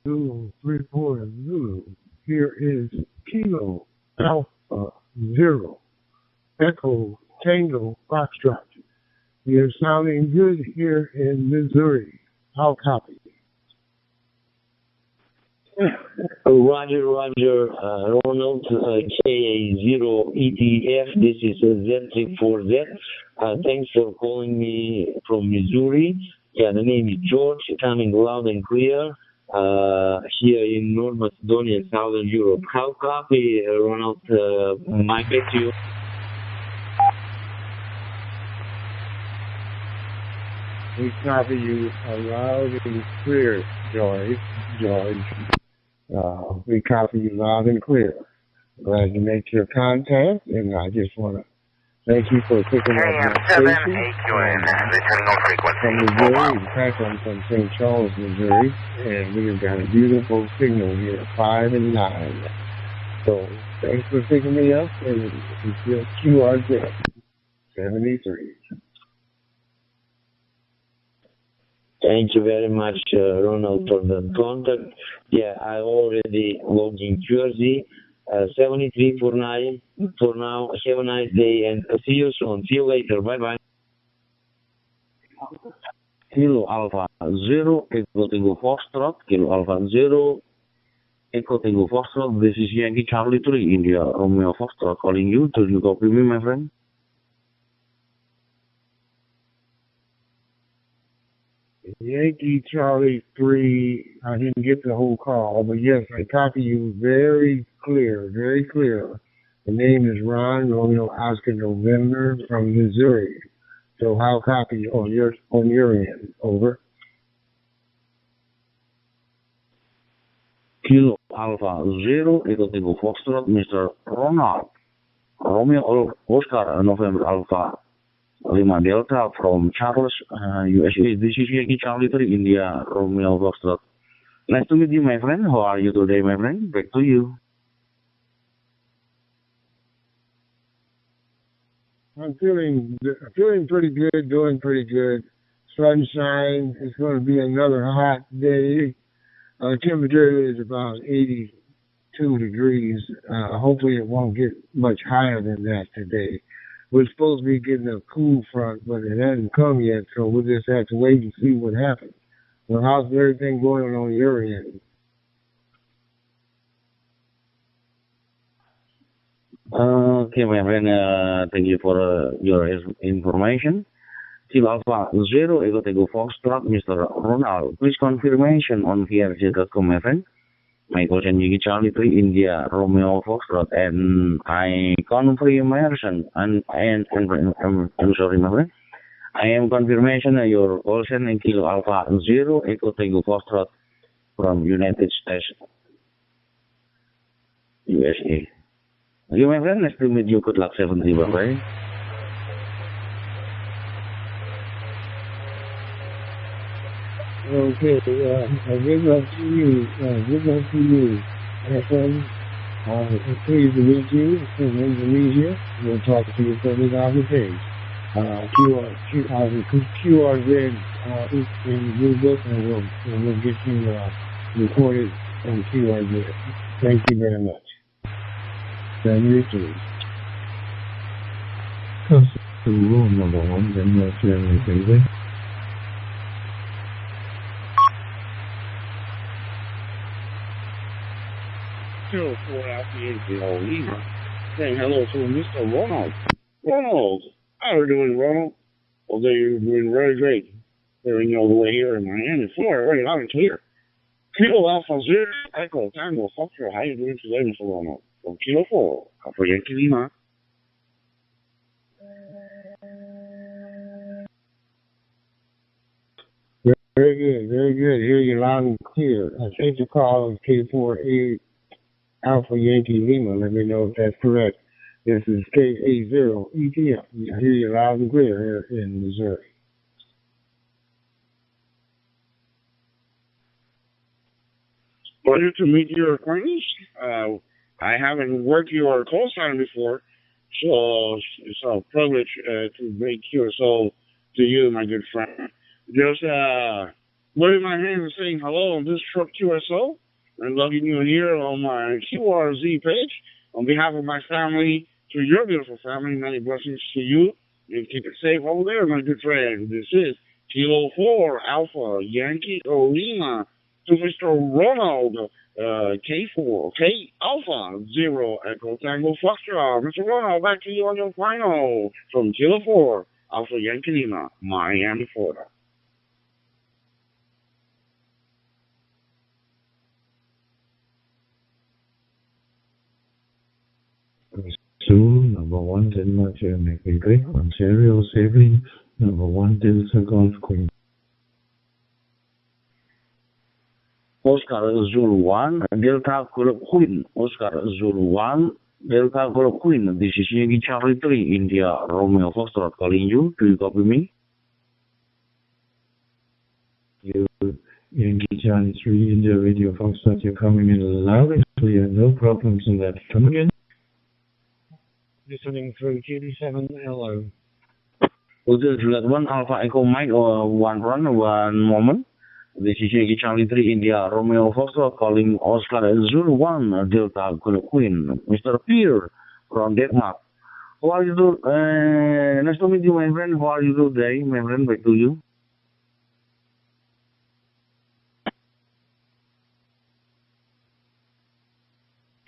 Zulu 34 Zulu. Here is Kilo Alpha 0 Echo Tango Foxtrot. You're sounding good here in Missouri. How copy? Roger, Ronald, KA0ETF, this is Z34Z. Thanks for calling me from Missouri. Yeah, the name is George, coming loud and clear here in North Macedonia, Southern Europe. How copy, Ronald? Mike, back to you. We copy you loud and clear, George. We copy you loud and clear. Glad to make your contact, and I just want to thank you for picking up my station. From Missouri, Franklin from St. Charles, Missouri, and we have got a beautiful signal here, 5 and 9. So thanks for picking me up, and it's your QRZ 73. Thank you very much, Ronald, for the contact. Yeah, I already logged in Jersey. 73 for now. Have a nice day and see you soon. See you later. Bye bye. Kilo Alpha 0, Echo Tango Foxtrot. Kilo Alpha 0, Echo Tango Foxtrot. This is Yankee Charlie 3, India Romeo Foxtrot calling you. Do you copy me, my friend? Yankee Charlie 3, I didn't get the whole call, but yes, I copy you very clear. The name is Ron Romeo Oscar November from Missouri. So how copy on your end? Over. Kilo Alpha 0, Echo Tango Foxtrot, Mr. Ronald Romeo Oscar November Alpha Lima Delta from Charles, USA. This is Yankee Charlie 3, India Romeo Foxtrot. Nice to meet you, my friend. How are you today, my friend? Back to you. I'm feeling pretty good, doing pretty good. Sunshine. It's going to be another hot day. Temperature is about 82 degrees. Hopefully it won't get much higher than that today. We're supposed to be getting a cool front, but it hasn't come yet, so we'll just have to wait and see what happens. Well, how's everything going on your end? Okay, my friend, thank you for your information. Kilo Alpha 0, Echo Tango Foxtrot, Mr. Ronald. Please confirmation on VRJ.com, my friend. My question Yankee Charlie 3, India Romeo Foxtrot, and I confirmation, and I'm sorry, my friend. I am confirmation your question in Kilo Alpha 0, Echo Tango Foxtrot from United States, USA. You, my friend, nice to meet you. Good luck, 70, bye-bye. Okay, good luck to you. My friend. It's pleased to meet you from Indonesia. We'll talk to you further down the page. QRZ is in Blue Book, and we'll get you recorded on QRZ. Thank you very much. Thank you too. Rule number 1, then you're sharing the 04 Alpha Yankee Lima, saying hello to Mr. Ronald. Ronald, how are you doing, Ronald? Well, they're doing very great. Hearing you all the way here in Miami, Florida, right loud and clear. Kilo Alpha Zero Echo Tango Foxtrot, how are you doing today, Mr. Ronald? From Kilo 4 Alpha Yankee Lima. Very good, very good. Hear you loud and clear. I think the call is K48 Alpha Yankee Lima. Let me know if that's correct. This is K80 ETF. I hear you loud and clear here in Missouri. Pleasure to meet your acquaintance. I haven't worked your call sign before, so it's a privilege to make QSO to you, my good friend. Just waving my hand and saying hello on this truck QSO and logging you in here on my QRZ page. On behalf of my family, to your beautiful family, many blessings to you. And keep it safe over there, my good friend. This is Kilo 4 Alpha Yankee Lima to Mr. Ronald K4 K Alpha 0 Echo Tango Foxtrot. Mr. Ronald, back to you on your final from Kilo 4 Alpha Yankee Lima, Miami, Florida. Zulu, number 1, Denmark, Germany, Quebec, Ontario, Sabine, number 1, Delta Golf Queen. Oscar Zulu 1, Delta Golf Queen. Oscar Zulu 1, Delta Golf Queen. This is Yankee Charlie 3, India, Romeo Foxtrot calling you. Do you copy me? You, Yankee Charlie 3, India, Radio Foxtrot, you're coming in loud and clear. No problems in that. Come again. Listening through KD7, hello. Hotel Juliet 1 Alpha Echo Mike, one moment. This is Yankee Charlie 3 India Romeo Foxtrot calling Oscar Zulu 1 Delta Queen. Mr. Pierre from Denmark. How are you doing? Nice to meet you, my friend. How are you today, my friend? Back to you.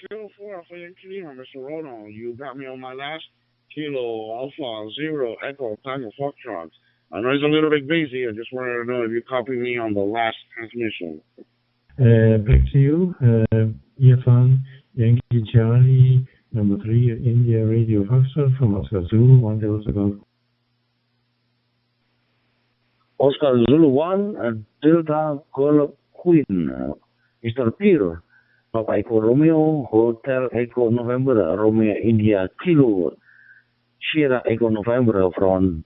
Kilo 4 Alpha Yankee Lima, Mr. Ronald. You got me on my last Kilo Alpha 0 Echo Tango Foxtrot. I know it's a little bit busy. I just wanted to know if you copied me on the last transmission. Back to you. Irfan, Yankee Charlie, number 3, India Radio Foxtrot from Oscar Zulu 1 Delta Golf. Oscar Zulu 1 Delta Golf Queen. Mr. Pierre. Papa Echo Romeo, Hotel Echo November, Romeo India Kilo, Sierra Echo November from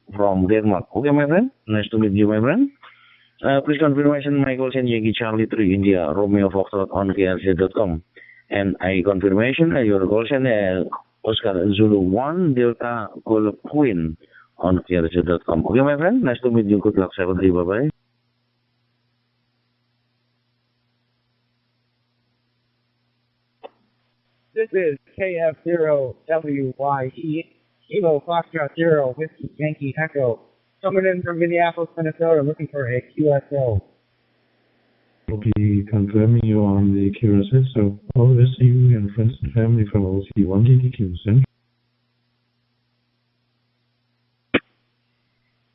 Denmark. Okay, my friend? Nice to meet you, my friend. Please confirmation my call sign Yankee Charlie 3 India Romeo Foxtrot on krc.com. And I confirmation your call sign Oscar Zulu 1 Delta Golf Queen on krc.com. Okay, my friend? Nice to meet you. Good luck. 73. Bye-bye. This is KF0WYE, Kilo Foxtrot 0, Whiskey Yankee Echo, coming in from Minneapolis, Minnesota, looking for a QSO. We'll be confirming you on the QSS, so all the best to you and friends and family from OC1 DDQ. Send.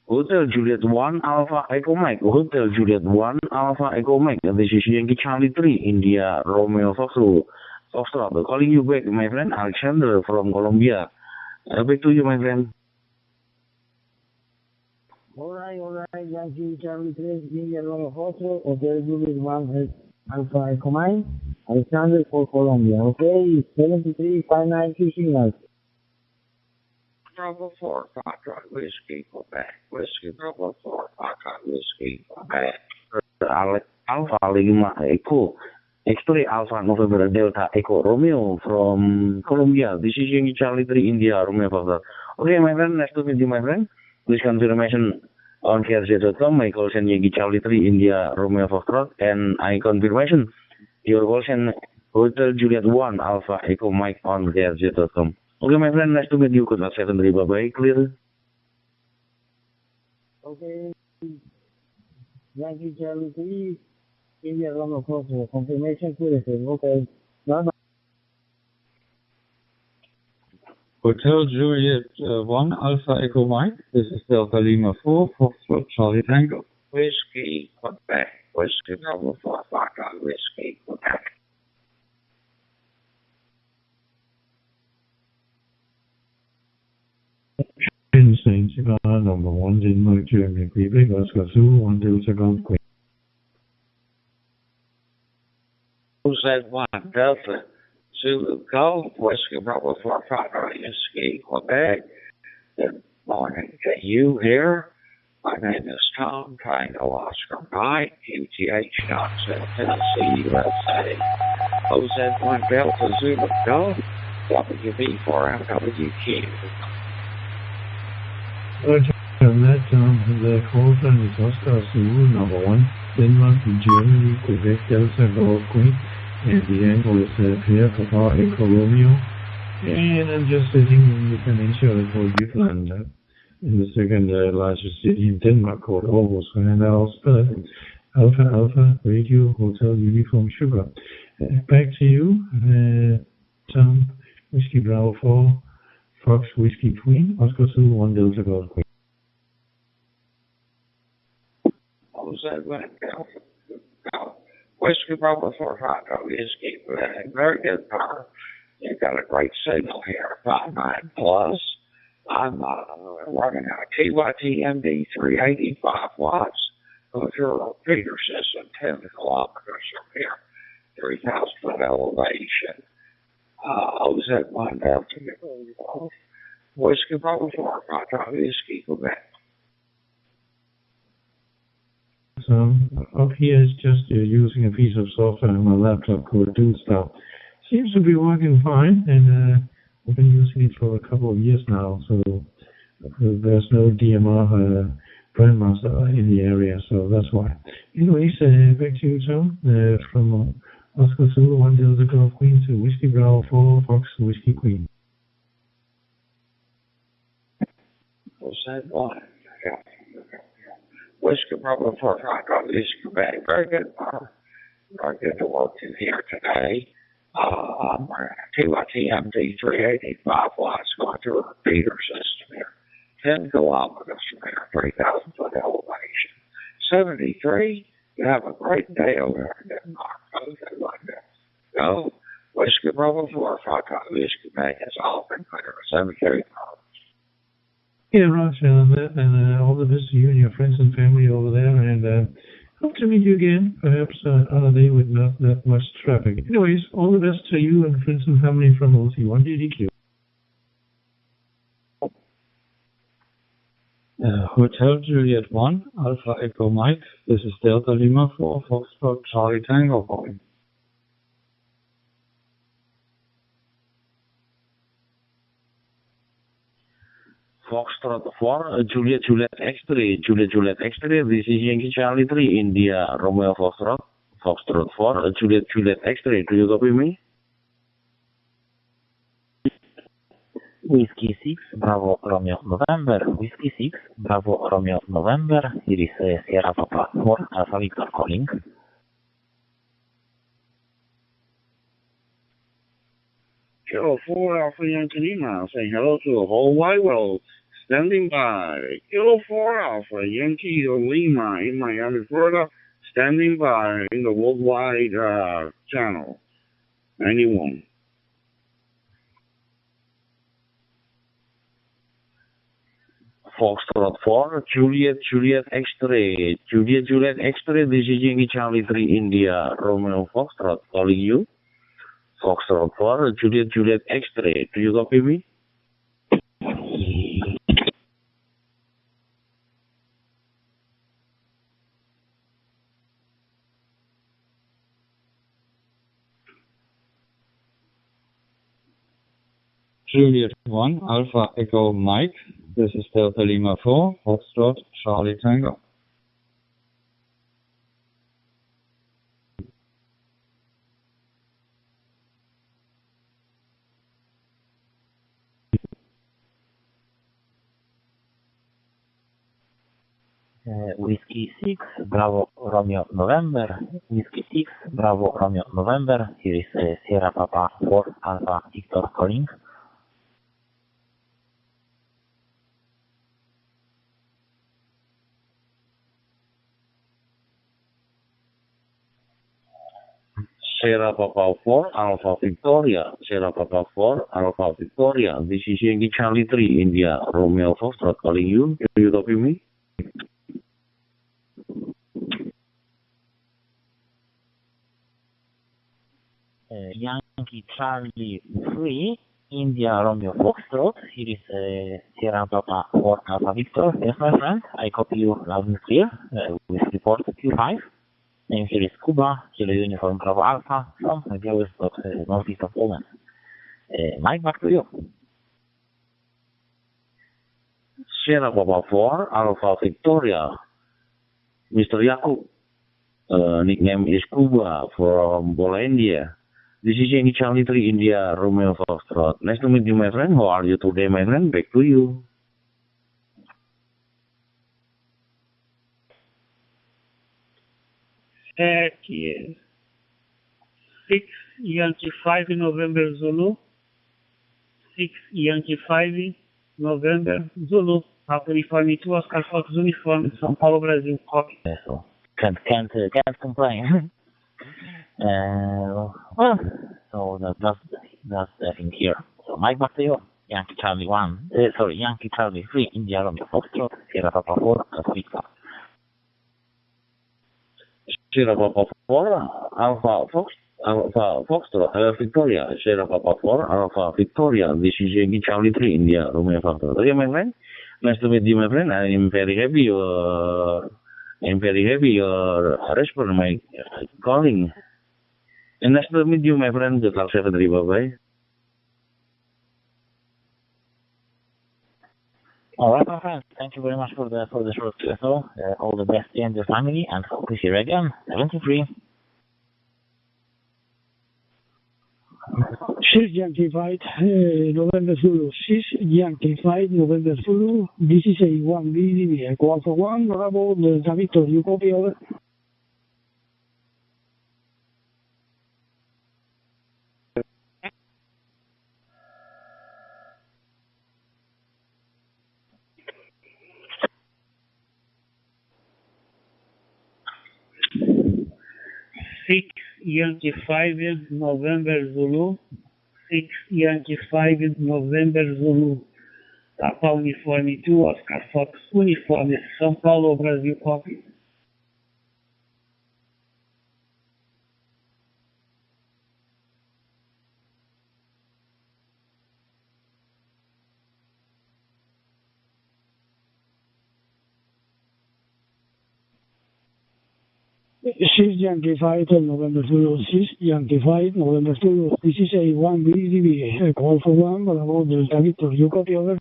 Hotel Juliet 1 Alpha Echo Mike. Hotel Juliet 1 Alpha Echo Mike. This is Yankee Charlie 3 India Romeo Foxtrot. Calling you back, my friend Alexander from Colombia. Back to you, my friend. All right, Yankee Charlie 3, India Romeo Foxtrot, Hotel Juliet 1 Alpha Echo Mike, Alexander for Colombia. Okay, 7359 signals. Bravo 4, Foxtrot, Whiskey, Quebec. Whiskey, Bravo 4, Foxtrot, Whiskey, Quebec. Alpha Lima Echo. X3 Alpha November Delta Echo Romeo from Colombia. This is Yankee Charlie 3 India Romeo Foxtrot. Okay, my friend, nice to meet you, my friend. Please confirmation on KRZ.com. My call sign Yankee Charlie 3 India Romeo Foxtrot, and I confirmation your call sign Hotel Juliet 1 Alpha Echo Mike on KRZ.com. Okay, my friend, nice to meet you. Good luck, 7-3, bye-bye. Clear? Okay. Yankee Charlie 3 India Romeo Foxtrot. Confirmation clear. Okay. Bye-bye. Hotel Juliet 1 Alpha Echo Mike. This is Delta Lima 4 Foxtrot Charlie Tango. Whiskey, Quebec. Whiskey Bravo 4 Foxtrot Whiskey, Quebec. Insane cigar number 1 Denmark, Germany, Quebec, Oscar Zulu, 1 Delta Golf Queen. Who said 1 Delta Zulu Golf, Whiskey Bravo 4 Foxtrot Whiskey, Quebec. Good morning to you here. My name is Tom, Triangle Oscar Mike, UTH Johnson, Tennessee, USA. Who said 1 Delta Zulu Golf, WB4MWQ. On that the call sign is Oscar Zulu number 1 Denmark, Germany, Quebec, Delta Golf Queen, and the angle is here for our Echo Romeo. And I'm just sitting in the peninsula called Jutland, in the second largest city in Denmark called Aarhus, and I'll spell it Alpha Alpha Radio Hotel Uniform Sugar. Back to you, Tom, Whiskey Bravo 4 Fox Whiskey Queen, Oscar Zulu 1 Delta Golf Queen. Who's that one? Whiskey Bravo 4 Foxtrot Whiskey, very good power. You got a great signal here, 5.9 plus. I'm running a TYT MD 385 watts. With your repeater system, 10 kilometers from here, 3,000 foot elevation. OZ1 Delta Whiskey Bravo 4 Foxtrot Whiskey, Quebec. So up here is just using a piece of software on my laptop called DoStuff. Seems to be working fine, and I've been using it for a couple of years now, so there's no DMR Grandmaster in the area, so that's why. Anyways, back to you, Tom, from Oscar Zulu 1 Delta Golf Queen to Whiskey Bravo 4 Fox Whiskey Queen. What's that one? Whiskey Bravo 4 Foxtrot Whiskey, Quebec. Very good. Very good to work in here today. I'm running a TYT MD 385 watts going through a repeater system here. 10 kilometers from here, 3,000 foot elevation. 73, you have a great day over there in Denmark. Go. Whiskey Bravo 4 Foxtrot Whiskey, Quebec. It's all been clear. 73. Yeah, Roger, and all the best to you and your friends and family over there, and hope to meet you again, perhaps on a day with not that much traffic. Anyways, all the best to you and friends and family from OC1 DDQ. Hotel Juliet 1, Alpha Echo Mike. This is Delta Lima 4 Foxtrot Charlie Tango calling. Foxtrot 4, Juliet X-Ray, Juliet X-Ray, this is Yankee Charlie 3, India, Romeo Foxtrot 4, Juliet X-Ray, do you copy me? Whiskey 6, Bravo Romeo November, Whiskey 6, Bravo Romeo November, here is Sierra Papa 4, Alpha Victor calling. Kilo 4 Alpha Yankee Lima, saying hello to the whole wide world. Standing by. Kilo 4 Alpha Yankee Lima in Miami, Florida. Standing by in the worldwide channel. 91. Foxtrot 4, Juliet X-Ray, Juliet X-Ray, this is Yankee Charlie 3, India, Romeo Foxtrot calling you. Foxtrot 4, Juliet X-Ray, do you copy me? Juliet 1, Alpha Echo Mike. This is Delta Lima 4, Foxtrot, Charlie Tango. Whiskey 6, Bravo Romeo November. Whiskey 6, Bravo Romeo November. Here is Sierra Papa 4 Alpha Victor calling. Sierra Papa 4 Alpha Victoria. Sierra Papa 4 Alpha Victoria. This is Yankee Charlie 3 India Romeo Foxtrot calling you. Can you copy me? Yankee Charlie 3 India Romeo Foxtrot. Here is Sierra Papa 4 Alpha Victor. Yes, my friend, I copy you loud and clear with report Q5. Name here is Cuba, Kilo Uniform Bravo Alpha from Białystok, northeast of Poland. Mike, back to you. Sierra Papa 4 Alpha Victoria. Mr. Yakub, nickname is Cuba from Polandia. This is Yankee Charlie 3 India Romeo Foxtrot. Nice to meet you, my friend. How are you today, my friend? Back to you. Yes. 6 Yankee 5 November Zulu. 6 Yankee 5 November Zulu. Uniform 2 Oscar Fox Uniform São Paulo, Brazil. Copy. So can't complain. Well, so that's I think here. So Mike, back to you. Yankee Charlie 1. Yankee Charlie 3 India Romeo Foxtrot. Sierra Papa 4 Alpha. Sierra Papa 4 Alpha Foxtrot Victoria. Sierra Papa 4 Alpha Victoria. This is Yankee Charlie 3 India Romeo Foxtrot. Okay, my friend. Nice to meet you, my friend. I'm very happy your response my calling. And nice to meet you, my friend. Good luck, 73. Bye-bye. All right, my friend. Thank you very much for the short QSO. All the best to you and your family, and hope to see you again. 73. 6 Yankee 5 November Zulu. 6 Yankee 5 November Zulu. This is a 1B Equal for 1 Bravo Delta Victor. You copy over? Yankee 5 November Zulu. 6 Yankee 5 November Zulu. Papa Uniform 2 Oscar Fox Uniform São Paulo, Brasil. Copy. Yankee 5 November Zulu. 6 Yankee 5 November Zulu. This is a 1B Call for 1 Bravo Delta Victor. You copy over?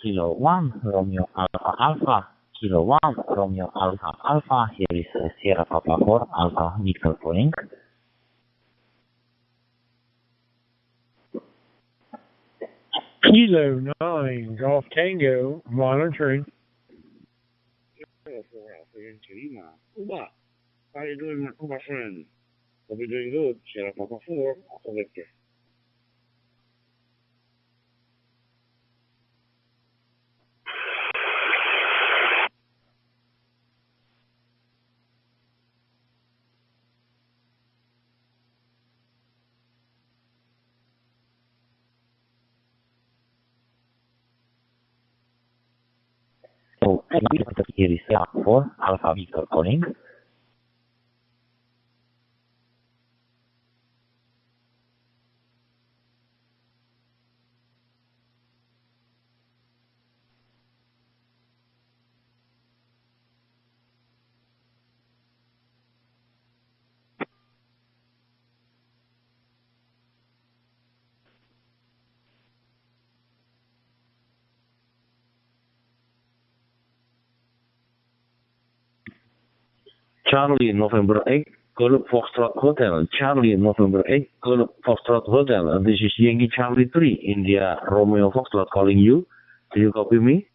Kilo 1 Romeo Alpha Alpha. Kilo 1 Romeo Alpha Alpha. Here is Sierra Papa 4 Alpha Victor calling. Kilo 9 Golf Tango monitoring. Cuba. How you doing, my Cuba friend? Hope you're doing good. Sierra Papa 4 Alpha Victor. So here is Sierra 4 Alpha Victor calling. Charlie November 8, Golf Foxtrot Hotel. Charlie November 8, Golf Foxtrot Hotel. This is Yankee Charlie 3, India Romeo Foxtrot calling you. Do you copy me?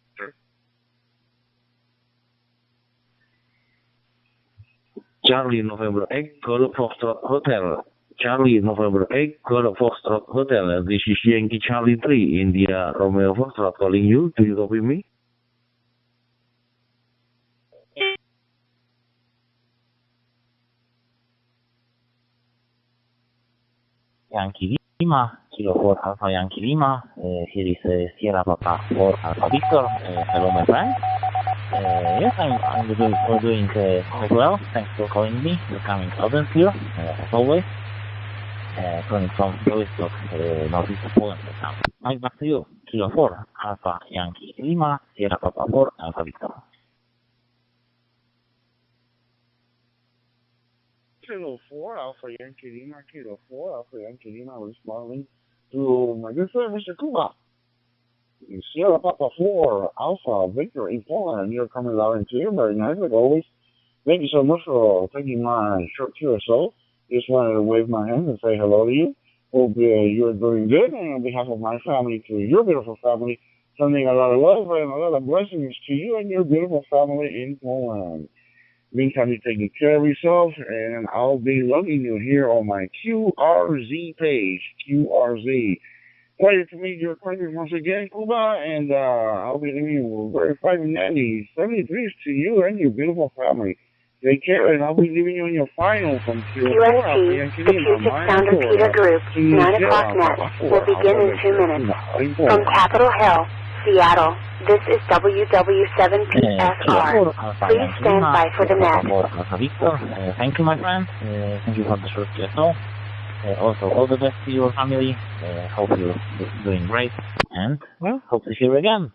Charlie November 8, Golf Foxtrot Hotel. Charlie November 8, Golf Foxtrot Hotel. This is Yankee Charlie 3, India Romeo Foxtrot calling you. Do you copy me? Yankee Lima, Kilo 4 Alpha Yankee Lima. Here is Sierra Papa 4 Alpha Victor. Hello, my friend. Yes, I'm doing quite well. Thanks for calling me. You're coming loud and clear, as always. Calling from Białystok, northeast of Poland. Now back to you. Kilo 4 Alpha Yankee Lima, Sierra Papa 4 Alpha Victor. Kilo 4 Alpha Yankee Lima, Kilo 4 Alpha Yankee Lima, responding to my good friend Mr. Kuba. Sierra Papa 4 Alpha Victor in Poland. You're coming loud and clear, very nice like always. Thank you so much for taking my short QSO. Just wanted to wave my hand and say hello to you. Hope you're doing good, and on behalf of my family to your beautiful family, sending a lot of love and a lot of blessings to you and your beautiful family in Poland. Meantime, you taking care of yourself, and I'll be logging you here on my QRZ page. QRZ. Pleasure to meet your acquaintance once again, Kuba, and I'll be leaving you very fine nanny 73s to you and your beautiful family. Take care, and I'll be leaving you in your final from Kilo 4 USG, the Puget Sound Repeater Group, 9 o'clock net, will begin in 2 minutes. From Capitol Hill, Seattle, this is WW7PSR. Please stand by for the net. Thank you, my friend. Thank you for the short QSO. Also, all the best to your family. Hope you're doing great. And, well, hope to see you again.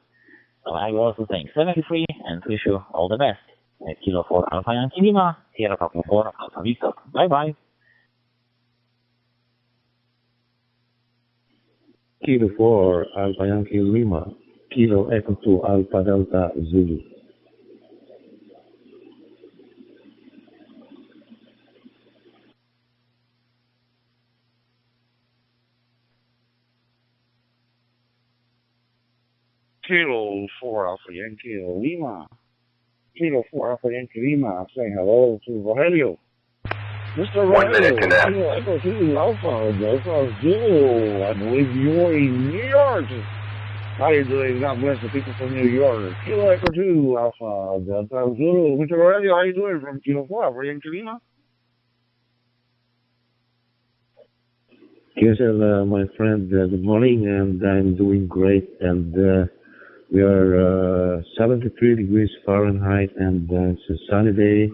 So I will also thank 73 and wish you all the best. Kilo 4 Alpha Yankee Lima, Sierra Papa 4 Alpha Victor. Bye-bye. Kilo 4 Alpha Yankee Lima, Kilo Echo 2 Alpha Delta Zulu. Kilo 4 Alpha Yankee Lima. Kilo 4 Alpha Yankee Lima, saying hello to Rogelio. Mr. Rogelio, 1 minute to that. Kilo Echo 2 Alpha Delta Zulu. I believe you're in New York. How are you doing? God bless the people from New York. Kilo Echo 2 Alpha Delta Zulu. Mr. Rogelio, how are you doing from Kilo 4 Alpha Yankee Lima? Yes, my friend, good morning, and I'm doing great, and we are 73 degrees Fahrenheit, and it's a sunny day,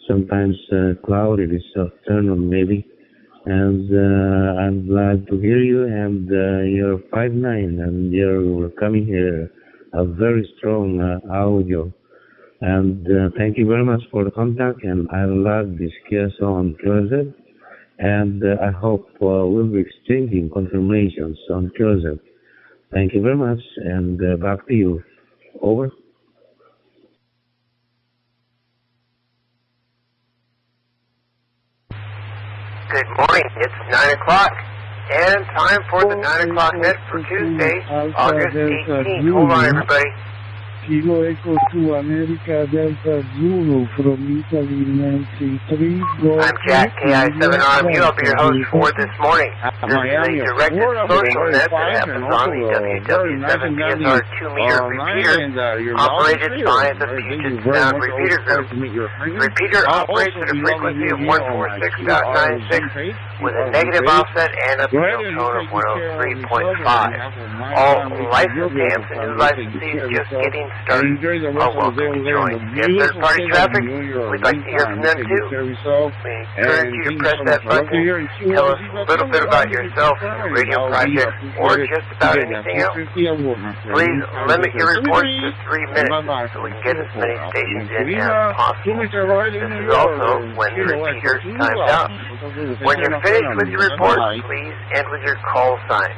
sometimes cloudy, it's afternoon maybe, and I'm glad to hear you, and you're 5'9", and you're coming here a very strong audio, and thank you very much for the contact, and I love this QSO on QRZ, and I hope we'll be exchanging confirmations on QRZ. Thank you very much, and back to you. Over. Good morning. It's 9 o'clock, and time for the 9 o'clock net for Tuesday, August 18th. Hold on, everybody. Kilo Echo 2 America Delta Zulu from Italy, Nancy 3. I'm Jack, KI7RMU. I'll be your host for this morning. This is a directed social net that happens on the WW7PSR 2-meter repeater, operated by the Puget Sound Repeater Group. The repeater operates at a frequency of 146.96 with a negative offset and a field tone of 103.5. All licensed amps and new licensees just getting started are welcome to join. If you have third-party traffic, we'd like to hear from them too. We encourage you to press that button, tell us a little bit about yourself, your radio project, or just about anything else. Please limit your reports to 3 minutes so we can get as many stations in as possible. This is also when the repeater's timed out. When you're finished with your report, please end with your call sign.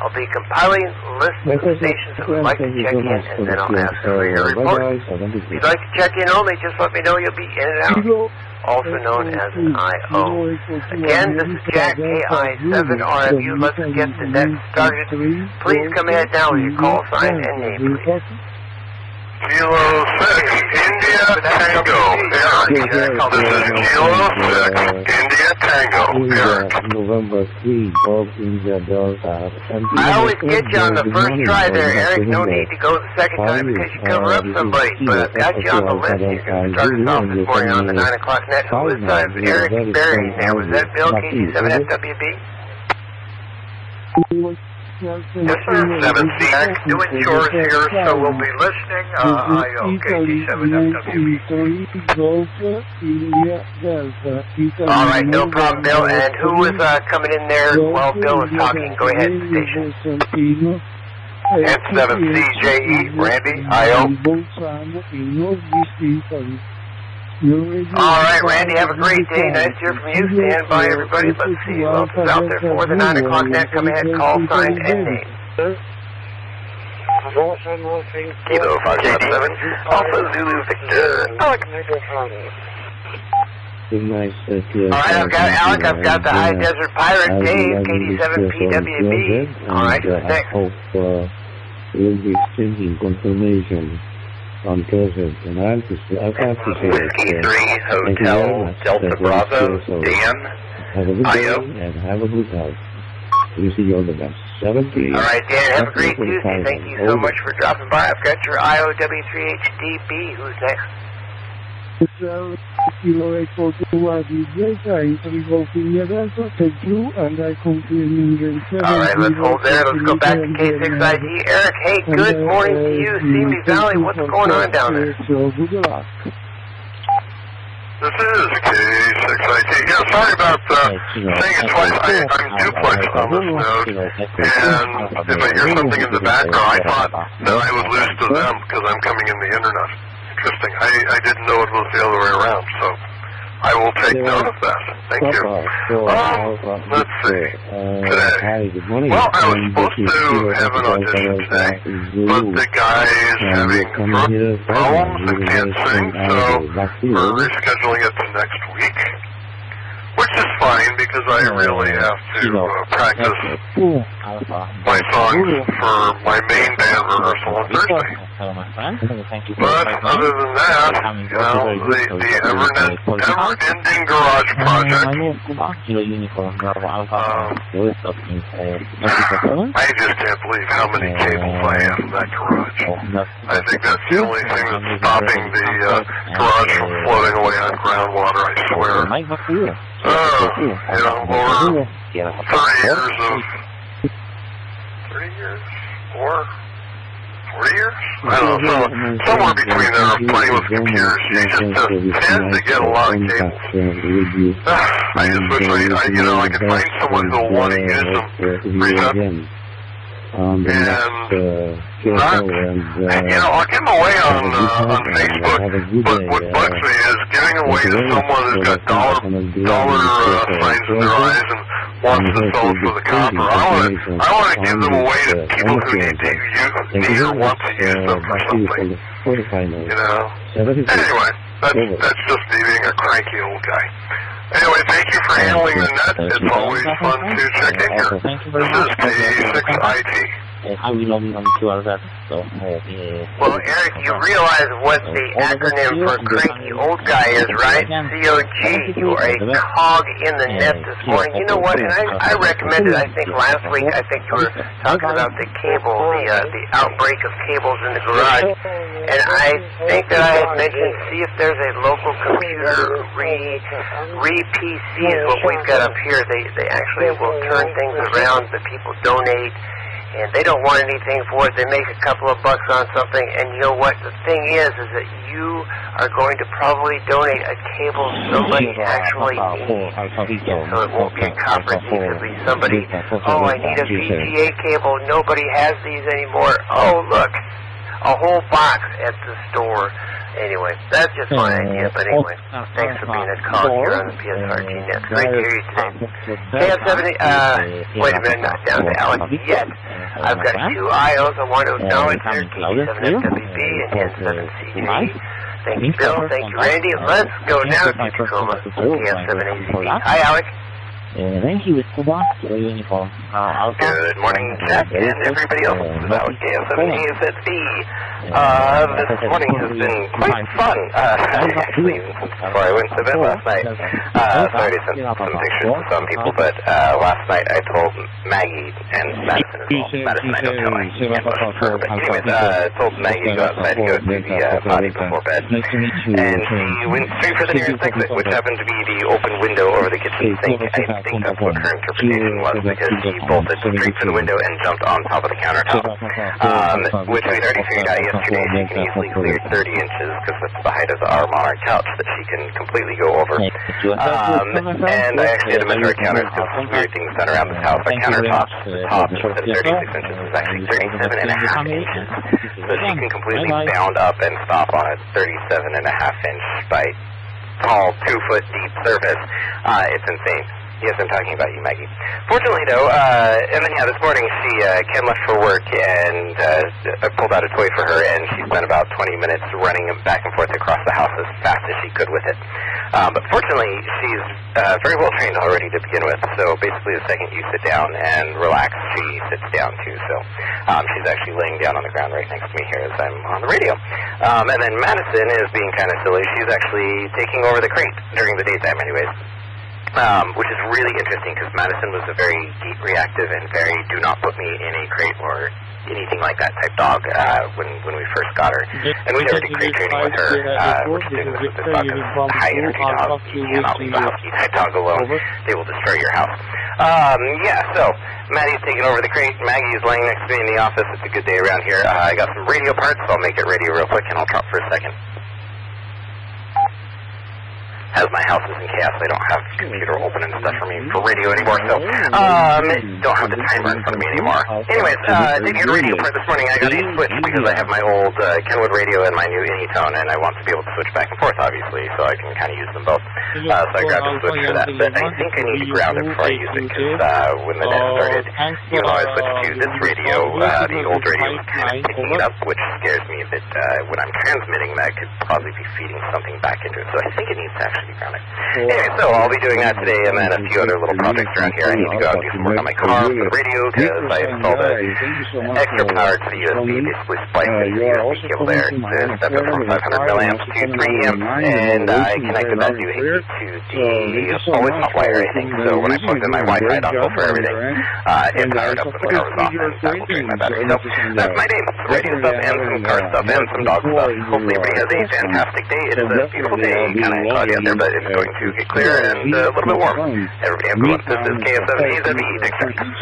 I'll be compiling a list of stations that would like to check in, and then I'll ask for your report. If you'd like to check in only, just let me know. You'll be in and out, also known as an IO. Again, this is Jack, KI7RMU. Let's get the next started. Please come ahead now with your call sign and name, please. Kilo 6, India Tango, Eric. This is Kilo 6, India Tango, Eric. November 3, Golf India Delta. I always get you on the first try there, Eric. No need to go the second time because you cover up somebody. But I've got you on the list. You started off this morning on the 9 o'clock net. Who was Eric Berry there? Was that Bill, KC7FWB? Yes, sir. 7C. Doing chores here, so we'll be listening. All right, no problem, Bill. And who was coming in there while Bill was talking? Go ahead, station. N7CJE, Randy, IO. All right, Randy, have a great day. Nice to hear from you. Stand by, everybody. Let's see who else is out there for the 9 o'clock net. Come ahead, call sign and name. Kilo 577, Alpha Zulu Victor. Alec. All right, I've got Alec. I've got the High Desert Pirate Dave, KD7PWB. All right, who's next? We'll be exchanging confirmation on present, and I'll have to say Whiskey 3, Hotel Delta Bravo, Dan, have a good day and have a good health. We see you all the best. 7-3. All right, Dan, have a great Tuesday. Thank you so much for dropping by. I've got your IOW3HDB. Who's next? Kilo 842 DJ, Golf India Delta, thank you, and I confirm in all right, let's hold there. Let's go back to K6ID. Eric, hey, good morning to you. Simi Valley, what's going on down there? So, good luck. This is K6IT. Yeah, sorry about saying it twice. I'm duplex on this node, and if I hear something in the background, I thought that I would lose to them because I'm coming in the internet. Interesting. I didn't know it was the other way around, so I will take note of that. Thank you. Let's see. Today. Well, I was supposed to have an audition today, but the guy is having throat problems and can't sing, so we're rescheduling it to next week, which is fine because I really have to practice my songs for my main band rehearsal on Thursday. But other than that, you know, the ever-ending garage project, I just can't believe how many cables I have in that garage. I think that's the only thing that's stopping the garage from floating away on groundwater, I swear. You know, over 30 years of 30 years or 40 years? I don't know, somewhere between there of playing with computers. You just tend to get a lot of cables. I just wish I could find someone who'll want to use them reset. And I'll give them away on Facebook, but what bugs me is giving away to someone who's got dollar signs in their eyes and wants to sell it for the copper. I want to give them away to people who need or want to use them for something. You know? Anyway, that's just me being a cranky old guy. Anyway, thank you for handling the net. It's always fun to check in here. This is K6IT. I will log in on QR that, so... Well, Eric, you realize what the acronym for cranky old guy is, right? COG. You are a cog in the net this morning. You know what? And I recommended, I think last week, I think you were talking about the cable, the outbreak of cables in the garage. And I think that I had mentioned, see if there's a local computer re-PC is what we've got up here. They actually will turn things around. The people donate. And they don't want anything for it. They make a couple of bucks on something, and you know what? The thing is that you are going to probably donate a cable somebody actually needs. And so it won't be a copper thief. It'll be somebody, oh, I need a VGA cable. Nobody has these anymore. Oh, look, a whole box at the store. Anyway, that's just my idea, but anyway, thanks for being a call here on the PSRT net. Great to hear you today. KF70, wait a minute, not down to Alex yet. I've got 2 IOs I want to acknowledge there, KD7FWB and N7CG. Thank you, Bill. Thank you, Randy. Let's go now to Tacoma, KF7ACD. Hi, Alex. Thank you, Scuba, uniform. Good morning, Jack, and everybody else. This is Alex, KF7ASSB. This morning has been quite fun. Actually, before I went to bed last night. Sorry to send some pictures to some people, but last night I told Maggie and Madison as well. Madison, I don't tell my her, but anyways, I told Maggie to go outside to go to the potty before bed. And she went straight for the nearest exit, which happened to be the open window over the kitchen sink. I think that's what her interpretation was, because she bolted straight for the window and jumped on top of the countertop, which we'd already figured out yesterday. She can easily clear 30 inches, because that's the height of the arm on our couch that she can completely go over. And I actually had to measure our counters, because there's weird things done around this house. Our countertops, the top instead of 36 inches is actually 37 and a half inches. So she can completely bound up and stop on a 37 and a half inch by tall, 2-foot deep surface. It's insane. Yes, I'm talking about you, Maggie. Fortunately, though, and then, this morning Ken left for work, and I pulled out a toy for her, and she spent about 20 minutes running back and forth across the house as fast as she could with it. But fortunately, she's very well trained already to begin with, so basically the second you sit down and relax, she sits down too. So she's actually laying down on the ground right next to me here as I'm on the radio. And then Madison is being kind of silly. She's actually taking over the crate during the daytime anyways. Which is really interesting, because Madison was a very deep, reactive, and very do not put me in a crate or anything like that type dog when we first got her. And we never did crate training with her, which is with this dog is a high-energy dog. You cannot leave a husky type dog alone. They will destroy your house. So Maddie's taking over the crate. Maggie's laying next to me in the office. It's a good day around here. I got some radio parts, so I'll make it radio real quick, and I'll drop for a second. As my house is in chaos, I don't have the computer open and stuff for me for radio anymore, so don't have the timer in front of me anymore. Anyways, did get a radio part this morning. I got a switch because I have my old Kenwood radio and my new Anytone, and I want to be able to switch back and forth, obviously, so I can kind of use them both. So I grabbed a switch for that, but I think I need to ground it before I use it, because when the net started, even though I switched to this radio, the old radio was kind of picking it up, which scares me a bit. When I'm transmitting, that could probably be feeding something back into it, so I think it needs to actually grounded. Anyway, so I'll be doing that today, and then a few other little projects around here. I need to go out and do some work on my car for the radio, because I installed extra power to the USB, basically spliced into the USB cable there to step it from 500 milliamps to 3 amps, and I connected that doohickey to the always hot wire, I think. So when I plugged in my Wi-Fi dongle for everything, it powered up when the car was off, and that will drain my battery. So that's my day. Some radio stuff and some car stuff and some dog stuff. Hopefully everybody has a fantastic day. It is a beautiful day, kind of cloudy out there, but it's going to get clear and a little bit warm. Everybody have a good one. This is KF7ASSB.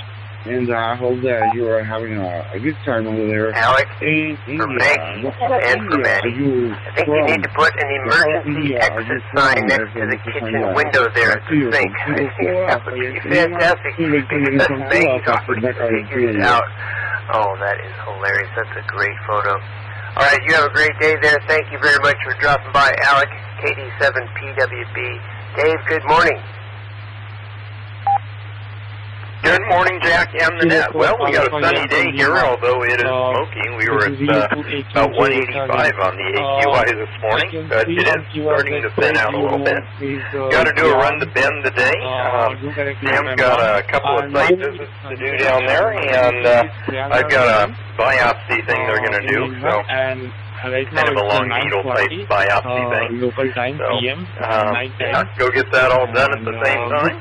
And I hope that you are having a good time over there. Alex, for Maggie, and for Maddie, I think you need to put an emergency exit sign next to the kitchen window there at the sink. I think that would be fantastic, because Maggie's offered to figure it out. Oh, that is hilarious. That's a great photo. All right, you have a great day there. Thank you very much for dropping by, Alex, KD7PWB. Dave, good morning. Good morning, Jack and the net. Well, we got a sunny day here, although it is smoky. We were at about 185 on the AQI this morning, but it is starting to thin out a little bit. Got to do a run to Bend today. Sam's got a couple of site visits to do down there, and I've got a biopsy thing they're going to do, so kind of a long needle type biopsy thing. So, go get that all done at the same time.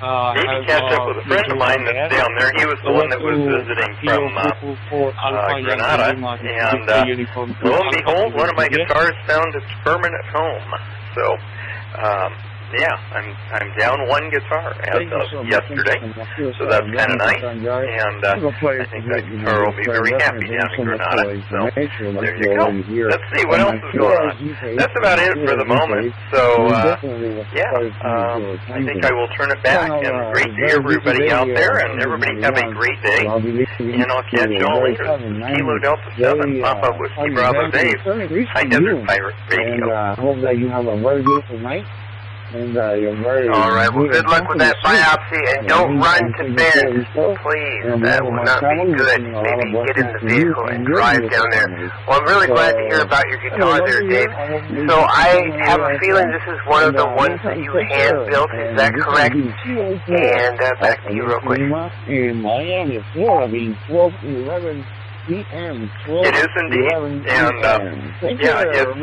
And maybe catch up with a friend of mine that's down there. He was the one that was visiting from Granada, and lo and behold, one of my guitars found its permanent home. So yeah, I'm down one guitar as of yesterday, so that's kind of nice, and I think that guitar will be very happy down in Granada. So there you go. Let's see what else is going on. That's about it for the moment. So yeah, I think I will turn it back, and great to hear everybody out there, and everybody have a great day, and I'll catch you all later. Kilo Delta 7, Papa Whiskey Bravo Dave, High Desert Pirate Radio. I hope that you have a very beautiful night. And you're very all right, well, good luck with that biopsy, and don't run to bed, please. That will not be good. Maybe get in the vehicle and drive down there. Well, I'm really glad to hear about your guitar there, Dave. So I have a feeling this is one of the ones that you hand-built. Is that correct? And back to you real quick. In Miami, Florida, 12:11 p.m. It is indeed, and yeah, it's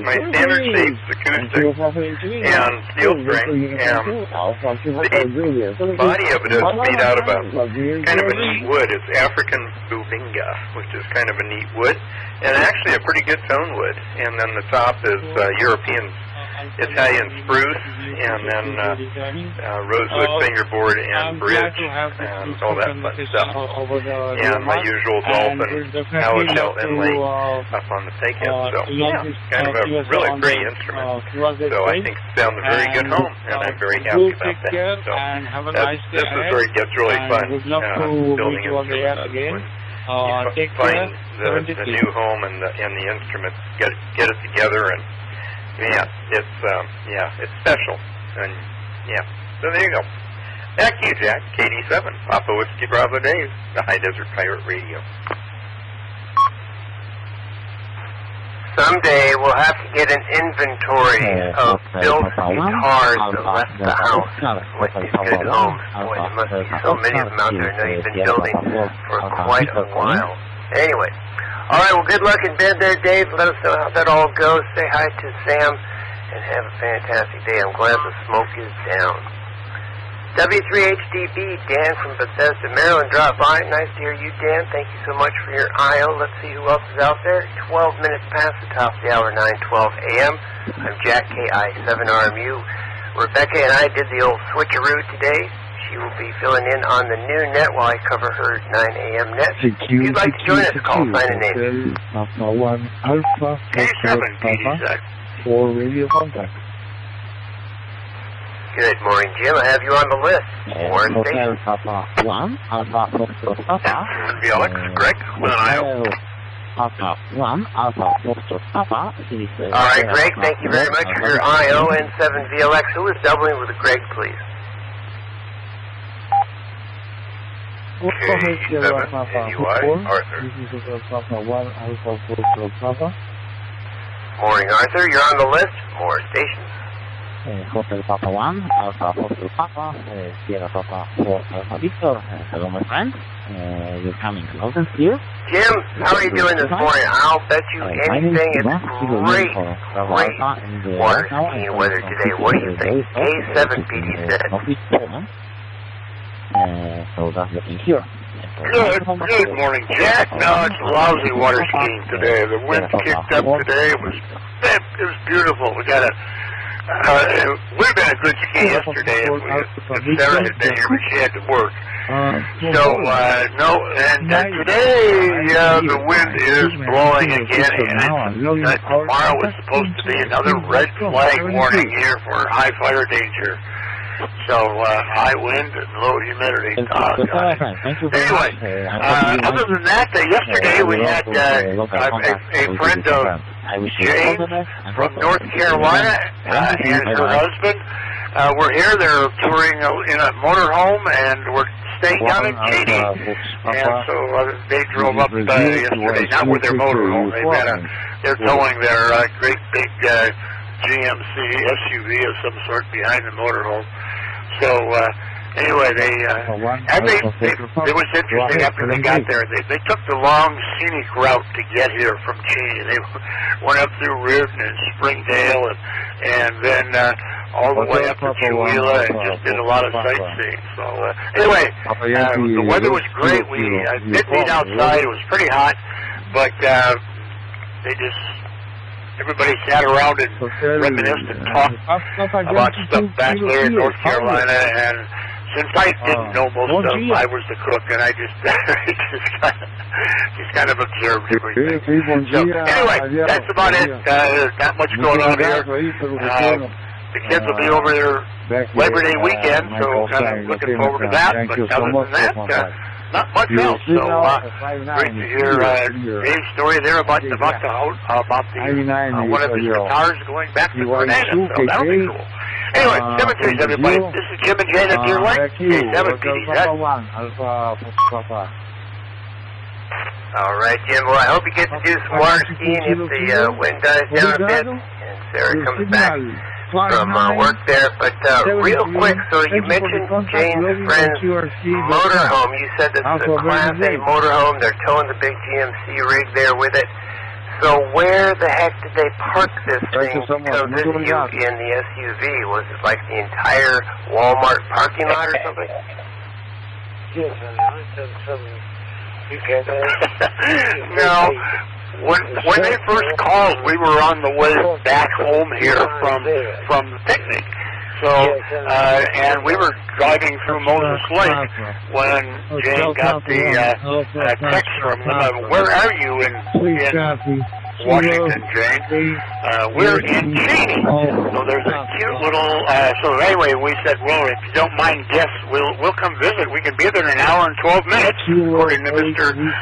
my standard shapes acoustic and steel string, and the body of it is made out of a kind of a neat wood. It's African bubinga, which is kind of a neat wood, and actually a pretty good tone wood. And then the top is European Italian spruce, and then rosewood fingerboard and bridge, and all that fun stuff. And my usual dolphin Howell inlay up on the take head. So yeah, kind of a really pretty instrument. So I think it's found a very good home, and I'm very happy about that. So this is where it gets really fun, building instruments. When you find the new home and the instruments, get it together, and yeah, it's special, and yeah, so there you go. Back to you, Jack. KD7, Papa Whiskey Bravo Dave, the High Desert Pirate Radio. Someday we'll have to get an inventory of built guitars that left the house with these good homes. Boy, there must be so many of them out there. I know you've been building for quite a while. Anyway. All right, well, good luck in bed there, Dave. Let us know how that all goes. Say hi to Sam, and have a fantastic day. I'm glad the smoke is down. W3HDB, Dan from Bethesda, Maryland, drop by. Nice to hear you, Dan. Thank you so much for your I.O. Let's see who else is out there. 12 minutes past the top of the hour, 9:12 a.m. I'm Jack, KI7RMU. Rebecca and I did the old switcheroo today. She will be filling in on the new net while I cover her 9 a.m. net. If you'd like to join us, call sign a name. Alpha 1 Alpha Papa for radio contact. Good morning, Jim. I have you on the list. Warren Station. Papa 1 Alpha Foxtrot Papa. Alex, Greg, Iowa. Papa 1 Alpha Foxtrot Papa. All right, Greg, thank you very much for your IO and 7VLX. Who is doubling with Greg, please? Okay, 7 NUI, Arthur. This is Papa 1 Alpha Foxtrot Papa. Morning, Arthur. You're on the list. More stations. Hotel Papa 1 Alpha Foxtrot Papa. Sierra Papa 4 Alpha Victor. Hello, my friend. You're coming loud and clear. Jim, how are you doing this morning? I'll bet you anything it's great water skiing weather today. What do you think? K7 PD said. So that's looking here. Good morning, Jack. No, it's lousy water skiing today. The wind kicked up today. It was beautiful. We got it would have been a good ski yesterday if Sarah had been here, but she had to work. Today the wind is blowing again, and tomorrow is supposed to be another red flag warning here for high fire danger. So, high wind and low humidity. Anyway, other than that, yesterday we had a friend of James from North Carolina and her husband were here. They're touring in a motorhome, and we're staying down in Katy. And so they drove up yesterday, not with their motorhome. They're towing their great big GMC SUV of some sort behind the motorhome. So anyway, it was interesting after they got there. They took the long scenic route to get here from Cheney. They went up through Reardon and Springdale, and then all the way up to Chewelah, and just did a lot of sightseeing. So anyway, the weather was great. We did meet outside. It was pretty hot, but they just everybody sat around and reminisced and talked about stuff back there in North Carolina. And since I didn't know most of them, I was the cook, and I just kind of observed everything. So anyway, that's about it. There's not much going on here. The kids will be over there Labor Day weekend, so kind of looking forward to that. But other than that, not much else. So great to hear Dave's story there about the one of his guitars going back to Grenada. So that'll be cool. Anyway, 7-3, everybody. This is Jim and Jane at Deer Lake. 7 PDZ. All right, Jim. Well, I hope you get to do some water skiing if the wind dies down a bit and Sarah comes back from work there. But real quick, so you mentioned Jane's friend's motorhome. You said this is a Class A motorhome. They're towing the big GMC rig there with it. So where the heck did they park this thing to visit you in the SUV? Was it like the entire Walmart parking lot or something? No. When they first called, we were on the way back home here from the picnic. So, and we were driving through Moses Lake when Jane got the text from them. Where are you in Washington, Jane? We're in Cheney. So there's a cute little. So anyway, we said, well, if you don't mind guests, we'll come visit. We can be there in an hour and 12 minutes, according to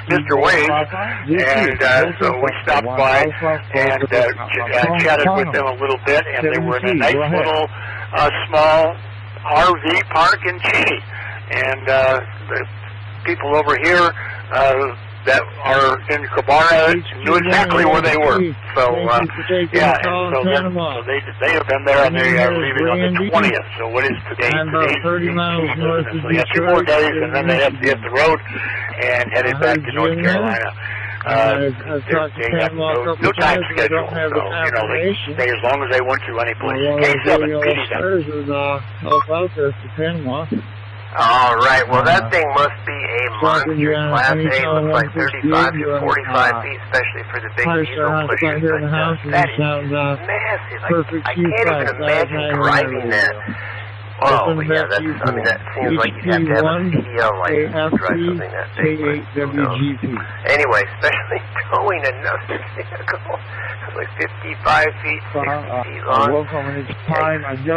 Mr. Wade. And so we stopped by and chatted with them a little bit, and they were in a nice little small RV park in Cheney. And the people over here that are in Cabana knew exactly where they were. So, yeah, and so they have been there, and they are leaving on the 20th. So what is today? Today's 18th. So they have 2 more days, and then they have to hit the road and headed back to North Carolina. They have no time schedule, so, you know, they can stay as long as they want to any place. K7, PD7. All right, well, that thing must be a monster. Class A looks like 35 to 45 feet, especially for the big diesel pushers. But that is massive. I can't even imagine driving that. Oh, yeah, that seems like you'd have to have a CDL license to drive something that big. Anyway, especially towing another vehicle. It's like 55 feet, 60 feet long.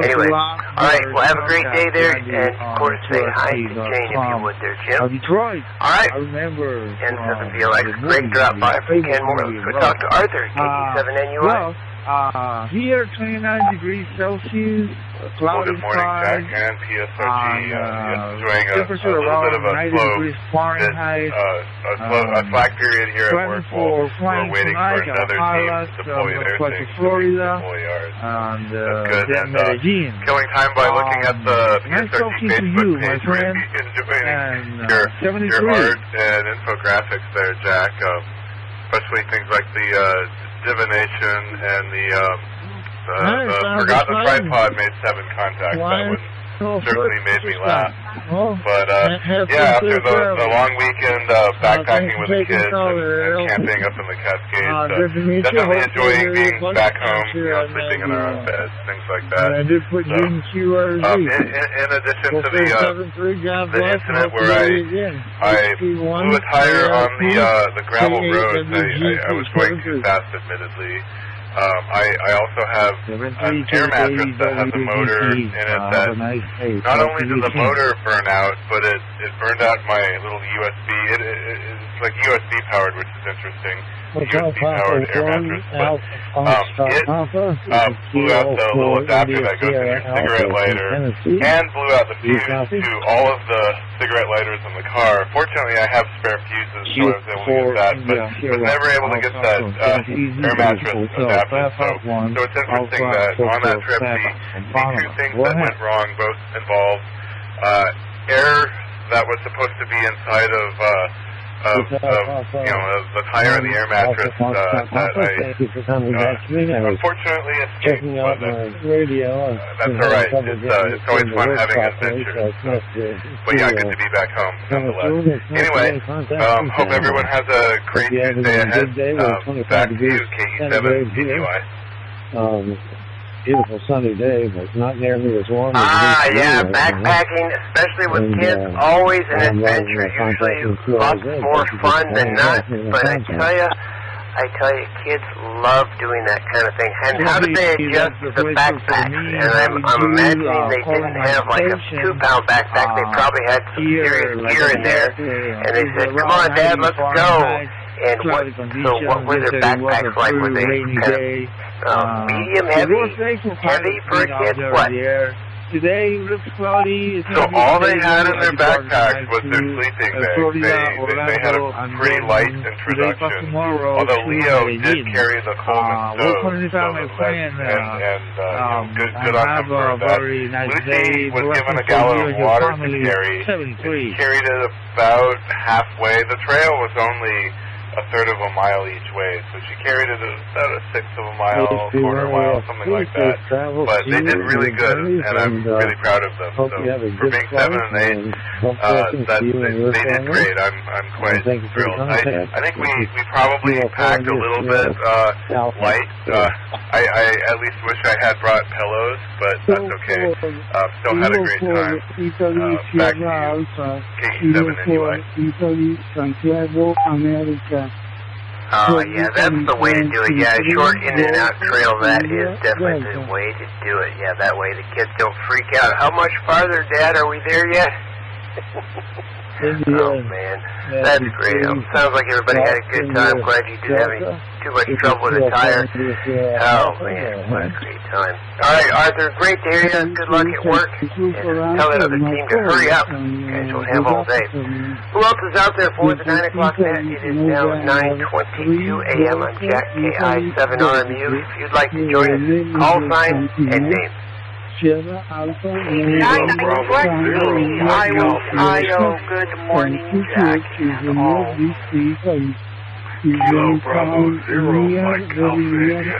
Anyway, all right, well, have a great day there, and of course, say hi to Jane if you would there, Jim. Detroit. All right. I remember. N7VLX, great drop by from Ken Moore. Let's go talk to Arthur, KT7NUI. Here, 29 degrees Celsius, cloudy skies, and PSRG enjoying a little bit of a slack period here at work. We're waiting for another team to deploy their things to Florida, and that's good. And killing time by looking at the PSRG Facebook page. Really enjoying your art and infographics there, Jack. Especially things like the divination and the forgotten tripod made 7 contacts. That one certainly made me laugh. But yeah, after the long weekend backpacking with the kids and camping up in the Cascades, definitely enjoying being back home, you know, sleeping in our own beds, things like that. I did put you in QRZ. In addition to the incident where I blew a tire on the gravel roads, I was going too fast, admittedly. I also have an air mattress that has a motor in it that not only did the motor burn out, but it burned out my little USB. It's like USB powered, which is interesting. USB powered air mattress, but it blew out the little adapter that goes in your cigarette lighter and blew out the fuse to all of the cigarette lighters in the car. Fortunately, I have spare fuses, so I was able to get that, but was never able to get that air mattress adapter. So it's interesting that on that trip, the 2 things that went wrong both involved air that was supposed to be inside of the tire of the air mattress that I unfortunately escaped. That's all right. It's always fun having adventures. But yeah, good to be back home nonetheless. Anyway, hope everyone has a great Tuesday ahead. Back to you, KE7 CGY. Beautiful sunny day, but not nearly as warm as yeah, backpacking, especially with kids, always an adventure. Usually lots more fun than not. But I tell you, kids love doing that kind of thing. And how did they adjust the backpacks? And I'm imagining they didn't have like a 2-pound backpack. They probably had some serious gear in there. And they said, "Come on, Dad, let's go." And what were their backpacks like? Were they kind of medium heavy for a kid? What? Today looks cloudy. So all they had in their backpacks was their sleeping bags. They had a pretty light introduction. Although Leo did carry the Coleman stove, good on him for that. Lucy was given a gallon of water to carry. She carried it about halfway. The trail was only a third of a mile each way, so she carried it about a sixth of a mile, quarter mile, something like that. But they did really good, and I'm really proud of them. So for being 7 and 8, they did great. I'm quite thrilled. I think we probably packed a little bit light. I at least wish I had brought pillows, but that's okay. Still had a great time. Back to you, KE7 anyway. Italy, Santiago, America. Oh, yeah, that's the way to do it. Yeah, a short in and out trail, that is definitely the way to do it. Yeah, that way the kids don't freak out. How much farther, Dad? Are we there yet? Oh, man. That's great. Sounds like everybody had a good time. Glad you didn't have any too much trouble with the tire. Oh, man. What a great time. All right, Arthur, great to hear you. Good luck at work. And tell that other team to hurry up. Guys will have all day. Who else is out there for the 9 o'clock net? It is now 9:22 a.m. on Jack KI7RMU. If you'd like to join us, call sign and name. Sierra Alpha 923 IO. Good morning, Jack and all. Kilo Bravo 0, Mike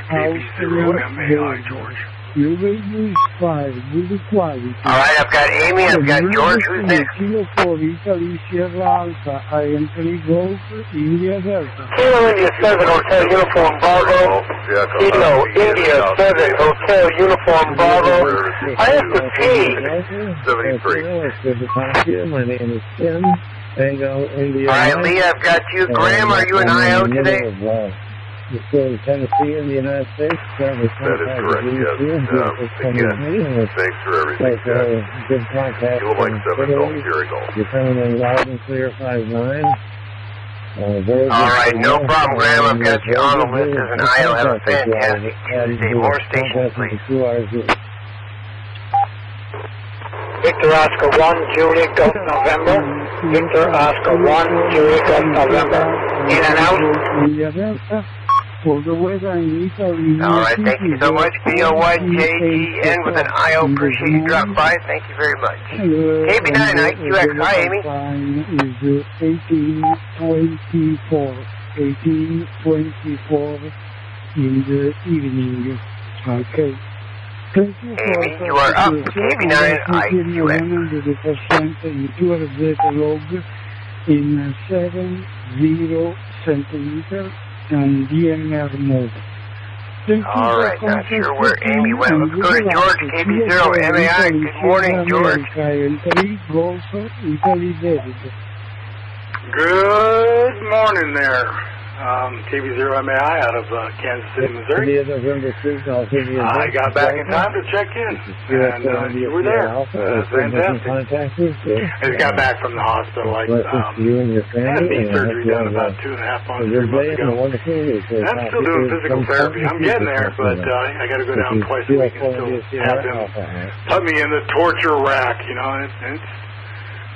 Alpha, George. You will 5, good quality. All right, I've got Amy, I've got George. Who's next? Kilo 4, Italy, Sierra Alpha, I am 3 Golf, India Delta. Kilo India 7, Hotel Uniform Bravo. Kilo India 7, Hotel Uniform Bravo. I have to pee. 73. My name is Tim. Tango, India. All right, Lee, I've got you. Graham, are you an IO today? The state of Tennessee in the United States. That is correct, yes. Again, thanks for everything, Jack. Good contact. Kilo Mike 7, Golf, Sierra Golf. You're coming in loud and clear, 5-9. All right, no problem, Graham. I've got you on the list as an IO. Have a fantastic Tuesday. More stations, please. Victor Oscar 1, Julie, Golf November. Victor Oscar 1, Julie, Golf November. In and out. For the weather in Italy. All right, thank you so much. BOYJGN with an IO. Appreciate you dropping by. Thank you very much. KB9 IQX. Hi, Amy. Is 1824. 1824 in the evening. Okay. Thank you. Amy, you are up. KB9 IQX. 100% in pure data log in 70 centimeters. And DMR mode. All right, not sure where Amy went. Let's go to George, KB0 MAI. Good morning, George. Good morning there. KB0 MAI out of Kansas City, Missouri. I got back in time to check in, and you were there. Fantastic. I just got back from the hospital. I had knee surgery done about 2.5 months, 3 months ago. I'm still doing physical therapy. I'm getting there, but I got to go down twice a week and still have them put me in the torture rack. You know, it's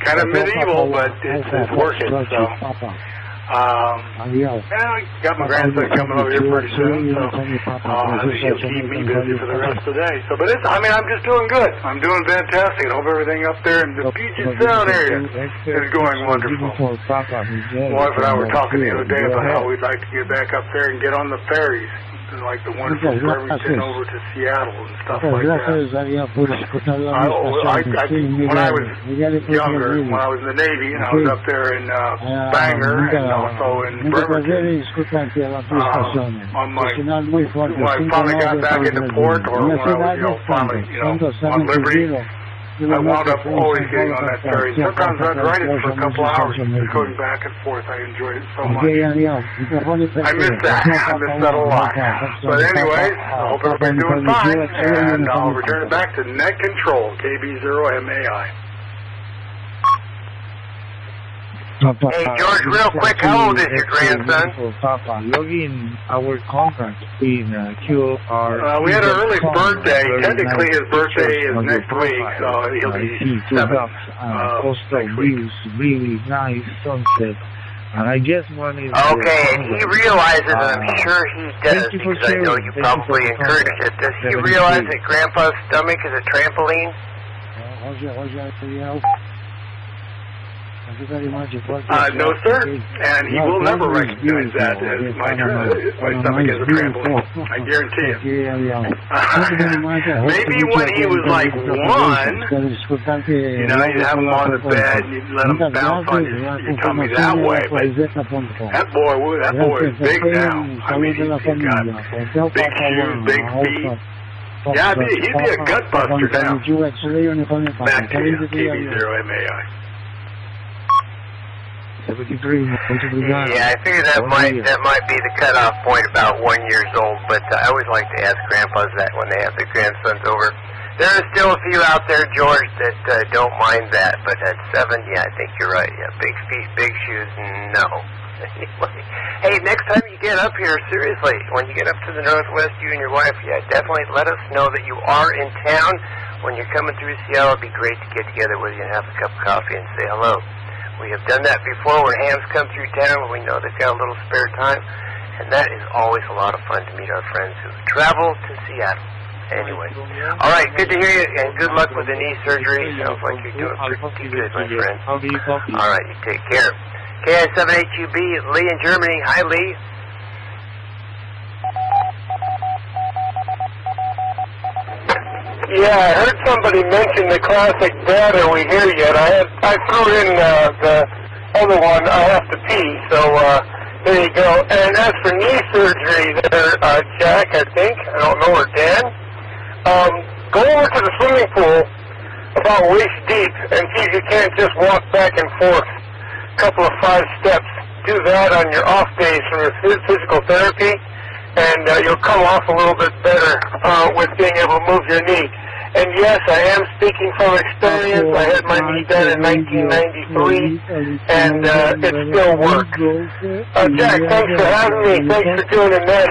kind of medieval, but it's working. So. Yeah, got my grandson coming over here pretty soon, so he'll keep me busy for the rest of the day. So, but I'm just doing good. I'm doing fantastic. I hope everything up there in the Puget Sound area is going wonderful. My wife and I were talking the other day about how we'd like to get back up there and get on the ferries, like the one from Bremerton over to Seattle and stuff like that. When I was younger, when I was in the Navy, and I was up there in Bangor and also in Bremerton, on when I finally got back into port, or when I was, finally, on Liberty, I wound up always getting on that ferry. Sometimes I'd ride it for a couple hours, just going back and forth. I enjoyed it so much. I miss that. I miss that a lot. But anyways, I hope everybody's doing fine, and I'll return it back to Net Control, KB0MAI. Hey, George, real quick, how old is your grandson? Login our contract in QR. We had an early birthday. Technically, his birthday is next week, so he'll be 7. Coastal views, really nice sunset. And I guess one is... Okay, and he realizes, and I'm sure he does, because I know you probably encourage it. Does he realize that Grandpa's stomach is a trampoline? No, sir, and he will never recognize that as my stomach as a trampoline. I guarantee it. Maybe when he was like 1, you'd have him on the bed and you'd let him bounce on your tummy that way. But that boy is big now. I mean, he's got big shoes, big feet. Yeah, he'd be a gut buster now. Back to you, KB0MAI. Yeah, I figure that might be the cutoff point, about 1 year old. But I always like to ask grandpas that when they have their grandsons over. There are still a few out there, George, that don't mind that. But at 7, yeah, I think you're right. Yeah, big feet, big shoes, no. Anyway, hey, next time you get up here, seriously, when you get up to the Northwest, you and your wife, yeah, definitely let us know that you are in town. When you're coming through Seattle, it'd be great to get together with you and have a cup of coffee and say hello. We have done that before when hams come through town when we know they've got a little spare time, and that is always a lot of fun to meet our friends who travel to Seattle. Anyway, all right, good to hear you, and good luck with the knee surgery. Sounds like you're doing pretty good, my friend. All right, you take care. KI-782B, Lee in Germany. Hi, Lee. Yeah, I heard somebody mention the classic data we hear yet. I threw in the other one, I have to pee, so there you go. And as for knee surgery there, Jack, I think, I don't know, or Dan, go over to the swimming pool about waist deep and see if you can't just walk back and forth a couple of 5 steps. Do that on your off days from your physical therapy, and you'll come off a little bit better with being able to move your knee. And yes, I am speaking from experience. I had my knee done in 1993, and it still works. Jack, thanks for having me. Thanks for tuning in.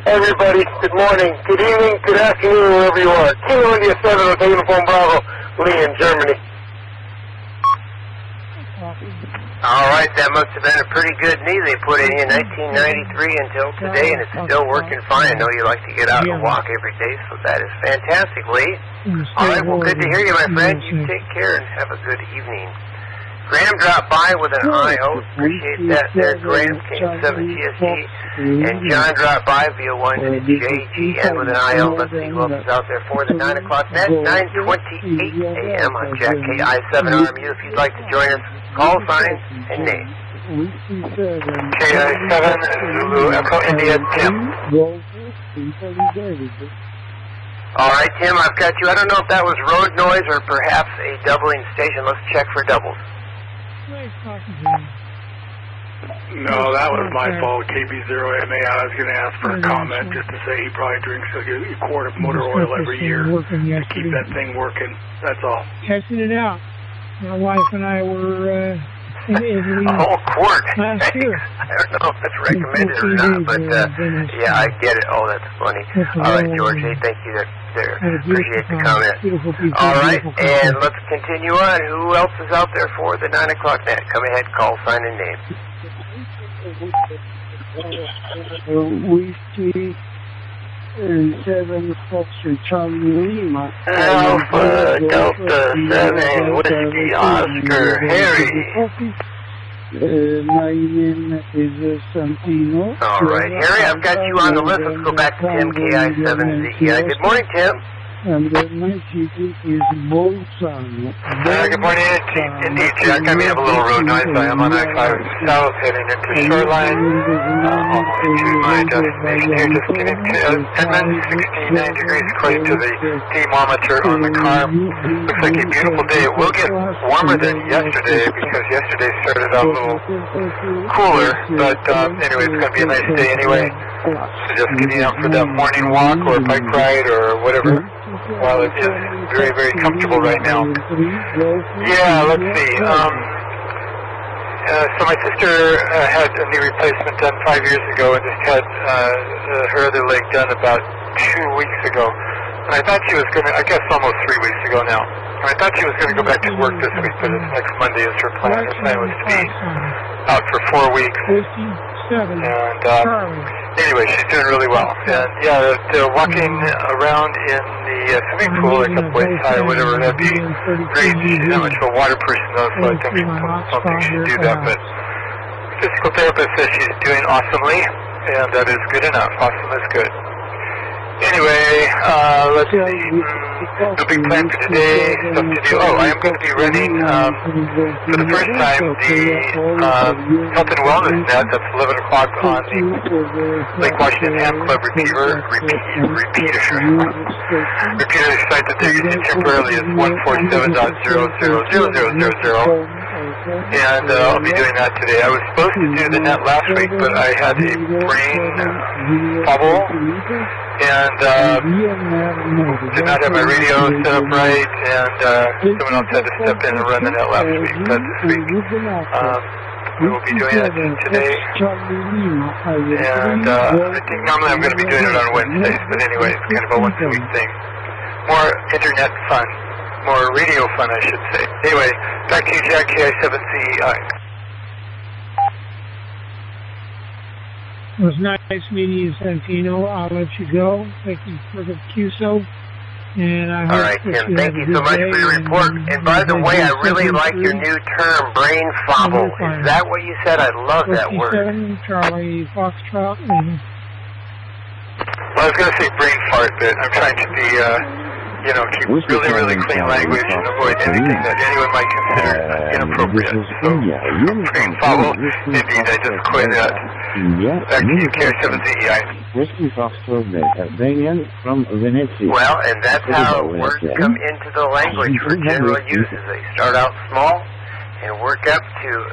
Everybody, good morning, good evening, good afternoon, wherever you are. Kilo India 7 with Uniform Bravo, Lee in Germany. All right, that must have been a pretty good knee they put in you 1993 until today, and it's still working fine. I know you like to get out and walk every day, so that is fantastic, Lee. All right, well, good to hear you, my friend. You take care and have a good evening. Graham dropped by with an IO. Appreciate that there, Graham. King7TSE. And John dropped by via 1JGN with an IO. Let's see who else is out there for the 9 o'clock net. 9:28 a.m. I'm Jack KI-7RMU. If you'd like to join us, call sign and name. KI-7 Zulu Echo India, Tim. All right, Tim, I've got you. I don't know if that was road noise or perhaps a doubling station. Let's check for doubles. No, that was my fault. KB0MAI. I was going to ask for a comment just to say he probably drinks a quart of motor oil every year to keep that thing working. That's all. Testing it out. My wife and I were in Italy. A whole quart. Last year. I don't know if it's recommended or not, but yeah, I get it. Oh, that's funny. All right, George. Hey, thank you there. Appreciate the comment. All right, and let's continue on. Who else is out there for the 9 o'clock net? Come ahead, call, sign, and name. Whiskey 7 Foxtrot Charlie Lima. Alpha Delta 7 Whiskey Oscar Harry. My name is Santino. All right, Harry, I've got you on the list. Let's go back to Tim, KI7ZEI. Good morning, Tim. And my city is Bolzano. Good morning, indeed, Jack. I may have a little road noise. I am on I-5 south, heading into Shoreline. Almost to my destination here. Just getting to Edmond, 69 degrees according to the thermometer on the car. Looks like a beautiful day. It will get warmer than yesterday because yesterday started out a little cooler. But anyway, it's going to be a nice day anyway. So just getting out for that morning walk or bike ride or whatever. While it is very, very comfortable right now. Yeah, let's see. So my sister had a knee replacement done 5 years ago and just had her other leg done about 2 weeks ago. And I thought she was going to, I guess almost 3 weeks ago now. And I thought she was going to go back to work this week, but it's next Monday is her plan. Her plan was to be out for 4 weeks. And anyway, she's doing really well. And yeah, they're walking around in the swimming pool like a waist high or whatever. That'd be great. She's not much of a water person though, so I don't think she'd do that. But physical therapist says she's doing awesomely, and that is good enough. Awesome is good. Anyway, let's see. No big plan for today. Stuff to do. Oh, I am going to be running for the first time the Health and Wellness Net. That's 11 o'clock on the Lake Washington Ham Club repeater site that they're using temporarily is 147.0000000. And I'll be doing that today. I was supposed to do the net last week, but I had a brain bubble and did not have my radio set up right, and someone else had to step in and run the net last week. But this week, we will be doing it today. And I think normally I'm going to be doing it on Wednesdays, but anyway, it's kind of a once-a-week thing. More internet fun. More radio fun, I should say. Anyway, back to you, Jack, KI7CEI. It was nice meeting you, Santino. I'll let you go. Thank you for the QSO. And I all right, Tim, thank you so much for your report. And by the way, I really like your new term, brain fobble. Is that what you said? I love that word. Charlie Foxtrot. Well, I was going to say brain fart, but I'm trying to be... keep really, really clean language and avoid anything that anyone might consider inappropriate. So, brain follow. Indeed, I just quit that. Back to you, KI7ZEI. Whiskey Foxtrot, Daniel from Venezia. Well, and that's how words come into the language for general uses. They start out small and work up to,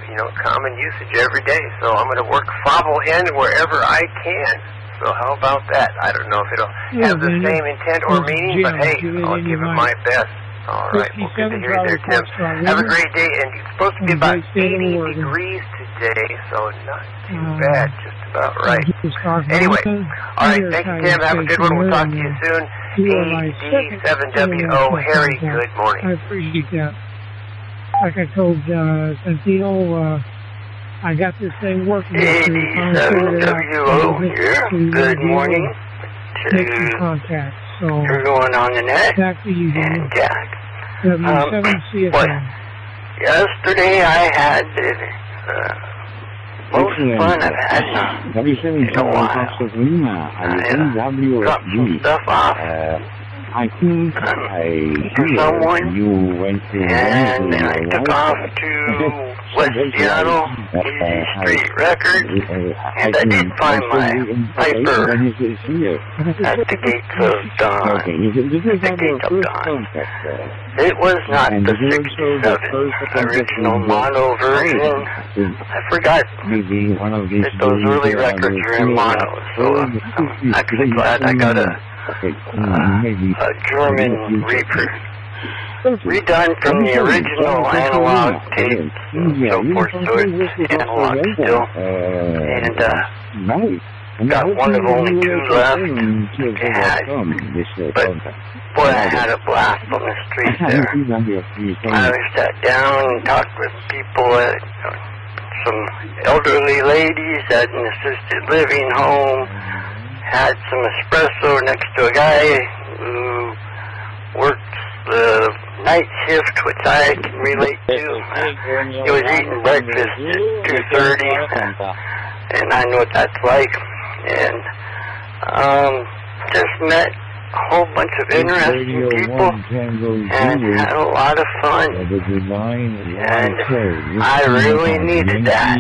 common usage every day. So I'm going to work fobble in wherever I can. So how about that? I don't know if it'll have the same intent or meaning, but hey, I'll give it my best. All right, well, good to hear you there, Tim. Have a great day, and it's supposed to be about 80 degrees today, so not too bad, just about right. Anyway, all right, thank you, Tim. Have a good one. We'll talk to you soon. AD7WO, Harry, good morning. I appreciate that. Like I told Santino, I got this thing working. AD7WO here. Good morning. Make some contact. So you're going on the net. Back to you, and Jack. W7CFM. Yesterday I had most fun I've had in a while. I dropped some stuff off. I think for someone, you went to and then I took off to West Seattle, Easy Street Records, and I did find my Piper at the gates of dawn. It was not the 67 original mono version. I forgot that those early records were in mono, so I'm actually glad I got a German Reaper, redone from the original analog tapes and so forth, so it's analog still, and got one of only two left to have, but boy, I had a blast on the street there. I sat down and talked with people at some elderly ladies at an assisted living home. Had some espresso next to a guy who works the night shift, which I can relate to. He was eating breakfast at 2:30, and I know what that's like. And just met a whole bunch of interesting people and had a lot of fun. And I really needed that.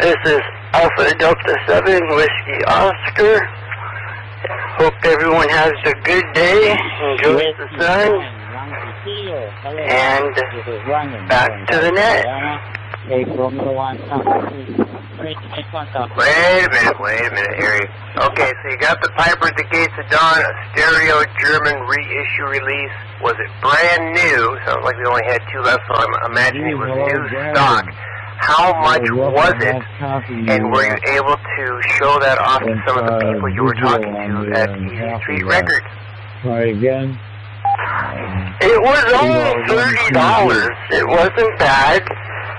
This is Alpha Delta 7 Whiskey Oscar. Hope everyone has a good day, enjoys the sun, and back to the net. Wait a minute, Harry. Okay, so you got the Piper at the Gates of Dawn, a stereo German reissue release. Was it brand new? Sounds like we only had 2 left, so I'm imagining it was new stock. How much was it, and were you able to show that off to some of the people you were talking to at Easy Street Records? Try again. It was only $30. It wasn't bad,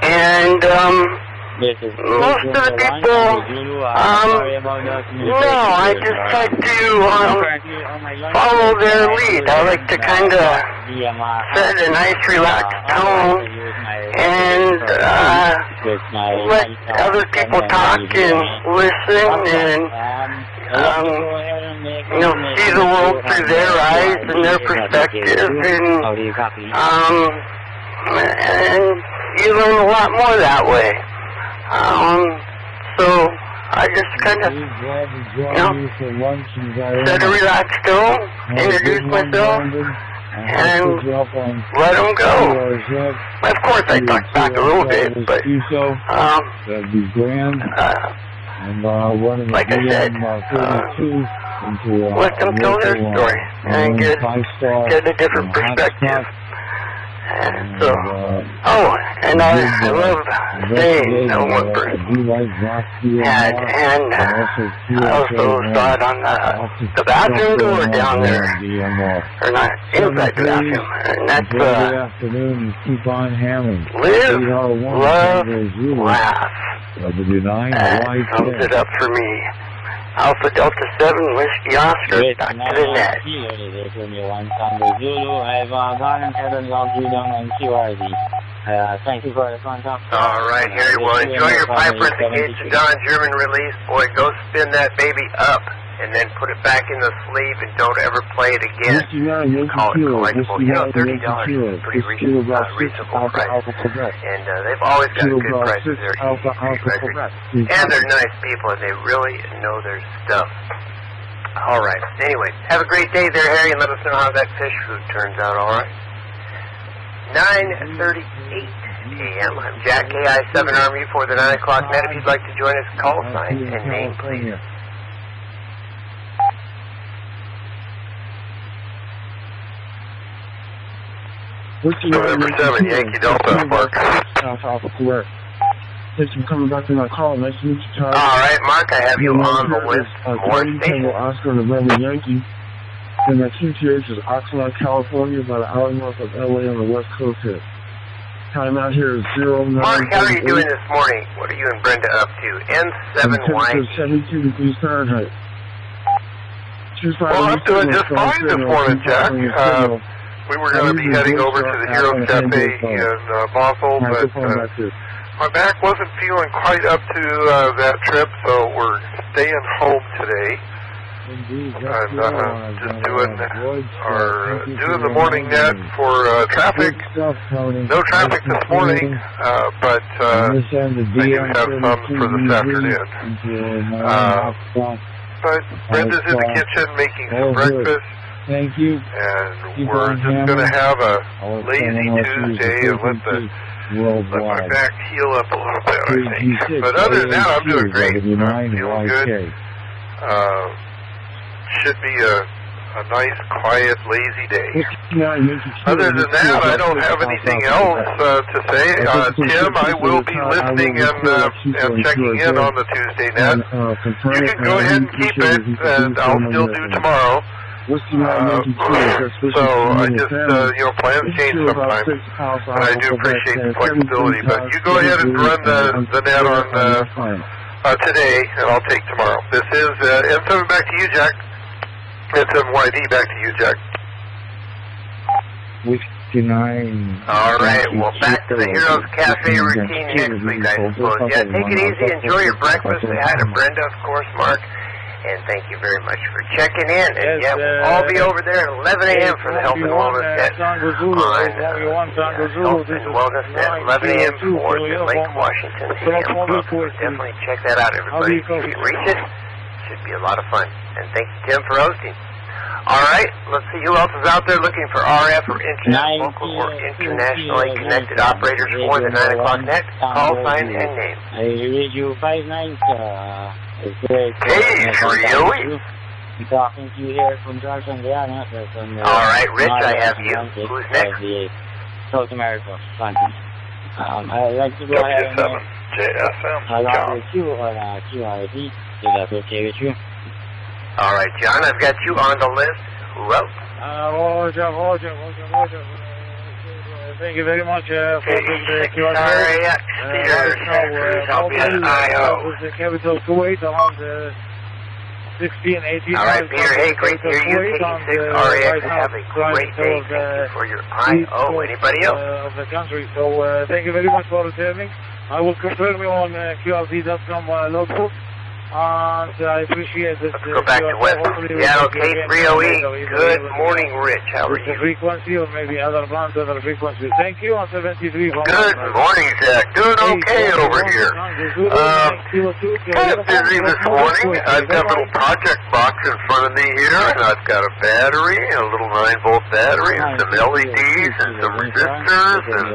and most of the people, no, I just had to follow their lead. I like to kind of set a nice relaxed tone and let other people talk and listen and see the world through their eyes and their perspective, and you learn a lot more that way. So I just kind of, set a relaxed tone, introduce myself, and let them go. Of course, I talked back a little bit, but that'd be grand. And like I said, let them tell their story and get a different perspective. And so, and I love saying one person had, and I also saw it on the bathroom door down there, or not, inside the bathroom, and that's keep on hammering. Live, love, laugh. That sums it up for me. Alpha Delta 7 Whiskey Oscar, back to the net. Alright, Harry, well, enjoy your Piper at the Gates of Dawn German release. Boy, go spin that baby up, and then put it back in the sleeve, and don't ever play it again. Call it collectible. You know, $30 is a pretty reasonable price. And they've always got good prices there. And they're nice people, and they really know their stuff. Alright, anyway, have a great day there, Harry, and let us know how that fish food turns out, alright? 9:38 a.m. I'm Jack, KI7 Army for the 9 o'clock net. If you'd like to join us, call sign and name, please. November 7, Yankee Delta, Mark. Correct. Thanks for coming back to my call. Nice to meet you, Todd. All right, Mark, I have you on the list. More stations. Oscar November Yankee. And my QTH is Oxnard, California, about an hour north of LA on the west coast here. Time out here is 09. Mark, how are you doing this morning? What are you and Brenda up to? N7Y. 72 degrees Fahrenheit. Well, I'm doing just fine this morning, Jack. We were going to be heading over to the Heroes Cafe in Bothell, but my back wasn't feeling quite up to that trip, so we're staying home today. And just doing the morning net for traffic. No traffic this morning, but I do have some for this afternoon. But Brenda's in the kitchen making some breakfast. Thank you. And we're just going to have a lazy Tuesday and let my back heal up a little bit, I think. But other than that, I'm doing great. I'm feeling good. Should be a nice, quiet, lazy day. Other than that, I don't have anything else to say. Tim, I will be listening and checking in on the Tuesday net. You can go ahead and keep it, and I'll still do tomorrow. So I just, plans change sometimes, and I do appreciate the flexibility. But you go ahead and run the net on today, and I'll take tomorrow. This is N7 back to you, Jack. N7YD back to you, Jack. All right, well, back to the Heroes Cafe routine next week, I suppose. Yeah, take it easy, enjoy your breakfast. Say hi to Brenda, of course, Mark. And thank you very much for checking in. And yeah, we'll all be over there at 11 a.m. for the Health and Wellness Net on Health and Wellness Net, 11 a.m. for the Lake Washington CM Club. Definitely check that out, everybody. If you can reach it, it should be a lot of fun. And thank you, Tim, for hosting. All right, let's see who else is out there looking for RF or internet, local or internationally connected operators for the 9 o'clock net. Call sign and name. I read you 59. Hey, Rio. I'm talking to you here from Georgia, Indiana. All right, Rich, I have you. Who's next? South America, Atlantis. I'd like to go ahead and along with you on QRD. Is that okay with you? All right, John, I've got you on the list. Who else? Roger. Thank you very much for the QRD. I'll be an IO. The capital Kuwait around 16, 18. All right, Peter, hey, great to hear you. KE6RAX, have a great day. Thank you for your IO. Anybody else? Of the country. So thank you very much for returning. I will confirm you on QRD.com logbook. And I appreciate this. Let's go back to West Seattle, K3OE. Good morning, Rich. How are you? Frequency or maybe other bands, other frequencies. Thank you on 73. Good morning, Jack. Doing okay over here. Kind of busy this morning. I've got a little project box in front of me here, and I've got a battery, a little 9-volt battery, and some LEDs, and some resistors, and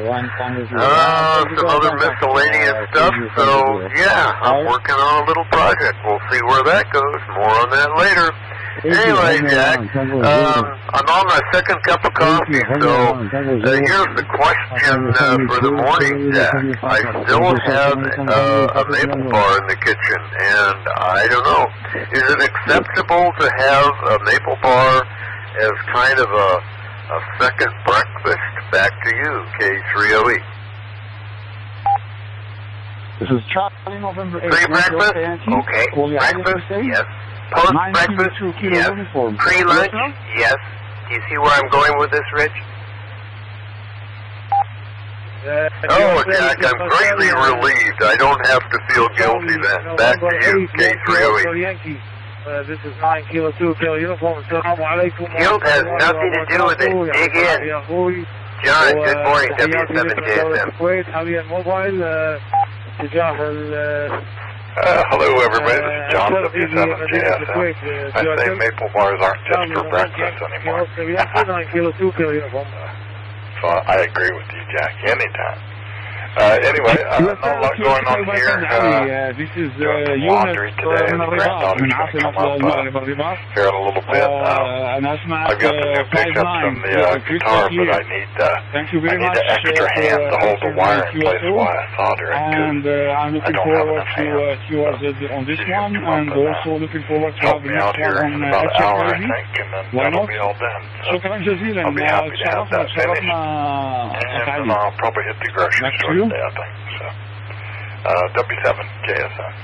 some other miscellaneous stuff. So, yeah, I'm working on a little project. We'll see where that goes. More on that later. Anyway, Jack, I'm on my second cup of coffee, so here's the question for the morning, Jack. I still have a maple bar in the kitchen, and I don't know. Is it acceptable to have a maple bar as kind of a second breakfast? Back to you, K3OE. This is Charlie, November 8th. Pre-breakfast? Okay. Breakfast? Yes. Post-breakfast? Yes. Pre-lunch? Yes. Do you see where I'm going with this, Rich? Jack, I'm greatly relieved. I don't have to feel guilty then. Back to you, K3OE. This is 9 Kilo 2 Kilo Uniform. Assalamu alaikum. Guilt has nothing to do with it. Dig in. John, good morning, W7JSM. Hello, everybody. This is John, W7JSM. I say maple bars aren't just for breakfast anymore. So I agree with you, Jack, anytime. Anyway, not a lot going on here. This is doing laundry today. The granddaughter's going to come up here in a little bit. I've got the new pickups from the guitar, but I need an extra hand to hold the wire in place while I solder it. And I'm looking forward to yours on this one, and also looking forward to having the next one on about an hour, I think, and then that'll be all done. So I'll be happy to have that finished, and I'll probably hit the grocery store. I think so. W7JSM.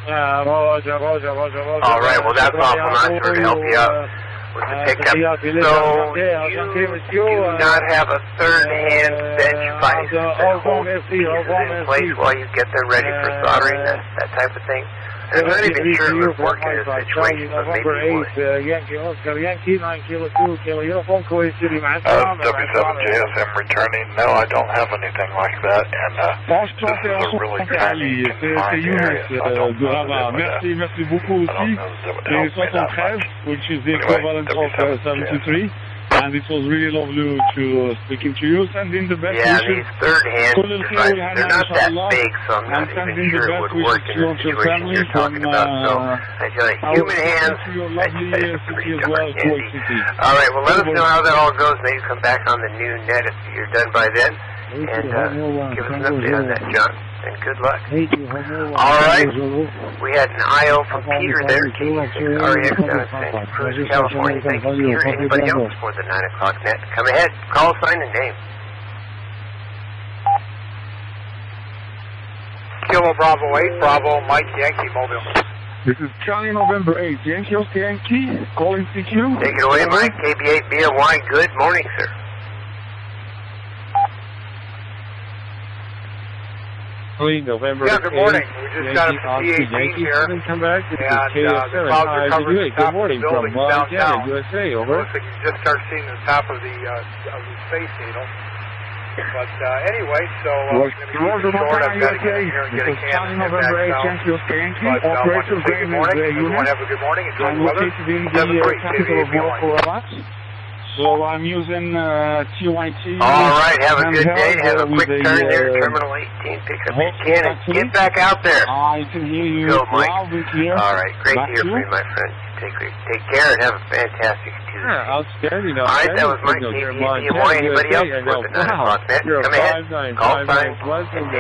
All right, well, that's awful. I'm not sure to help you out with the pickup. So, you do not have a third-hand bench vise that holds pieces in place while you get them ready for soldering, that type of thing? I'm not even sure it would work in this situation, but maybe it would. Yankee Oscar, Yankee 9 Kilo 2 Kilo Uniform, Kuwait City, W7JSM returning. No, I don't have anything like that, and this is a really tiny, confined area, so I don't know Merci beaucoup aussi. Et 73, which is the equivalent of 73. And it was really lovely to speaking to you. Sending the best wishes. These third-hand devices, they're not that big, so I'm not even sure it would work in the situation you're talking about. So, I feel like human hands, that's pretty darn handy. All right, well, let us know how that all goes. Maybe come back on the new net if you're done by then. and give us an update on that, John. And good luck. All right. We had an IO from Peter there, KD6REX down in Santa Cruz, California. Thank you, Peter. Anybody else for the 9 o'clock net? Come ahead. Call, sign, and name. Kilo Bravo 8, Bravo Mike Yankee Mobile. This is Charlie November 8, Yankee, calling CQ. Take it away, Mike, KB8BLY. Good morning, sir. November yeah, good morning. We just got up to T18 here, come back. and the clouds are covering the top of the buildings downtown. USA, over. So you can just start seeing the top of the Space Needle. But anyway, so we're going to keep it short. I've got to get in here and get a can and head back down. But I want to say good morning. Everyone have a good morning. Enjoy the weather. 7-3, So I'm using TYT. All right, have a good day. Have a quick turn there. Terminal 18, pick up your can and get back out there. I can hear you. Go, Mike. All right, great to hear from you, my friend. Take care and have a fantastic Tuesday. Yeah, outstanding. All right, that was Mike KBAY. Anybody else for the 9 o'clock net? Come ahead. Call sign. And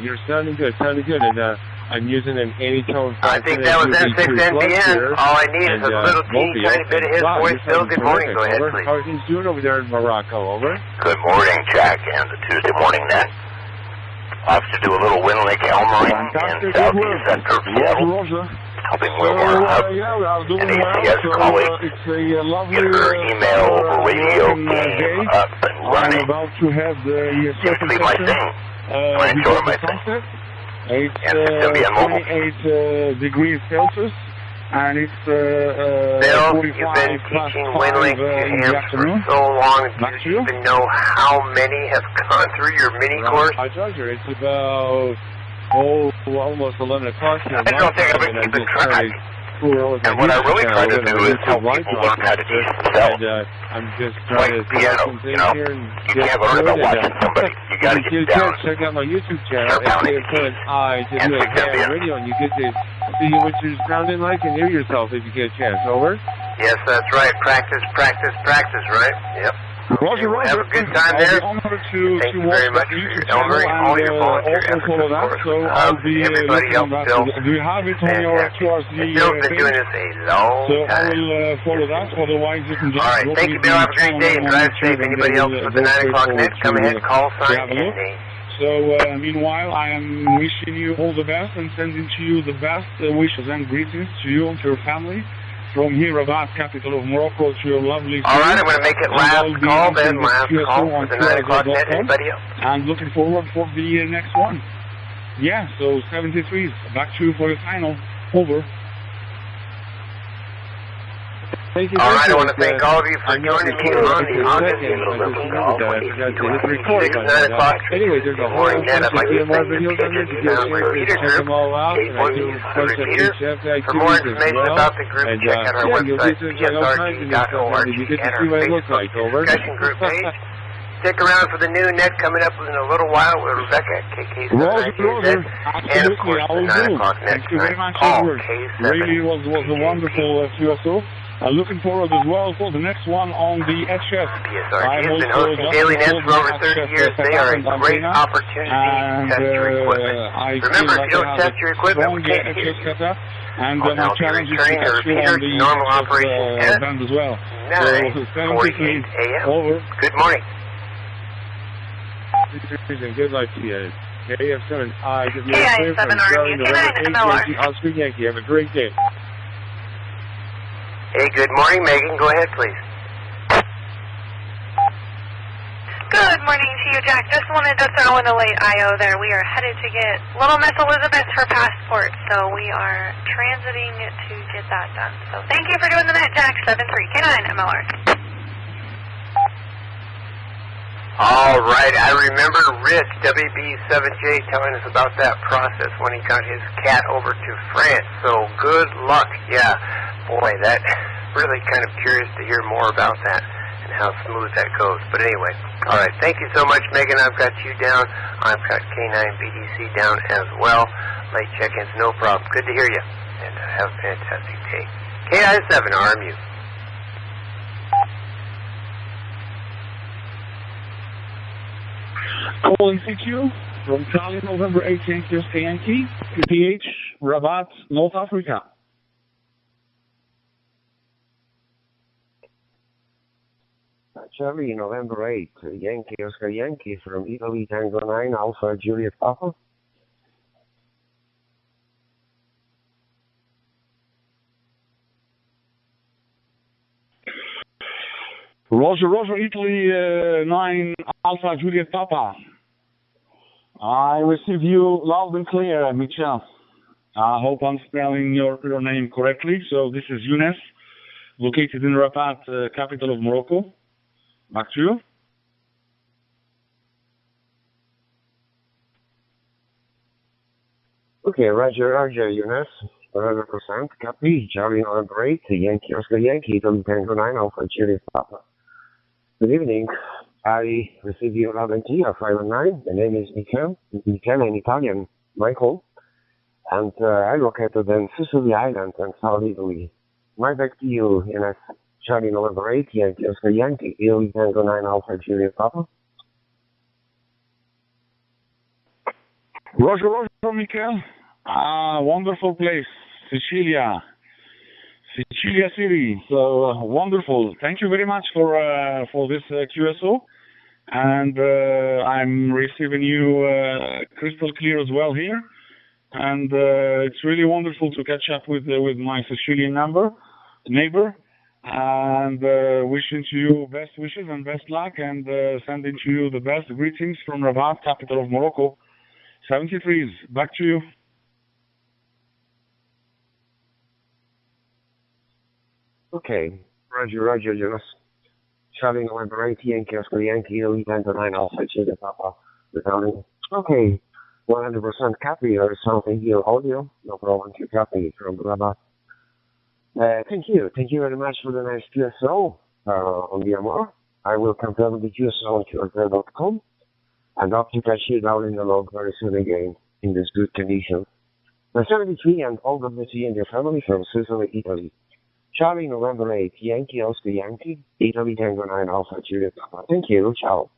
you're sounding good, and I'm using an 80-tone. I think that was M6NBN. All I need is a little tiny bit of his voice. Bill, good morning. Go ahead, please. How are things doing over there in Morocco? Over. Good morning, Jack, and the Tuesday morning net. I'll have to do a little Wind Lake Elmering in southeast center of Seattle, helping Wilmer Hub and ACS colleagues get her email over radio game up and running. Seems to be my thing. I enjoy my thing. It's 28 degrees Celsius, and it's Bill, you've been teaching WinLink to him for so long. Do you even know how many have gone through your mini course? I told you, it's about, almost 11 o'clock here. I don't think I've been keeping track. And what I really try to do is help people learn how to teach themselves. I'm just trying to piano, you know, you can't learn about watching somebody. You got to get down. Check out my YouTube channel. I just do a radio, and you get to see what you're sounding like and hear yourself if you get a chance. Over. Yes, that's right. Practice, right? Yep. Roger. Have a good time there. Thank you very much for your Elmering, all your volunteer efforts, of course. Everybody else, Bill. Do you have it on your QRC? Bill's been doing this a long time. So I will follow that, otherwise you can just... All right, thank you, Bill. Have a great day and drive safe. Anybody else with the 9 o'clock net, come ahead, call, sign, and name. So, meanwhile, I am wishing you all the best and sending to you the best wishes and greetings to you and to your family. From here, Rabat, capital of Morocco, to your lovely... All right, I'm going to make it last call, then last call for the 9 o'clock net. Anybody else? And looking forward for the next one. Yeah, so 73s. Back to you for the final. Over. All right, I want to thank all of you for joining me on the August call. 6, 9 o'clock. Anyway, there's a whole bunch of more videos on this. You can check them all out. For more information about the group, check out our website, psrg.org, and our Facebook discussion group page. Stick around for the new net coming up in a little while with Rebecca at KK790Z, and of course the 9 o'clock net tonight, Paul K7. Really was a wonderful QSO. Looking forward as well for the next one on the HF. PSRG has been hosting daily nets for over 30 years. They are a great opportunity to test your equipment. Remember, if you don't test your equipment, we can't hear you. And my challenge is to catch you on the normal operation band as well. 9:48 a.m. Over. Good morning. Good luck to you. KF7, KI7 RMU, K9 MLR. Oscar Yankee, have a great day. Hey, good morning, Megan. Go ahead, please. Good morning to you, Jack. Just wanted to throw in a late I.O. there. We are headed to get Little Miss Elizabeth her passport, so we are transiting to get that done. So thank you for doing the net, Jack. 73 K9 MLR. All right, I remember Rich, WB7J, telling us about that process when he got his cat over to France. So good luck. Yeah, boy, that really kind of curious to hear more about that and how smooth that goes. But anyway, all right, thank you so much, Megan. I've got you down. I've got K9BDC down as well. Late check-ins, no problem. Good to hear you, and have a fantastic day. KI7 RMU. Calling CQ from Charlie November 8 Yankee Oscar Yankee, QTH, Rabat, North Africa. Charlie November 8 Yankee Oscar Yankee from Italy Tango 9 Alpha Juliet Papa. Roger, Roger, Italy 9 Alpha Juliet Papa. I receive you loud and clear, Michel. I hope I'm spelling your name correctly. So this is Younes, located in Rabat, capital of Morocco. Back to you. Okay, Roger, Roger, Younes. 100% copy. Charlie November 8 Yankee Oscar Yankee, Italy Tango 9 Alpha Juliet Papa. Good evening. I receive you loud and clear, 519. The name is Michele in Italian, Michael. And I'm located in Sicily Island and South Italy. My back to you, Younes. Charlie November 8 Yankee Oscar Yankee, Italy Tango 9 Alpha Juliet Papa. Roger, Roger, Michele. Wonderful place, Sicilia City. So wonderful. Thank you very much for this QSO, and I'm receiving you crystal clear as well here. And it's really wonderful to catch up with my Sicilian neighbor, and wishing to you best wishes and best luck, and sending to you the best greetings from Rabat, capital of Morocco. 73s. Back to you. Okay, Roger, Younes. Charlie November 8 Yankee Oscar Yankee, Italy Tango 9 Alpha Juliet Papa. Okay, 100% copy. There is something here audio. No problem to copy from Rabat. Thank you very much for the nice QSO on the Amor. I will confirm the QSO on QRZ.com and hope to catch you down in the log very soon again in this good condition. The 73 and all of the and your family from Sicily, Italy. Charlie November 8 Yankee Oscar Yankee, Italy Tango 9 Alpha Juliet Papa. Thank you. Ciao.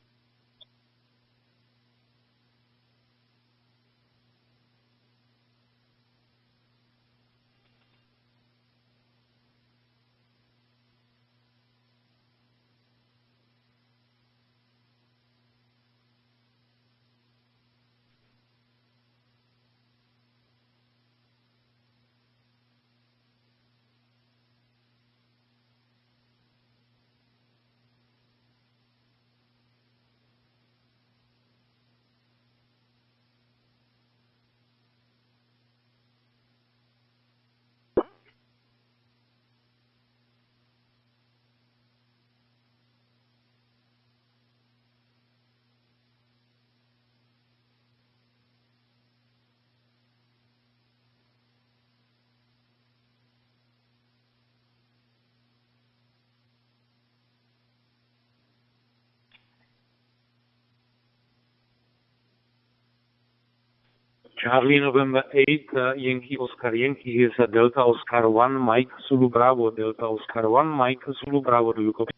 Charlie November 8 Yankee Oscar Yankee is Delta Oscar 1 Mike Zulu Bravo. Delta Oscar 1 Mike Zulu Bravo. Do you copy?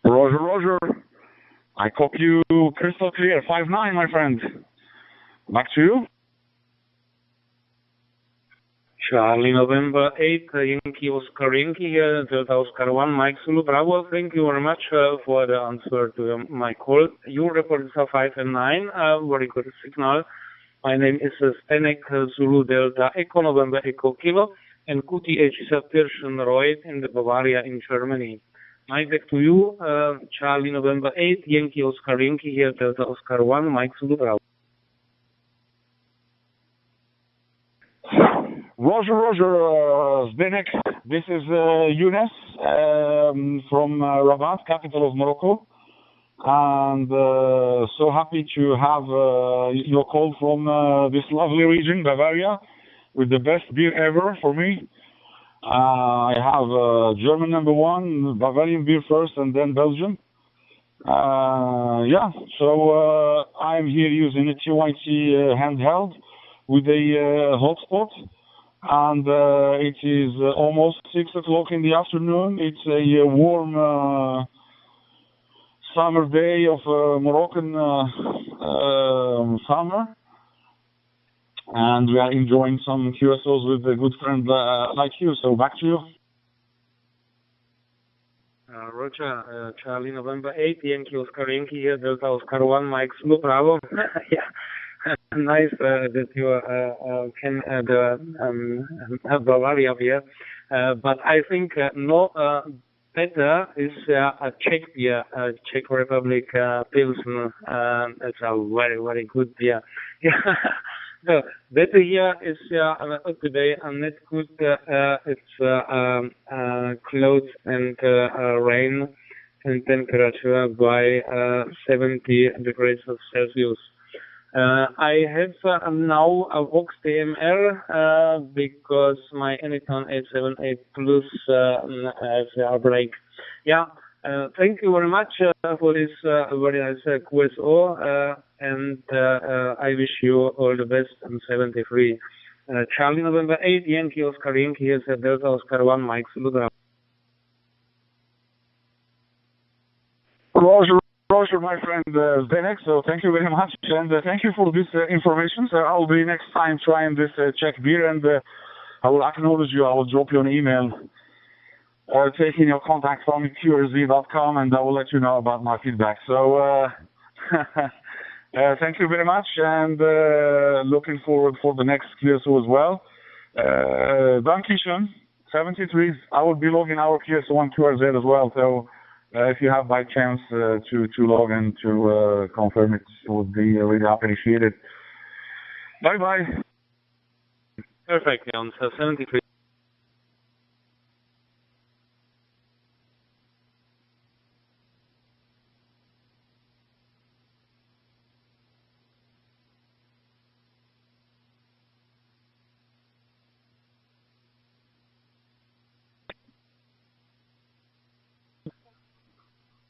Roger. I copy you crystal clear. 5-9, my friend. Back to you. Charlie November 8 Yankee Oscar Yankee here, Delta Oscar 1 Mike Zulu Bravo. Thank you very much for the answer to my call. You reported 5 and 9, very good signal. My name is Stenek Zulu Delta Echo November Echo Kilo, and QTH is a Persian Royd in the Bavaria in Germany. My back to you, Charlie November 8 Yankee Oscar Yankee here, Delta Oscar 1 Mike Zulu Bravo. Roger, Zdenek. This is Younes from Rabat, capital of Morocco. And so happy to have your call from this lovely region, Bavaria, with the best beer ever for me. I have German #1, Bavarian beer first, and then Belgium. So I'm here using a TYT handheld with a hotspot. And it is almost 6 o'clock in the afternoon. It's a warm summer day of Moroccan summer, and we are enjoying some QSOs with a good friend like you. So back to you. Roger, Charlie November 8, Yankee Oscar Yankee here, Delta Oscar 1, Mike Zulu Bravo. Yeah, nice that you can Bavaria here, but I think no better is a Czech beer, Czech Republic Pilsen. It's a very, very good beer. Yeah. So better here is today not good. It's clouds and rain and temperature by 70 degrees Celsius. I have now a Vox DMR because my Anyton 878 Plus has a break. Yeah. Thank you very much for this very nice QSO, and I wish you all the best on 73. Charlie November 8, Yankee Oscar Yankee, here's Delta Oscar 1, Mike Zulu. Roger, my friend Zdenek, so thank you very much, and thank you for this information. So I'll be next time trying this Czech beer, and I will acknowledge you. I will drop you an email. Taking your contact from QRZ.com, and I will let you know about my feedback. So, thank you very much, and looking forward for the next QSO as well. Dankeschön, 73. I will be logging our QSO on QRZ as well. So, if you have by chance to log in to confirm it, would be really appreciated. Bye bye. Perfect, Jan. So 73.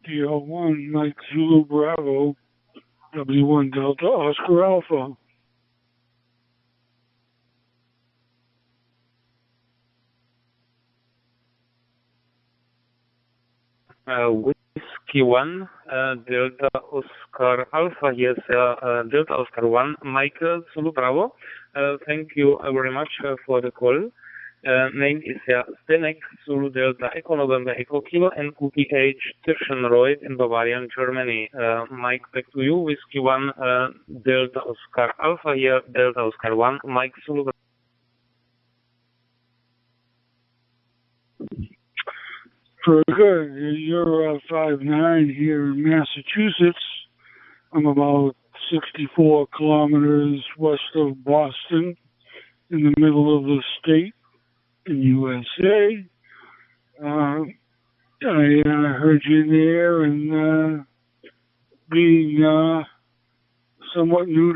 DL1, Mike Zulu Bravo, W1 Delta Oscar Alpha. Whiskey 1, Delta Oscar Alpha, yes, Delta Oscar 1, Mike Zulu Bravo. Thank you very much for the call. Name is Zdenek, Zulu Delta Echo November Echo Kilo and QPH Tirschenreuth in Bavaria, Germany. Mike, back to you. Whiskey 1, Delta Oscar Alpha here, Delta Oscar 1, Mike Zulu. Very good. You're 5'9" here in Massachusetts. I'm about 64 kilometers west of Boston, in the middle of the state. In USA. I heard you there, and being somewhat new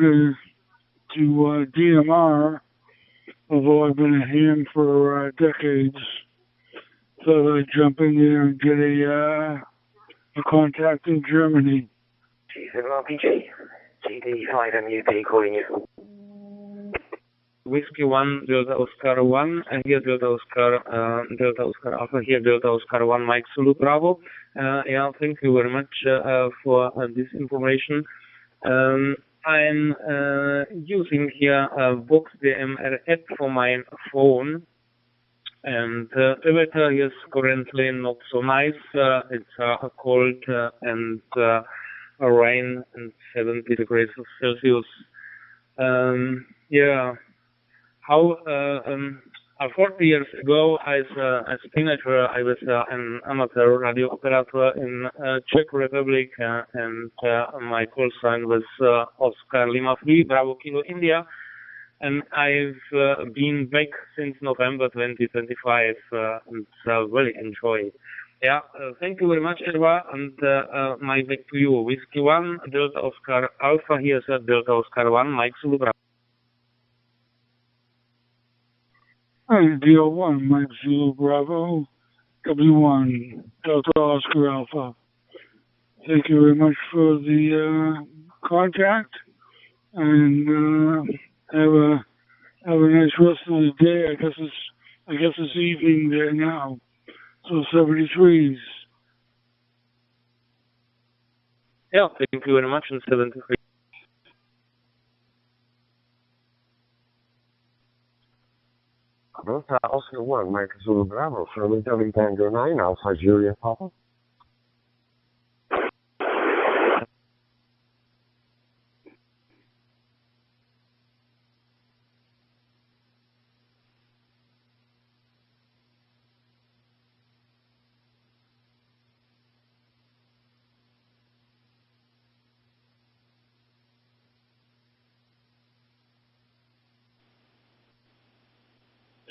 to DMR, although I've been a ham for decades, thought I'd jump in there and get a contact in Germany. G7RPG, GD5MUP calling you. Whiskey 1, Delta Oscar 1, and here Delta Oscar Alpha, here Delta Oscar 1, Mike Zulu Bravo. Yeah, thank you very much for this information. I'm using here Vox DMR app for my phone, and the weather is currently not so nice. It's cold and rain and 70 degrees Celsius. Yeah. How 40 years ago, as a teenager, I was an amateur radio operator in Czech Republic, and my call sign was Oscar Lima 3, Bravo Kilo India, and I've been back since November 2025, and really enjoy. Yeah, thank you very much, Edward, and my back to you. Whiskey 1, Delta Oscar Alpha, here's Delta Oscar 1, Mike Zulu Bravo. DL1, Mike Zulu Bravo, W1, Delta Oscar Alpha. Thank you very much for the contact, and have a nice rest of the day. I guess it's evening there now, so 73s. Yeah, thank you very much, and 73. Delta Oscar 1, Mike Zulu Bravo, from Italy Tango 9, Alpha Juliet Papa.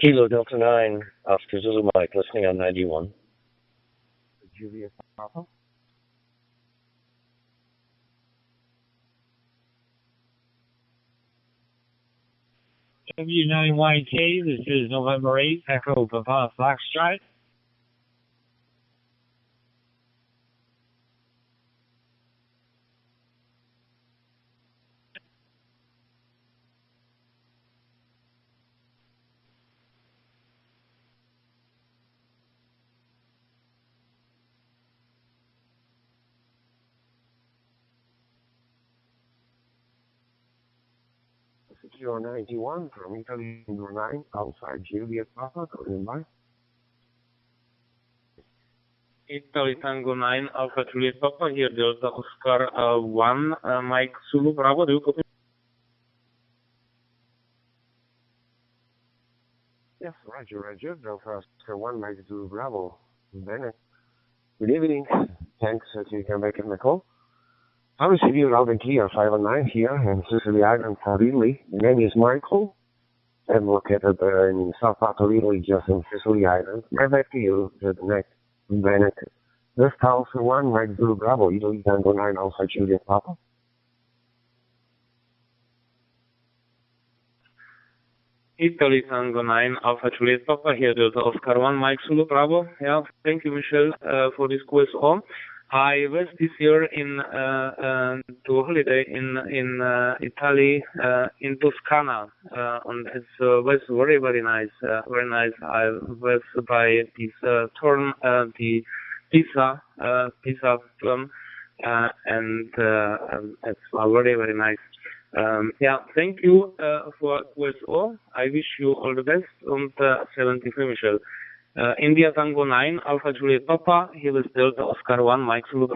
Kilo Delta 9, Oscar Zulu Mike, listening on 91. Juliet Papa. W9YK, this is November 8th, Echo Papa Foxtrot. Kilo 91 from Italy Tango 9, Alpha Juliet Papa, calling by. Italy Tango 9, Alpha Juliet Papa, here Delta Oscar 1, Mike Zulu Bravo, do you copy? Yes, Roger, Delta Oscar 1, Mike Zulu Bravo. Bennett. Good evening. Thanks that you can make the call. I receive you loud and clear, 509 here in Sicily Island, Italy. The name is Michael. I'm located in South part of Italy, just in Sicily Island. Right back to you, the next Bennett. This house 1, Mike Zulu Bravo, Italy Tango 9, Alpha Juliet Papa. Italy Tango 9, Alpha Juliet Papa, here Delta Oscar 1, Mike Zulu Bravo. Yeah, thank you, Michelle, for this QSO. I was this year to a holiday in Italy, in Toscana, and it was very, very nice, very nice. I was by this turn, the Pisa film, and it's very, very nice. Yeah, thank you for QSO. I wish you all the best, and 73, Michelle. India Tango 9, Alpha Juliet Papa, here is Delta Oscar 1, Mike Zulu.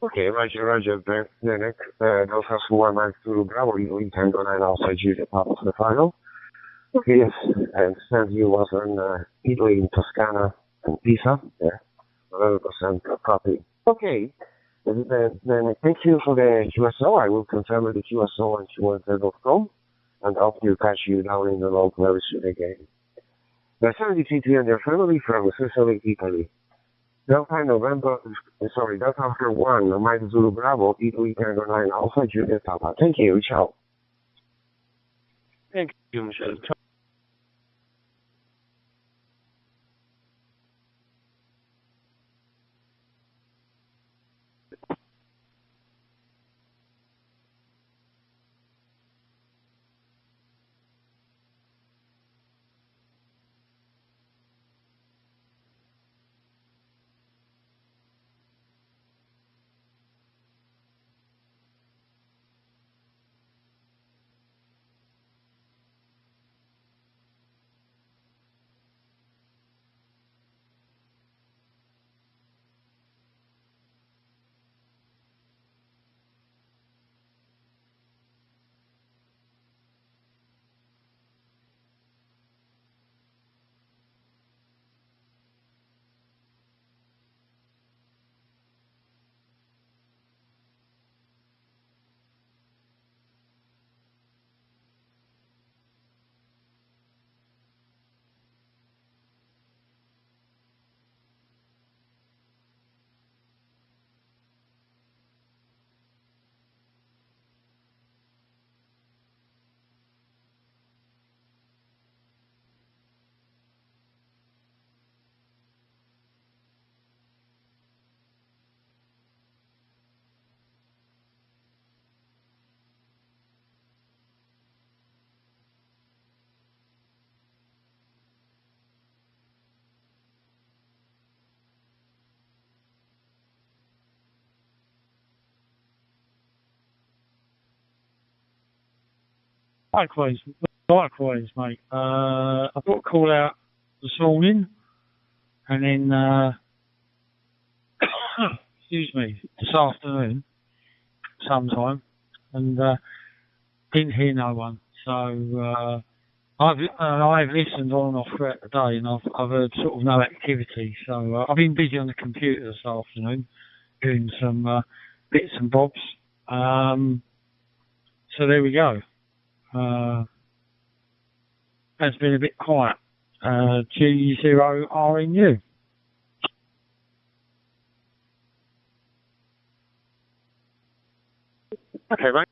Okay, Roger, Bennett, Delta 1, Mike Zulu Bravo, Italy Tango 9, Alpha Juliet Papa for the final. Okay, yes, I understand you was in Italy, in Toscana, and Pisa, yeah, 100% copy. Okay, then thank you for the QSO. I will confirm the QSO on QSO.com. And hope to catch you down in the local very soon again. The 73 and their family from Sicily, Italy. Delta November, Delta Oscar 1, Mike Zulu Bravo, Italy Tango 9, Alpha Juliet Papa. Thank you, ciao. Thank you, Michelle. Ciao. Likewise, mate. I got a call out this morning, and then, excuse me, this afternoon, sometime, and didn't hear no one. So I've listened on and off throughout the day, and I've heard sort of no activity. So I've been busy on the computer this afternoon, doing some bits and bobs. So there we go. It's been a bit quiet. G0RNU. Okay, mate.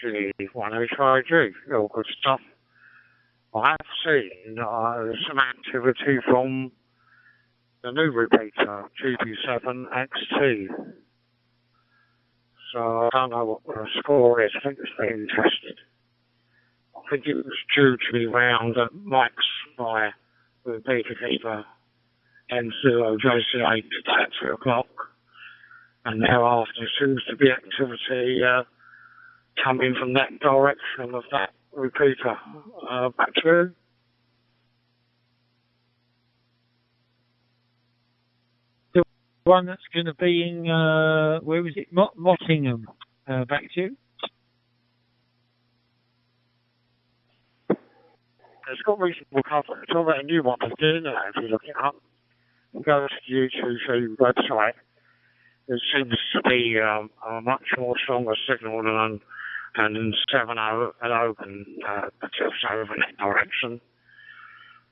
G1HIG. All good stuff. I have seen some activity from the new repeater, GB7XT. So I don't know what the score is. I think it's being tested. I think it was due to be round at max by the repeater keeper M0JC8 today at 2 o'clock. And thereafter there seems to be activity coming from that direction of that repeater. Back to you. The one that's going to be in, where was it? Mottingham. Back to you. It's got reasonable coverage. It's already a new one they're doing now if you look it up. Go to the UTC website. There seems to be a much more stronger signal than in 7.0 and open, just over in that direction.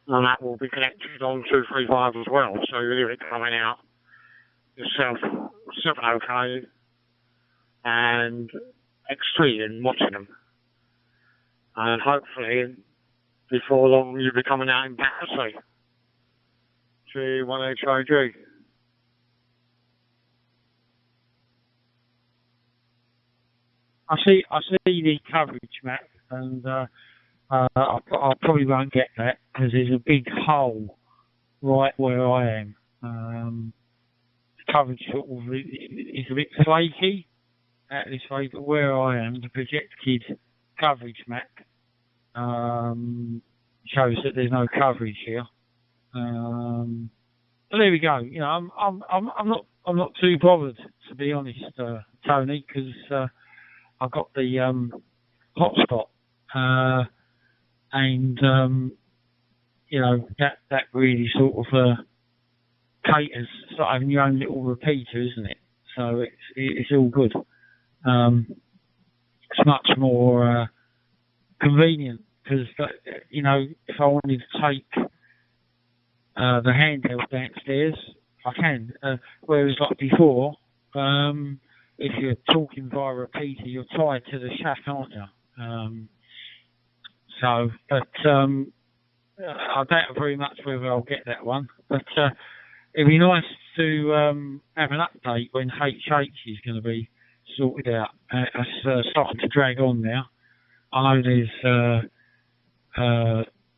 And that will be connected on 235 as well. So you hear it coming out yourself, 7OK and X3 in Mottingham. And hopefully before long you'll be coming out in Battersea. G1HIG. I see the coverage map, and I probably won't get that because there's a big hole right where I am. The coverage sort of is a bit flaky out this way, but where I am, the projected coverage map shows that there's no coverage here. But there we go. You know, I'm not too bothered, to be honest, Tony, because I've got the hotspot, and you know that really sort of caters, sort of having your own little repeater, isn't it? So it's all good. It's much more convenient because you know if I wanted to take the handheld downstairs, I can. Whereas like before, if you're talking via repeater, you're tied to the shack, aren't you? I doubt very much whether I'll get that one. But it'd be nice to have an update when HH is going to be sorted out. It's starting to drag on now. I know there's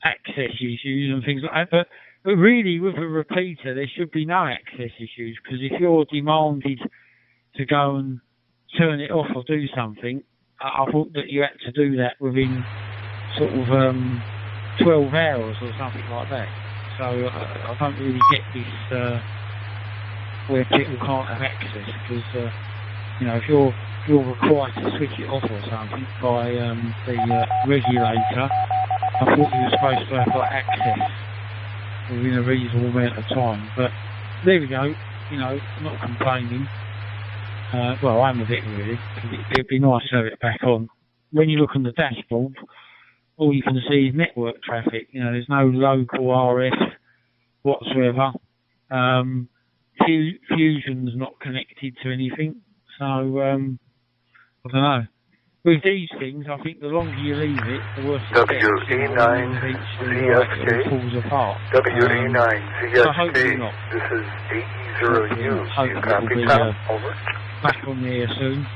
access issues and things like that, but really with a repeater there should be no access issues, because if you're demanded to go and turn it off or do something, I thought that you had to do that within sort of 12 hours or something like that. So I don't really get this where people can't have access, because you know, if you're required to switch it off or something by the regulator, I thought you were supposed to have like, access within a reasonable amount of time. But there we go. You know, not complaining. Well, I'm a bit really. It'd be nice to have it back on. When you look on the dashboard, all you can see is network traffic. You know, there's no local RF whatsoever. Fusion's not connected to anything. So, I don't know. With these things, I think the longer you leave it, the worse it gets. WE9CXK. Falls apart. WE9CXK. This is AE0U. Do you copy that? Over. Back on the air soon.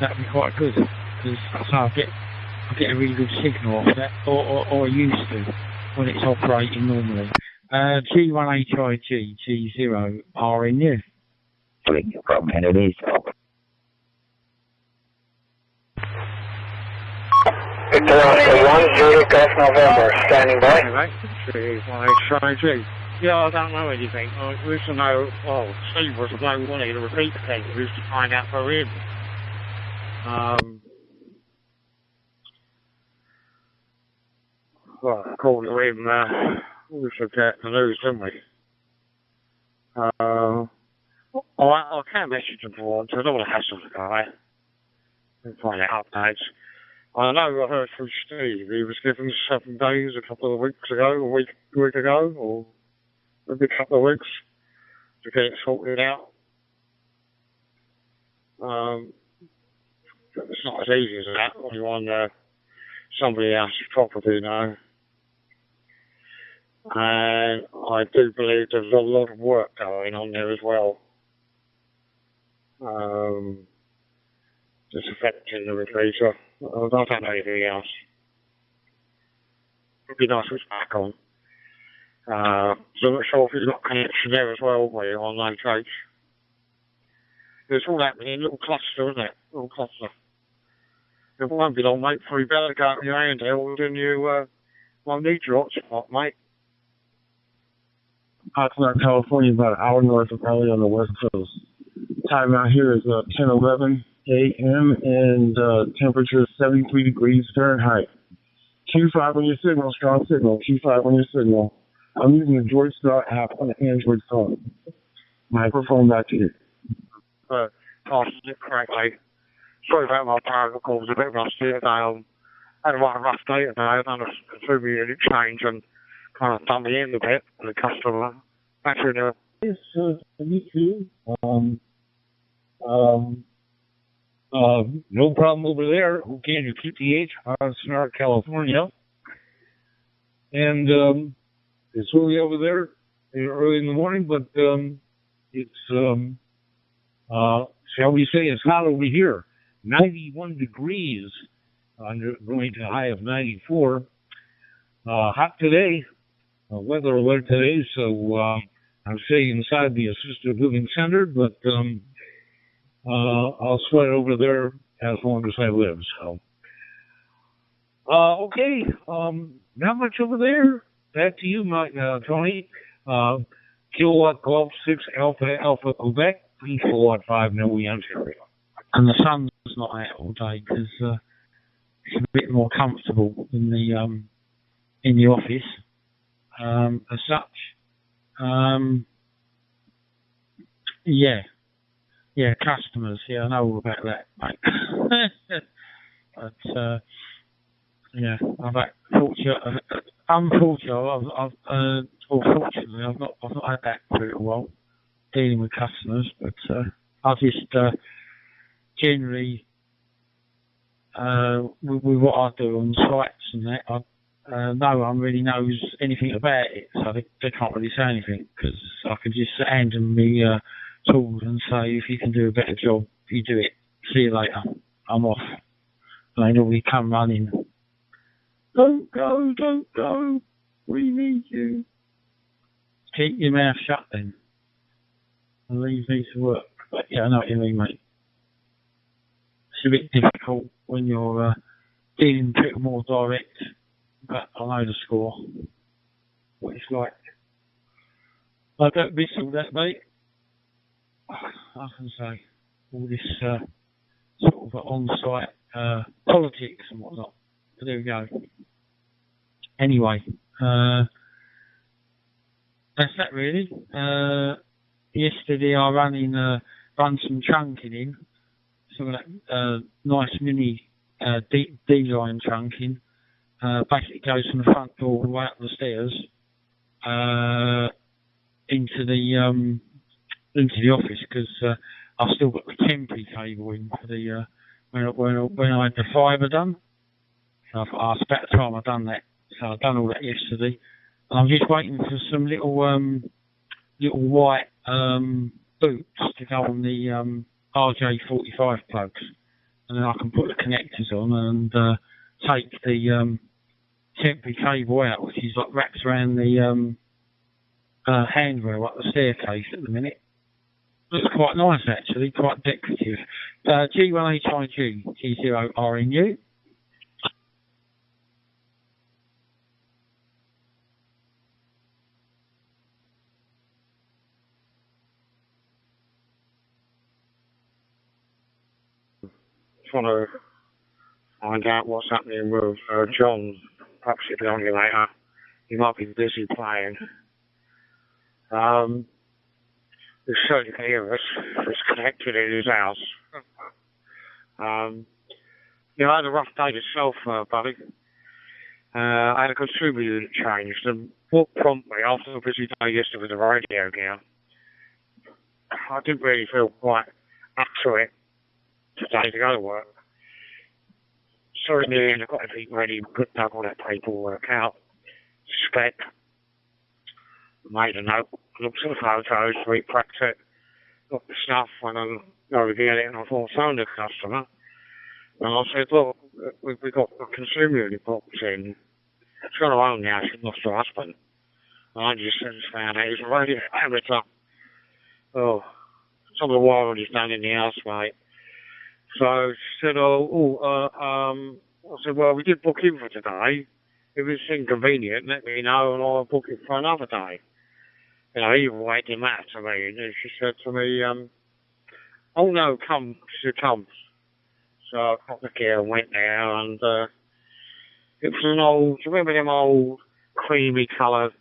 That'd be quite good, because I get a really good signal off that, or I used to when it's operating normally. G1HIG G0RNU. From Indonesia. It's Oscar 1, Zurich Golf November, standing by. Yeah, I don't know anything. I used to know, well, Steve was the bloke who wanted to repeat the thing. We used to find out for him. Well, according to him, we should get the news, didn't we? I can't message him for once. I don't want to hassle the guy and find out updates. I know I heard from Steve. He was given 7 days a couple of weeks ago, a week ago, or maybe a couple of weeks to get it sorted out. It's not as easy as that when you're on somebody else's property, you know. And I do believe there's a lot of work going on there as well. Just affecting the repeater. I don't know anything else. It'd be nice if it's back on. So I'm not sure if it's got connection there as well where you're on LHH. It's all happening in a little cluster, isn't it? Little cluster. It won't be long, mate, before you better go up your handheld and you won't need your hotspot, mate. Oxnard, California, about an hour north of LA on the west coast. Time out here is 10:11 a.m. and temperature is 73 degrees Fahrenheit. Q5 on your signal, strong signal. Q5 on your signal. I'm using the George Star app on the Android phone. Microphone back to you. Passing it correctly. Sorry about my power calls, a bit rusty today. I had a rather rough day today. I've done a 2-unit change and kind of done me in a bit with the customer. Actually, Yes, me too. No problem over there. Who can you keep the H? Oxnard, California. And it's early over there, early in the morning, but it's, shall we say, it's hot over here. 91 degrees, going to a high of 94. Hot today, weather alert today, so I'm staying inside the assisted living center, but I'll sweat over there as long as I live, so. Okay, not much over there. Back to you, Tony. Kilowatt Golf 6 Alpha Quebec, 3 Kilowatt 5 Noe Ontario. And the sun's not out all day because it's a bit more comfortable in the office as such. Yeah, customers. Yeah, I know all about that, mate. But yeah, unfortunately, I've not had that for a little while dealing with customers, but I just generally with what I do on sites and that, no one really knows anything about it, so they can't really say anything because I can just hand them the tools and say, if you can do a better job, you do it. See you later. I'm off. And they normally come running. Don't go. We need you. Keep your mouth shut then. And leave me to work. But yeah, I know what you mean, mate. It's a bit difficult when you're dealing a bit more direct. But I know the score. What it's like. I don't miss all that, mate. I can say all this sort of on-site politics and whatnot. But there we go. Anyway, that's that really. Yesterday I run some trunking in, some of that nice mini D-line trunking. Basically goes from the front door all the way up the stairs into the office because I've still got the temporary cable in for the when I had the fibre done. So I thought, it's about time I've done that. So I've done all that yesterday. And I'm just waiting for some little white boots to go on the RJ45 plugs. And then I can put the connectors on and take the temporary cable out, which is like wraps around the handrail, like the staircase at the minute. Looks quite nice actually, quite decorative. G1HIG, G0RNU. trying to find out what's happening with John. Perhaps he'll be on you later. He might be busy playing. He certainly can hear us. It's connected in his house. You know, I had a rough day myself, buddy. I had a consumer unit changed, and what prompted me after a busy day yesterday with the radio gear, I didn't really feel quite up to it today to go to work. So in the end, I got everything ready, put all that paperwork out, spec, made a note, looked at the photos, reprepped it, got the stuff, and then I reviewed it, and I thought, phoned the customer, and I said, look, we got a consumer unit box in. She's got her own now, she lost her husband. And I just found out he's a radio amateur. Oh, some of the wiring is done in the house, mate. So she said, I said, well, we did book in for today. If it's inconvenient, let me know and I'll book it for another day. You know, he waited that to me. And then she said to me, oh no, come, she comes. So I got the gear and went there, and it was an old, do you remember them old creamy coloured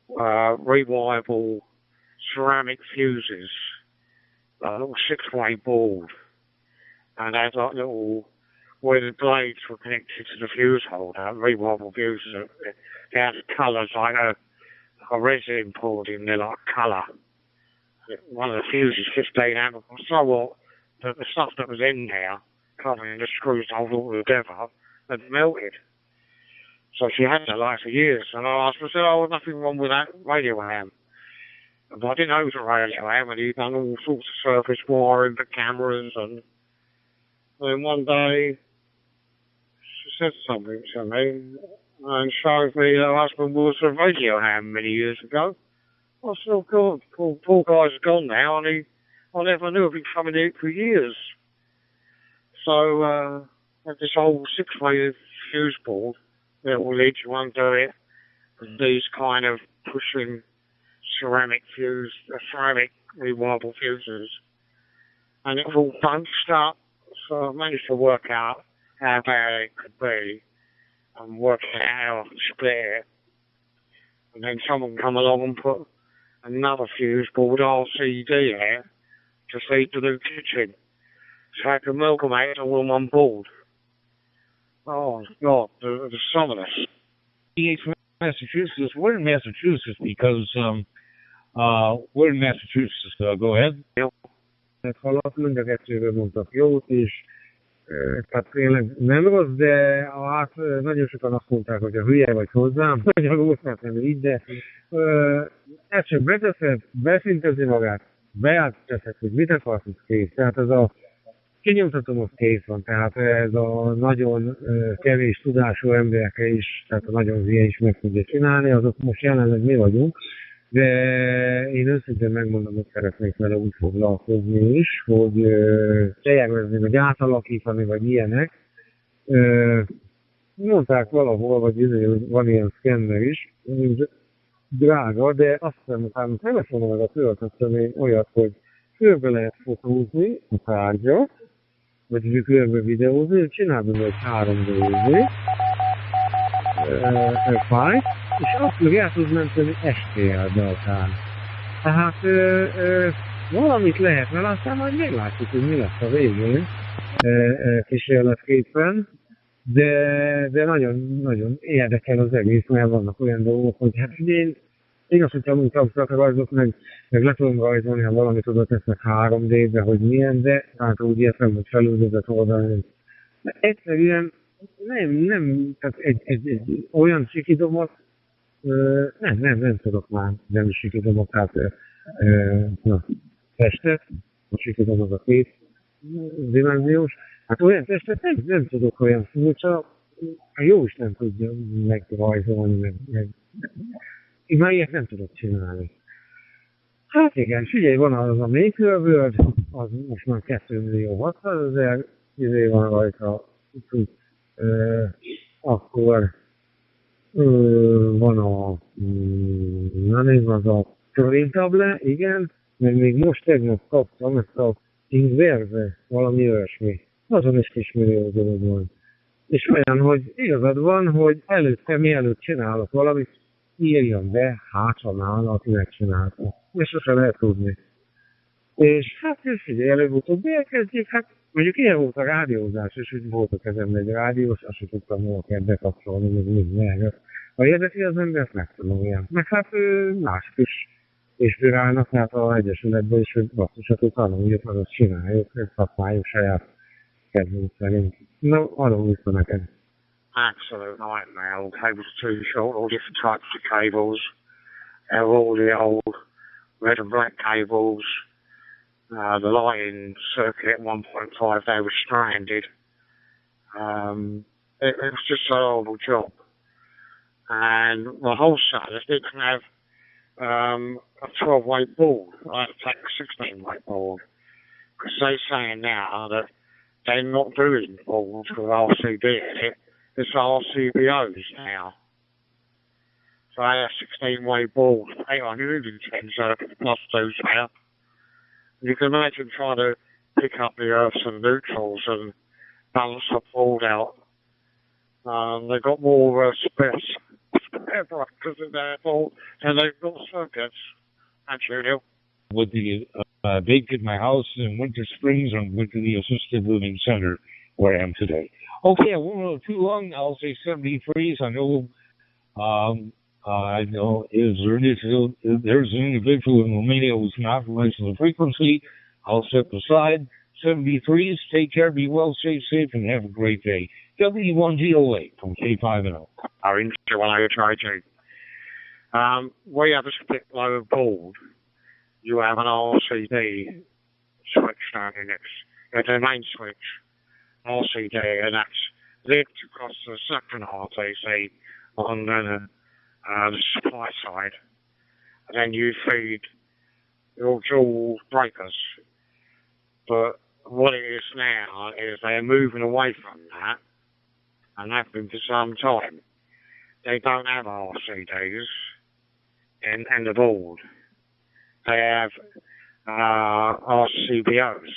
rewirable ceramic fuses, a little 6-way board, and they had like little, where the blades were connected to the fuse holder, rewirable fuses. They had colours like a resin poured in there, like colour. One of the fuses, 15 amp. So what? The stuff that was in there, covering the screws hold all together, had melted. So she had that like for years. And I asked her, I said, oh, there's nothing wrong with that radio ham. But I didn't know it was a radio ham, and he'd done all sorts of surface wiring for cameras. And then one day, she said something to me, and showed me her husband was a radio ham many years ago. I said, oh, God, poor guy's gone now, and I never knew of him coming in for years. So, this old 6-way fuse board that will lead you under it, and these kind of pushing ceramic rewirable fuses. And it was all bunched up, so I managed to work out how bad it could be, and work out how to spare. And then someone come along and put another fuse board RCD there to feed to the kitchen, so I could amalgamate it all on one board. Oh, God, the some of this. From Massachusetts. We're in Massachusetts because we're in Massachusetts. Go ahead. Hallott mindengetőről mondtak jót, és tehát tényleg nem rossz, de hát nagyon sokan azt mondták, hogy a hülye vagy hozzám, magyarul hát nem így, de ezt csak beteszed, beszintezi magát, beállíteszed, hogy mit akarsz, hogy kész. Tehát ez a kinyomtatom, az kész van, tehát ez a nagyon kevés tudású emberke is, tehát a nagyon hülye is meg tudja csinálni, azok most jelenleg mi vagyunk, de én őszintén megmondom, hogy szeretnék vele úgy foglalkozni is, hogy tervezni, vagy átalakítani, vagy ilyenek. Mondták valahol, vagy van ilyen szkenner is, drága, de azt hiszem, utána telefonomra töltöttem én olyat, hogy körbe lehet fotózni a tárgyat, vagy körbe videózni, csinálom egy 3D fájt, és azt meg el tud menteni STL-be akár. Tehát valamit lehet, mert aztán majd meglátjuk, hogy mi lesz a végén kísérletképpen, de nagyon érdekel az egész, mert vannak olyan dolgok, hogy hát én igaz, hogy tanultak rajzok, meg le tudom rajzolni, ha valami tudod tesznek 3D-be, hogy milyen, de hát úgy értem, hogy felüldözött oldalon. De egyszerűen nem, tehát egy olyan sikidomot, nem tudok már nem sikidomot, tehát testet, a sikidom az a 2 dimenziós, hát olyan testet nem tudok olyan furcsa, a jó is nem tudja megrajzolni, meg én már ilyet nem tudok csinálni. Hát igen, figyelj, van az a Maker-World, az most már 2.600.000, izé van rajta, akkor van az a Printable, igen, meg még most tegnap kaptam ezt a Inverse, valami olyasmi. azon is kismillió dolog van. És olyan, hogy igazad van, hogy előtte, mielőtt csinálok valamit, írjam be, hát ha nála, aki megcsinálta. És sosem lehet tudni. És hát figyelj, előbb-utóbb elkezdjük, hát mondjuk ilyen volt a rádiózás, és úgy volt a kezemben egy rádiós, azt sem tudtam, hol kell bekapcsolni, meg minden. Ha érdekli az embert, megtanulják. Meg hát mások is inspirálnak, hát a Egyesületben is, hogy basszusat tanuljuk, meg azt csináljuk, ezt használjuk saját kedvünk szerint. No, adom vissza neked. Absolute nightmare. All cables too short, all different types of cables. All the old red and black cables. The lighting circuit at 1.5, they were stranded. It was just a horrible job. And the wholesalers didn't have a 12-weight board. I had to take a 16-weight board. Because they're saying now that they're not doing boards with RCD in it. It's RCBOs now. So I had a 16-weight board, 810 circuits plus those now. You can imagine trying to pick up the earths and neutrals and balance the board out. They've got more spare breakers in their board and they've got circuits. Actually, with the Bake at My House in Winter Springs and went to the Assisted Living Center where I am today. Okay, I won't go too long. I'll say 73s. I know there's an individual in Romania who's not licensed the frequency. I'll step aside. 73s, take care, be well, stay safe, and have a great day. W1GOA from K5NO. Our interview try to. We have a split load board. You have an RCD switch down in it. It's a main switch, RCD, and that's linked across the second RTC on the supply side. And then you feed your dual breakers. But what it is now is they're moving away from that, and have been for some time. They don't have RCDs in the board. They have RCBOs.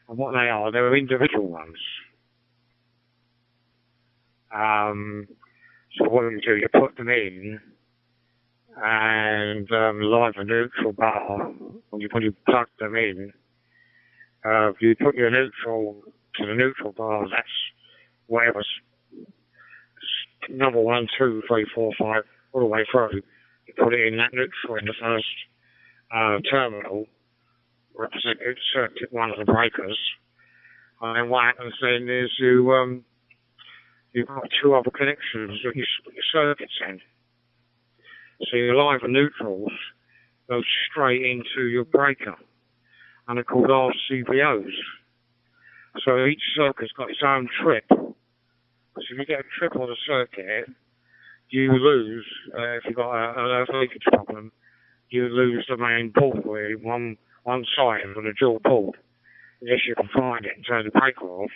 And what they are, they're individual ones. So what you do, you put them in, and live a neutral bar, when you plug them in, you put your neutral to the neutral bar, that's whatever's number 1, 2, 3, 4, 5, all the way through. You put it in that neutral in the first terminal, representing circuit one of the breakers, and then what happens then is you've got 2 other connections that you split your circuits in. So your live and neutrals go straight into your breaker, and they're called RCBOs. So each circuit's got its own trip. So if you get a trip on a circuit, you lose, if you've got a leakage problem, you lose the main board where one side with a dual board. Unless you can find it and turn the breaker off,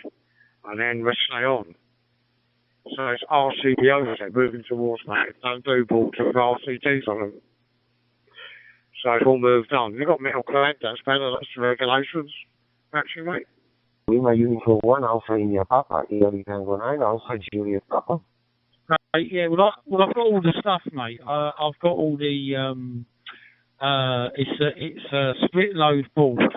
and then stay on. So it's RCBOs they're moving towards that. Don't do boards with RCDs on them. So it's all moved on. You've got metal clad, that's better, that's the regulations. Actually, mate. Lima Uniform 1 Alpha India Papa, Early Tango 9 Alpha Juliet Papa. Yeah, well, I've got all the stuff, mate. I've got all the, it's a split load board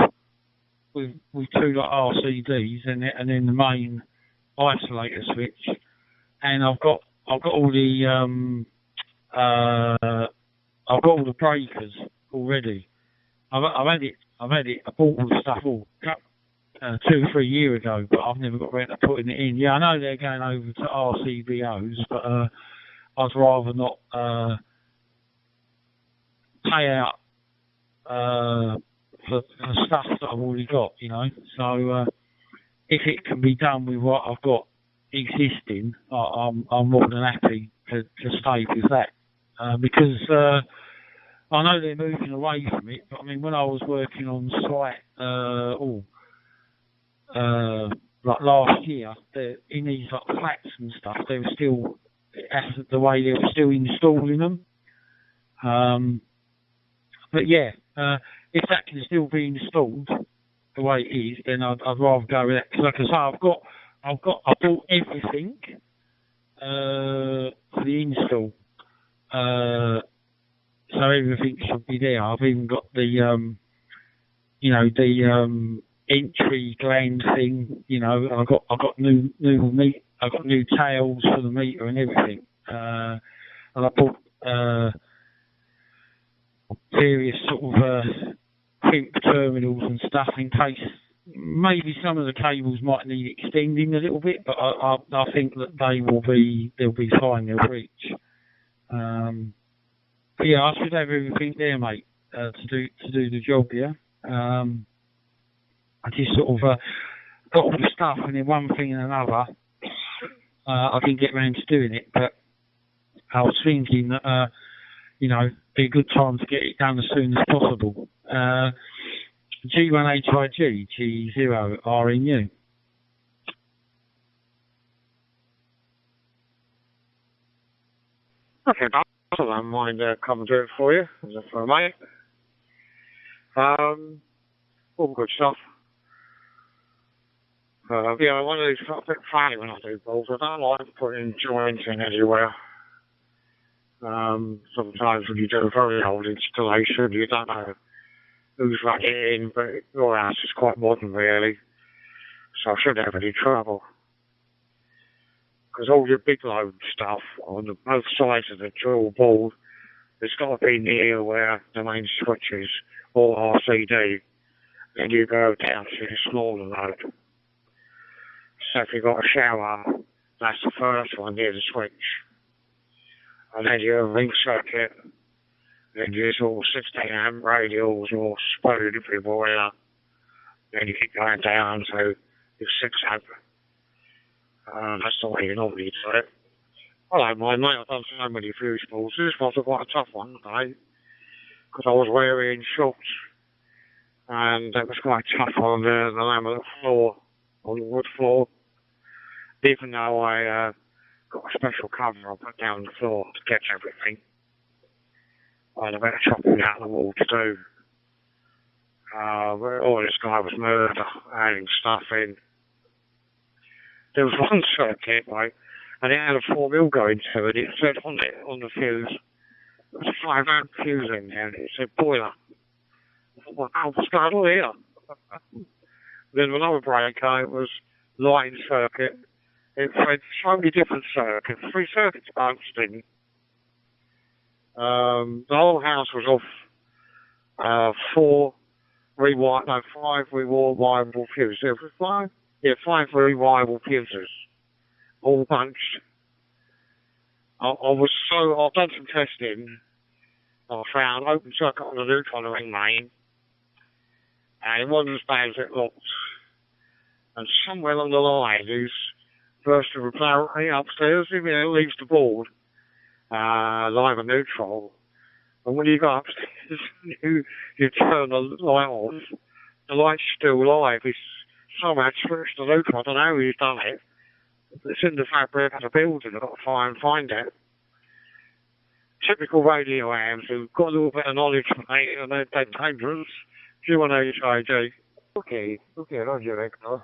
with 2 like RCDs and then the main isolator switch. And I've got all the breakers already. I've had it. I bought all the stuff 2 or 3 years ago, but I've never got around to putting it in. Yeah, I know they're going over to RCBOs, but I'd rather not pay out for stuff that I've already got, you know. So if it can be done with what I've got existing, I'm more than happy to stay with that because I know they're moving away from it. But I mean, when I was working on site, like last year, in these like flats and stuff, they were still the way they were still installing them. But yeah, if that can still be installed the way it is, then I'd rather go with that. Because like I say, I bought everything for the install. So everything should be there. I've even got the entry gland thing. You know, I got new tails for the meter and everything. And I bought various sort of crimp terminals and stuff in case maybe some of the cables might need extending a little bit, but I think that they'll be fine. They'll reach. But yeah, I should have everything there, mate, to do the job. Yeah. I just sort of got all the stuff, and then one thing and another, I didn't get around to doing it. But I was thinking that be a good time to get it done as soon as possible. G1HIG, G0RNU. Okay, I don't mind coming to it for you, just for a mate. All good stuff. One of these, a bit funny when I do balls. I don't like putting joints in anywhere. Sometimes when you do a very old installation, you don't know who's running in, but your house is quite modern, really, so I shouldn't have any trouble. Because all your big load stuff on both sides of the drill board, there's got to be near where the main switch is, or RCD, and you go down to the smaller load. So if you've got a shower, that's the first one near the switch. And then you have a ring circuit, then you use all 16 amp radials all spread everywhere. Then you keep going down to your 6 amp. That's the way you normally do it. Hello, my mate, I've done so many fuse balls. This was quite a tough one today, because I was wearing shorts, and it was quite tough on the laminate floor, on the wood floor, even though I got a special cover I put down the floor to catch everything. I had a bit of chopping out the wall to do. All this guy was murder, adding stuff in. There was one circuit, right, and it had a 4mm going to it. It said on it, on the fuse, there was a 5 amp fuse in there, and it said boiler. I thought, well, what's going on here? Then another breaker, it was line circuit. It had so many different circuits, 3 circuits bounced in. The whole house was off 5 rewirable fuses. There was 5 rewirable fuses, all bunched. I've done some testing. I found open circuit on the neutron ring main, and it wasn't as bad as it looked. And somewhere along the line, there's burst of polarity upstairs, it leaves the board, live and neutral. And when you go upstairs, you turn the light off, the light's still live. It's somehow switched the neutral. I don't know how he's done it. It's in the fabric of the building. I've got to try and find it. Typical radio hams who've got a little bit of knowledge, mate, and they're dangerous. G1HIG. Okay, Roger Hector.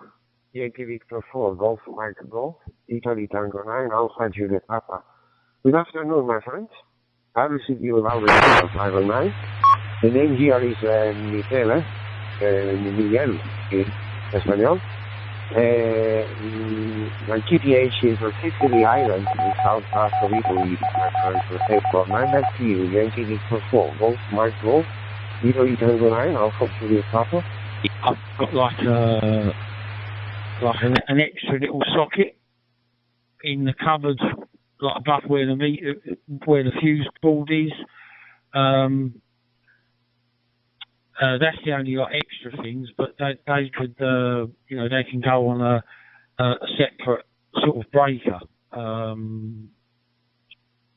Yankee Victor 4, Golf Mike Golf, Italy Tango 9, Alpha Juliet Papa. Good afternoon, my friends. I received your voucher of 509. The name here is Miguel, in Espanol. My QTH is on Sicily Island, in south part of Italy. My friends will say for 9 back to you, Yankee Victor 4, Golf Mike Golf, Italy Tango 9, Alpha Juliet Papa. I've got like an extra little socket in the cupboard, like above where the fuse board is. That's the only extra things, but they could, they can go on a separate sort of breaker,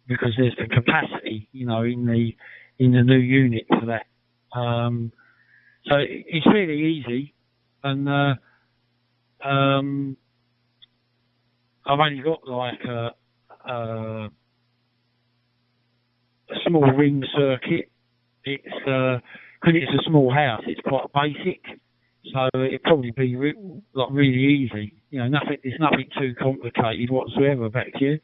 because there's the capacity, in the new unit for that. So it's really easy, and I've only got like a small ring circuit. It's because it's a small house, it's quite basic. So it'd probably be like really easy. You know, there's nothing too complicated whatsoever back here.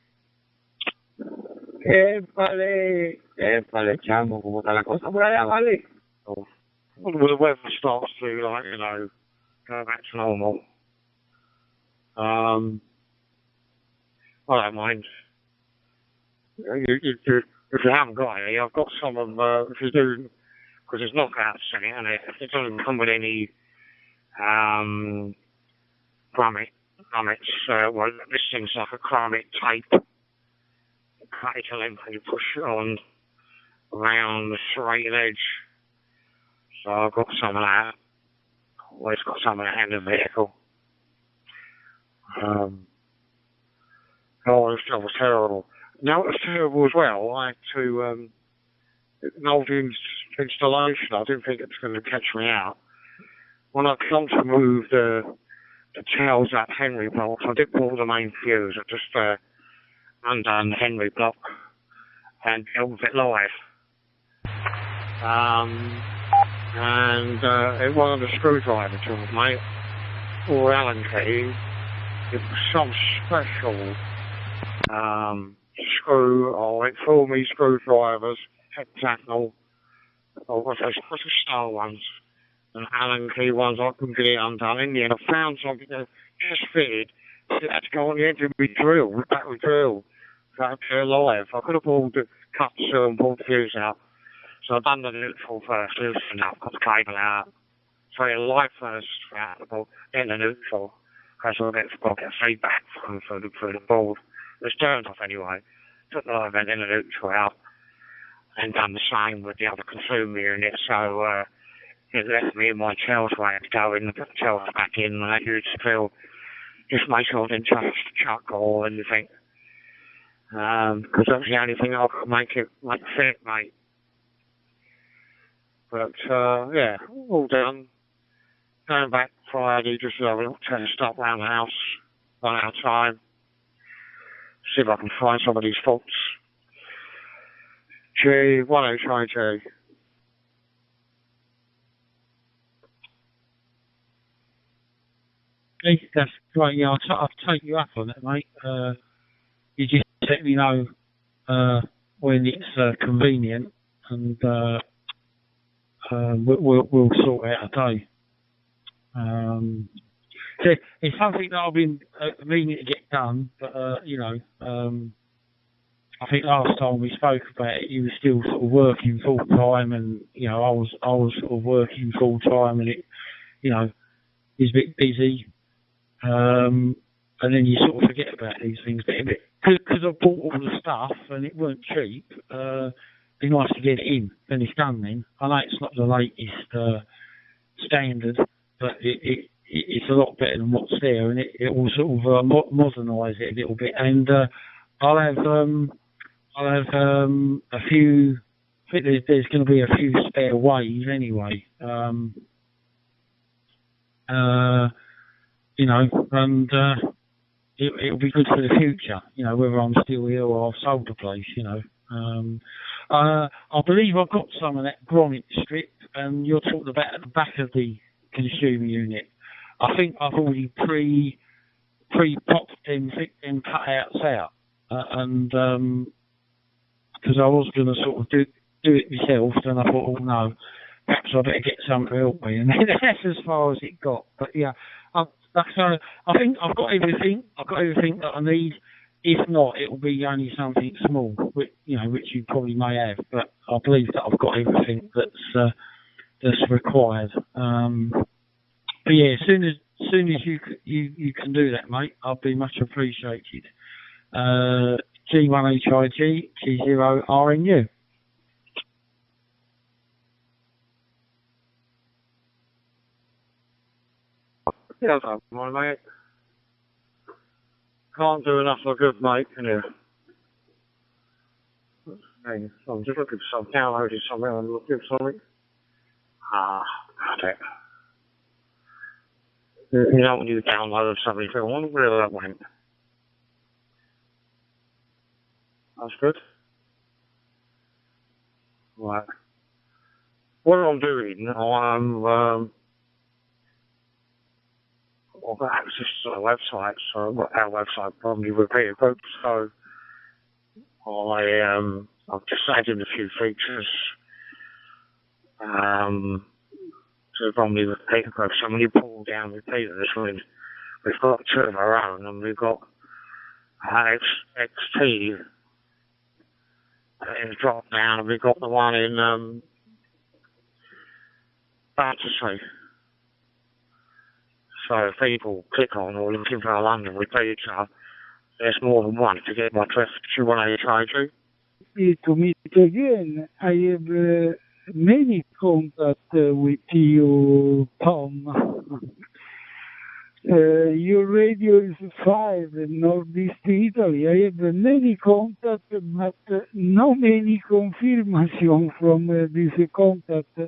Vale, chamo, ¿cómo está la cosa por allá, vale? Well, the weather starts to, like, you know, go back to normal. I don't mind. If you haven't got any, I've got some of, if you do, because it's knockouts in it, and it doesn't come with any grommets, well, this thing's like a grommet tape. Cut it to length and you push it on around the straight edge. So I've got some of that. Always got some of that in the vehicle. Oh, this job was terrible. No, it was terrible as well. I had to, an old installation, I didn't think it was going to catch me out. When I come to move the tails up Henry blocks, I did pull the main fuse. I just undone the Henry block and dealt with it live. It wasn't a screwdriver tool, mate, or Allen key. It was some special screw, or it fooled me screwdrivers, hexagonal, or what's the star ones, and Allen key ones. I couldn't get it undone. In the end, I found something that just fitted. It had to go on the end of my drill, the battery drill. So I had to live. I could have pulled the cut through and pulled the fuse out. So I've done the neutral first, loosened up, got the cable out. So the light first, then the neutral. Because I'll get feedback through the board. It was turned off anyway. Took the live end, then the neutral out. And done the same with the other consumer unit. So it left me in my tails way to go in, put the tails back in, and that used to feel, just make sure I didn't touch the chuck or anything. Because that's the only thing I could make it fit, mate. But, yeah, all done. Going back Friday, just have a little test stop around the house, run out of time. See if I can find some of these faults. G1HIG. That's great, yeah, I'll take you up on it, mate. You just let me know when it's convenient, and we'll sort out a day. So it's something that I've been meaning to get done, but you know, I think last time we spoke about it, you were still sort of working full time, and you know, I was sort of working full time, and it, you know, is a bit busy, and then you sort of forget about these things. Because I bought all the stuff and it weren't cheap. It'd be nice to get it in when it's done. Then I know it's not the latest standard, but it's a lot better than what's there, and it will sort of modernise it a little bit. And I'll have a few. I think there's going to be a few spare ways anyway. You know, and it'll be good for the future. You know, whether I'm still here or I've sold the place. You know, I believe I've got some of that grommet strip, and you're talking about at the back of the consumer unit. I think I've already pre-popped them cutouts out, and because I was going to sort of do it myself, then I thought, oh no, perhaps I better get someone to help me, and that's as far as it got. But yeah, I think I've got everything. I've got everything that I need. If not, it will be only something small, which you probably may have. But I believe that I've got everything that's required. But yeah, as soon as you can do that, mate, I'll be much appreciated. G1HIG G0RNU. Yeah, my mate. Can't do enough for good, mate, can you? Hey, I'm just looking for some, downloading something, I'm looking for something. Got it. You know when you download something, you think, I wonder where that went. That's good. Right. What I'm doing, I've got access to the website, so our website probably repeated group, so I've just added a few features to probably repeat group. So when you pull down repeaters, we've got two of our own, and we've got XT in the drop down, and we've got the one in Fantasy. So if people click on or looking for a London repeater, there's more than one to get my traffic to 180. To meet again, I have many contacts with you, Tom. Your radio is 5 in Northeast Italy. I have many contacts, but no many confirmation from this contact.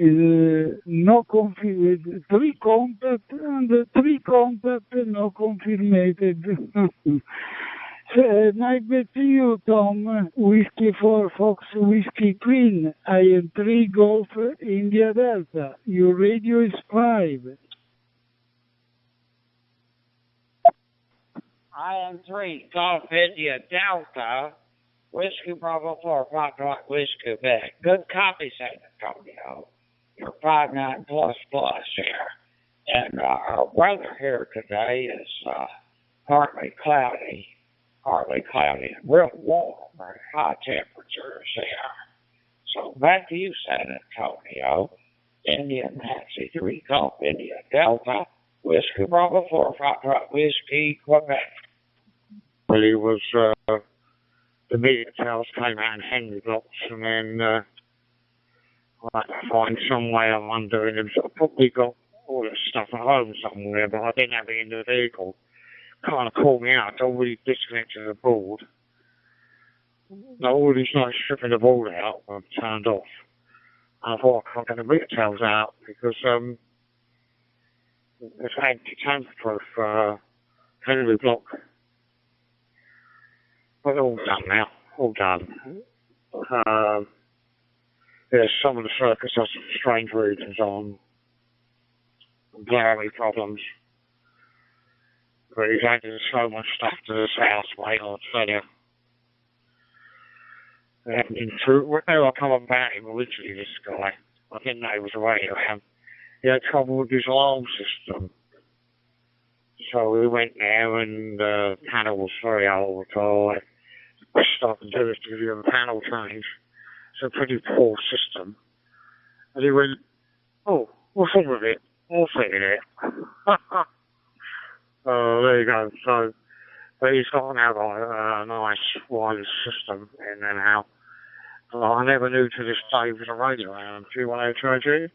No confirmed, 3 contacts and 3 contacts no confirmed. I bet you, Tom, Whiskey 4 Fox Whiskey Queen. I am 3 Golf India Delta. Your radio is 5. I am 3 Golf India Delta. Whiskey Bravo 4 Foxtrot Whiskey Quebec. Good copy, San Antonio. You're 59 plus here. And our weather here today is partly cloudy, real warm, very high temperatures here. So back to you, San Antonio. Indian Nancy 3 Golf India Delta, Whiskey Bravo 4 Foxtrot Whiskey Quebec. Well, he was, the media tells came out and Henry blocks, and then I'll have to find some way of undoing him. So I probably got all this stuff at home somewhere, but I didn't have it in the vehicle. Kind of called me out. I already disconnected the board. I already started stripping the board out and turned off. I thought I can't get the meter tails out because it's anti-tamper-proof Henry block. But all done now. All done. There's some of the circuits have some strange readings on. Blurry problems. But he's added so much stuff to this house, mate, I'll tell you. They haven't been through. They were coming back him originally, this guy. I didn't know he was a radio ham. He had trouble with his alarm system. So we went there and the panel was very old. So the best I can do is to give you a panel change. It's a pretty poor system. And he went, oh, what's wrong with it? I'll fit in it. There you go. So, but he's got now got a nice wireless system in and out. I never knew to this day it was a radio AM. Do you want to try it?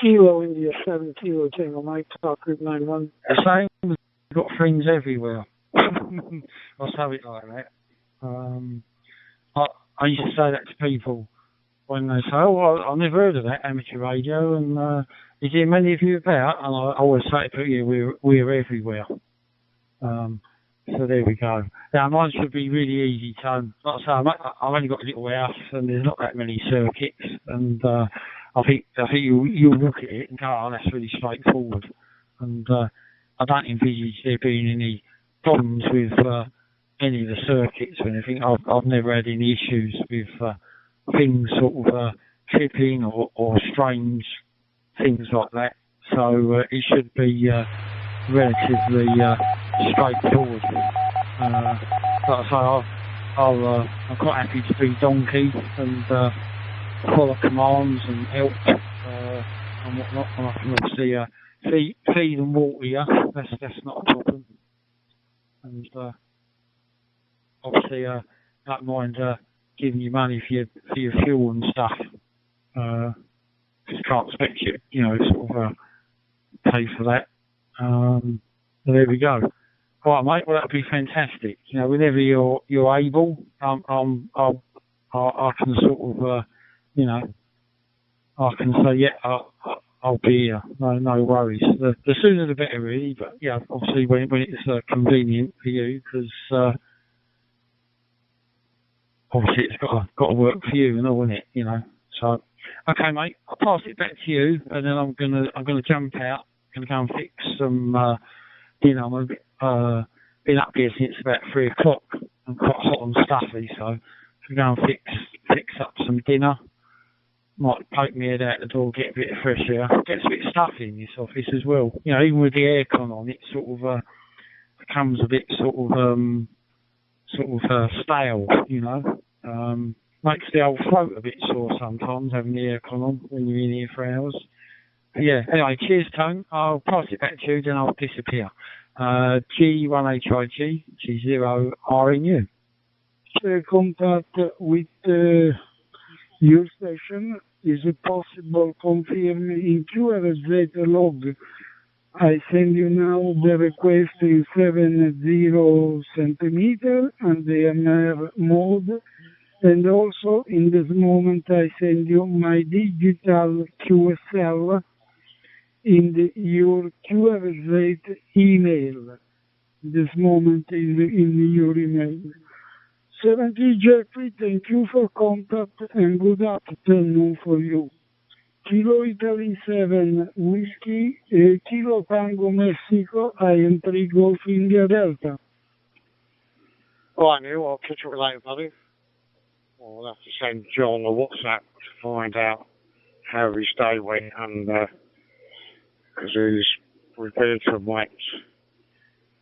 Kilo India 7 Kilo Tango Mike Talk Group 91. The same, we've got things everywhere. I'll have it like that. I used to say that to people when they say, oh, well, I've never heard of that amateur radio, and is there many of you about? And I always say to you, we're everywhere. So there we go. Now, mine should be really easy, Tom. Like I say, I've only got a little house, and there's not that many circuits, and I think you'll look at it and go, oh, that's really straightforward. And I don't envisage there being any problems with any of the circuits or anything. I've never had any issues with things sort of tripping or strange things like that. So it should be relatively straightforward. Like I say, I'm quite happy to be donkey and follow commands and help and whatnot. And I can obviously feed and water you. That's not a problem. And obviously, I don't mind giving you money for your fuel and stuff. Just can't expect you know, sort of pay for that. So there we go. All right, mate. Well, that'd be fantastic. You know, whenever you're able, I can sort of, you know, I can say, yeah, I'll be here. No worries. The sooner the better, really. But yeah, obviously when it's convenient for you, because obviously it's got to work for you and all, isn't it? You know. So Okay, mate. I'll pass it back to you, and then I'm gonna jump out. Gonna go and fix some dinner. I'm been up here since about 3 o'clock. I'm quite hot and stuffy, so I'm gonna go and fix up some dinner. Might poke my head out the door, get a bit of fresh air. Gets a bit stuffy in this office as well. You know, even with the aircon on, it sort of becomes a bit sort of stale. You know, makes the old throat a bit sore sometimes having the aircon on when you're in here for hours. But yeah. Anyway, cheers, Tone. I'll pass it back to you, then I'll disappear. G1HIG G0RNU. Contact with your station. Is it possible confirm in QRZ log? I send you now the request in 70 centimeter and the MR mode. And also in this moment I send you my digital QSL in your QRZ email. This moment in your email. 70 Jeffrey, thank you for contact and good afternoon for you. Kilo Italy 7 Whiskey, Kilo Tango Mexico, I am 3 Golf India Delta. All right, Neil, I'll catch you later, buddy. I'll have to send John a WhatsApp to find out how his day went, and because he's prepared to wait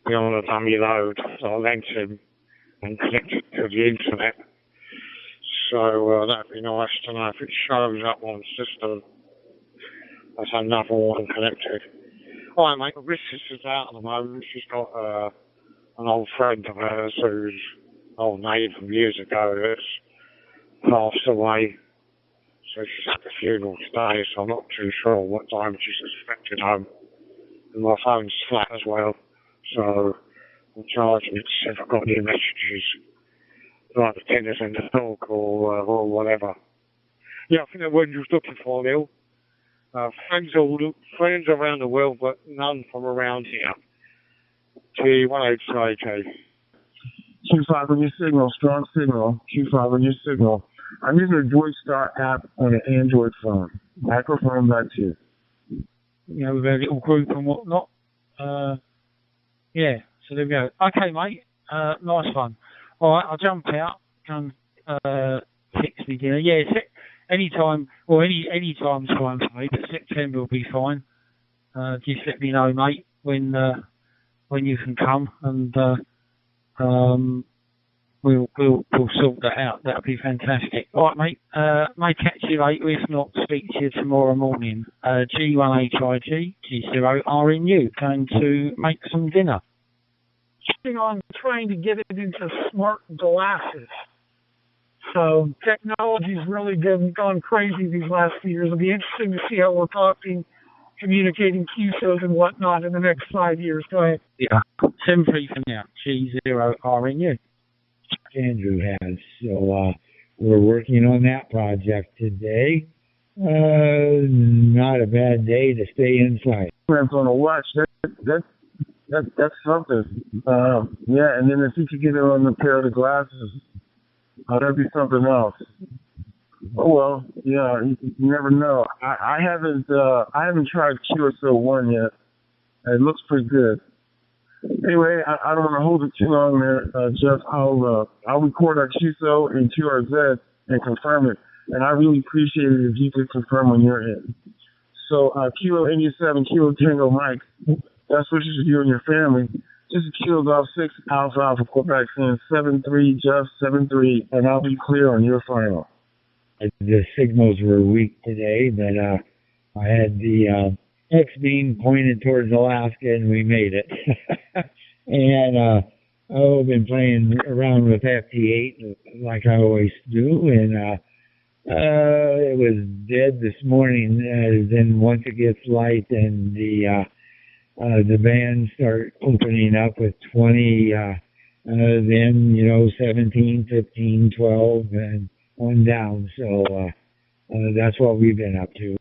beyond a dummy load, so I lent him and connected to the internet. So that'd be nice to know if it shows up on the system. That's another one connected. All right, mate, this is out at the moment. She's got an old friend of hers who's old maid from years ago that's passed away. So she's at the funeral today, so I'm not too sure what time she's expected home. And my phone's flat as well, so I'm charging it to see if I've got any messages, like the tennis and the dog or whatever. Yeah, I think that word you was looking for, Neil. Friends around the world, but none from around here. G1HIG. 25 on your signal, strong signal. 25 on your signal. I'm using the Joystar app on an Android phone. Microphone back to you. You know, with a little group and whatnot. Yeah, so there we go. Okay, mate. Nice one. All right, I'll jump out and fix me dinner. Yeah, any time time's fine for me, but September will be fine. Just let me know, mate, when you can come, and we'll sort that out. That'll be fantastic. All right, mate. May catch you later. If not, speak to you tomorrow morning. G1HIG G0RNU. Going to make some dinner. I'm trying to get it into smart glasses. So technology's really gone crazy these last few years. It'll be interesting to see how we're communicating QSOs and whatnot in the next 5 years. Go ahead. Yeah. 7-3 for now. G0RNU. Andrew has. So we're working on that project today. Not a bad day to stay inside. I'm going to watch. That's something. Yeah, and then if you could get it on a pair of the glasses, that'd be something else. Oh well, yeah, you never know. I haven't tried QSO 1 yet. It looks pretty good. Anyway, I don't want to hold it too long there, Jeff. I'll record our QSO in QRZ and confirm it, and I really appreciate it if you could confirm when you're in. So Kilo India 7, Kilo Tango Mike. That's what you should do in your family. Just Kilo Golf 6 Alpha Alpha Quebec saying 7-3 Jeff 7-3, and I'll be clear on your final. The signals were weak today, but I had the X-beam pointed towards Alaska, and we made it. And I've been playing around with FT8 like I always do, and it was dead this morning. Then once it gets light and the bands start opening up with 20, then 17, 15, 12, and on down. So that's what we've been up to.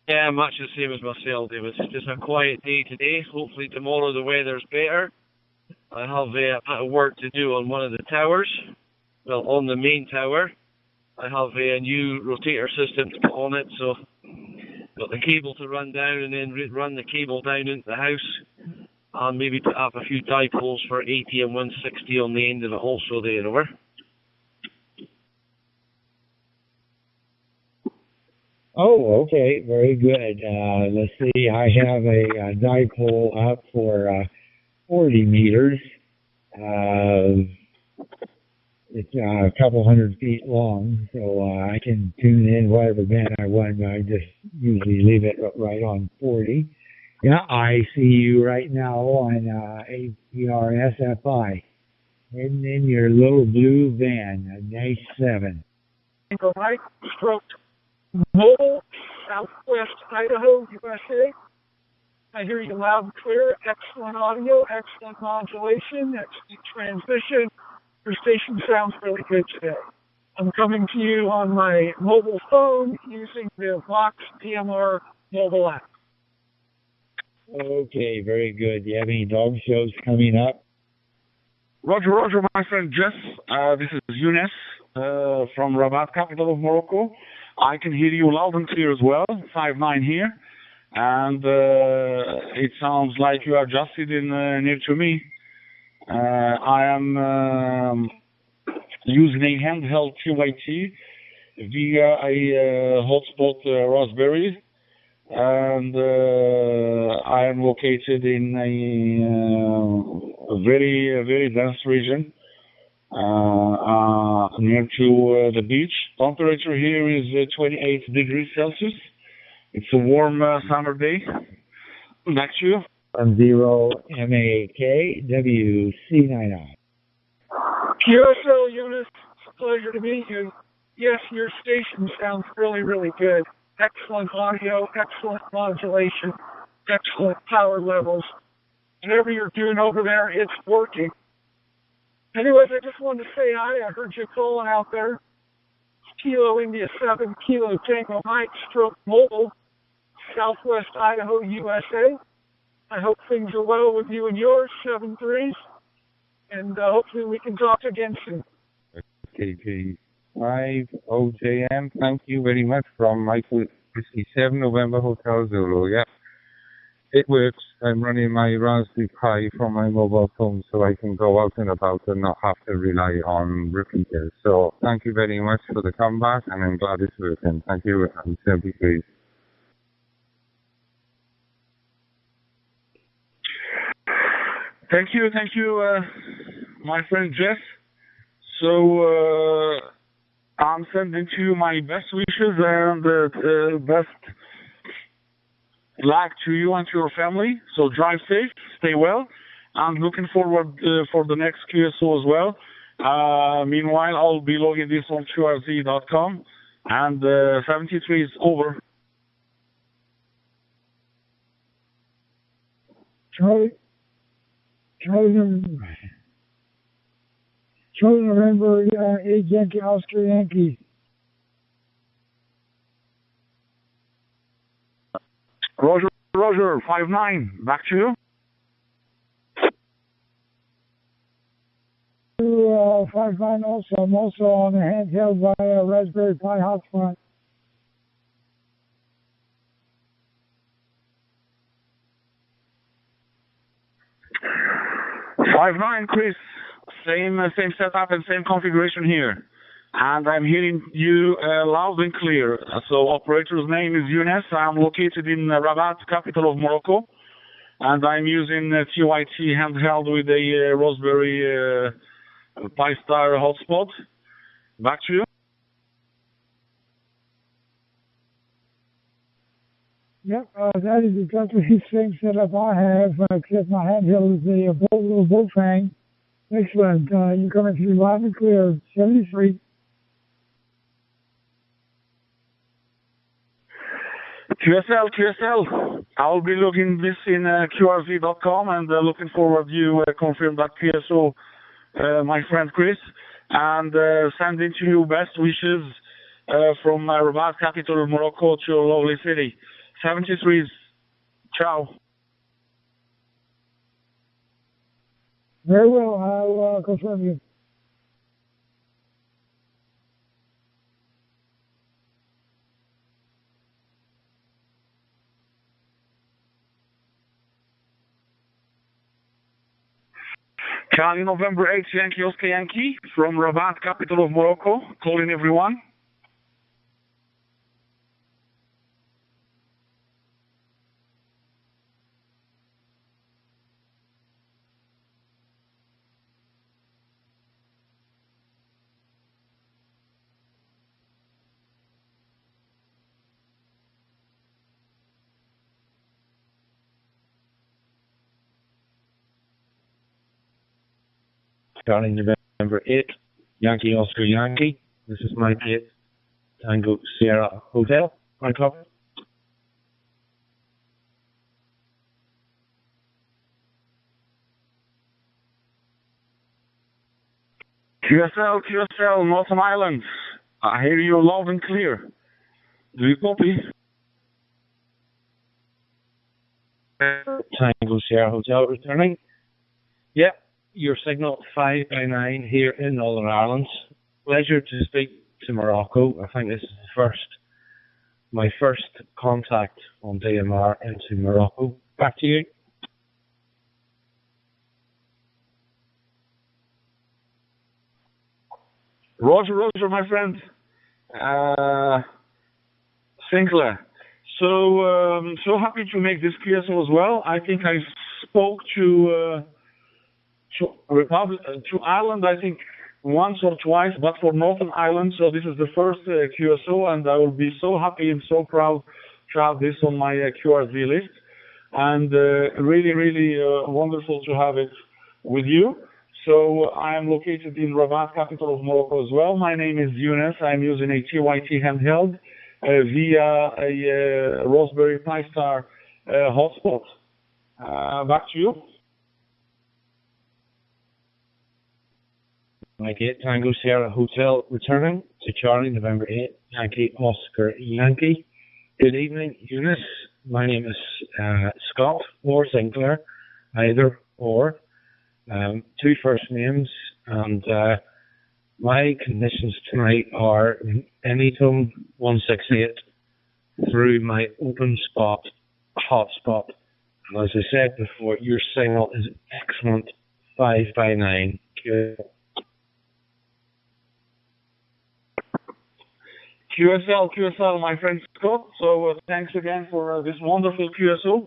Yeah, much the same as myself. It was just a quiet day today. Hopefully tomorrow the weather's better. I have a bit of work to do on one of the towers. on the main tower. I have a new rotator system to put on it, so got the cable to run down and then run the cable down into the house, and maybe put up a few dipoles for 80 and 160 on the end of it also there, over. Oh, okay, very good. Let's see, I have a dipole up for 40 meters. It's a couple 100 feet long, so I can tune in whatever band I want. I just usually leave it right on 40. Yeah, I see you right now on APR SFI, heading in your little blue van, a nice 7. Mike, stroke Mobile, Southwest Idaho, USA. I hear you loud and clear. Excellent audio, excellent modulation, excellent transmission. Your station sounds really good today. I'm coming to you on my mobile phone using the Vox DMR mobile app. Okay, very good. Do you have any dog shows coming up? Roger, my friend Jess. This is Younes from Rabat, capital of Morocco. I can hear you loud and clear as well, 5-9 here. And it sounds like you are just sitting near to me. I am using a handheld TYT via a hotspot Raspberry, and I am located in a very dense region near to the beach. Temperature here is 28 degrees Celsius. It's a warm summer day. Back to you. 0 MAKWC99. QSL Younes, it's a pleasure to meet you. Yes, your station sounds really, really good. Excellent audio, excellent modulation, excellent power levels. Whatever you're doing over there, it's working. Anyways, I just wanted to say hi. I heard you calling out there. Kilo India 7, Kilo Tango Mike, stroke mobile, Southwest Idaho, USA. I hope things are well with you and yours, 7-3s, and hopefully we can talk again soon. KG 5 OJM, thank you very much from Michael 57 November Hotel Zulu. Yeah, it works. I'm running my Raspberry Pi from my mobile phone so I can go out and about and not have to rely on repeaters. So thank you very much for the comeback, and I'm glad it's working. Thank you, and 73. Thank you, my friend Jess. So I'm sending to you my best wishes and best luck to you and to your family. So drive safe, stay well, and looking forward for the next QSO as well. Meanwhile, I'll be logging this on QRZ.com, and 73 is over. Charlie November, 8 Yankee, Oscar Yankee. Roger, 5-9, back to you. 5-9 also. I'm also on a handheld via Raspberry Pi hotspot. 5-9, Chris. Same setup and same configuration here. And I'm hearing you loud and clear. So operator's name is Younes. I'm located in Rabat, capital of Morocco. And I'm using TYT handheld with a Raspberry Pi Star hotspot. Back to you. Yep, that is exactly the same setup I have, except my handheld is a little Bullfang. Excellent. You're coming through loud and clear, 73. QSL. I'll be logging this in QRZ.com and looking forward you confirm that PSO, my friend Chris, and sending to you best wishes from Rabat, capital of Morocco, to your lovely city. 73s. Ciao. Very well. I'll confirm you. Charlie November 8 Yankee Oscar Yankee from Rabat, capital of Morocco, calling everyone. Charlie November 8, Yankee Oscar Yankee. This is my date. Tango Sierra Hotel. My copy. QSL, Northern Ireland. I hear you loud and clear. Do you copy? Tango Sierra Hotel returning. Yep, your signal 5x9 here in Northern Ireland. Pleasure to speak to Morocco. I think this is my first contact on DMR into Morocco. Back to you. Roger, my friend. Sinclair. So happy to make this QSO as well. I think I spoke to Ireland, I think once or twice, but for Northern Ireland. So this is the first QSO, and I will be so happy and so proud to have this on my QRZ list. And really wonderful to have it with you. So I am located in Rabat, capital of Morocco as well. My name is Yunus. I'm using a TYT handheld via a Raspberry Pi Star hotspot. Back to you. Mike 8, Tango Sierra Hotel returning to Charlie November 8, Yankee Oscar Yankee. Good evening, Eunice. My name is Scott or Sinclair, either or. Two first names, and my conditions tonight are Anytone 168 through my open spot hotspot. And as I said before, your signal is excellent 5x9. QSL, my friend Scott. So thanks again for this wonderful QSO,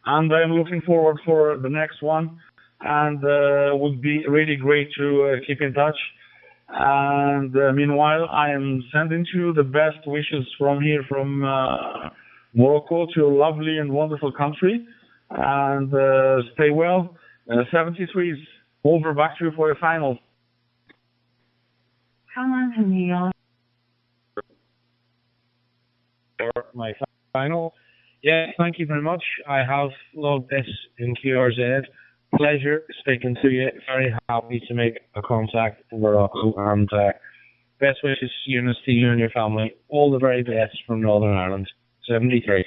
and I'm looking forward for the next one. And would be really great to keep in touch. And meanwhile, I am sending to you the best wishes from here, from Morocco, to a lovely and wonderful country. And stay well. 73 is over. Back to you for the final. For my final. Yeah, thank you very much. I have logged this in QRZ. Pleasure speaking to you. Very happy to make a contact in Morocco, and best wishes, Eunice, to you and your family. All the very best from Northern Ireland. 73.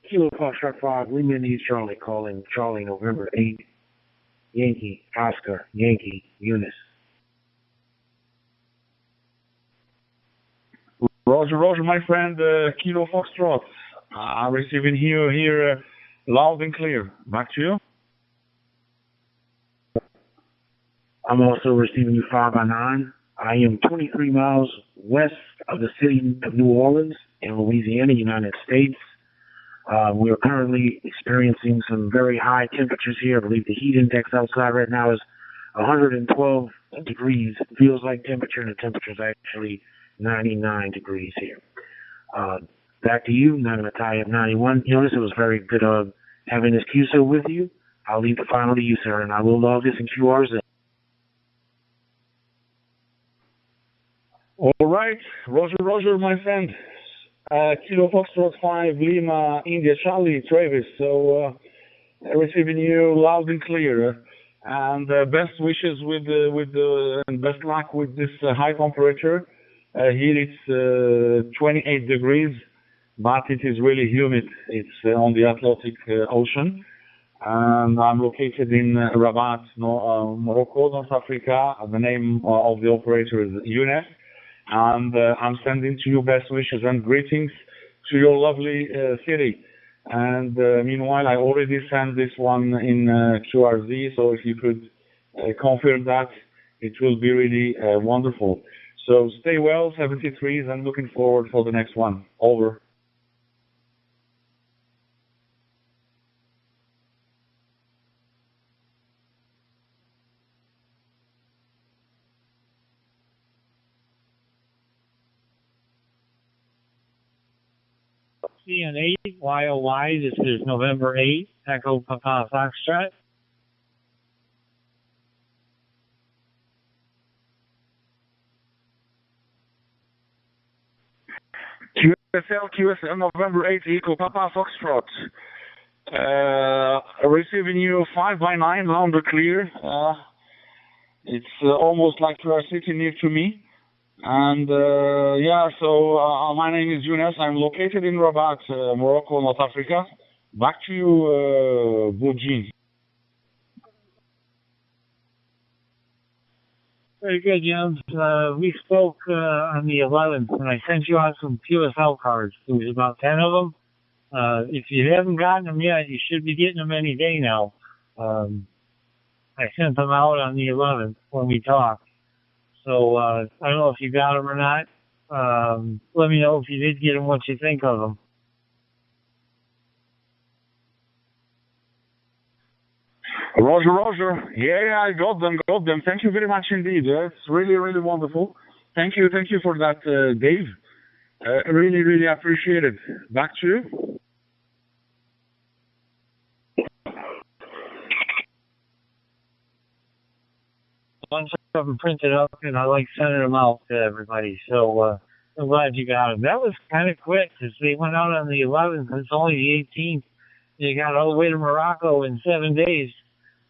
Kilo Foxtrot 5, Lima East Charlie calling Charlie November 8, Yankee Oscar Yankee Eunice. Roger, my friend, Kilo Foxtrot. I'm receiving you here loud and clear. Back to you. I'm also receiving you 5x9. I am 23 miles west of the city of New Orleans in Louisiana, United States. We are currently experiencing some very high temperatures here. I believe the heat index outside right now is 112 degrees. It feels like temperature, and the temperature is actually 99 degrees here. Back to you, Nagamataya 91. Jonas, it was very good having this QSO with you. I'll leave the final to you, sir, and I will log this in QRZ. All right, Roger, my friend. Kilo Foxtrot 5, Lima, India, Charlie, Travis. So, receiving you loud and clear. And best wishes and best luck with this high temperature. Here it's 28 degrees, but it is really humid. It's on the Atlantic Ocean. and I'm located in Rabat, Morocco, North Africa. The name of the operator is Younes, and I'm sending to you best wishes and greetings to your lovely city. And meanwhile, I already sent this one in QRZ, so if you could confirm that, it will be really wonderful. So stay well, 73s, and looking forward for the next one. Over. CN8, YOY, this is November 8, Echo Papa Foxtrot. QSL, November 8, Echo Papa Foxtrot. Receiving you 5 by 9, loud and clear. It's almost like you are sitting near to me. And yeah, so my name is Younes. I'm located in Rabat, Morocco, North Africa. Back to you, Boujin. Very good, Jens. We spoke on the 11th, and I sent you out some QSL cards. There was about 10 of them. If you haven't gotten them yet, you should be getting them any day now. I sent them out on the 11th when we talked. So I don't know if you got them or not. Let me know if you did get them, what you think of them. Roger. Yeah, I got them. Thank you very much indeed. It's really, really wonderful. Thank you for that, Dave. Really appreciate it. Back to you. Once I have them printed up, and I like sending them out to everybody. So I'm glad you got them. That was kind of quick because they went out on the 11th. It's only the 18th. They got all the way to Morocco in 7 days.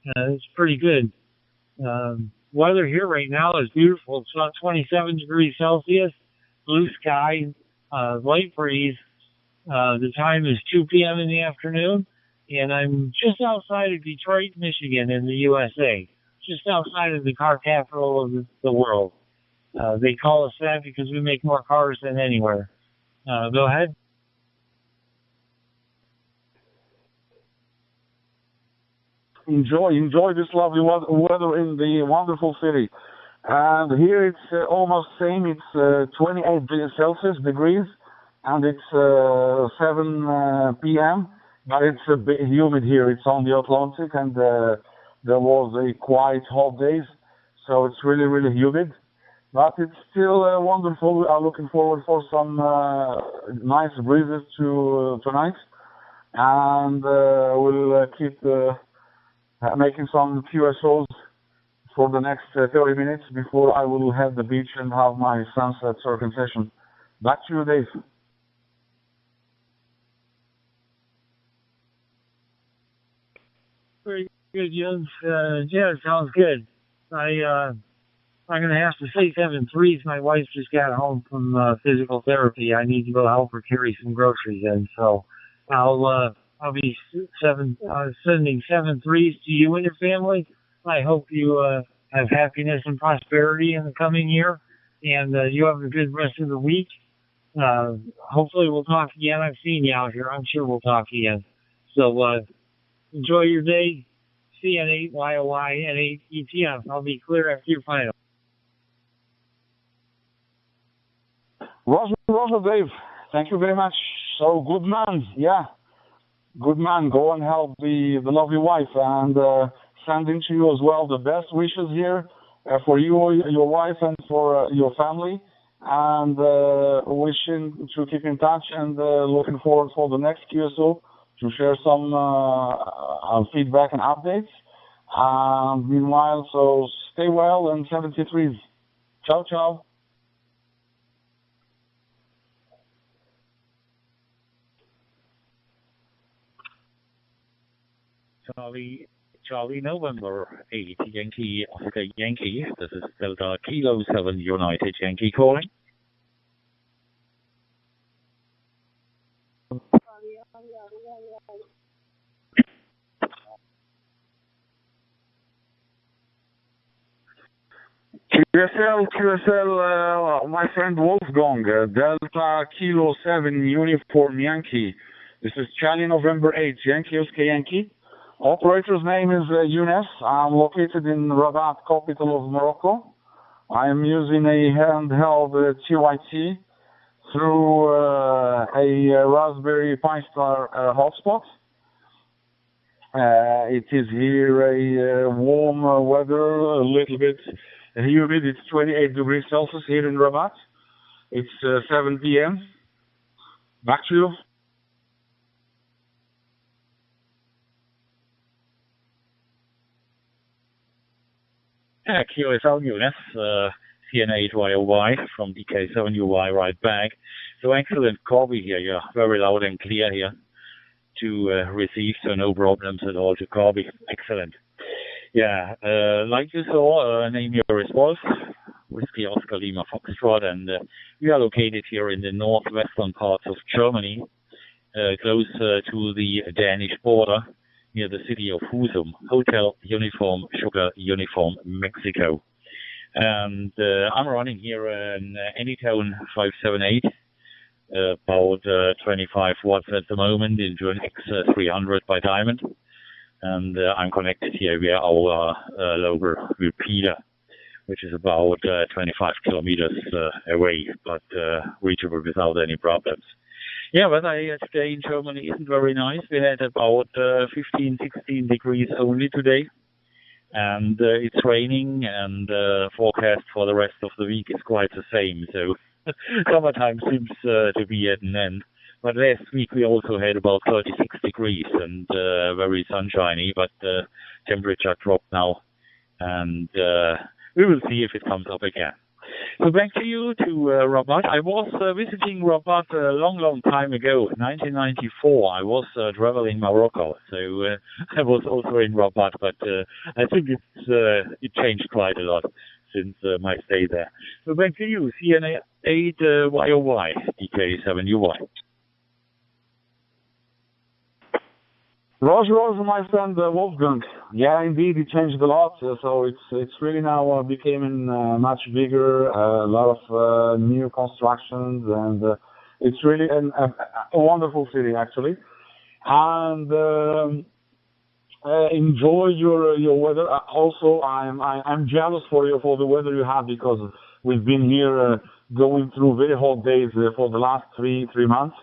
It's pretty good. Weather here right now is beautiful. It's about 27 degrees Celsius, blue sky, light breeze. The time is 2 p.m. in the afternoon, and I'm just outside of Detroit, Michigan in the USA. Just outside of the car capital of the world. They call us that because we make more cars than anywhere. Go ahead. Enjoy this lovely weather in the wonderful city. And here it's almost same. It's 28 Celsius degrees, and it's 7 p.m. But it's a bit humid here. It's on the Atlantic, and there was a quite hot days, so it's really, really humid. But it's still wonderful. We are looking forward for some nice breezes tonight, and we'll keep making some QSOs for the next 30 minutes before I will head the beach and have my sunset surfing session. Back to you, Dave. Very good, Jens. Yeah, sounds good. I'm going to have to say 7-3s. My wife just got home from physical therapy. I need to go help her carry some groceries in, so I'll be sending 7-3s to you and your family. I hope you have happiness and prosperity in the coming year, and you have a good rest of the week. Hopefully we'll talk again. I've seen you out here. I'm sure we'll talk again. So enjoy your day. CN8, YOY, N8, ETF. I'll be clear after your final. Roger, Dave. Thank you very much. So, good man. Yeah. Good man. Go and help the lovely wife, and sending to you as well the best wishes here for you, your wife, and for your family. And wishing to keep in touch, and looking forward for the next QSO to share some feedback and updates. Meanwhile, so stay well, and 73s. Ciao, ciao. Charlie November 8 Yankee Oscar Yankee. This is Delta Kilo 7 United Yankee calling. QSL, my friend Wolfgang, Delta Kilo 7 Uniform Yankee. This is Charlie November 8, Yankee Oscar Yankee. Operator's name is Younes. I'm located in Rabat, capital of Morocco. I am using a handheld TYT through a Raspberry Pi Star hotspot. It is here a warm weather, a little bit humid. It's 28 degrees Celsius here in Rabat. It's 7 p.m. Back to you. QSL Younes, CN8YOY from DK7UY right back. So excellent copy here. You're very loud and clear here to receive, so no problems at all to copy. Excellent. Yeah, like you saw, name your response, Whiskey Oscar Lima Foxtrot, and we are located here in the northwestern parts of Germany, close to the Danish border, near the city of Husum, Hotel Uniform Sugar Uniform Mexico. And I'm running here in Anytone 578, about 25 watts at the moment into an X300 by Diamond. And I'm connected here via our local repeater, which is about 25 kilometers away, but reachable without any problems. Yeah, weather today in Germany isn't very nice. We had about 15, 16 degrees only today. And it's raining, and forecast for the rest of the week is quite the same. So summertime seems to be at an end. But last week we also had about 36 degrees and very sunshiny, but temperature dropped now. And we will see if it comes up again. So back to you, to Rabat. I was visiting Rabat a long time ago, 1994. I was traveling Morocco, so I was also in Rabat, but I think it changed quite a lot since my stay there. So back to you, CN8YOY, DK7UY. Roger, my friend Wolfgang. Yeah, indeed, it changed a lot. So it's really now becoming much bigger. A lot of new constructions, and it's really a wonderful city actually. And enjoy your weather. Also, I'm jealous for the weather you have, because we've been here going through very hot days for the last three months.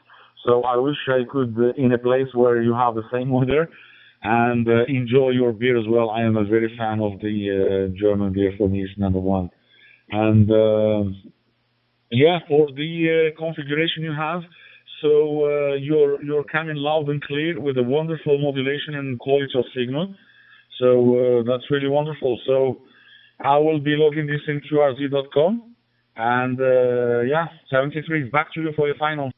So I wish I could, in a place where you have the same weather, and enjoy your beer as well. I am a very fan of the German beer. For me, it's number one. And yeah, for the configuration you have, so you're coming loud and clear with a wonderful modulation and quality of signal. So that's really wonderful. So I will be logging this in QRZ.com, and yeah, 73. Back to you for your final.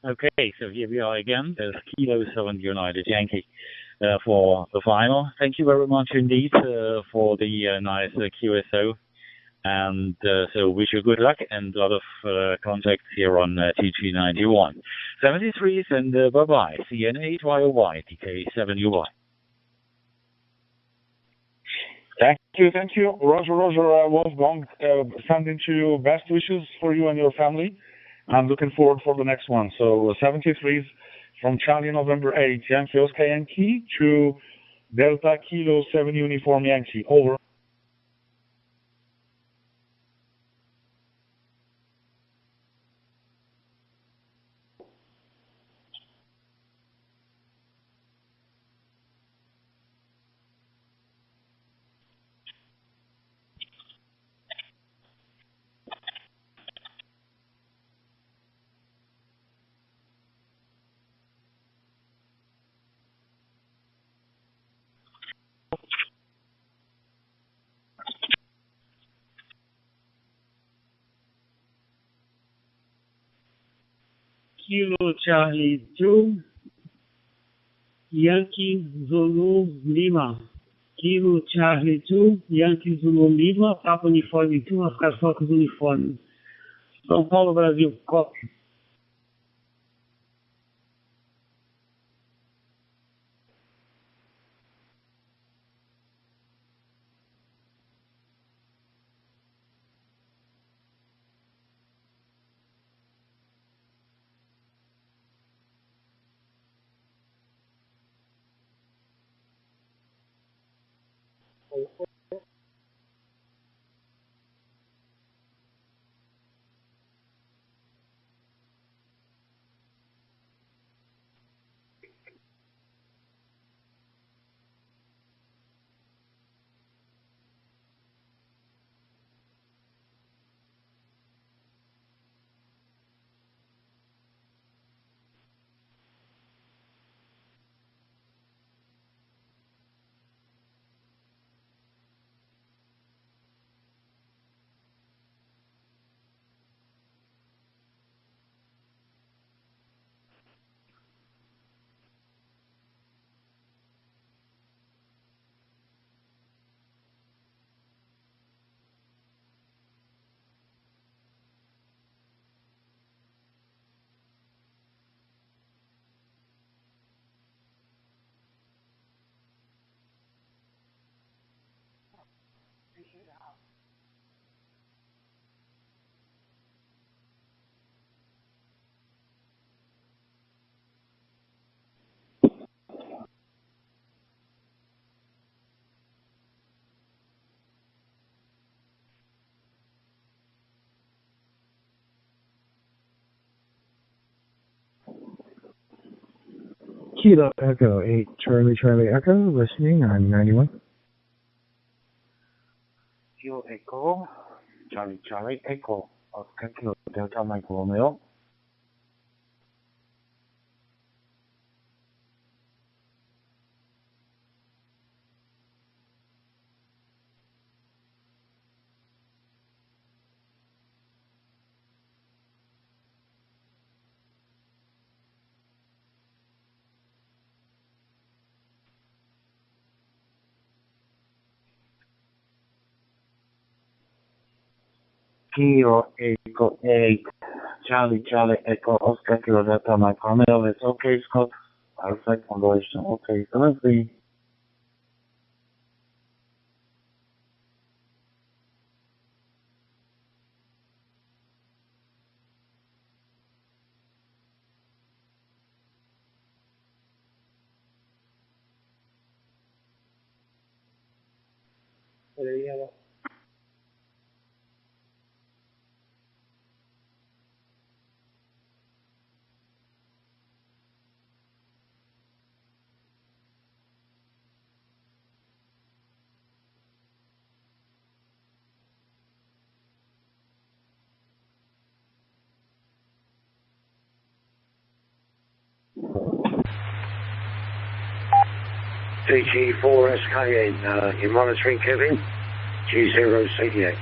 Okay, so here we are again. There's Kilo 7 United Yankee for the final. Thank you very much indeed for the nice QSO. And so wish you good luck and a lot of contacts here on TG91. 73s and bye-bye. CN8YOY, DK7UY. Thank you. Roger, Wolfgang, sending to you best wishes for you and your family. I'm looking forward for the next one. So 73s from Charlie November 8, Yankee Oscar Yankee to Delta Kilo 7 Uniform Yankee. Over. Kilo Charlie 2, Yankee Zulu Lima. Kilo Charlie 2, Yankee Zulu Lima, Papa Uniforme 2, Oscar Focus Uniforme. São Paulo, Brasil, copy. Kilo Echo 8 Charlie Echo, listening on 91. Kilo Echo Charlie Echo, Oscar Kilo Delta Mike Romeo. Kilo Echo 8 Charlie Echo, Oscar Kilo Delta Mike Romeo. It's okay, Scott. Perfect conversion. Okay, so let's see. DG4SK8, you're monitoring Kevin, G0CDX.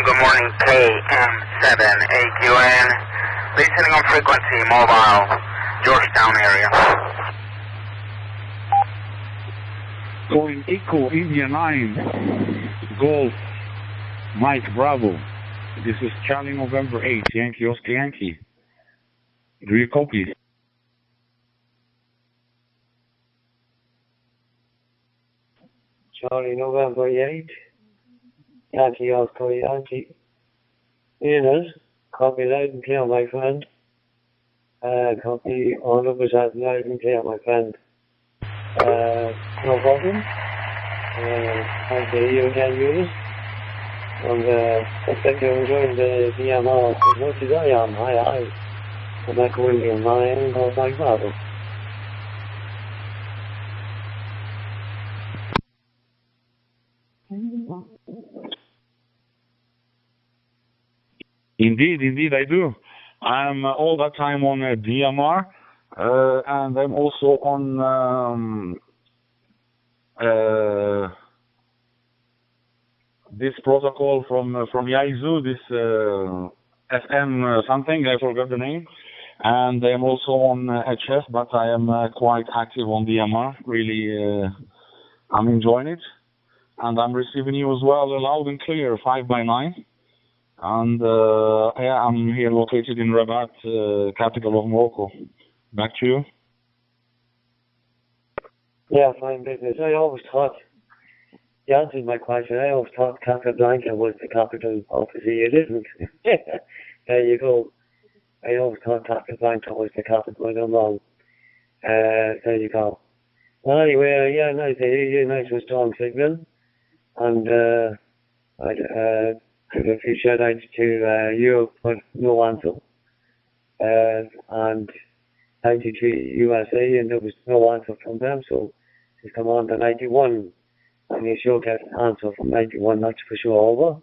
Good morning, KM7AQN, listening on frequency, mobile, Georgetown area. Going Echo India 9, Golf, Mike Bravo. This is Charlie November 8, Yankee Oscar Yankee. Do you copy? Charlie November 8, Yankee Oscar Yankee. Unit, copy loud and clear, my friend. Copy 100% loud and clear, my friend. No problem. I'll see you again, unit. And I think you're enjoying the DMR as much as I am. Aye. I'm not going to be 9 or like that. Indeed, I do. I'm all that time on DMR, and I'm also on this protocol from Yaesu, this FM something, I forgot the name. And I'm also on HS, but I am quite active on DMR. Really, I'm enjoying it. And I'm receiving you as well loud and clear, 5x9. And yeah, I'm here located in Rabat, capital of Morocco. Back to you. Yeah, fine business. I always thought, you answered my question, I always thought Casablanca was the capital. Obviously it isn't. There you go. I always thought Casablanca was the capital. I'm wrong. There you go. Well, anyway, yeah, nice to hear you. Nice and strong signal. And I'd give a few shout outs to Europe, but no answer. And 93 USA, and there was no answer from them, so just come on to 91. And you sure get an answer from 91, that's for sure. Over.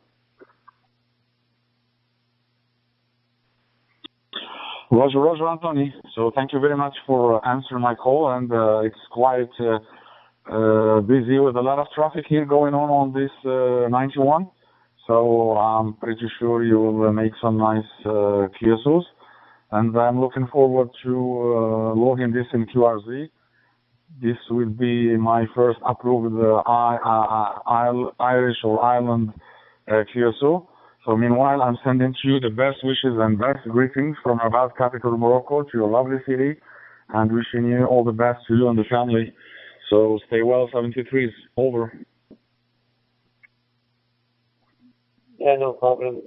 Roger, Anthony. So thank you very much for answering my call, and it's quite busy with a lot of traffic here going on this 91. So I'm pretty sure you will make some nice QSOs, and I'm looking forward to logging this in QRZ. This will be my first approved Irish or Island QSO. So meanwhile, I'm sending to you the best wishes and best greetings from Rabat, capital Morocco, to your lovely city, and wishing you all the best to you and the family. So stay well, 73s. Over. Yeah, no problem.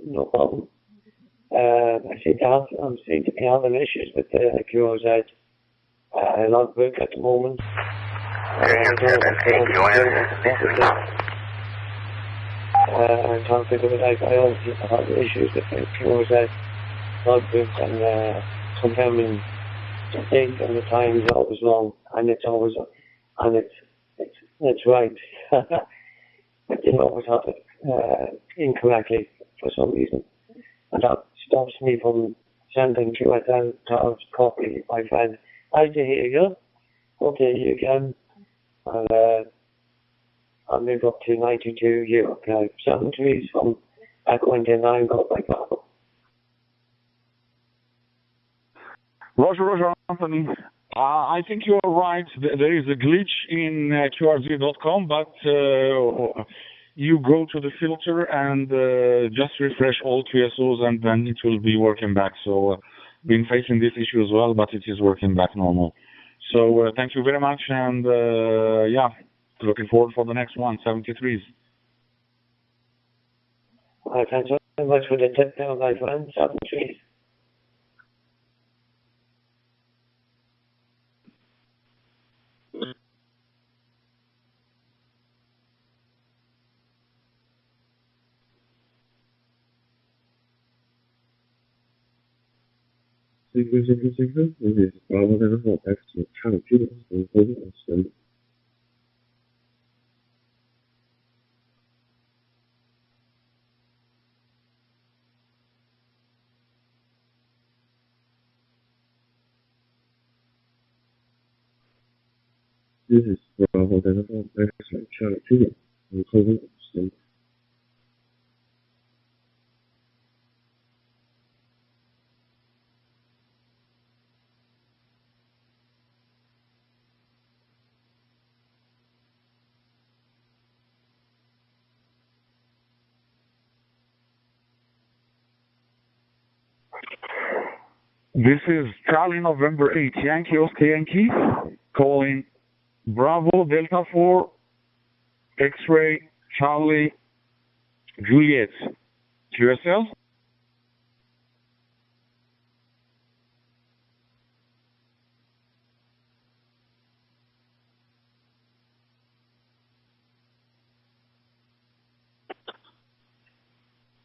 I seem to be having issues with the QRZ logbook at the moment. I'm trying to figure it out. I always have issues with the QRZ logbook, and confirming the date and the time is always wrong, and it's always, and it's right. But they always have it incorrectly for some reason, and that stops me from sending QSL to copy my friend. Nice to hear you. Hope to hear you again. And I'll move up to 92 Europe now. 73s from Echo India 9, got my Bravo. Roger, Anthony. I think you're right. There is a glitch in QRZ.com, but you go to the filter and just refresh all QSOs, and then it will be working back. So been facing this issue as well, but it is working back normal. So thank you very much, and yeah, looking forward for the next one, 73s. Thanks very much for the tip there, my friend, 73s. Signal. This is Bravo Delta X to Charlie Julius and Golden Austin. This is Bravo Delta X to Charlie Julius and Golden Austin. This is Charlie November 8, Yankee Oscar Yankee, calling Bravo Delta 4, X-Ray Charlie Juliet, QSL.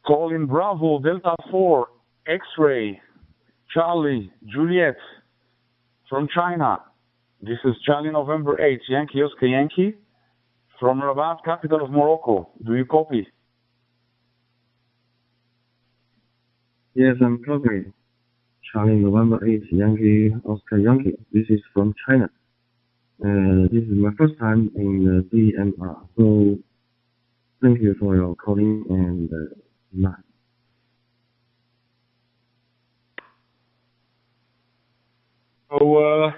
Calling Bravo Delta 4, X-Ray Charlie Juliet from China. This is Charlie November 8, Yankee Oscar Yankee from Rabat, capital of Morocco. Do you copy? Yes, I'm copying. Charlie November 8, Yankee Oscar Yankee. This is from China. This is my first time in DMR, so thank you for your calling and bye. So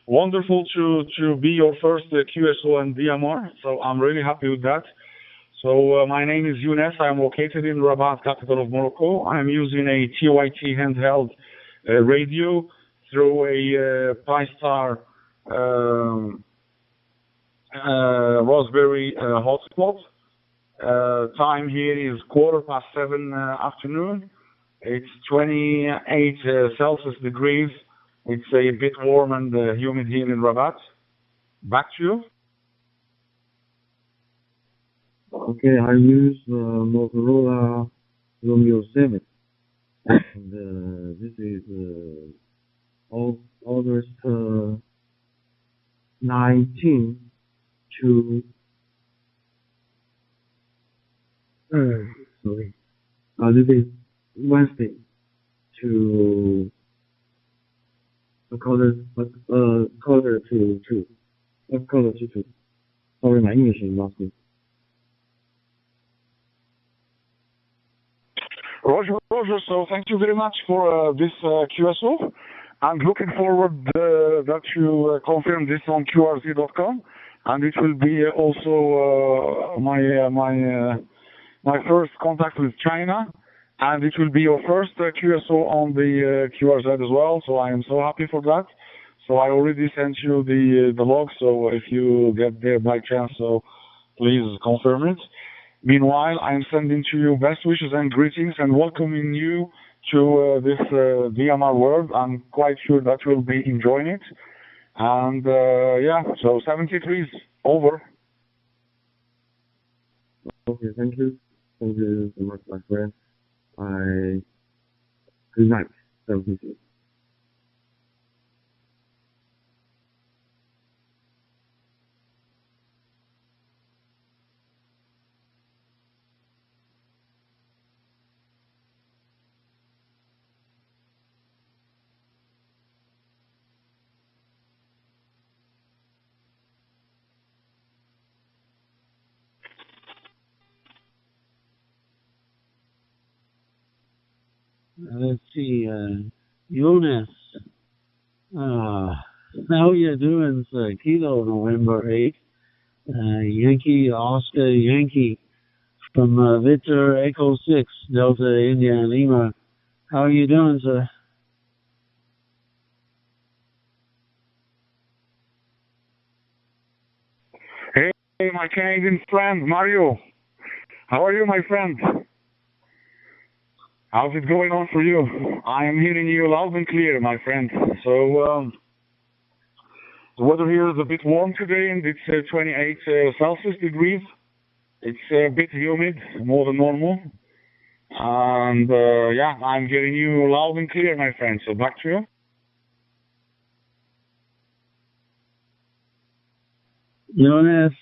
wonderful to be your first QSO and DMR. So I'm really happy with that. So my name is Younes. I'm located in Rabat, capital of Morocco. I'm using a TYT handheld radio through a Pi-Star Raspberry hotspot. Time here is 7:15 afternoon. It's 28 Celsius degrees. It's a bit warm and humid here in Rabat. Back to you. Okay, I use Motorola Romeo 7, and this is August 19 to sorry, this is Wednesday to quarter to two. Sorry, my English is not good. Roger. So thank you very much for this QSO. I'm looking forward that you confirm this on QRZ.com, and it will be also my first contact with China, and it will be your first QSO on the QRZ as well. So I am so happy for that. So I already sent you the log. So if you get there by chance, so please confirm it. Meanwhile, I'm sending to you best wishes and greetings and welcoming you to this DMR world. I'm quite sure that you'll be enjoying it. And yeah, so 73 is over. Okay, thank you. Thank you so much, my friend. Good night. 73. Let's see, Younes. How you doing, sir? Kilo November 8. Yankee, Oscar, Yankee from Victor Echo 6, Delta India Lima. How are you doing, sir? Hey, my Canadian friend, Mario. How are you, my friend? How's it going on for you? I am hearing you loud and clear, my friend. So, the weather here is a bit warm today, and it's 28 Celsius degrees. It's a bit humid, more than normal. And, yeah, I'm hearing you loud and clear, my friend. So, back to you. Younes,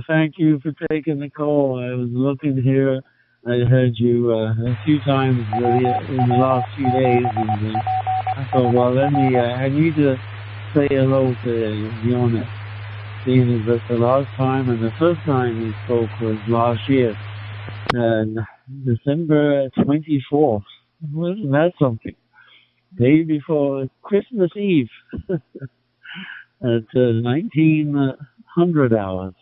thank you for taking the call. I was looking here. I heard you a few times in the last few days, and I thought, well, I need to say hello to Younes, seeing as that's the last time, and the first time we spoke was last year, December 24th. Wasn't that something? Day before Christmas Eve at 1900 hours.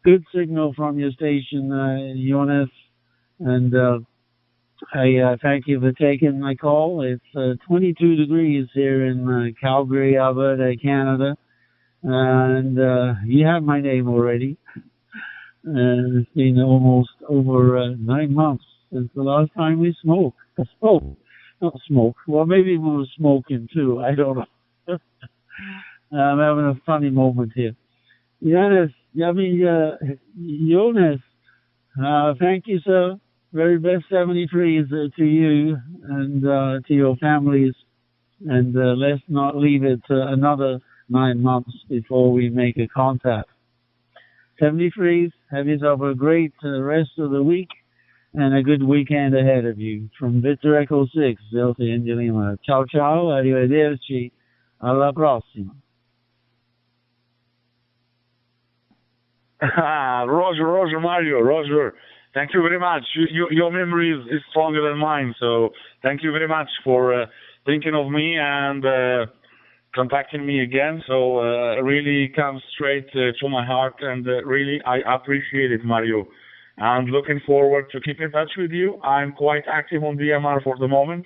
Good signal from your station, Younes, and I thank you for taking my call. It's 22 degrees here in Calgary, Alberta, Canada, and you have my name already. It's been almost over 9 months since the last time we smoked. Not smoke. Well, maybe we were smoking too. I don't know. I'm having a funny moment here. Younes, thank you, sir. Very best 73s to you and to your families. And let's not leave it another 9 months before we make a contact. 73s, have yourself a great rest of the week and a good weekend ahead of you. From Victor Echo 6, Delta India Lima. Ciao, ciao, arrivederci, alla prossima. Roger, Mario, Roger. Thank you very much. Your memory is stronger than mine, so thank you very much for thinking of me and contacting me again. So really comes straight to my heart, and really I appreciate it, Mario. I'm looking forward to keep in touch with you. I'm quite active on DMR for the moment,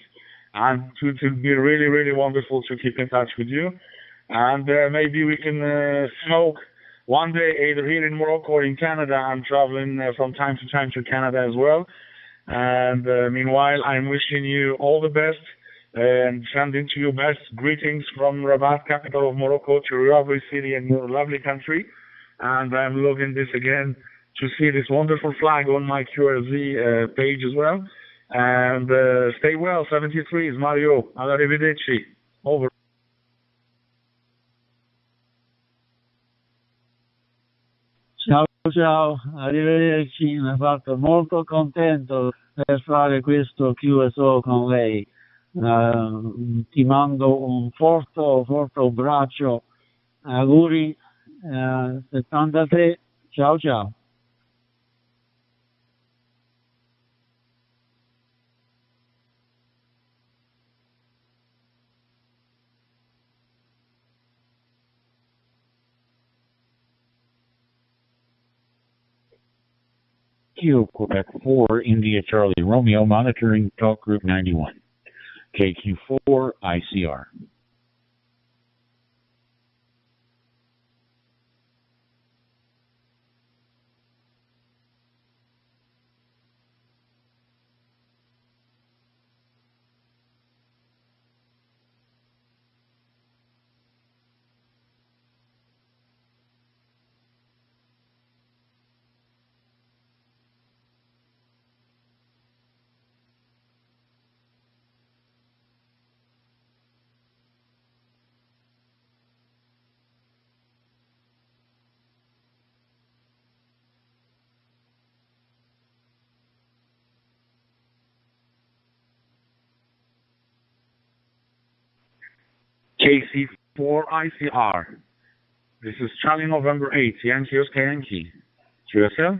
and to be really, really wonderful to keep in touch with you. And maybe we can smoke one day, either here in Morocco or in Canada. I'm traveling from time to time to Canada as well. And meanwhile, I'm wishing you all the best and sending to you best greetings from Rabat, capital of Morocco, to your lovely city and your lovely country. And I'm looking this again to see this wonderful flag on my QRZ page as well. And stay well. 73 is Mario. Arrivederci. Over. Ciao, arrivederci, mi ha fatto molto contento per fare questo QSO con lei. Ti mando un forte abbraccio, auguri, 73, ciao. Kilo, Quebec 4, India Charlie Romeo, monitoring Talk Group 91. KQ4, ICR. KC4 ICR. This is Charlie November 8, Yankee Oscar Yankee. QSL?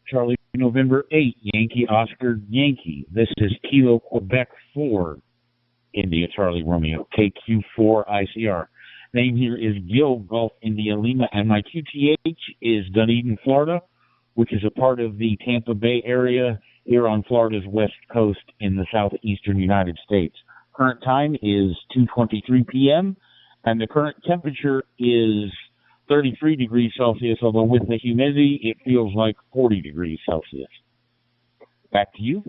Charlie November 8, Yankee Oscar Yankee. This is Kilo Quebec 4, India Charlie Romeo, KQ4 ICR. Name here is Gil Gulf India Lima, and my QTH is Dunedin, Florida, which is a part of the Tampa Bay area here on Florida's west coast in the southeastern United States. Current time is 2:23 p.m., and the current temperature is 33 degrees Celsius, although with the humidity, it feels like 40 degrees Celsius. Back to you.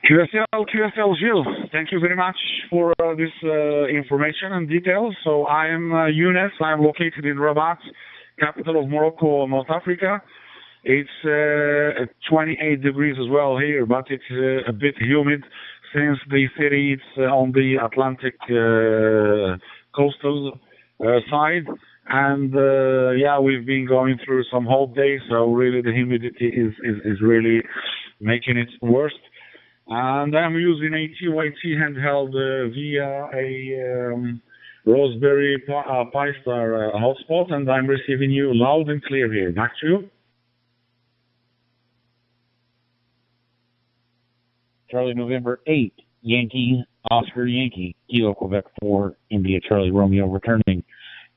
QSL Gilles, thank you very much for this information and details. So I am Younes. I am located in Rabat, capital of Morocco, North Africa. It's 28 degrees as well here, but it's a bit humid since the city is on the Atlantic coastal side. And yeah, we've been going through some hot days, so really the humidity is really making it worse. And I'm using a TYT handheld via a Raspberry Pi Star hotspot, and I'm receiving you loud and clear here. Back to you. Charlie November 8, Yankee Oscar Yankee, Kilo Quebec 4, India Charlie Romeo returning.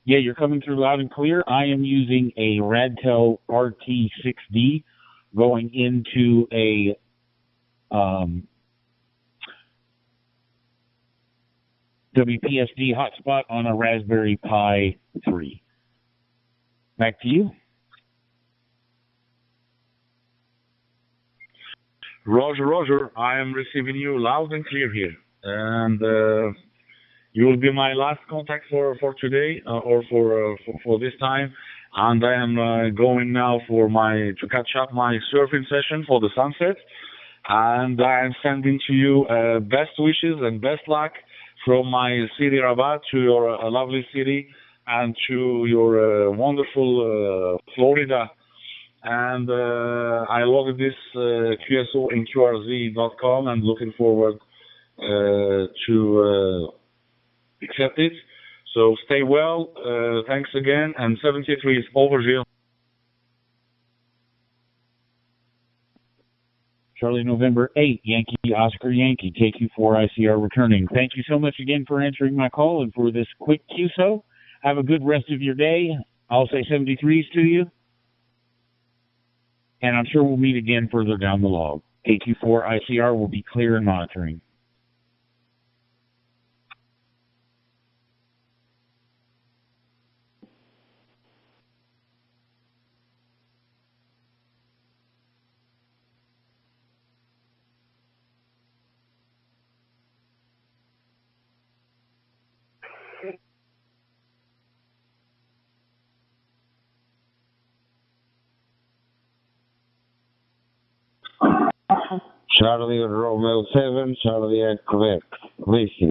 Yeah, you're coming through loud and clear. I am using a Radtel RT6D going into a WPSD hotspot on a Raspberry Pi 3. Back to you. Roger, I am receiving you loud and clear here. And you will be my last contact for today or for this time. And I am going now to catch up my surfing session for the sunset. And I am sending to you best wishes and best luck from my city Rabat to your lovely city and to your wonderful Florida And I love this QSO in QRZ.com and looking forward to accept it. So stay well. Thanks again. And 73 is over here. Charlie November 8, Yankee Oscar Yankee, KQ4 ICR returning. Thank you so much again for answering my call and for this quick QSO. Have a good rest of your day. I'll say 73s to you. And I'm sure we'll meet again further down the log. KQ4 ICR will be clear and monitoring. Charlie Romeo 7, Charlie at Quebec. Listen.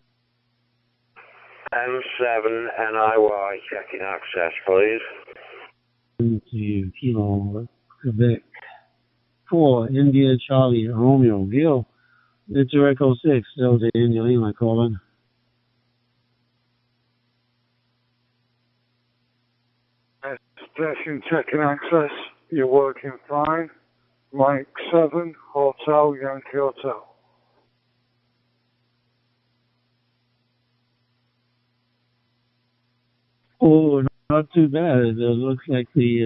M7 NIY, checking access, please. To Kilo, Quebec. 4, India, Charlie, Romeo, Gil. Victor Echo 6, Delta, India, Lima, calling. Station checking access. You're working fine. Mike 7, Hotel, Yankee Hotel. Oh, not too bad. It looks like the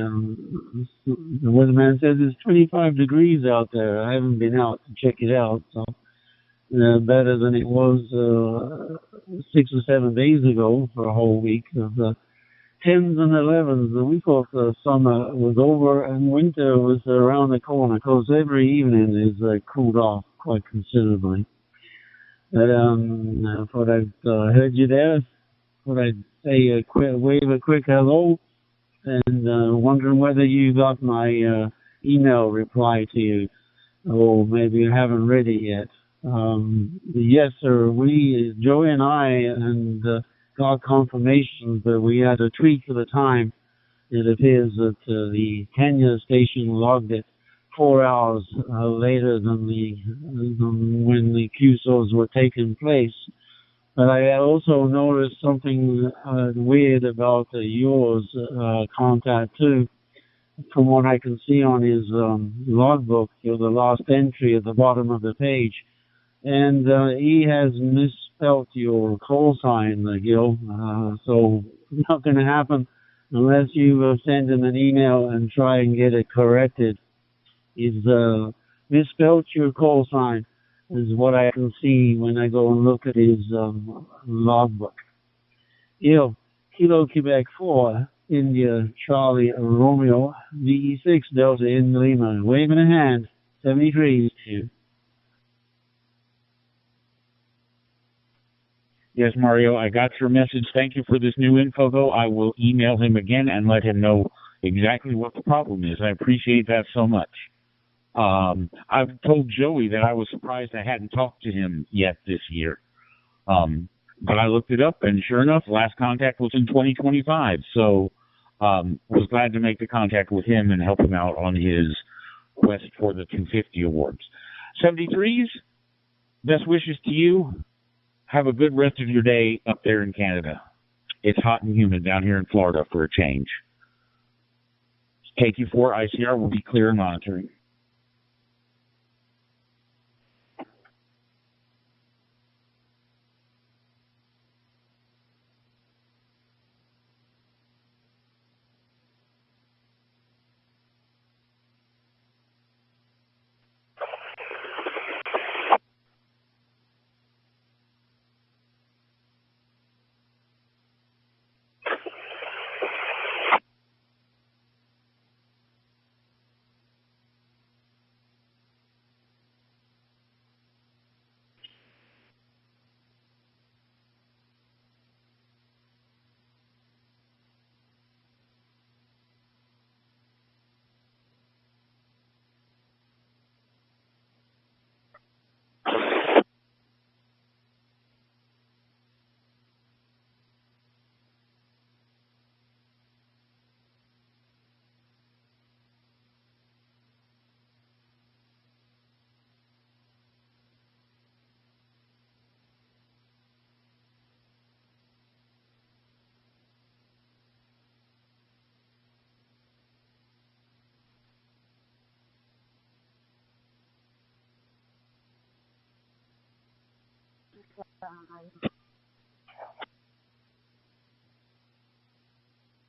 weatherman says it's 25 degrees out there. I haven't been out to check it out, so better than it was 6 or 7 days ago for a whole week of 10s and 11s. The week of summer was over and winter was around the corner. Of course, every evening is cooled off quite considerably. But I thought I'd heard you there. Thought I'd say wave a quick hello, and wondering whether you got my email reply to you. Oh, maybe you haven't read it yet. Yes, sir. We, Joey and I, and got confirmation that we had a tweak of the time. It appears that the Kenya station logged it 4 hours later than when the QSOs were taking place. But I also noticed something weird about yours contact too. From what I can see on his logbook, you're the last entry at the bottom of the page. And he has misspelt your call sign, Gil. So not going to happen unless you send him an email and try and get it corrected. He's misspelt your call sign, is what I can see when I go and look at his logbook. Gil, Kilo Quebec 4, India Charlie Romeo, VE6 Delta in Lima, waving a hand, 73 to you. Yes, Mario, I got your message. Thank you for this new info, though. I will email him again and let him know exactly what the problem is. I appreciate that so much. I've told Joey that I was surprised I hadn't talked to him yet this year. But I looked it up, and sure enough, last contact was in 2025. So was glad to make the contact with him and help him out on his quest for the 250 awards. 73s, best wishes to you. Have a good rest of your day up there in Canada. It's hot and humid down here in Florida for a change. KQ4 ICR will be clear and monitoring.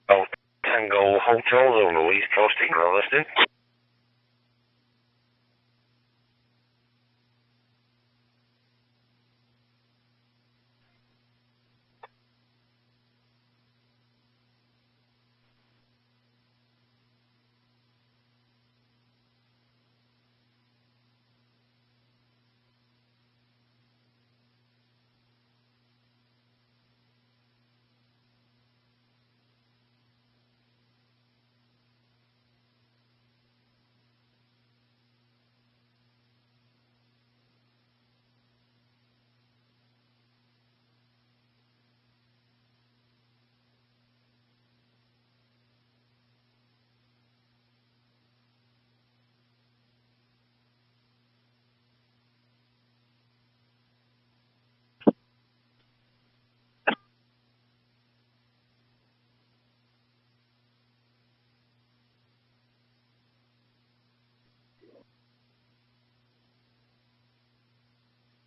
Oh, Tango Hotel Zulu, East Coast, you're listening.